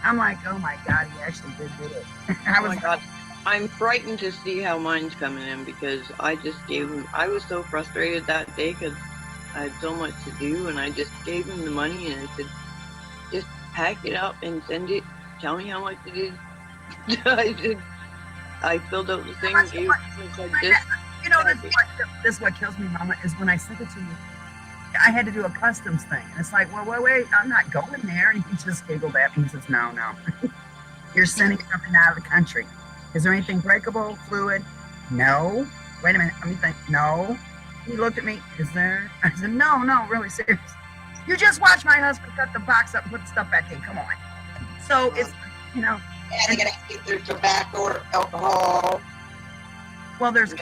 I'm like, oh my God, he actually did it. Oh my God. I'm frightened to see how mine's coming in because I just gave him, I was so frustrated that day because I had so much to do and I just gave him the money and I said, just pack it up and send it. Tell me how much it is. I filled out the thing and gave it like this. You know, this is what kills me, Mama, is when I sent it to you. I had to do a customs thing. And it's like, well, wait, I'm not going there. And he just giggled at me and says, no. You're sending something out of the country. Is there anything breakable, fluid? No. Wait a minute, let me think. No. He looked at me, is there? I said, no, really serious. You just watched my husband cut the box up and put the stuff back in. Come on. So it's, you know. Yeah, they gotta keep their tobacco or alcohol. Well, there's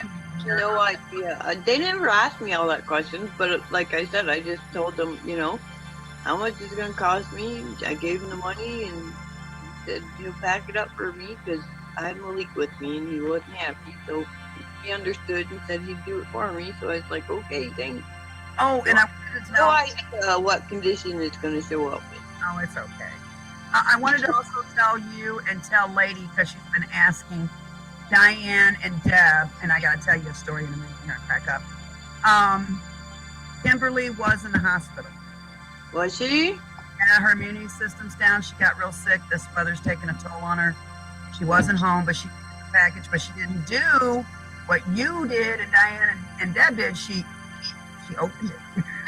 no idea. They never asked me all that questions, but like I said, I just told them, you know, how much is it going to cost me? I gave him the money and said he'll pack it up for me because I had Malik with me and he wasn't happy. So he understood and said he'd do it for me. So I was like, okay, thanks. Oh, and I wanted to tell. No idea what condition it's going to show up in. Oh, it's okay. I wanted to also tell you and tell Lady, because she's been asking Diane and Deb, and I got to tell you a story in a minute. You're going to crack up. Kimberly was in the hospital. Was she? Yeah, her immunity system's down. She got real sick. This weather's taking a toll on her. She wasn't home, but she did the package, but she didn't do what you did and Diane and Deb did. She opened it.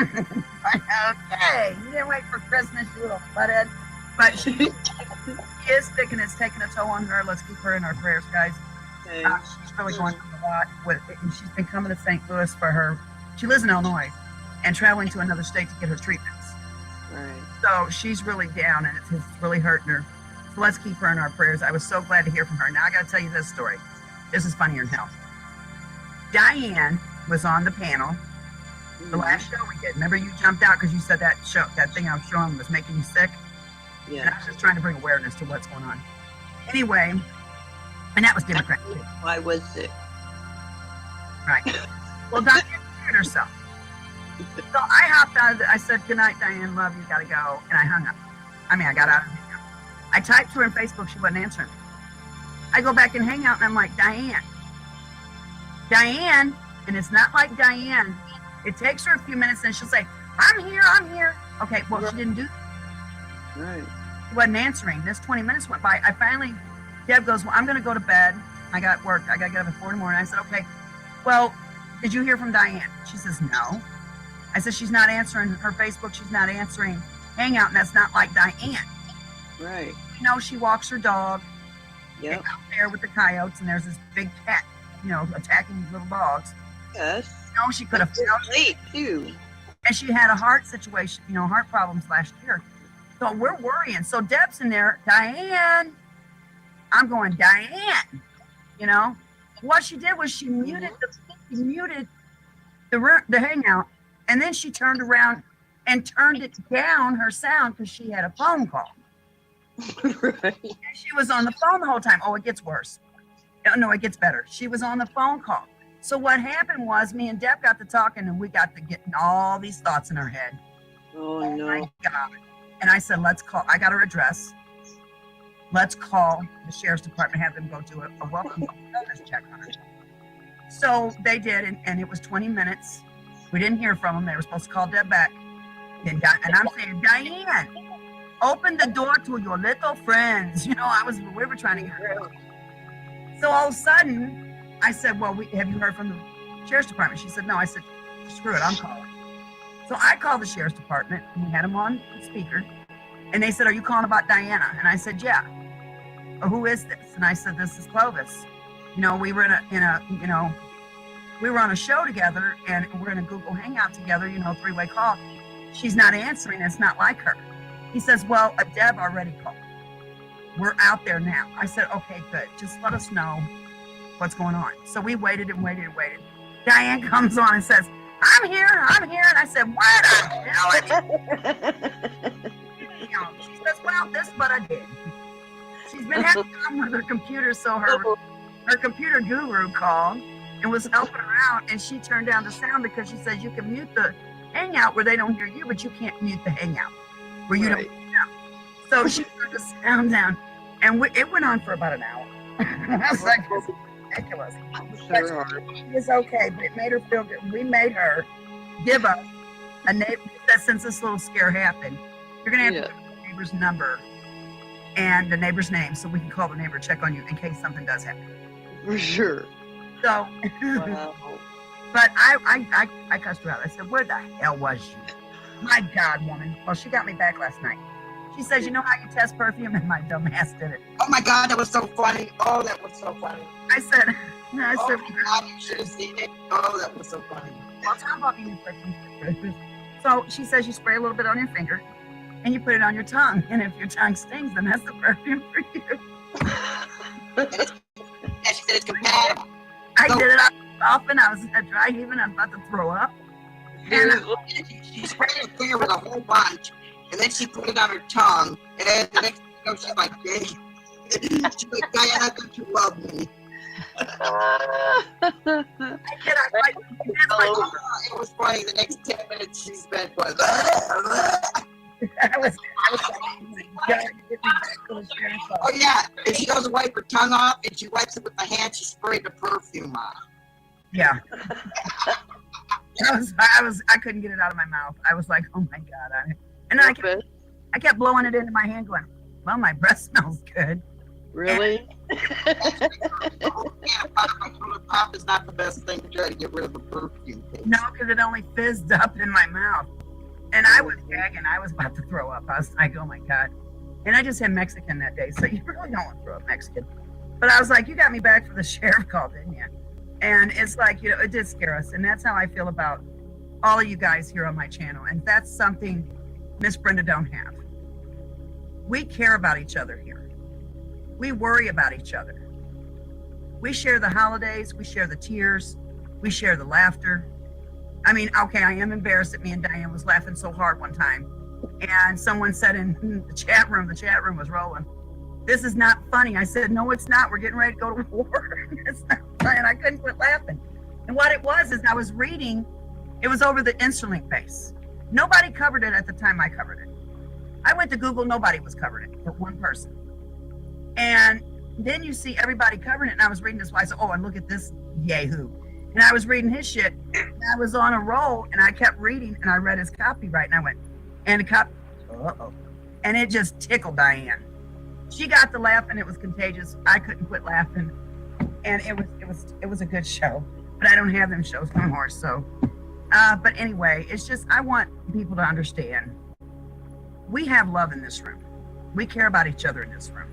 Okay, you didn't wait for Christmas, you little butthead. But she is sick and it's taking a toll on her. Let's keep her in our prayers, guys. Okay. She's really going through a lot with it, and she's been coming to St. Louis for her. She lives in Illinois and traveling to another state to get her treatments. Right. So she's really down and it's really hurting her. So let's keep her in our prayers. I was so glad to hear from her. Now I got to tell you this story. This is funnier than hell. Diane was on the panel. The last show we did. Remember you jumped out because you said that thing I was showing was making you sick? Yeah. And I was just trying to bring awareness to what's going on. Anyway, and that was Democrat. I was sick. Right. Well, Diane scared herself. So I hopped out of it. I said, good night, Diane, love you, gotta go. And I hung up. I got out of the hangout. I typed to her on Facebook, she wasn't answering me. I go back and hang out and I'm like, Diane, and it's not like Diane. It takes her a few minutes and she'll say, I'm here. Okay, well, she didn't do that. Right. She wasn't answering. This 20 minutes went by. Deb goes, well, I'm going to go to bed. I got work. I got to get up at 4 in the morning. I said, okay, well, did you hear from Diane? She says, no. I said, she's not answering her Facebook. She's not answering Hangout, and that's not like Diane. Right. You know, she walks her dog. Yep. Out there with the coyotes, and there's this big cat, attacking little dogs. Yes. She could have felt late too. And she had a heart situation, heart problems last year. So we're worrying. So Deb's in there, Diane. I'm going, Diane. What she did was she muted the hangout, and then she turned around and turned it down, her sound, because she had a phone call. Right. And she was on the phone the whole time. Oh, it gets worse. No, it gets better. She was on the phone call. So what happened was me and Deb got to talking, and we got to getting all these thoughts in our head. Oh, no. My God. And I said, let's call. I got her address. Let's call the sheriff's department, have them go do a welcome wellness check on her. So they did, and it was 20 minutes. We didn't hear from them. They were supposed to call Deb back. And I'm saying, Diane, open the door to your little friends. We were trying to get her out. So all of a sudden, I said, well, have you heard from the sheriff's department? She said, no. I said, screw it, I'm calling. So I called the sheriff's department, and we had them on speaker. And they said, are you calling about Diana? And I said, yeah. Who is this? And I said, this is Clovis. We were we were on a show together, and we're in a Google Hangout together, 3-way call. She's not answering. It's not like her. He says, well, a Deb already called. We're out there now. I said, okay, good. Just let us know what's going on. So we waited and waited and waited. Diane comes on and says, I'm here. And I said, what the hell? She says, well, this is what I did. She's been having a problem with her computer, so her computer guru called and was helping her out, and she turned down the sound because she says you can mute the Hangout where they don't hear you, but you can't mute the Hangout where you don't hear them. So she turned the sound down, and it went on for about an hour. I was like, this is ridiculous. It's okay, but it made her feel good. We made her give us a neighbor, since this little scare happened, you're going to have to put the neighbor's number and the neighbor's name so we can call the neighbor, check on you in case something does happen. For sure. So, wow. But I cussed her out. I said, where the hell was you? My God, woman. Well, she got me back last night. She says, you know how you test perfume? And my dumb ass did it. Oh my God, that was so funny. Oh, that was so funny. I said, oh my God, you should have seen it. Oh, that was so funny. Well, tell about you perfume. So she says you spray a little bit on your finger and you put it on your tongue. And if your tongue stings, then that's the perfume for you. And she said it's compatible. I did it often. I was dry heaving. I was about to throw up. And she sprayed her finger with a whole bunch. then she put it on her tongue, and the next thing you know, she's like, "Hey," she's like, "Diana, I thought you loved me." It was funny. The next 10 minutes she spent was. Oh yeah, and she goes to wipe her tongue off, and she wipes it with the hand. She sprayed the perfume on. Yeah. I couldn't get it out of my mouth. I was like, oh my God. And then I kept blowing it into my hand going, well, my breath smells good. Really? Pop is not the best thing to try to get rid of the perfume taste. No, because it only fizzed up in my mouth. And I was gagging. I was about to throw up. I was like, oh my God. And I just had Mexican that day, so you really don't want to throw up Mexican. But I was like, you got me back for the sheriff call, didn't you? And it's like, you know, it did scare us. And that's how I feel about all of you guys here on my channel. And that's something Miss Brenda don't have. We care about each other here. We worry about each other. We share the holidays. We share the tears. We share the laughter. I mean, okay, I am embarrassed that me and Diane was laughing so hard one time. And someone said in the chat room was rolling, this is not funny. I said, no, it's not. We're getting ready to go to war. It's not funny. And I couldn't quit laughing. And what it was is I was reading, it was over the Interlink base. Nobody covered it at the time I covered it. I went to Google, nobody was covering it, but one person. And then you see everybody covering it. And I was reading this, I said, oh, and look at this yahoo. And I was reading his shit. And I was on a roll and I kept reading and I read his copyright and I went, and the cop, uh-oh. And it just tickled Diane. She got the laugh and it was contagious. I couldn't quit laughing. And it was a good show. But I don't have them shows no more. So but anyway, it's just I want people to understand we have love in this room. We care about each other in this room.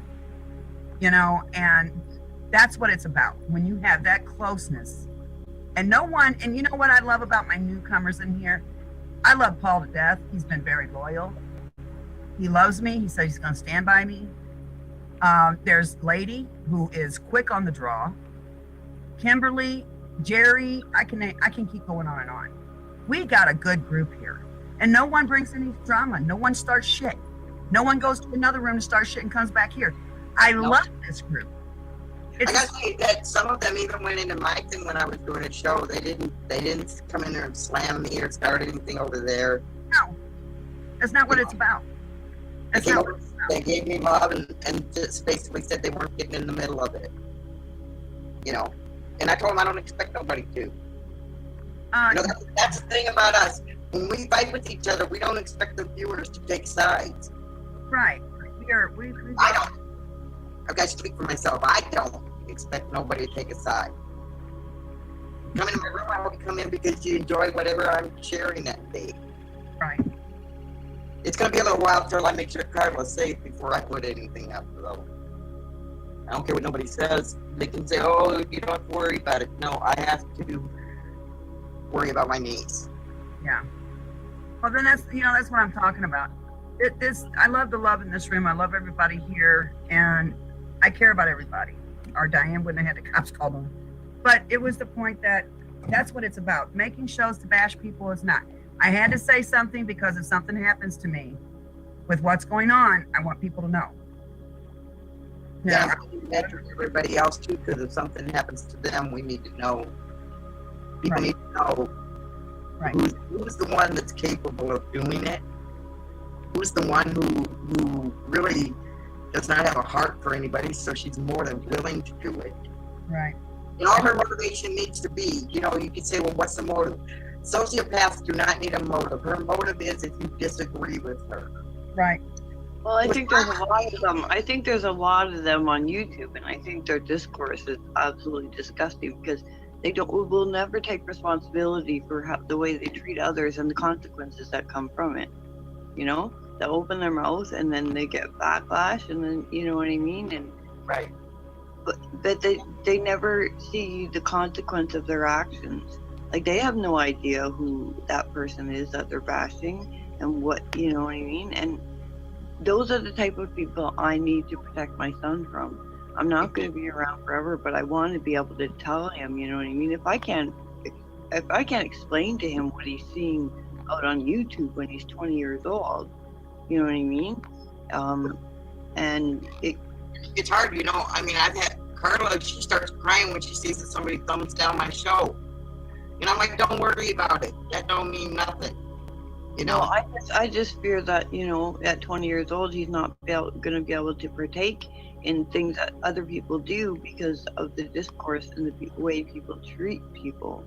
You know, and that's what it's about. When you have that closeness. And no one, and you know what I love about my newcomers in here? I love Paul to death. He's been very loyal. He loves me. He said he's going to stand by me. There's Lady, who is quick on the draw. Kimberly, Jerry, I can keep going on and on. We got a good group here. And no one brings any drama. No one starts shit. No one goes to another room to start shit and comes back here. I love this group. I gotta say that some of them even went into my thing when I was doing a show. They didn't come in there and slam me or start anything over there. No, that's not what it's about. That's not what it's about. They gave me love and just basically said they weren't getting in the middle of it. You know, and I told them I don't expect nobody to. You know, that's the thing about us. When we fight with each other, we don't expect the viewers to take sides. Right. I don't. I've got to speak for myself. I don't expect nobody to take a side. Come into my room, I hope you come in because you enjoy whatever I'm sharing that day. Right. It's going to be a little while until I make sure Carla's safe before I put anything up, though. I don't care what nobody says. They can say, oh, you don't have to worry about it. No, I have to worry about my niece. Yeah. Well, then that's what I'm talking about. I love the love in this room. I love everybody here. And I care about everybody. Or Diane wouldn't have had the cops called on. But it was the point that that's what it's about. Making shows to bash people is not. I had to say something because if something happens to me with what's going on, I want people to know. Yeah, I to everybody else too, because if something happens to them, we need to know. People need to know who's the one that's capable of doing it. Who's the one who really does not have a heart for anybody, so she's more than willing to do it. Right. And all her motivation needs to be, you know, you could say, well, what's the motive? Sociopaths do not need a motive. Her motive is if you disagree with her. Right. Well, I think there's a lot of them. I think there's a lot of them on YouTube, and I think their discourse is absolutely disgusting because they will never take responsibility for the way they treat others and the consequences that come from it. You know, they open their mouth and then they get backlash, and then you know what I mean. And right. But they never see the consequence of their actions. Like they have no idea who that person is that they're bashing and what, you know what I mean. And those are the type of people I need to protect my son from. I'm not going to be around forever, but I want to be able to tell him, you know what I mean. If I can't explain to him what he's seeing out on YouTube when he's 20 years old, You know what I mean? And it's hard, you know. I mean, I've had Carla, she starts crying when she sees that somebody thumbs down my show. And I'm like, don't worry about it. That don't mean nothing. You know? No, I just fear that, you know, at 20 years old, he's not going to be able to partake in things that other people do because of the discourse and the way people treat people.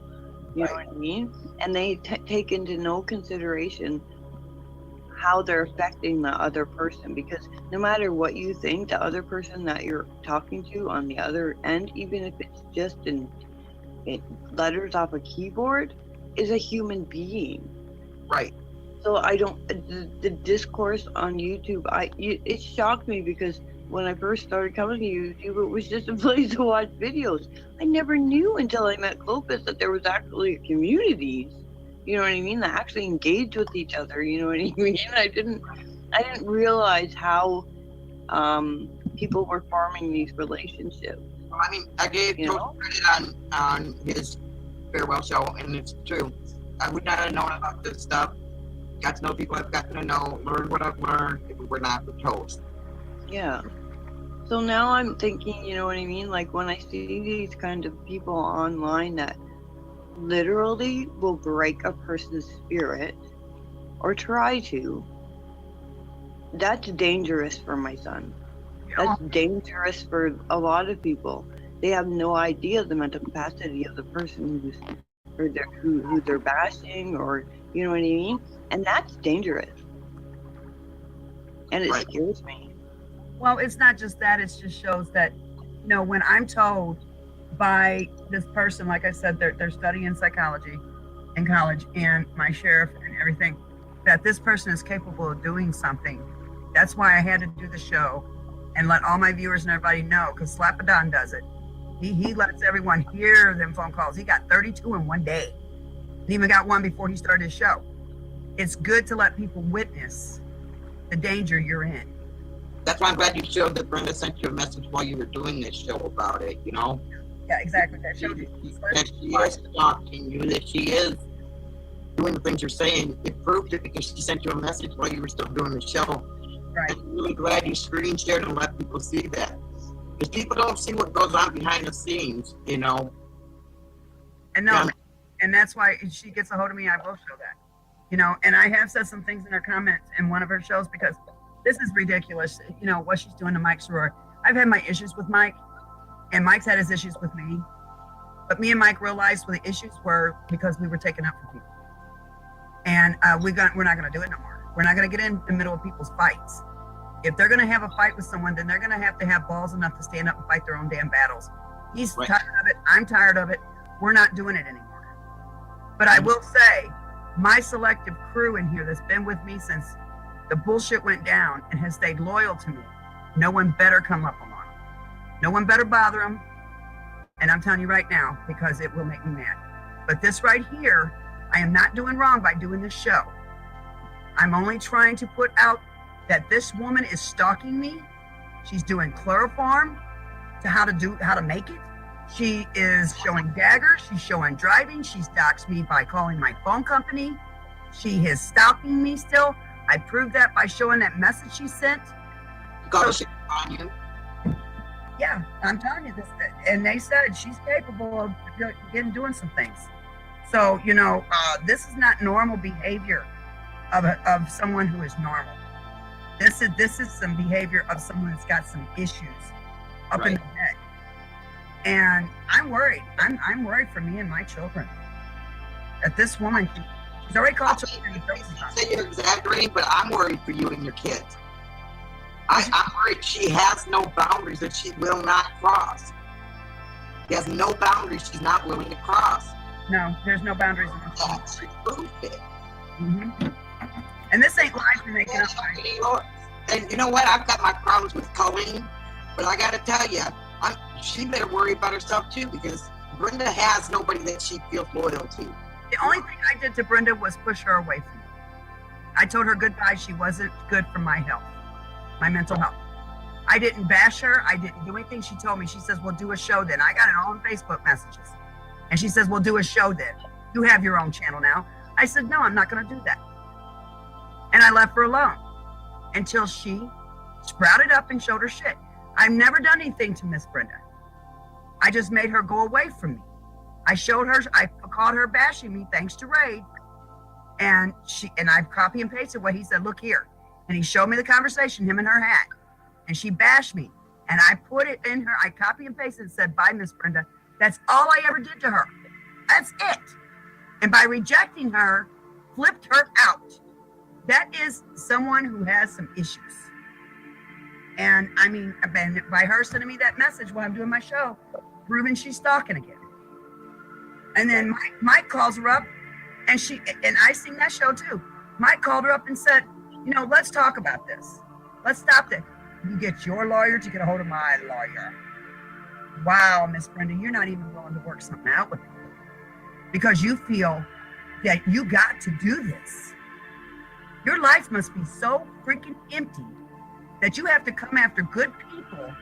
You know what I mean? And they take into no consideration how they're affecting the other person, because no matter what you think, the other person that you're talking to on the other end, even if it's just in letters off a keyboard, is a human being. Right. So I don't, the discourse on YouTube, it shocked me, because when I first started coming to YouTube, it was just a place to watch videos. I never knew until I met Clopas that there was actually communities, you know what I mean, that actually engaged with each other, you know what I mean? I didn't realize how people were forming these relationships. I mean, I gave total credit on his farewell show, and it's true. I would not have known about this stuff. Got to know people I've gotten to know, learned what I've learned if it were not for Toast. Yeah. So now I'm thinking, you know what I mean? Like when I see these kind of people online that literally will break a person's spirit or try to, that's dangerous for my son. That's dangerous for a lot of people. They have no idea the mental capacity of the person who they're bashing, or you know what I mean? And that's dangerous. And it scares me. Well, it's not just that, it just shows that, you know, when I'm told by this person, like I said, they're studying psychology in college, and my sheriff and everything, that this person is capable of doing something. That's why I had to do the show and let all my viewers and everybody know, because Slapadon does it. He lets everyone hear them phone calls. He got 32 in one day. He even got one before he started his show. It's good to let people witness the danger you're in. That's why I'm glad you showed that Brenda sent you a message while you were doing this show about it, you know? Yeah, exactly. That showed you. That she is stalking you, that she is doing the things you're saying. It proved it because she sent you a message while you were still doing the show. Right. I'm really glad you screen shared and let people see that. Because people don't see what goes on behind the scenes, you know? And no, and that's why she gets a hold of me, I will show that. You know, and I have said some things in her comments in one of her shows, because this is ridiculous, you know, what she's doing to Mike Soror. I've had my issues with Mike, and Mike's had his issues with me. But me and Mike realized what the issues were because we were taking up for people. And we're not going to do it no more. We're not going to get in the middle of people's fights. If they're going to have a fight with someone, then they're going to have balls enough to stand up and fight their own damn battles. He's tired of it. I'm tired of it. We're not doing it anymore. But I will say, my selective crew in here that's been with me since the bullshit went down and has stayed loyal to me, no one better come up along. No one better bother them. And I'm telling you right now, because it will make me mad. But this right here, I am not doing wrong by doing this show. I'm only trying to put out that this woman is stalking me. She's doing chloroform to how to make it. She is showing daggers. She's showing driving. She's doxed me by calling my phone company. She is stalking me still. I proved that by showing that message she sent. Yeah, I'm telling you this. And they said she's capable of doing some things. So, you know, this is not normal behavior of someone who is normal. This is some behavior of someone that's got some issues up in the head. And I'm worried. I'm worried for me and my children. That this woman, she's already called children. Say you're exaggerating, but I'm worried for you and your kids. I'm worried she has no boundaries that she will not cross. She has no boundaries she's not willing to cross. No, there's no boundaries in this. She proved it. Mm-hmm. And this ain't lies we're making up. And you know what? I've got my problems with Colleen, but I got to tell you, she better worry about herself too, because Brenda has nobody that she feels loyal to. The only thing I did to Brenda was push her away from me. I told her goodbye. She wasn't good for my health, my mental health. I didn't bash her. I didn't do anything. She told me, she says, we'll do a show then. I got it all in Facebook messages. And she says, we'll do a show then. You have your own channel now. I said, no, I'm not going to do that. And I left her alone. until she sprouted up and showed her shit. I've never done anything to Miss Brenda. I just made her go away from me. I called her bashing me thanks to Ray. And I copy and pasted what he said, look here. And he showed me the conversation him and her had. And she bashed me. And I put it in her, I copy and pasted and said, bye, Miss Brenda. That's all I ever did to her. That's it. And by rejecting her, flipped her out. That is someone who has some issues. And I mean, by her sending me that message while I'm doing my show, proving she's stalking again. And then Mike calls her up, and I sing that show too. Mike called her up and said, let's talk about this. Let's stop this. You get your lawyer to get a hold of my lawyer. Wow, Miss Brenda, you're not even willing to work something out with me because you feel that you got to do this. Your life must be so freaking empty that you have to come after good people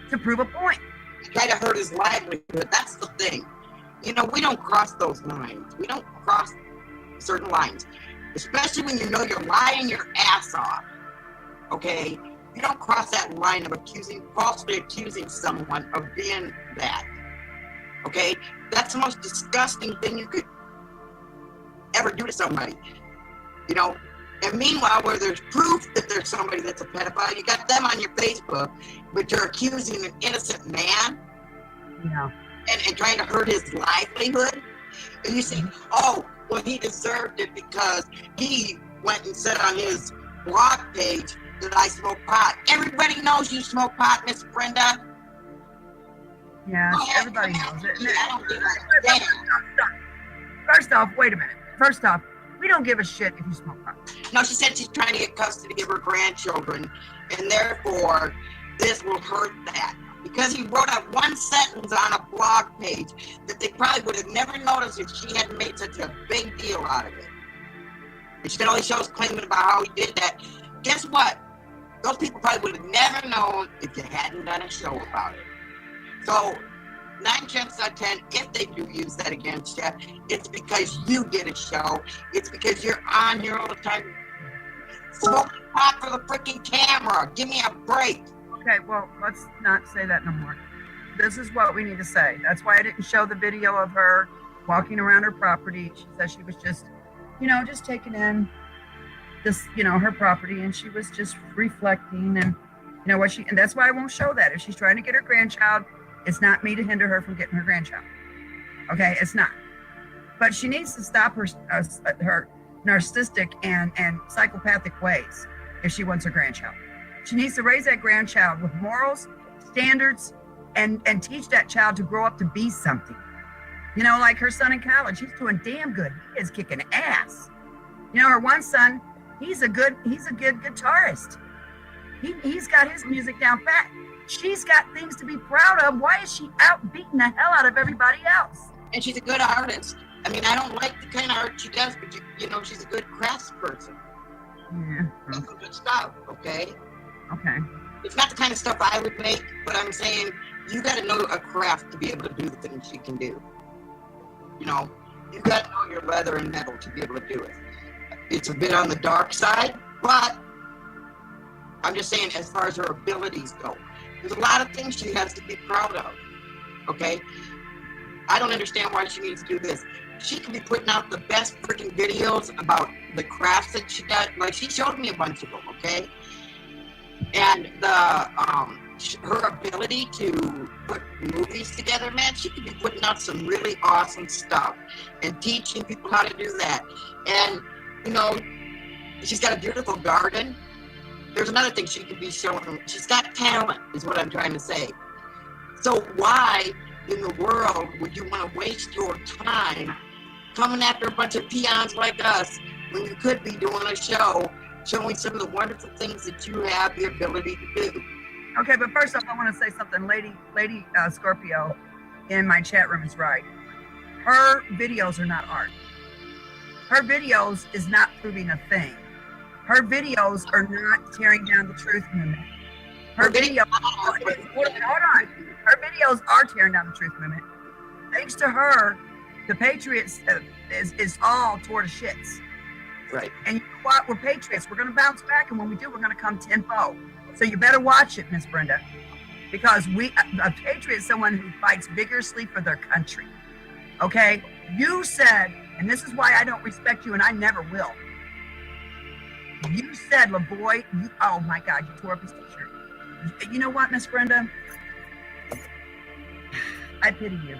to prove a point. Try to hurt his livelihood. That's the thing. We don't cross those lines. We don't cross certain lines, especially when you're lying your ass off. Okay? You don't cross that line of falsely accusing someone of being that. Okay? That's the most disgusting thing you could ever do to somebody. And meanwhile, where there's proof that there's somebody that's a pedophile, you got them on your Facebook, but you're accusing an innocent man. Yeah. And trying to hurt his livelihood. And you say, oh, well, he deserved it because he went and said on his blog page that I smoke pot. Everybody knows you smoke pot, Miss Brenda. Yeah, everybody knows it. I don't give a damn. First off, wait a minute. First off, we don't give a shit if you smoke pot. No, she said she's trying to get custody of her grandchildren, and therefore this will hurt that. Because he wrote out one sentence on a blog page that they probably would have never noticed if she hadn't made such a big deal out of it. And she did all these shows claiming about how he did that. Guess what? Those people probably would have never known if you hadn't done a show about it. So, 9 chances out of 10, if they do use that against you, it's because you did a show. It's because you're on here all the time. Smoking pot for the freaking camera. Give me a break. Okay, well, let's not say that no more. This is what we need to say. That's why I didn't show the video of her walking around her property. She said she was just, just taking in this, her property, and she was just reflecting and, and that's why I won't show that. If she's trying to get her grandchild, it's not me to hinder her from getting her grandchild. Okay, it's not. But she needs to stop her narcissistic and psychopathic ways if she wants her grandchild. She needs to raise that grandchild with morals, standards, and teach that child to grow up to be something. Like her son in college, he's doing damn good. He is kicking ass. Her one son, he's a good guitarist. He's got his music down pat. She's got things to be proud of. Why is she out beating the hell out of everybody else? And she's a good artist. I mean, I don't like the kind of art she does, but she's a good craftsperson. Yeah. That's some good stuff, okay? Okay. It's not the kind of stuff I would make, but I'm saying you got to know a craft to be able to do the things she can do. You got to know your leather and metal to be able to do it. It's a bit on the dark side, but I'm just saying as far as her abilities go, there's a lot of things she has to be proud of, okay? I don't understand why she needs to do this. She could be putting out the best freaking videos about the crafts that she does. Like, she showed me a bunch of them, okay? And her ability to put movies together, man, she could be putting out some really awesome stuff and teaching people how to do that. And, she's got a beautiful garden. There's another thing she could be showing them. She's got talent, is what I'm trying to say. So why in the world would you want to waste your time coming after a bunch of peons like us when you could be doing a show showing some of the wonderful things that you have the ability to do? Okay, but first off, I want to say something. Lady Scorpio in my chat room is right. Her videos are not art. Her videos is not proving a thing. Her videos are not tearing down the truth movement. Her videos, hold on. Her videos are tearing down the truth movement. Thanks to her, the Patriots is all toward the shits. Right. And what? We're patriots. We're going to bounce back, and when we do, we're going to come tenfold. So you better watch it, Miss Brenda, because a patriot is someone who fights vigorously for their country. Okay? You said, and this is why I don't respect you, and I never will. You said, LaBoy, oh my God, you tore up his t-shirt. You know what, Miss Brenda? I pity you.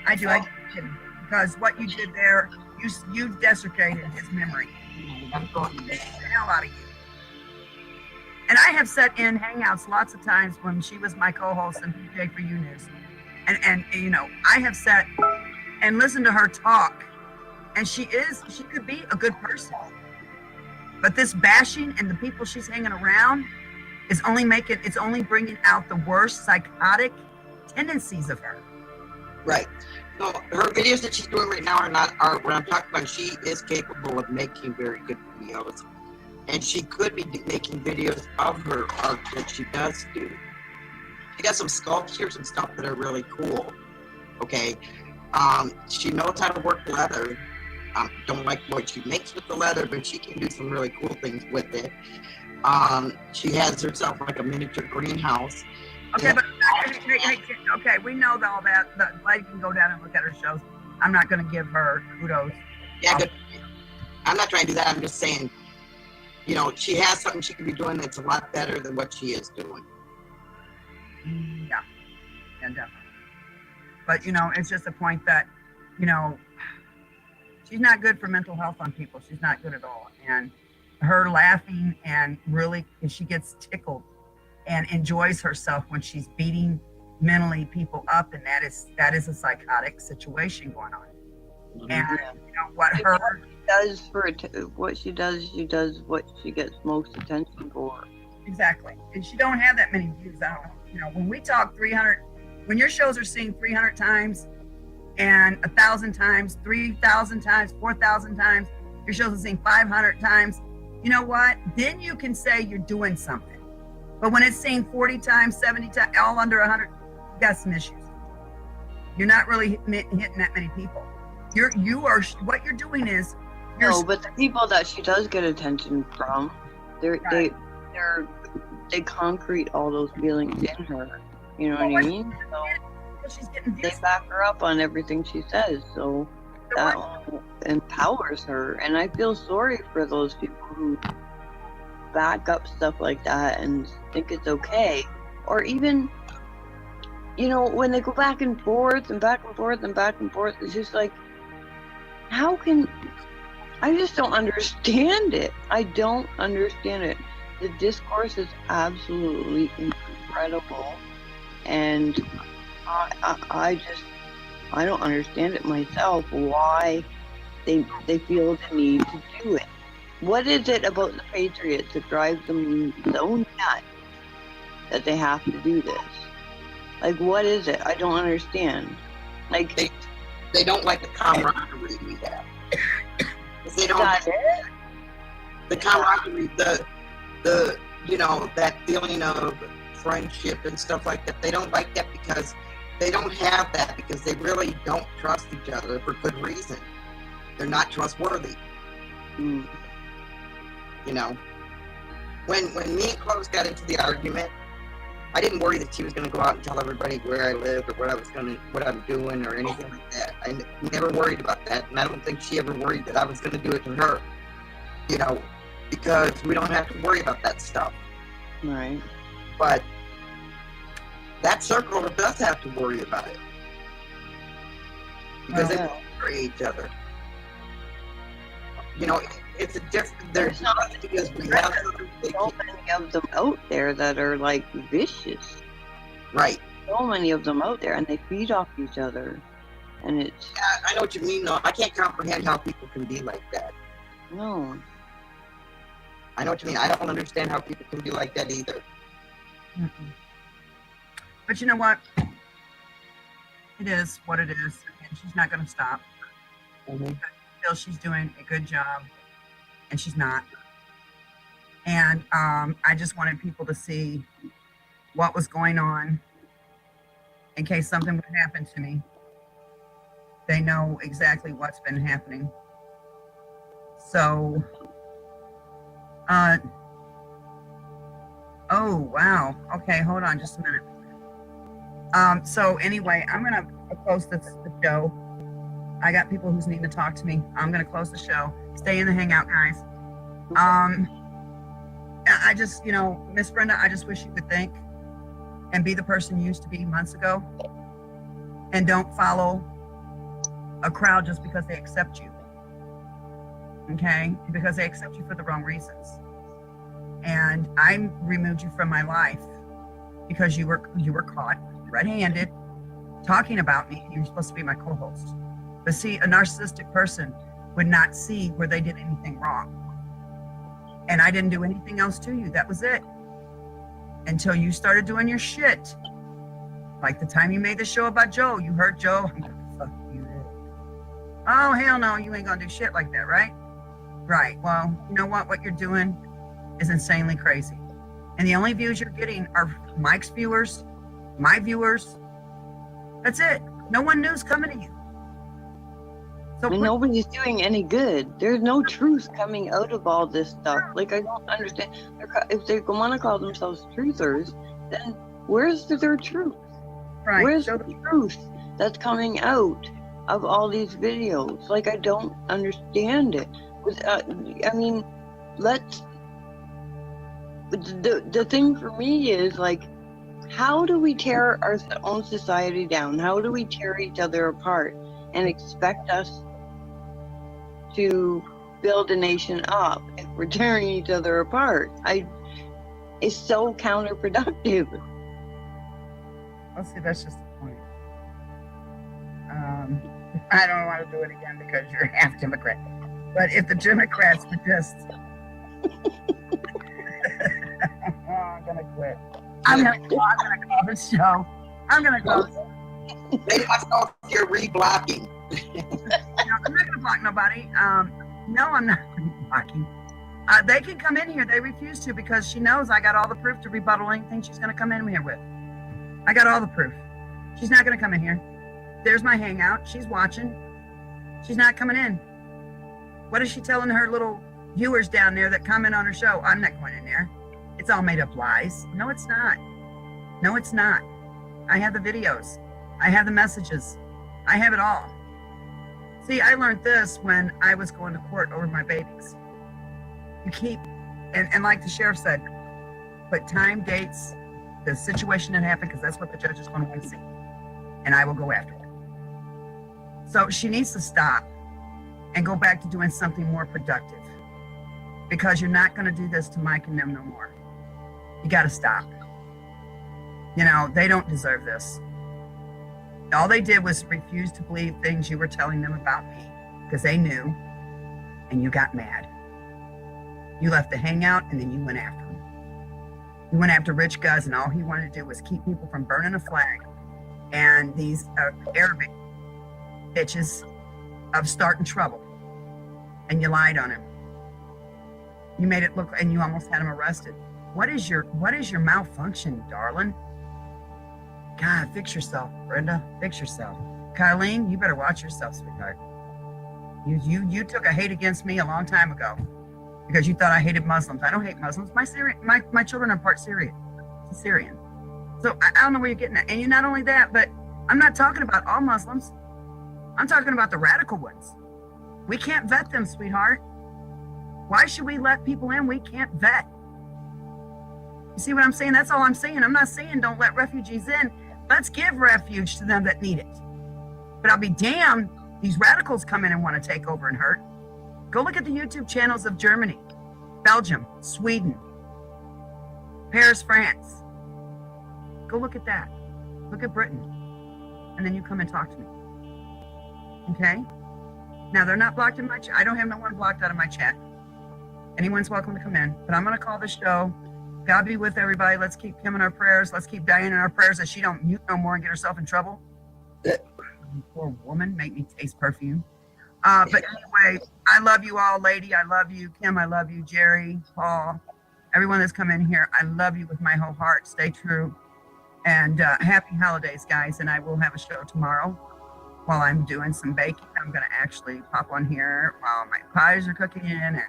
I do. I pity you. Because what you did there, you desecrated his memory. I'm going to get the hell out of you. And I have sat in hangouts lots of times when she was my co-host and PJ for You News. And you know, I have sat and listened to her talk. And she could be a good person. But this bashing and the people she's hanging around is only bringing out the worst psychotic tendencies of her. Right. So her videos that she's doing right now are what I'm talking about. She is capable of making very good videos, and she could be making videos of her art that she does do. She does some sculptures and stuff that are really cool. Okay. She knows how to work leather. Don't like what she makes with the leather, but she can do some really cool things with it. She has herself like a miniature greenhouse. Okay, but okay, we know all that. But Lady can go down and look at her shows. I'm not going to give her kudos. Yeah, good. I'm not trying to do that. I'm just saying, you know, she has something she could be doing that's a lot better than what she is doing. Yeah, definitely. But you know, it's just a point that, you know, she's not good for mental health on people. She's not good at all. And her laughing and really, she gets tickled and enjoys herself when she's beating mentally people up, and that is a psychotic situation going on. And you know what she does what she gets most attention for. Exactly, and she don't have that many views. I don't know. You know, when we talk 300, when your shows are seen 300 times, and 1,000 times, 3,000 times, 4,000 times, your shows are seen 500 times. You know what? Then you can say you're doing something. But when it's seen 40 times, 70 times, all under 100, you got some issues. You're not really hitting that many people. What you're doing is. No, but the people that she does get attention from, they concrete all those feelings in her. You know what I mean? So they back her up on everything she says. So that empowers her. And I feel sorry for those people who back up stuff like that and think it's okay. Or even, you know, when they go back and forth and back and forth and back and forth, it's just like, I just don't understand it. I don't understand it. The discourse is absolutely incredible. And I don't understand it myself, why they feel the need to do it. What is it about the Patriots that drives them so nuts that they have to do this? Like, what is it? I don't understand. Like, they don't like the camaraderie we have. They don't like the camaraderie, the you know, that feeling of friendship and stuff like that. They don't like that because they don't have that, because they really don't trust each other for good reason. They're not trustworthy. You know, when me and Close got into the argument, I didn't worry that she was going to go out and tell everybody where I lived or what I'm doing or anything like that. I never worried about that, and I don't think she ever worried that I was going to do it to her. You know, because we don't have to worry about that stuff. Right. But that circle does have to worry about it, because they don't worry each other. You know, it's a different. There's not, because we have so many of them out there that are like vicious. Right. So many of them out there, and they feed off each other, and it's. Yeah, I know what you mean, though. I can't comprehend how people can be like that. No. I know what you mean. I don't understand how people can be like that either. But you know what? It is what it is, and she's not going to stop. I feel she's doing a good job, and she's not. And I just wanted people to see what was going on in case something would happen to me. They know exactly what's been happening. So Oh, wow. Okay, hold on just a minute. So anyway, I'm going to close the show. I got people who's needing to talk to me. I'm going to close the show. Stay in the hangout, guys. I just, Miss Brenda, I just wish you could think and be the person you used to be months ago, and don't follow a crowd just because they accept you. Okay? Because they accept you for the wrong reasons. And I removed you from my life because you were caught red-handed talking about me. You're supposed to be my co-host. But see, a narcissistic person would not see where they did anything wrong. And I didn't do anything else to you. That was it. Until you started doing your shit. Like the time you made the show about Joe, you hurt Joe. I'm gonna fuck you. Oh, hell no, you ain't gonna do shit like that, right? Right. Well, you know what? What you're doing is insanely crazy. And the only views you're getting are Mike's viewers, my viewers. That's it. No one new's coming to you. So and nobody's doing any good. There's no truth coming out of all this stuff. Like, I don't understand. If they want to call themselves truthers, then where's their truth? Right. Where's the truth that's coming out of all these videos? Like, I don't understand it. I mean, the thing for me is, like, how do we tear our own society down? How do we tear each other apart and expect us to build a nation up if we're tearing each other apart? It's so counterproductive. Well, see, that's just the point. I don't want to do it again because you're half Democrat. But if the Democrats would just... I'm going to quit. I'm going to call this show. I'm going to call this. They must know if you're reblocking. No, I'm not going to block nobody. No, I'm not blocking. They can come in here. They refuse to because she knows I got all the proof to rebuttal anything she's going to come in here with. I got all the proof. She's not going to come in here. There's my hangout. She's watching. She's not coming in. What is she telling her little viewers down there that comment on her show? I'm not going in there. It's all made up lies. No, it's not. No, it's not. I have the videos. I have the messages. I have it all. See, I learned this when I was going to court over my babies. You keep, and like the sheriff said, put time, dates, the situation that happened, because that's what the judge is going to want to see. And I will go after it. So she needs to stop and go back to doing something more productive, because you're not going to do this to Mike and them no more. You got to stop. They don't deserve this. All they did was refuse to believe things you were telling them about me because they knew, and you got mad. You left the hangout and then you went after him. You went after Rich Guz, and all he wanted to do was keep people from burning a flag and these Arabic bitches of starting trouble. And you lied on him. You made it look, and you almost had him arrested. What is your malfunction, darling? God, fix yourself, Brenda. Fix yourself. Colleen, you better watch yourself, sweetheart. You took a hate against me a long time ago because you thought I hated Muslims. I don't hate Muslims. My children are part Syrian. So I don't know where you're getting at. And you're not only that, but I'm not talking about all Muslims. I'm talking about the radical ones. We can't vet them, sweetheart. Why should we let people in we can't vet? You see what I'm saying? That's all I'm saying. I'm not saying don't let refugees in. Let's give refuge to them that need it. But I'll be damned, these radicals come in and want to take over and hurt. Go look at the YouTube channels of Germany, Belgium, Sweden, Paris, France. Go look at that. Look at Britain. And then you come and talk to me. Okay? Now, they're not blocked in my chat. I don't have no one blocked out of my chat. Anyone's welcome to come in. But I'm going to call the show. God be with everybody. Let's keep Kim in our prayers. Let's keep Diane in our prayers that she don't mute no more and get herself in trouble. Poor woman, make me taste perfume. But anyway, I love you all, Lady. I love you, Kim. I love you, Jerry, Paul, everyone that's come in here. I love you with my whole heart. Stay true. And happy holidays, guys. And I will have a show tomorrow while I'm doing some baking. I'm going to actually pop on here while my pies are cooking in.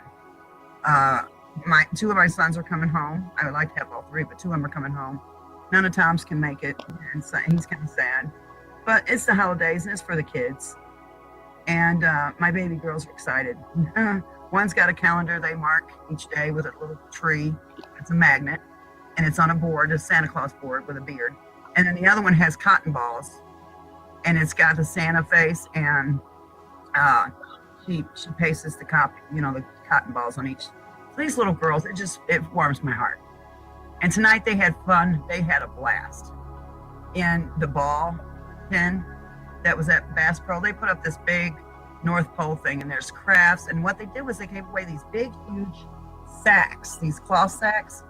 And two of my sons are coming home. I would like to have all three, but two of them are coming home. None of Tom's can make it, and so he's kind of sad. But it's the holidays, and it's for the kids. And my baby girls are excited. One's got a calendar they mark each day with a little tree. It's a magnet, and it's on a board, a Santa Claus board with a beard. And then the other one has cotton balls, and it's got the Santa face, and she pastes the the cotton balls on each. So these little girls, it warms my heart. And tonight they had fun. They had a blast. In the ball pin that was at Bass Pro, they put up this big North Pole thing, and there's crafts. And what they did was they gave away these big, huge sacks, these cloth sacks,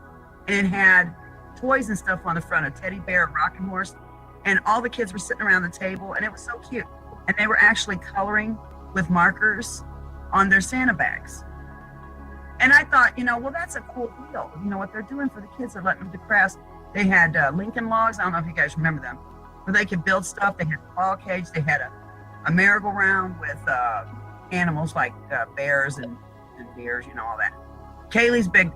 and it had toys and stuff on the front, a teddy bear, a rocking horse, and all the kids were sitting around the table, and it was so cute. And they were actually coloring with markers on their Santa bags. And I thought, well, that's a cool deal. What they're doing for the kids, they're letting them do crafts. They had Lincoln logs. I don't know if you guys remember them, where they could build stuff. They had a ball cage. They had a merry-go-round with animals like bears and deers, all that. Joy's big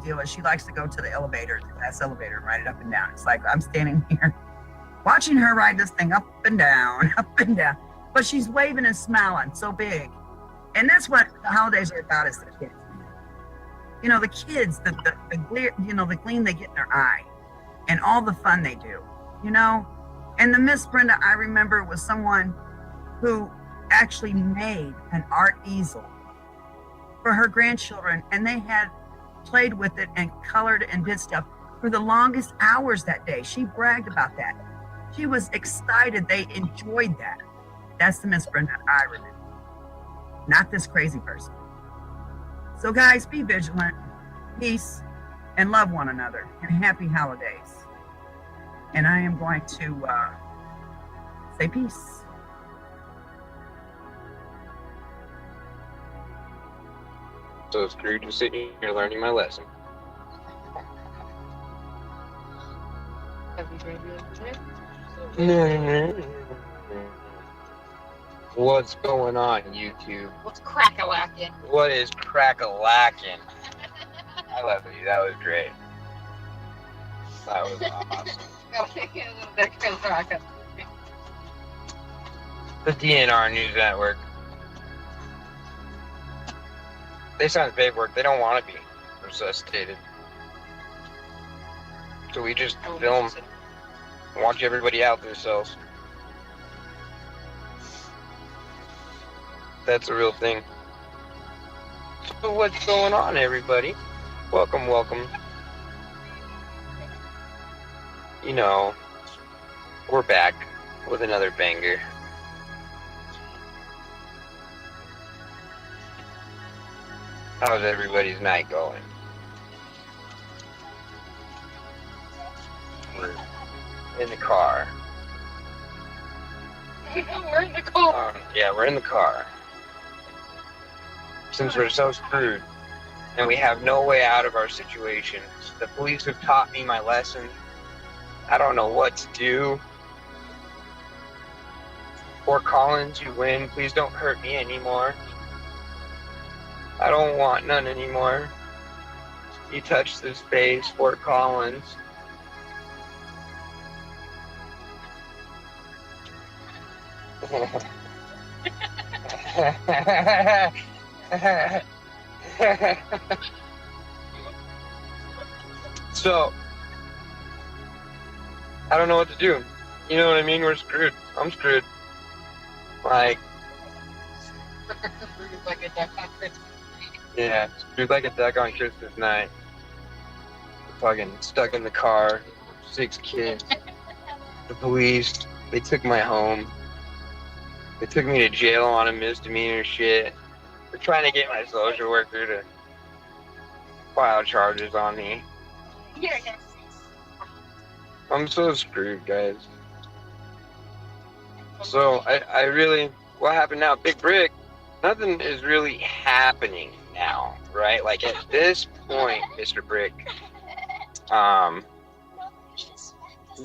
deal is she likes to go to the elevator, the glass elevator, and ride it up and down. It's like I'm standing here watching her ride this thing up and down, up and down. But she's waving and smiling so big. And that's what the holidays are about, is the kids. The kids, the gleam they get in their eye and all the fun they do, And the Miss Brenda I remember was someone who actually made an art easel for her grandchildren, and they had played with it and colored and did stuff for the longest hours that day. She bragged about that. She was excited. They enjoyed that. That's the Miss Brenda I remember, not this crazy person. So guys, be vigilant, peace, and love one another, and happy holidays. And I am going to say peace. So Scrooge was sitting here learning my lesson. What's going on, YouTube? What's crack-a-lackin'? What is crack-a-lackin'? I love you. That was great. That was awesome. The DNR News Network. They sign paperwork. They don't want to be resuscitated. So we just film and watch everybody out themselves. That's a real thing. So what's going on, everybody? Welcome, welcome. We're back with another banger. How's everybody's night going? We're in the car. We're in the car. Yeah, we're in the car. Since we're so screwed and we have no way out of our situation, the police have taught me my lesson. I don't know what to do. Fort Collins, you win. Please don't hurt me anymore. I don't want none anymore. You touch this face, Fort Collins. So, I don't know what to do. You know what I mean? We're screwed. I'm screwed. Yeah, screwed like a duck on Christmas night. Fucking stuck in the car, 6 kids. The police, they took my home. They took me to jail on a misdemeanor shit. They're trying to get my social worker to file charges on me. I'm so screwed, guys. So, I really, what happened now? Big Brick, nothing is really happening now, right? Like, at this point, Mr. Brick,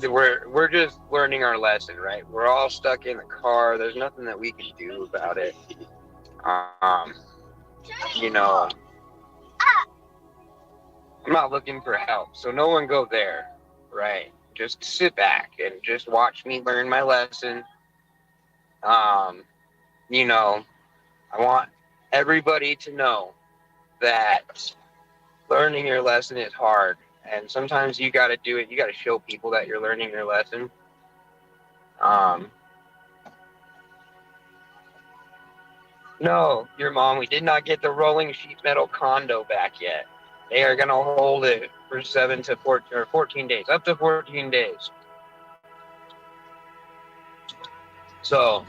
we're just learning our lesson, right? We're all stuck in the car. There's nothing that we can do about it. I'm not looking for help, so no one go there, right? Just sit back and just watch me learn my lesson. You know, I want everybody to know that learning your lesson is hard, and sometimes you got to do it. You got to show people that you're learning your lesson. No, your mom, we did not get the rolling sheet metal condo back yet. They are going to hold it for 7 to 14 or 14 days, up to 14 days. So,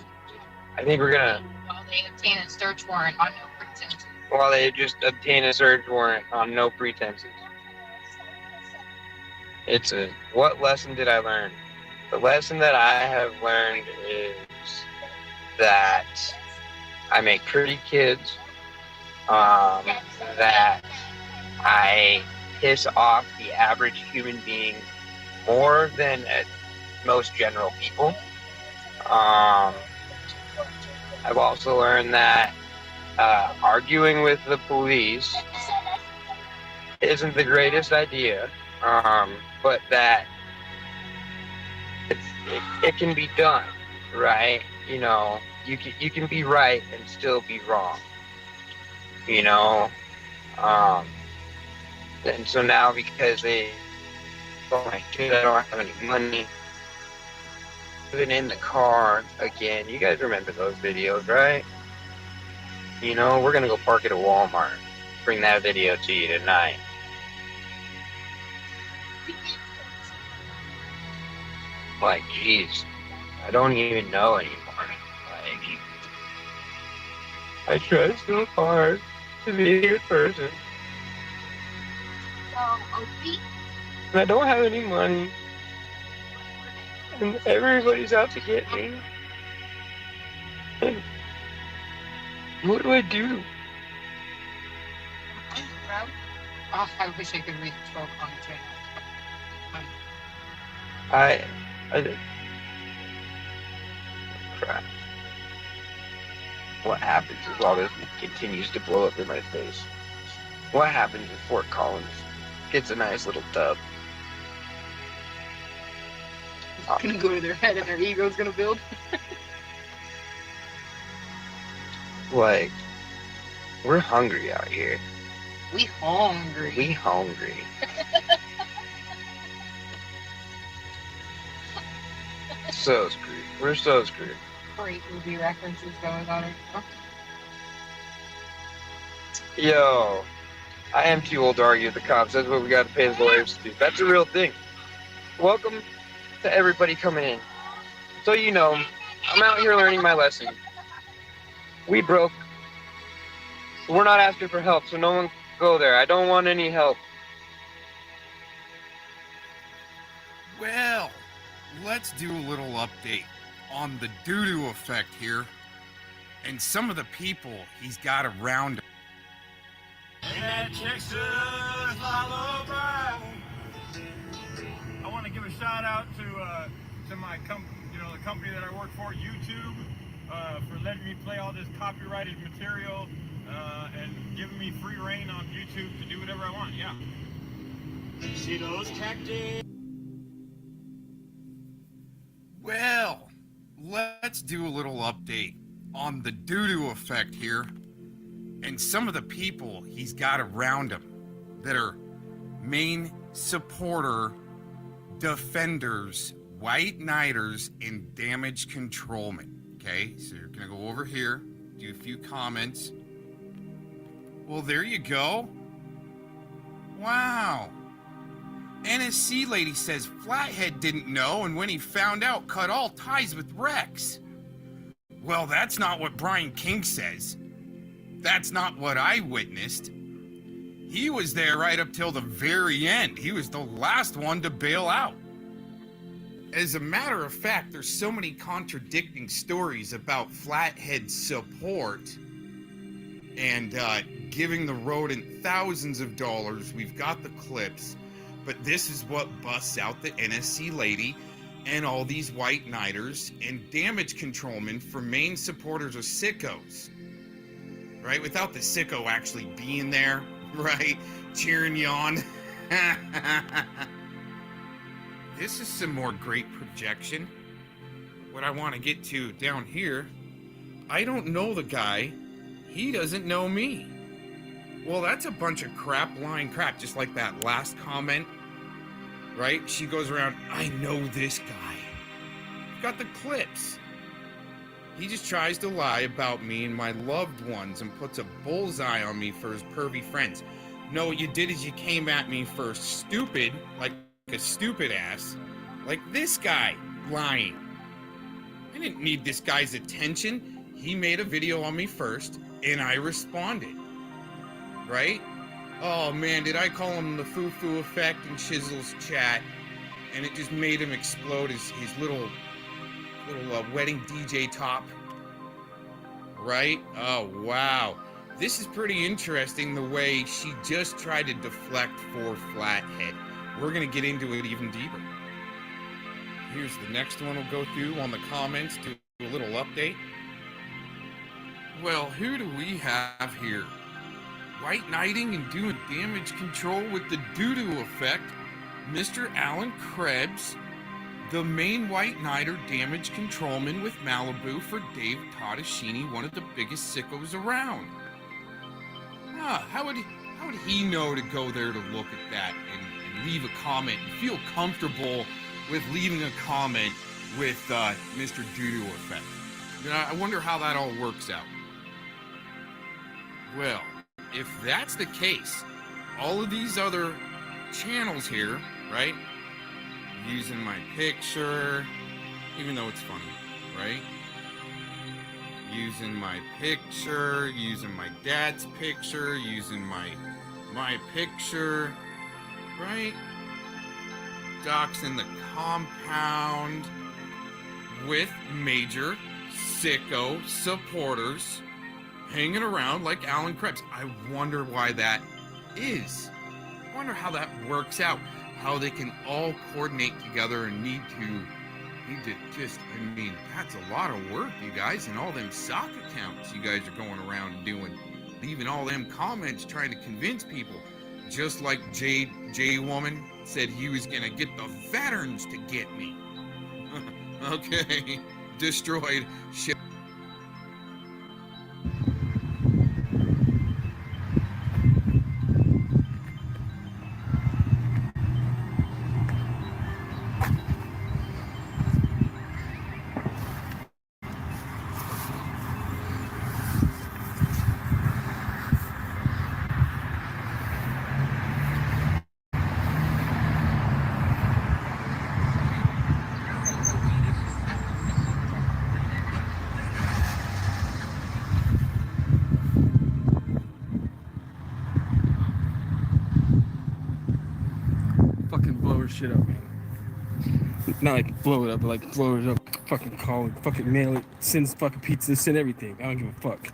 I think we're going to... While they obtain a search warrant on no pretenses. While they just obtain a search warrant on no pretenses. It's a... What lesson did I learn? The lesson that I have learned is that I make pretty kids, that I piss off the average human being more than most general people. I've also learned that arguing with the police isn't the greatest idea, but that it can be done, right? You know, you can be right and still be wrong, you know? And so now because they, oh my shit, I don't have any money, living in the car again. You guys remember those videos, right? You know, we're gonna go park at a Walmart. Bring that video to you tonight. Like, jeez, I don't even know anymore. Like, I try so hard to be a good person. And I don't have any money. And everybody's out to get me. And what do I do? Oh, I wish I could read the 12 commentary. I crap. What happens is all this continues to blow up in my face. What happens if Fort Collins gets a nice little dub? It's gonna go to their head and their ego's gonna build. Like, we're hungry out here. We hungry. We hungry. So screwed. We're so screwed. Great movie references going on right now. Yo, I am too old to argue with the cops. That's what we got to pay the lawyers to do. That's a real thing. Welcome to everybody coming in. So you know, I'm out here learning my lesson. We broke. We're not asking for help, so no one go there. I don't want any help. Well, let's do a little update on the WebCam here and some of the people he's got around him. I want to give a shout out to my the company that I work for, YouTube, for letting me play all this copyrighted material and giving me free reign on YouTube to do whatever I want. Yeah. See those cacti? Well, let's do a little update on the WebCam here and some of the people he's got around him that are main supporter, defenders, white knighters, and damage controlmen. Okay, so you're gonna go over here, do a few comments. Well, there you go. Wow. NSC Lady says Flathead didn't know, and when he found out, cut all ties with Rex. Well, that's not what Brian King says. That's not what I witnessed. He was there right up till the very end. He was the last one to bail out. As a matter of fact, there's so many contradicting stories about Flathead's support and giving the rodent thousands of dollars. We've got the clips. But this is what busts out the NSC Lady and all these white knighters and damage controlmen for main supporters of sickos. Right? Without the sicko actually being there, right? Cheering you on. This is some more great projection. What I want to get to down here, I don't know the guy. He doesn't know me. Well, that's a bunch of crap lying crap, just like that last comment, right? She goes around, I know this guy. Got the clips. He just tries to lie about me and my loved ones and puts a bullseye on me for his pervy friends. No, what you did is you came at me first, stupid, like a stupid ass, like this guy lying. I didn't need this guy's attention. He made a video on me first, and I responded, right? Oh man, did I call him the foo-foo effect in Chisel's chat, and it just made him explode his little wedding DJ top, right? Oh wow, this is pretty interesting the way she just tried to deflect for Flathead. We're gonna get into it even deeper. Here's the next one we'll go through on the comments, do a little update. Well, who do we have here? White knighting and doing damage control with the doo-doo effect, Mr. Alan Krebs, the main white knighter damage controlman with Malibu for Dave Tadashini, one of the biggest sickos around. How would he know to go there to look at that and leave a comment and feel comfortable with leaving a comment with Mr. Doo-doo effect? You know, I wonder how that all works out. Well, if that's the case, all of these other channels here, right? Using my picture, even though it's funny, right? Using my picture, using my dad's picture, using my picture, right? Docs in the compound with major sicko supporters hanging around like Alan Krebs. I wonder why that is. I wonder how that works out. How they can all coordinate together and need to just, I mean, that's a lot of work, you guys, and all them sock accounts you guys are going around and doing, leaving all them comments trying to convince people, just like J Woman said he was gonna get the veterans to get me. Okay, destroyed shit. Shit up, man. Not like blow it up, but like blow it up, fucking call it, fucking mail it, send fucking pizza, send everything. I don't give a fuck.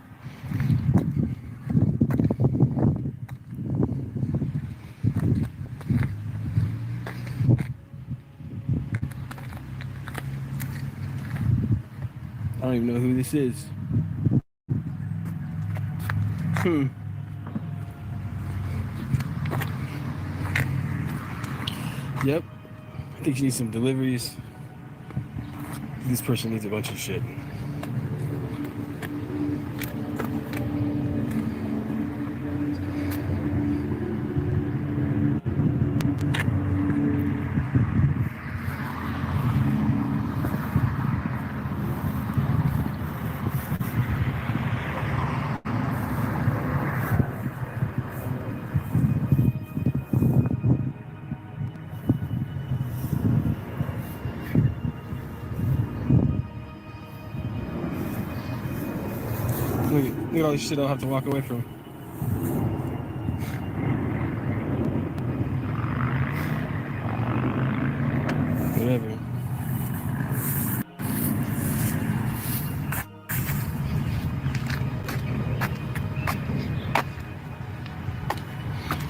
I don't even know who this is. Yep. I think she needs some deliveries. This person needs a bunch of shit. Look at all this shit I'll have to walk away from. Whatever.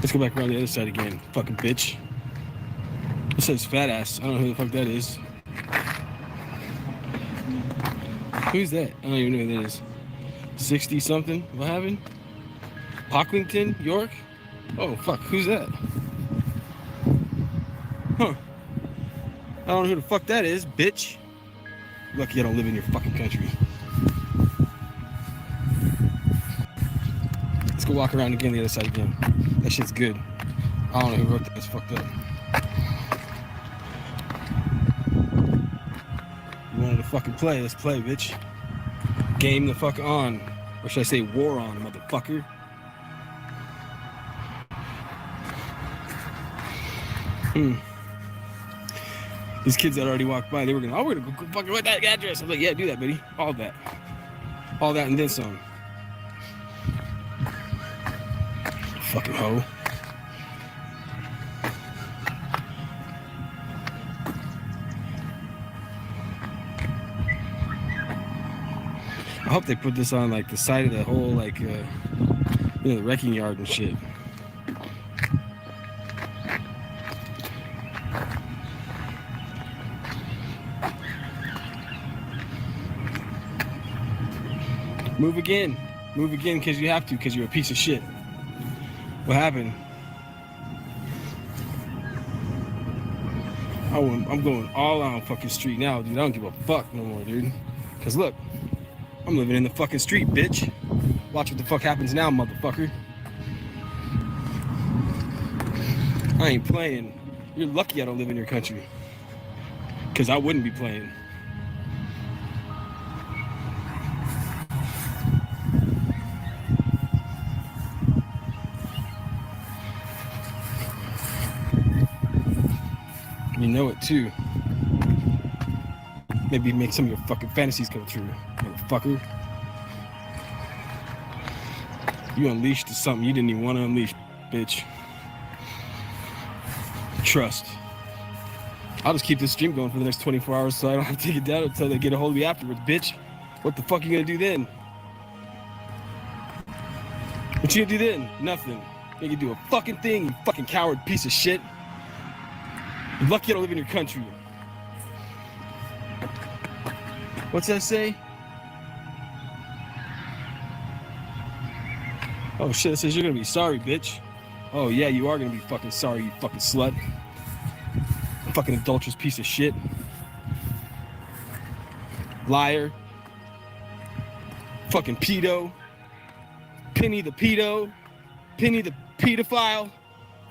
Let's go back around the other side again, fucking bitch. It says fat ass. I don't know who the fuck that is. Who's that? I don't even know who that is. 60 something? What happened? Pocklington, York? Oh fuck, who's that? Huh. I don't know who the fuck that is, bitch. Lucky I don't live in your fucking country. Let's go walk around again the other side again. That shit's good. I don't know who wrote that. It's fucked up. You wanted to fucking play? Let's play, bitch. Game the fuck on. Or should I say war on, motherfucker? These kids that already walked by, they were gonna, oh, we're gonna go fucking with that address. I was like, yeah, do that, buddy. All that. All that and then some. Fucking hoe. I hope they put this on like the side of the whole, like, the wrecking yard and shit. Move again. Move again because you have to, because you're a piece of shit. What happened? I'm going all out on fucking street now, dude. I don't give a fuck no more, dude. Because look, I'm living in the fucking street, bitch. Watch what the fuck happens now, motherfucker. I ain't playing. You're lucky I don't live in your country. Because I wouldn't be playing. You know it too. Maybe make some of your fucking fantasies come true, motherfucker. You unleashed something you didn't even want to unleash, bitch. Trust. I'll just keep this stream going for the next 24 hours so I don't have to take it down until they get a hold of me afterwards, bitch. What the fuck are you gonna do then? What you gonna do then? Nothing. You can do a fucking thing, you fucking coward piece of shit. You're lucky I don't live in your country. What's that say? Oh shit, it says you're gonna be sorry, bitch. Oh yeah, you are gonna be fucking sorry, you fucking slut. Fucking adulterous piece of shit. Liar. Fucking pedo. Penny the pedo. Penny the pedophile.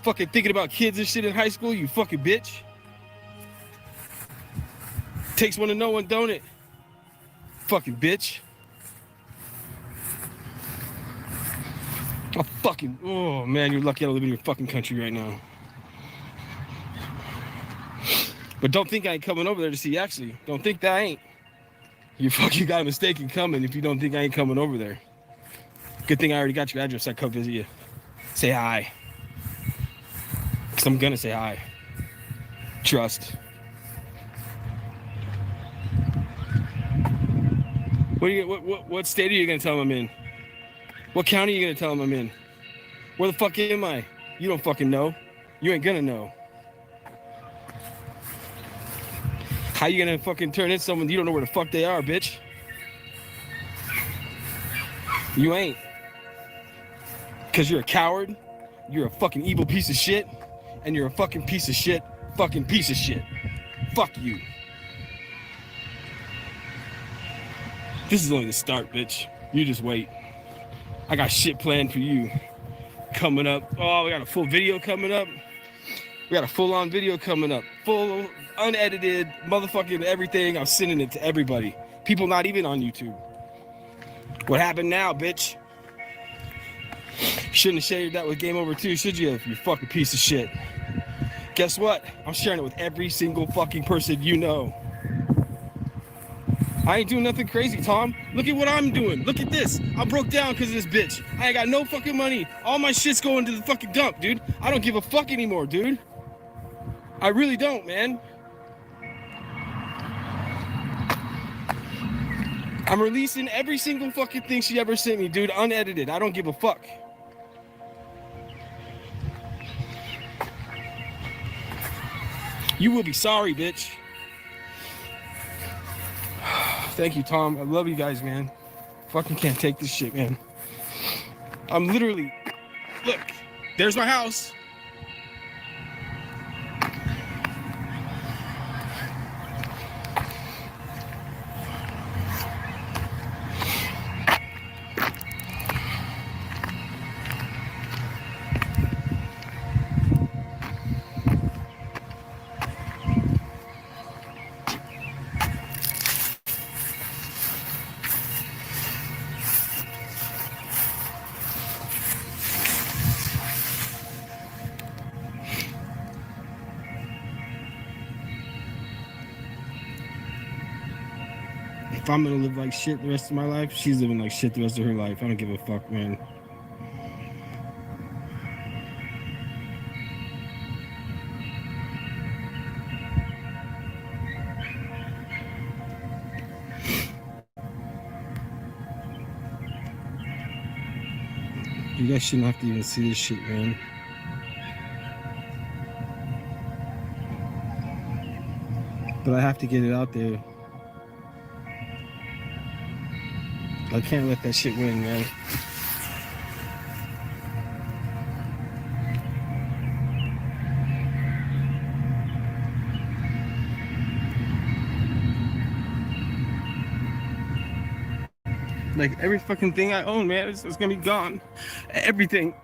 Fucking thinking about kids and shit in high school, you fucking bitch. Takes one to know one, don't it? Fucking bitch. Oh man, you're lucky I don't live in your fucking country right now. But don't think I ain't coming over there to see you, actually. Don't think that I ain't. You fucking got a mistake in coming if you don't think I ain't coming over there. Good thing I already got your address. I come visit you. Say hi. Because I'm gonna say hi. Trust. What state are you gonna tell them I'm in? What county are you gonna tell them I'm in? Where the fuck am I? You don't fucking know. You ain't gonna know. How you gonna fucking turn in someone you don't know where the fuck they are, bitch? You ain't. Because you're a coward, you're a fucking evil piece of shit, and you're a fucking piece of shit, fucking piece of shit. Fuck you. This is only the start, bitch. You just wait. I got shit planned for you. Coming up. Oh, we got a full video coming up. We got a full-on video coming up. Full, unedited, motherfucking everything. I'm sending it to everybody. People not even on YouTube. What happened now, bitch? Shouldn't have shared that with Game Over 2, should you? You fucking piece of shit. Guess what? I'm sharing it with every single fucking person you know. I ain't doing nothing crazy, Tom. Look at what I'm doing. Look at this. I broke down because of this bitch. I ain't got no fucking money. All my shit's going to the fucking dump, dude. I don't give a fuck anymore, dude. I really don't, man. I'm releasing every single fucking thing she ever sent me, dude, unedited. I don't give a fuck. You will be sorry, bitch. Thank you, Tom. I love you guys, man. Fucking can't take this shit, man. I'm literally... Look, there's my house. If I'm gonna live like shit the rest of my life, she's living like shit the rest of her life. I don't give a fuck, man. You guys shouldn't have to even see this shit, man. But I have to get it out there. I can't let that shit win, man. Like every fucking thing I own, man, it's gonna be gone. Everything.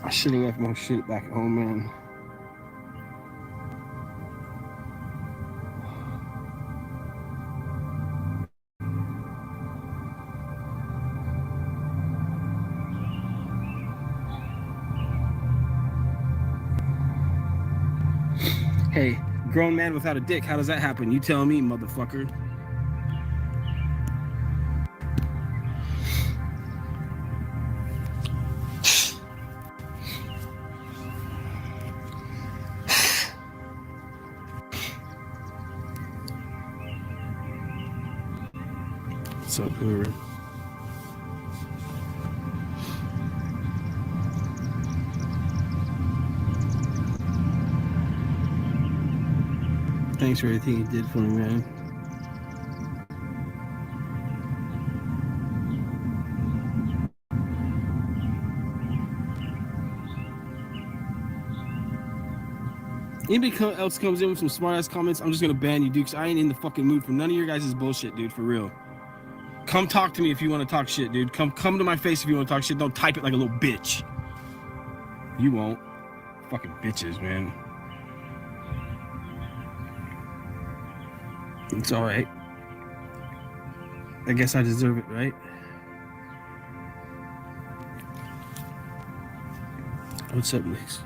I should have left my shit back at home, man. Hey, grown man without a dick, how does that happen? You tell me, motherfucker. What's up, Hoover? Thanks for everything you did for me, man. Anybody else comes in with some smart ass comments, I'm just gonna ban you, dude, because I ain't in the fucking mood for none of your guys' bullshit, dude, for real. Come talk to me if you want to talk shit, dude. Come to my face if you want to talk shit. Don't type it like a little bitch. You won't. Fucking bitches, man. It's alright. I guess I deserve it, right? What's up next?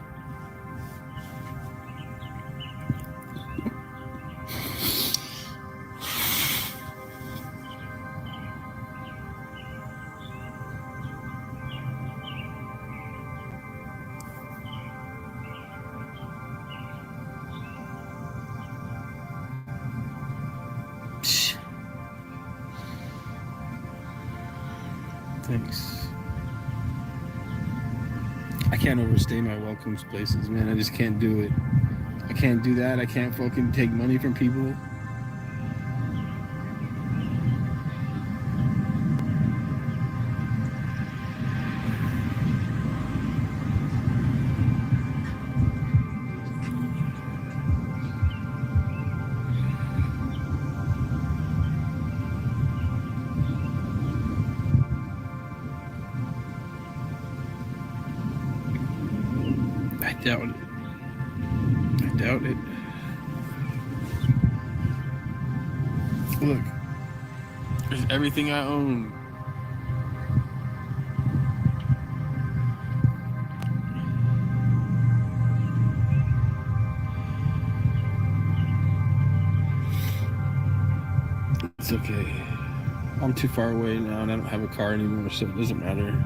Thanks. I can't overstay my welcomes places, man. I just can't do it. I can't do that. I can't fucking take money from people. I doubt it. I doubt it. Look, there's everything I own. It's okay. I'm too far away now and I don't have a car anymore, so it doesn't matter.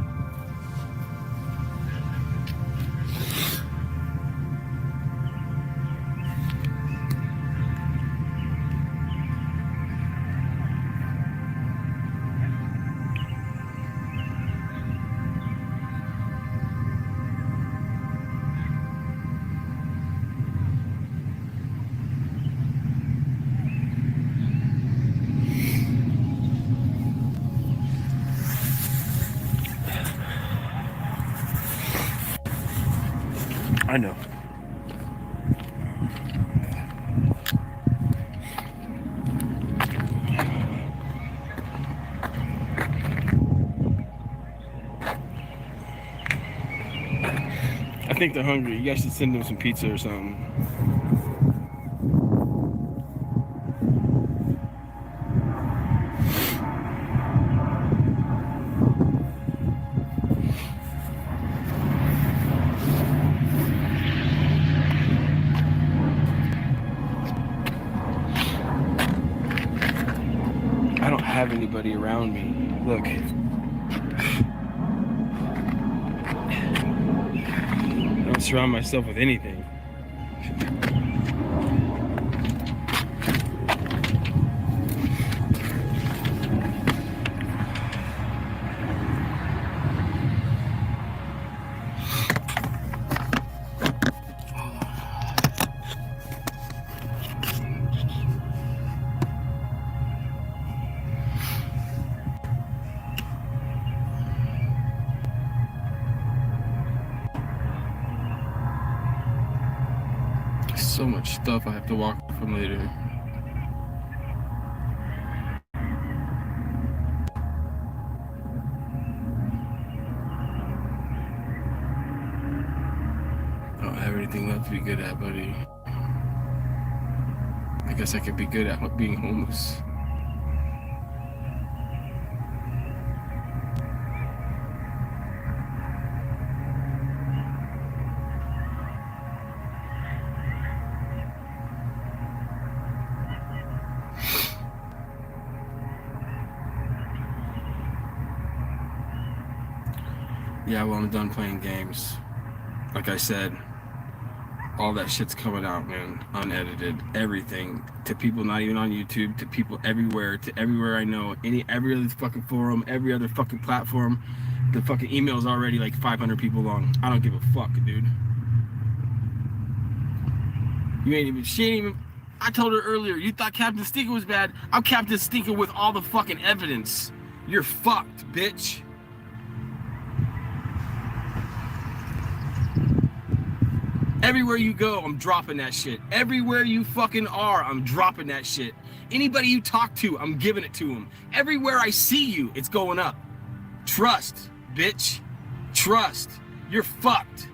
I know. I think they're hungry. You guys should send them some pizza or something. I don't have anybody around me. Look. I don't surround myself with anything. So much stuff I have to walk from later. I don't have anything left to be good at, buddy. I guess I could be good at being homeless. Yeah, well, I'm done playing games. Like I said, all that shit's coming out, man, unedited, everything, to people not even on YouTube, to people everywhere, to everywhere I know, every other fucking forum, every other fucking platform. The fucking email's already like 500 people long. I don't give a fuck, dude. She ain't even, I told her earlier, you thought Captain Stinker was bad. I'm Captain Stinker with all the fucking evidence. You're fucked, bitch. Everywhere you go, I'm dropping that shit. Everywhere you fucking are, I'm dropping that shit. Anybody you talk to, I'm giving it to them. Everywhere I see you, it's going up. Trust, bitch. Trust. You're fucked.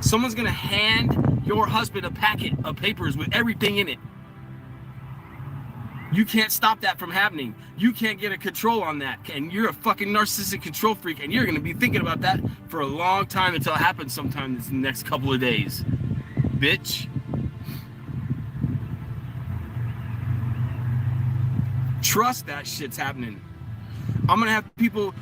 Someone's gonna hand your husband a packet of papers with everything in it. You can't stop that from happening. You can't get a control on that. And you're a fucking narcissistic control freak, and you're gonna be thinking about that for a long time until it happens sometime this next couple of days. Bitch. Trust that shit's happening. I'm gonna have people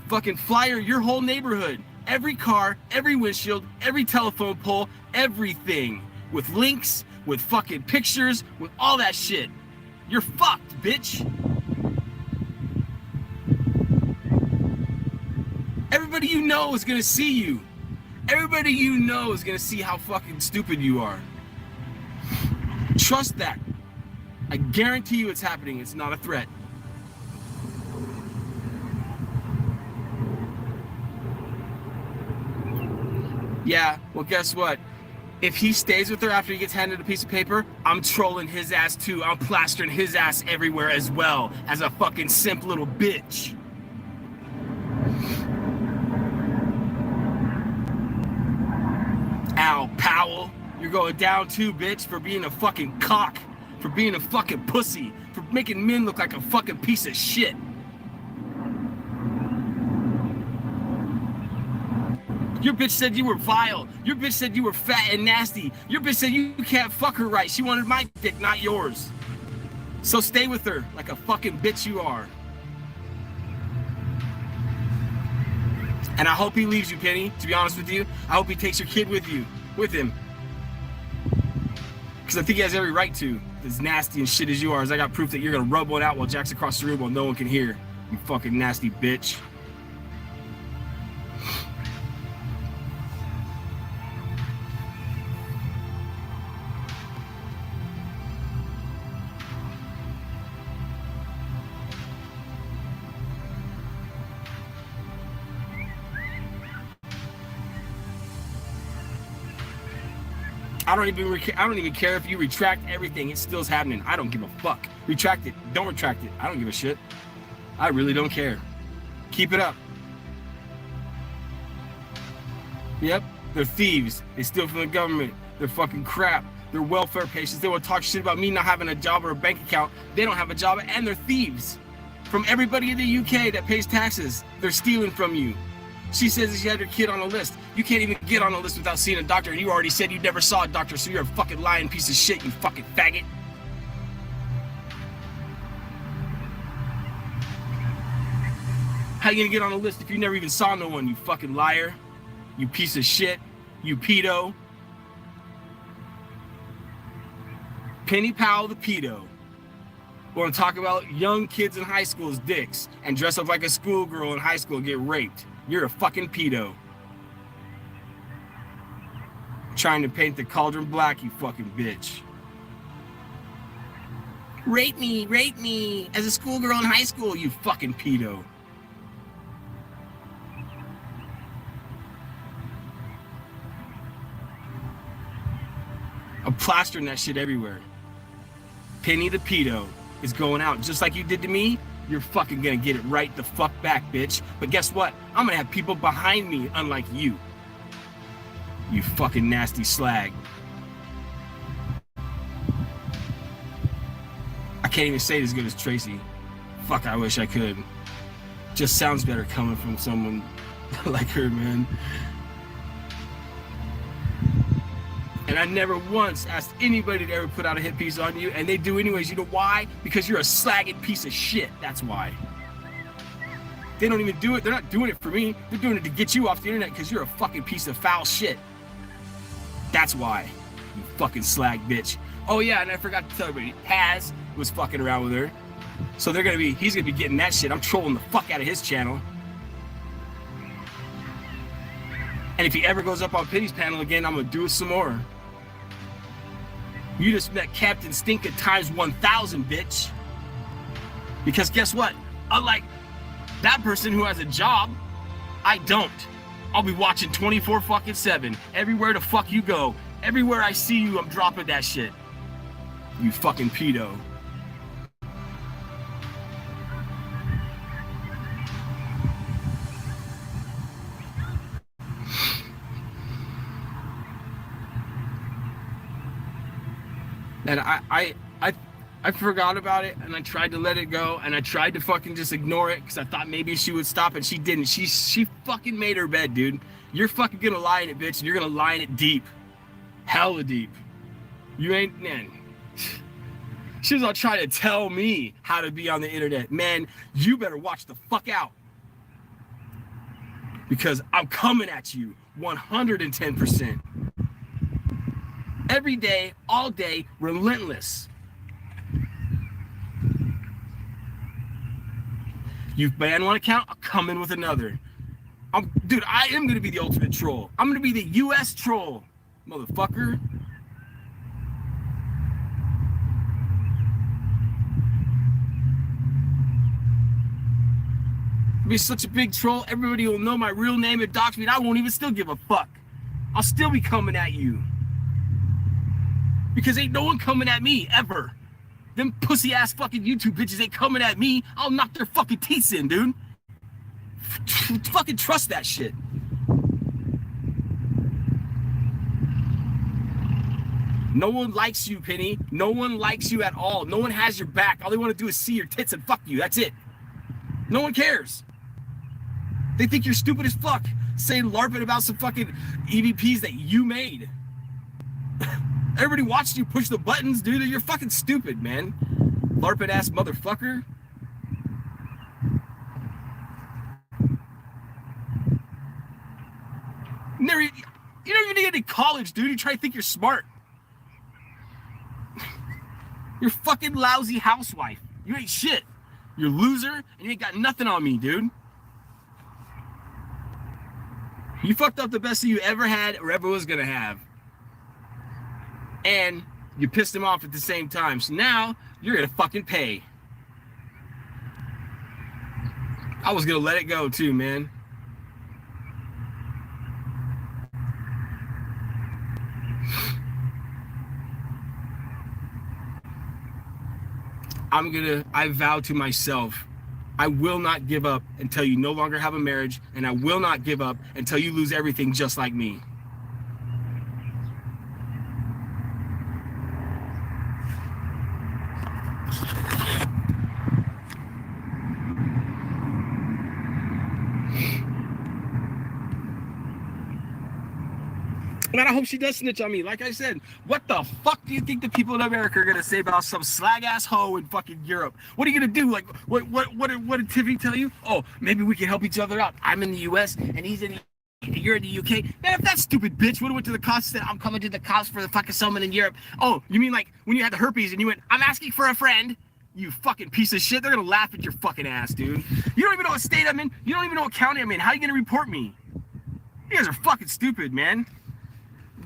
fucking flyer your whole neighborhood. Every car, every windshield, every telephone pole, everything. With links, with fucking pictures, with all that shit. You're fucked, bitch. Everybody you know is gonna see you. Everybody you know is gonna see how fucking stupid you are. Trust that. I guarantee you it's happening. It's not a threat. Yeah, well, guess what? If he stays with her after he gets handed a piece of paper, I'm trolling his ass too. I'm plastering his ass everywhere as well as a fucking simp little bitch. Al Powell, you're going down too, bitch, for being a fucking cock, for being a fucking pussy, for making men look like a fucking piece of shit. Your bitch said you were vile. Your bitch said you were fat and nasty. Your bitch said you can't fuck her right. She wanted my dick, not yours. So stay with her like a fucking bitch you are. And I hope he leaves you, Penny, to be honest with you. I hope he takes your kid with him. Because I think he has every right to. As nasty and shit as you are, as I got proof that you're gonna rub one out while Jack's across the room while no one can hear. You fucking nasty bitch. I don't even care if you retract everything. It still's happening. I don't give a fuck. Retract it. Don't retract it. I don't give a shit. I really don't care. Keep it up. Yep, they're thieves. They steal from the government. They're fucking crap. They're welfare patients. They will talk shit about me not having a job or a bank account. They don't have a job, and they're thieves. From everybody in the UK that pays taxes, they're stealing from you. She says that she had her kid on a list. You can't even get on a list without seeing a doctor, and you already said you never saw a doctor, so you're a fucking lying piece of shit, you fucking faggot. How you gonna get on a list if you never even saw no one, you fucking liar? You piece of shit. You pedo. Penny Powell the pedo. We're gonna talk about young kids in high school's dicks and dress up like a schoolgirl in high school and get raped. You're a fucking pedo. Trying to paint the cauldron black, you fucking bitch. Rape me, as a schoolgirl in high school, you fucking pedo. I'm plastering that shit everywhere. Penny the pedo is going out just like you did to me. You're fucking gonna get it right the fuck back, bitch. But guess what? I'm gonna have people behind me, unlike you. You fucking nasty slag. I can't even say it as good as Tracy. Fuck, I wish I could. Just sounds better coming from someone like her, man. And I never once asked anybody to ever put out a hit piece on you, and they do anyways. You know why? Because you're a slagging piece of shit. That's why. They don't even do it. They're not doing it for me. They're doing it to get you off the internet because you're a fucking piece of foul shit. That's why. You fucking slag bitch. Oh yeah, and I forgot to tell everybody, Haz was fucking around with her. So he's gonna be getting that shit. I'm trolling the fuck out of his channel. And if he ever goes up on Penny's panel again, I'm gonna do it some more. You just met Captain Stinker times 1,000, bitch. Because guess what? Unlike that person who has a job, I don't. I'll be watching 24/7. Everywhere the fuck you go. Everywhere I see you, I'm dropping that shit. You fucking pedo. And I forgot about it, and I tried to let it go, and I tried to fucking just ignore it because I thought maybe she would stop, and she didn't. She fucking made her bed, dude. You're fucking gonna lie in it, bitch, and you're gonna lie in it deep. Hella deep. You ain't, man. She was all trying to tell me how to be on the internet. Man, you better watch the fuck out. Because I'm coming at you 110%. Every day, all day, relentless. You've banned one account, I'll come in with another. Dude, I am gonna be the ultimate troll. I'm gonna be the US troll, motherfucker. I'll be such a big troll, everybody will know my real name and dox me, and I won't even still give a fuck. I'll still be coming at you. Because ain't no one coming at me, ever. Them pussy ass fucking YouTube bitches ain't coming at me. I'll knock their fucking teeth in, dude. Fucking trust that shit. No one likes you, Penny. No one likes you at all. No one has your back. All they want to do is see your tits and fuck you. That's it. No one cares. They think you're stupid as fuck, saying LARPing about some fucking EVPs that you made. Everybody watched you push the buttons, dude. You're fucking stupid, man. LARPing ass motherfucker. You don't even get into college, dude. You try to think you're smart. You're fucking lousy housewife. You ain't shit. You're a loser, and you ain't got nothing on me, dude. You fucked up the best that you ever had or ever was gonna have. And you pissed him off at the same time. So now you're gonna fucking pay. I was gonna let it go too, man. I vow to myself, I will not give up until you no longer have a marriage, and I will not give up until you lose everything just like me. Man, I hope she does snitch on me. Like I said, what the fuck do you think the people in America are gonna say about some slag ass hoe in fucking Europe? What are you gonna do? Like, what did Tiffany tell you? Oh, maybe we can help each other out. I'm in the U.S. and he's in. You're in the UK. Man, if that stupid bitch would have went to the cops and said, I'm coming to the cops for the fucking someone in Europe. Oh, you mean like when you had the herpes and you went, I'm asking for a friend? You fucking piece of shit. They're gonna laugh at your fucking ass, dude. You don't even know what state I'm in. You don't even know what county I'm in. How are you gonna report me? You guys are fucking stupid, man.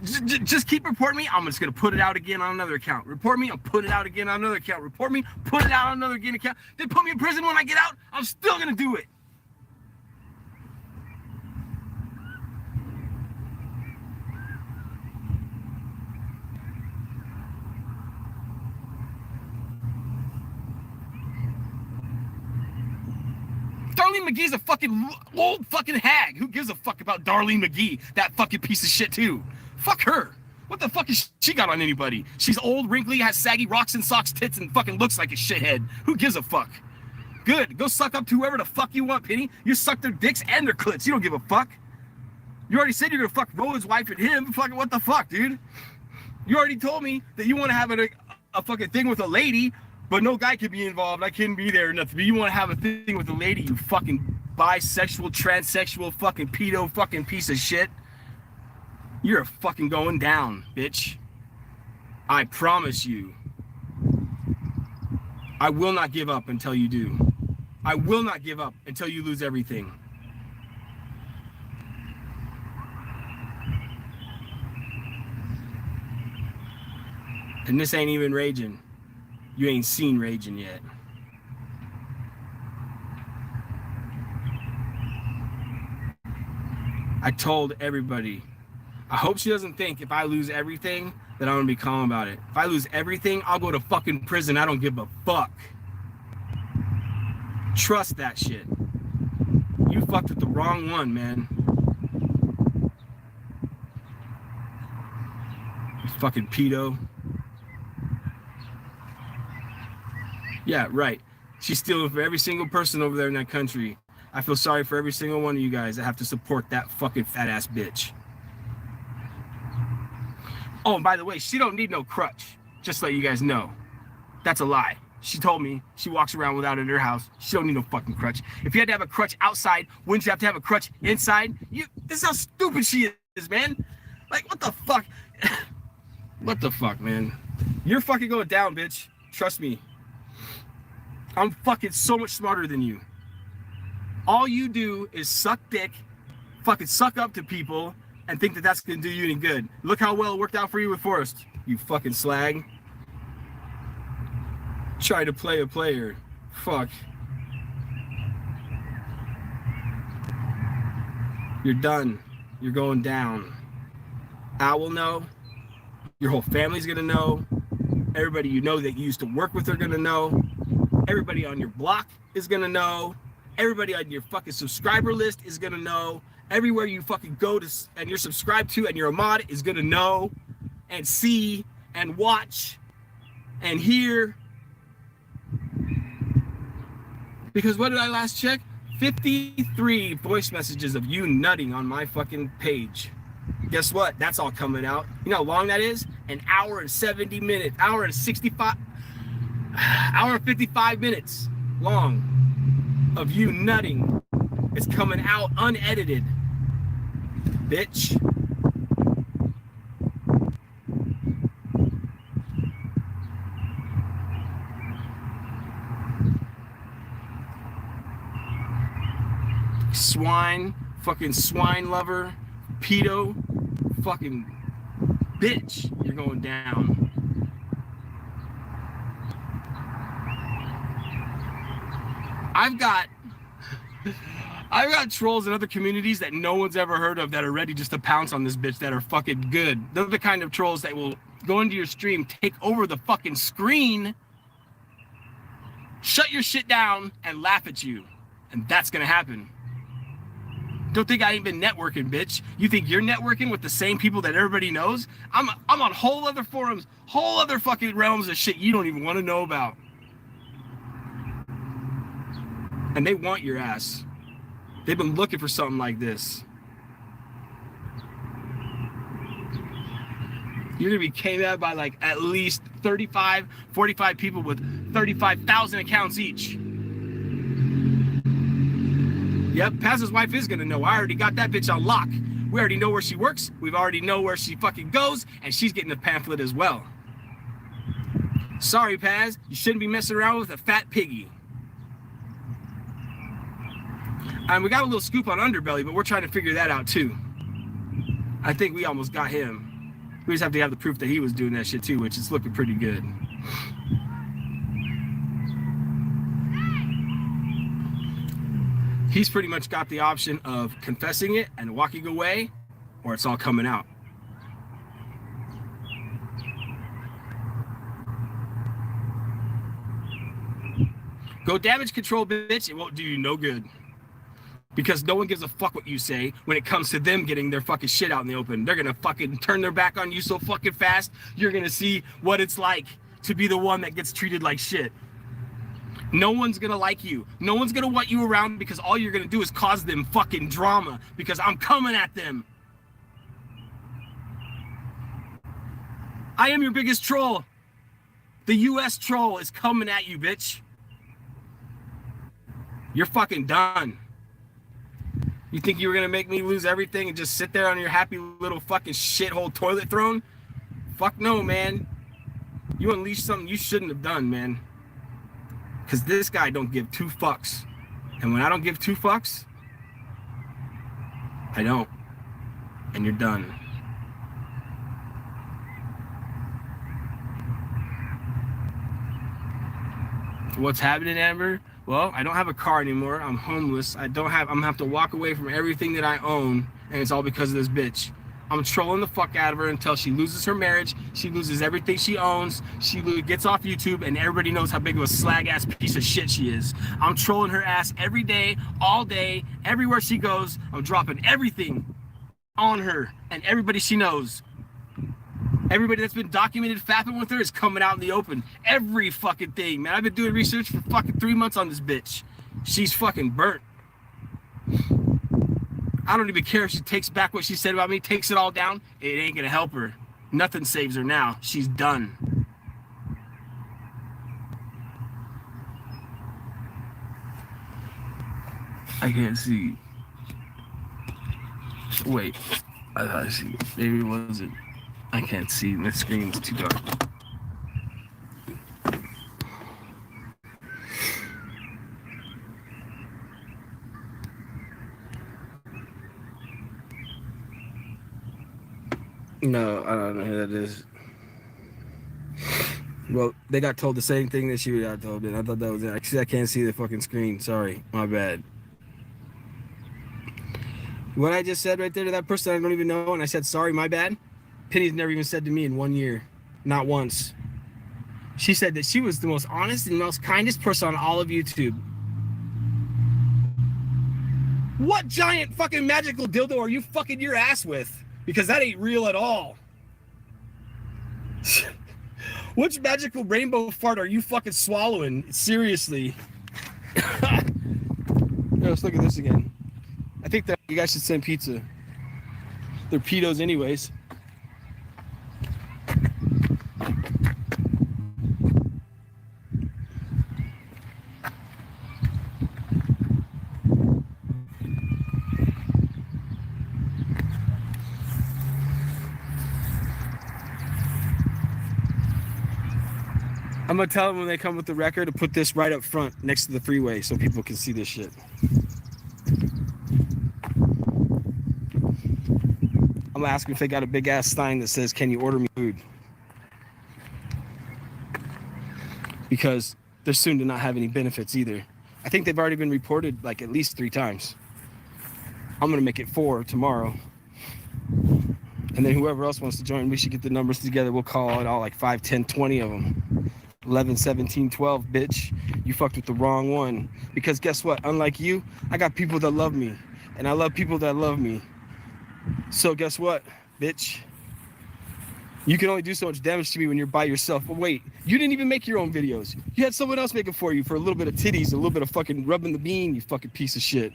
Just keep reporting me. I'm just gonna put it out again on another account. Report me. I'll put it out again on another account. Report me. Put it out on another again account. They put me in prison when I get out. I'm still gonna do it. Darlene McGee's a fucking old fucking hag. Who gives a fuck about Darlene McGee? That fucking piece of shit too. Fuck her. What the fuck has she got on anybody? She's old, wrinkly, has saggy rocks and socks tits, and fucking looks like a shithead. Who gives a fuck? Good. Go suck up to whoever the fuck you want, Penny. You suck their dicks and their clits. You don't give a fuck. You already said you're gonna fuck Roland's wife and him. Fucking what the fuck, dude? You already told me that you want to have a fucking thing with a lady, but no guy can be involved. I couldn't be there or nothing. But you want to have a thing with a lady, you fucking bisexual, transsexual, fucking pedo, fucking piece of shit. You're fucking going down, bitch. I promise you. I will not give up until you do. I will not give up until you lose everything. And this ain't even raging. You ain't seen raging yet. I told everybody. I hope she doesn't think if I lose everything that I'm gonna be calm about it. If I lose everything, I'll go to fucking prison. I don't give a fuck. Trust that shit. You fucked with the wrong one, man. You fucking pedo. Yeah, right. She's stealing for every single person over there in that country. I feel sorry for every single one of you guys that have to support that fucking fat ass bitch. Oh, and by the way, she don't need no crutch. Just to let you guys know. That's a lie. She told me she walks around without it in her house. She don't need no fucking crutch. If you had to have a crutch outside, wouldn't you have to have a crutch inside? This is how stupid she is, man. Like, what the fuck? What the fuck, man? You're fucking going down, bitch. Trust me. I'm fucking so much smarter than you. All you do is suck dick, fucking suck up to people, and think that that's gonna do you any good. Look how well it worked out for you with Forrest, you fucking slag. Try to play a player. Fuck. You're done. You're going down. Al will know. Your whole family's gonna know. Everybody you know that you used to work with are gonna know. Everybody on your block is gonna know. Everybody on your fucking subscriber list is gonna know. Everywhere you fucking go to and you're subscribed to and you're a mod is gonna know and see and watch and hear. Because what did I last check? 53 voice messages of you nutting on my fucking page. Guess what? That's all coming out. You know how long that is? An hour and 70 minutes, hour and 55 minutes long of you nutting. It's coming out unedited, bitch. Swine, fucking swine lover, pedo, fucking bitch. You're going down. I've got trolls in other communities that no one's ever heard of that are ready just to pounce on this bitch that are fucking good. They're the kind of trolls that will go into your stream, take over the fucking screen, shut your shit down and laugh at you. And that's gonna happen. Don't think I ain't been networking, bitch. You think you're networking with the same people that everybody knows? I'm on whole other forums, whole other fucking realms of shit you don't even want to know about. And they want your ass. They've been looking for something like this. You're gonna be came at by like at least 35, 45 people with 35,000 accounts each. Yep, Paz's wife is gonna know. I already got that bitch on lock. We already know where she works. We already know where she fucking goes, and she's getting a pamphlet as well. Sorry, Paz, you shouldn't be messing around with a fat piggy. And we got a little scoop on Underbelly, but we're trying to figure that out too. I think we almost got him. We just have to have the proof that he was doing that shit too, which is looking pretty good. He's pretty much got the option of confessing it and walking away, or it's all coming out. Go damage control, bitch. It won't do you no good. Because no one gives a fuck what you say when it comes to them getting their fucking shit out in the open. They're gonna fucking turn their back on you so fucking fast, you're gonna see what it's like to be the one that gets treated like shit. No one's gonna like you. No one's gonna want you around because all you're gonna do is cause them fucking drama because I'm coming at them. I am your biggest troll. The US troll is coming at you, bitch. You're fucking done. You think you were gonna make me lose everything and just sit there on your happy little fucking shithole toilet throne? Fuck no, man. You unleashed something you shouldn't have done, man. Because this guy don't give two fucks. And when I don't give two fucks, I don't. And you're done. What's happening, Amber? Well, I don't have a car anymore. I'm homeless. I'm gonna have to walk away from everything that I own, and it's all because of this bitch. I'm trolling the fuck out of her until she loses her marriage. She loses everything she owns. She gets off YouTube, and everybody knows how big of a slag-ass piece of shit she is. I'm trolling her ass every day, all day, everywhere she goes. I'm dropping everything on her and everybody she knows. Everybody that's been documented fapping with her is coming out in the open. Every fucking thing, man. I've been doing research for fucking 3 months on this bitch. She's fucking burnt. I don't even care if she takes back what she said about me, takes it all down. It ain't gonna help her. Nothing saves her now. She's done. I can't see. Wait. I thought I see. Maybe it wasn't. I can't see. My screen's too dark. No, I don't know who that is. Well, they got told the same thing that she got told, and I thought that was it. Actually, I can't see the fucking screen. Sorry, my bad. What I just said right there to that person I don't even know, and I said, sorry, my bad. Penny's never even said to me in 1 year. Not once. She said that she was the most honest and most kindest person on all of YouTube. What giant fucking magical dildo are you fucking your ass with? Because that ain't real at all. Which magical rainbow fart are you fucking swallowing? Seriously. Let's look at this again. I think that you guys should send pizza. They're pedos anyways. I'm gonna tell them when they come with the record to put this right up front next to the freeway so people can see this shit. I'm gonna ask them if they got a big ass sign that says, "Can you order me food?" Because they're soon to not have any benefits either. I think they've already been reported like at least 3 times. I'm gonna make it 4 tomorrow. And then whoever else wants to join, we should get the numbers together. We'll call it all like 5, 10, 20 of them. 11, 17, 12, bitch. You fucked with the wrong one. Because guess what? Unlike you, I got people that love me. And I love people that love me. So guess what, bitch? You can only do so much damage to me when you're by yourself. But wait, you didn't even make your own videos. You had someone else make it for you for a little bit of titties, a little bit of fucking rubbing the bean, you fucking piece of shit.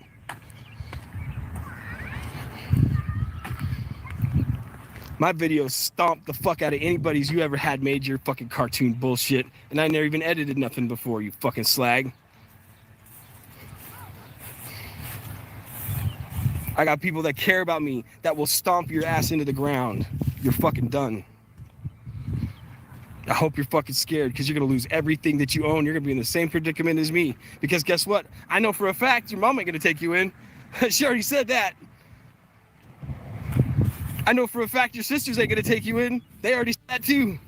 My videos stomped the fuck out of anybody's you ever had made your fucking cartoon bullshit. And I never even edited nothing before, you fucking slag. I got people that care about me that will stomp your ass into the ground. You're fucking done. I hope you're fucking scared because you're going to lose everything that you own. You're going to be in the same predicament as me. Because guess what? I know for a fact your mom ain't going to take you in. She already said that. I know for a fact your sisters ain't going to take you in. They already said that too.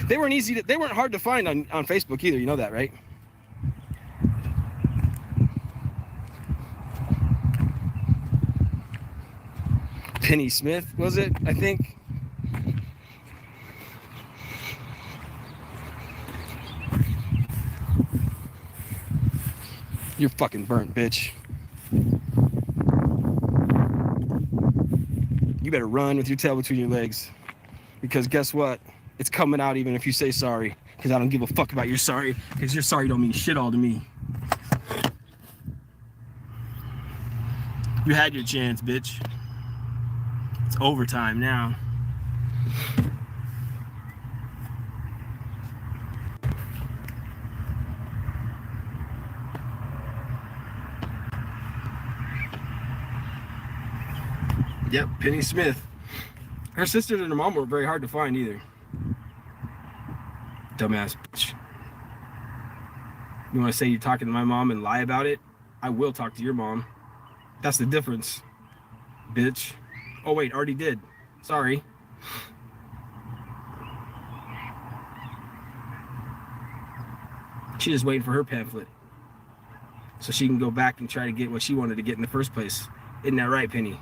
They weren't hard to find on Facebook either. You know that, right? Penny Smith, was it? I think. You're fucking burnt, bitch. You better run with your tail between your legs. Because guess what? It's coming out even if you say sorry. Because I don't give a fuck about your sorry. Because your sorry don't mean shit all to me. You had your chance, bitch. It's overtime now. Yep, Penny Smith. Her sisters and her mom were very hard to find either. Dumbass bitch. You want to say you're talking to my mom and lie about it? I will talk to your mom. That's the difference, bitch. Oh wait, already did. Sorry. She's just waiting for her pamphlet. So she can go back and try to get what she wanted to get in the first place. Isn't that right, Penny?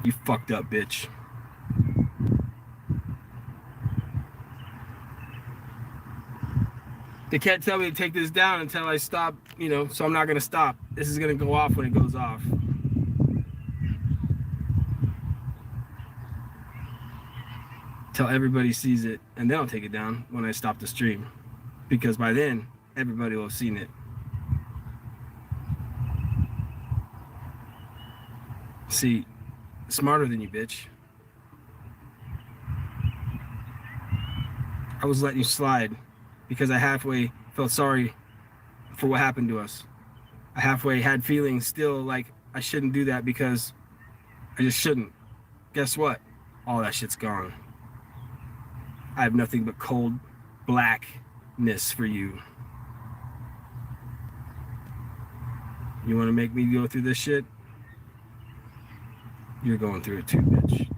You fucked up, bitch. They can't tell me to take this down until I stop, you know, so I'm not going to stop. This is going to go off when it goes off. Till everybody sees it, and then I'll take it down when I stop the stream. Because by then, everybody will have seen it. See, smarter than you, bitch. I was letting you slide because I halfway felt sorry for what happened to us. I halfway had feelings still like I shouldn't do that because I just shouldn't. Guess what? All that shit's gone. I have nothing but cold blackness for you. You want to make me go through this shit? You're going through it too, bitch.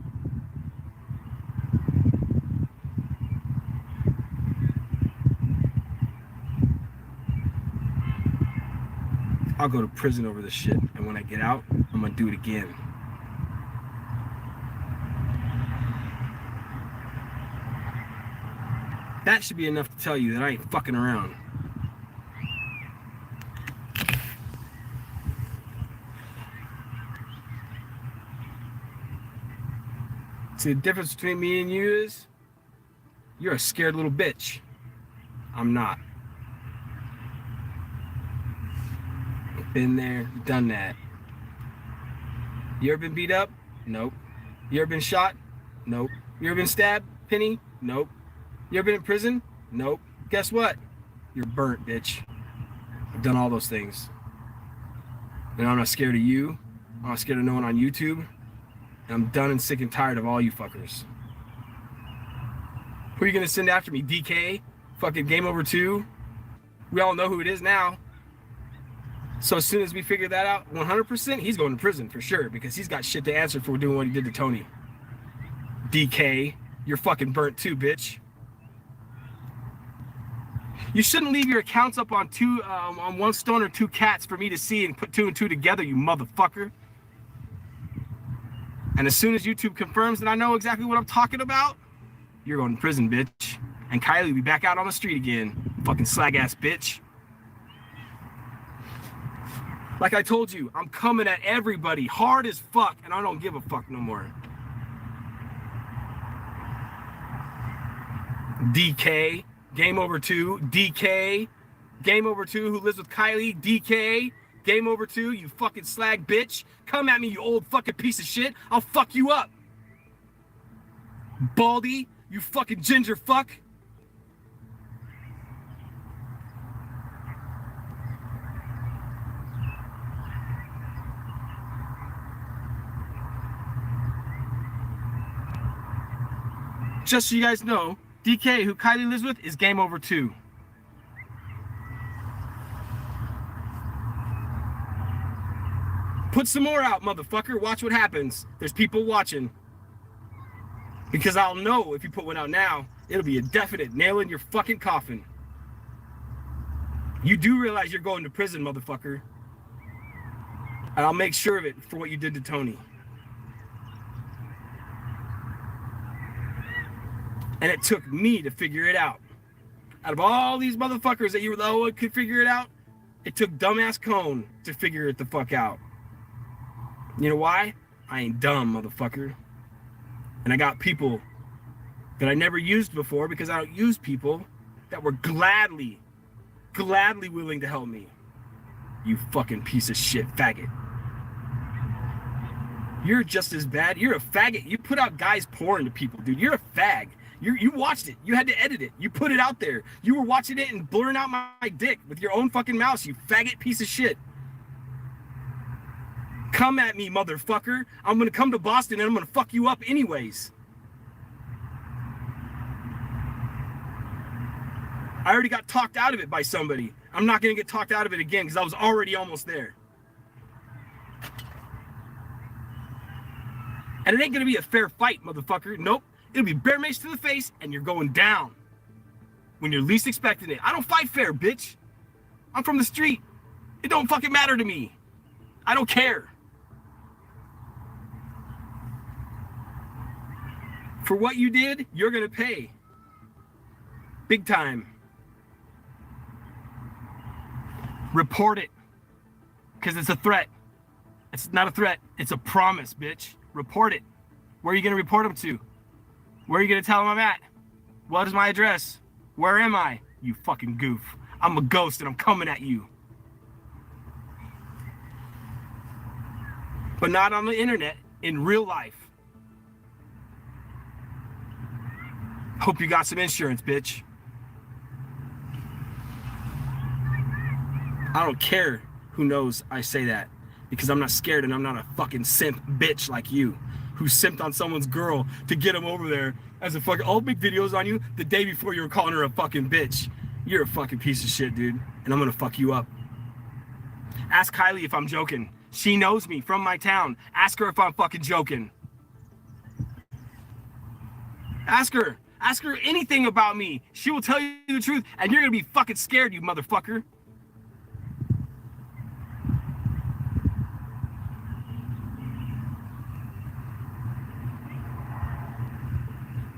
I'll go to prison over this shit, and when I get out, I'm gonna do it again. That should be enough to tell you that I ain't fucking around. See, the difference between me and you is you're a scared little bitch. I'm not. I've been there, done that. You ever been beat up? Nope. You ever been shot? Nope. You ever been stabbed, Penny? Nope. You ever been in prison? Nope. Guess what? You're burnt, bitch. I've done all those things. And I'm not scared of you. I'm not scared of no one on YouTube. And I'm done and sick and tired of all you fuckers. Who are you gonna send after me? DK? Fucking Game Over 2? We all know who it is now. So as soon as we figure that out, 100%, he's going to prison for sure because he's got shit to answer for doing what he did to Tony. DK, you're fucking burnt too, bitch. You shouldn't leave your accounts up on on one stone or two cats for me to see and put two and two together, you motherfucker. And as soon as YouTube confirms that I know exactly what I'm talking about, you're going to prison, bitch. And Kylie will be back out on the street again. Fucking slag ass bitch. Like I told you, I'm coming at everybody hard as fuck, and I don't give a fuck no more. DK, game over 2. DK, game over 2, who lives with Kylie. DK, game over 2, you fucking slag bitch. Come at me, you old fucking piece of shit. I'll fuck you up. Baldy, you fucking ginger fuck. Just so you guys know, DK, who Kylie lives with, is game over 2. Put some more out, motherfucker. Watch what happens. There's people watching. Because I'll know if you put one out now, it'll be a definite nail in your fucking coffin. You do realize you're going to prison, motherfucker. And I'll make sure of it for what you did to Tony. And it took me to figure it out. Out of all these motherfuckers that you were the only one could figure it out, it took dumbass Cone to figure it the fuck out. You know why? I ain't dumb, motherfucker. And I got people that I never used before because I don't use people that were gladly willing to help me. You fucking piece of shit faggot. You're just as bad. You're a faggot. You put out guys porn to people, dude. You're a fag. You watched it. You had to edit it. You put it out there. You were watching it and blurring out my dick with your own fucking mouse, you faggot piece of shit. Come at me, motherfucker. I'm gonna come to Boston and I'm gonna fuck you up anyways. I already got talked out of it by somebody. I'm not gonna get talked out of it again because I was already almost there. And it ain't gonna be a fair fight, motherfucker. Nope. It'll be bear mace to the face and you're going down when you're least expecting it. I don't fight fair, bitch. I'm from the street. It don't fucking matter to me. I don't care. For what you did, you're gonna pay. Big time. Report it. Because it's a threat. It's not a threat. It's a promise, bitch. Report it. Where are you gonna report them to? Where are you gonna tell them I'm at? What is my address? Where am I? You fucking goof. I'm a ghost and I'm coming at you. But not on the internet, in real life. Hope you got some insurance, bitch. I don't care who knows I say that because I'm not scared and I'm not a fucking simp bitch like you who simped on someone's girl to get him over there as a fucking, I'll make videos on you the day before you were calling her a fucking bitch. You're a fucking piece of shit, dude, and I'm gonna fuck you up. Ask Kylie if I'm joking. She knows me from my town. Ask her if I'm fucking joking. Ask her anything about me. She will tell you the truth, and you're gonna be fucking scared, you motherfucker.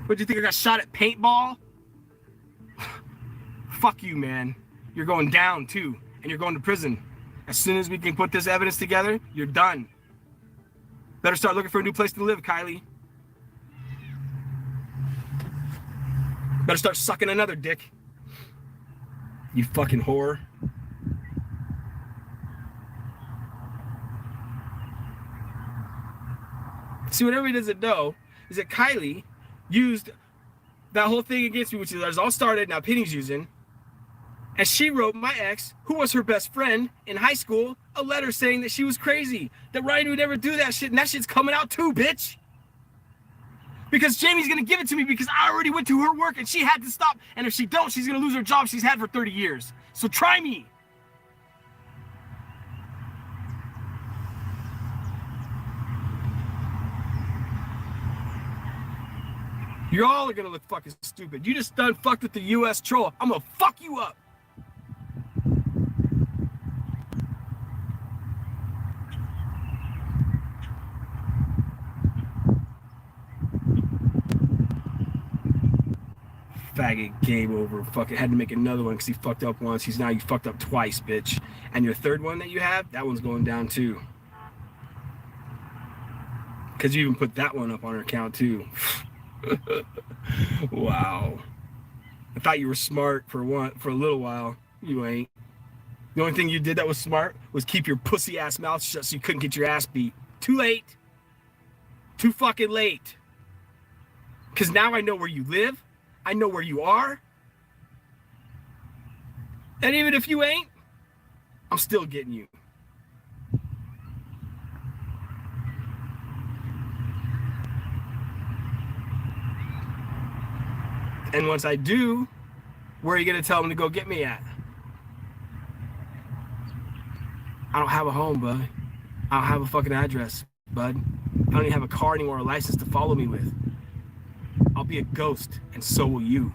What, do you think I got shot at paintball? Fuck you, man. You're going down too, and you're going to prison. As soon as we can put this evidence together, you're done. Better start looking for a new place to live, Kylie. Better start sucking another dick. You fucking whore. See, what everybody doesn't know is that Kylie used that whole thing against me, which is all started, now Penny's using. And she wrote my ex, who was her best friend in high school, a letter saying that she was crazy, that Ryan would never do that shit, and that shit's coming out too, bitch. Because Jamie's gonna give it to me because I already went to her work and she had to stop. And if she don't, she's gonna lose her job she's had for 30 years. So try me. You all are gonna look fucking stupid. You just done fucked with the US troll. I'm gonna fuck you up. faggot, game over. Fucking had to make another one because he fucked up once. You fucked up twice, bitch. And your third one that you have, that one's going down too. Because you even put that one up on her account too. Wow. I thought you were smart for a little while. You ain't. The only thing you did that was smart was keep your pussy ass mouth shut so you couldn't get your ass beat. Too late. Too fucking late. Because now I know where you live. I know where you are. And even if you ain't, I'm still getting you. And once I do, where are you going to tell them to go get me at? I don't have a home, bud. I don't have a fucking address, bud. I don't even have a car anymore or a license to follow me with. I'll be a ghost, and so will you.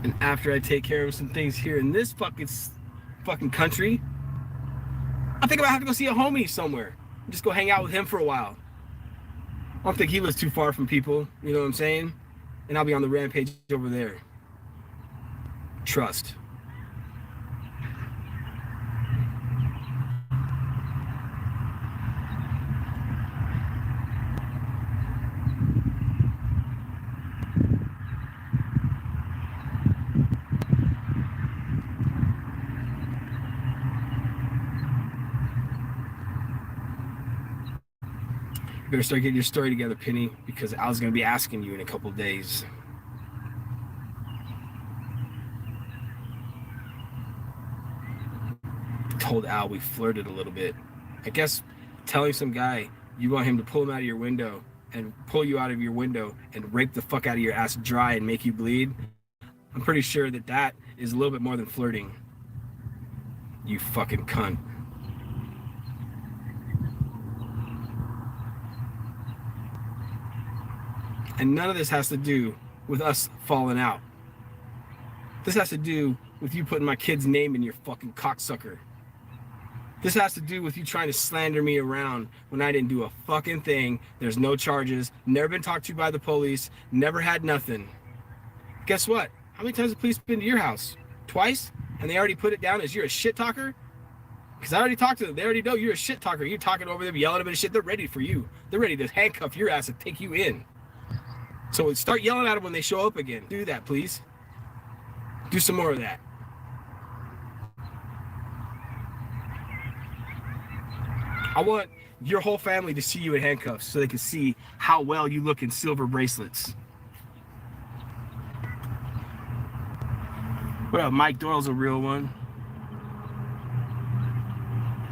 And after I take care of some things here in this fucking country, I think I might have to go see a homie somewhere. Just go hang out with him for a while. I don't think he lives too far from people, you know what I'm saying? And I'll be on the rampage over there. Trust. You better start getting your story together, Penny, because Al's going to be asking you in a couple days. Told Al we flirted a little bit. I guess telling some guy you want him to pull him out of your window and pull you out of your window and rape the fuck out of your ass dry and make you bleed, I'm pretty sure that is a little bit more than flirting. You fucking cunt. And none of this has to do with us falling out. This has to do with you putting my kid's name in your fucking cocksucker. This has to do with you trying to slander me around when I didn't do a fucking thing. There's no charges, never been talked to by the police, never had nothing. Guess what? How many times have the police been to your house? Twice? And they already put it down as you're a shit talker? Because I already talked to them. They already know you're a shit talker. You're talking over them, yelling a bit of shit. They're ready for you. They're ready to handcuff your ass and take you in. So start yelling at them when they show up again. Do that, please. Do some more of that. I want your whole family to see you in handcuffs so they can see how well you look in silver bracelets. What up, Mike Doyle's a real one.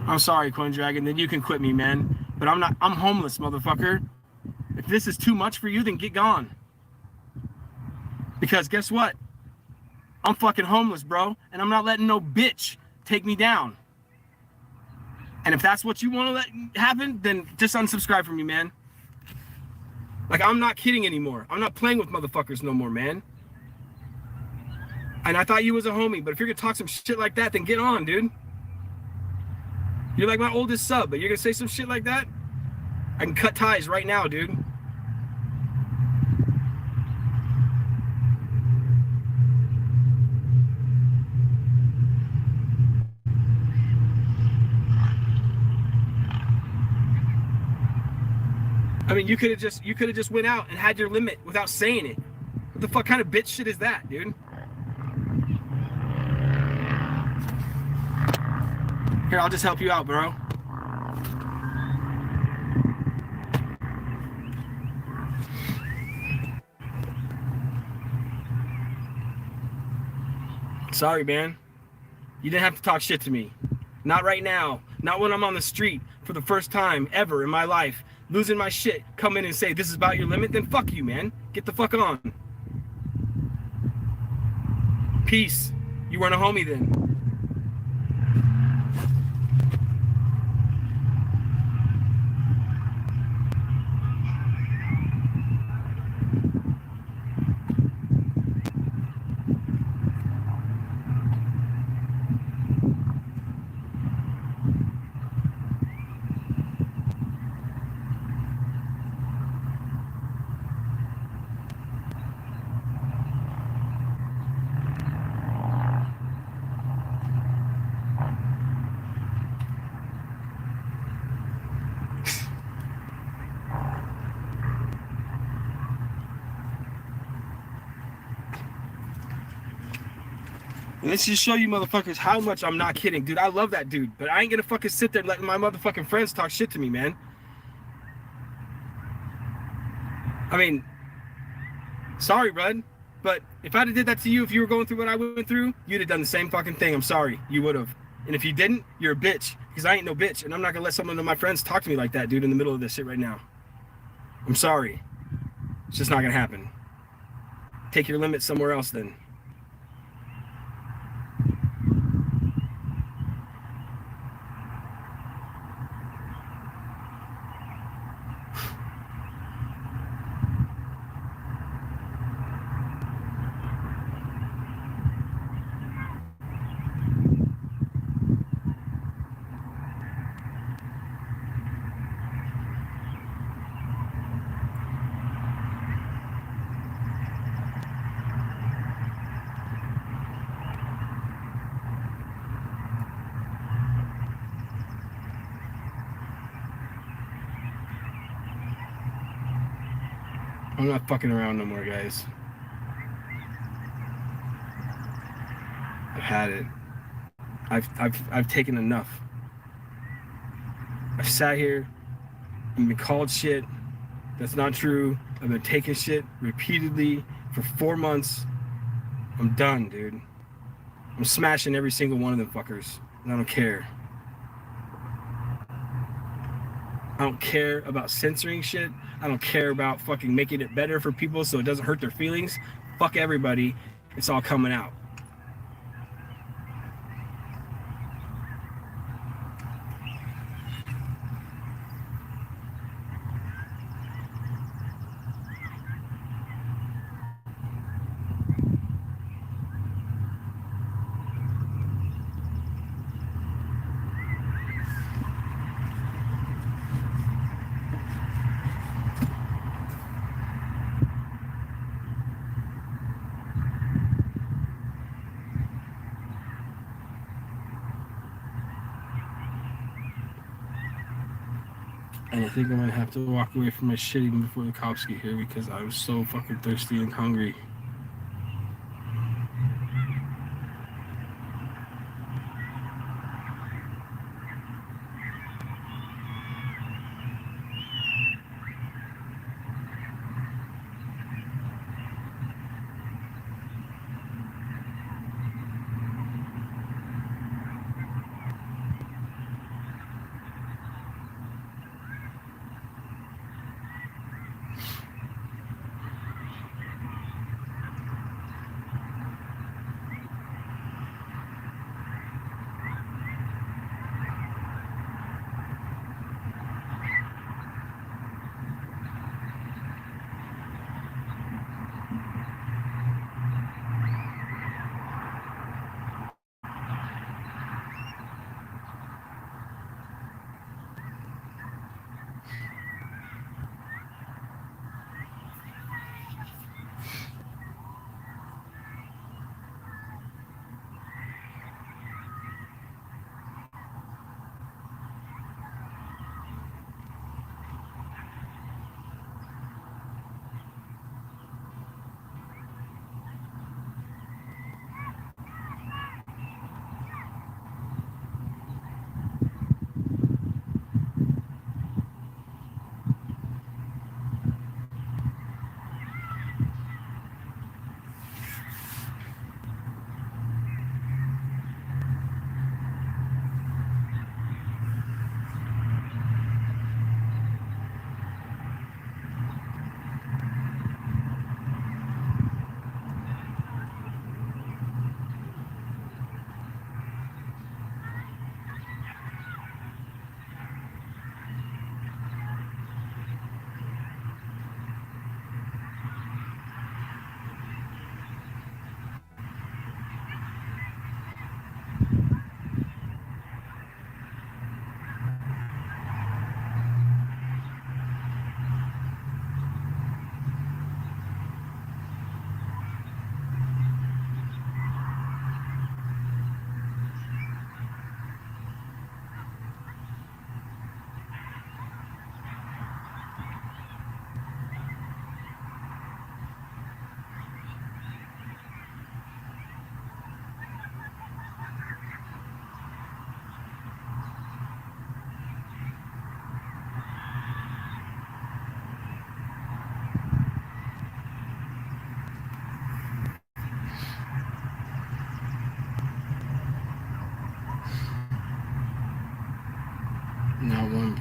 I'm sorry, Coin Dragon, then you can quit me, man. But I'm homeless, motherfucker. If this is too much for you, then get gone. Because guess what? I'm fucking homeless, bro. And I'm not letting no bitch take me down. And if that's what you want to let happen, then just unsubscribe from me, man. Like, I'm not kidding anymore. I'm not playing with motherfuckers no more, man. And I thought you was a homie, but if you're gonna talk some shit like that, then get on, dude. You're like my oldest sub, but you're gonna say some shit like that? I can cut ties right now, dude. I mean, you could have just went out and had your limit without saying it. What the fuck kind of bitch shit is that, dude? Here, I'll just help you out, bro. Sorry, man. You didn't have to talk shit to me. Not right now. Not when I'm on the street for the first time ever in my life. Losing my shit. Come in and say this is about your limit. Then fuck you, man. Get the fuck on. Peace. You weren't a homie then. And let's just show you motherfuckers how much I'm not kidding. Dude, I love that dude. But I ain't gonna fucking sit there and let my motherfucking friends talk shit to me, man. I mean, sorry, bud. But if I'd have did that to you, if you were going through what I went through, you'd have done the same fucking thing. I'm sorry. You would have. And if you didn't, you're a bitch. Because I ain't no bitch. And I'm not gonna let some of my friends talk to me like that, dude, in the middle of this shit right now. I'm sorry. It's just not gonna happen. Take your limits somewhere else then. I'm not fucking around no more, guys. I've had it. I've taken enough. I've sat here and been called shit. That's not true. I've been taking shit repeatedly for 4 months. I'm done, dude. I'm smashing every single one of them fuckers. And I don't care. I don't care about censoring shit. I don't care about fucking making it better for people so it doesn't hurt their feelings. Fuck everybody. It's all coming out. And I think I might have to walk away from my shit even before the cops get here because I was so fucking thirsty and hungry.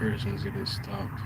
person's getting stalked.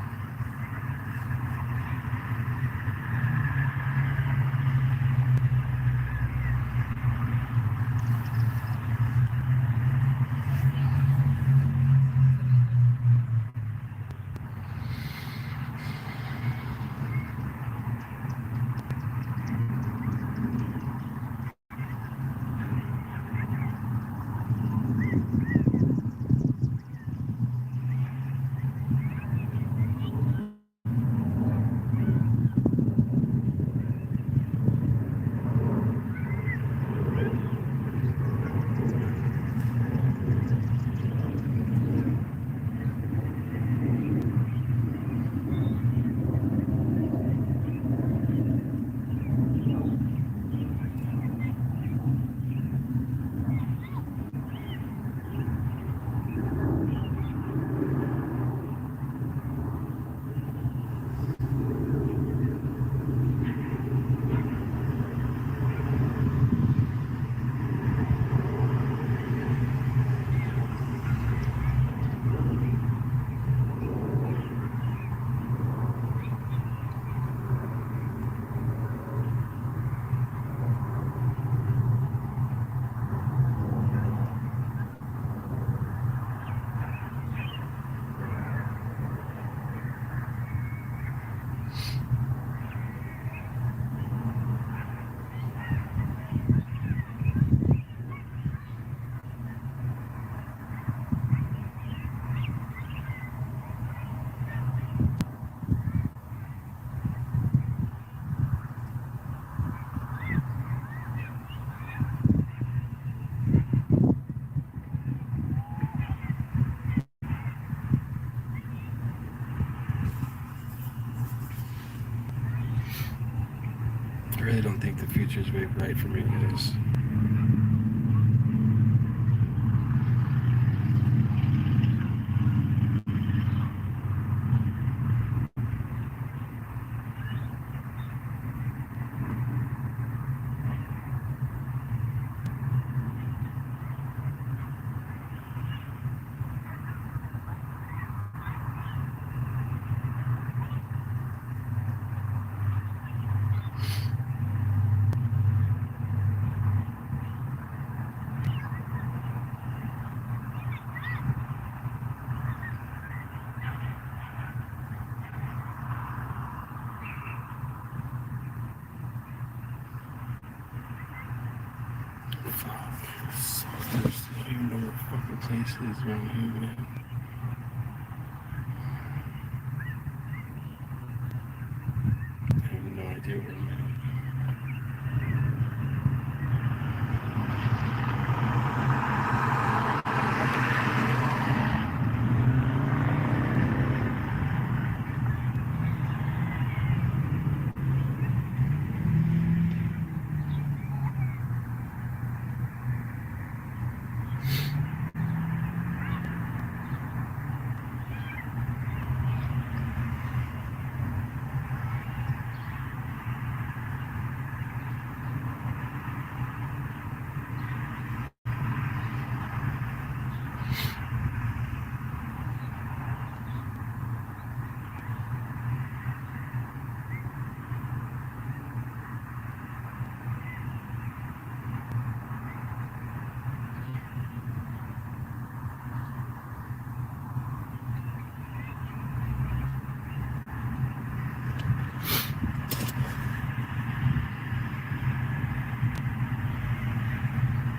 I really don't think the future is very bright for me, guys. I don't even know what fucking place is around here, man. I have no idea where I'm at.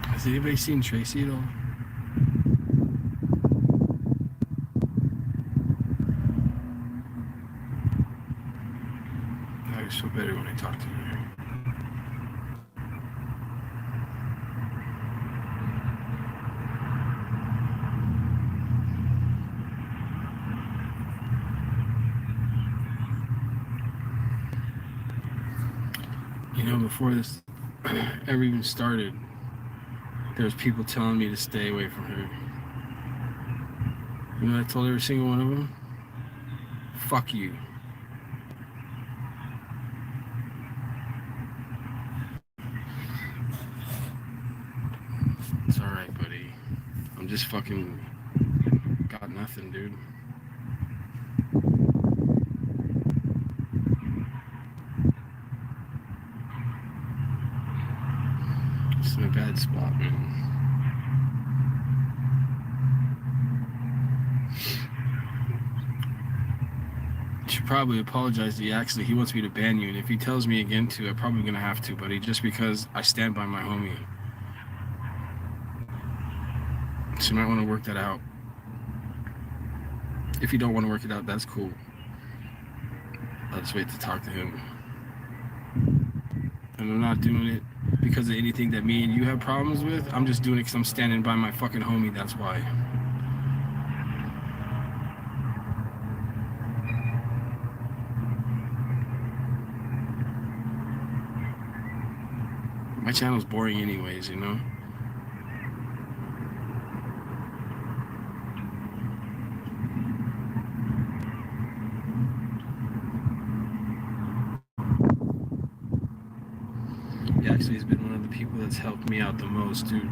Has anybody seen Tracy at all? I always feel better when I talk to her. You know, before this ever even started, there was people telling me to stay away from her. You know what I told every single one of them? Fuck you. It's alright, buddy. I'm just fucking got nothing, dude. probably apologized. He wants me to ban you, and if he tells me again to, I'm probably gonna have to, buddy, just because I stand by my homie. So you might want to work that out. If you don't want to work it out, that's cool. I'll just wait to talk to him. And I'm not doing it because of anything that me and you have problems with. I'm just doing it because I'm standing by my fucking homie, that's why. My channel's boring anyways, you know? He actually has been one of the people that's helped me out the most, dude.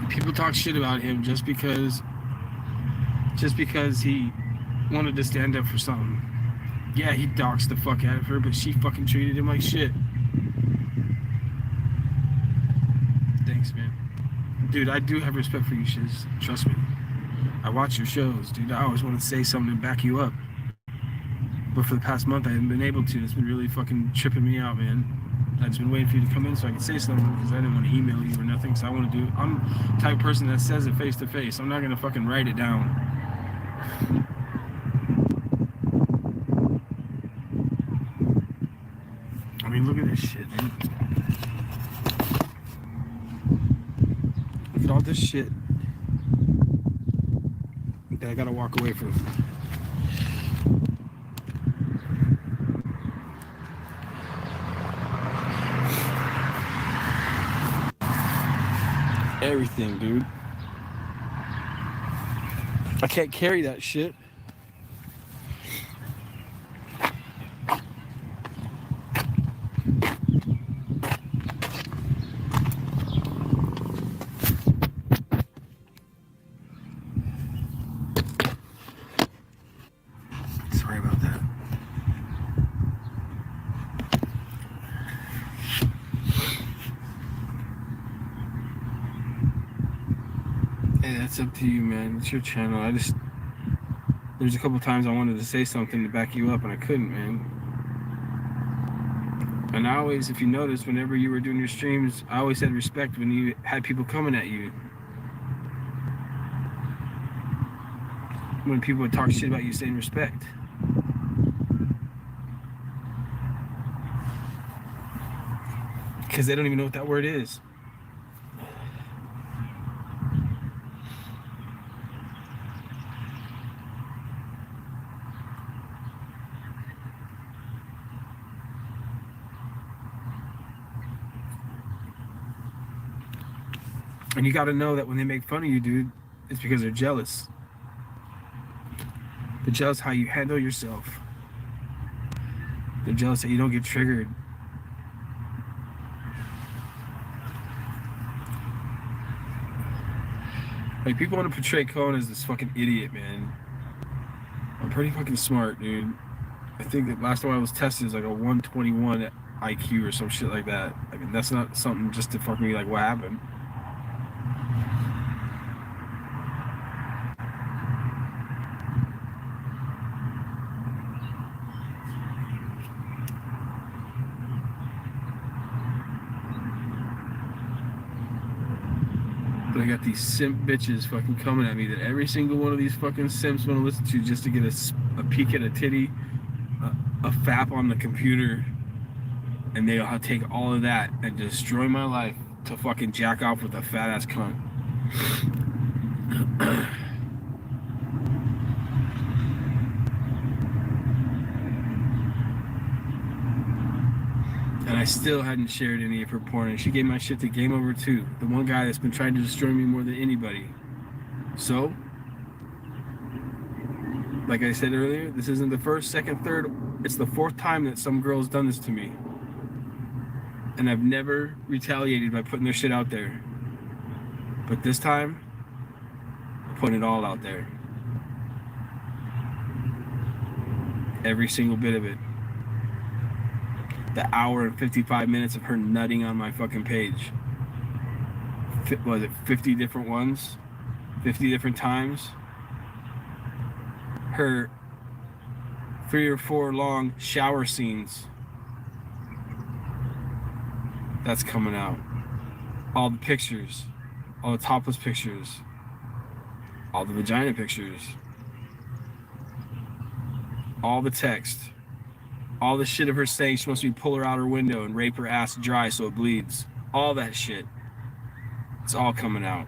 People talk shit about him just because he wanted to stand up for something. Yeah, he doxed the fuck out of her, but she fucking treated him like shit. Thanks, man. Dude, I do have respect for you, Shiz. Trust me. I watch your shows, dude. I always want to say something to back you up. But for the past month, I haven't been able to. It's been really fucking tripping me out, man. I've just been waiting for you to come in so I can say something because I didn't want to email you or nothing. So I want to do. I'm the type of person that says it face to face. I'm not going to fucking write it down. I mean, look at this shit, dude. Look at all this shit that I gotta walk away from. Everything, dude. I can't carry that shit. Sorry about that. Hey, that's up to you, man. It's your channel. There's a couple times I wanted to say something to back you up and I couldn't, man. And I always, if you notice, whenever you were doing your streams, I always had respect when you had people coming at you. When people would talk shit about you, saying respect. Because they don't even know what that word is. And you got to know that when they make fun of you, dude, it's because they're jealous. They're jealous how you handle yourself. They're jealous that you don't get triggered. Like, people want to portray Cohen as this fucking idiot, man. I'm pretty fucking smart, dude. I think that last time I was tested is like a 121 IQ or some shit like that. I mean, that's not something just to fucking be like, what happened? But I got these simp bitches fucking coming at me that every single one of these fucking simps want to listen to just to get a peek at a titty, a fap on the computer, and they'll take all of that and destroy my life to fucking jack off with a fat ass cunt. And I still hadn't shared any of her porn, and she gave my shit to Game Over 2, the one guy that's been trying to destroy me more than anybody. So, like I said earlier, this isn't the first, second, third, it's the fourth time that some girl's done this to me. And I've never retaliated by putting their shit out there. But this time, I'm putting it all out there. Every single bit of it. the hour and 55 minutes of her nutting on my fucking page. Was it 50 different ones? 50 different times? Her 3 or 4 long shower scenes. That's coming out. All the pictures. All the topless pictures. All the vagina pictures. All the text. All the shit of her saying she wants me to pull her out her window and rape her ass dry so it bleeds. All that shit. It's all coming out.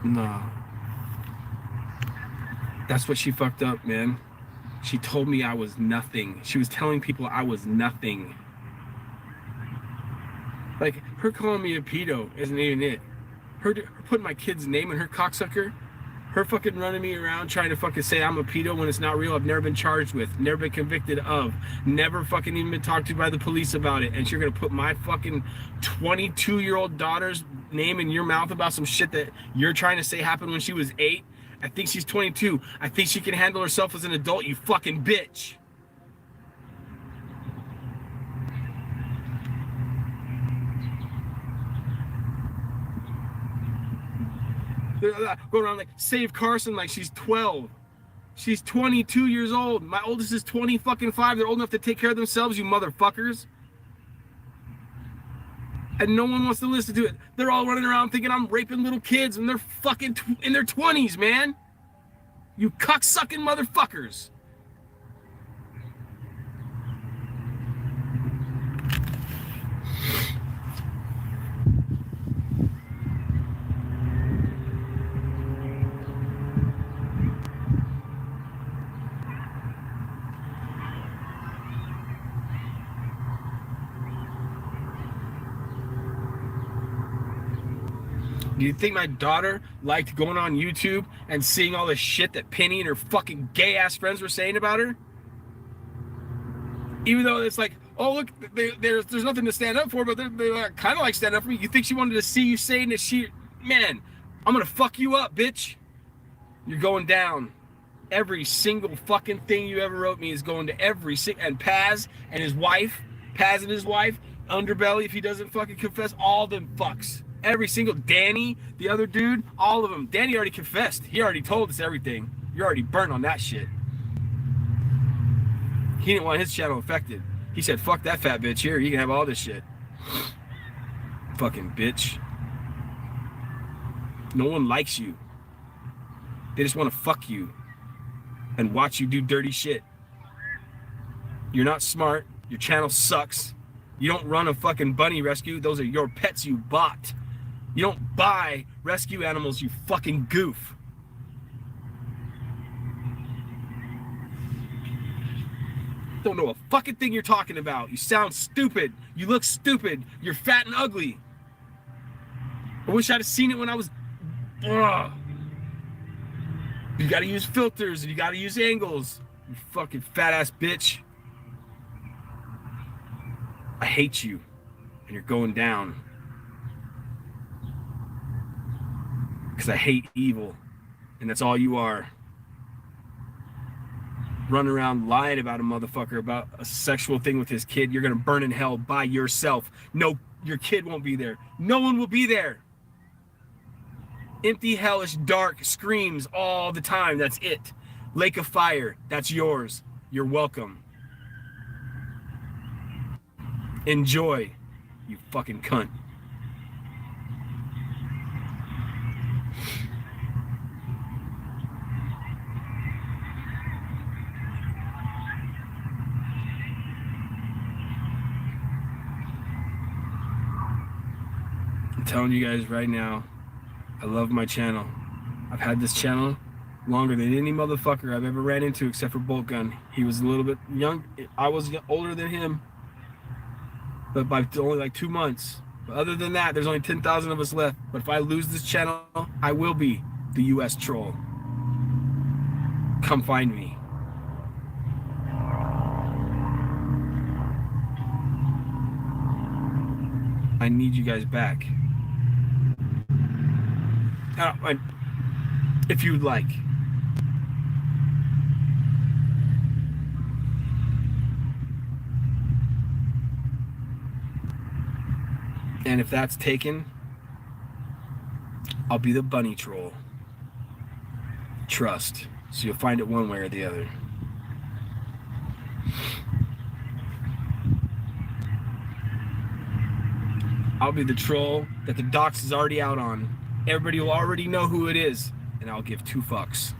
No. That's what she fucked up, man. She told me I was nothing. She was telling people I was nothing. Like, her calling me a pedo isn't even it. Her putting my kid's name in her cocksucker. Her fucking running me around trying to fucking say I'm a pedo when it's not real. I've never been charged with, never been convicted of, never fucking even been talked to by the police about it. And you're gonna put my fucking 22-year-old daughter's name in your mouth about some shit that you're trying to say happened when she was 8? I think she's 22. I think she can handle herself as an adult, you fucking bitch. They're going around like save Carson like she's 12. She's 22 years old. My oldest is 20 fucking 5. They're old enough to take care of themselves, you motherfuckers. And no one wants to listen to it. They're all running around thinking I'm raping little kids and they're fucking in their 20s, man. You cocksucking motherfuckers. Do you think my daughter liked going on YouTube and seeing all the shit that Penny and her fucking gay ass friends were saying about her? Even though it's like, oh look, there's nothing to stand up for, but they kind of like stand up for me. You think she wanted to see you saying this shit? Man, I'm gonna fuck you up, bitch. You're going down. Every single fucking thing you ever wrote me is going to every and Paz and his wife, Underbelly if he doesn't fucking confess, all them fucks. Every single Danny, the other dude, all of them. Danny already confessed. He already told us everything. You're already burnt on that shit. He didn't want his channel affected. He said, fuck that fat bitch here. You can have all this shit. Fucking bitch. No one likes you. They just want to fuck you and watch you do dirty shit. You're not smart. Your channel sucks. You don't run a fucking bunny rescue. Those are your pets you bought. You don't buy rescue animals, you fucking goof. Don't know a fucking thing you're talking about. You sound stupid. You look stupid. You're fat and ugly. I wish I'd have seen it when I was... Ugh. You gotta use filters and you gotta use angles. You fucking fat ass bitch. I hate you. And you're going down. Because I hate evil. And that's all you are. Run around lying about a motherfucker about a sexual thing with his kid. You're going to burn in hell by yourself. No, your kid won't be there. No one will be there. Empty, hellish, dark screams all the time. That's it. Lake of fire. That's yours. You're welcome. Enjoy, you fucking cunt. I'm telling you guys right now, I love my channel. I've had this channel longer than any motherfucker I've ever ran into except for Bolt Gun. He was a little bit young. I was older than him, but by only like 2 months. But other than that, there's only 10,000 of us left. But if I lose this channel, I will be the US troll. Come find me. I need you guys back. If you'd like. And if that's taken, I'll be the bunny troll. Trust. So you'll find it one way or the other. I'll be the troll that the dox is already out on. Everybody will already know who it is, and I'll give 2 fucks.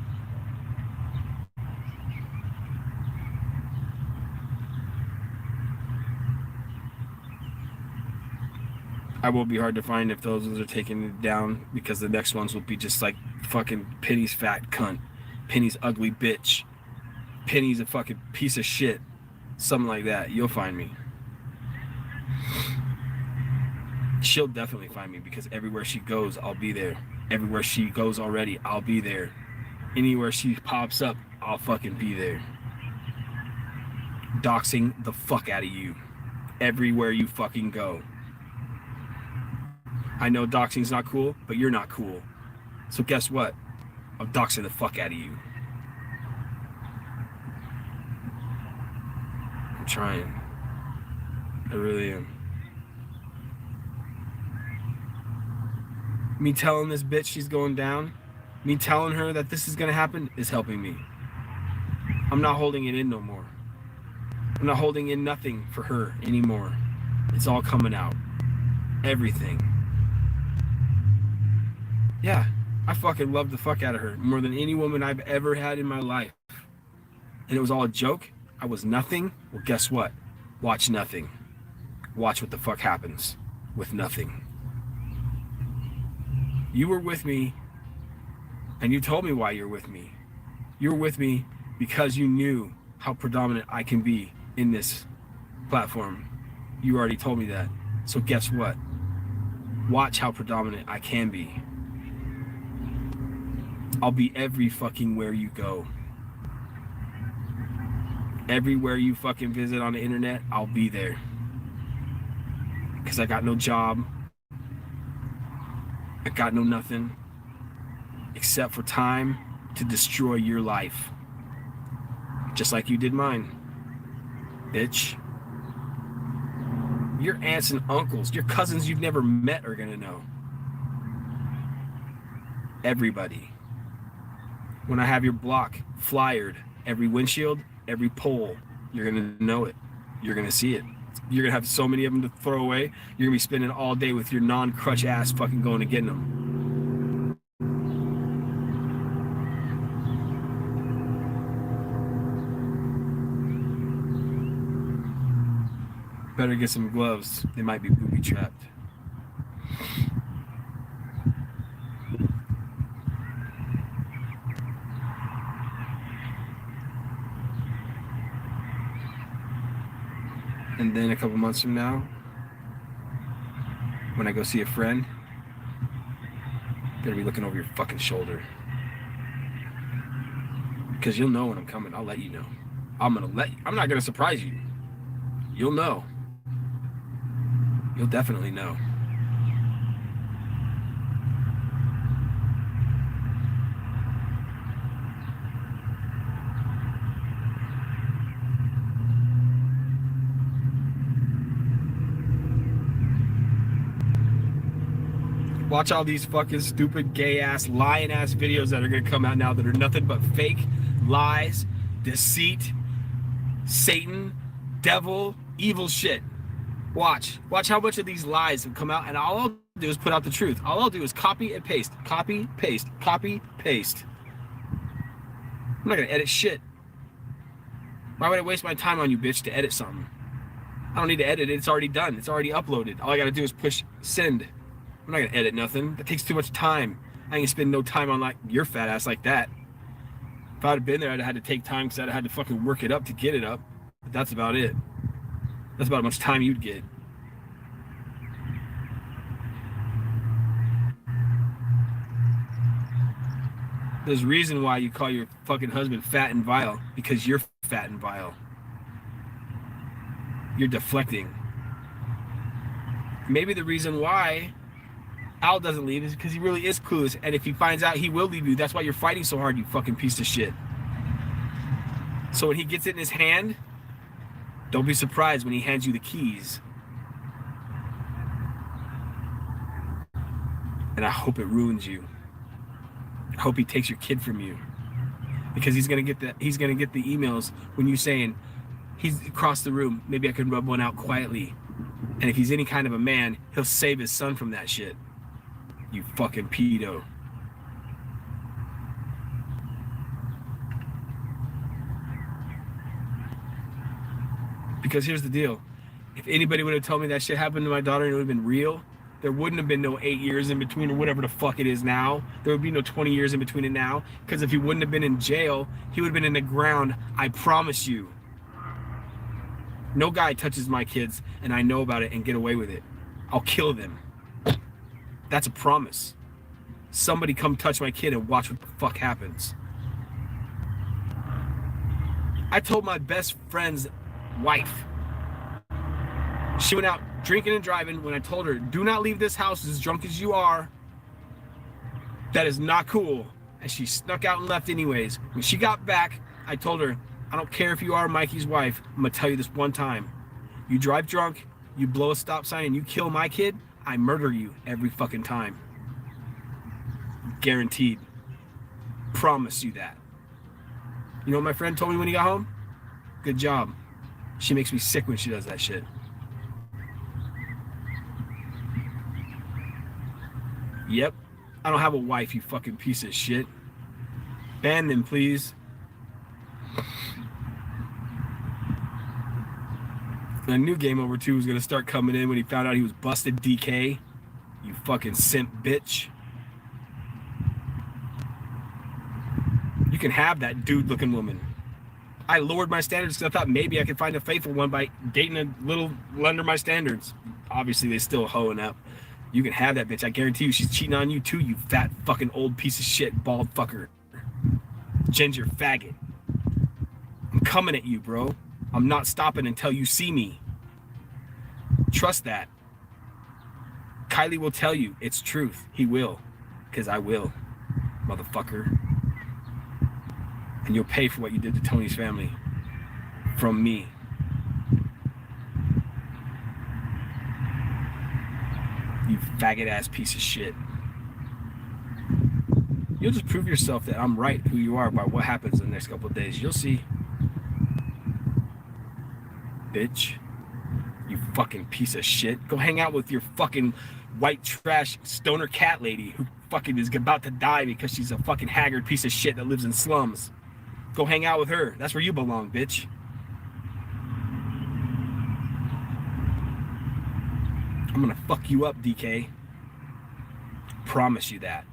I will be hard to find if those ones are taking it down, because the next ones will be just like fucking Penny's fat cunt, Penny's ugly bitch, Penny's a fucking piece of shit, something like that. You'll find me. She'll definitely find me, because everywhere she goes, I'll be there. Everywhere she goes already, I'll be there. Anywhere she pops up, I'll fucking be there. Doxing the fuck out of you. Everywhere you fucking go. I know doxing's not cool, but you're not cool. So guess what? I'm doxing the fuck out of you. I'm trying. I really am. Me telling this bitch she's going down, me telling her that this is gonna happen is helping me. I'm not holding it in no more. I'm not holding in nothing for her anymore. It's all coming out. Everything. Yeah, I fucking love the fuck out of her more than any woman I've ever had in my life. And it was all a joke. I was nothing. Well, guess what? Watch nothing. Watch what the fuck happens with nothing. You were with me, and you told me why you're with me. You were with me because you knew how predominant I can be in this platform. You already told me that. So guess what? Watch how predominant I can be. I'll be every fucking where you go. Everywhere you fucking visit on the internet, I'll be there. Because I got no job. I got no nothing. Except for time to destroy your life. Just like you did mine. Bitch. Your aunts and uncles, your cousins you've never met are gonna know. Everybody. When I have your block flyered, every windshield, every pole, you're gonna know it. You're gonna see it. You're gonna have so many of them to throw away. You're gonna be spending all day with your non-crutch ass fucking going and getting them. Better get some gloves. They might be booby trapped. And then a couple months from now, when I go see a friend, better be looking over your fucking shoulder. Because you'll know when I'm coming. I'll let you know. I'm not gonna surprise you. You'll know. You'll definitely know. Watch all these fucking stupid, gay-ass, lying-ass videos that are gonna come out now that are nothing but fake, lies, deceit, Satan, devil, evil shit. Watch how much of these lies have come out, and all I'll do is put out the truth. All I'll do is copy and paste, copy, paste, copy, paste. I'm not gonna edit shit. Why would I waste my time on you, bitch, to edit something? I don't need to edit it, it's already done, it's already uploaded. All I gotta do is push send. I'm not gonna edit nothing. That takes too much time. I ain't gonna spend no time on like your fat ass like that. If I'd have been there, I'd have had to take time because I'd have had to fucking work it up to get it up. But that's about it. That's about how much time you'd get. There's a reason why you call your fucking husband fat and vile, because you're fat and vile. You're deflecting. Maybe the reason why Al doesn't leave is because he really is clueless, and if he finds out, he will leave you. That's why you're fighting so hard, you fucking piece of shit. So when he gets it in his hand, don't be surprised when he hands you the keys. And I hope it ruins you. I hope he takes your kid from you. Because he's gonna get the emails when you saying he's across the room, maybe I could rub one out quietly. And if he's any kind of a man, he'll save his son from that shit. You fucking pedo. Because here's the deal. If anybody would have told me that shit happened to my daughter and it would have been real, there wouldn't have been no 8 years in between or whatever the fuck it is now. There would be no 20 years in between it now. Because if he wouldn't have been in jail, he would have been in the ground. I promise you. No guy touches my kids and I know about it and get away with it. I'll kill them. That's a promise. Somebody come touch my kid and watch what the fuck happens. I told my best friend's wife. She went out drinking and driving when I told her, do not leave this house as drunk as you are. That is not cool. And she snuck out and left anyways. When she got back, I told her, I don't care if you are Mikey's wife. I'm gonna tell you this one time. You drive drunk, you blow a stop sign and you kill my kid, I murder you every fucking time. Guaranteed. Promise you that. You know what my friend told me when he got home? Good job. She makes me sick when she does that shit. Yep. I don't have a wife, you fucking piece of shit. Ban them, please. A new game over 2 was gonna start coming in when he found out he was busted, DK. You fucking simp bitch. You can have that dude-looking woman. I lowered my standards because I thought maybe I could find a faithful one by dating a little under my standards. Obviously, they still hoeing up. You can have that bitch. I guarantee you she's cheating on you too, you fat fucking old piece of shit, bald fucker. Ginger faggot. I'm coming at you, bro. I'm not stopping until you see me. Trust that. Kylie will tell you it's truth. He will. Because I will, motherfucker. And you'll pay for what you did to Tony's family. From me. You faggot ass piece of shit. You'll just prove yourself that I'm right who you are by what happens in the next couple of days. You'll see. Bitch. You fucking piece of shit. Go hang out with your fucking white trash stoner cat lady who fucking is about to die because she's a fucking haggard piece of shit that lives in slums. Go hang out with her. That's where you belong, bitch. I'm gonna fuck you up, DK. Promise you that.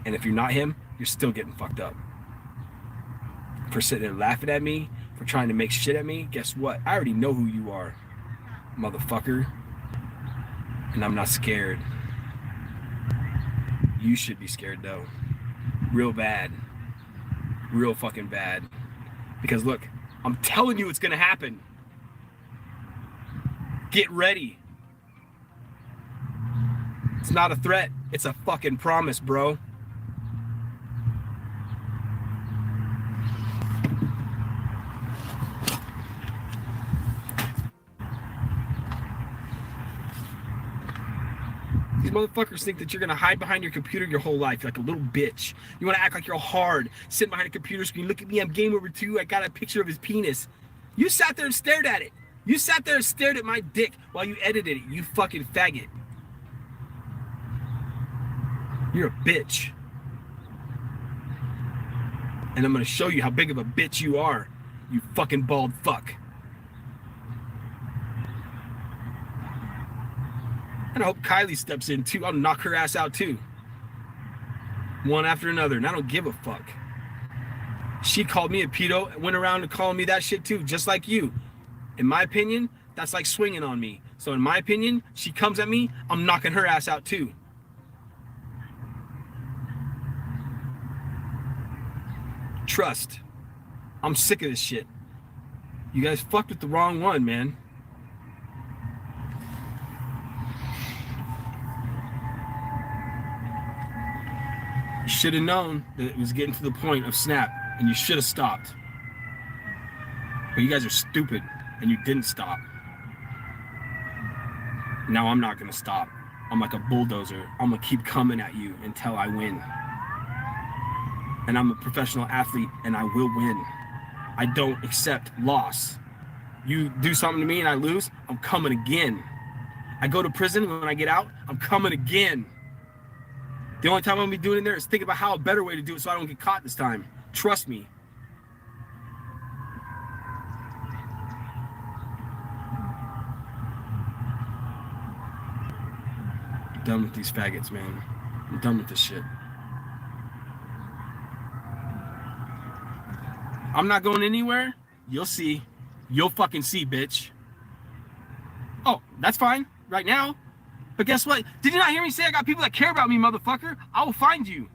And if you're not him, you're still getting fucked up. For sitting there laughing at me, for trying to make shit at me, guess what? I already know who you are, motherfucker. And I'm not scared. You should be scared though. Real bad. Real fucking bad. Because look, I'm telling you it's gonna happen. Get ready. It's not a threat. It's a fucking promise, bro. These motherfuckers think that you're gonna hide behind your computer your whole life like a little bitch. You wanna act like you're hard, sitting behind a computer screen. Look at me, I'm game over 2. I got a picture of his penis. You sat there and stared at it. You sat there and stared at my dick while you edited it, you fucking faggot. You're a bitch. And I'm gonna show you how big of a bitch you are, you fucking bald fuck. And I hope Kylie steps in too. I'll knock her ass out too. One after another, and I don't give a fuck. She called me a pedo and went around and calling me that shit too, just like you. In my opinion, that's like swinging on me. So in my opinion, she comes at me, I'm knocking her ass out too. Trust. I'm sick of this shit. You guys fucked with the wrong one, man. You should have known that it was getting to the point of snap, and you should have stopped. But you guys are stupid, and you didn't stop. Now I'm not gonna stop. I'm like a bulldozer. I'm gonna keep coming at you until I win. And I'm a professional athlete and I will win. I don't accept loss. You do something to me and I lose, I'm coming again. I go to prison, when I get out, I'm coming again. The only time I'm gonna be doing it there is think about how a better way to do it so I don't get caught this time. Trust me. I'm done with these faggots, man. I'm done with this shit. I'm not going anywhere. You'll see. You'll fucking see, bitch. Oh, that's fine right now. But guess what? Did you not hear me say I got people that care about me, motherfucker? I will find you.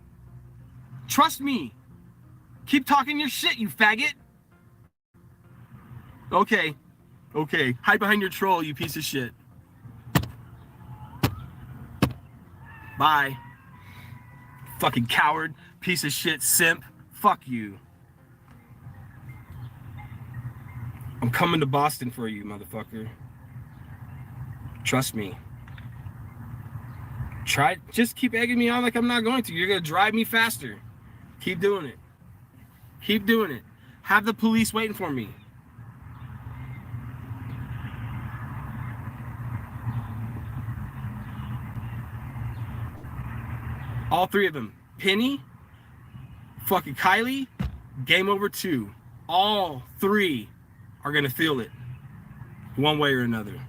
Trust me. Keep talking your shit, you faggot. Okay. Okay. Hide behind your troll, you piece of shit. Bye. Fucking coward, piece of shit, simp. Fuck you. I'm coming to Boston for you, motherfucker. Trust me. Just keep egging me on like I'm not going to. You're gonna drive me faster. Keep doing it. Keep doing it. Have the police waiting for me. All three of them. Penny, fucking Kylie, game over 2. All 3 are gonna feel it one way or another.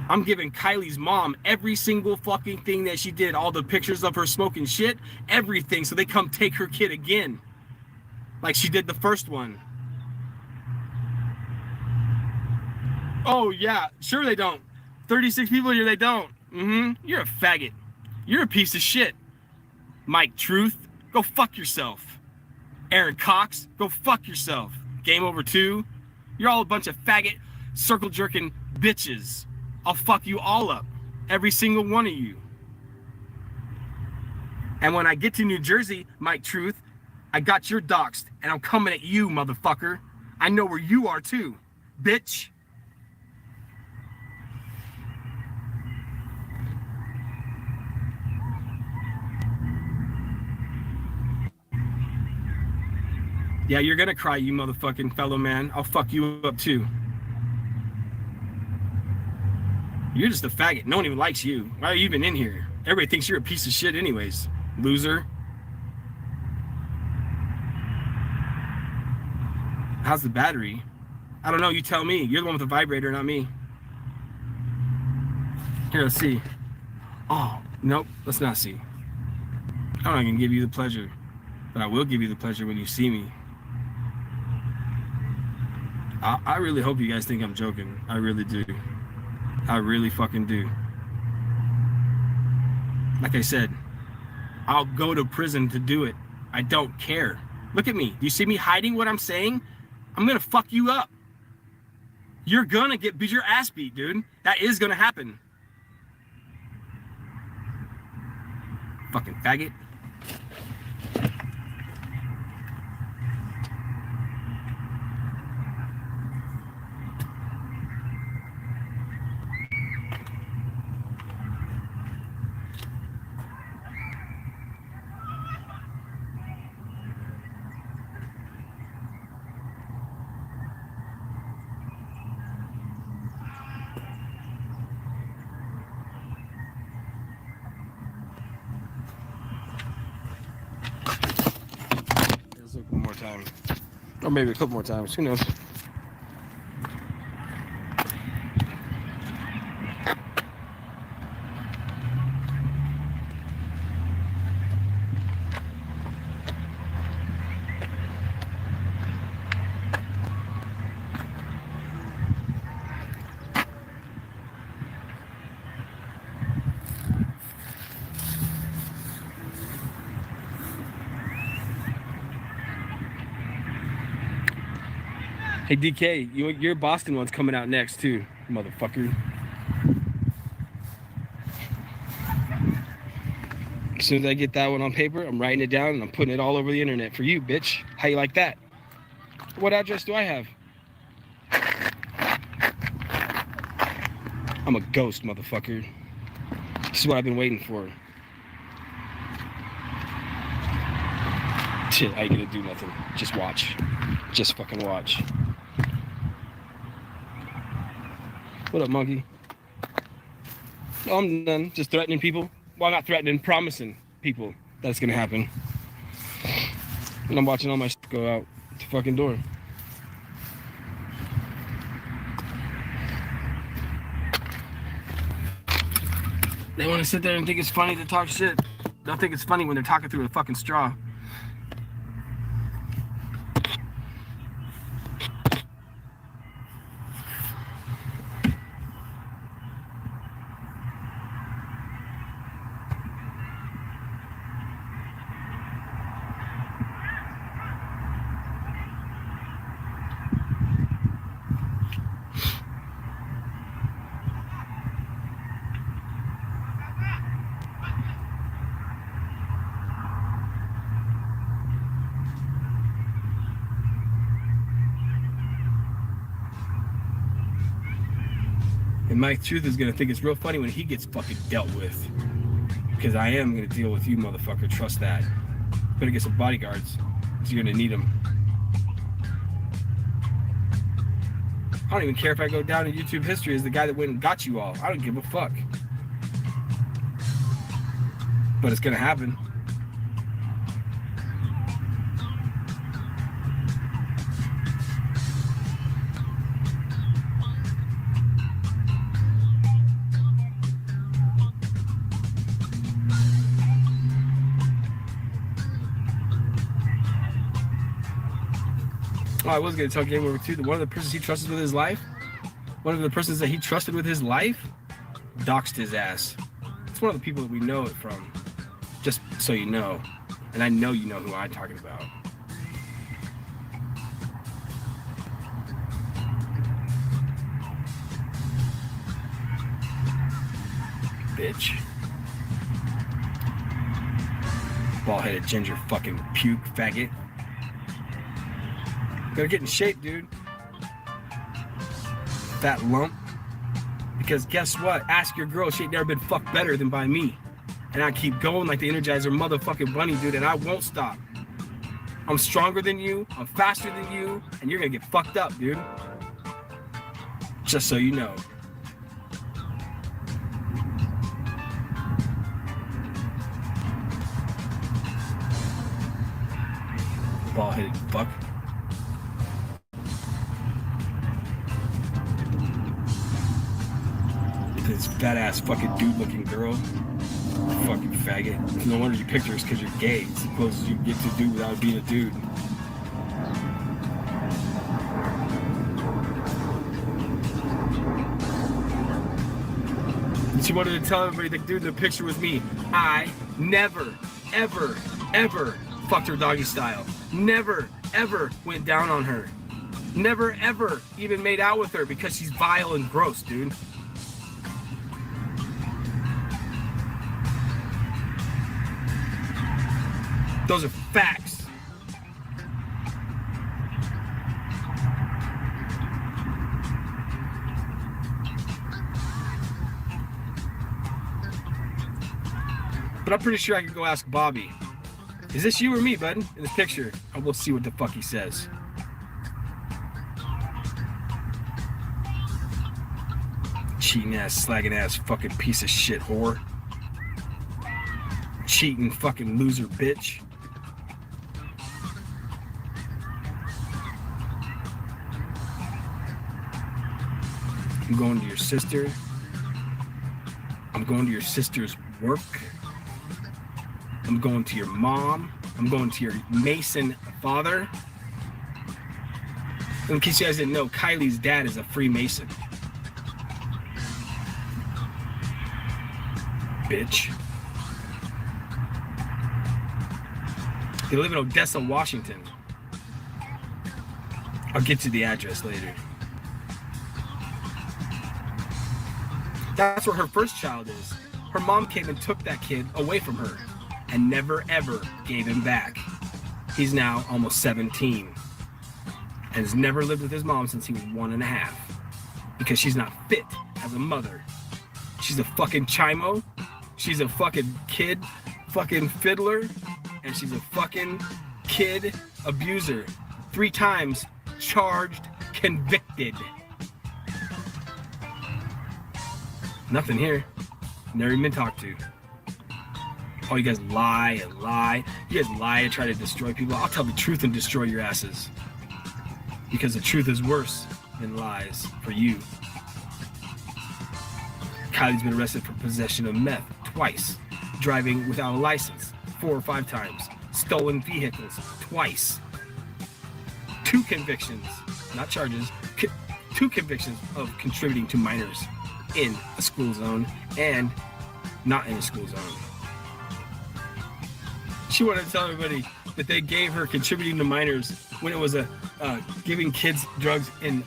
I'm giving Kylie's mom every single fucking thing that she did, all the pictures of her smoking shit, everything, so they come take her kid again, like she did the first one. Oh yeah, sure they don't. 36 people here, they don't. You're a faggot. You're a piece of shit. Mike Truth, go fuck yourself. Aaron Cox, go fuck yourself. Game over 2. You're all a bunch of faggot, circle jerking bitches. I'll fuck you all up. Every single one of you. And when I get to New Jersey, Mike Truth, I got your doxed and I'm coming at you, motherfucker. I know where you are too, bitch. Yeah, you're gonna cry, you motherfucking fellow man. I'll fuck you up too. You're just a faggot. No one even likes you. Why are you even in here? Everybody thinks you're a piece of shit anyways. Loser. How's the battery? I don't know, you tell me. You're the one with the vibrator, not me. Here, let's see. Oh, nope, let's not see. I'm not gonna give you the pleasure, but I will give you the pleasure when you see me. I really hope you guys think I'm joking. I really do. I really fucking do. Like I said, I'll go to prison to do it. I don't care. Look at me. Do you see me hiding what I'm saying? I'm gonna fuck you up. You're gonna get your ass beat, dude. That is gonna happen. Fucking faggot. Let's look one more time. Or maybe a couple more times. Who knows? Hey DK, your Boston one's coming out next too, motherfucker. As soon as I get that one on paper, I'm writing it down and I'm putting it all over the internet for you, bitch. How you like that? What address do I have? I'm a ghost, motherfucker. This is what I've been waiting for. Shit, I ain't gonna do nothing. Just watch. Just fucking watch. What up, monkey? No, I'm done. Just threatening people. Well, not threatening, promising people that's gonna happen. And I'm watching all my shit go out the fucking door. They want to sit there and think it's funny to talk shit. They'll think it's funny when they're talking through a fucking straw. And Mike Truth is gonna think it's real funny when he gets fucking dealt with. Because I am gonna deal with you, motherfucker. Trust that. Better get some bodyguards, because you're gonna need them. I don't even care if I go down in YouTube history as the guy that went and got you all. I don't give a fuck. But it's gonna happen. Oh, I was going to tell Game Over 2 that one of the persons he trusted with his life, one of the persons that he trusted with his life, doxed his ass. It's one of the people that we know it from, just so you know. And I know you know who I'm talking about. Bitch. Bald-headed ginger fucking puke faggot. Gotta get in shape, dude. Fat lump. Because guess what? Ask your girl, she ain't never been fucked better than by me. And I keep going like the Energizer motherfucking bunny, dude, and I won't stop. I'm stronger than you, I'm faster than you, and you're gonna get fucked up, dude. Just so you know. Bald-headed fuck. This fat ass fucking dude looking girl. Fucking faggot. No wonder you picked her because you're gay. It's the closest you get to do without being a dude. And she wanted to tell everybody the dude in the picture was me. I never, ever, ever fucked her doggy style. Never, ever went down on her. Never, ever even made out with her because she's vile and gross, dude. Those are facts. But I'm pretty sure I could go ask Bobby. Is this you or me, bud? In this picture. And we'll see what the fuck he says. Cheating ass, slagging ass, fucking piece of shit whore. Cheating fucking loser bitch. I'm going to your sister. I'm going to your sister's work. I'm going to your mom. I'm going to your Mason father. In case you guys didn't know, Kylie's dad is a Freemason. Bitch. They live in Odessa, Washington. I'll get you the address later. That's where her first child is. Her mom came and took that kid away from her and never ever gave him back. He's now almost 17 and has never lived with his mom since he was 1.5 because she's not fit as a mother. She's a fucking chimo. She's a fucking kid fucking fiddler. And she's a fucking kid abuser. 3 times charged, convicted. Nothing here. Never even been talked to. Oh, you guys lie and lie. You guys lie and try to destroy people. I'll tell the truth and destroy your asses. Because the truth is worse than lies for you. Kylie's been arrested for possession of meth twice. Driving without a license 4 or 5 times. Stolen vehicles twice. 2 convictions, not charges, 2 convictions of contributing to minors in a school zone and not in a school zone. She wanted to tell everybody that they gave her contributing to minors when it was giving kids drugs in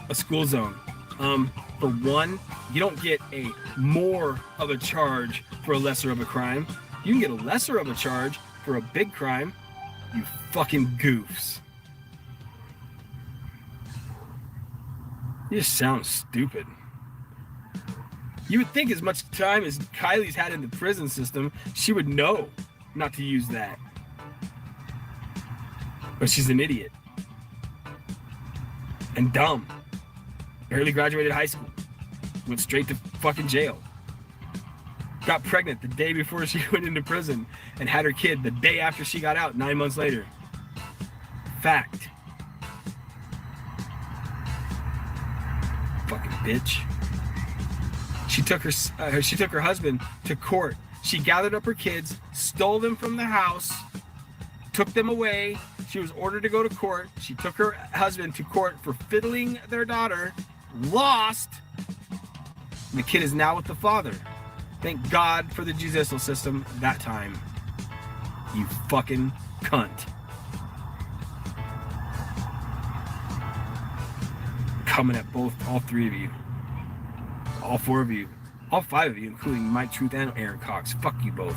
a school zone. For one, you don't get a more of a charge for a lesser of a crime. You can get a lesser of a charge for a big crime. You fucking goofs. You just sound stupid. You would think as much time as Kylie's had in the prison system, she would know not to use that. But she's an idiot. And dumb. Barely graduated high school. Went straight to fucking jail. Got pregnant the day before she went into prison and had her kid the day after she got out 9 months later. Fact. Fucking bitch. She took her husband to court. She gathered up her kids, stole them from the house, took them away. She was ordered to go to court. She took her husband to court for fiddling their daughter, lost. And the kid is now with the father. Thank God for the judicial system that time. You fucking cunt. Coming at all 3 of you. All 4 of you. All 5 of you, including Mike Truth and Aaron Cox. Fuck you both.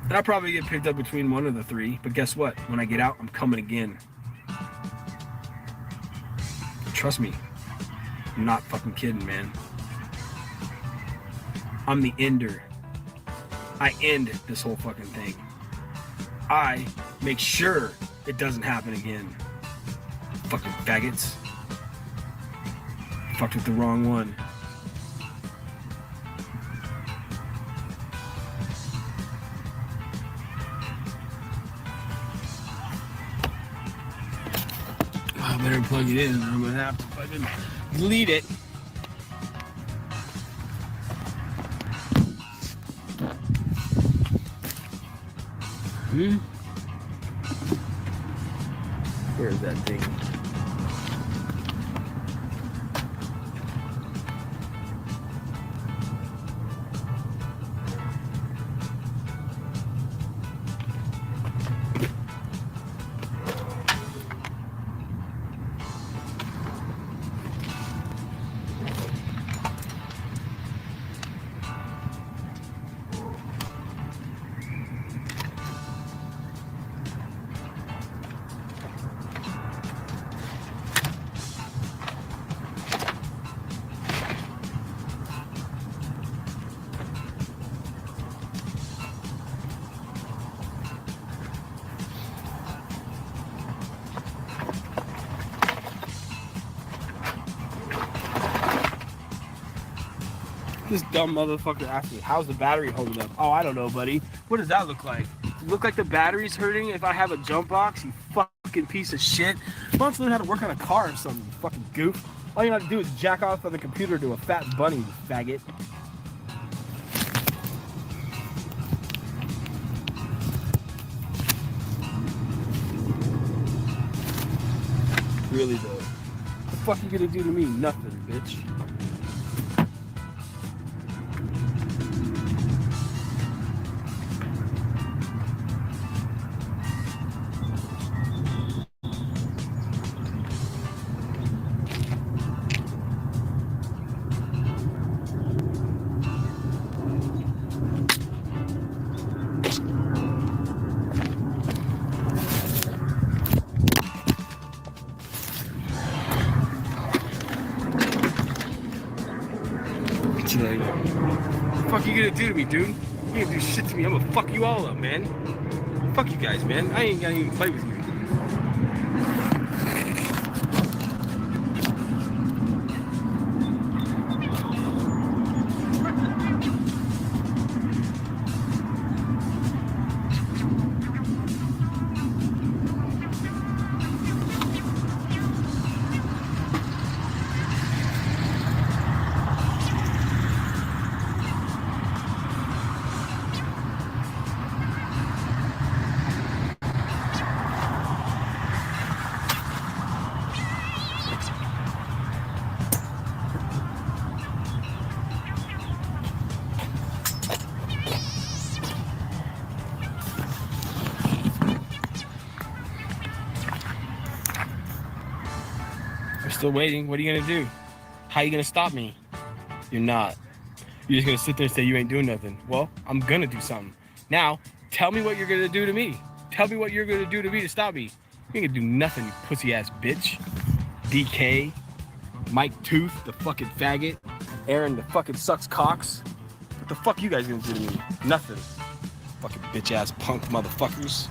And I'll probably get picked up between one of the 3, but guess what? When I get out, I'm coming again. Trust me. I'm not fucking kidding, man. I'm the ender. I end this whole fucking thing. I make sure it doesn't happen again. Fucking faggots. Fucked with the wrong one. I better plug it in or I'm gonna have to fucking delete it. Where's that thing? This dumb motherfucker asked me, how's the battery holding up? Oh, I don't know, buddy. What does that look like? Does it look like the battery's hurting if I have a jump box? You fucking piece of shit. Why don't you learn how to work on a car or something, you fucking goof? All you have to do is jack off on the computer to a fat bunny, you faggot. Really though. What the fuck you gonna do to me? Nothing, bitch. you later. What the fuck you gonna do to me, dude? You gonna do shit to me? I'm gonna fuck you all up, man. Fuck you guys, man. I ain't gonna even play with you. Still waiting. What are you gonna do? How are you gonna stop me? You're not. You're just gonna sit there and say you ain't doing nothing. Well, I'm gonna do something. Now, tell me what you're gonna do to me. Tell me what you're gonna do to me to stop me. You ain't gonna do nothing, you pussy ass bitch. DK, Mike Tooth, the fucking faggot, Aaron, the fucking sucks cocks. What the fuck you guys gonna do to me? Nothing. Fucking bitch ass punk motherfuckers.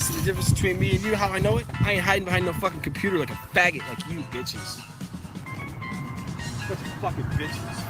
The difference between me and you, how I know it? I ain't hiding behind no fucking computer like a faggot like you bitches. Bunch of fucking bitches.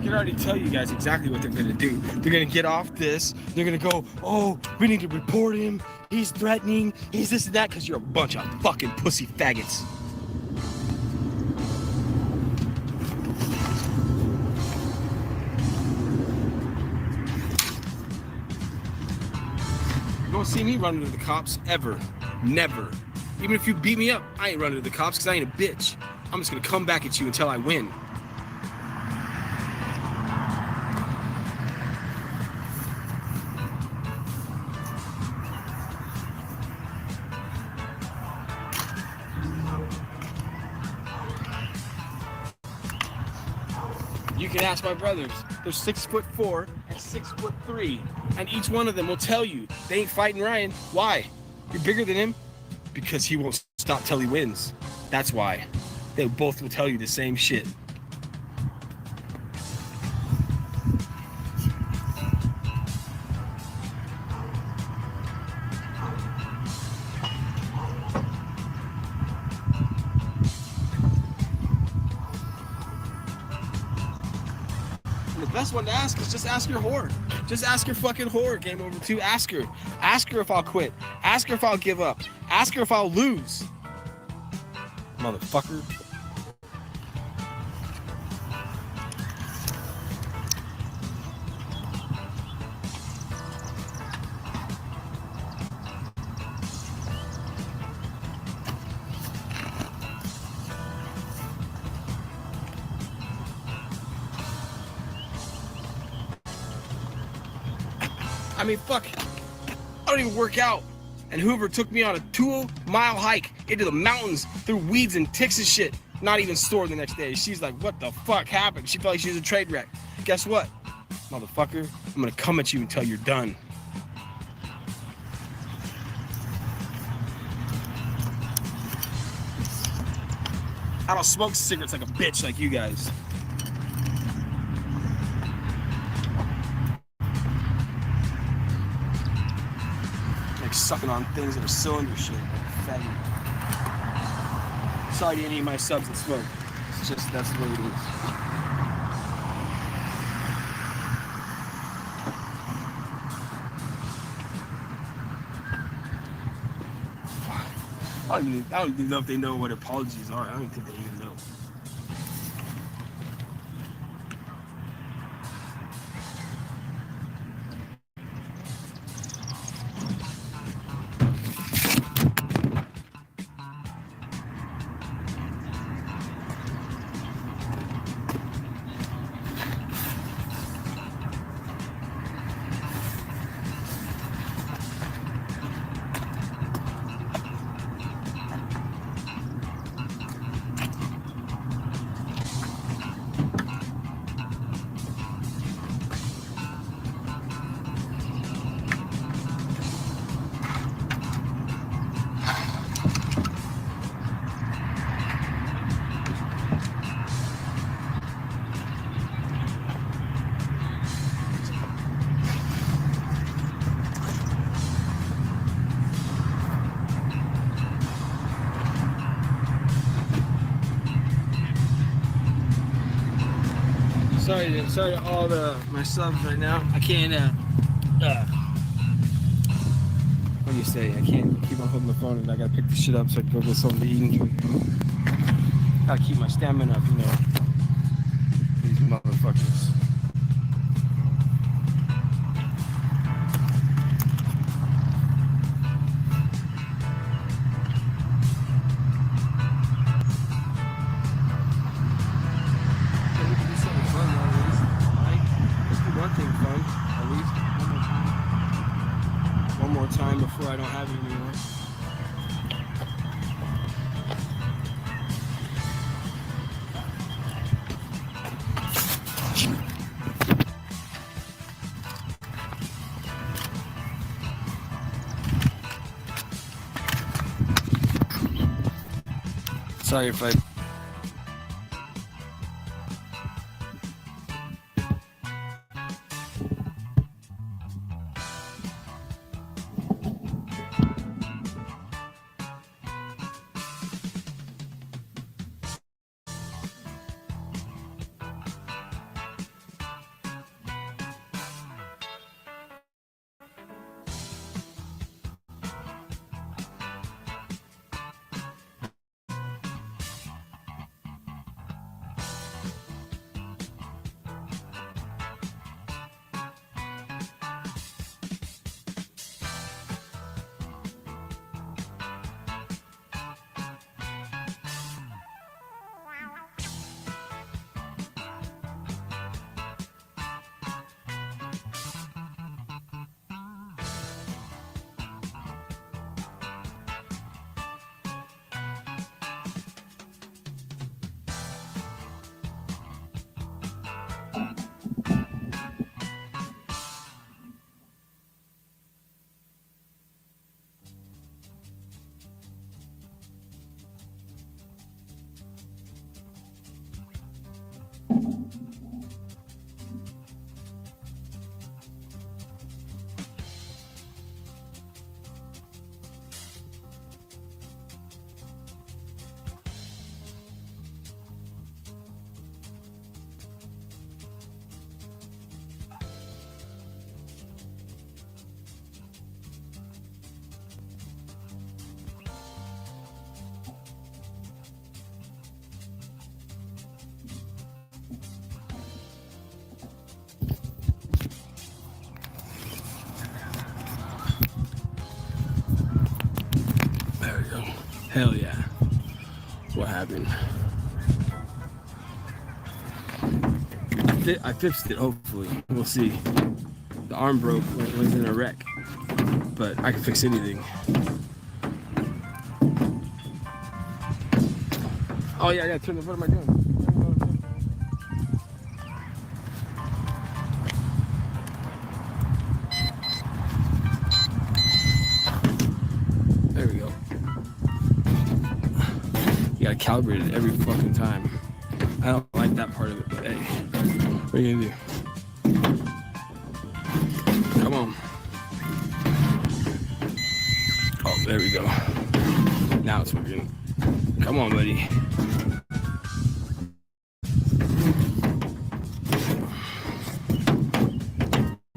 Already tell you guys exactly what they're gonna do. They're gonna get off this. They're gonna go, oh, we need to report him. He's threatening. He's this and that because you're a bunch of fucking pussy faggots. You don't see me running to the cops ever. Never. Even if you beat me up, I ain't running to the cops because I ain't a bitch. I'm just gonna come back at you until I win. You can ask my brothers. They're 6'4" and 6'3", and each one of them will tell you they ain't fighting Ryan. Why? You're bigger than him? Because he won't stop till he wins. That's why. They both will tell you the same shit. The best one to ask is just ask your whore. Just ask your fucking whore. Game over 2. Ask her. Ask her if I'll quit. Ask her if I'll give up. Ask her if I'll lose. Motherfucker. I mean, fuck, I don't even work out. And Hoover took me on a 2-mile hike into the mountains through weeds and ticks and shit. Not even sore the next day. She's like, what the fuck happened? She felt like she was a trade wreck. Guess what, motherfucker? I'm gonna come at you until you're done. I don't smoke cigarettes like a bitch like you guys. Like sucking on things that are cylinder shit. Like faggot. Sorry to any of my subs that smoke. It's just, that's the way it is. I don't even know if they know what apologies are. I don't think they even know. Sorry to all my subs right now. I can't what do you say? I can't keep on holding the phone, and I gotta pick this shit up so I can go get something to eat and drink. Gotta keep my stamina up, you know. These motherfuckers. Before I don't have it anymore. Sorry if I Hell yeah. What happened? I fixed it, hopefully. We'll see. The arm broke when it was in a wreck. But I can fix anything. Oh yeah, I gotta turn the, what am I doing? gotta calibrate it every fucking time. I don't like that part of it, but hey, what are you gonna do? Come on. Oh, there we go. Now it's working. Come on, buddy.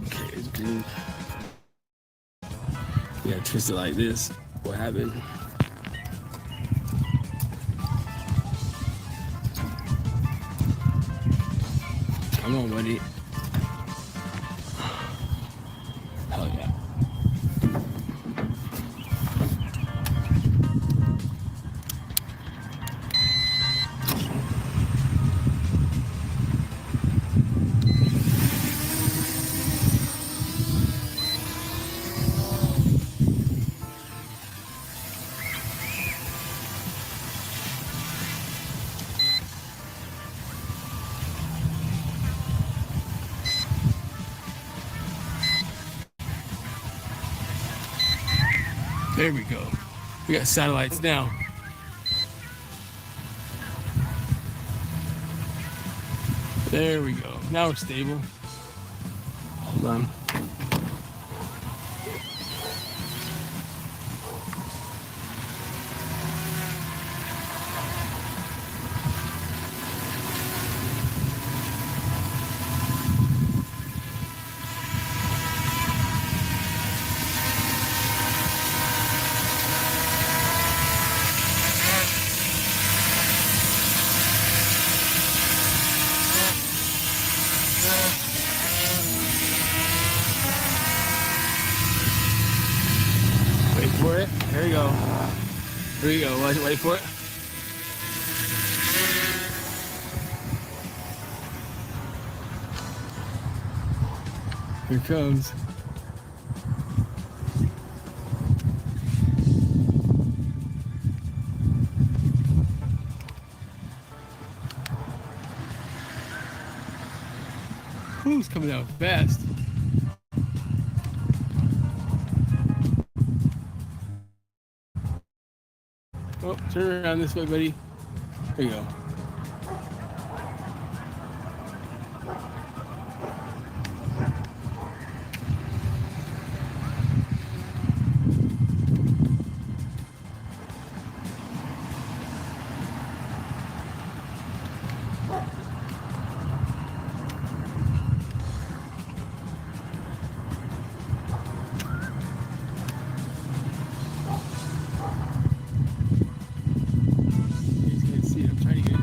Okay, it's green. You gotta twist it like this. What happened? Come on, buddy. Hell yeah. There we go. We got satellites now. There we go. Now we're stable. Hold on. For it. There you go. There you go. Wait for it. Here it comes. Who's coming out fast? Oh, turn around this way, buddy. There you go. Trying to get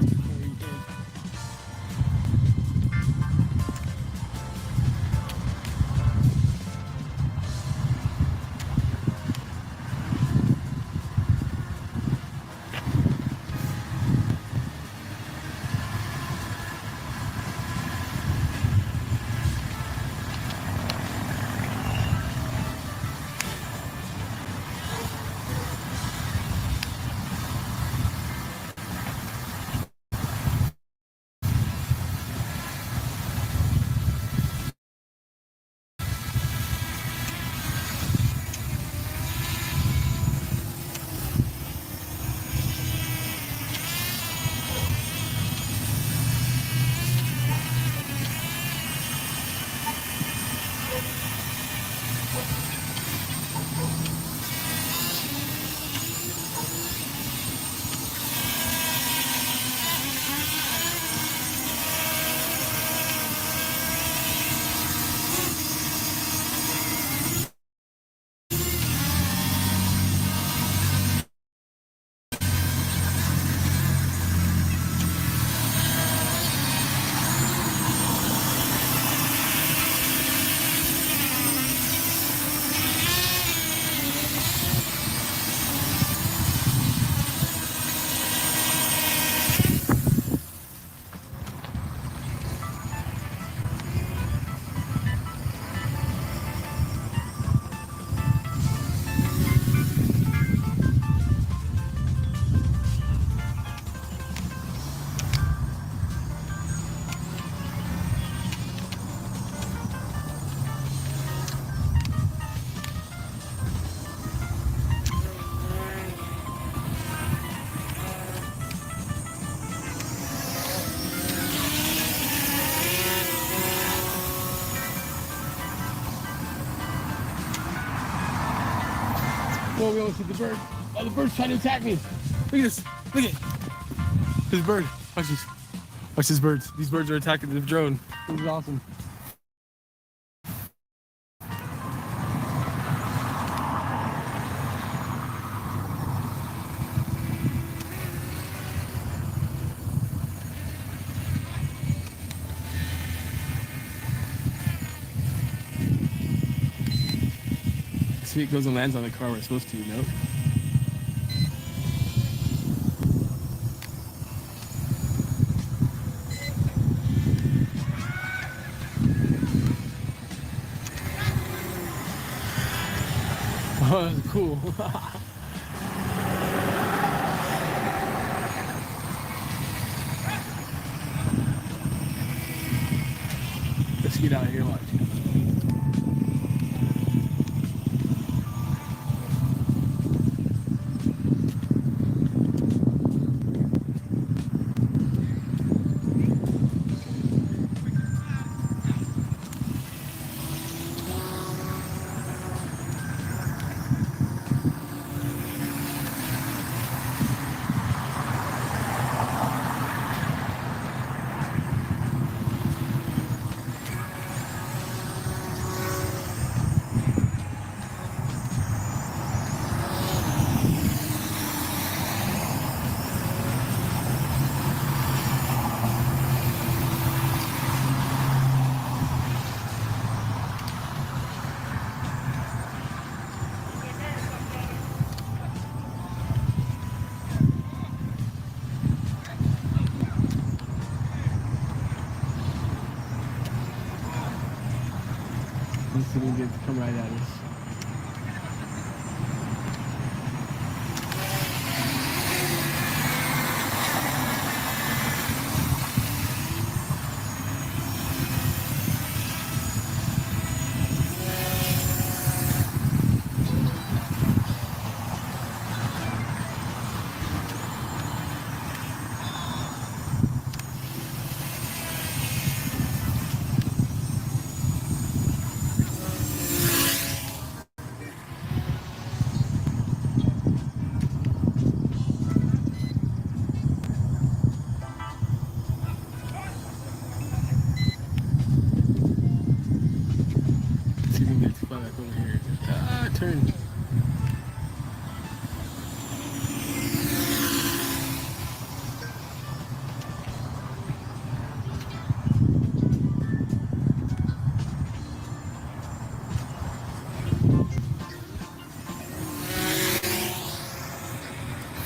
Whoa, we almost hit the bird. Oh, the bird's trying to attack me. Look at this. Look at this bird. Watch this. Watch these birds. These birds are attacking the drone. This is awesome. See, it goes and lands on the car where it's supposed to, you know? Oh, that's cool. Let's get out of here, watch. This thing gets to come right at us. See if we can get to fly back over here. Ah, turn.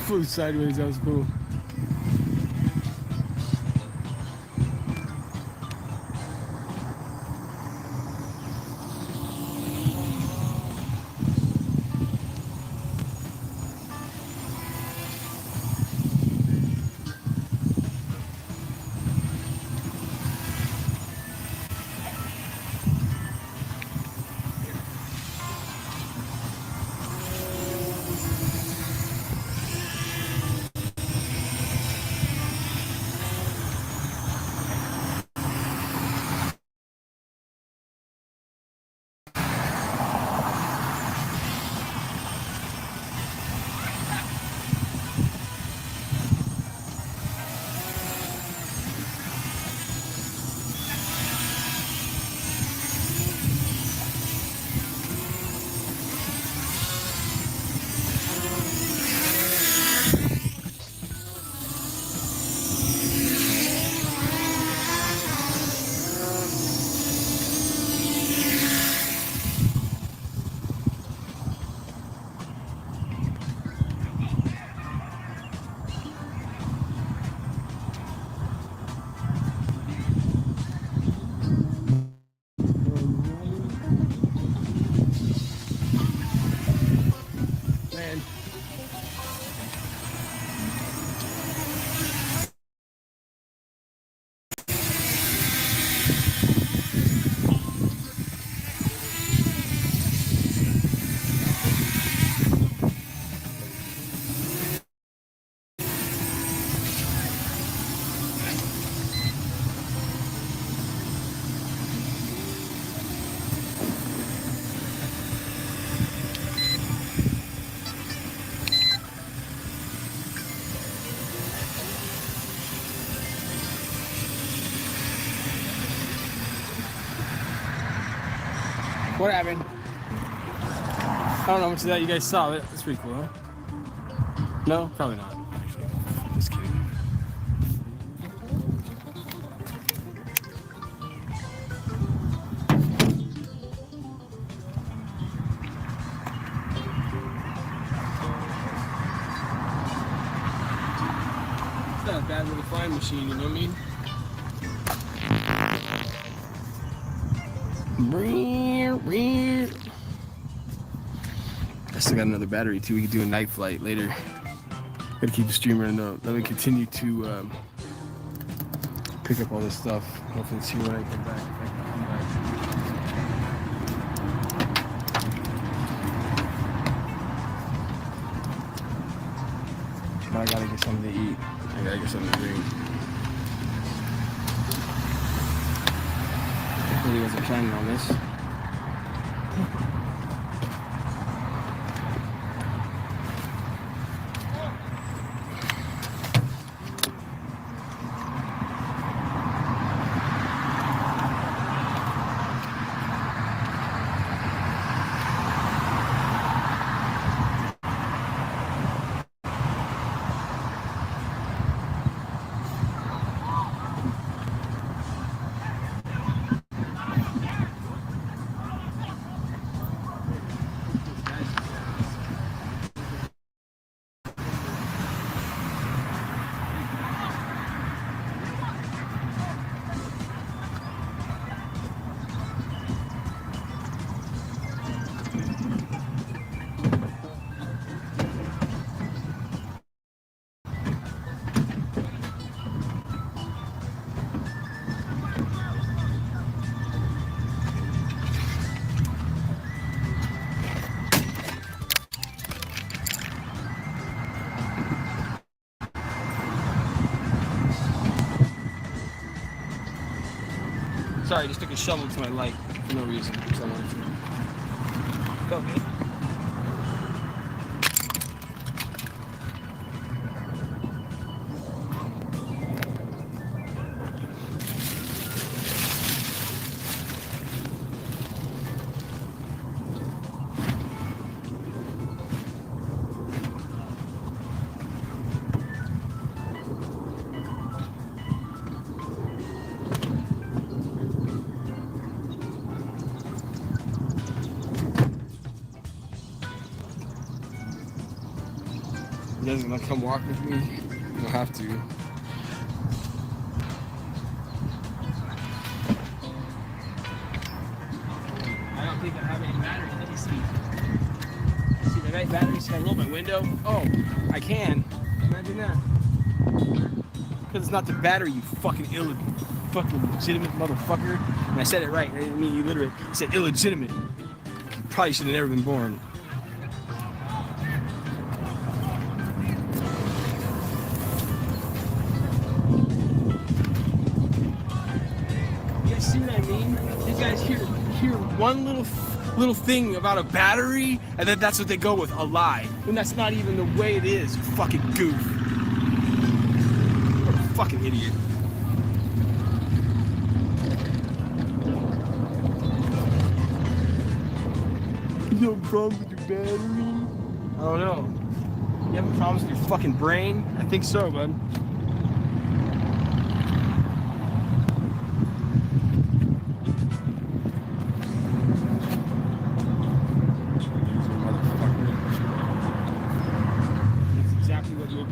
Flew sideways, that was cool. What happened? I don't know how much of that you guys saw. It. That's pretty cool, huh? No? Probably not. Actually. Just kidding. It's not a bad little flying machine, you know what I mean? I still got another battery too. We can do a night flight later. Gotta keep the streamer in though. Let me continue to pick up all this stuff. Hopefully see when I get back. But I gotta get something to eat. I gotta get something to drink. I really wasn't planning on this. Sorry, I just took a shovel to my light for no reason. Because I wanted to. Go, me. You guys gonna come walk with me? You don't have to. I don't think I have any batteries. Let me see. See the night batteries? Can I roll my window? Oh, I can. Imagine that. Because it's not the battery, you fucking legitimate motherfucker. And I said it right. I didn't mean illiterate. I said illegitimate. Probably should have never been born. See what I mean? These guys hear one little thing about a battery, and then that's what they go with, a lie. And that's not even the way it is, you fucking goof. What a fucking idiot. You have problems with your battery? I don't know. You having problems with your fucking brain? I think so, bud.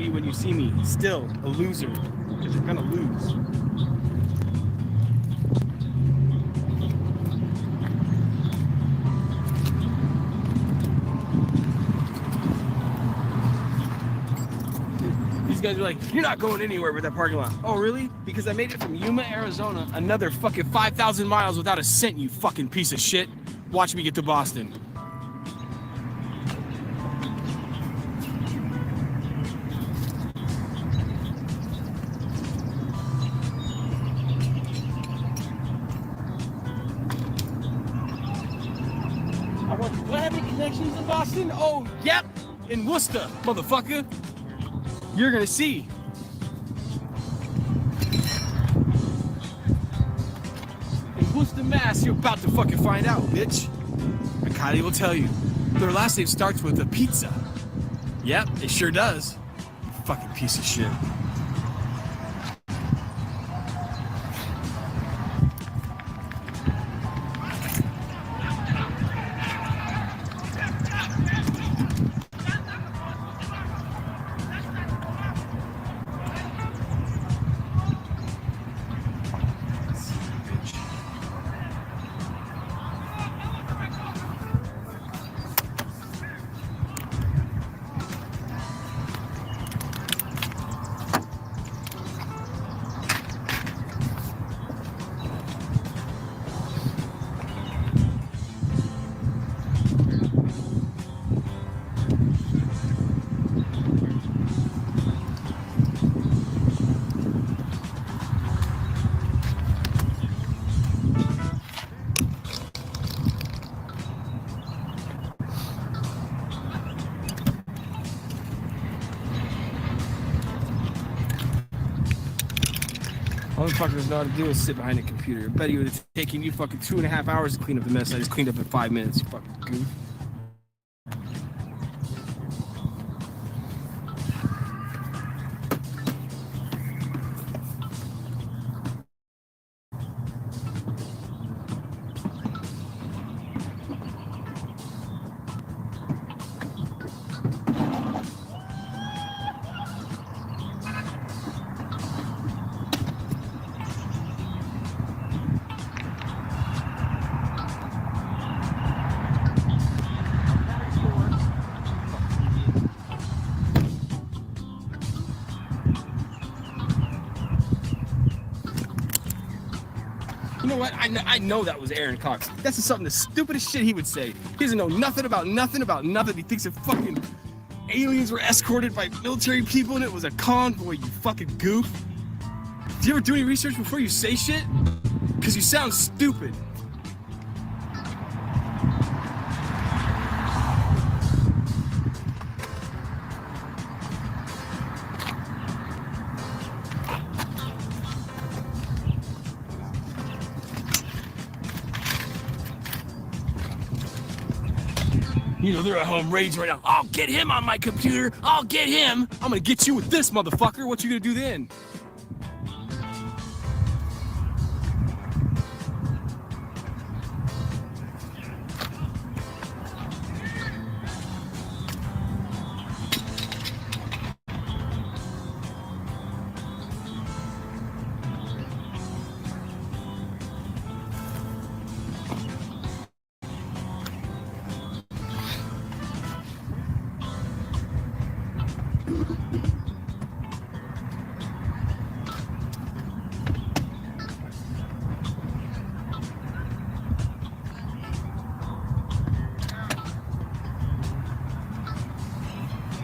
When you see me, still a loser, because you're gonna lose. These guys are like, you're not going anywhere with that parking lot. Oh, really? Because I made it from Yuma, Arizona, another fucking 5,000 miles without a cent, you fucking piece of shit. Watch me get to Boston. Connections in Boston? Oh, yep, in Worcester, motherfucker. You're gonna see. In Worcester, Mass, you're about to fucking find out, bitch. Kylie will tell you. Their last name starts with a pizza. Yep, it sure does. You fucking piece of shit. All the fuckers know how to do is sit behind a computer. I bet you it would have taken you fucking 2.5 hours to clean up the mess I just cleaned up in 5 minutes, you fucking goof. You know what? I know that was Aaron Cox. That's just something the stupidest shit he would say. He doesn't know nothing about nothing. He thinks that fucking aliens were escorted by military people and it was a convoy, you fucking goof. Do you ever do any research before you say shit? Because you sound stupid. You know, they're at home raging right now. I'll get him on my computer. I'll get him. I'm gonna get you with this motherfucker. What you gonna do then?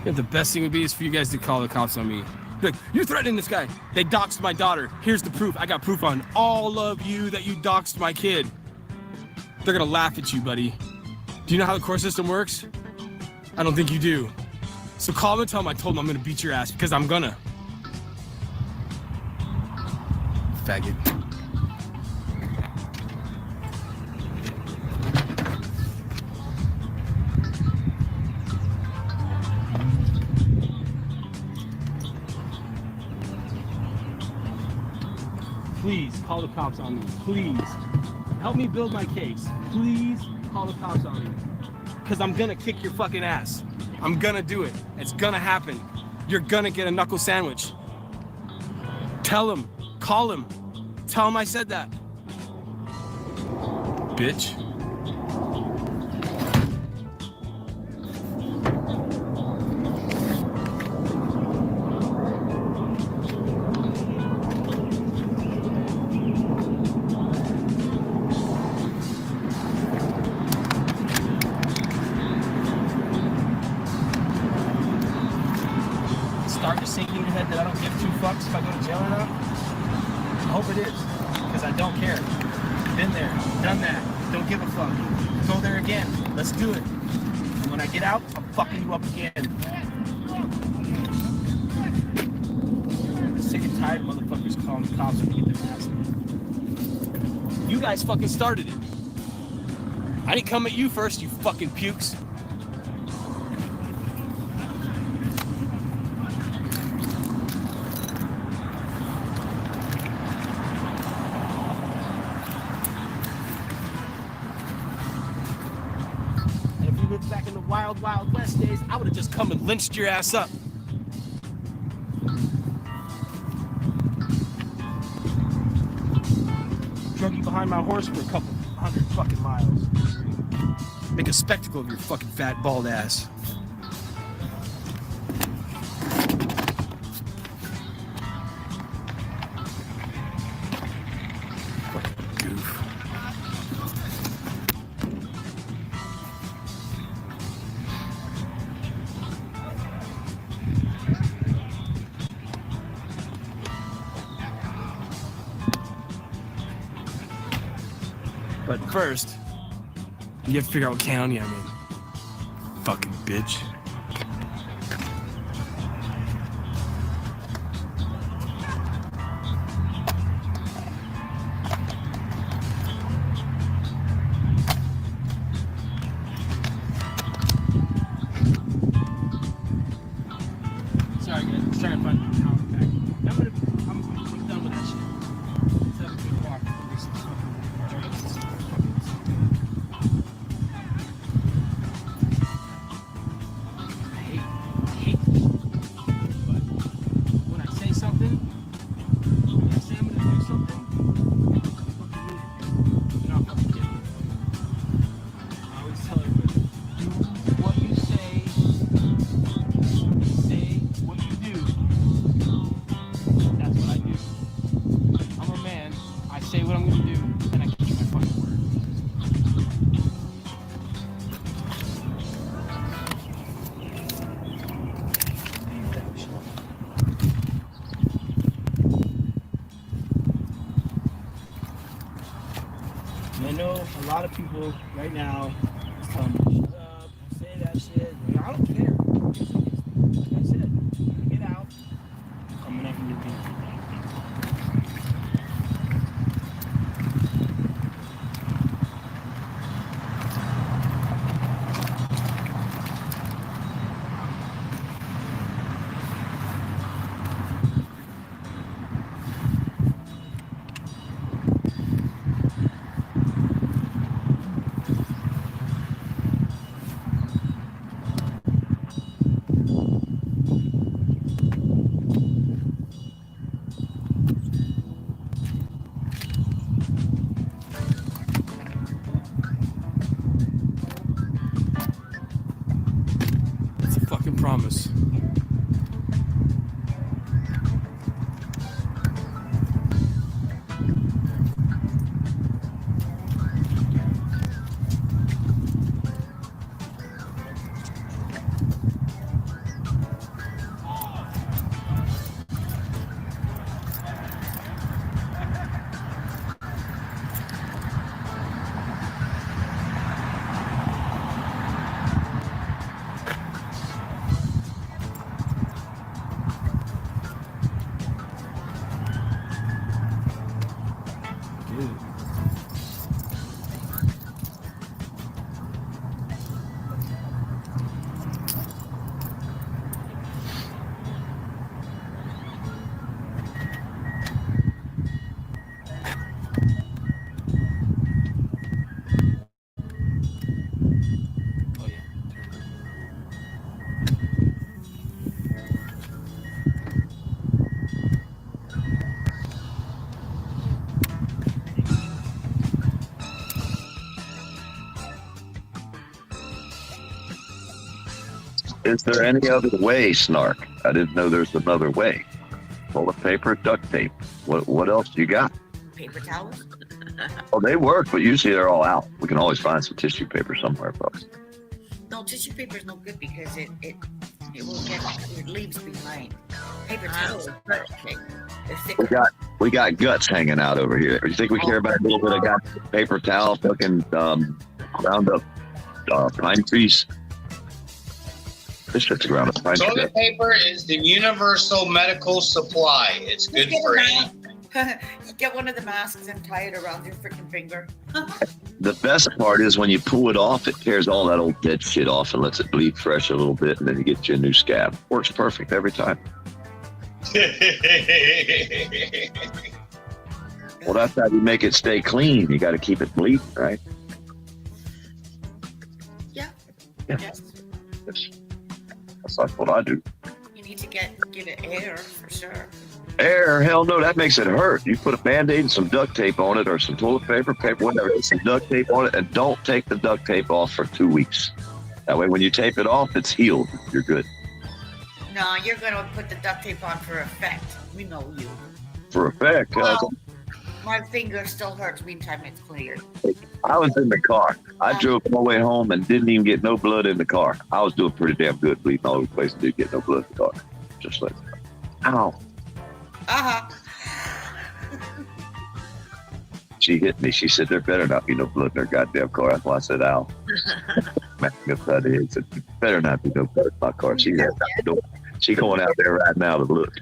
Yeah, the best thing would be is for you guys to call the cops on me. Be like, you're threatening this guy. They doxed my daughter. Here's the proof. I got proof on all of you that you doxed my kid. They're gonna laugh at you, buddy. Do you know how the court system works? I don't think you do. So call him and tell him I told him I'm gonna beat your ass, because I'm gonna. Faggot. Please call the cops on me. Please. Help me build my case. Please call the cops on me. Because I'm gonna kick your fucking ass. I'm gonna do it. It's gonna happen. You're gonna get a knuckle sandwich. Tell him. Call him. Tell him I said that. Bitch. Start to sink in your head that I don't give two fucks if I go to jail or not? I hope it is, because I don't care. Been there, done that, don't give a fuck. Go there again, let's do it. And when I get out, I'm fucking you up again. I'm sick and tired of motherfuckers calling the cops when they get their ass. You guys fucking started it. I didn't come at you first, you fucking pukes. And if you lived back in the wild, wild west days, I would have just come and lynched your ass up. Drug you behind my horse for a couple 100 fucking miles. Make a spectacle of your fucking fat, bald ass. Fucking goof. But first, you have to figure out what county I'm in. Fucking bitch. Sorry guys, I'm trying to find the county back. I'm done with that shit. 7 o'clock. I know a lot of people right now is telling me, shut up, don't say that shit. I don't care. Like I said, get out. I'm not going to be. Promise. Is there any other way, Snark? I didn't know there's another way. Toilet paper, duct tape. What else do you got? Paper towels? Oh, they work, but usually they're all out. We can always find some tissue paper somewhere, folks. No, tissue paper is no good because it will get, it leaves behind. Paper towels are perfect. We got guts hanging out over here. You think we care about a little bit of paper towel, fucking ground up pine trees? This shit's ground up pine trees. Toilet paper is the universal medical supply. It's good for any. You get one of the masks and tie it around your freaking finger. The best part is when you pull it off, it tears all that old dead shit off and lets it bleed fresh a little bit, and then you get you a new scab. Works perfect every time. Well, that's how you make it stay clean. You got to keep it bleeding, right? Yeah. Yeah. Yes. That's what I do. You need to get it air for sure. Air? Hell no, that makes it hurt. You put a Band-Aid and some duct tape on it, or some toilet paper, whatever, some duct tape on it, and don't take the duct tape off for 2 weeks. That way when you tape it off, it's healed. You're good. No, you're gonna put the duct tape on for effect. We know you. For effect. Well, my finger still hurts. Meantime, it's cleared. I was in the car. I drove my way home and didn't even get no blood in the car. I was doing pretty damn good, bleeding all over the place, and didn't get no blood in the car. Just like, ow. She hit me. She said, there better not be no blood in her goddamn car. That's why I said, ow. Upside the head. Said, better not be no blood in my car. She going out there right now to look.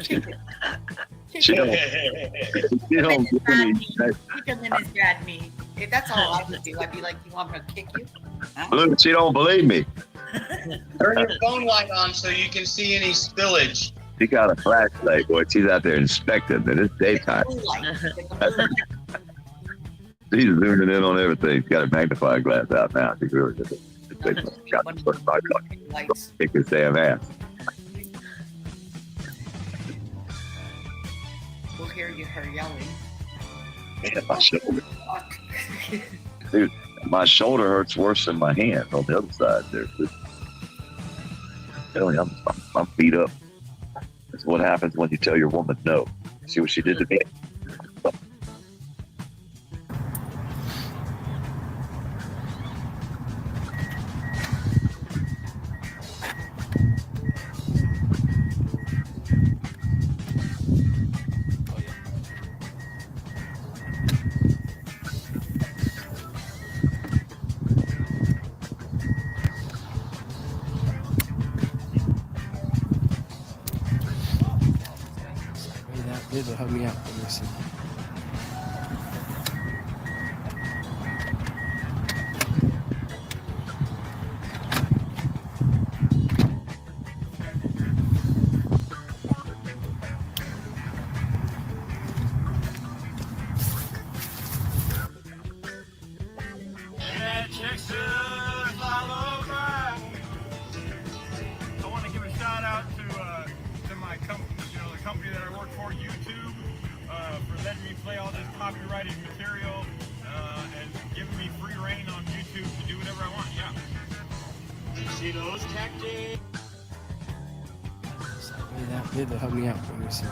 She don't get me. Because then it's bad me. If that's all I would do, I'd be like, you want me to kick you? Look, she don't believe me. Turn your phone light on so you can see any spillage. She got a flashlight, boy. She's out there inspecting, and it's daytime. She's zooming in on everything. She's got a magnifying glass out now. She's really just kick his damn ass. We'll hear her yelling. Yeah, my shoulder. Dude, my shoulder hurts worse than my hand on the other side there. Telling you, I'm beat up. That's what happens when you tell your woman no. See what she did to me? They'll help me out. Let me see. I want to give a shout out to my company, the company that I work for, YouTube, for letting me play all this copyrighted material and giving me free reign on YouTube to do whatever I want. Yeah. See those tactics? They'll help me out. Let me see.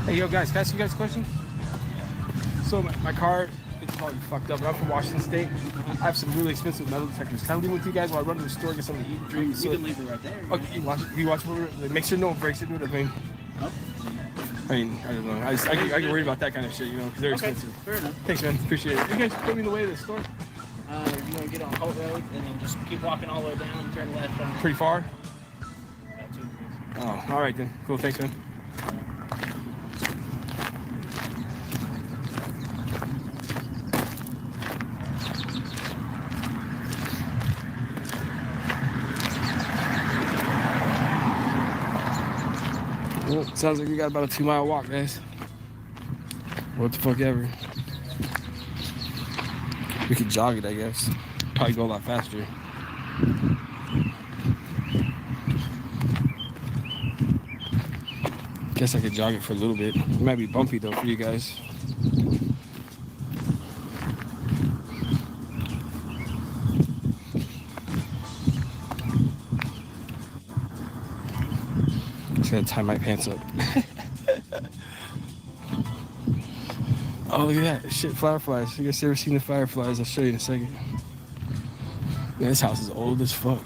Hey, yo, guys, can I ask you guys a question? So my car, it's probably fucked up, but I'm from Washington State. I have some really expensive metal detectors. Can I leave with you guys while I run to the store, get something to eat and drink? You can leave it right there. Okay, you watch it. Make sure no one breaks it. I mean, I don't know. I get worried about that kind of shit, because they're expensive. Fair enough. Thanks, man. Appreciate it. You guys put me in the way of the store? You want to get on Holt Road and then just keep walking all the way down and turn left. Pretty far? Oh, all right then. Cool. Thanks, man. Well, it sounds like we got about a 2-mile walk, guys. What the fuck ever. We could jog it, I guess. Probably go a lot faster. Guess I could jog it for a little bit. It might be bumpy though for you guys. gonna tie my pants up. Oh, look at that. Shit, fireflies. You guys ever seen the fireflies? I'll show you in a second. Man, this house is old as fuck.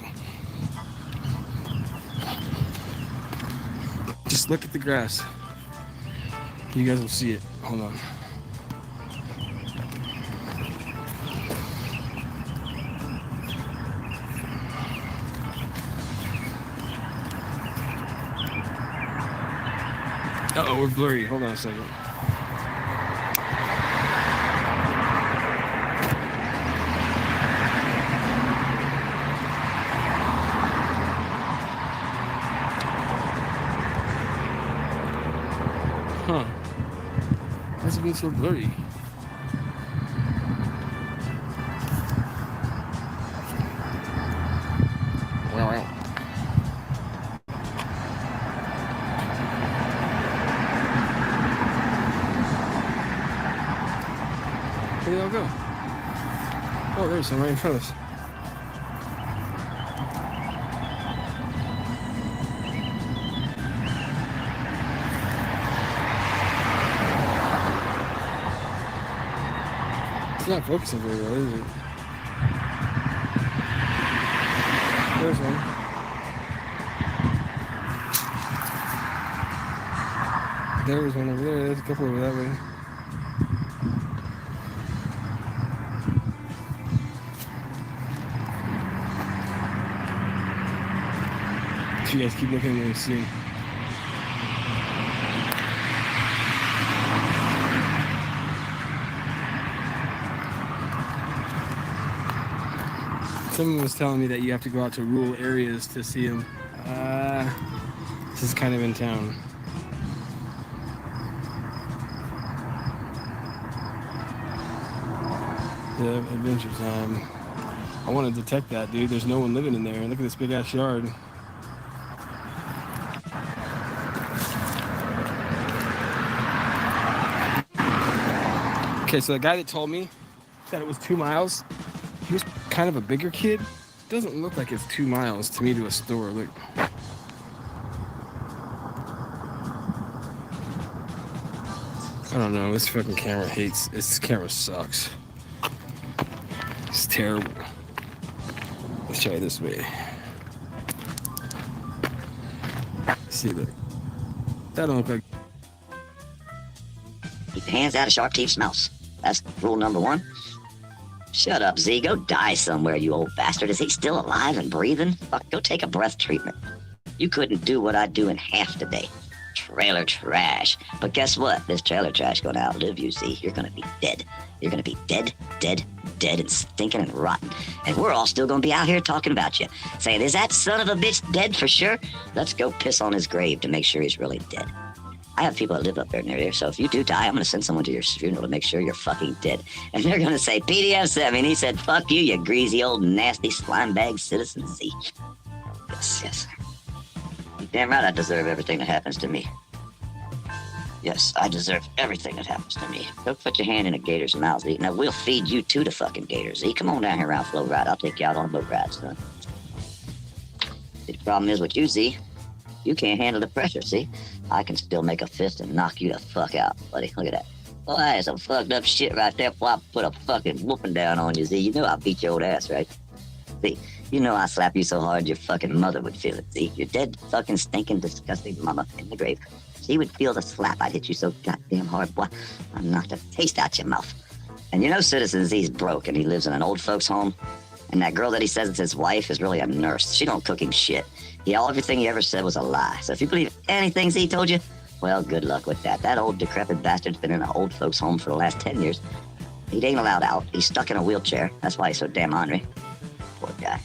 Just look at the grass. You guys will see it. Hold on. Uh-oh, we're blurry. Hold on a second. Huh. Why's it being so blurry? Wow. Where did they all go? Oh, there's some right in front of us. It's not focusing very well, is it? There's one. There's one over there. There's a couple over that way. You guys keep looking and see. Someone was telling me that you have to go out to rural areas to see them. This is kind of in town. Yeah, Adventure Time. I want to detect that, dude. There's no one living in there. Look at this big ass yard. Okay, so the guy that told me that it was 2 miles, he was kind of a bigger kid. Doesn't look like it's 2 miles to me to a store. Look. I don't know. This fucking camera hates. This camera sucks. It's terrible. Let's try it this way. See, look. That don't look like. Keep your hands out of sharp teeth mouse. That's rule number 1. Shut up, Z. Go die somewhere, you old bastard. Is he still alive and breathing? Fuck, go take a breath treatment. You couldn't do what I do in half the day. Trailer trash. But guess what? This trailer trash gonna outlive you, Z. You're gonna be dead. You're gonna be dead, dead, dead, and stinking and rotten. And we're all still gonna be out here talking about you. Saying, is that son of a bitch dead for sure? Let's go piss on his grave to make sure he's really dead. I have people that live up there near here, so if you do die, I'm going to send someone to your funeral to make sure you're fucking dead. And they're going to say, PDF sent me, and he said, fuck you, you greasy old nasty slime bag citizen Z. Yes, yes. You're damn right I deserve everything that happens to me. Yes, I deserve everything that happens to me. Go put your hand in a gator's mouth, Z. Now, we'll feed you to the fucking gator, Z. Come on down here around Flow Ride. I'll take you out on a boat ride, son. The problem is with you, Z. You can't handle the pressure, see? I can still make a fist and knock you the fuck out, buddy. Look at that. Boy, that's some fucked up shit right there before I put a fucking whooping down on you, Z. You know I'll beat your old ass, right? See, you know I slap you so hard your fucking mother would feel it, see? Your dead, fucking, stinking, disgusting mama in the grave. She would feel the slap. I'd hit you so goddamn hard, boy. I'd knock the taste out your mouth. And you know Citizen Z's broke and he lives in an old folks home. And that girl that he says is his wife is really a nurse. She don't cook him shit. Everything he ever said was a lie. So if you believe anything Z told you, well, good luck with that. That old decrepit bastard's been in an old folks home for the last 10 years. He ain't allowed out. He's stuck in a wheelchair. That's why he's so damn ornery. Poor guy.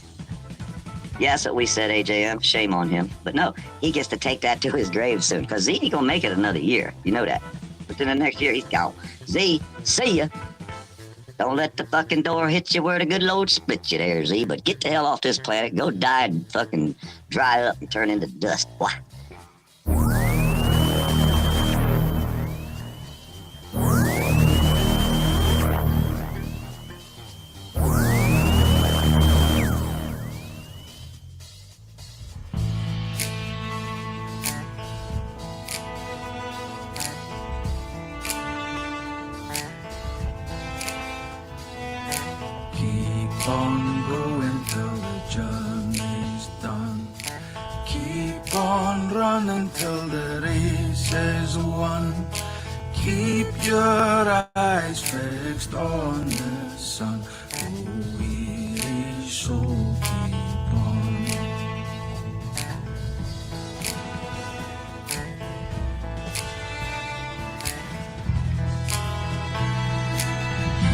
Yeah, that's what we said, AJM. Shame on him. But no, he gets to take that to his grave soon. Because Z ain't gonna make it another year. You know that. Within the next year, he's gone. Z, see ya. Don't let the fucking door hit you where the good Lord split you there, Z. But get the hell off this planet. Go die and fucking dry up and turn into dust. Why? on going till the journey's done. Keep on running till the race is won. Keep your eyes fixed on the sun. Oh, weary soul, keep on.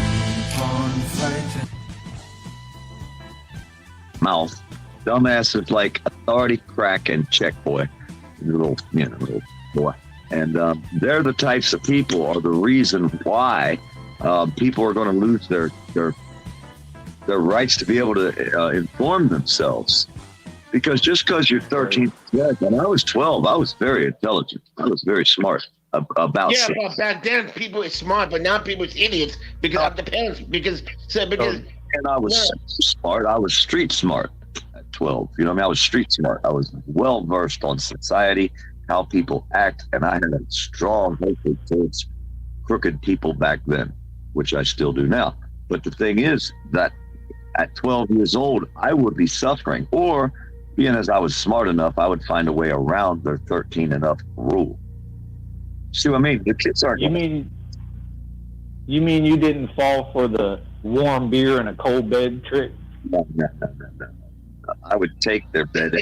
Keep on fighting. Mouth. Dumbasses like Authority, Crack, and Check Boy. Little boy. And they're the types of people, are the reason why people are going to lose their rights to be able to inform themselves. Because just because you're 13, when I was 12, I was very intelligent. I was very smart about Yeah, sex. but back then people is smart, but now people is idiots because of the parents. And I was smart. I was street smart at 12. You know what I mean? I was street smart. I was well versed on society, how people act, and I had a strong hatred towards crooked people back then, which I still do now. But the thing is that at 12 years old, I would be suffering, or being as I was smart enough, I would find a way around their 13 and up rule. See what I mean? The kids aren't. You mean you didn't fall for the warm beer and a cold bed trick? No. I would take their bed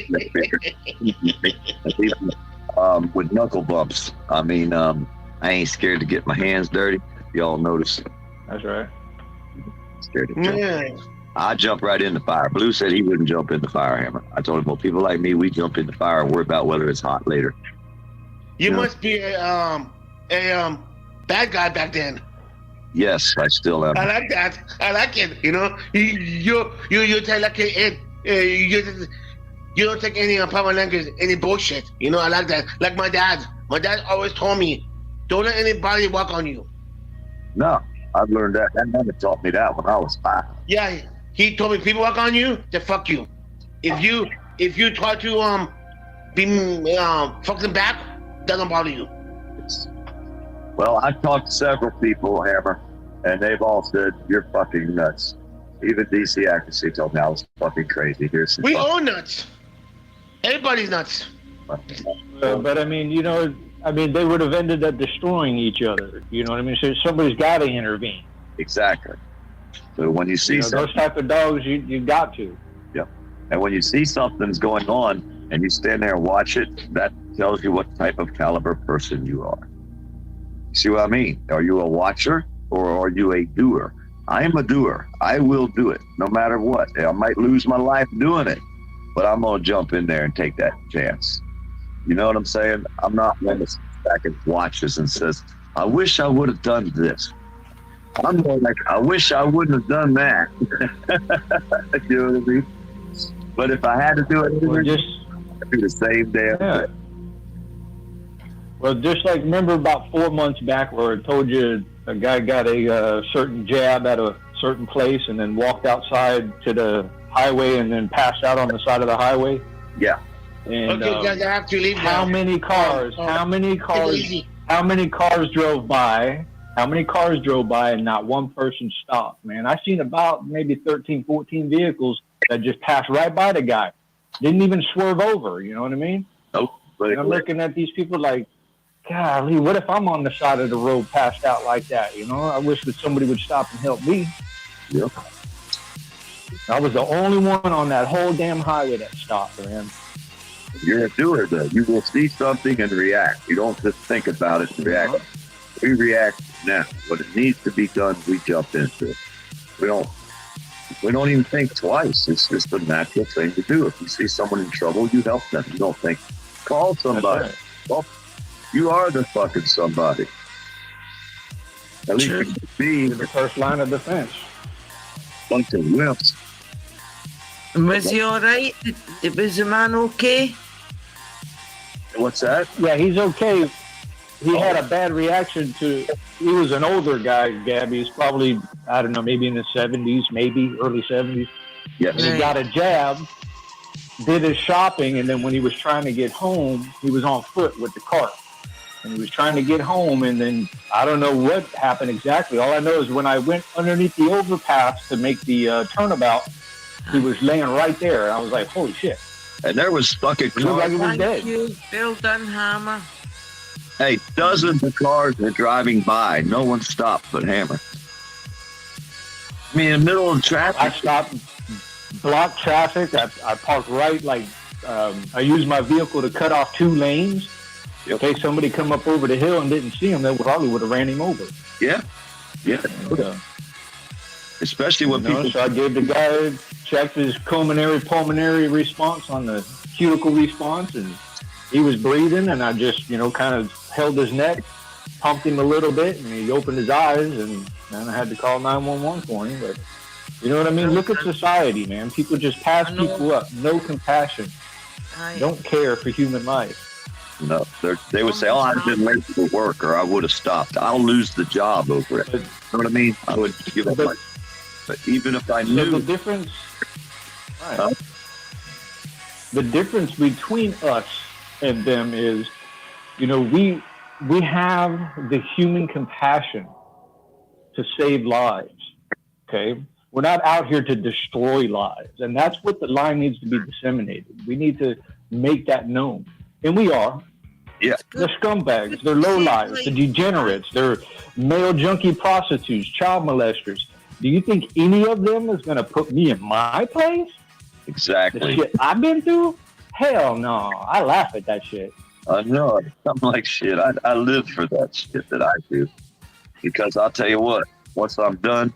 with knuckle bumps. I mean, I ain't scared to get my hands dirty. Y'all notice? That's right. Scared to jump. I jump right in the fire. Blue said he wouldn't jump in the fire hammer. I told him, well, people like me, we jump in the fire and worry about whether it's hot later. You must be a bad guy back then. Yes, I still am. I like that. I like it. You know, you take like you don't take any power language, any bullshit. You know, I like that. Like my dad. My dad always told me, don't let anybody walk on you. No, I've learned that. That never taught me that when I was 5. Yeah, he told me, people walk on you, they fuck you. If you try to be fuck them back, doesn't bother you. Well, I've talked to several people, Hammer, and they've all said, you're fucking nuts. Even DC Accuracy told me I was fucking crazy. We all nuts. Everybody's nuts. But I mean, you know, they would have ended up destroying each other. You know what I mean? So somebody's got to intervene. Exactly. So when you see those type of dogs, you got to. Yep. And when you see something's going on and you stand there and watch it, that tells you what type of caliber person you are. See what I mean? Are you a watcher or are you a doer? I am a doer. I will do it no matter what. I might lose my life doing it, but I'm going to jump in there and take that chance. You know what I'm saying? I'm not one that sits back and watches and says, I wish I would have done this. I'm more like, I wish I wouldn't have done that. You know what I mean? But if I had to do it, I'd do the same damn thing. Well, just like, remember about 4 months back where I told you a guy got a certain jab at a certain place and then walked outside to the highway and then passed out on the side of the highway? Yeah. And okay, guys, I have to leave now. how many cars drove by? How many cars drove by and not one person stopped, man? I've seen about maybe 13, 14 vehicles that just passed right by the guy. Didn't even swerve over, you know what I mean? Nope. And I'm looking at these people like, golly, what if I'm on the side of the road passed out like that, you know? I wish that somebody would stop and help me. Yep. I was the only one on that whole damn highway that stopped, man. You're a doer, though. You will see something and react. You don't just think about it and react. We react now. When it needs to be done, we jump into it. We don't even think twice. It's just a natural thing to do. If you see someone in trouble, you help them. You don't think, call somebody. Right. Well, you are the fucking somebody. At least you can be the first line of defense. Bunch of wimps. Was he all right? Was the man okay? What's that? Yeah, he's okay. He had a bad reaction to. He was an older guy, Gabby. He's probably, I don't know, maybe in the 70s, maybe early 70s. Yes. And he got a jab, did his shopping, and then when he was trying to get home, he was on foot with the cart. and he was trying to get home, and then I don't know what happened exactly. All I know is when I went underneath the overpass to make the turnabout, he was laying right there, and I was like, holy shit. And there was fucking cars. Like he was dead. Thank you. Well done, Hammer. Hey, dozens of cars were driving by. No one stopped but Hammer. I mean, in the middle of traffic. I stopped, blocked traffic. I parked right, like, I used my vehicle to cut off 2 lanes. In case somebody come up over the hill and didn't see him, they probably would have ran him over. Yeah. Yeah. Especially when people. So I gave the guy, checked his pulmonary response on the cuticle response, and he was breathing, and I just, kind of held his neck, pumped him a little bit, and he opened his eyes, and then I had to call 911 for him. But you know what I mean? Look at society, man. People just pass people up. No compassion. Don't care for human life. No, they would say, "Oh, I've been late for work, or I would have stopped." I'll lose the job over it. You know what I mean? I would give up my. But even if I knew the difference, the difference between us and them is, we have the human compassion to save lives. Okay, we're not out here to destroy lives, and that's what the line needs to be disseminated. We need to make that known, and we are. Yeah, they're scumbags. They're lowlifes. They're degenerates. They're male junkie prostitutes, child molesters. Do you think any of them is going to put me in my place? Exactly. The shit I've been through? Hell no. I laugh at that shit. I know. Something like shit. I live for that shit that I do. Because I'll tell you what, once I'm done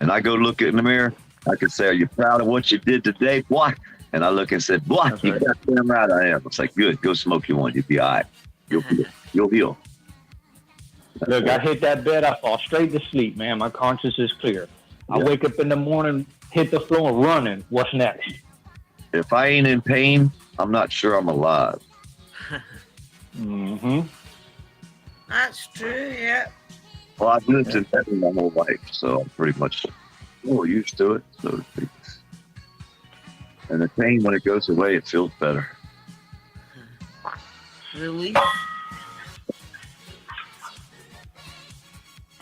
and I go look in the mirror, I can say, "Are you proud of what you did today? What?" And I look and said, "What? You got damn right I am." It's like, good. Go smoke you one. You'll be all right. You'll heal. Look, I hit that bed. I fall straight to sleep, man. My conscience is clear. I wake up in the morning, hit the floor running. What's next? If I ain't in pain, I'm not sure I'm alive. Mm-hmm. That's true, yeah. Well, I've lived in heaven my whole life, so I'm pretty much more used to it, so to speak. And the pain, when it goes away, it feels better. Relief.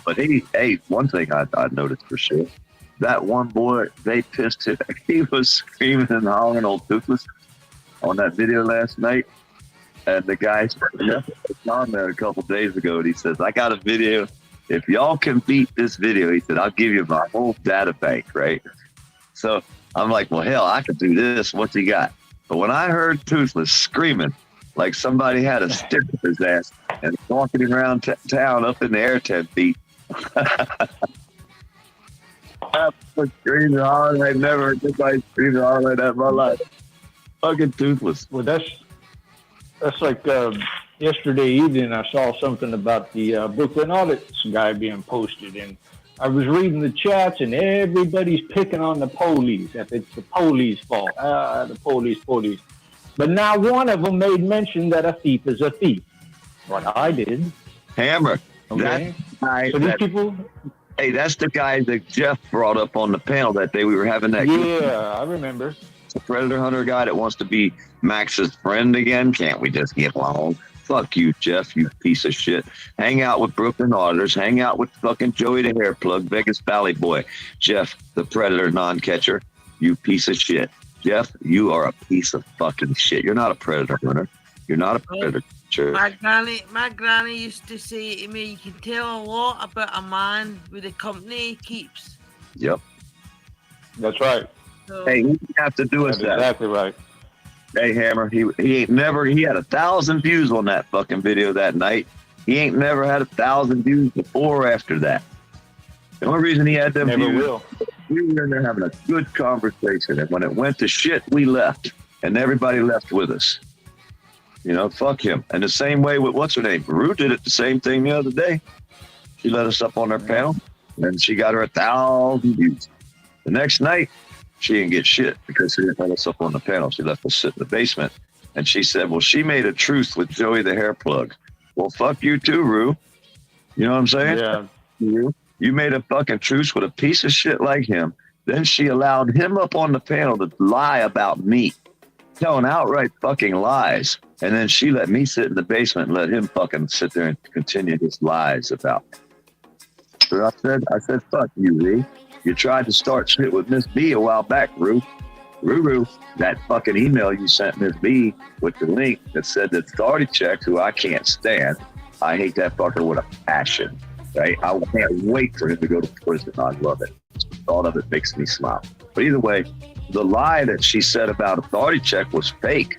But hey, one thing I noticed for sure, that one boy, they pissed him. He was screaming and hollering old Toothless on that video last night. And the guy on there a couple days ago, and he says, "I got a video. If y'all can beat this video," he said, "I'll give you my whole data bank," right? So I'm like, well, hell, I could do this. What's he got? But when I heard Toothless screaming like somebody had a stick up his ass and walking around town up in the air 10 feet, I was screaming hard. I've never heard anybody screaming hard like that in my life. Fucking Toothless. Well, that's like yesterday evening. I saw something about the Brooklyn audits guy being posted, and I was reading the chats, and everybody's picking on the police. That it's the police fault. The police. But not one of them made mention that a thief is a thief. What I did. Hammer. Okay. That guy, so these people. Hey, that's the guy that Jeff brought up on the panel that day we were having that. Yeah, I remember. The predator hunter guy that wants to be Max's friend again. Can't we just get along? Fuck you, Jeff, you piece of shit. Hang out with Brooklyn Auditors. Hang out with fucking Joey the Hair Plug, Vegas Valley Boy. Jeff, the predator non-catcher, you piece of shit. Jeff, you are a piece of fucking shit. You're not a predator hunter. You're not a predator. My granny used to say to me, "You can tell a lot about a man with the company he keeps." Yep. That's right. So, hey, he didn't have to do us that. Exactly right. Hey, Hammer, he ain't never, he had 1,000 views on that fucking video that night. He ain't never had 1,000 views before or after that. The only reason he had them views, we were in there having a good conversation, and when it went to shit, we left, and everybody left with us. You know, fuck him. And the same way with, what's her name? Rue did it the same thing the other day. She let us up on her panel, and she got her 1,000 views. The next night, she didn't get shit because she didn't let us up on the panel. She left us sit in the basement. And she said, well, she made a truce with Joey the Hair Plug. Well, fuck you too, Rue. You know what I'm saying? Yeah. You made a fucking truce with a piece of shit like him. Then she allowed him up on the panel to lie about me. telling outright fucking lies. And then she let me sit in the basement and let him fucking sit there and continue his lies about me. So I said, fuck you, Lee. You tried to start shit with Miss B a while back, Ruru, that fucking email you sent Miss B with the link that said that authority check, who I can't stand. I hate that fucker with a passion, right? I can't wait for him to go to prison. I love it. The thought of it makes me smile. But either way, the lie that she said about authority check was fake.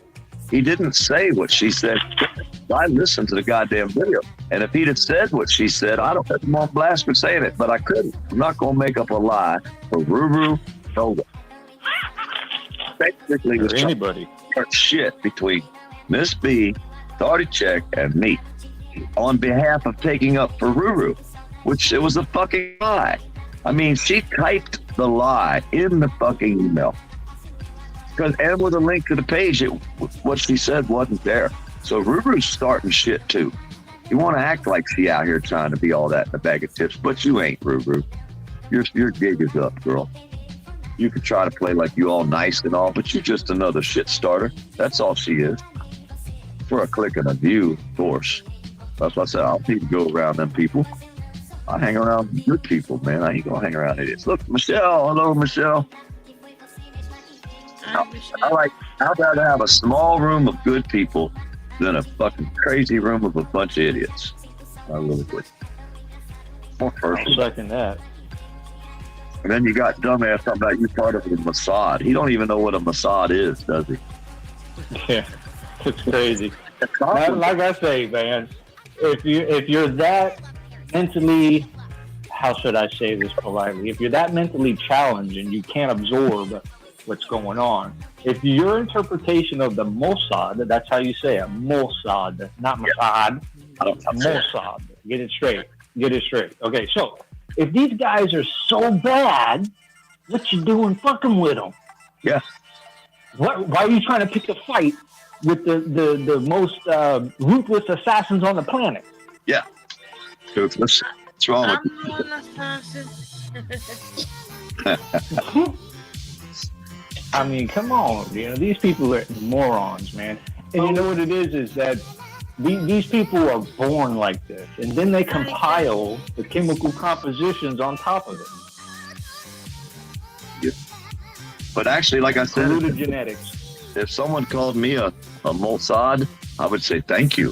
He didn't say what she said. I listened to the goddamn video. And if he'd have said what she said, I don't have him on blast for saying it, but I couldn't. I'm not going to make up a lie for Ruru Nova. Basically, was anybody shit between Miss B, authority check, and me on behalf of taking up for Ruru, which it was a fucking lie. I mean, she typed the lie in the fucking email. And with a link to the page, what she said wasn't there. So Ruru's starting shit too. You want to act like she out here trying to be all that in a bag of tips, but you ain't, Ruru. Your gig is up, girl. You could try to play like you all nice and all, but you're just another shit starter. That's all she is. For a click and a view, of course. That's why I said I'll need to go around them people. I hang around good people, man. I ain't gonna hang around idiots. Look, Michelle. Hello, Michelle. I'd rather have a small room of good people than a fucking crazy room of a bunch of idiots. I really would. More personal. Second that. And then you got dumbass talking about you part of the Mossad. He don't even know what a Mossad is, does he? Yeah, it's crazy. Like I say, man, if you're that mentally, how should I say this politely? If you're that mentally challenged and you can't absorb what's going on, if your interpretation of the Mossad, that's how you say it, Mossad, not Mossad, Mossad. Get it straight. Okay, so if these guys are so bad, what you doing fucking with them? Yeah. Why are you trying to pick a fight with the most ruthless assassins on the planet? Yeah. Ruthless. What's wrong with I'm not an assassin. I mean, come on, these people are morons, man. And you know what it is that these people are born like this, and then they compile the chemical compositions on top of it. Yeah. But actually, like I said, genetics. If someone called me a Mossad, I would say thank you.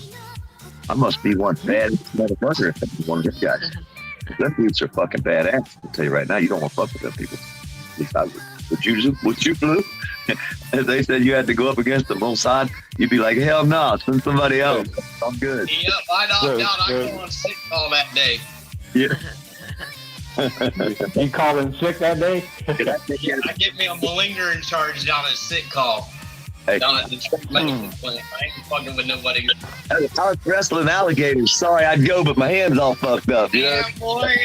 I must be one bad motherfucker if I'm one of those guys. Them dudes are fucking badass. I'll tell you right now, you don't want to fuck with them people. At least I would. Would you, Blue? If they said you had to go up against the Mossad, you'd be like, hell no, send somebody else. I'm good. Yep, I knocked out. I go on sick call that day. Yeah. You called in sick that day? Yeah, I get me a malingering charge down at sick call. Hey. Down at the medical clinic. I ain't fucking with nobody. I was wrestling alligators. Sorry, I'd go, but my hand's all fucked up. You know? Yeah, boy.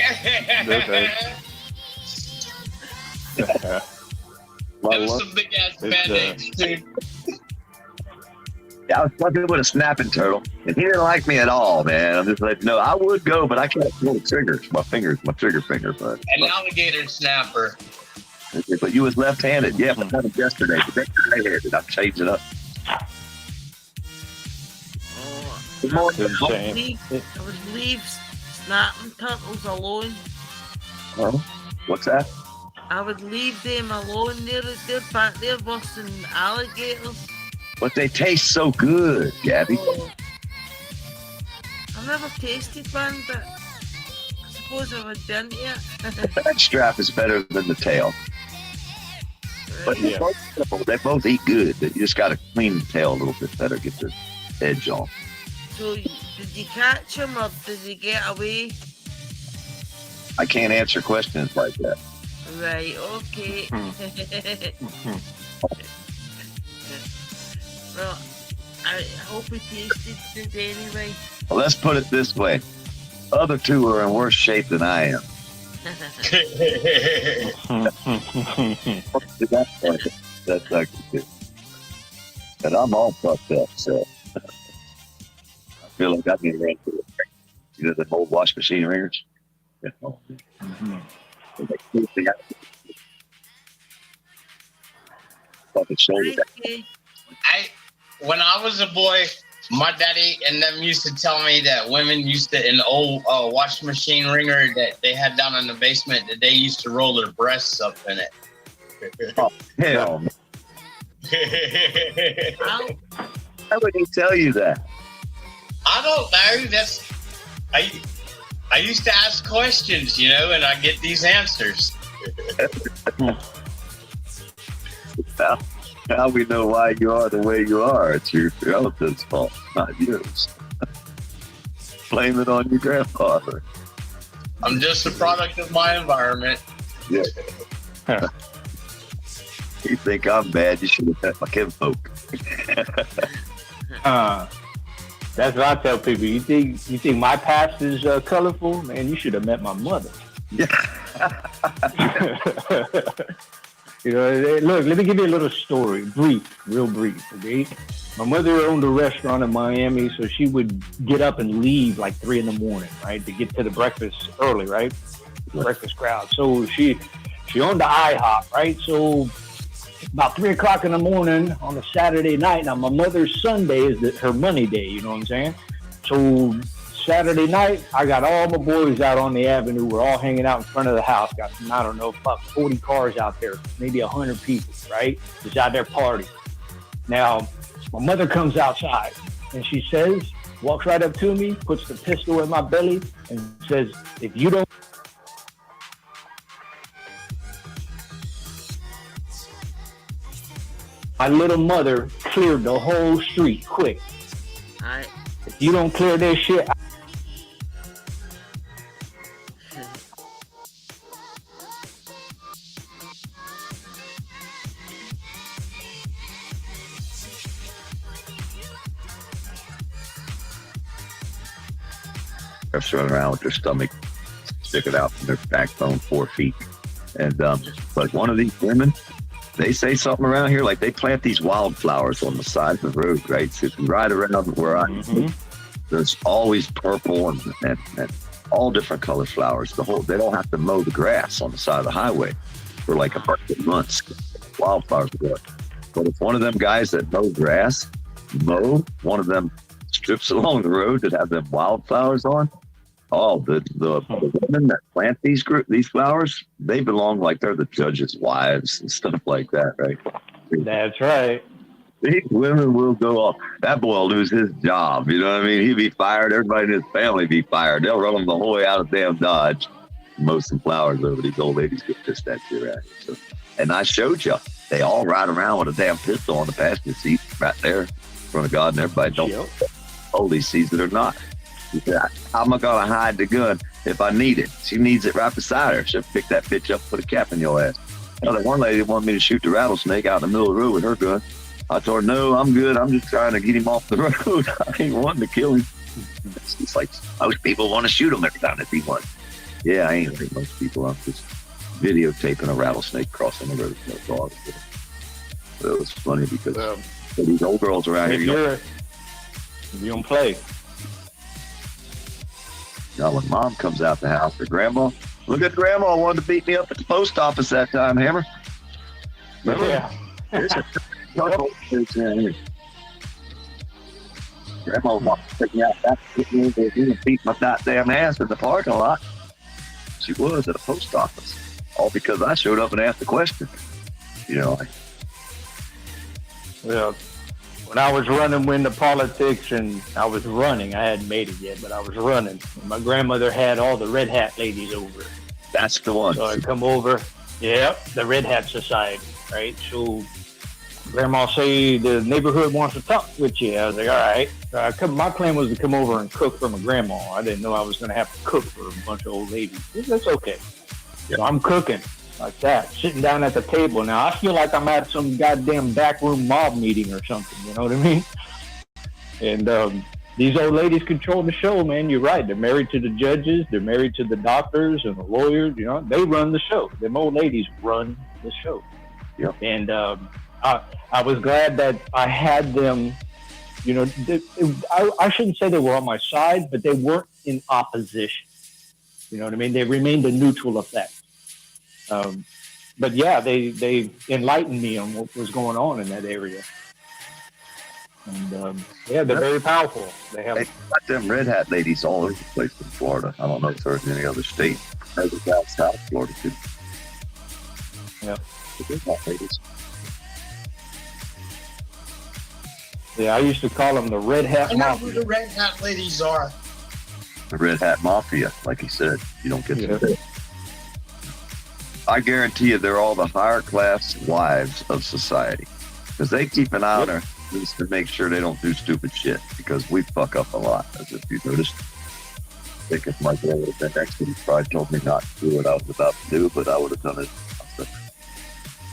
That was some big ass band-aids, dude. Yeah, I was fucking with a snapping turtle, and he didn't like me at all, man. I'm just like, no, I would go, but I can't pull the triggers. My trigger finger, but An alligator snapper. But you was left-handed. Yeah, but that was yesterday. But that's right-handed. I'm changing up. I would leave snapping turtles alone. Oh, what's that? I would leave them alone. They're worse than alligators. But they taste so good, Gabby. Oh. I've never tasted one, but I suppose I would been here. The back strap is better than the tail. But Yeah. they both eat good. You just got to clean the tail a little bit better, get the edge on. So, did you catch them or did you get away? I can't answer questions like that. Right, okay. Well, I hope we tasted it anyway. Well, let's put it this way. Other two are in worse shape than I am. That's actually good. And I'm all fucked up, so I feel like I need to run through it. You know the old wash machine ringers? Yeah. Fucking shoulder down. when I was a boy, my daddy and them used to tell me that women used to, in the old washing machine wringer that they had down in the basement, that they used to roll their breasts up in it. Oh, hell. How would he tell you that? I don't know. That's I used to ask questions, you know, and I get these answers. Now we know why you are the way you are. It's your relative's fault, not yours. Blame it on your grandfather. I'm just a product of my environment. Yeah. You think I'm bad? You should have met my kinfolk. That's what I tell people. You think my past is colorful? Man, you should have met my mother. Yeah. You know, look, let me give you a little story, real brief, okay? My mother owned a restaurant in Miami, so she would get up and leave like 3 a.m, right, to get to the breakfast early, right? Breakfast crowd. So she owned the IHOP, right? So about 3 o'clock in the morning on a Saturday night. Now, my mother's Sunday is her money day, you know what I'm saying? So Saturday night, I got all my boys out on the avenue. We're all hanging out in front of the house. Got, I don't know, about 40 cars out there, maybe 100 people, right? Just out there partying. Now, my mother comes outside and she says, walks right up to me, puts the pistol in my belly and says, if you don't. My little mother cleared the whole street quick. If you don't clear this shit. They're running around with their stomach sticking out from their backbone 4 feet. And but one of these women, they say something around here, like they plant these wildflowers on the side of the road, right? So if you ride around where I live, there's always purple and all different color flowers. They don't have to mow the grass on the side of the highway for like a bunch of months. Wildflowers grow. But if one of them guys that mow grass one of them strips along the road that have them wildflowers on, the women that plant these flowers, they belong like they're the judges' wives and stuff like that, right? That's right. These women will go off. That boy will lose his job. You know what I mean? He'd be fired. Everybody in his family be fired. They'll run him the whole way out of damn Dodge. Mow some flowers over. These old ladies get pissed at you around here. So, and I showed you, they all ride around with a damn pistol on the passenger seat right there in front of God, and everybody don't hold these seats that are not. How am I going to hide the gun if I need it? She needs it right beside her. She'll pick that bitch up, put a cap in your ass. Now, that one lady wanted me to shoot the rattlesnake out in the middle of the road with her gun. I told her, no, I'm good. I'm just trying to get him off the road. I ain't wanting to kill him. It's like most people want to shoot him every time they see one. Yeah, I ain't like most people. I'm just videotaping a rattlesnake crossing the road. That's all. So it was funny because these old girls around here. You don't play. Now, when mom comes out the house, or grandma, look at grandma wanted to beat me up at the post office that time, Hammer. Remember? Yeah. Grandma wanted to take me out back and beat my goddamn ass in the parking lot. She was at a post office, all because I showed up and asked a question. You know. Well, when I was running into politics, and I was running, I hadn't made it yet, but I was running. My grandmother had all the Red Hat ladies over. That's the one. So I come over, the Red Hat Society, right? So grandma say the neighborhood wants to talk with you. I was like, all right. My plan was to come over and cook for my grandma. I didn't know I was going to have to cook for a bunch of old ladies. That's okay. So I'm cooking like that, sitting down at the table. Now, I feel like I'm at some goddamn backroom mob meeting or something, you know what I mean? And these old ladies control the show, man. You're right. They're married to the judges. They're married to the doctors and the lawyers. You know, they run the show. Them old ladies run the show. Yep. And I was glad that I had them, you know, I shouldn't say they were on my side, but they weren't in opposition. You know what I mean? They remained a neutral effect. But yeah, they enlightened me on what was going on in that area. And yeah, they're very powerful. They have got them red hat ladies all over the place in Florida. I don't know if there's any other state. There's a down South Florida too. Yeah. The red hat ladies. Yeah, I used to call them the Red Hat I know Mafia. who the Red Hat ladies are. The red hat mafia, like he said. You don't get to. I guarantee you, they're all the higher class wives of society because they keep an eye on her just to make sure they don't do stupid shit because we fuck up a lot, as if you noticed. I think if my girl would have been next to me, probably told me not to do what I was about to do, but I would have done it.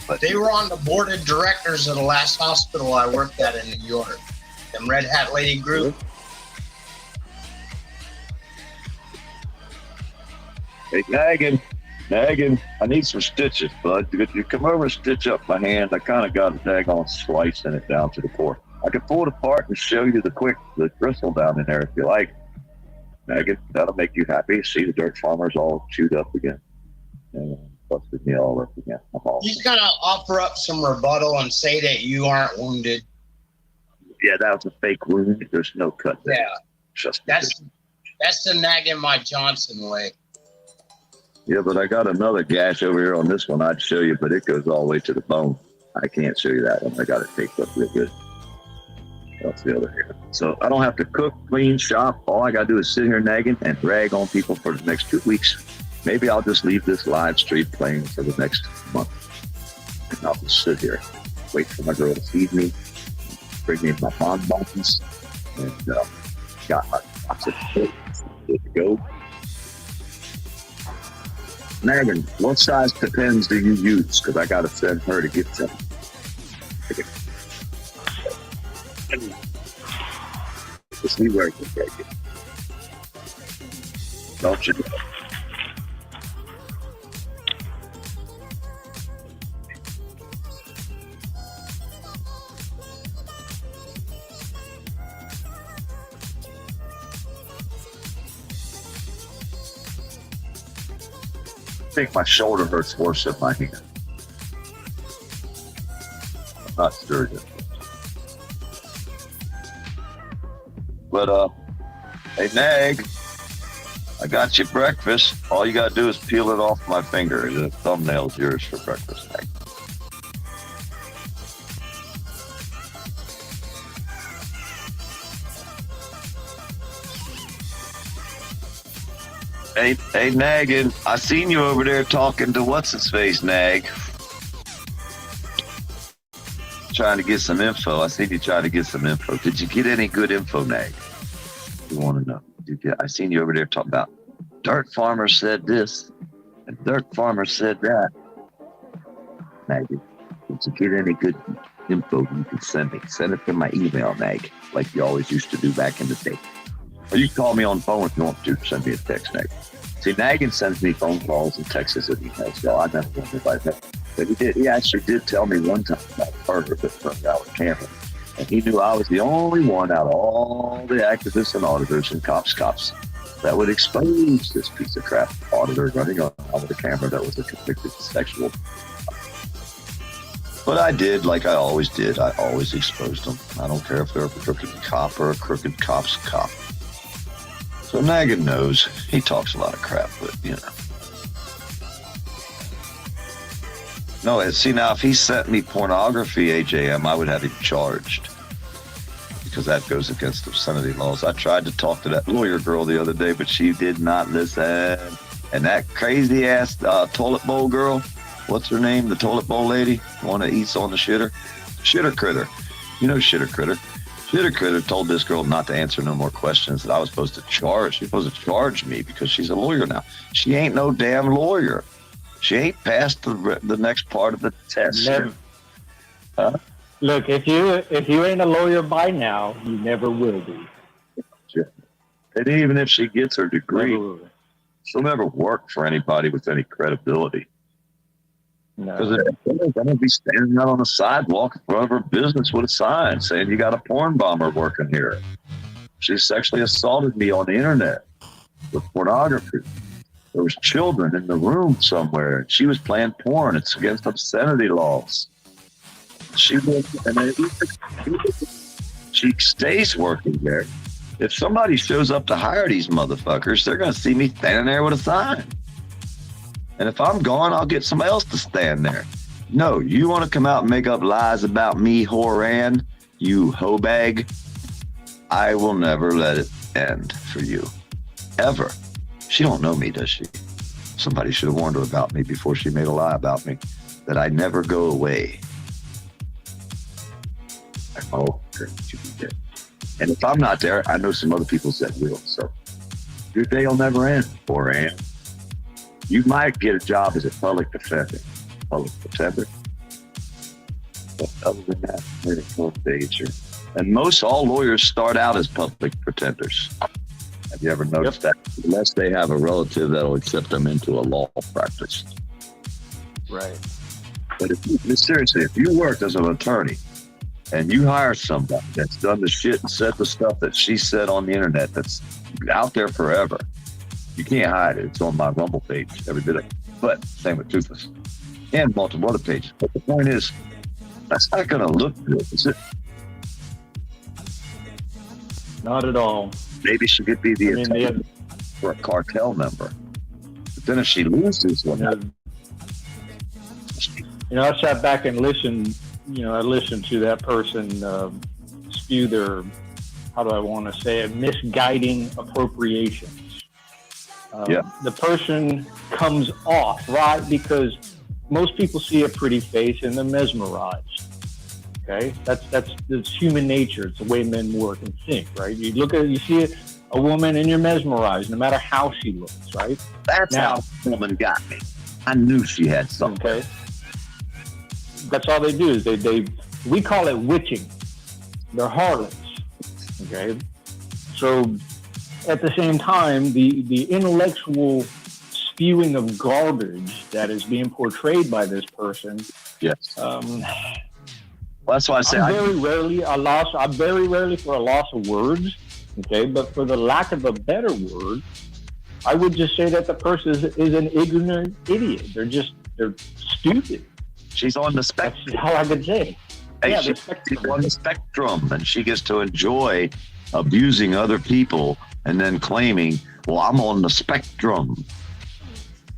But They were on the board of directors of the last hospital I worked at in New York. Them Red Hat lady group. Hey, Naggin, I need some stitches, bud. Could you come over and stitch up my hand? I kind of got a daggone slice in it down to the core. I can pull it apart and show you the bristle down in there if you like. Naggin, that'll make you happy. See the dirt farmers all chewed up again. And busted me all up again. I'm all He's gonna offer up some rebuttal and say that you aren't wounded. Yeah, that was a fake wound. There's no cut there. Yeah, Just that's the Naggin Mike Johnson way. Yeah, but I got another gash over here on this one I'd show you, but it goes all the way to the bone. I can't show you that one. I got it taped up real good. That's the other here. So I don't have to cook, clean, shop. All I got to do is sit here nagging and drag on people for the next 2 weeks. Maybe I'll just leave this live stream playing for the next month. And I'll just sit here, wait for my girl to feed me, bring me my bonbons, and got my box of food good to go. Naggin, what size pens do you use? Because I got to send her to get some. Just see where I can take it. Don't you? I think my shoulder hurts worse than my hand. I'm not sure yet. But, hey, Nag, I got you breakfast. All you got to do is peel it off my finger. The thumbnail's yours for breakfast, Nag. Hey, Naggin, I seen you over there talking to what's-his-face, Nag. Trying to get some info. I seen you trying to get some info. Did you get any good info, Nag? You want to know? I seen you over there talking about dirt farmer said this and dirt farmer said that. Nag, did you get any good info you can send me? Send it to my email, Nag, like you always used to do back in the day. Or you can call me on the phone if you want to. Send me a text, Nag. See, Naggin sends me phone calls and texts and emails, so I never wonder about that. But he actually did tell me one time about a murder that turned out with Cameron. And he knew I was the only one out of all the activists and auditors and cops that would expose this piece of crap auditor running on with a camera that was a convicted sexual. But I did, like I always did. I always exposed them. I don't care if they're a crooked cop or a crooked cop's cop. So Naggin knows. He talks a lot of crap, but, you know. No, see, now, if he sent me pornography, AJM, I would have him charged. Because that goes against obscenity laws. I tried to talk to that lawyer girl the other day, but she did not listen. And that crazy-ass toilet bowl girl, what's her name? The toilet bowl lady? The one that eats on the shitter? Shitter critter. You know Shitter critter. Shitter critter told this girl not to answer no more questions, that I was supposed to charge. She's supposed to charge me because she's a lawyer now. She ain't no damn lawyer. She ain't passed the next part of the test. Huh? Look, if you ain't a lawyer by now, you never will be. And even if she gets her degree, she'll never work for anybody with any credibility. Because they're going to be standing out on the sidewalk in front of her business with a sign saying, "You got a porn bomber working here. She sexually assaulted me on the internet with pornography. There was children in the room somewhere, and she was playing porn. It's against obscenity laws." She she stays working there. If somebody shows up to hire these motherfuckers, they're going to see me standing there with a sign. And if I'm gone, I'll get somebody else to stand there. No, you want to come out and make up lies about me, Horan, you hoe bag? I will never let it end for you. Ever. She don't know me, does she? Somebody should have warned her about me before she made a lie about me, that I never go away. Oh, you be there. And if I'm not there, I know some other people that will. So your day will never end, Horan. You might get a job as a public defender. But other than that, we're a court danger. And most all lawyers start out as public pretenders. Have you ever noticed that? Unless they have a relative that'll accept them into a law practice. Right. But seriously, if you worked as an attorney and you hire somebody that's done the shit and said the stuff that she said on the internet that's out there forever, you can't hide it. It's on my Rumble page every bit of it. But same with Tuff and multiple other pages. But the point is, that's not going to look good, is it? Not at all. Maybe she could be the attorney for a cartel member. But then if she loses one, I sat back and listened. I listened to that person spew their, how do I want to say it, misguiding appropriations. The person comes off, right? Because most people see a pretty face and they're mesmerized. Okay, that's human nature. It's the way men work and think, right? You see a woman and you're mesmerized, no matter how she looks, right? That's how the woman got me. I knew she had something. Okay, that's all they do is we call it witching. They're harlots. Okay, so at the same time, the intellectual spewing of garbage that is being portrayed by this person. Yes. Well, that's why I say I'm very rarely for a loss of words. Okay, but for the lack of a better word, I would just say that the person is an ignorant idiot. They're stupid. She's on the spectrum. That's how I could say. Hey, she's on the spectrum, and she gets to enjoy abusing other people and then claiming, well, I'm on the spectrum.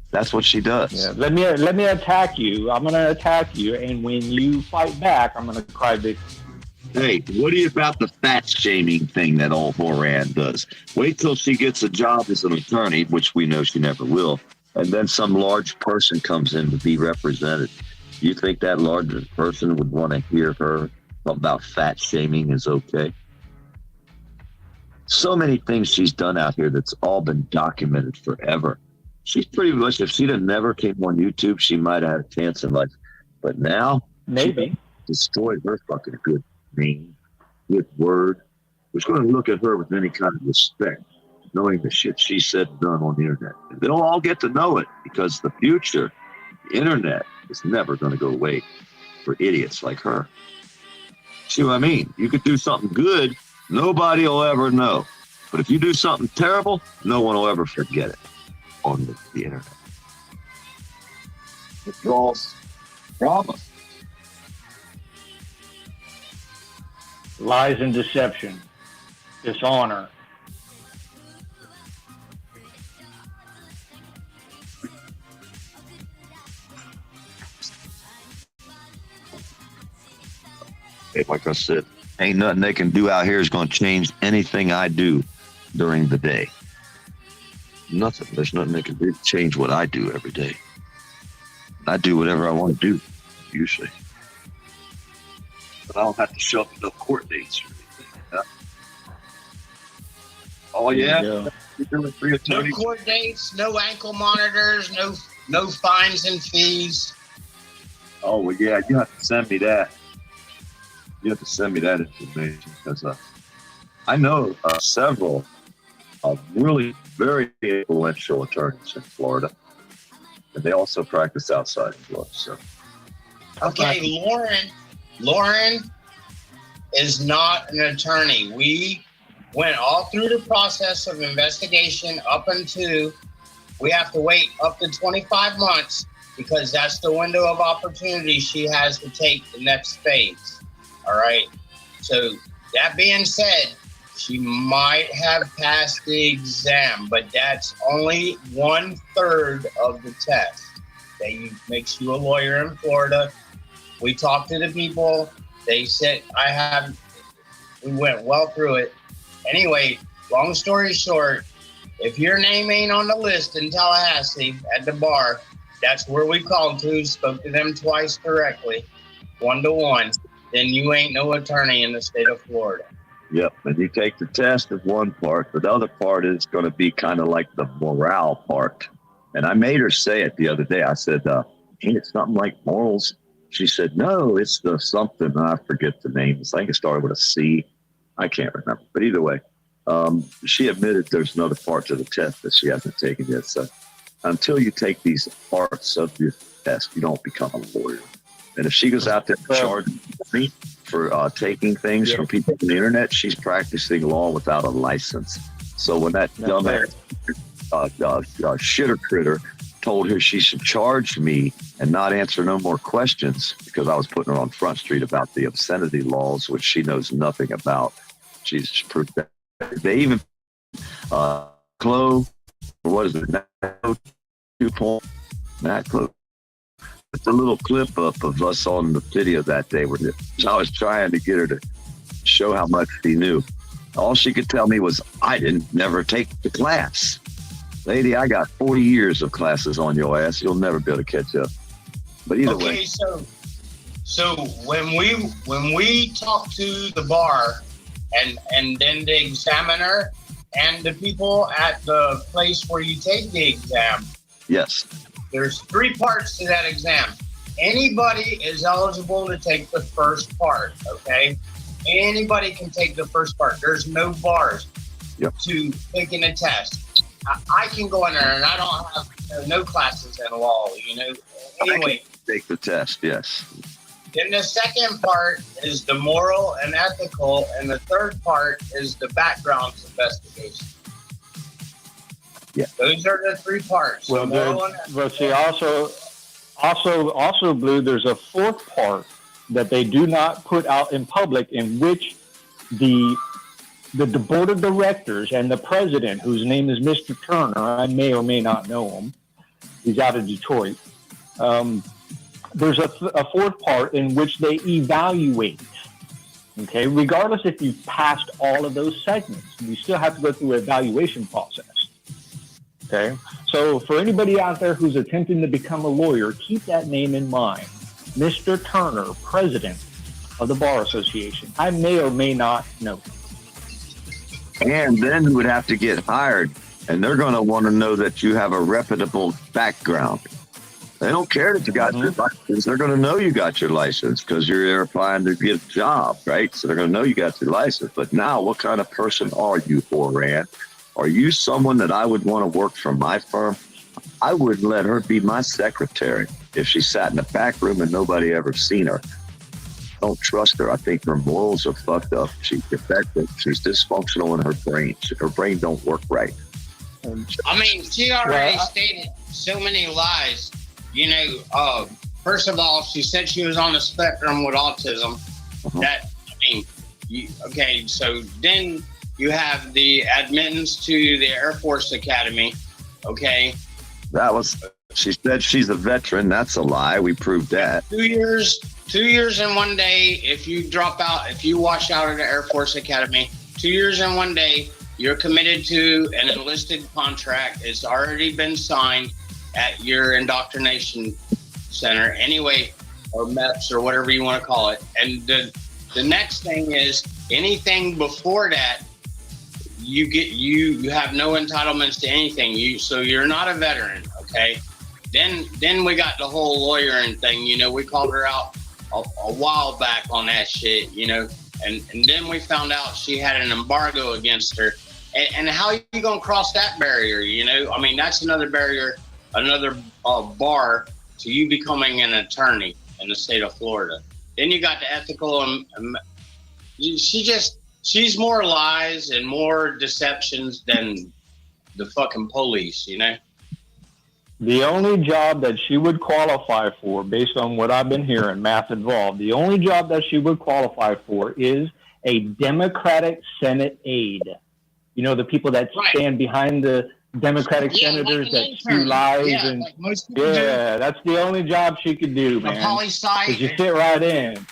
That's what she does. Yeah, let me attack you. I'm going to attack you, and when you fight back, I'm going to cry victim. Hey, what do you about the fat shaming thing that old Horan does? Wait till she gets a job as an attorney, which we know she never will, and then some large person comes in to be represented. You think that larger person would want to hear her about fat shaming is okay? So many things she's done out here that's all been documented forever. She's pretty much, if she'd have never came on YouTube, she might have had a chance in life. But now, maybe destroyed her fucking good name, good word. Who's going to look at her with any kind of respect, knowing the shit she said and done on the internet? And they'll all get to know it because the future, the internet, is never going to go away for idiots like her. See what I mean? You could do something good, nobody will ever know. But if you do something terrible, no one will ever forget it. On the internet. It draws drama. Lies and deception, dishonor. Hey, like I said, ain't nothing they can do out here is going to change anything I do during the day. Nothing. There's nothing they can do to change what I do every day. I do whatever I want to do, usually. But I don't have to show up at no court dates or anything. Oh, yeah? No court dates, no ankle monitors, no fines and fees. Oh, well, yeah, you have to send me that. You have to send me that information because I know several really very influential attorneys in Florida, and they also practice outside of Florida. So, okay, Lauren is not an attorney. We went all through the process of investigation up until we have to wait up to 25 months because that's the window of opportunity she has to take the next phase. All right. So That being said, she might have passed the exam, but that's only 1/3 of the test. That makes you a lawyer in Florida. We talked to the people. They said we went well through it. Anyway, long story short, if your name ain't on the list in Tallahassee at the bar, that's where we called to, spoke to them twice directly, 1-to-1, then you ain't no attorney in the state of Florida. Yep, and you take the test is one part, but the other part is going to be kind of like the morale part. And I made her say it the other day. I said, hey, it's something like morals. She said, no, it's the something. I forget the name. I think it started with a C. I can't remember. But either way, she admitted there's another part to the test that she hasn't taken yet. So until you take these parts of your test, you don't become a lawyer. And if she goes out there and charges me for taking things from people on the internet, she's practicing law without a license. So when that dumbass shitter critter told her she should charge me and not answer no more questions because I was putting her on Front Street about the obscenity laws, which she knows nothing about. She's proved that. They even Chloe, what is it? Matt Chloe. It's a little clip up of us on the video that day where I was trying to get her to show how much she knew. All she could tell me was, I didn't never take the class. Lady, I got 40 years of classes on your ass. You'll never be able to catch up. But either way. So when we talk to the bar and then the examiner and the people at the place where you take the exam. Yes. There's 3 parts to that exam. Anybody is eligible to take the first part, okay? Anybody can take the first part. There's no bars to taking a test. I can go in there and I don't have no classes in law, you know. Anyway. Take the test, yes. Then the second part is the moral and ethical, and the third part is the background investigation. Yeah. Those are the 3 parts. Well, but see, also, Blue, there's a 4th part that they do not put out in public, in which the board of directors and the president, whose name is Mr. Turner, I may or may not know him. He's out of Detroit. There's a 4th part in which they evaluate. Okay, regardless if you've passed all of those segments, you still have to go through an evaluation process. Okay, so for anybody out there who's attempting to become a lawyer, keep that name in mind. Mr. Turner, president of the Bar Association. I may or may not know. And then you would have to get hired, and they're going to want to know that you have a reputable background. They don't care that you got your license. They're going to know you got your license because you're there applying to get a job, right? So they're going to know you got your license. But now, what kind of person are you, Rand? Are you someone that I would want to work for my firm? I wouldn't let her be my secretary if she sat in the back room and nobody ever seen her. Don't trust her. I think her morals are fucked up. She's defective. She's dysfunctional in her brain. Her brain don't work right. I mean, she already stated so many lies. You know, first of all, she said she was on the spectrum with autism. So then you have the admittance to the Air Force Academy, okay? She said she's a veteran. That's a lie. We proved that. 2 years and 1 day, if you drop out, if you wash out of the Air Force Academy, 2 years and 1 day, you're committed to an enlisted contract. It's already been signed at your indoctrination center anyway, or MEPS or whatever you want to call it. And the next thing is anything before that, you have no entitlements to anything. So you're not a veteran, okay? Then we got the whole lawyering thing, you know, we called her out a while back on that shit, you know, and then we found out she had an embargo against her. And how are you going to cross that barrier, you know? I mean, that's another barrier, another bar to you becoming an attorney in the state of Florida. Then you got the ethical, she's more lies and more deceptions than the fucking police, you know? The only job that she would qualify for, based on what I've been hearing, math involved, the only job that she would qualify for is a Democratic Senate aide. You know, the people that stand behind the Democratic senators that spew lies and that's the only job she could do, man. Poli-sci, because you fit right in.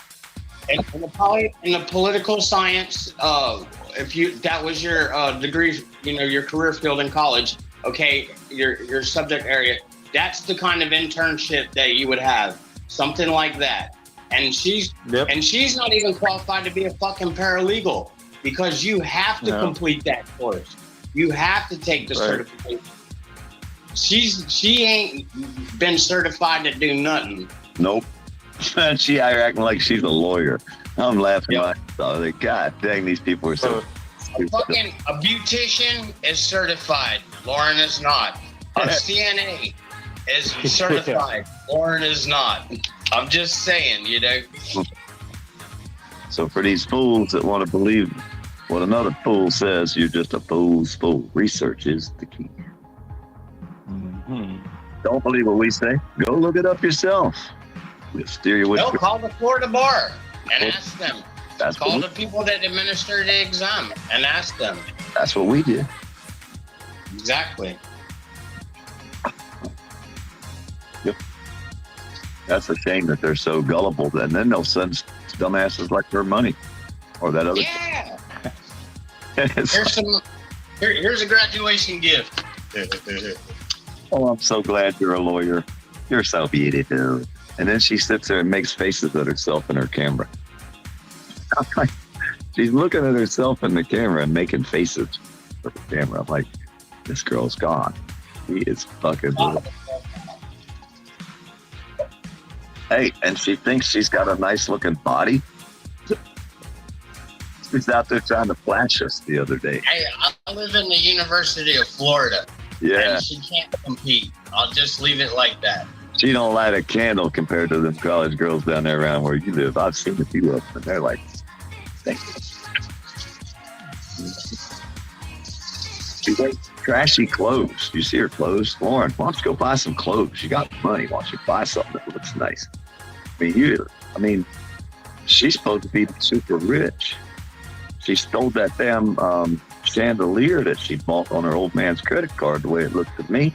In the political science, if that was your degree, your career field in college, okay, your subject area, that's the kind of internship that you would have, something like that. And she's not even qualified to be a fucking paralegal because you have to complete that course. You have to take the certification. She ain't been certified to do nothing. Nope. She acting like she's a lawyer. I'm laughing myself. God dang, these people are so stupid. Fucking a beautician is certified. Lauren is not. A CNA is certified. Lauren is not. I'm just saying, So for these fools that want to believe what another fool says, you're just a fool's fool. Research is the key. Don't believe what we say. Go look it up yourself. We'll steer you with. No, call the Florida bar and ask them. Call the people that administer the exam and ask them. That's what we did. Exactly. Yep. That's a shame that they're so gullible. And then they'll send dumbasses like their money or that other. Yeah. Here's a graduation gift. Oh, I'm so glad you're a lawyer. You're so beautiful. And then she sits there and makes faces at herself in her camera. She's looking at herself in the camera and making faces for the camera. I'm like, this girl's gone. She is fucking good. Hey, and she thinks she's got a nice looking body. She's out there trying to flash us the other day. Hey, I live in the University of Florida. Yeah. And she can't compete. I'll just leave it like that. She don't light a candle compared to them college girls down there around where you live. I've seen a few of them, and they're like, thank you. She wears trashy clothes. You see her clothes? Lauren, why don't you go buy some clothes? You got money. Why don't you buy something that looks nice? I mean, she's supposed to be super rich. She stole that damn chandelier that she bought on her old man's credit card the way it looked to me.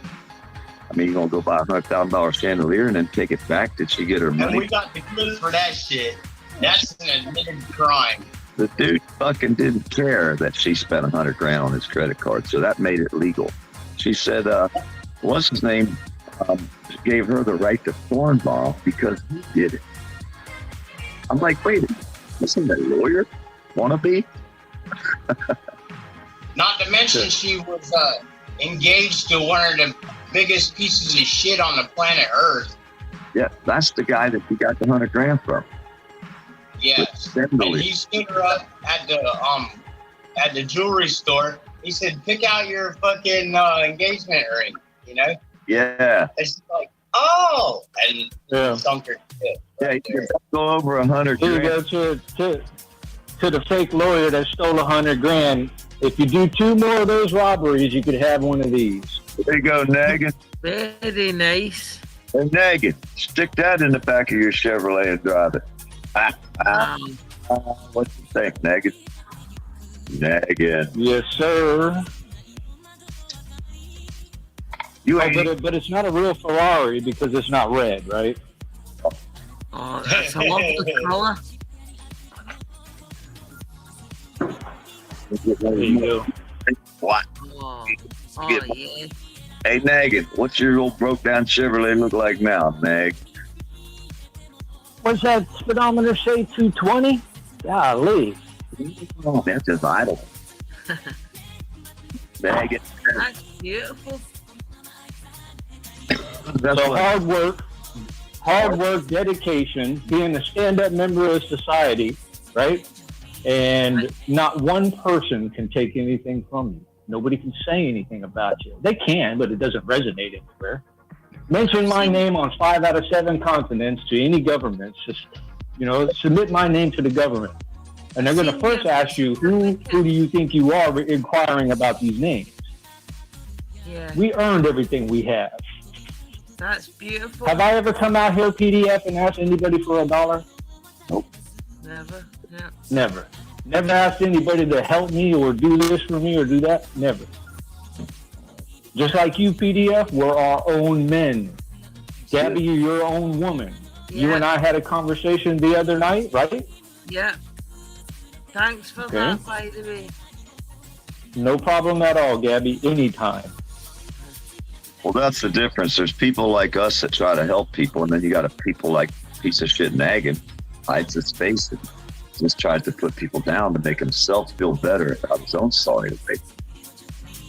I mean, you gonna go buy a $100,000 chandelier and then take it back? Did she get her money? And we got the clips for that shit. That's an admitted crime. The dude fucking didn't care that she spent $100,000 on his credit card, so that made it legal. She said, what's his name, gave her the right to cornball because he did it. I'm like, wait, isn't that a lawyer? Wanna be? Not to mention she was engaged to one of the biggest pieces of shit on the planet Earth. Yeah, that's the guy that he got the $100,000 from. Yes, and he stood her up at the jewelry store. He said, "Pick out your fucking engagement ring," Yeah. And she's like, "Oh," and sunk her shit. Yeah, you can go over $100,000. Here you go to the fake lawyer that stole $100,000. If you do 2 more of those robberies, you could have one of these. There you go, Naggin. Very nice. Hey, Naggin, stick that in the back of your Chevrolet and drive it. What you think, Naggin? Naggin. Yes, sir. But it's not a real Ferrari because it's not red, right? Oh, that's a lovely color. There you go. What? Oh yeah. Hey, Naggin, what's your old broke down Chevrolet look like now, Nag? What's that speedometer say, 220? Golly. Oh, that's just idle. Naggin. That's beautiful. So hard work, dedication, being a stand-up member of society, right? And not one person can take anything from you. Nobody can say anything about you. They can, but it doesn't resonate anywhere. Mention my name on 5 out of 7 continents to any government. Just, submit my name to the government. And they're going to first ask you, who do you think you are inquiring about these names? Yeah. We earned everything we have. That's beautiful. Have I ever come out here, PDF, and asked anybody for $1? Nope. Never. Yeah. Never. Never asked anybody to help me or do this for me or do that. Never. Just like you, PDF, we're our own men. Gabby, you're your own woman. Yeah. You and I had a conversation the other night, right? Yeah. Thanks for Okay. that, by the way. No problem at all, Gabby. Anytime. Well, that's the difference. There's people like us that try to help people, and then you got a people like piece of shit nagging, hides his face, and just tries to put people down to make himself feel better about his own sorry face.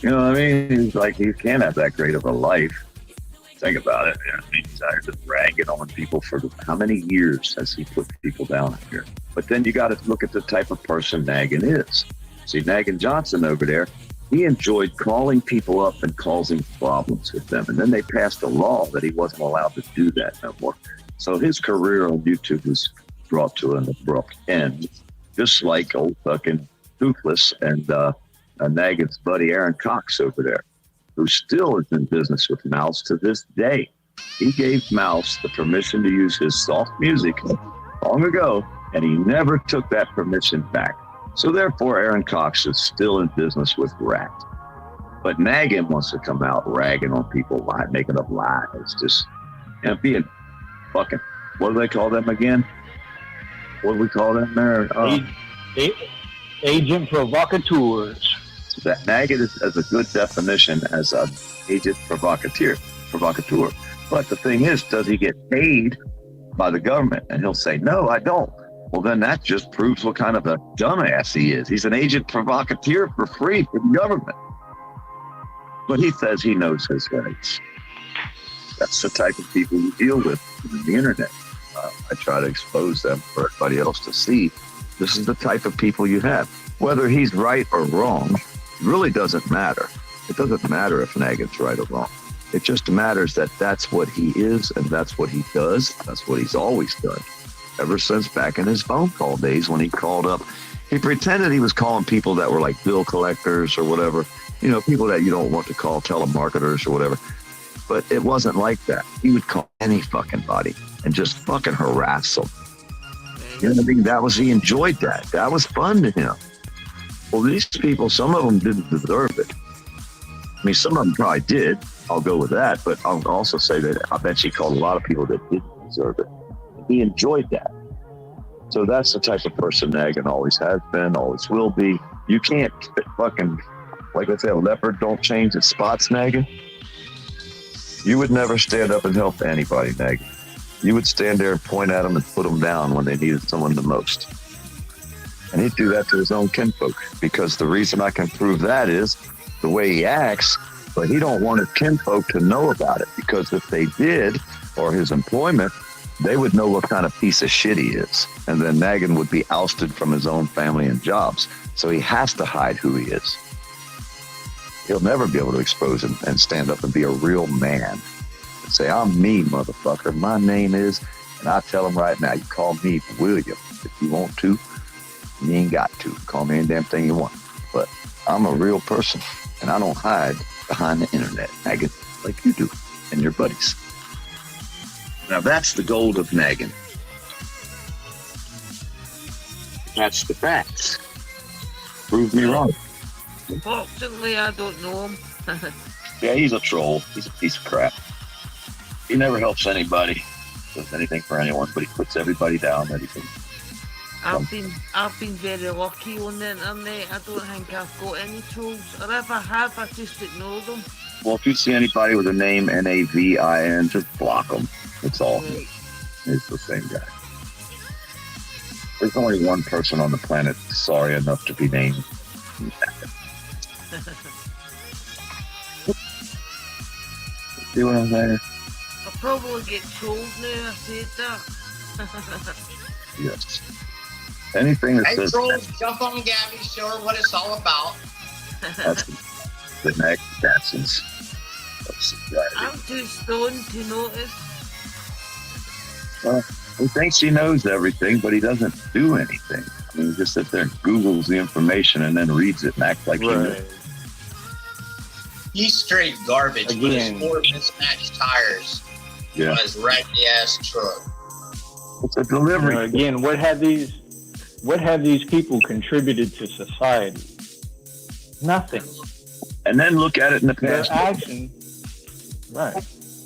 You know what I mean? He's like, he can't have that great of a life. Think about it. You know, he's out here just ragging on people for how many years has he put people down here? But then you got to look at the type of person Naggin is. See, Naggin Johnson over there, he enjoyed calling people up and causing problems with them. And then they passed a law that he wasn't allowed to do that no more. So his career on YouTube was brought to an abrupt end, just like old fucking Toothless and Naggin's buddy Aaron Cox over there, who still is in business with Mouse to this day. He gave Mouse the permission to use his soft music long ago, and he never took that permission back. So therefore, Aaron Cox is still in business with Rat. But Naggin wants to come out ragging on people, making up lies. Just, you know, being fucking, what do they call them again? What do we call them there? Agent provocateurs. That Naggin is a good definition as an agent provocateur. But the thing is, does he get paid by the government? And he'll say, no, I don't. Well, then that just proves what kind of a dumbass he is. He's an agent provocateur for free from the government. But he says he knows his rights. That's the type of people you deal with on the internet. I try to expose them for everybody else to see. This is the type of people you have. Whether he's right or wrong, really doesn't matter. It doesn't matter if Naggin's right or wrong. It just matters that that's what he is and that's what he does. That's what he's always done. Ever since back in his phone call days when he called up, he pretended he was calling people that were like bill collectors or whatever, you know, people that you don't want to call, telemarketers or whatever. But it wasn't like that. He would call any fucking body and just fucking harass them. You know what I mean? He enjoyed that. That was fun to him. Well, these people, some of them didn't deserve it. I mean, some of them probably did. I'll go with that. But I'll also say that I bet he called a lot of people that didn't deserve it. He enjoyed that. So that's the type of person Naggin always has been, always will be. You can't fucking, like I said, a leopard don't change its spots, Naggin. You would never stand up and help anybody, Naggin. You would stand there and point at them and put them down when they needed someone the most. And he'd do that to his own kinfolk, because the reason I can prove that is the way he acts, but he don't want his kinfolk to know about it, because if they did, or his employment, they would know what kind of piece of shit he is. And then Naggin would be ousted from his own family and jobs. So he has to hide who he is. He'll never be able to expose him and stand up and be a real man and say, I'm me, motherfucker. My name is, and I tell him right now, you call me William if you want to. You ain't got to. Call me any damn thing you want. But I'm a real person, and I don't hide behind the internet, Naggin, like you do and your buddies. Now that's the gold of Naggin. That's the facts. Prove me wrong. Unfortunately, I don't know him. Yeah, he's a troll. He's a piece of crap. He never helps anybody, does anything for anyone, but he puts everybody down that he can. I've been very lucky on the internet. I don't think I've got any trolls, or if I have, I just ignore them. Well, if you see anybody with a name Navin, just block them. It's all good. It's the same guy. There's only one person on the planet sorry enough to be named. See what I'm saying? I'll probably get trolled now I said that. Yes. Anything that Hey, says trolls, jump on Gabby, show her what it's all about. that's the next Jackson's. I'm too stoned to notice. Well, he thinks he knows everything, but he doesn't do anything. I mean, he just sits there and Googles the information and then reads it and acts like he knows. He's straight garbage. With Again. his 4 mismatched tires Yeah. on his raggedy ass truck. It's a delivery. Again, what had these What have these people contributed to society? Nothing. And then look at it in the Their past. action, right.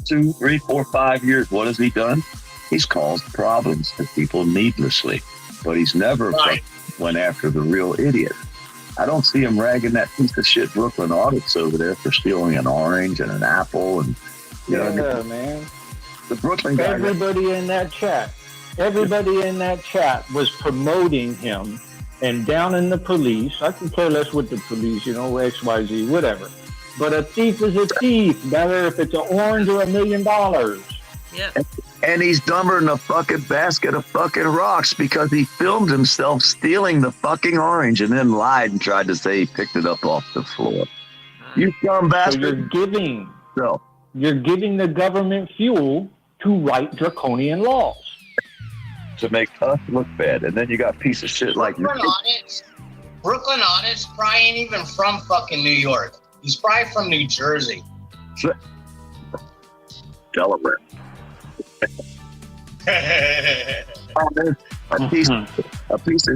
2, 3, 4, 5 years. What has he done? He's caused problems to people needlessly, but he's never went after the real idiot. I don't see him ragging that piece of shit Brooklyn Audits over there for stealing an orange and an apple and man. The Brooklyn guy. Everybody in that chat was promoting him and down in the police. I can care less with the police, XYZ, whatever. But a thief is a thief, whether if it's an orange or $1 million. Yep. And he's dumber than a fucking basket of fucking rocks because he filmed himself stealing the fucking orange and then lied and tried to say he picked it up off the floor. You dumb bastard. So you're giving the government fuel to write draconian laws. To make us look bad. And then you got piece of shit like Brooklyn Audits probably ain't even from fucking New York. He's probably from New Jersey. Delaware. A piece of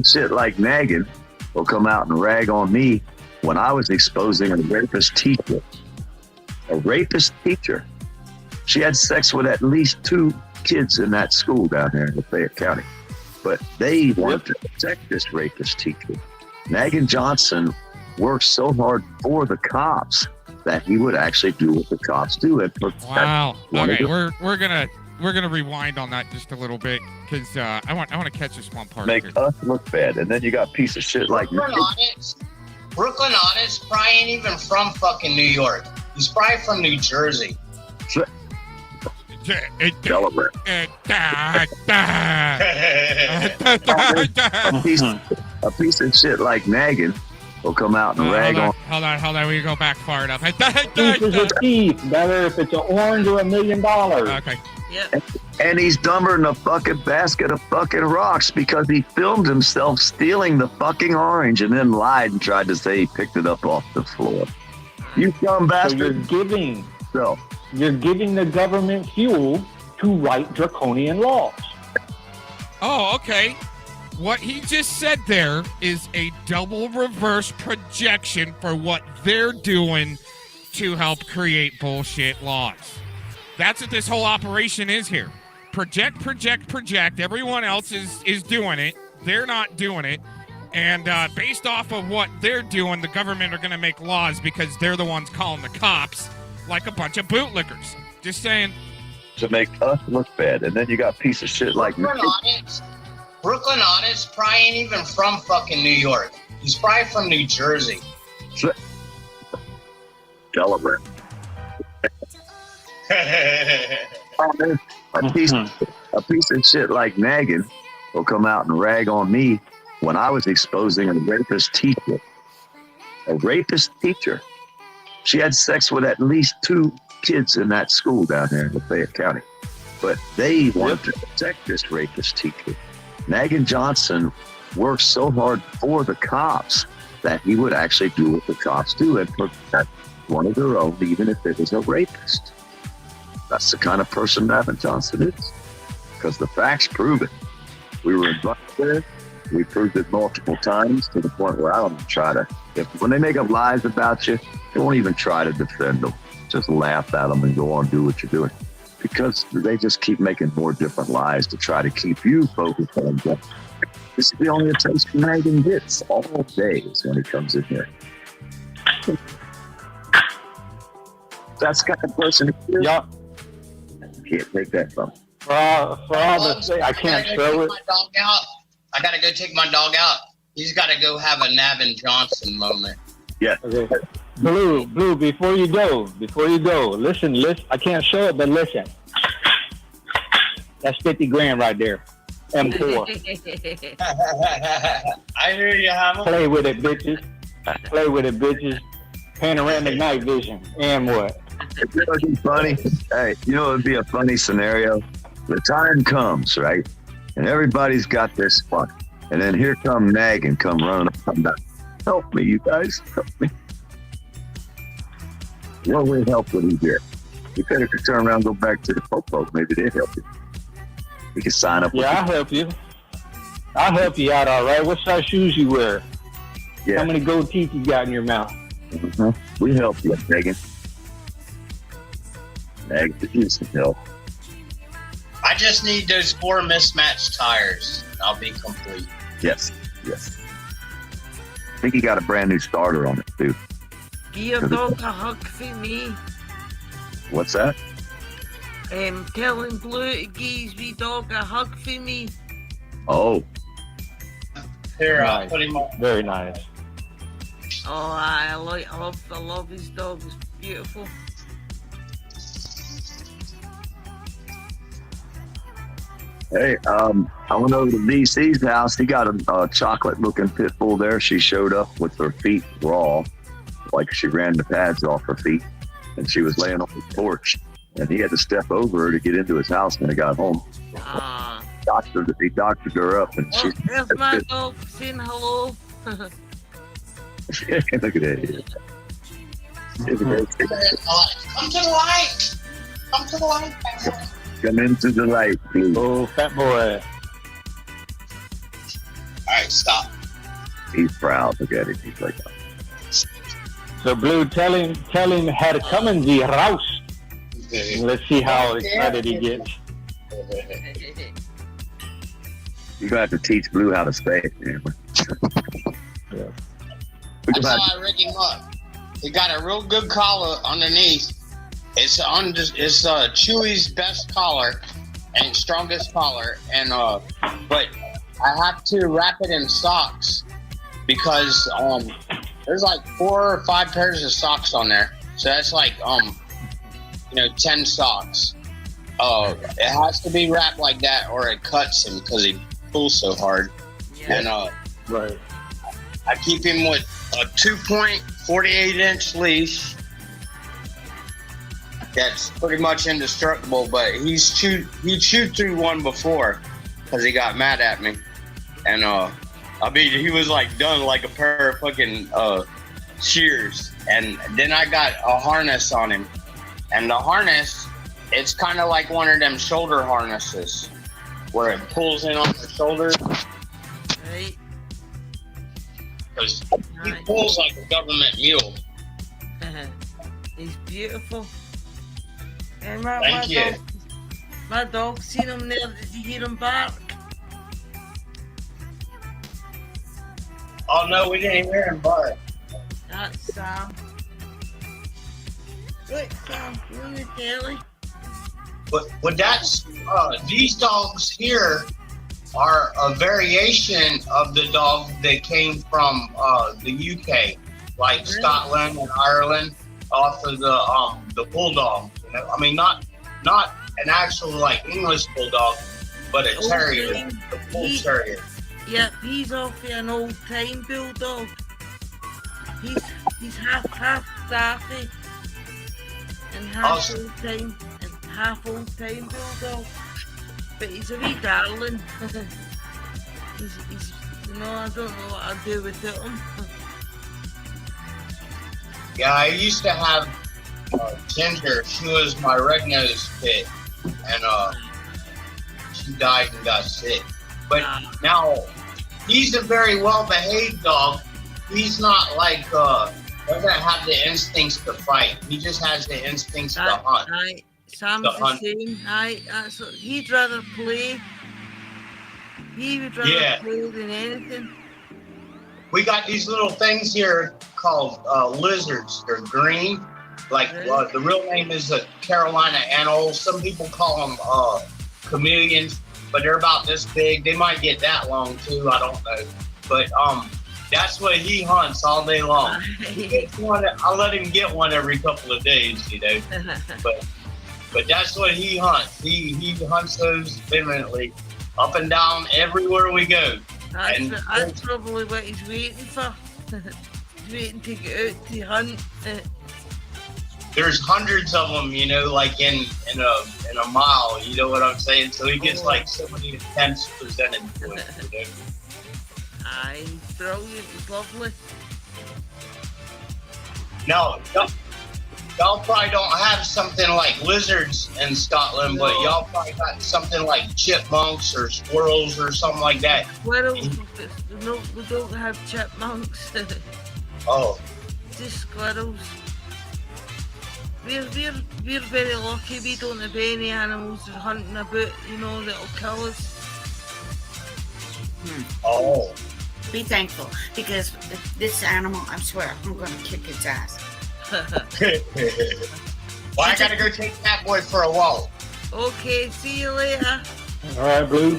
shit like Naggin will come out and rag on me when I was exposing a rapist teacher. A rapist teacher. She had sex with at least 2 kids in that school down there in Lafayette County. But they wanted to protect this rapist teacher. Naggin Johnson worked so hard for the cops that he would actually do what the cops do and protect. Wow. Okay, we're gonna rewind on that just a little bit because I want to catch this one part. Make us look bad, and then you got piece of shit like Brooklyn Audits probably ain't even from fucking New York. He's probably from New Jersey. Delaware. A piece of shit like Naggin will come out and rag on. Hold on. We go back far enough. Thief is a thief, whether if it's an orange or $1 million. Okay. Yep. And he's dumber than a fucking basket of fucking rocks because he filmed himself stealing the fucking orange and then lied and tried to say he picked it up off the floor. You dumb bastard. So you're giving the government fuel to write draconian laws. Oh, okay. What he just said there is a double reverse projection for what they're doing to help create bullshit laws. That's what this whole operation is here. Project. Everyone else is doing it. They're not doing it. And based off of what they're doing, the government are going to make laws because they're the ones calling the cops like a bunch of bootlickers. Just saying. To make us look bad. And then you got piece of shit like Brooklyn Audits probably ain't even from fucking New York. He's probably from New Jersey. Delaware. A piece of shit like Naggin will come out and rag on me when I was exposing a rapist teacher. A rapist teacher. She had sex with at least 2 kids in that school down there in Lafayette County. But they wanted to protect this rapist teacher. Naggin Johnson worked so hard for the cops that he would actually do what the cops do and protect one of their own, even if it was a rapist. That's the kind of person Naggin Johnson is. Because the facts prove it. We were invited there. We proved it multiple times to the point where I don't even try to. When they make up lies about you, they won't even try to defend them. Just laugh at them and go on and do what you're doing. Because they just keep making more different lies to try to keep you focused on them. This is the only attention Naggin gets all day is when he comes in here. That's the kind of person he is. Yeah. You can't take that from him. For all the say, I can't throw it. I gotta go take my dog out. He's gotta go have a Naggin Johnson moment. Yeah. Okay. Blue, before you go, listen, I can't show it, but listen. That's 50 grand right there. M4. I hear you, Hammer. Play with it, bitches. Panoramic night vision. And what? It would be funny. Hey, it would be a funny scenario. The time comes, right? And everybody's got this fun. And then here come Naggin come running up and down. Help me, you guys. Help me. What way help would he get? You better turn around and go back to the popo. Maybe they'd help you. You can sign up. Yeah, I'll help you. I'll help you out, all right? What size shoes you wear? Yeah. How many gold teeth you got in your mouth? We help you, Megan. Megan, you some help. I just need those 4 mismatched tires. I'll be complete. Yes. I think you got a brand new starter on it, too. Give your dog a hug for me. What's that? Telling Blue to give his dog a hug for me. Oh. Here, I'll Nice. put him on. Very nice. Oh, I love his dog. It's beautiful. Hey, I went over to VC's house. He got a chocolate-looking pit bull there. She showed up with her feet raw, like she ran the pads off her feet, and she was laying on the porch. And he had to step over her to get into his house when he got home. He doctored her up, and she. There's my dog saying hello. Look at that. Come to the light. Come to the light. Come into the light, please. Oh, fat boy. Alright, stop. He's proud. Look at him. He's like, So, Blue, tell him how to come in the house. And let's see how excited he gets. you're going to have to teach Blue how to say it, man. Yeah. That's how I rig him up. He got a real good collar underneath. It's Chewy's best collar and strongest collar, and but I have to wrap it in socks because there's like 4 or 5 pairs of socks on there, so that's like 10 socks. It has to be wrapped like that, or it cuts him because he pulls so hard. Yeah. And right. I keep him with a 2-point 48-inch leash. That's pretty much indestructible, but he chewed through one before because he got mad at me. And he was like done like a pair of fucking shears. And then I got a harness on him. And the harness, it's kind of like one of them shoulder harnesses where it pulls in on the shoulders. Right. Because he pulls like a government mule. He's beautiful. And Thank you. My dog seen him there. Did you hear him bark? Oh no, we didn't hear him bark. That's Sam. Look, Sam, you're on the telly. But that's these dogs here are a variation of the dog that came from the UK, like Scotland and Ireland, off of the bulldog. You know, I mean, not an actual like English bulldog, but a terrier, the bull terrier. Yep, he's off an old time bulldog. He's half staffy and half old time bulldog. But he's a wee darling. he's I don't know what I'll do without him. Yeah, I used to have Ginger. She was my red-nosed pit, and she died and got sick. But now he's a very well-behaved dog. He's not like doesn't have the instincts to fight. He just has the instincts to hunt. Sam's the same. That's what, he'd rather play. He would rather play than anything. We got these little things here called lizards. They're green. Like the real name is a Carolina anole. Some people call them chameleons, but they're about this big. They might get that long too. I don't know. But that's what he hunts all day long. He gets one. I let him get one every couple of days, you know. But that's what he hunts. He hunts those vehemently, up and down everywhere we go. That's probably what he's waiting for. He's waiting to get out to hunt. There's hundreds of them, you know, like in a mile. You know what I'm saying? So he gets like so many attempts presented to him. You know? He's brilliant. He's lovely. No, y'all probably don't have something like lizards in Scotland, but y'all probably got something like chipmunks or squirrels or something like that. Squirrels? No, we don't have chipmunks. Oh. Just squirrels. We're very lucky. We don't have any animals hunting about, you know, that'll kill us. Oh. Be thankful, because this animal, I swear, I'm gonna kick its ass. Well, I gotta go take that boy for a walk. Okay, see you later. All right, Blue.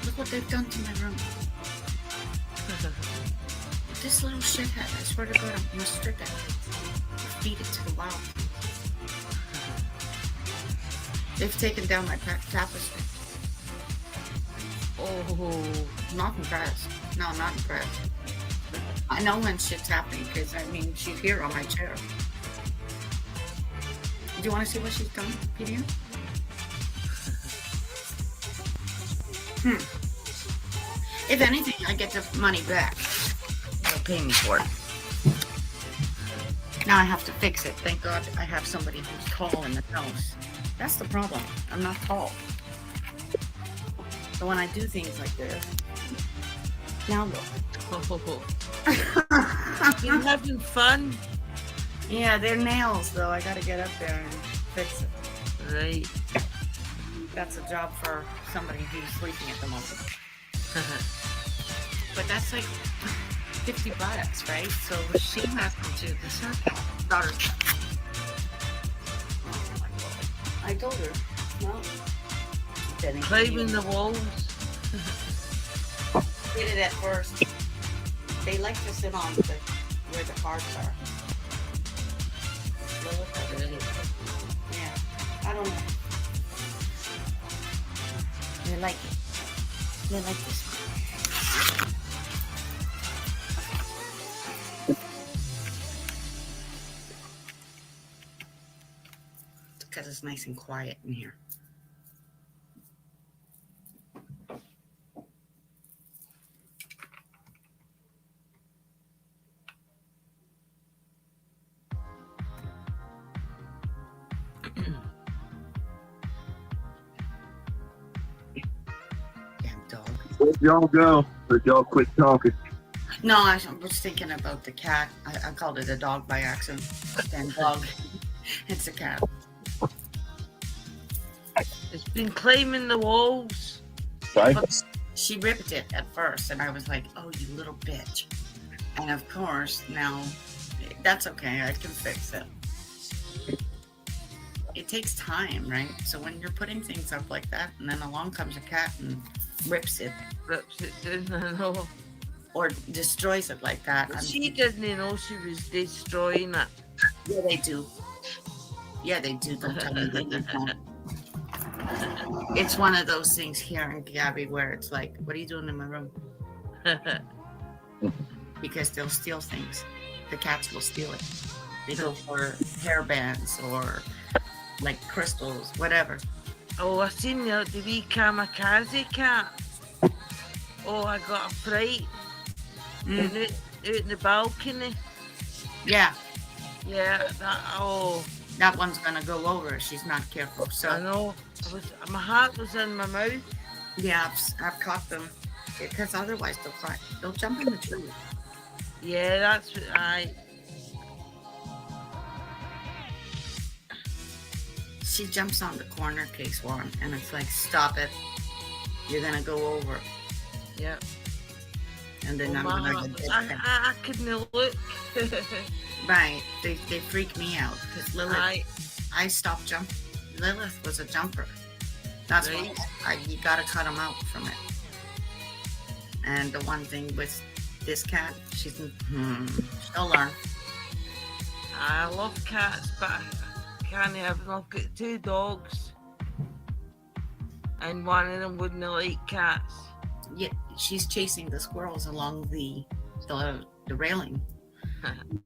Look what they've done to my room. This little shithead, I swear to God, I'm gonna strip it. Feed it to the wild. They've taken down my tapestry. Oh, not impressed. No, not impressed. I know when shit's happening, because, I mean, she's here on my chair. Do you want to see what she's done, PDM? If anything, I get the money back. They'll pay me for it. Now I have to fix it. Thank God I have somebody who's tall in the house. That's the problem. I'm not tall. So when I do things like this, now look. You're having fun? Yeah, they're nails though. I gotta get up there and fix it. Right. That's a job for somebody who's sleeping at the moment. But that's like $50, right? So she has to do this. Her daughter's. Oh my God. I told her, no. Climbing the walls. Did it at first. They like to sit on where the cards are. Yeah, I don't know. They like it. They like this one. Because it's nice and quiet in here. Where'd y'all go? Where'd y'all quit talking? No, I was thinking about the cat. I called it a dog by accident. And dog. It's a cat. It's been climbing the walls. Right. She ripped it at first, and I was like, oh, you little bitch. And of course, now, that's okay. I can fix it. It takes time, right? So when you're putting things up like that, and then along comes a cat and rips it down, I know. Or destroys it like that. She didn't know she was destroying it. Yeah, they do. Yeah, they do. Don't tell me they don't. It's one of those things here in Gabby where it's like, what are you doing in my room? Because they'll steal things. The cats will steal it. They go for hair bands or like crystals, whatever. Oh, I seen the wee kamikaze cat. Oh, I got a fright. Out in the balcony. Yeah. Yeah, that one's gonna go over if she's not careful. So I know. My heart was in my mouth. Yeah, I've caught them because otherwise they'll fly. They'll jump in the tree. Yeah, that's what She jumps on the corner case one, and it's like, stop it. You're gonna go over. Yep. And then I couldn't look. Right. They freak me out because Lilith. I stopped jumping. Lilith was a jumper. That's why you gotta cut them out from it. And the one thing with this cat, she'll learn. I love cats, but I can't have them. I've got 2 dogs, and one of them wouldn't like cats. Yeah, she's chasing the squirrels along the railing.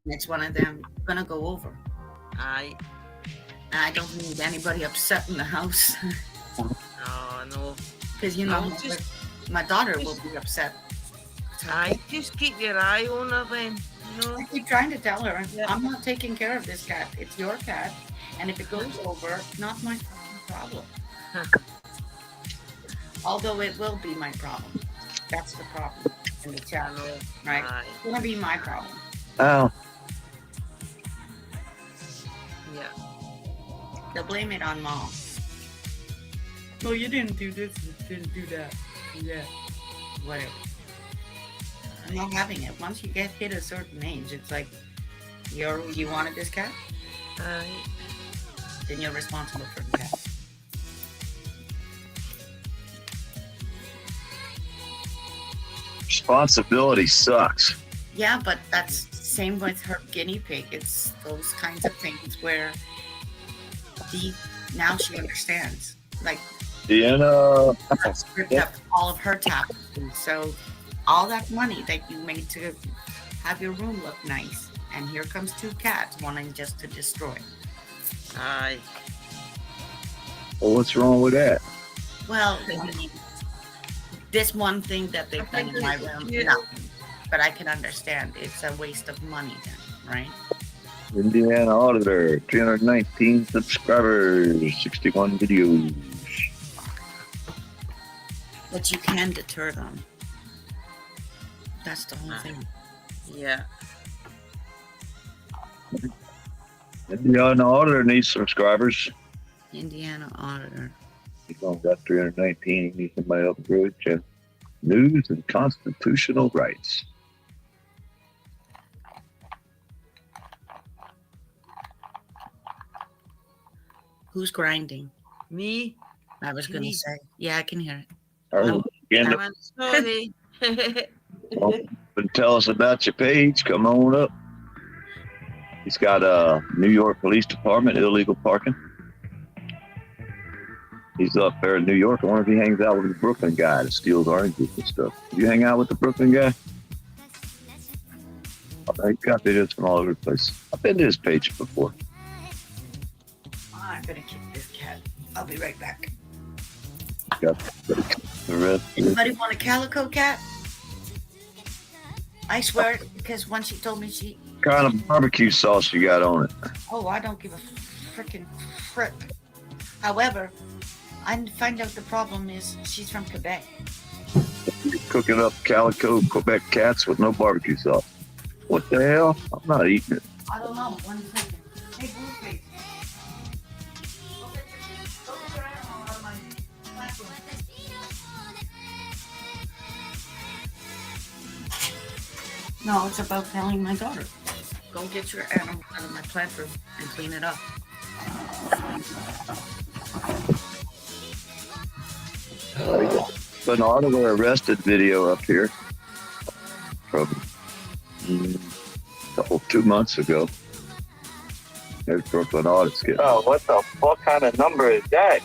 It's one of them gonna go over. I don't need anybody upset in the house. Oh no, because my daughter will be upset. Just keep your eye on her then. No. I keep trying to tell her, I'm not taking care of this cat. It's your cat. And if it goes over, not my fucking problem. Although it will be my problem. That's the problem in the chat, right? It's gonna be my problem. Oh. Yeah. They'll blame it on mom. Well, you didn't do this, you didn't do that. Yeah. Whatever. I'm not having it. Once you get hit a certain age, it's like, you wanted this cat? Then you're responsible for the cat. Responsibility sucks. Yeah, but that's same with her guinea pig. It's those kinds of things where now she understands. Like, Deanna. stripped up all of her taxes. So all that money that you made to have your room look nice, and here comes two cats wanting just to destroy. Aye. Well, what's wrong with that? Well, I mean, this one thing that they've done in my room, nothing. But I can understand it's a waste of money then, right? Indiana Auditor, 319 subscribers, 61 videos. But you can deter them. That's the whole thing. Yeah. Indiana Auditor needs subscribers. Indiana Auditor. He's only got 319. He needs somebody else to grow it. Yeah. News and constitutional rights. Who's grinding? Me. I was going to Me. say. Yeah, I can hear it. Oh, I'm sorry. and tell us about your page. Come on up. He's got a New York Police Department, illegal parking. He's up there in New York. I wonder if he hangs out with the Brooklyn guy that steals oranges and stuff. Do you hang out with the Brooklyn guy? He got videos from all over the place. I've been to his page before. I'm going to kick this cat. I'll be right back. Got the rest. Anybody want a calico cat? I swear, because when she told me she... What kind of barbecue sauce you got on it? Oh, I don't give a freaking frick. However, I find out the problem is she's from Quebec. You're cooking up calico Quebec cats with no barbecue sauce. What the hell? I'm not eating it. I don't know. 1 second. Hey, Blueface. Go get your animal out of my platform. No, it's about telling my daughter. Go get your animal out of my plant room and clean it up. An Ottawa arrested video up here from 2 months ago. There's Brooklyn audits getting. Oh, what the fuck kind of number is that?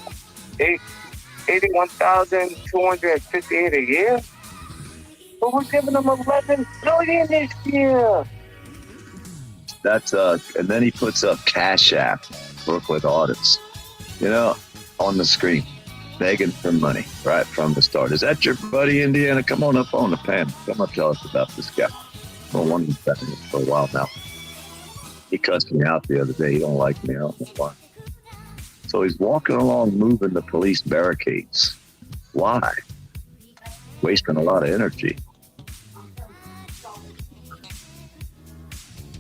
81,258 a year? But we're giving them 11 billion this year. That's and then he puts up Cash App, Brooklyn audits, on the screen, begging for money right from the start. Is that your buddy, Indiana? Come on up on the panel. Come on, tell us about this guy. Well, one of them for a while now. He cussed me out the other day. He don't like me. I don't know why. So he's walking along, moving the police barricades. Why? Wasting a lot of energy.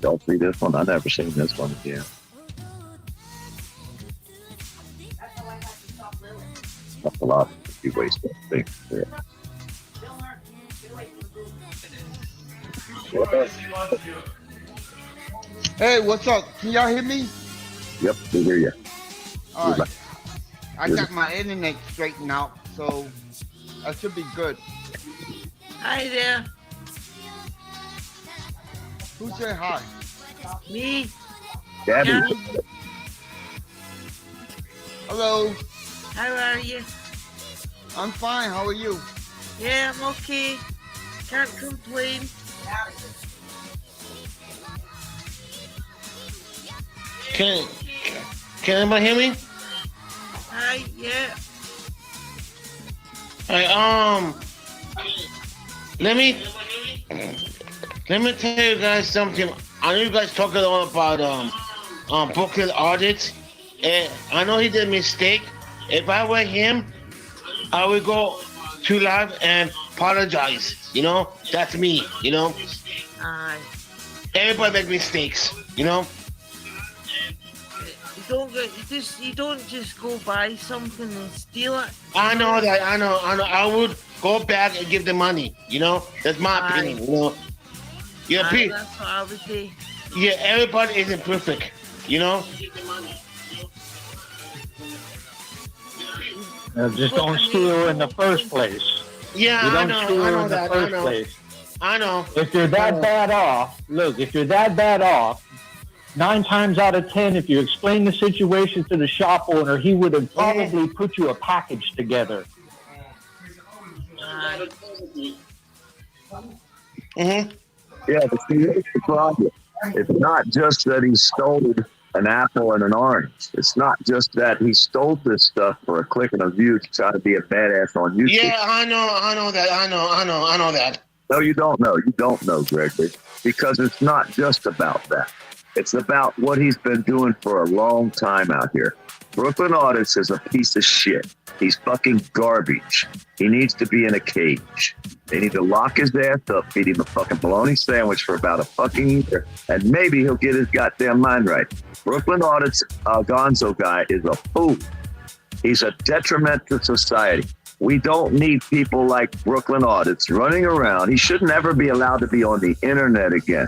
Y'all see this one? I've never seen this one again. That's a lot if you waste that thing. Yeah. Hey, what's up? Can y'all hear me? Yep, we hear you. All right. I got my internet straightened out, so I should be good. Hi there. Who said hi? Me. Gabby. Hello. How are you? I'm fine. How are you? Yeah, I'm okay. Can't complain. Can anybody hear me? Hi, yeah. Hey, let me Let me tell you guys something. I know you guys talking all about Brooklyn audits, and I know he did a mistake. If I were him, I would go to live and apologize. You know, that's me. You know, everybody make mistakes. You know. You don't just go buy something and steal it. I know that. I know. I would go back and give the money. You know, that's my opinion. You know. Yeah, Pete. That's what I would say. Yeah, everybody isn't perfect. You know. Just don't steal in the first place. Yeah, you don't I know. steal I know in that. the first place. I know. If you're that bad off, look, if you're that bad off, 9 times out of 10, if you explain the situation to the shop owner, he would have probably put you a package together. Mm-hmm. Yeah, but see, here's the problem. It's not just that he stole an apple and an orange. It's not just that he stole this stuff for a click and a view to try to be a badass on YouTube. Yeah, I know that. I know that. No, you don't know. You don't know, Gregory, because it's not just about that. It's about what he's been doing for a long time out here. Brooklyn Audits is a piece of shit. He's fucking garbage. He needs to be in a cage. They need to lock his ass up, feed him a fucking bologna sandwich for about a fucking year, and maybe he'll get his goddamn mind right. Brooklyn Audits Gonzo guy is a fool. He's a detriment to society. We don't need people like Brooklyn Audits running around. He should never be allowed to be on the internet again.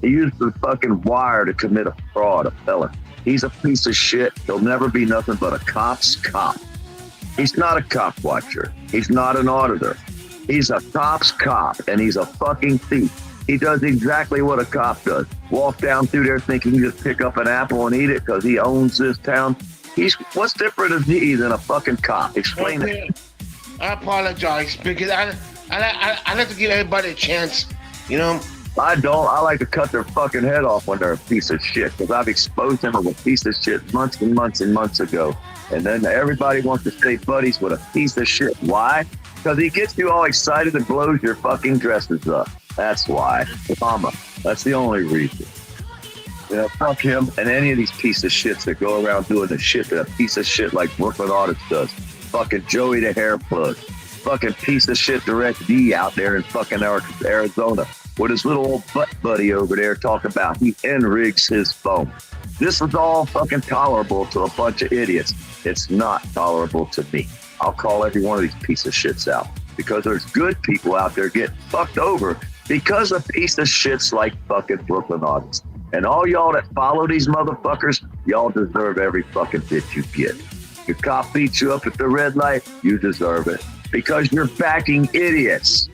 He used the fucking wire to commit a fraud, a felon. He's a piece of shit. He'll never be nothing but a cop's cop. He's not a cop watcher. He's not an auditor. He's a cop's cop, and he's a fucking thief. He does exactly what a cop does. Walk down through there thinking you just pick up an apple and eat it because he owns this town. What's different is he than a fucking cop? Explain it. I apologize because I like to give everybody a chance, you know. I don't. I like to cut their fucking head off when they're a piece of shit because I've exposed them as a piece of shit months and months and months ago. And then everybody wants to stay buddies with a piece of shit. Why? Because he gets you all excited and blows your fucking dresses up. That's why. Mama. That's the only reason. You know, fuck him and any of these piece of shits that go around doing the shit that a piece of shit like Brooklyn Audits does. Fucking Joey the Hair Plug. Fucking piece of shit Direct D out there in fucking Arizona. With his little old butt buddy over there talking about he rigs his phone. This is all fucking tolerable to a bunch of idiots. It's not tolerable to me. I'll call every one of these piece of shits out because there's good people out there getting fucked over because of piece of shits like fucking Brooklyn Audits. And all y'all that follow these motherfuckers, y'all deserve every fucking bit you get. Your cop beats you up at the red light, you deserve it because you're backing idiots.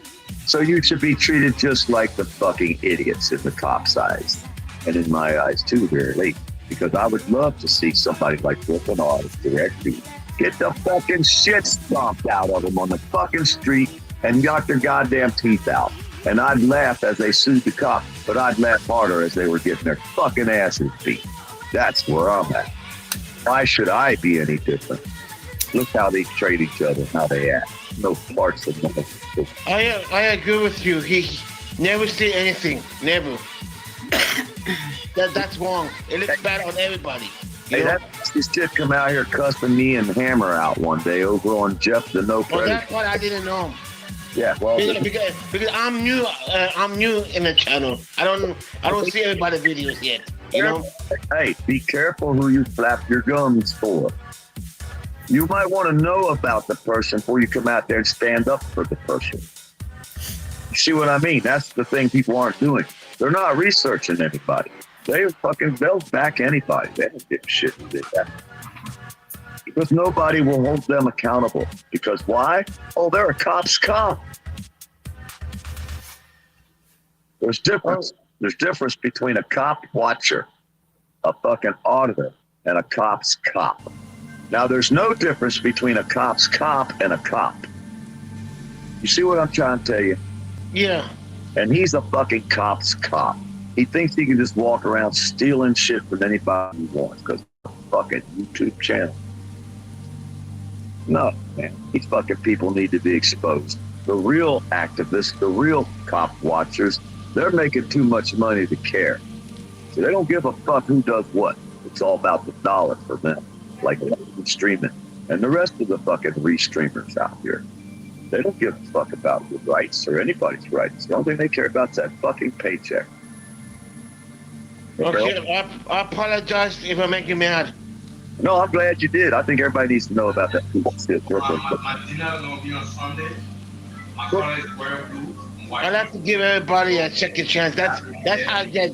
So you should be treated just like the fucking idiots in the cop's eyes. And in my eyes too, really. Because I would love to see somebody like Brooklyn Audits directly get the fucking shit stomped out of them on the fucking street and got their goddamn teeth out. And I'd laugh as they sued the cop, but I'd laugh harder as they were getting their fucking asses beat. That's where I'm at. Why should I be any different? Look how they treat each other, how they act. No parts of them. I agree with you. He never said anything. Never. That's wrong. It looks bad on everybody. Hey, this shit come out here cussing me and Hammer out one day over on Jeff the No Well, Predator. that's what I didn't know. Yeah, well, Because I'm new. I'm new in the channel. I don't see everybody's videos yet. You know. Hey, be careful who you flap your gums for. You might want to know about the person before you come out there and stand up for the person. You see what I mean? That's the thing people aren't doing. They're not researching anybody. They'll back anybody. They don't give a shit who did that. Because nobody will hold them accountable. Because why? Oh, they're a cop's cop. There's difference. There's difference between a cop watcher, a fucking auditor, and a cop's cop. Now, there's no difference between a cop's cop and a cop. You see what I'm trying to tell you? Yeah. And he's a fucking cop's cop. He thinks he can just walk around stealing shit from anybody he wants because of a fucking YouTube channel. No, man. These fucking people need to be exposed. The real activists, the real cop watchers, They're making too much money to care. So they don't give a fuck who does what. It's all about the dollar for them. Like streaming and the rest of the fucking restreamers out here. They don't give a fuck about your rights or anybody's rights. The only thing they care about is that fucking paycheck. Okay, I apologize if I make you mad. No, I'm glad you did. I think everybody needs to know about that. My dinner gonna be on Sunday. My color is royal blue. I like to give everybody a second chance. That's how I get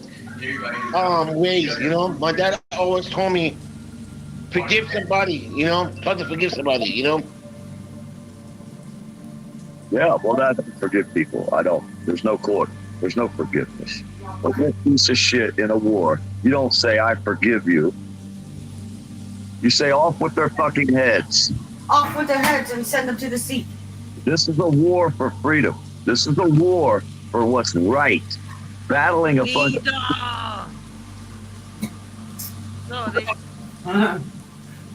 raised, you know. My dad always told me, forgive somebody, you know. Try to forgive somebody, you know. Yeah, well, that doesn't forgive people. I don't. There's no court. There's no forgiveness. A piece of shit in a war, you don't say, I forgive you. You say, off with their fucking heads. Off with their heads and send them to the sea. This is a war for freedom. This is a war for what's right. Battling a bunch of...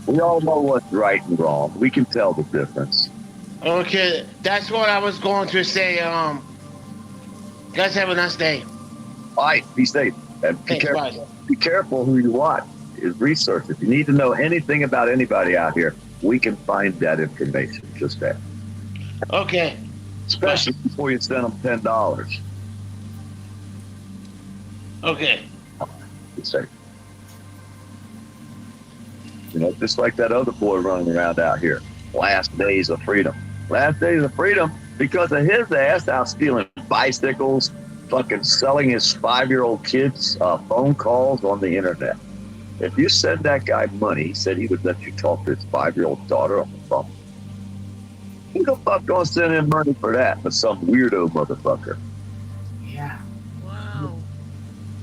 We all know what's right and wrong. We can tell the difference. Okay, that's what I was going to say. Guys, have a nice day. All right, be safe. And be careful. Be careful who you watch. Is research. If you need to know anything about anybody out here, we can find that information. Just that. Okay. Especially before you send them $10. Okay. Be safe. You know, just like that other boy running around out here. Last days of freedom. Last days of freedom because of his ass out stealing bicycles, fucking selling his 5-year-old kids phone calls on the internet. If you send that guy money, he said he would let you talk to his 5-year-old daughter on the phone. Who the fuck gonna send him money for that? But some weirdo motherfucker. Yeah. Wow.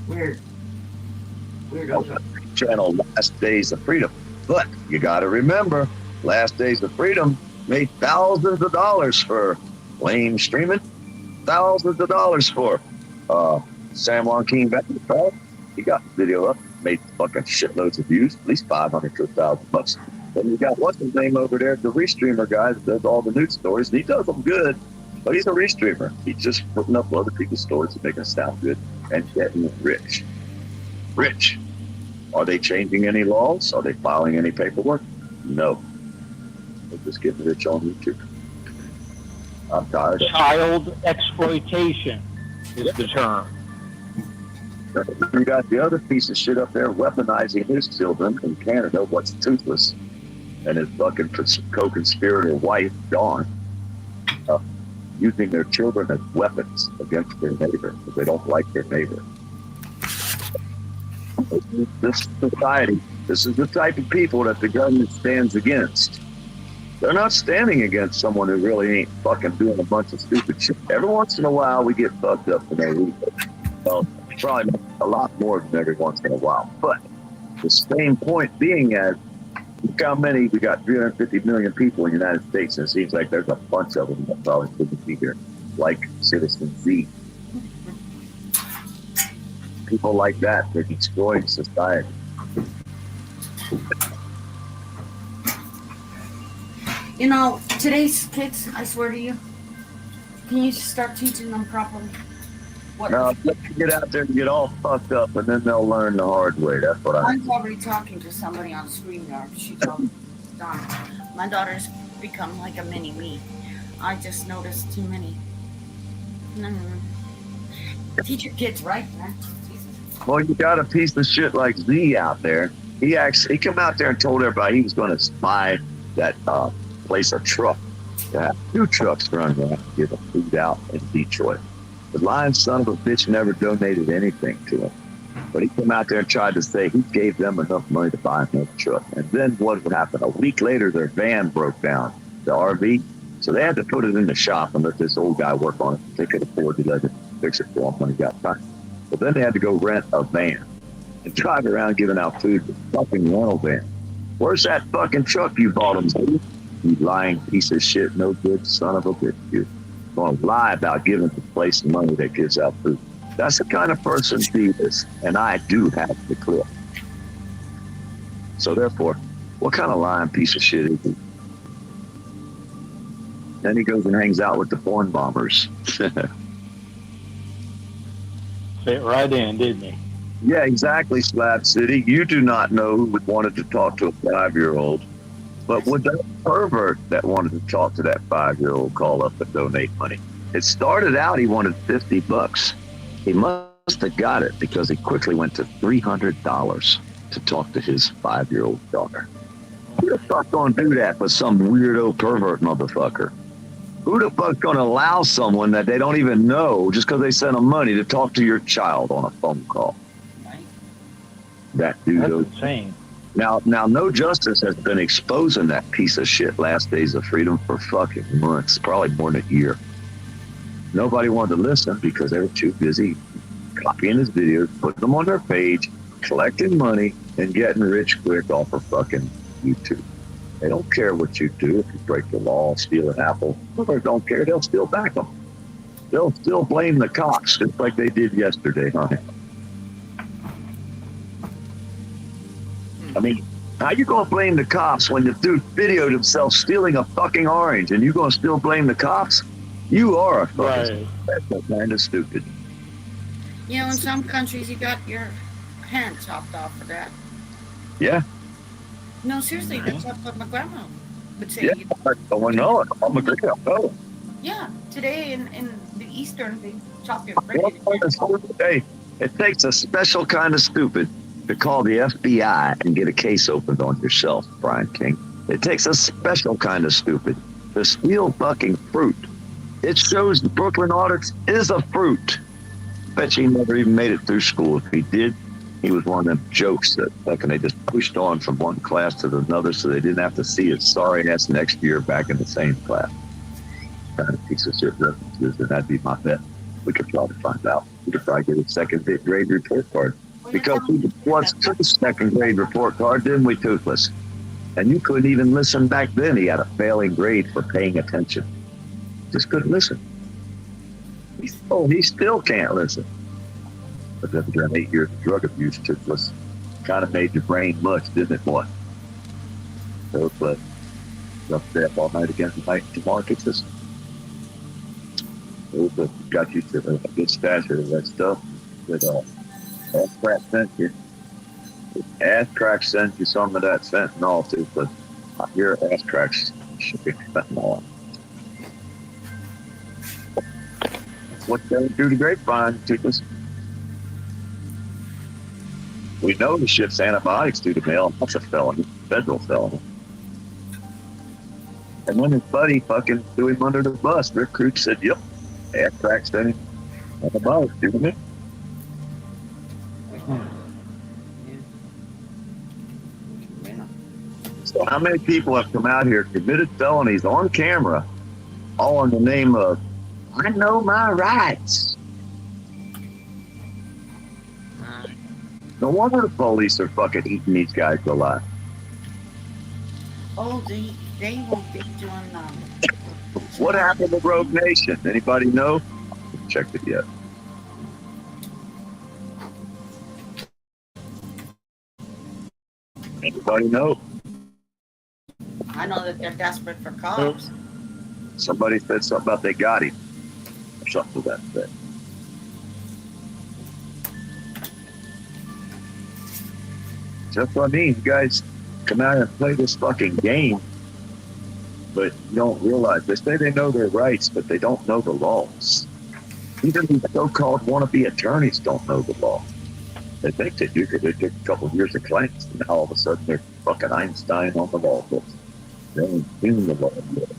Weird. Channel Last Days of Freedom. But you gotta remember, Last Days of Freedom made thousands of dollars for lame streaming. Thousands of dollars for San Juan King back in the fall. He got the video up, made fucking shitloads of views, at least 500 to 1,000 bucks. Then you got what's his name over there, the restreamer guy that does all the news stories. And he does them good, but he's a restreamer. He's just putting up other people's stories and making it sound good and getting rich. Rich. Are they changing any laws? Are they filing any paperwork? No. They're just getting rich on YouTube. I'm tired. Child exploitation is the term. You got the other piece of shit up there weaponizing his children in Canada, what's toothless, and his fucking co-conspirator wife, Dawn, using their children as weapons against their neighbor because they don't like their neighbor. This society, this is the type of people that the government stands against. They're not standing against someone who really ain't fucking doing a bunch of stupid shit. Every once in a while, we get fucked up for no reason. Well, probably a lot more than every once in a while. But the same point being as, look how many, we got 350 million people in the United States, and it seems like there's a bunch of them that probably shouldn't be here, like Citizen Z. People like that, they're destroying society. You know, today's kids, I swear to you, can you start teaching them properly? No, let them get out there and get all fucked up, and then they'll learn the hard way. That's what I'm already talking to somebody on StreamYard. She told me, Don, my daughter's become like a mini me. I just noticed too many. No. Teach your kids right, man. Well, you got a piece of shit like Z out there. He came out there and told everybody he was going to buy that place a truck. Yeah, 2 trucks running around to give them food out in Detroit. The lying son of a bitch never donated anything to him. But he came out there and tried to say he gave them enough money to buy another truck. And then what would happen? A week later, their van broke down, the RV. So they had to put it in the shop and let this old guy work on it. They could afford to let it fix it for him when he got time. But then they had to go rent a van and drive around giving out food with fucking rental van. Where's that fucking truck you bought him, dude? You lying piece of shit, no good son of a bitch, dude. Going to lie about giving the place money that gives out food. That's the kind of person he is, and I do have the clip. So therefore, what kind of lying piece of shit is he? Then he goes and hangs out with the porn bombers. Fit right in, didn't he? Yeah, exactly, Slab City. You do not know who would wanted to talk to a 5-year-old, but would that pervert that wanted to talk to that 5-year-old call up and donate money? It started out he wanted $50. He must have got it because he quickly went to $300 to talk to his 5-year-old daughter. Who the fuck gonna do that for some weirdo pervert motherfucker? Who the fuck's gonna allow someone that they don't even know just because they sent them money to talk to your child on a phone call? That dude. That's insane. Now, No Justice has been exposing that piece of shit Last Days of Freedom for fucking months, probably more than a year. Nobody wanted to listen because they were too busy copying his videos, putting them on their page, collecting money, and getting rich quick off of fucking YouTube. They don't care what you do. If you break the law, steal an apple, they don't care. They'll still back them. They'll still blame the cops, just like they did yesterday, honey. I mean, how you gonna blame the cops when the dude videoed himself stealing a fucking orange, and you gonna still blame the cops? You are a fucking kind of stupid. You know, in some countries, you got your hand chopped off for that. Yeah. No, seriously, that's what my grandma would say. Yeah. Oh, no, I'm a great fellow. Yeah, today in the Eastern, they chop your brain. Hey, it takes a special kind of stupid to call the FBI and get a case opened on yourself, Brian King. It takes a special kind of stupid to steal fucking fruit. It shows the Brooklyn audits is a fruit. Bet you he never even made it through school. If he did, he was one of them jokes that fucking they just pushed on from one class to another so they didn't have to see his sorry ass next year back in the same class. Kind of piece of shit references, and that'd be my bet. We could probably find out. We could probably get a second grade report card. Because we once took a second grade report card, didn't we, Toothless? And you couldn't even listen back then. He had a failing grade for paying attention. Just couldn't listen. He still can't listen. But then again, 8 years of drug abuse, Toothless, kind of made your brain mush, didn't it, boy? Toothless, up there all night again tonight. Tomorrow kicks us. Toothless got you to a good stash of that stuff. With Ass Crack sent you. Ass Crack sent you some of that fentanyl too, but your Ass Crack's shipping fentanyl. That's what they do to grapevine, Toothless. We know the shit's antibiotics due to mail. That's a felony, federal felony. And when his buddy fucking threw him under the bus, Rick Crouch said, "Yep, Ass Crack sent him antibiotics due to mail." So how many people have come out here, committed felonies on camera, all in the name of, I know my rights? No wonder the police are fucking eating these guys alive. Oh, they won't be doing What happened to Rogue Nation? Anybody know? I haven't checked it yet. Anybody know? I know that they're desperate for cops. Somebody said something about they got him. Or something to that effect. Just what I mean. You guys come out and play this fucking game, but you don't realize. They say they know their rights, but they don't know the laws. Even these so-called wannabe attorneys don't know the law. They think they do because they took a couple of years of claims, and now all of a sudden they're fucking Einstein on the law books. They ain't seen the law yet.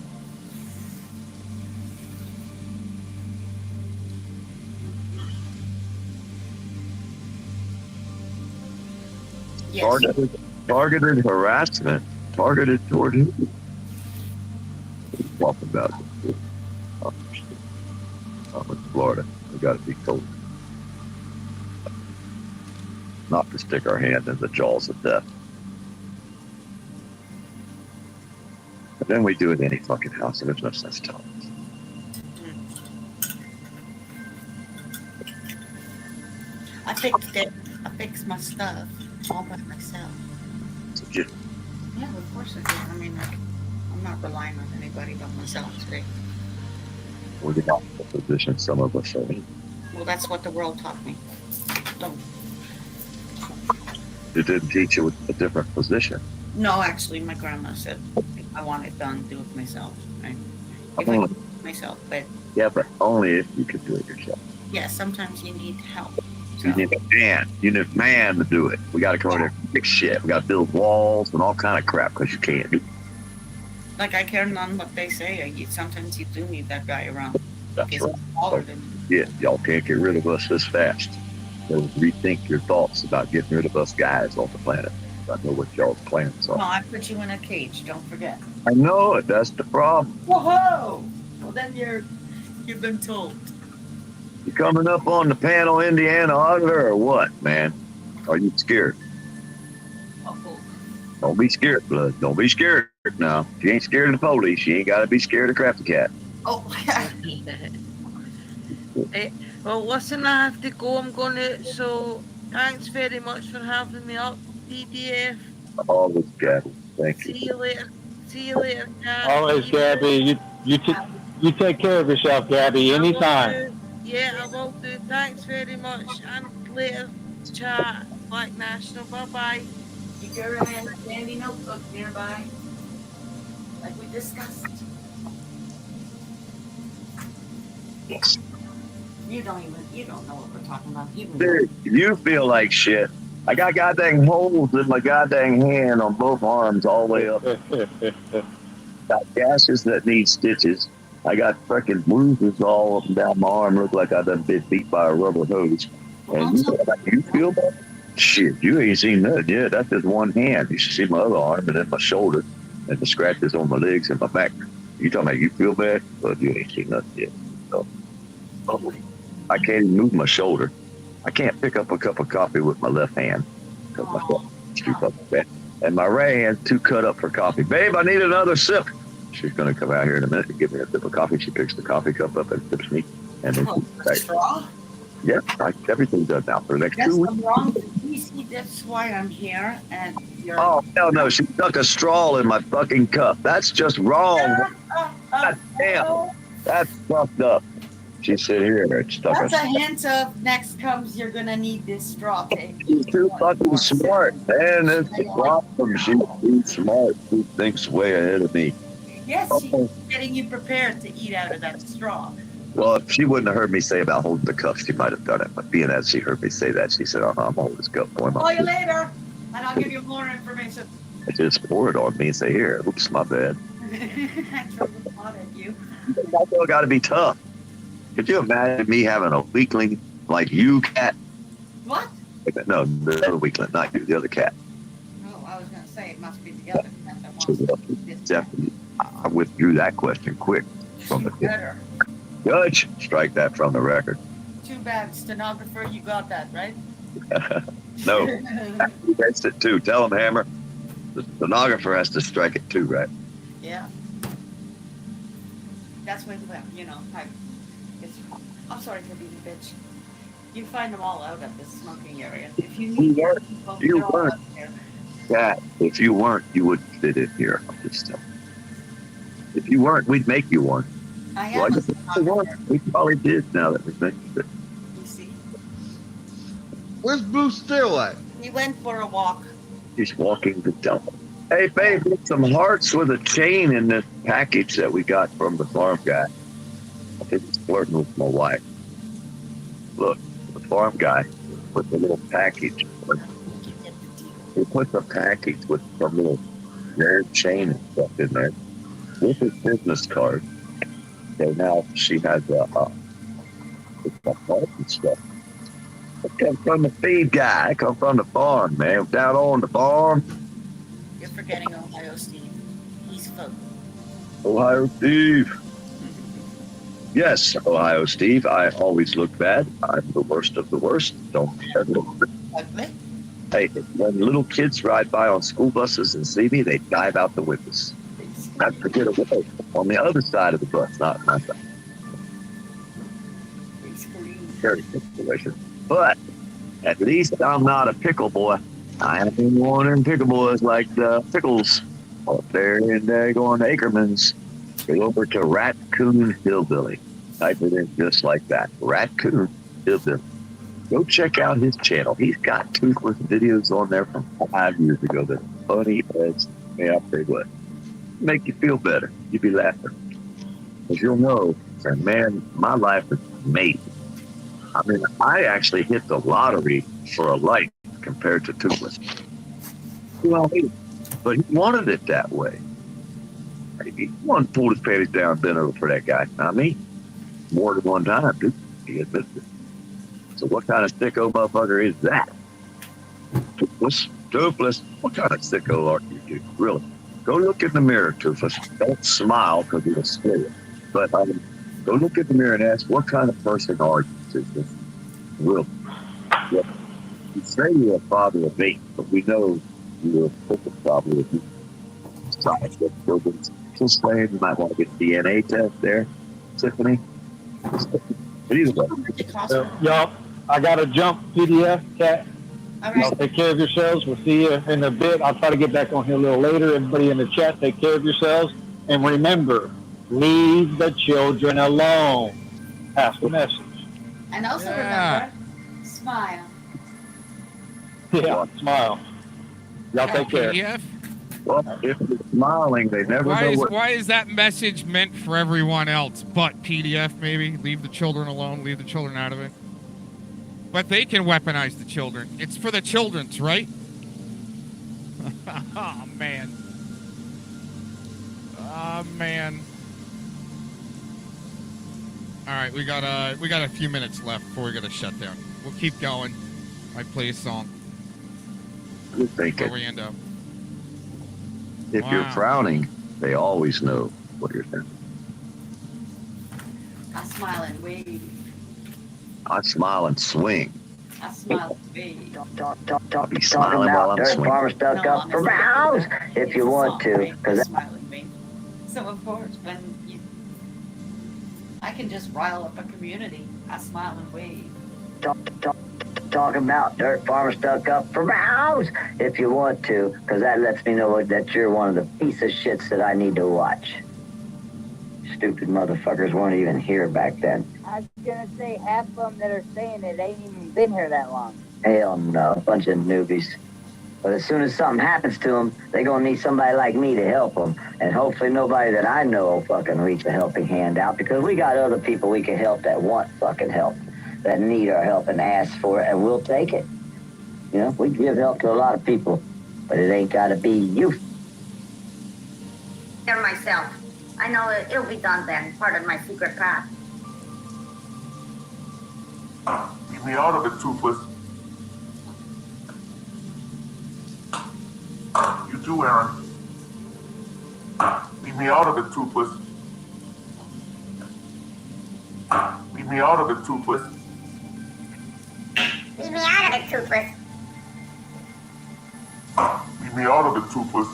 Yes. Targeted harassment, targeted toward who? Talk about it. I'm in Florida. We got to be told not to stick our hand in the jaws of death. But then we do it in any fucking house, and there's no sense telling us. I fixed it. I fixed my stuff all by myself. Yeah. Yeah, of course I did. I mean, like, I'm not relying on anybody but myself today. We're not in the position some of us are in. Well, that's what the world taught me. Don't. It didn't teach you a different position. No, actually, my grandma said if I want it done, do it myself. Right? If I Only, do it myself, but yeah, but only if you could do it yourself. yeah, sometimes you need help. You need a man. You need a man to do it. We got to come over there and fix shit. We got to build walls and all kind of crap because you can't do it. Like I care none what they say. Sometimes you do need that guy around. That's He's right. taller than you. Yeah, y'all can't get rid of us this fast. So rethink your thoughts about getting rid of us guys off the planet. I know what y'all's plans No, are. I put you in a cage. Don't forget. I know it. That's the problem. Whoa! Well, then you've been told. You coming up on the panel, Indiana auditor, or what, man? Are you scared? Uh-oh. Don't be scared, blood. Don't be scared. No, if you ain't scared of the police, you ain't got to be scared of Crafty Cat. Oh. Well, listen, I have to go. I'm going to. So, thanks very much for having me up, DDF. Always, Gabby. Thank you. See you later. See you later, Gabby. Always, Gabby. You take care of yourself, Gabby. Anytime. Yeah, I will do. Thanks very much. And later, chat. Black National. Bye-bye. Keep your handy notebook nearby, like we discussed. You don't know what we're talking about. Dude, you feel like shit. I got goddamn holes in my goddamn hand on both arms all the way up. Got gashes that need stitches. I got freaking bruises all up and down my arm. Look like I done been beat by a rubber hose. And you feel bad? Shit, you ain't seen that yet. That's just one hand. You should see my other arm and then my shoulder and the scratches on my legs and my back. You talking about you feel bad? But you ain't seen nothing yet. So, I can't even move my shoulder. I can't pick up a cup of coffee with my left hand because my foot's too fucking bad. And my right hand's too cut up for coffee. Babe, I need another sip. She's going to come out here in a minute and give me a sip of coffee. She picks the coffee cup up and sips me. And then straw? Yeah, everything's done now for the next 2 weeks. I'm wrong. You see, that's why I'm here. And you're. Oh, hell no. She stuck a straw in my fucking cup. That's just wrong. God damn. That's fucked up. She said, here, it's stuck That's a hint of next comes, you're going to need this straw tape. She's too fucking smart, man. That's the problem. She's too smart. She thinks way ahead of me. Yes, she's getting you prepared to eat out of that straw. Well, if she wouldn't have heard me say about holding the cup, she might have done it. But being that she heard me say that, she said, I'm holding this cup for him. Call you later, and I'll give you more information. I just pour it on me and say, here, oops, my bad. I trouble thought at you. I still got to be tough. Could you imagine me having a weakling like you, Cat? What? No, the other weakling, not you, the other cat. Oh, I was going to say it must be the other cat that wants Definitely. I withdrew that question quick from the better. Judge, strike that from the record. Too bad, stenographer, you got that, right? No, that's it too. Tell him, Hammer. The stenographer has to strike it too, right? Yeah. That's when, you know, I'm sorry for being a bitch. You find them all out at the smoking area. If you need You weren't. Yeah, if you weren't, you wouldn't fit in here. I'm just telling you. If you weren't, we'd make you one. I Well, I am guess if you weren't, we probably did now that we mentioned it. You see. Where's Bruce still at? He went for a walk. He's walking the dump. Hey, babe, put some hearts with a chain in this package that we got from the farm guy. I think he's flirting with my wife. Look, the farm guy put the little package. He puts a package with some little rare chain and stuff in there with his business card. Okay, now she has a heart and stuff. I come from the feed guy. I come from the farm, man. Down on the farm. You're forgetting Ohio Steve. He's folk. Ohio Steve. Yes, Ohio Steve. I always look bad. I'm the worst of the worst. Don't be Ugly? Hey, when little kids ride by on school buses and see me, they dive out the windows. I have to get away on the other side of the bus, not my side. Very good situation. But at least I'm not a pickle boy. I am one of them pickle boys like the pickles up there in going to Ackerman's. Go over to Raccoon Hillbilly. Type it in just like that. Raccoon Go check out his channel. He's got toothless videos on there from 5 years ago that's funny as, man, I'll tell you what, make you feel better. You'll be laughing. Because you'll know, man, my life is amazing. I mean, I actually hit the lottery for a life compared to toothless. Well, but he wanted it that way. He wanted to pull his panties down and bend over for that guy. Not me. More than one time, dude. He admits it. So what kind of sicko motherfucker is that? Toothless. What kind of sicko are you, dude? Really? Go look in the mirror, Toothless. Don't smile because you'll scare you. But go look in the mirror and ask, what kind of person are you, Toothless? Really? Yeah. You say you're a father of 8, but we know you're a perfect father of 8. Just saying you might want to get a DNA test there, Tiffany. But either way. Y'all, I got to jump. PDF, Cat. All Y'all take care of yourselves. We'll see you in a bit. I'll try to get back on here a little later. Everybody in the chat, take care of yourselves. And remember, leave the children alone. Pass the message. And also remember, smile. Yeah, smile. Y'all take care. PDF? Well, if they're smiling, they never know what... Why is that message meant for everyone else but PDF, maybe? Leave the children alone, leave the children out of it. But they can weaponize the children. It's for the children's, right? Oh, man. Oh, man. All right, we got a few minutes left before we got to shut down. We'll keep going. I play a song. Good thinking. Where we end up. If you're frowning, they always know what you're thinking. I smile and wave. I smile and swing. I smile and wave. I'll be smiling while I'm swinging. Farmer stuck up for rounds if you want to. I smile and wave. So of course, when I can just rile up a community, I smile and wave. Talking about dirt farmer stuck up for rounds if you want to, because that lets me know that you're one of the piece of shits that I need to watch. Stupid motherfuckers weren't even here back then. I was gonna say half of them that are saying it ain't even been here that long. Hell no, a bunch of newbies. But as soon as something happens to them, they're gonna need somebody like me to help them. And hopefully nobody that I know will fucking reach a helping hand out, because we got other people we can help that want fucking help, that need our help and ask for it, and we'll take it. You know, we give help to a lot of people, but it ain't gotta be you. There myself. I know it'll be done then, part of my secret path. Leave me out of it, Toothless. You too, Aaron. Leave me out of it, Toothless. Leave me out of it, Toothless. Leave me out of it, Toothless. Leave me out of it, Toothless.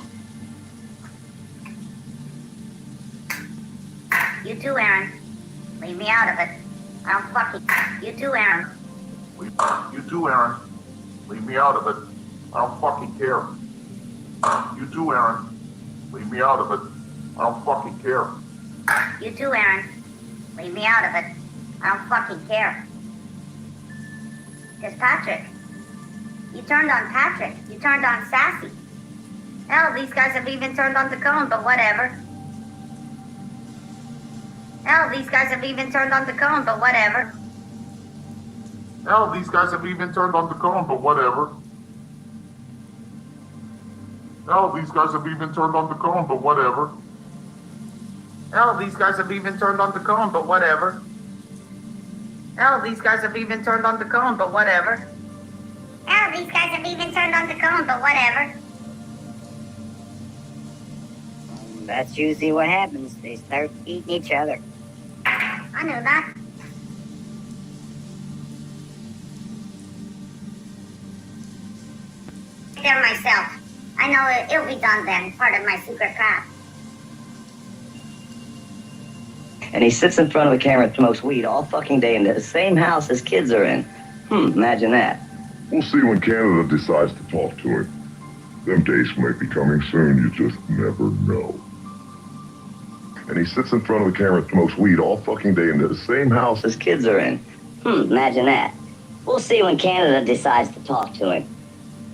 You too, Aaron. Leave me out of it. I don't fucking... You too, Aaron. You too, Aaron. Leave me out of it. I don't fucking care. You too, Aaron. Leave me out of it. I don't fucking care. You too, Aaron. Leave me out of it. I don't fucking care. Because Patrick, you turned on Patrick. You turned on Sassy. Hell, these guys have even turned on the cone, but whatever. Hell, these guys have even turned on the cone, but whatever. Hell, these guys have even turned on the cone, but whatever. Hell, these guys have even turned on the cone, but whatever. Hell, these guys have even turned on the cone, but whatever. Hell, these guys have even turned on the cone, but whatever. Hell, these guys have even turned on the cone, but whatever. That's usually what happens. They start eating each other. I knew that. There myself. I know it'll be done then, part of my secret path. And he sits in front of the camera and smokes weed all fucking day in the same house his kids are in. Imagine that. We'll see when Canada decides to talk to him. Them days might be coming soon, you just never know. And he sits in front of the camera and smokes weed all fucking day in the same house his kids are in. Imagine that. We'll see when Canada decides to talk to him.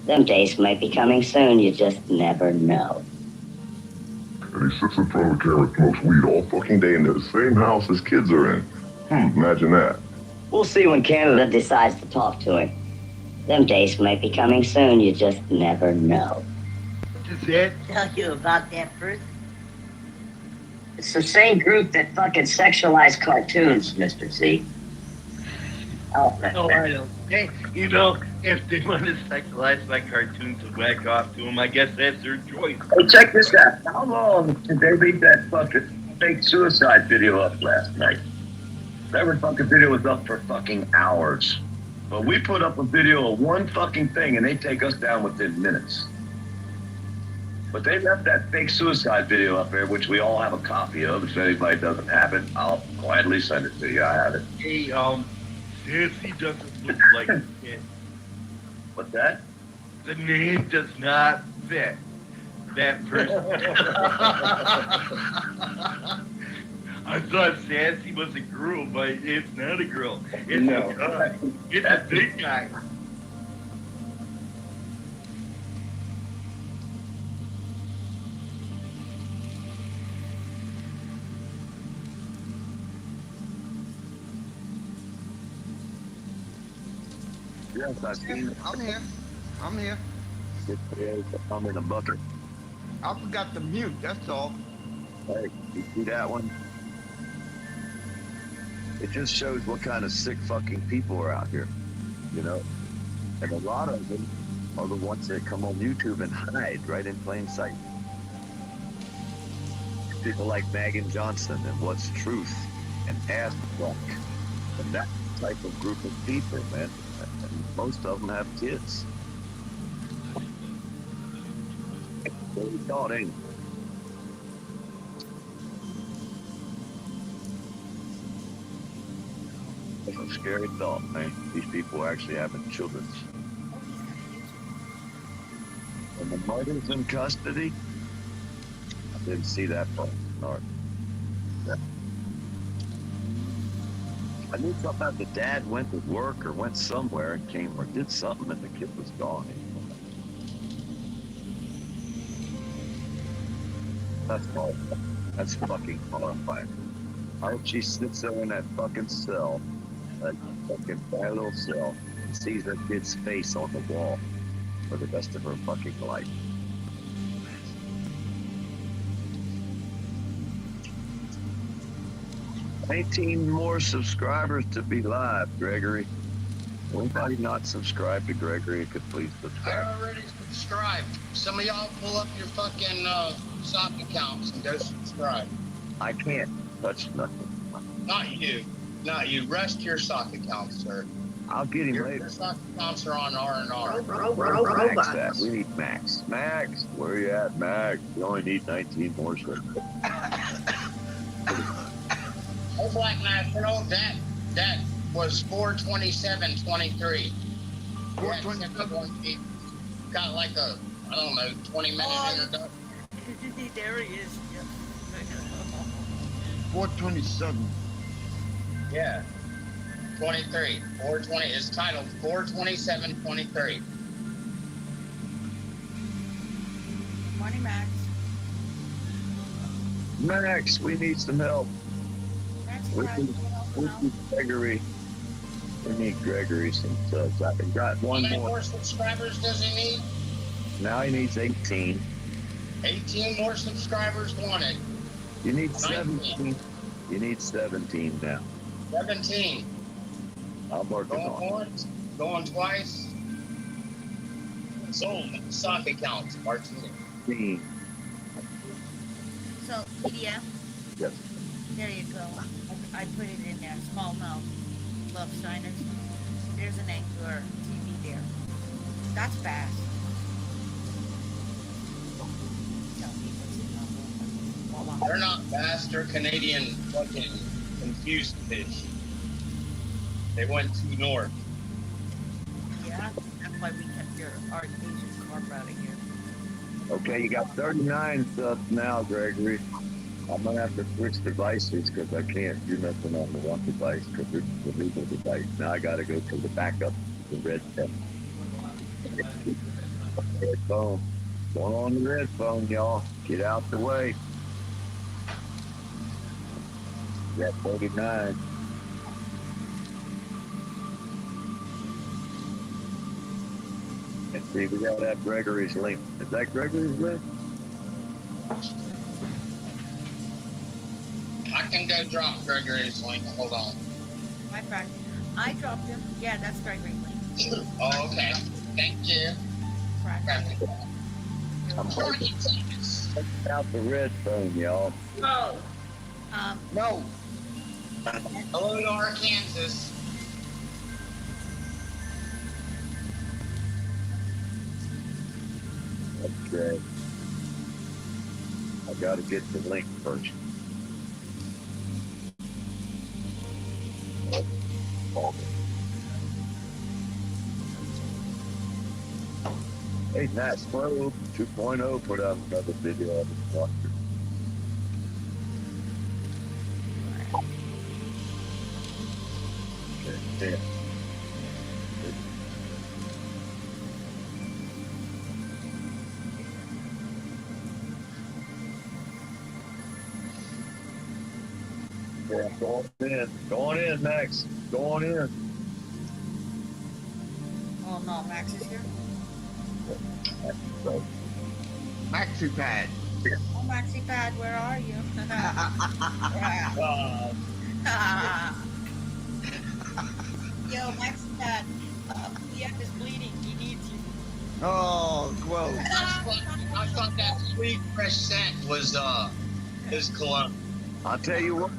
Them days might be coming soon, you just never know. And he sits in front of the camera and smokes weed all fucking day in the same house his kids are in. Imagine that. We'll see when Canada decides to talk to him. Them days might be coming soon, you just never know. Does that tell you about that first? It's the same group that fucking sexualized cartoons, Mr. Z. Oh, I know. Hey, you know, if they want to sexualize my cartoons and whack off to them, I guess that's their choice. Hey, check this out. How long did they leave that fucking fake suicide video up last night? That fucking video was up for fucking hours. But we put up a video of one fucking thing and they take us down within minutes. But they left that fake suicide video up there, which we all have a copy of. If anybody doesn't have it, I'll gladly send it to you. I have it. Hey, Nancy doesn't look like it. What's that? The name does not fit that person. I thought Sassy was a girl, but it's not a girl. It's a guy. It's a big guy. Yes, I've seen it. I'm here. I'm here. I'm in a bucket. I forgot to mute, that's all. Hey, you see that one? It just shows what kind of sick fucking people are out here, you know? And a lot of them are the ones that come on YouTube and hide right in plain sight. People like Megan Johnson and What's Truth and Ass Fuck and that type of group of people, man. And most of them have kids. What you thought, ain't it? It's a scary thought, man. These people are actually having children. And the mother's in custody? I didn't see that part. No. Yeah. I knew something about the dad went to work or went somewhere and came or did something and the kid was gone. That's horrifying. That's fucking horrifying. I hope she sits there in that fucking cell, that fucking bad little cell, and sees her kid's face on the wall for the rest of her fucking life. $19 more subscribers to be live, Gregory. Anybody not subscribed to Gregory could please subscribe. I already subscribed. Some of y'all pull up your fucking sock accounts and go subscribe. I can't touch nothing. Not you. Not you. Rest your sock accounts, sir. I'll get him Your later. sock accounts are on R&R. Max that. We need Max. Max, where you at, Max? We only need 19 more subscribers. Oh, Black National, that was 427.23. 427. Got like a, I don't know, 20-minute introduction. There he is. 427. Yeah. 23. 420 is titled 427.23. Morning, Max. Max, we need some help. We need Gregory. We need Gregory some subs. I got one How many more. more subscribers does he need? Now he needs 18. 18 more subscribers wanted. You need 19. 17. You need 17 now. 17. I'm working Going on it. once, going twice. Sold. Sock accounts, Martinez. 15. So, PDF, Yes. there you go. I put it in there. Small mouth. Love signers. There's an Angular TV there. That's fast. They're not fast, they're Canadian fucking confused fish. They went too north. Yeah, that's why we kept our Asian carp out of here. Okay, you got 39 subs now, Gregory. I'm gonna have to switch devices because I can't do nothing on the one device because it's the legal device. Now I gotta go to the backup, the red phone. Red phone. Going on the red phone, y'all. Get out the way. Got 39. Let's see, we gotta have Gregory's link. Is that Gregory's link? I can go drop Gregory's link. Hold on. My friend. I dropped him. Yeah, that's Gregory Link. Oh, okay. Thank you. I'm taking out the red phone, y'all. No. No. Hello to Arkansas. Okay. I gotta get the link first. Hey, Nat Slow 2.0 put out another video of his watcher. Okay, yeah. Yeah, going in, Max. Going in. Oh no, Max is here. Maxi pad. Oh, Maxi Pad, where are you? Yo, Maxi Pad, Pierre is bleeding. He needs you. Oh, gross. I thought that sweet fresh scent was his cologne. I'll tell you what,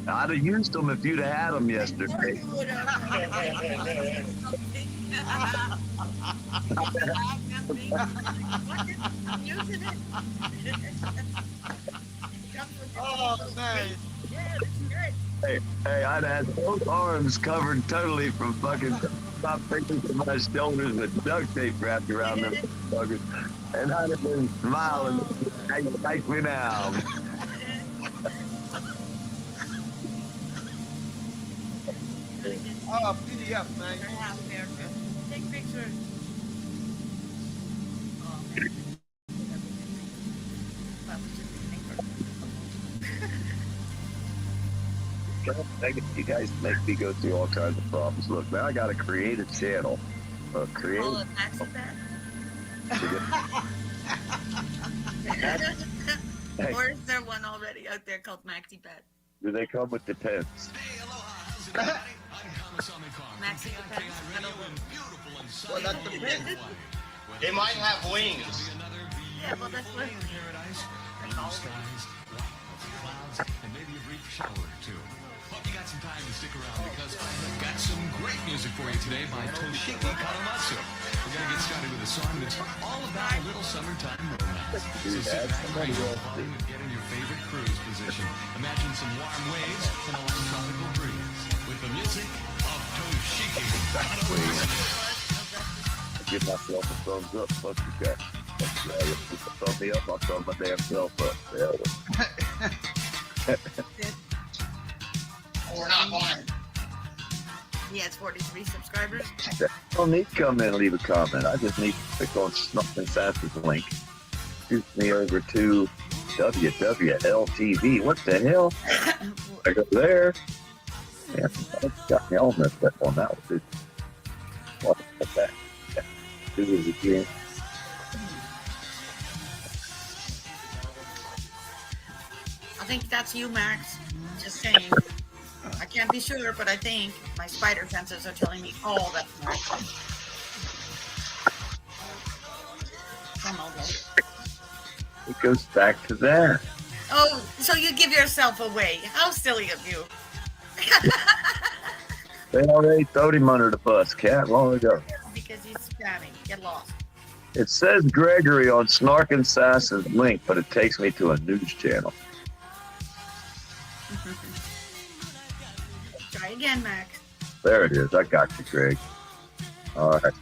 I'd have used them if you'd have had them yesterday. Oh, nice. Hey, I'd had both arms covered totally from fucking top fingers to my shoulders with duct tape wrapped around them fuckers. And I'd have been smiling. How you like me now? Oh, PDF, man. Take pictures. You guys make me go through all kinds of problems. Look, man, I got to create a channel. Create. Oh, Maxi Pad? Or is there one already out there called Maxi Pad? Do they come with the tents? Maxi Pad. Well, that's the pin. They might have wings. Yeah, well, that's what. And maybe a brief shower or two. Hope you got some time to stick around because I've got some great music for you today by Toshiki Karamatsu. We're going to get started with a song that's all about a little summertime romance. So sit back, crank up the volume, and get in your favorite cruise position. Imagine some warm waves and a light tropical breeze with the music of Toshiki Karamatsu. Give myself a thumbs up. Fuck you guys. If you thumb me up, I'll thumb my damn self up. We're not going. He has 43 subscribers. I don't need to come in and leave a comment. I just need to click on Snuff and Sass's link. Shoots me over to WWL-TV. What the hell? I go there. Man, that got me all messed up on that one. What's that? Do this again. I think that's you, Max. Just saying. I can't be sure, but I think my spider senses are telling me all that's Max. Come on, It goes back to that. oh, so you give yourself away. How silly of you. They already throwed him under the bus, Cat, long ago. Because he's spamming. Get lost. It says Gregory on Snark and Sass's link, but it takes me to a news channel. Try again, Max. There it is. I got you, Greg. All right.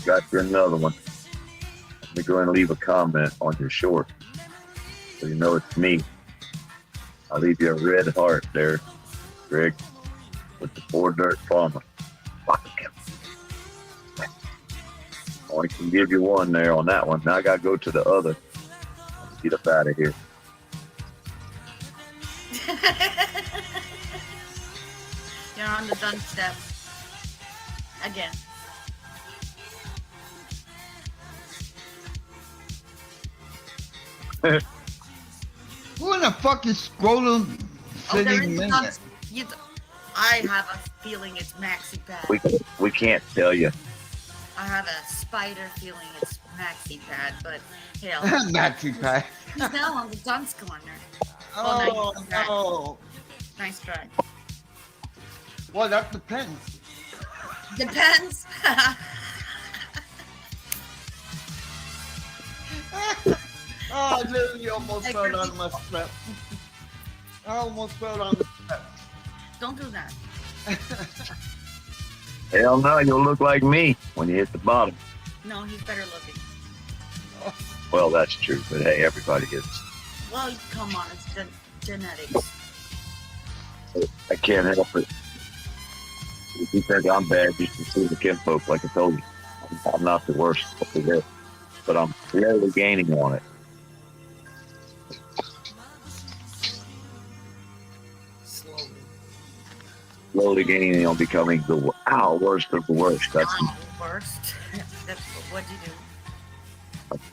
Got you another one. Let me go and leave a comment on your short. So you know it's me. I'll leave you a red heart there, Greg, with the 4 dirt farmer. Fuck him. I can give you one there on that one. Now I gotta go to the other. Let's get up out of here. You're on the done step. Again. Who in the fuck is scrolling? Oh, there Sitting is a in done there? I have a feeling it's Maxi Pad. We can't tell you. I have a spider feeling it's Maxi Pad, but hell. Maxi Pad. He's now on the dunce corner. Oh, nice try. no. Nice try. Well, that depends. Depends. Oh, I literally almost fell on my step. I almost fell on the step. Don't do that. Hell no, you'll look like me when you hit the bottom. No, he's better looking. Well, that's true, but hey, everybody is. Well, come on, it's genetics. I can't help it. If you think I'm bad, you can see the kinfolk, like I told you. I'm not the worst over there, but I'm really gaining on it. Slowly gaining on becoming the worst of the worst. That's Worst? That's what'd you do?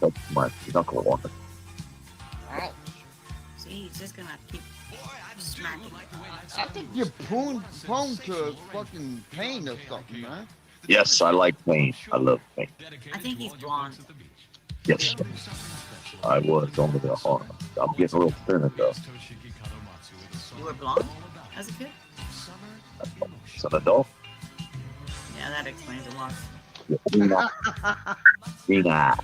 that's my knuckle on it. Alright. See, he's just gonna keep smacking. I think you're prone to fucking pain or something, man. Yes, I like pain. I love pain. I think he's blonde. Yes, I was on the arm. I'm getting a little thinner though. You were blonde as a kid? It's an adult. Yeah, that explains a lot. Tina.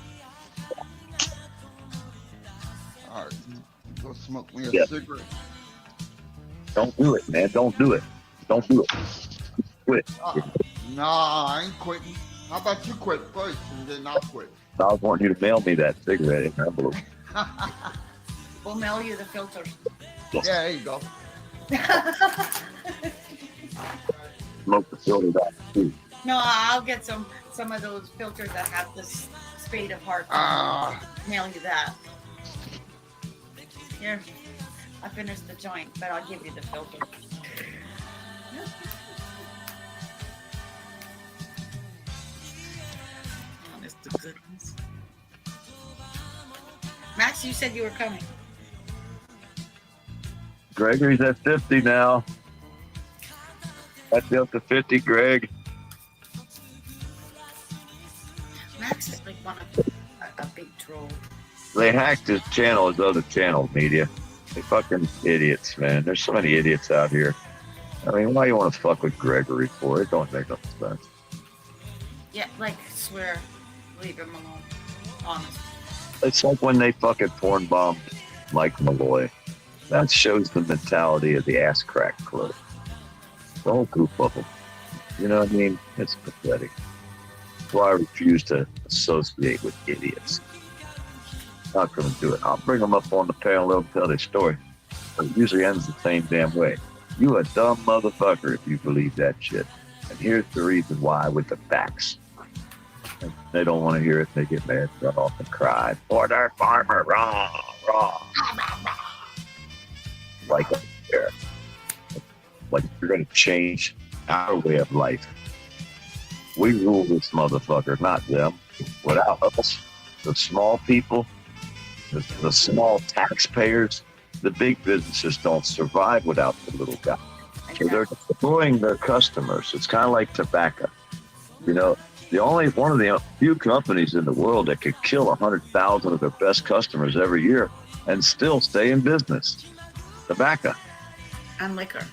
Alright, go smoke me a Yeah. cigarette. Don't do it, man. Don't do it. Don't do it. Quit. Nah, I ain't quitting. How about you quit first and then I'll quit? I was wanting you to mail me that cigarette in an envelope. We'll mail you the filters. Yeah, there you go. Smoke the filter out too. No, I'll get some of those filters that have this spade of heart. Mail you that. Here, I finished the joint, but I'll give you the filter. Honest to goodness. Max, you said you were coming. Gregory's at 50 now. That's up to 50, Greg. Max is like one of a big troll. They hacked his channel, his other channel, media. They fucking idiots, man. There's so many idiots out here. I mean, why you want to fuck with Gregory for? It don't make no sense. Yeah, like, swear, leave him alone. Honest. It's like when they fucking porn bombed Mike Malloy. That shows the mentality of the ass crack club. The whole group of them. You know what I mean? It's pathetic. That's why I refuse to associate with idiots. Not going to do it. I'll bring them up on the panel and tell their story. But it usually ends the same damn way. You a dumb motherfucker if you believe that shit. And here's the reason why with the facts. And they don't want to hear it. They get mad, run off and cry. For their farmer, raw, raw. Like up there. Like you're going to change our way of life. We rule this motherfucker, not them. Without us, the small people, the small taxpayers, the big businesses don't survive without the little guy. So they're destroying their customers. It's kind of like tobacco. You know, one of the few companies in the world that could kill 100,000 of their best customers every year and still stay in business. Tobacco. And liquor.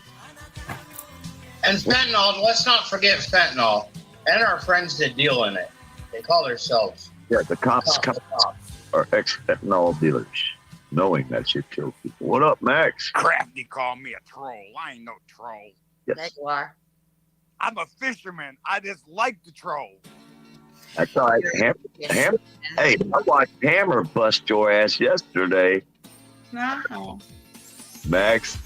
And fentanyl, let's not forget fentanyl. And our friends that deal in it. They call themselves. Yeah, the cops are ex-fentanyl dealers, knowing that shit kills people. What up, Max? Crafty called me a troll. I ain't no troll. Yes. There you are. I'm a fisherman. I just like to troll. That's all right. Hey, I watched Hammer bust your ass yesterday. No. Max,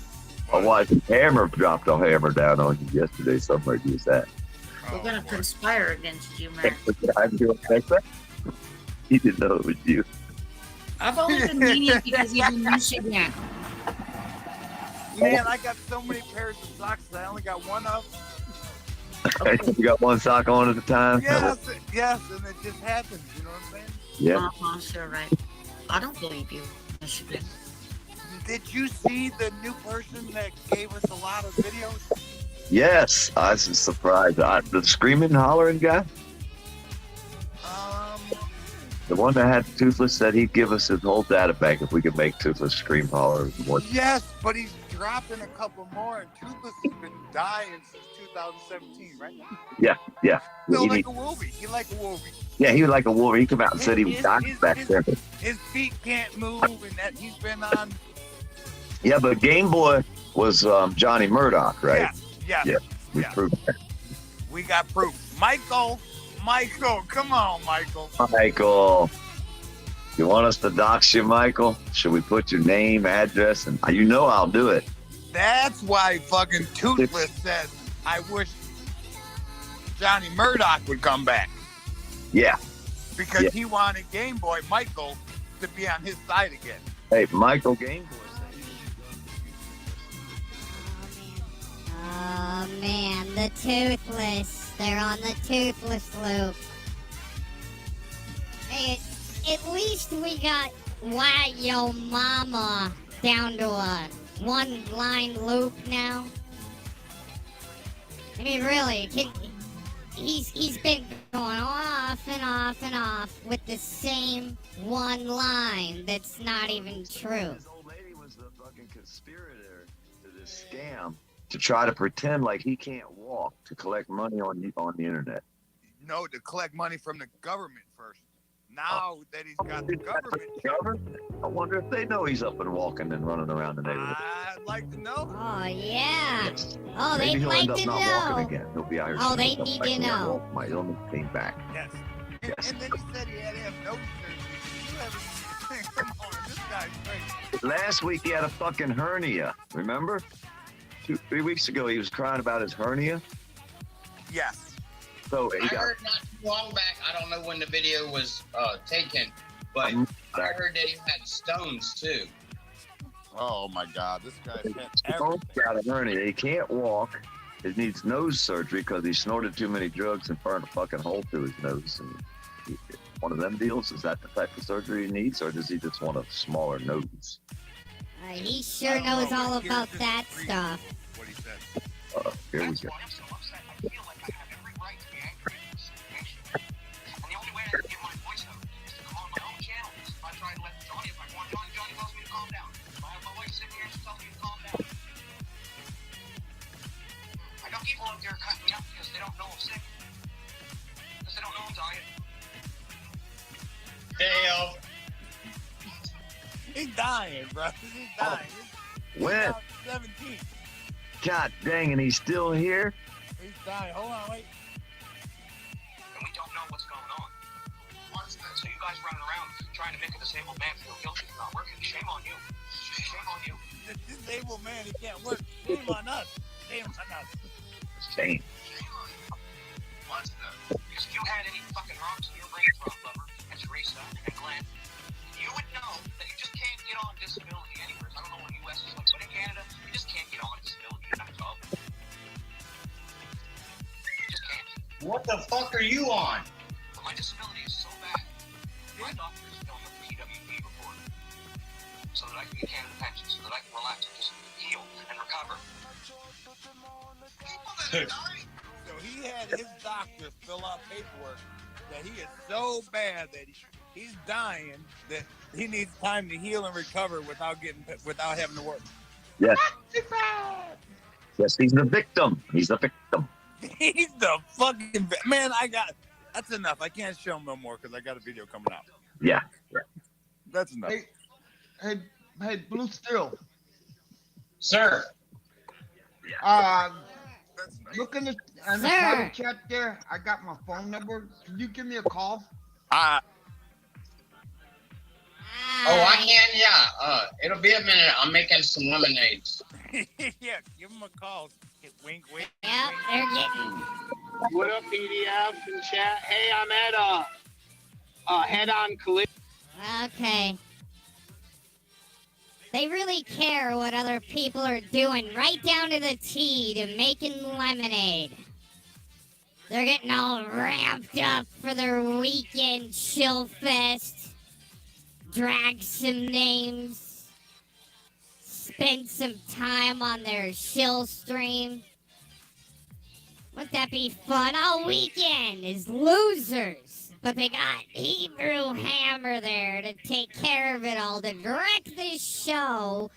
I watched Hammer dropped a hammer down on you yesterday. Somebody used that. We're gonna conspire against you, man. He didn't know it was you. I've only been lenient because you've been Michigan. Man, I got so many pairs of socks that I only got one of. You got one sock on at a time? Yes, yes, and it just happens. You know what I'm saying? Yeah. Sure, right. I don't believe you, Michigan. Did you see the new person that gave us a lot of videos? Yes, I was surprised. The screaming, hollering guy? The one that had Toothless said he'd give us his whole data bank if we could make Toothless scream, holler. Yes, but he's dropping a couple more, and Toothless has been dying since 2017, right? Yeah. Still like a wolfie. He like a wolfie. Yeah, he was like a wolf. He came out and said he was dying back there. His feet can't move, and that he's been on. Yeah, but Game Boy was Johnny Murdoch, right? Yeah. We proved that. We got proof. Michael, come on, Michael. Michael, you want us to dox you, Michael? Should we put your name, address, and you know I'll do it. That's why fucking Toothless said, I wish Johnny Murdoch would come back. Yeah. Because he wanted Game Boy Michael to be on his side again. Hey, Michael Game Boy. Oh man, the Toothless. They're on the Toothless loop. Hey, at least we got Why Yo Mama down to a one-line loop now. I mean, really, he's been going off and off and off with the same one line that's not even true. This old lady was the fucking conspirator to this scam to try to pretend like he can't walk to collect money on the internet. No, to collect money from the government first. Now that he's got the government. I wonder if they know he's up and walking and running around the neighborhood. I'd like to know. Oh, yeah. Oh, Maybe they'd he'll like end up to not know. walking again. He'll be out here. Oh, they saying need stuff like, to know. My illness came back. Yes. And then he said he had to have nose surgery. Come on, this guy's crazy. Last week he had a fucking hernia. Remember? 3 weeks ago he was crying about his hernia. Yes. So I heard not too long back. I don't know when the video was taken, but I heard that he had stones too. Oh my God, this guy's had Stone's got a hernia. He can't walk. He needs nose surgery because he snorted too many drugs and burned a fucking hole through his nose. And one of them deals, is that the type of surgery he needs, or does he just want a smaller nose? He sure knows all about that stuff. What he said. Here we go. I got people out there cutting me up because they don't know I'm sick. Because they don't know I'm dying. Damn. He's dying, bro. He's dying. When? 17. God dang, and he's still here? He's dying. Hold on, wait. And we don't know what's going on. So you guys running around trying to make a disabled man feel guilty for not working. Shame on you. Shame on you. The disabled man, he can't work. Shame on us. Shame on us. Shame. Because if you had any fucking rocks in your brain, Rob Lover, and Teresa, and Glenn, you would know that you just can't get on disability anywhere. I don't know what the U.S. is like, but in Canada, you just can't get on disability. That's all. You just can't. What the fuck are you on? But my disability is so bad. My doctors don't have a PWP report. So that I can get Canada pension, so that I can relax and just heal and recover. So he had his doctor fill out paperwork that he is so bad that he's dying that he needs time to heal and recover without having to work. Yes. Yes, he's the victim. He's the victim. He's the fucking man. That's enough. I can't show him no more because I got a video coming out. Yeah. That's enough. Hey, Blue Steel. Sir. Look in the private chat there. I got my phone number. Can you give me a call? Oh, I can. Yeah. It'll be a minute. I'm making some lemonades. Yeah, give him a call. Wink, wink. Yep, they're getting. What up, PDF and chat? Hey, I'm at head-on collision. Okay. They really care what other people are doing, right down to the T, to making lemonade. They're getting all ramped up for their weekend chill fest. Drag some names. Spend some time on their chill stream. Wouldn't that be fun? All weekend is losers. But they got Hebrew Hammer there to take care of it all, to direct this show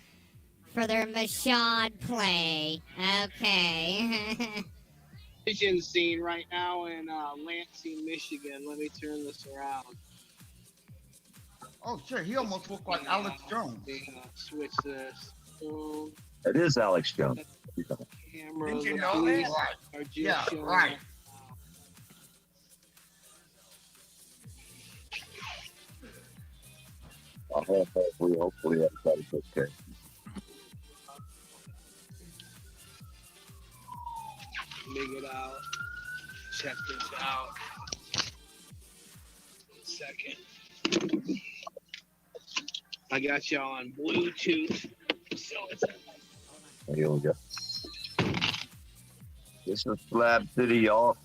for their Mashad play. Okay. Collision scene right now in Lansing, Michigan. Let me turn this around. Oh shit, he almost looked like Alex Jones. Switch this. It is Alex Jones. Camera. Didn't you know that? Are just Yeah, showing right. up. Hopefully everybody's okay. Dig it out. Check this out. 1 second. I got y'all on Bluetooth. So it's Here we go. This is Slab City, y'all.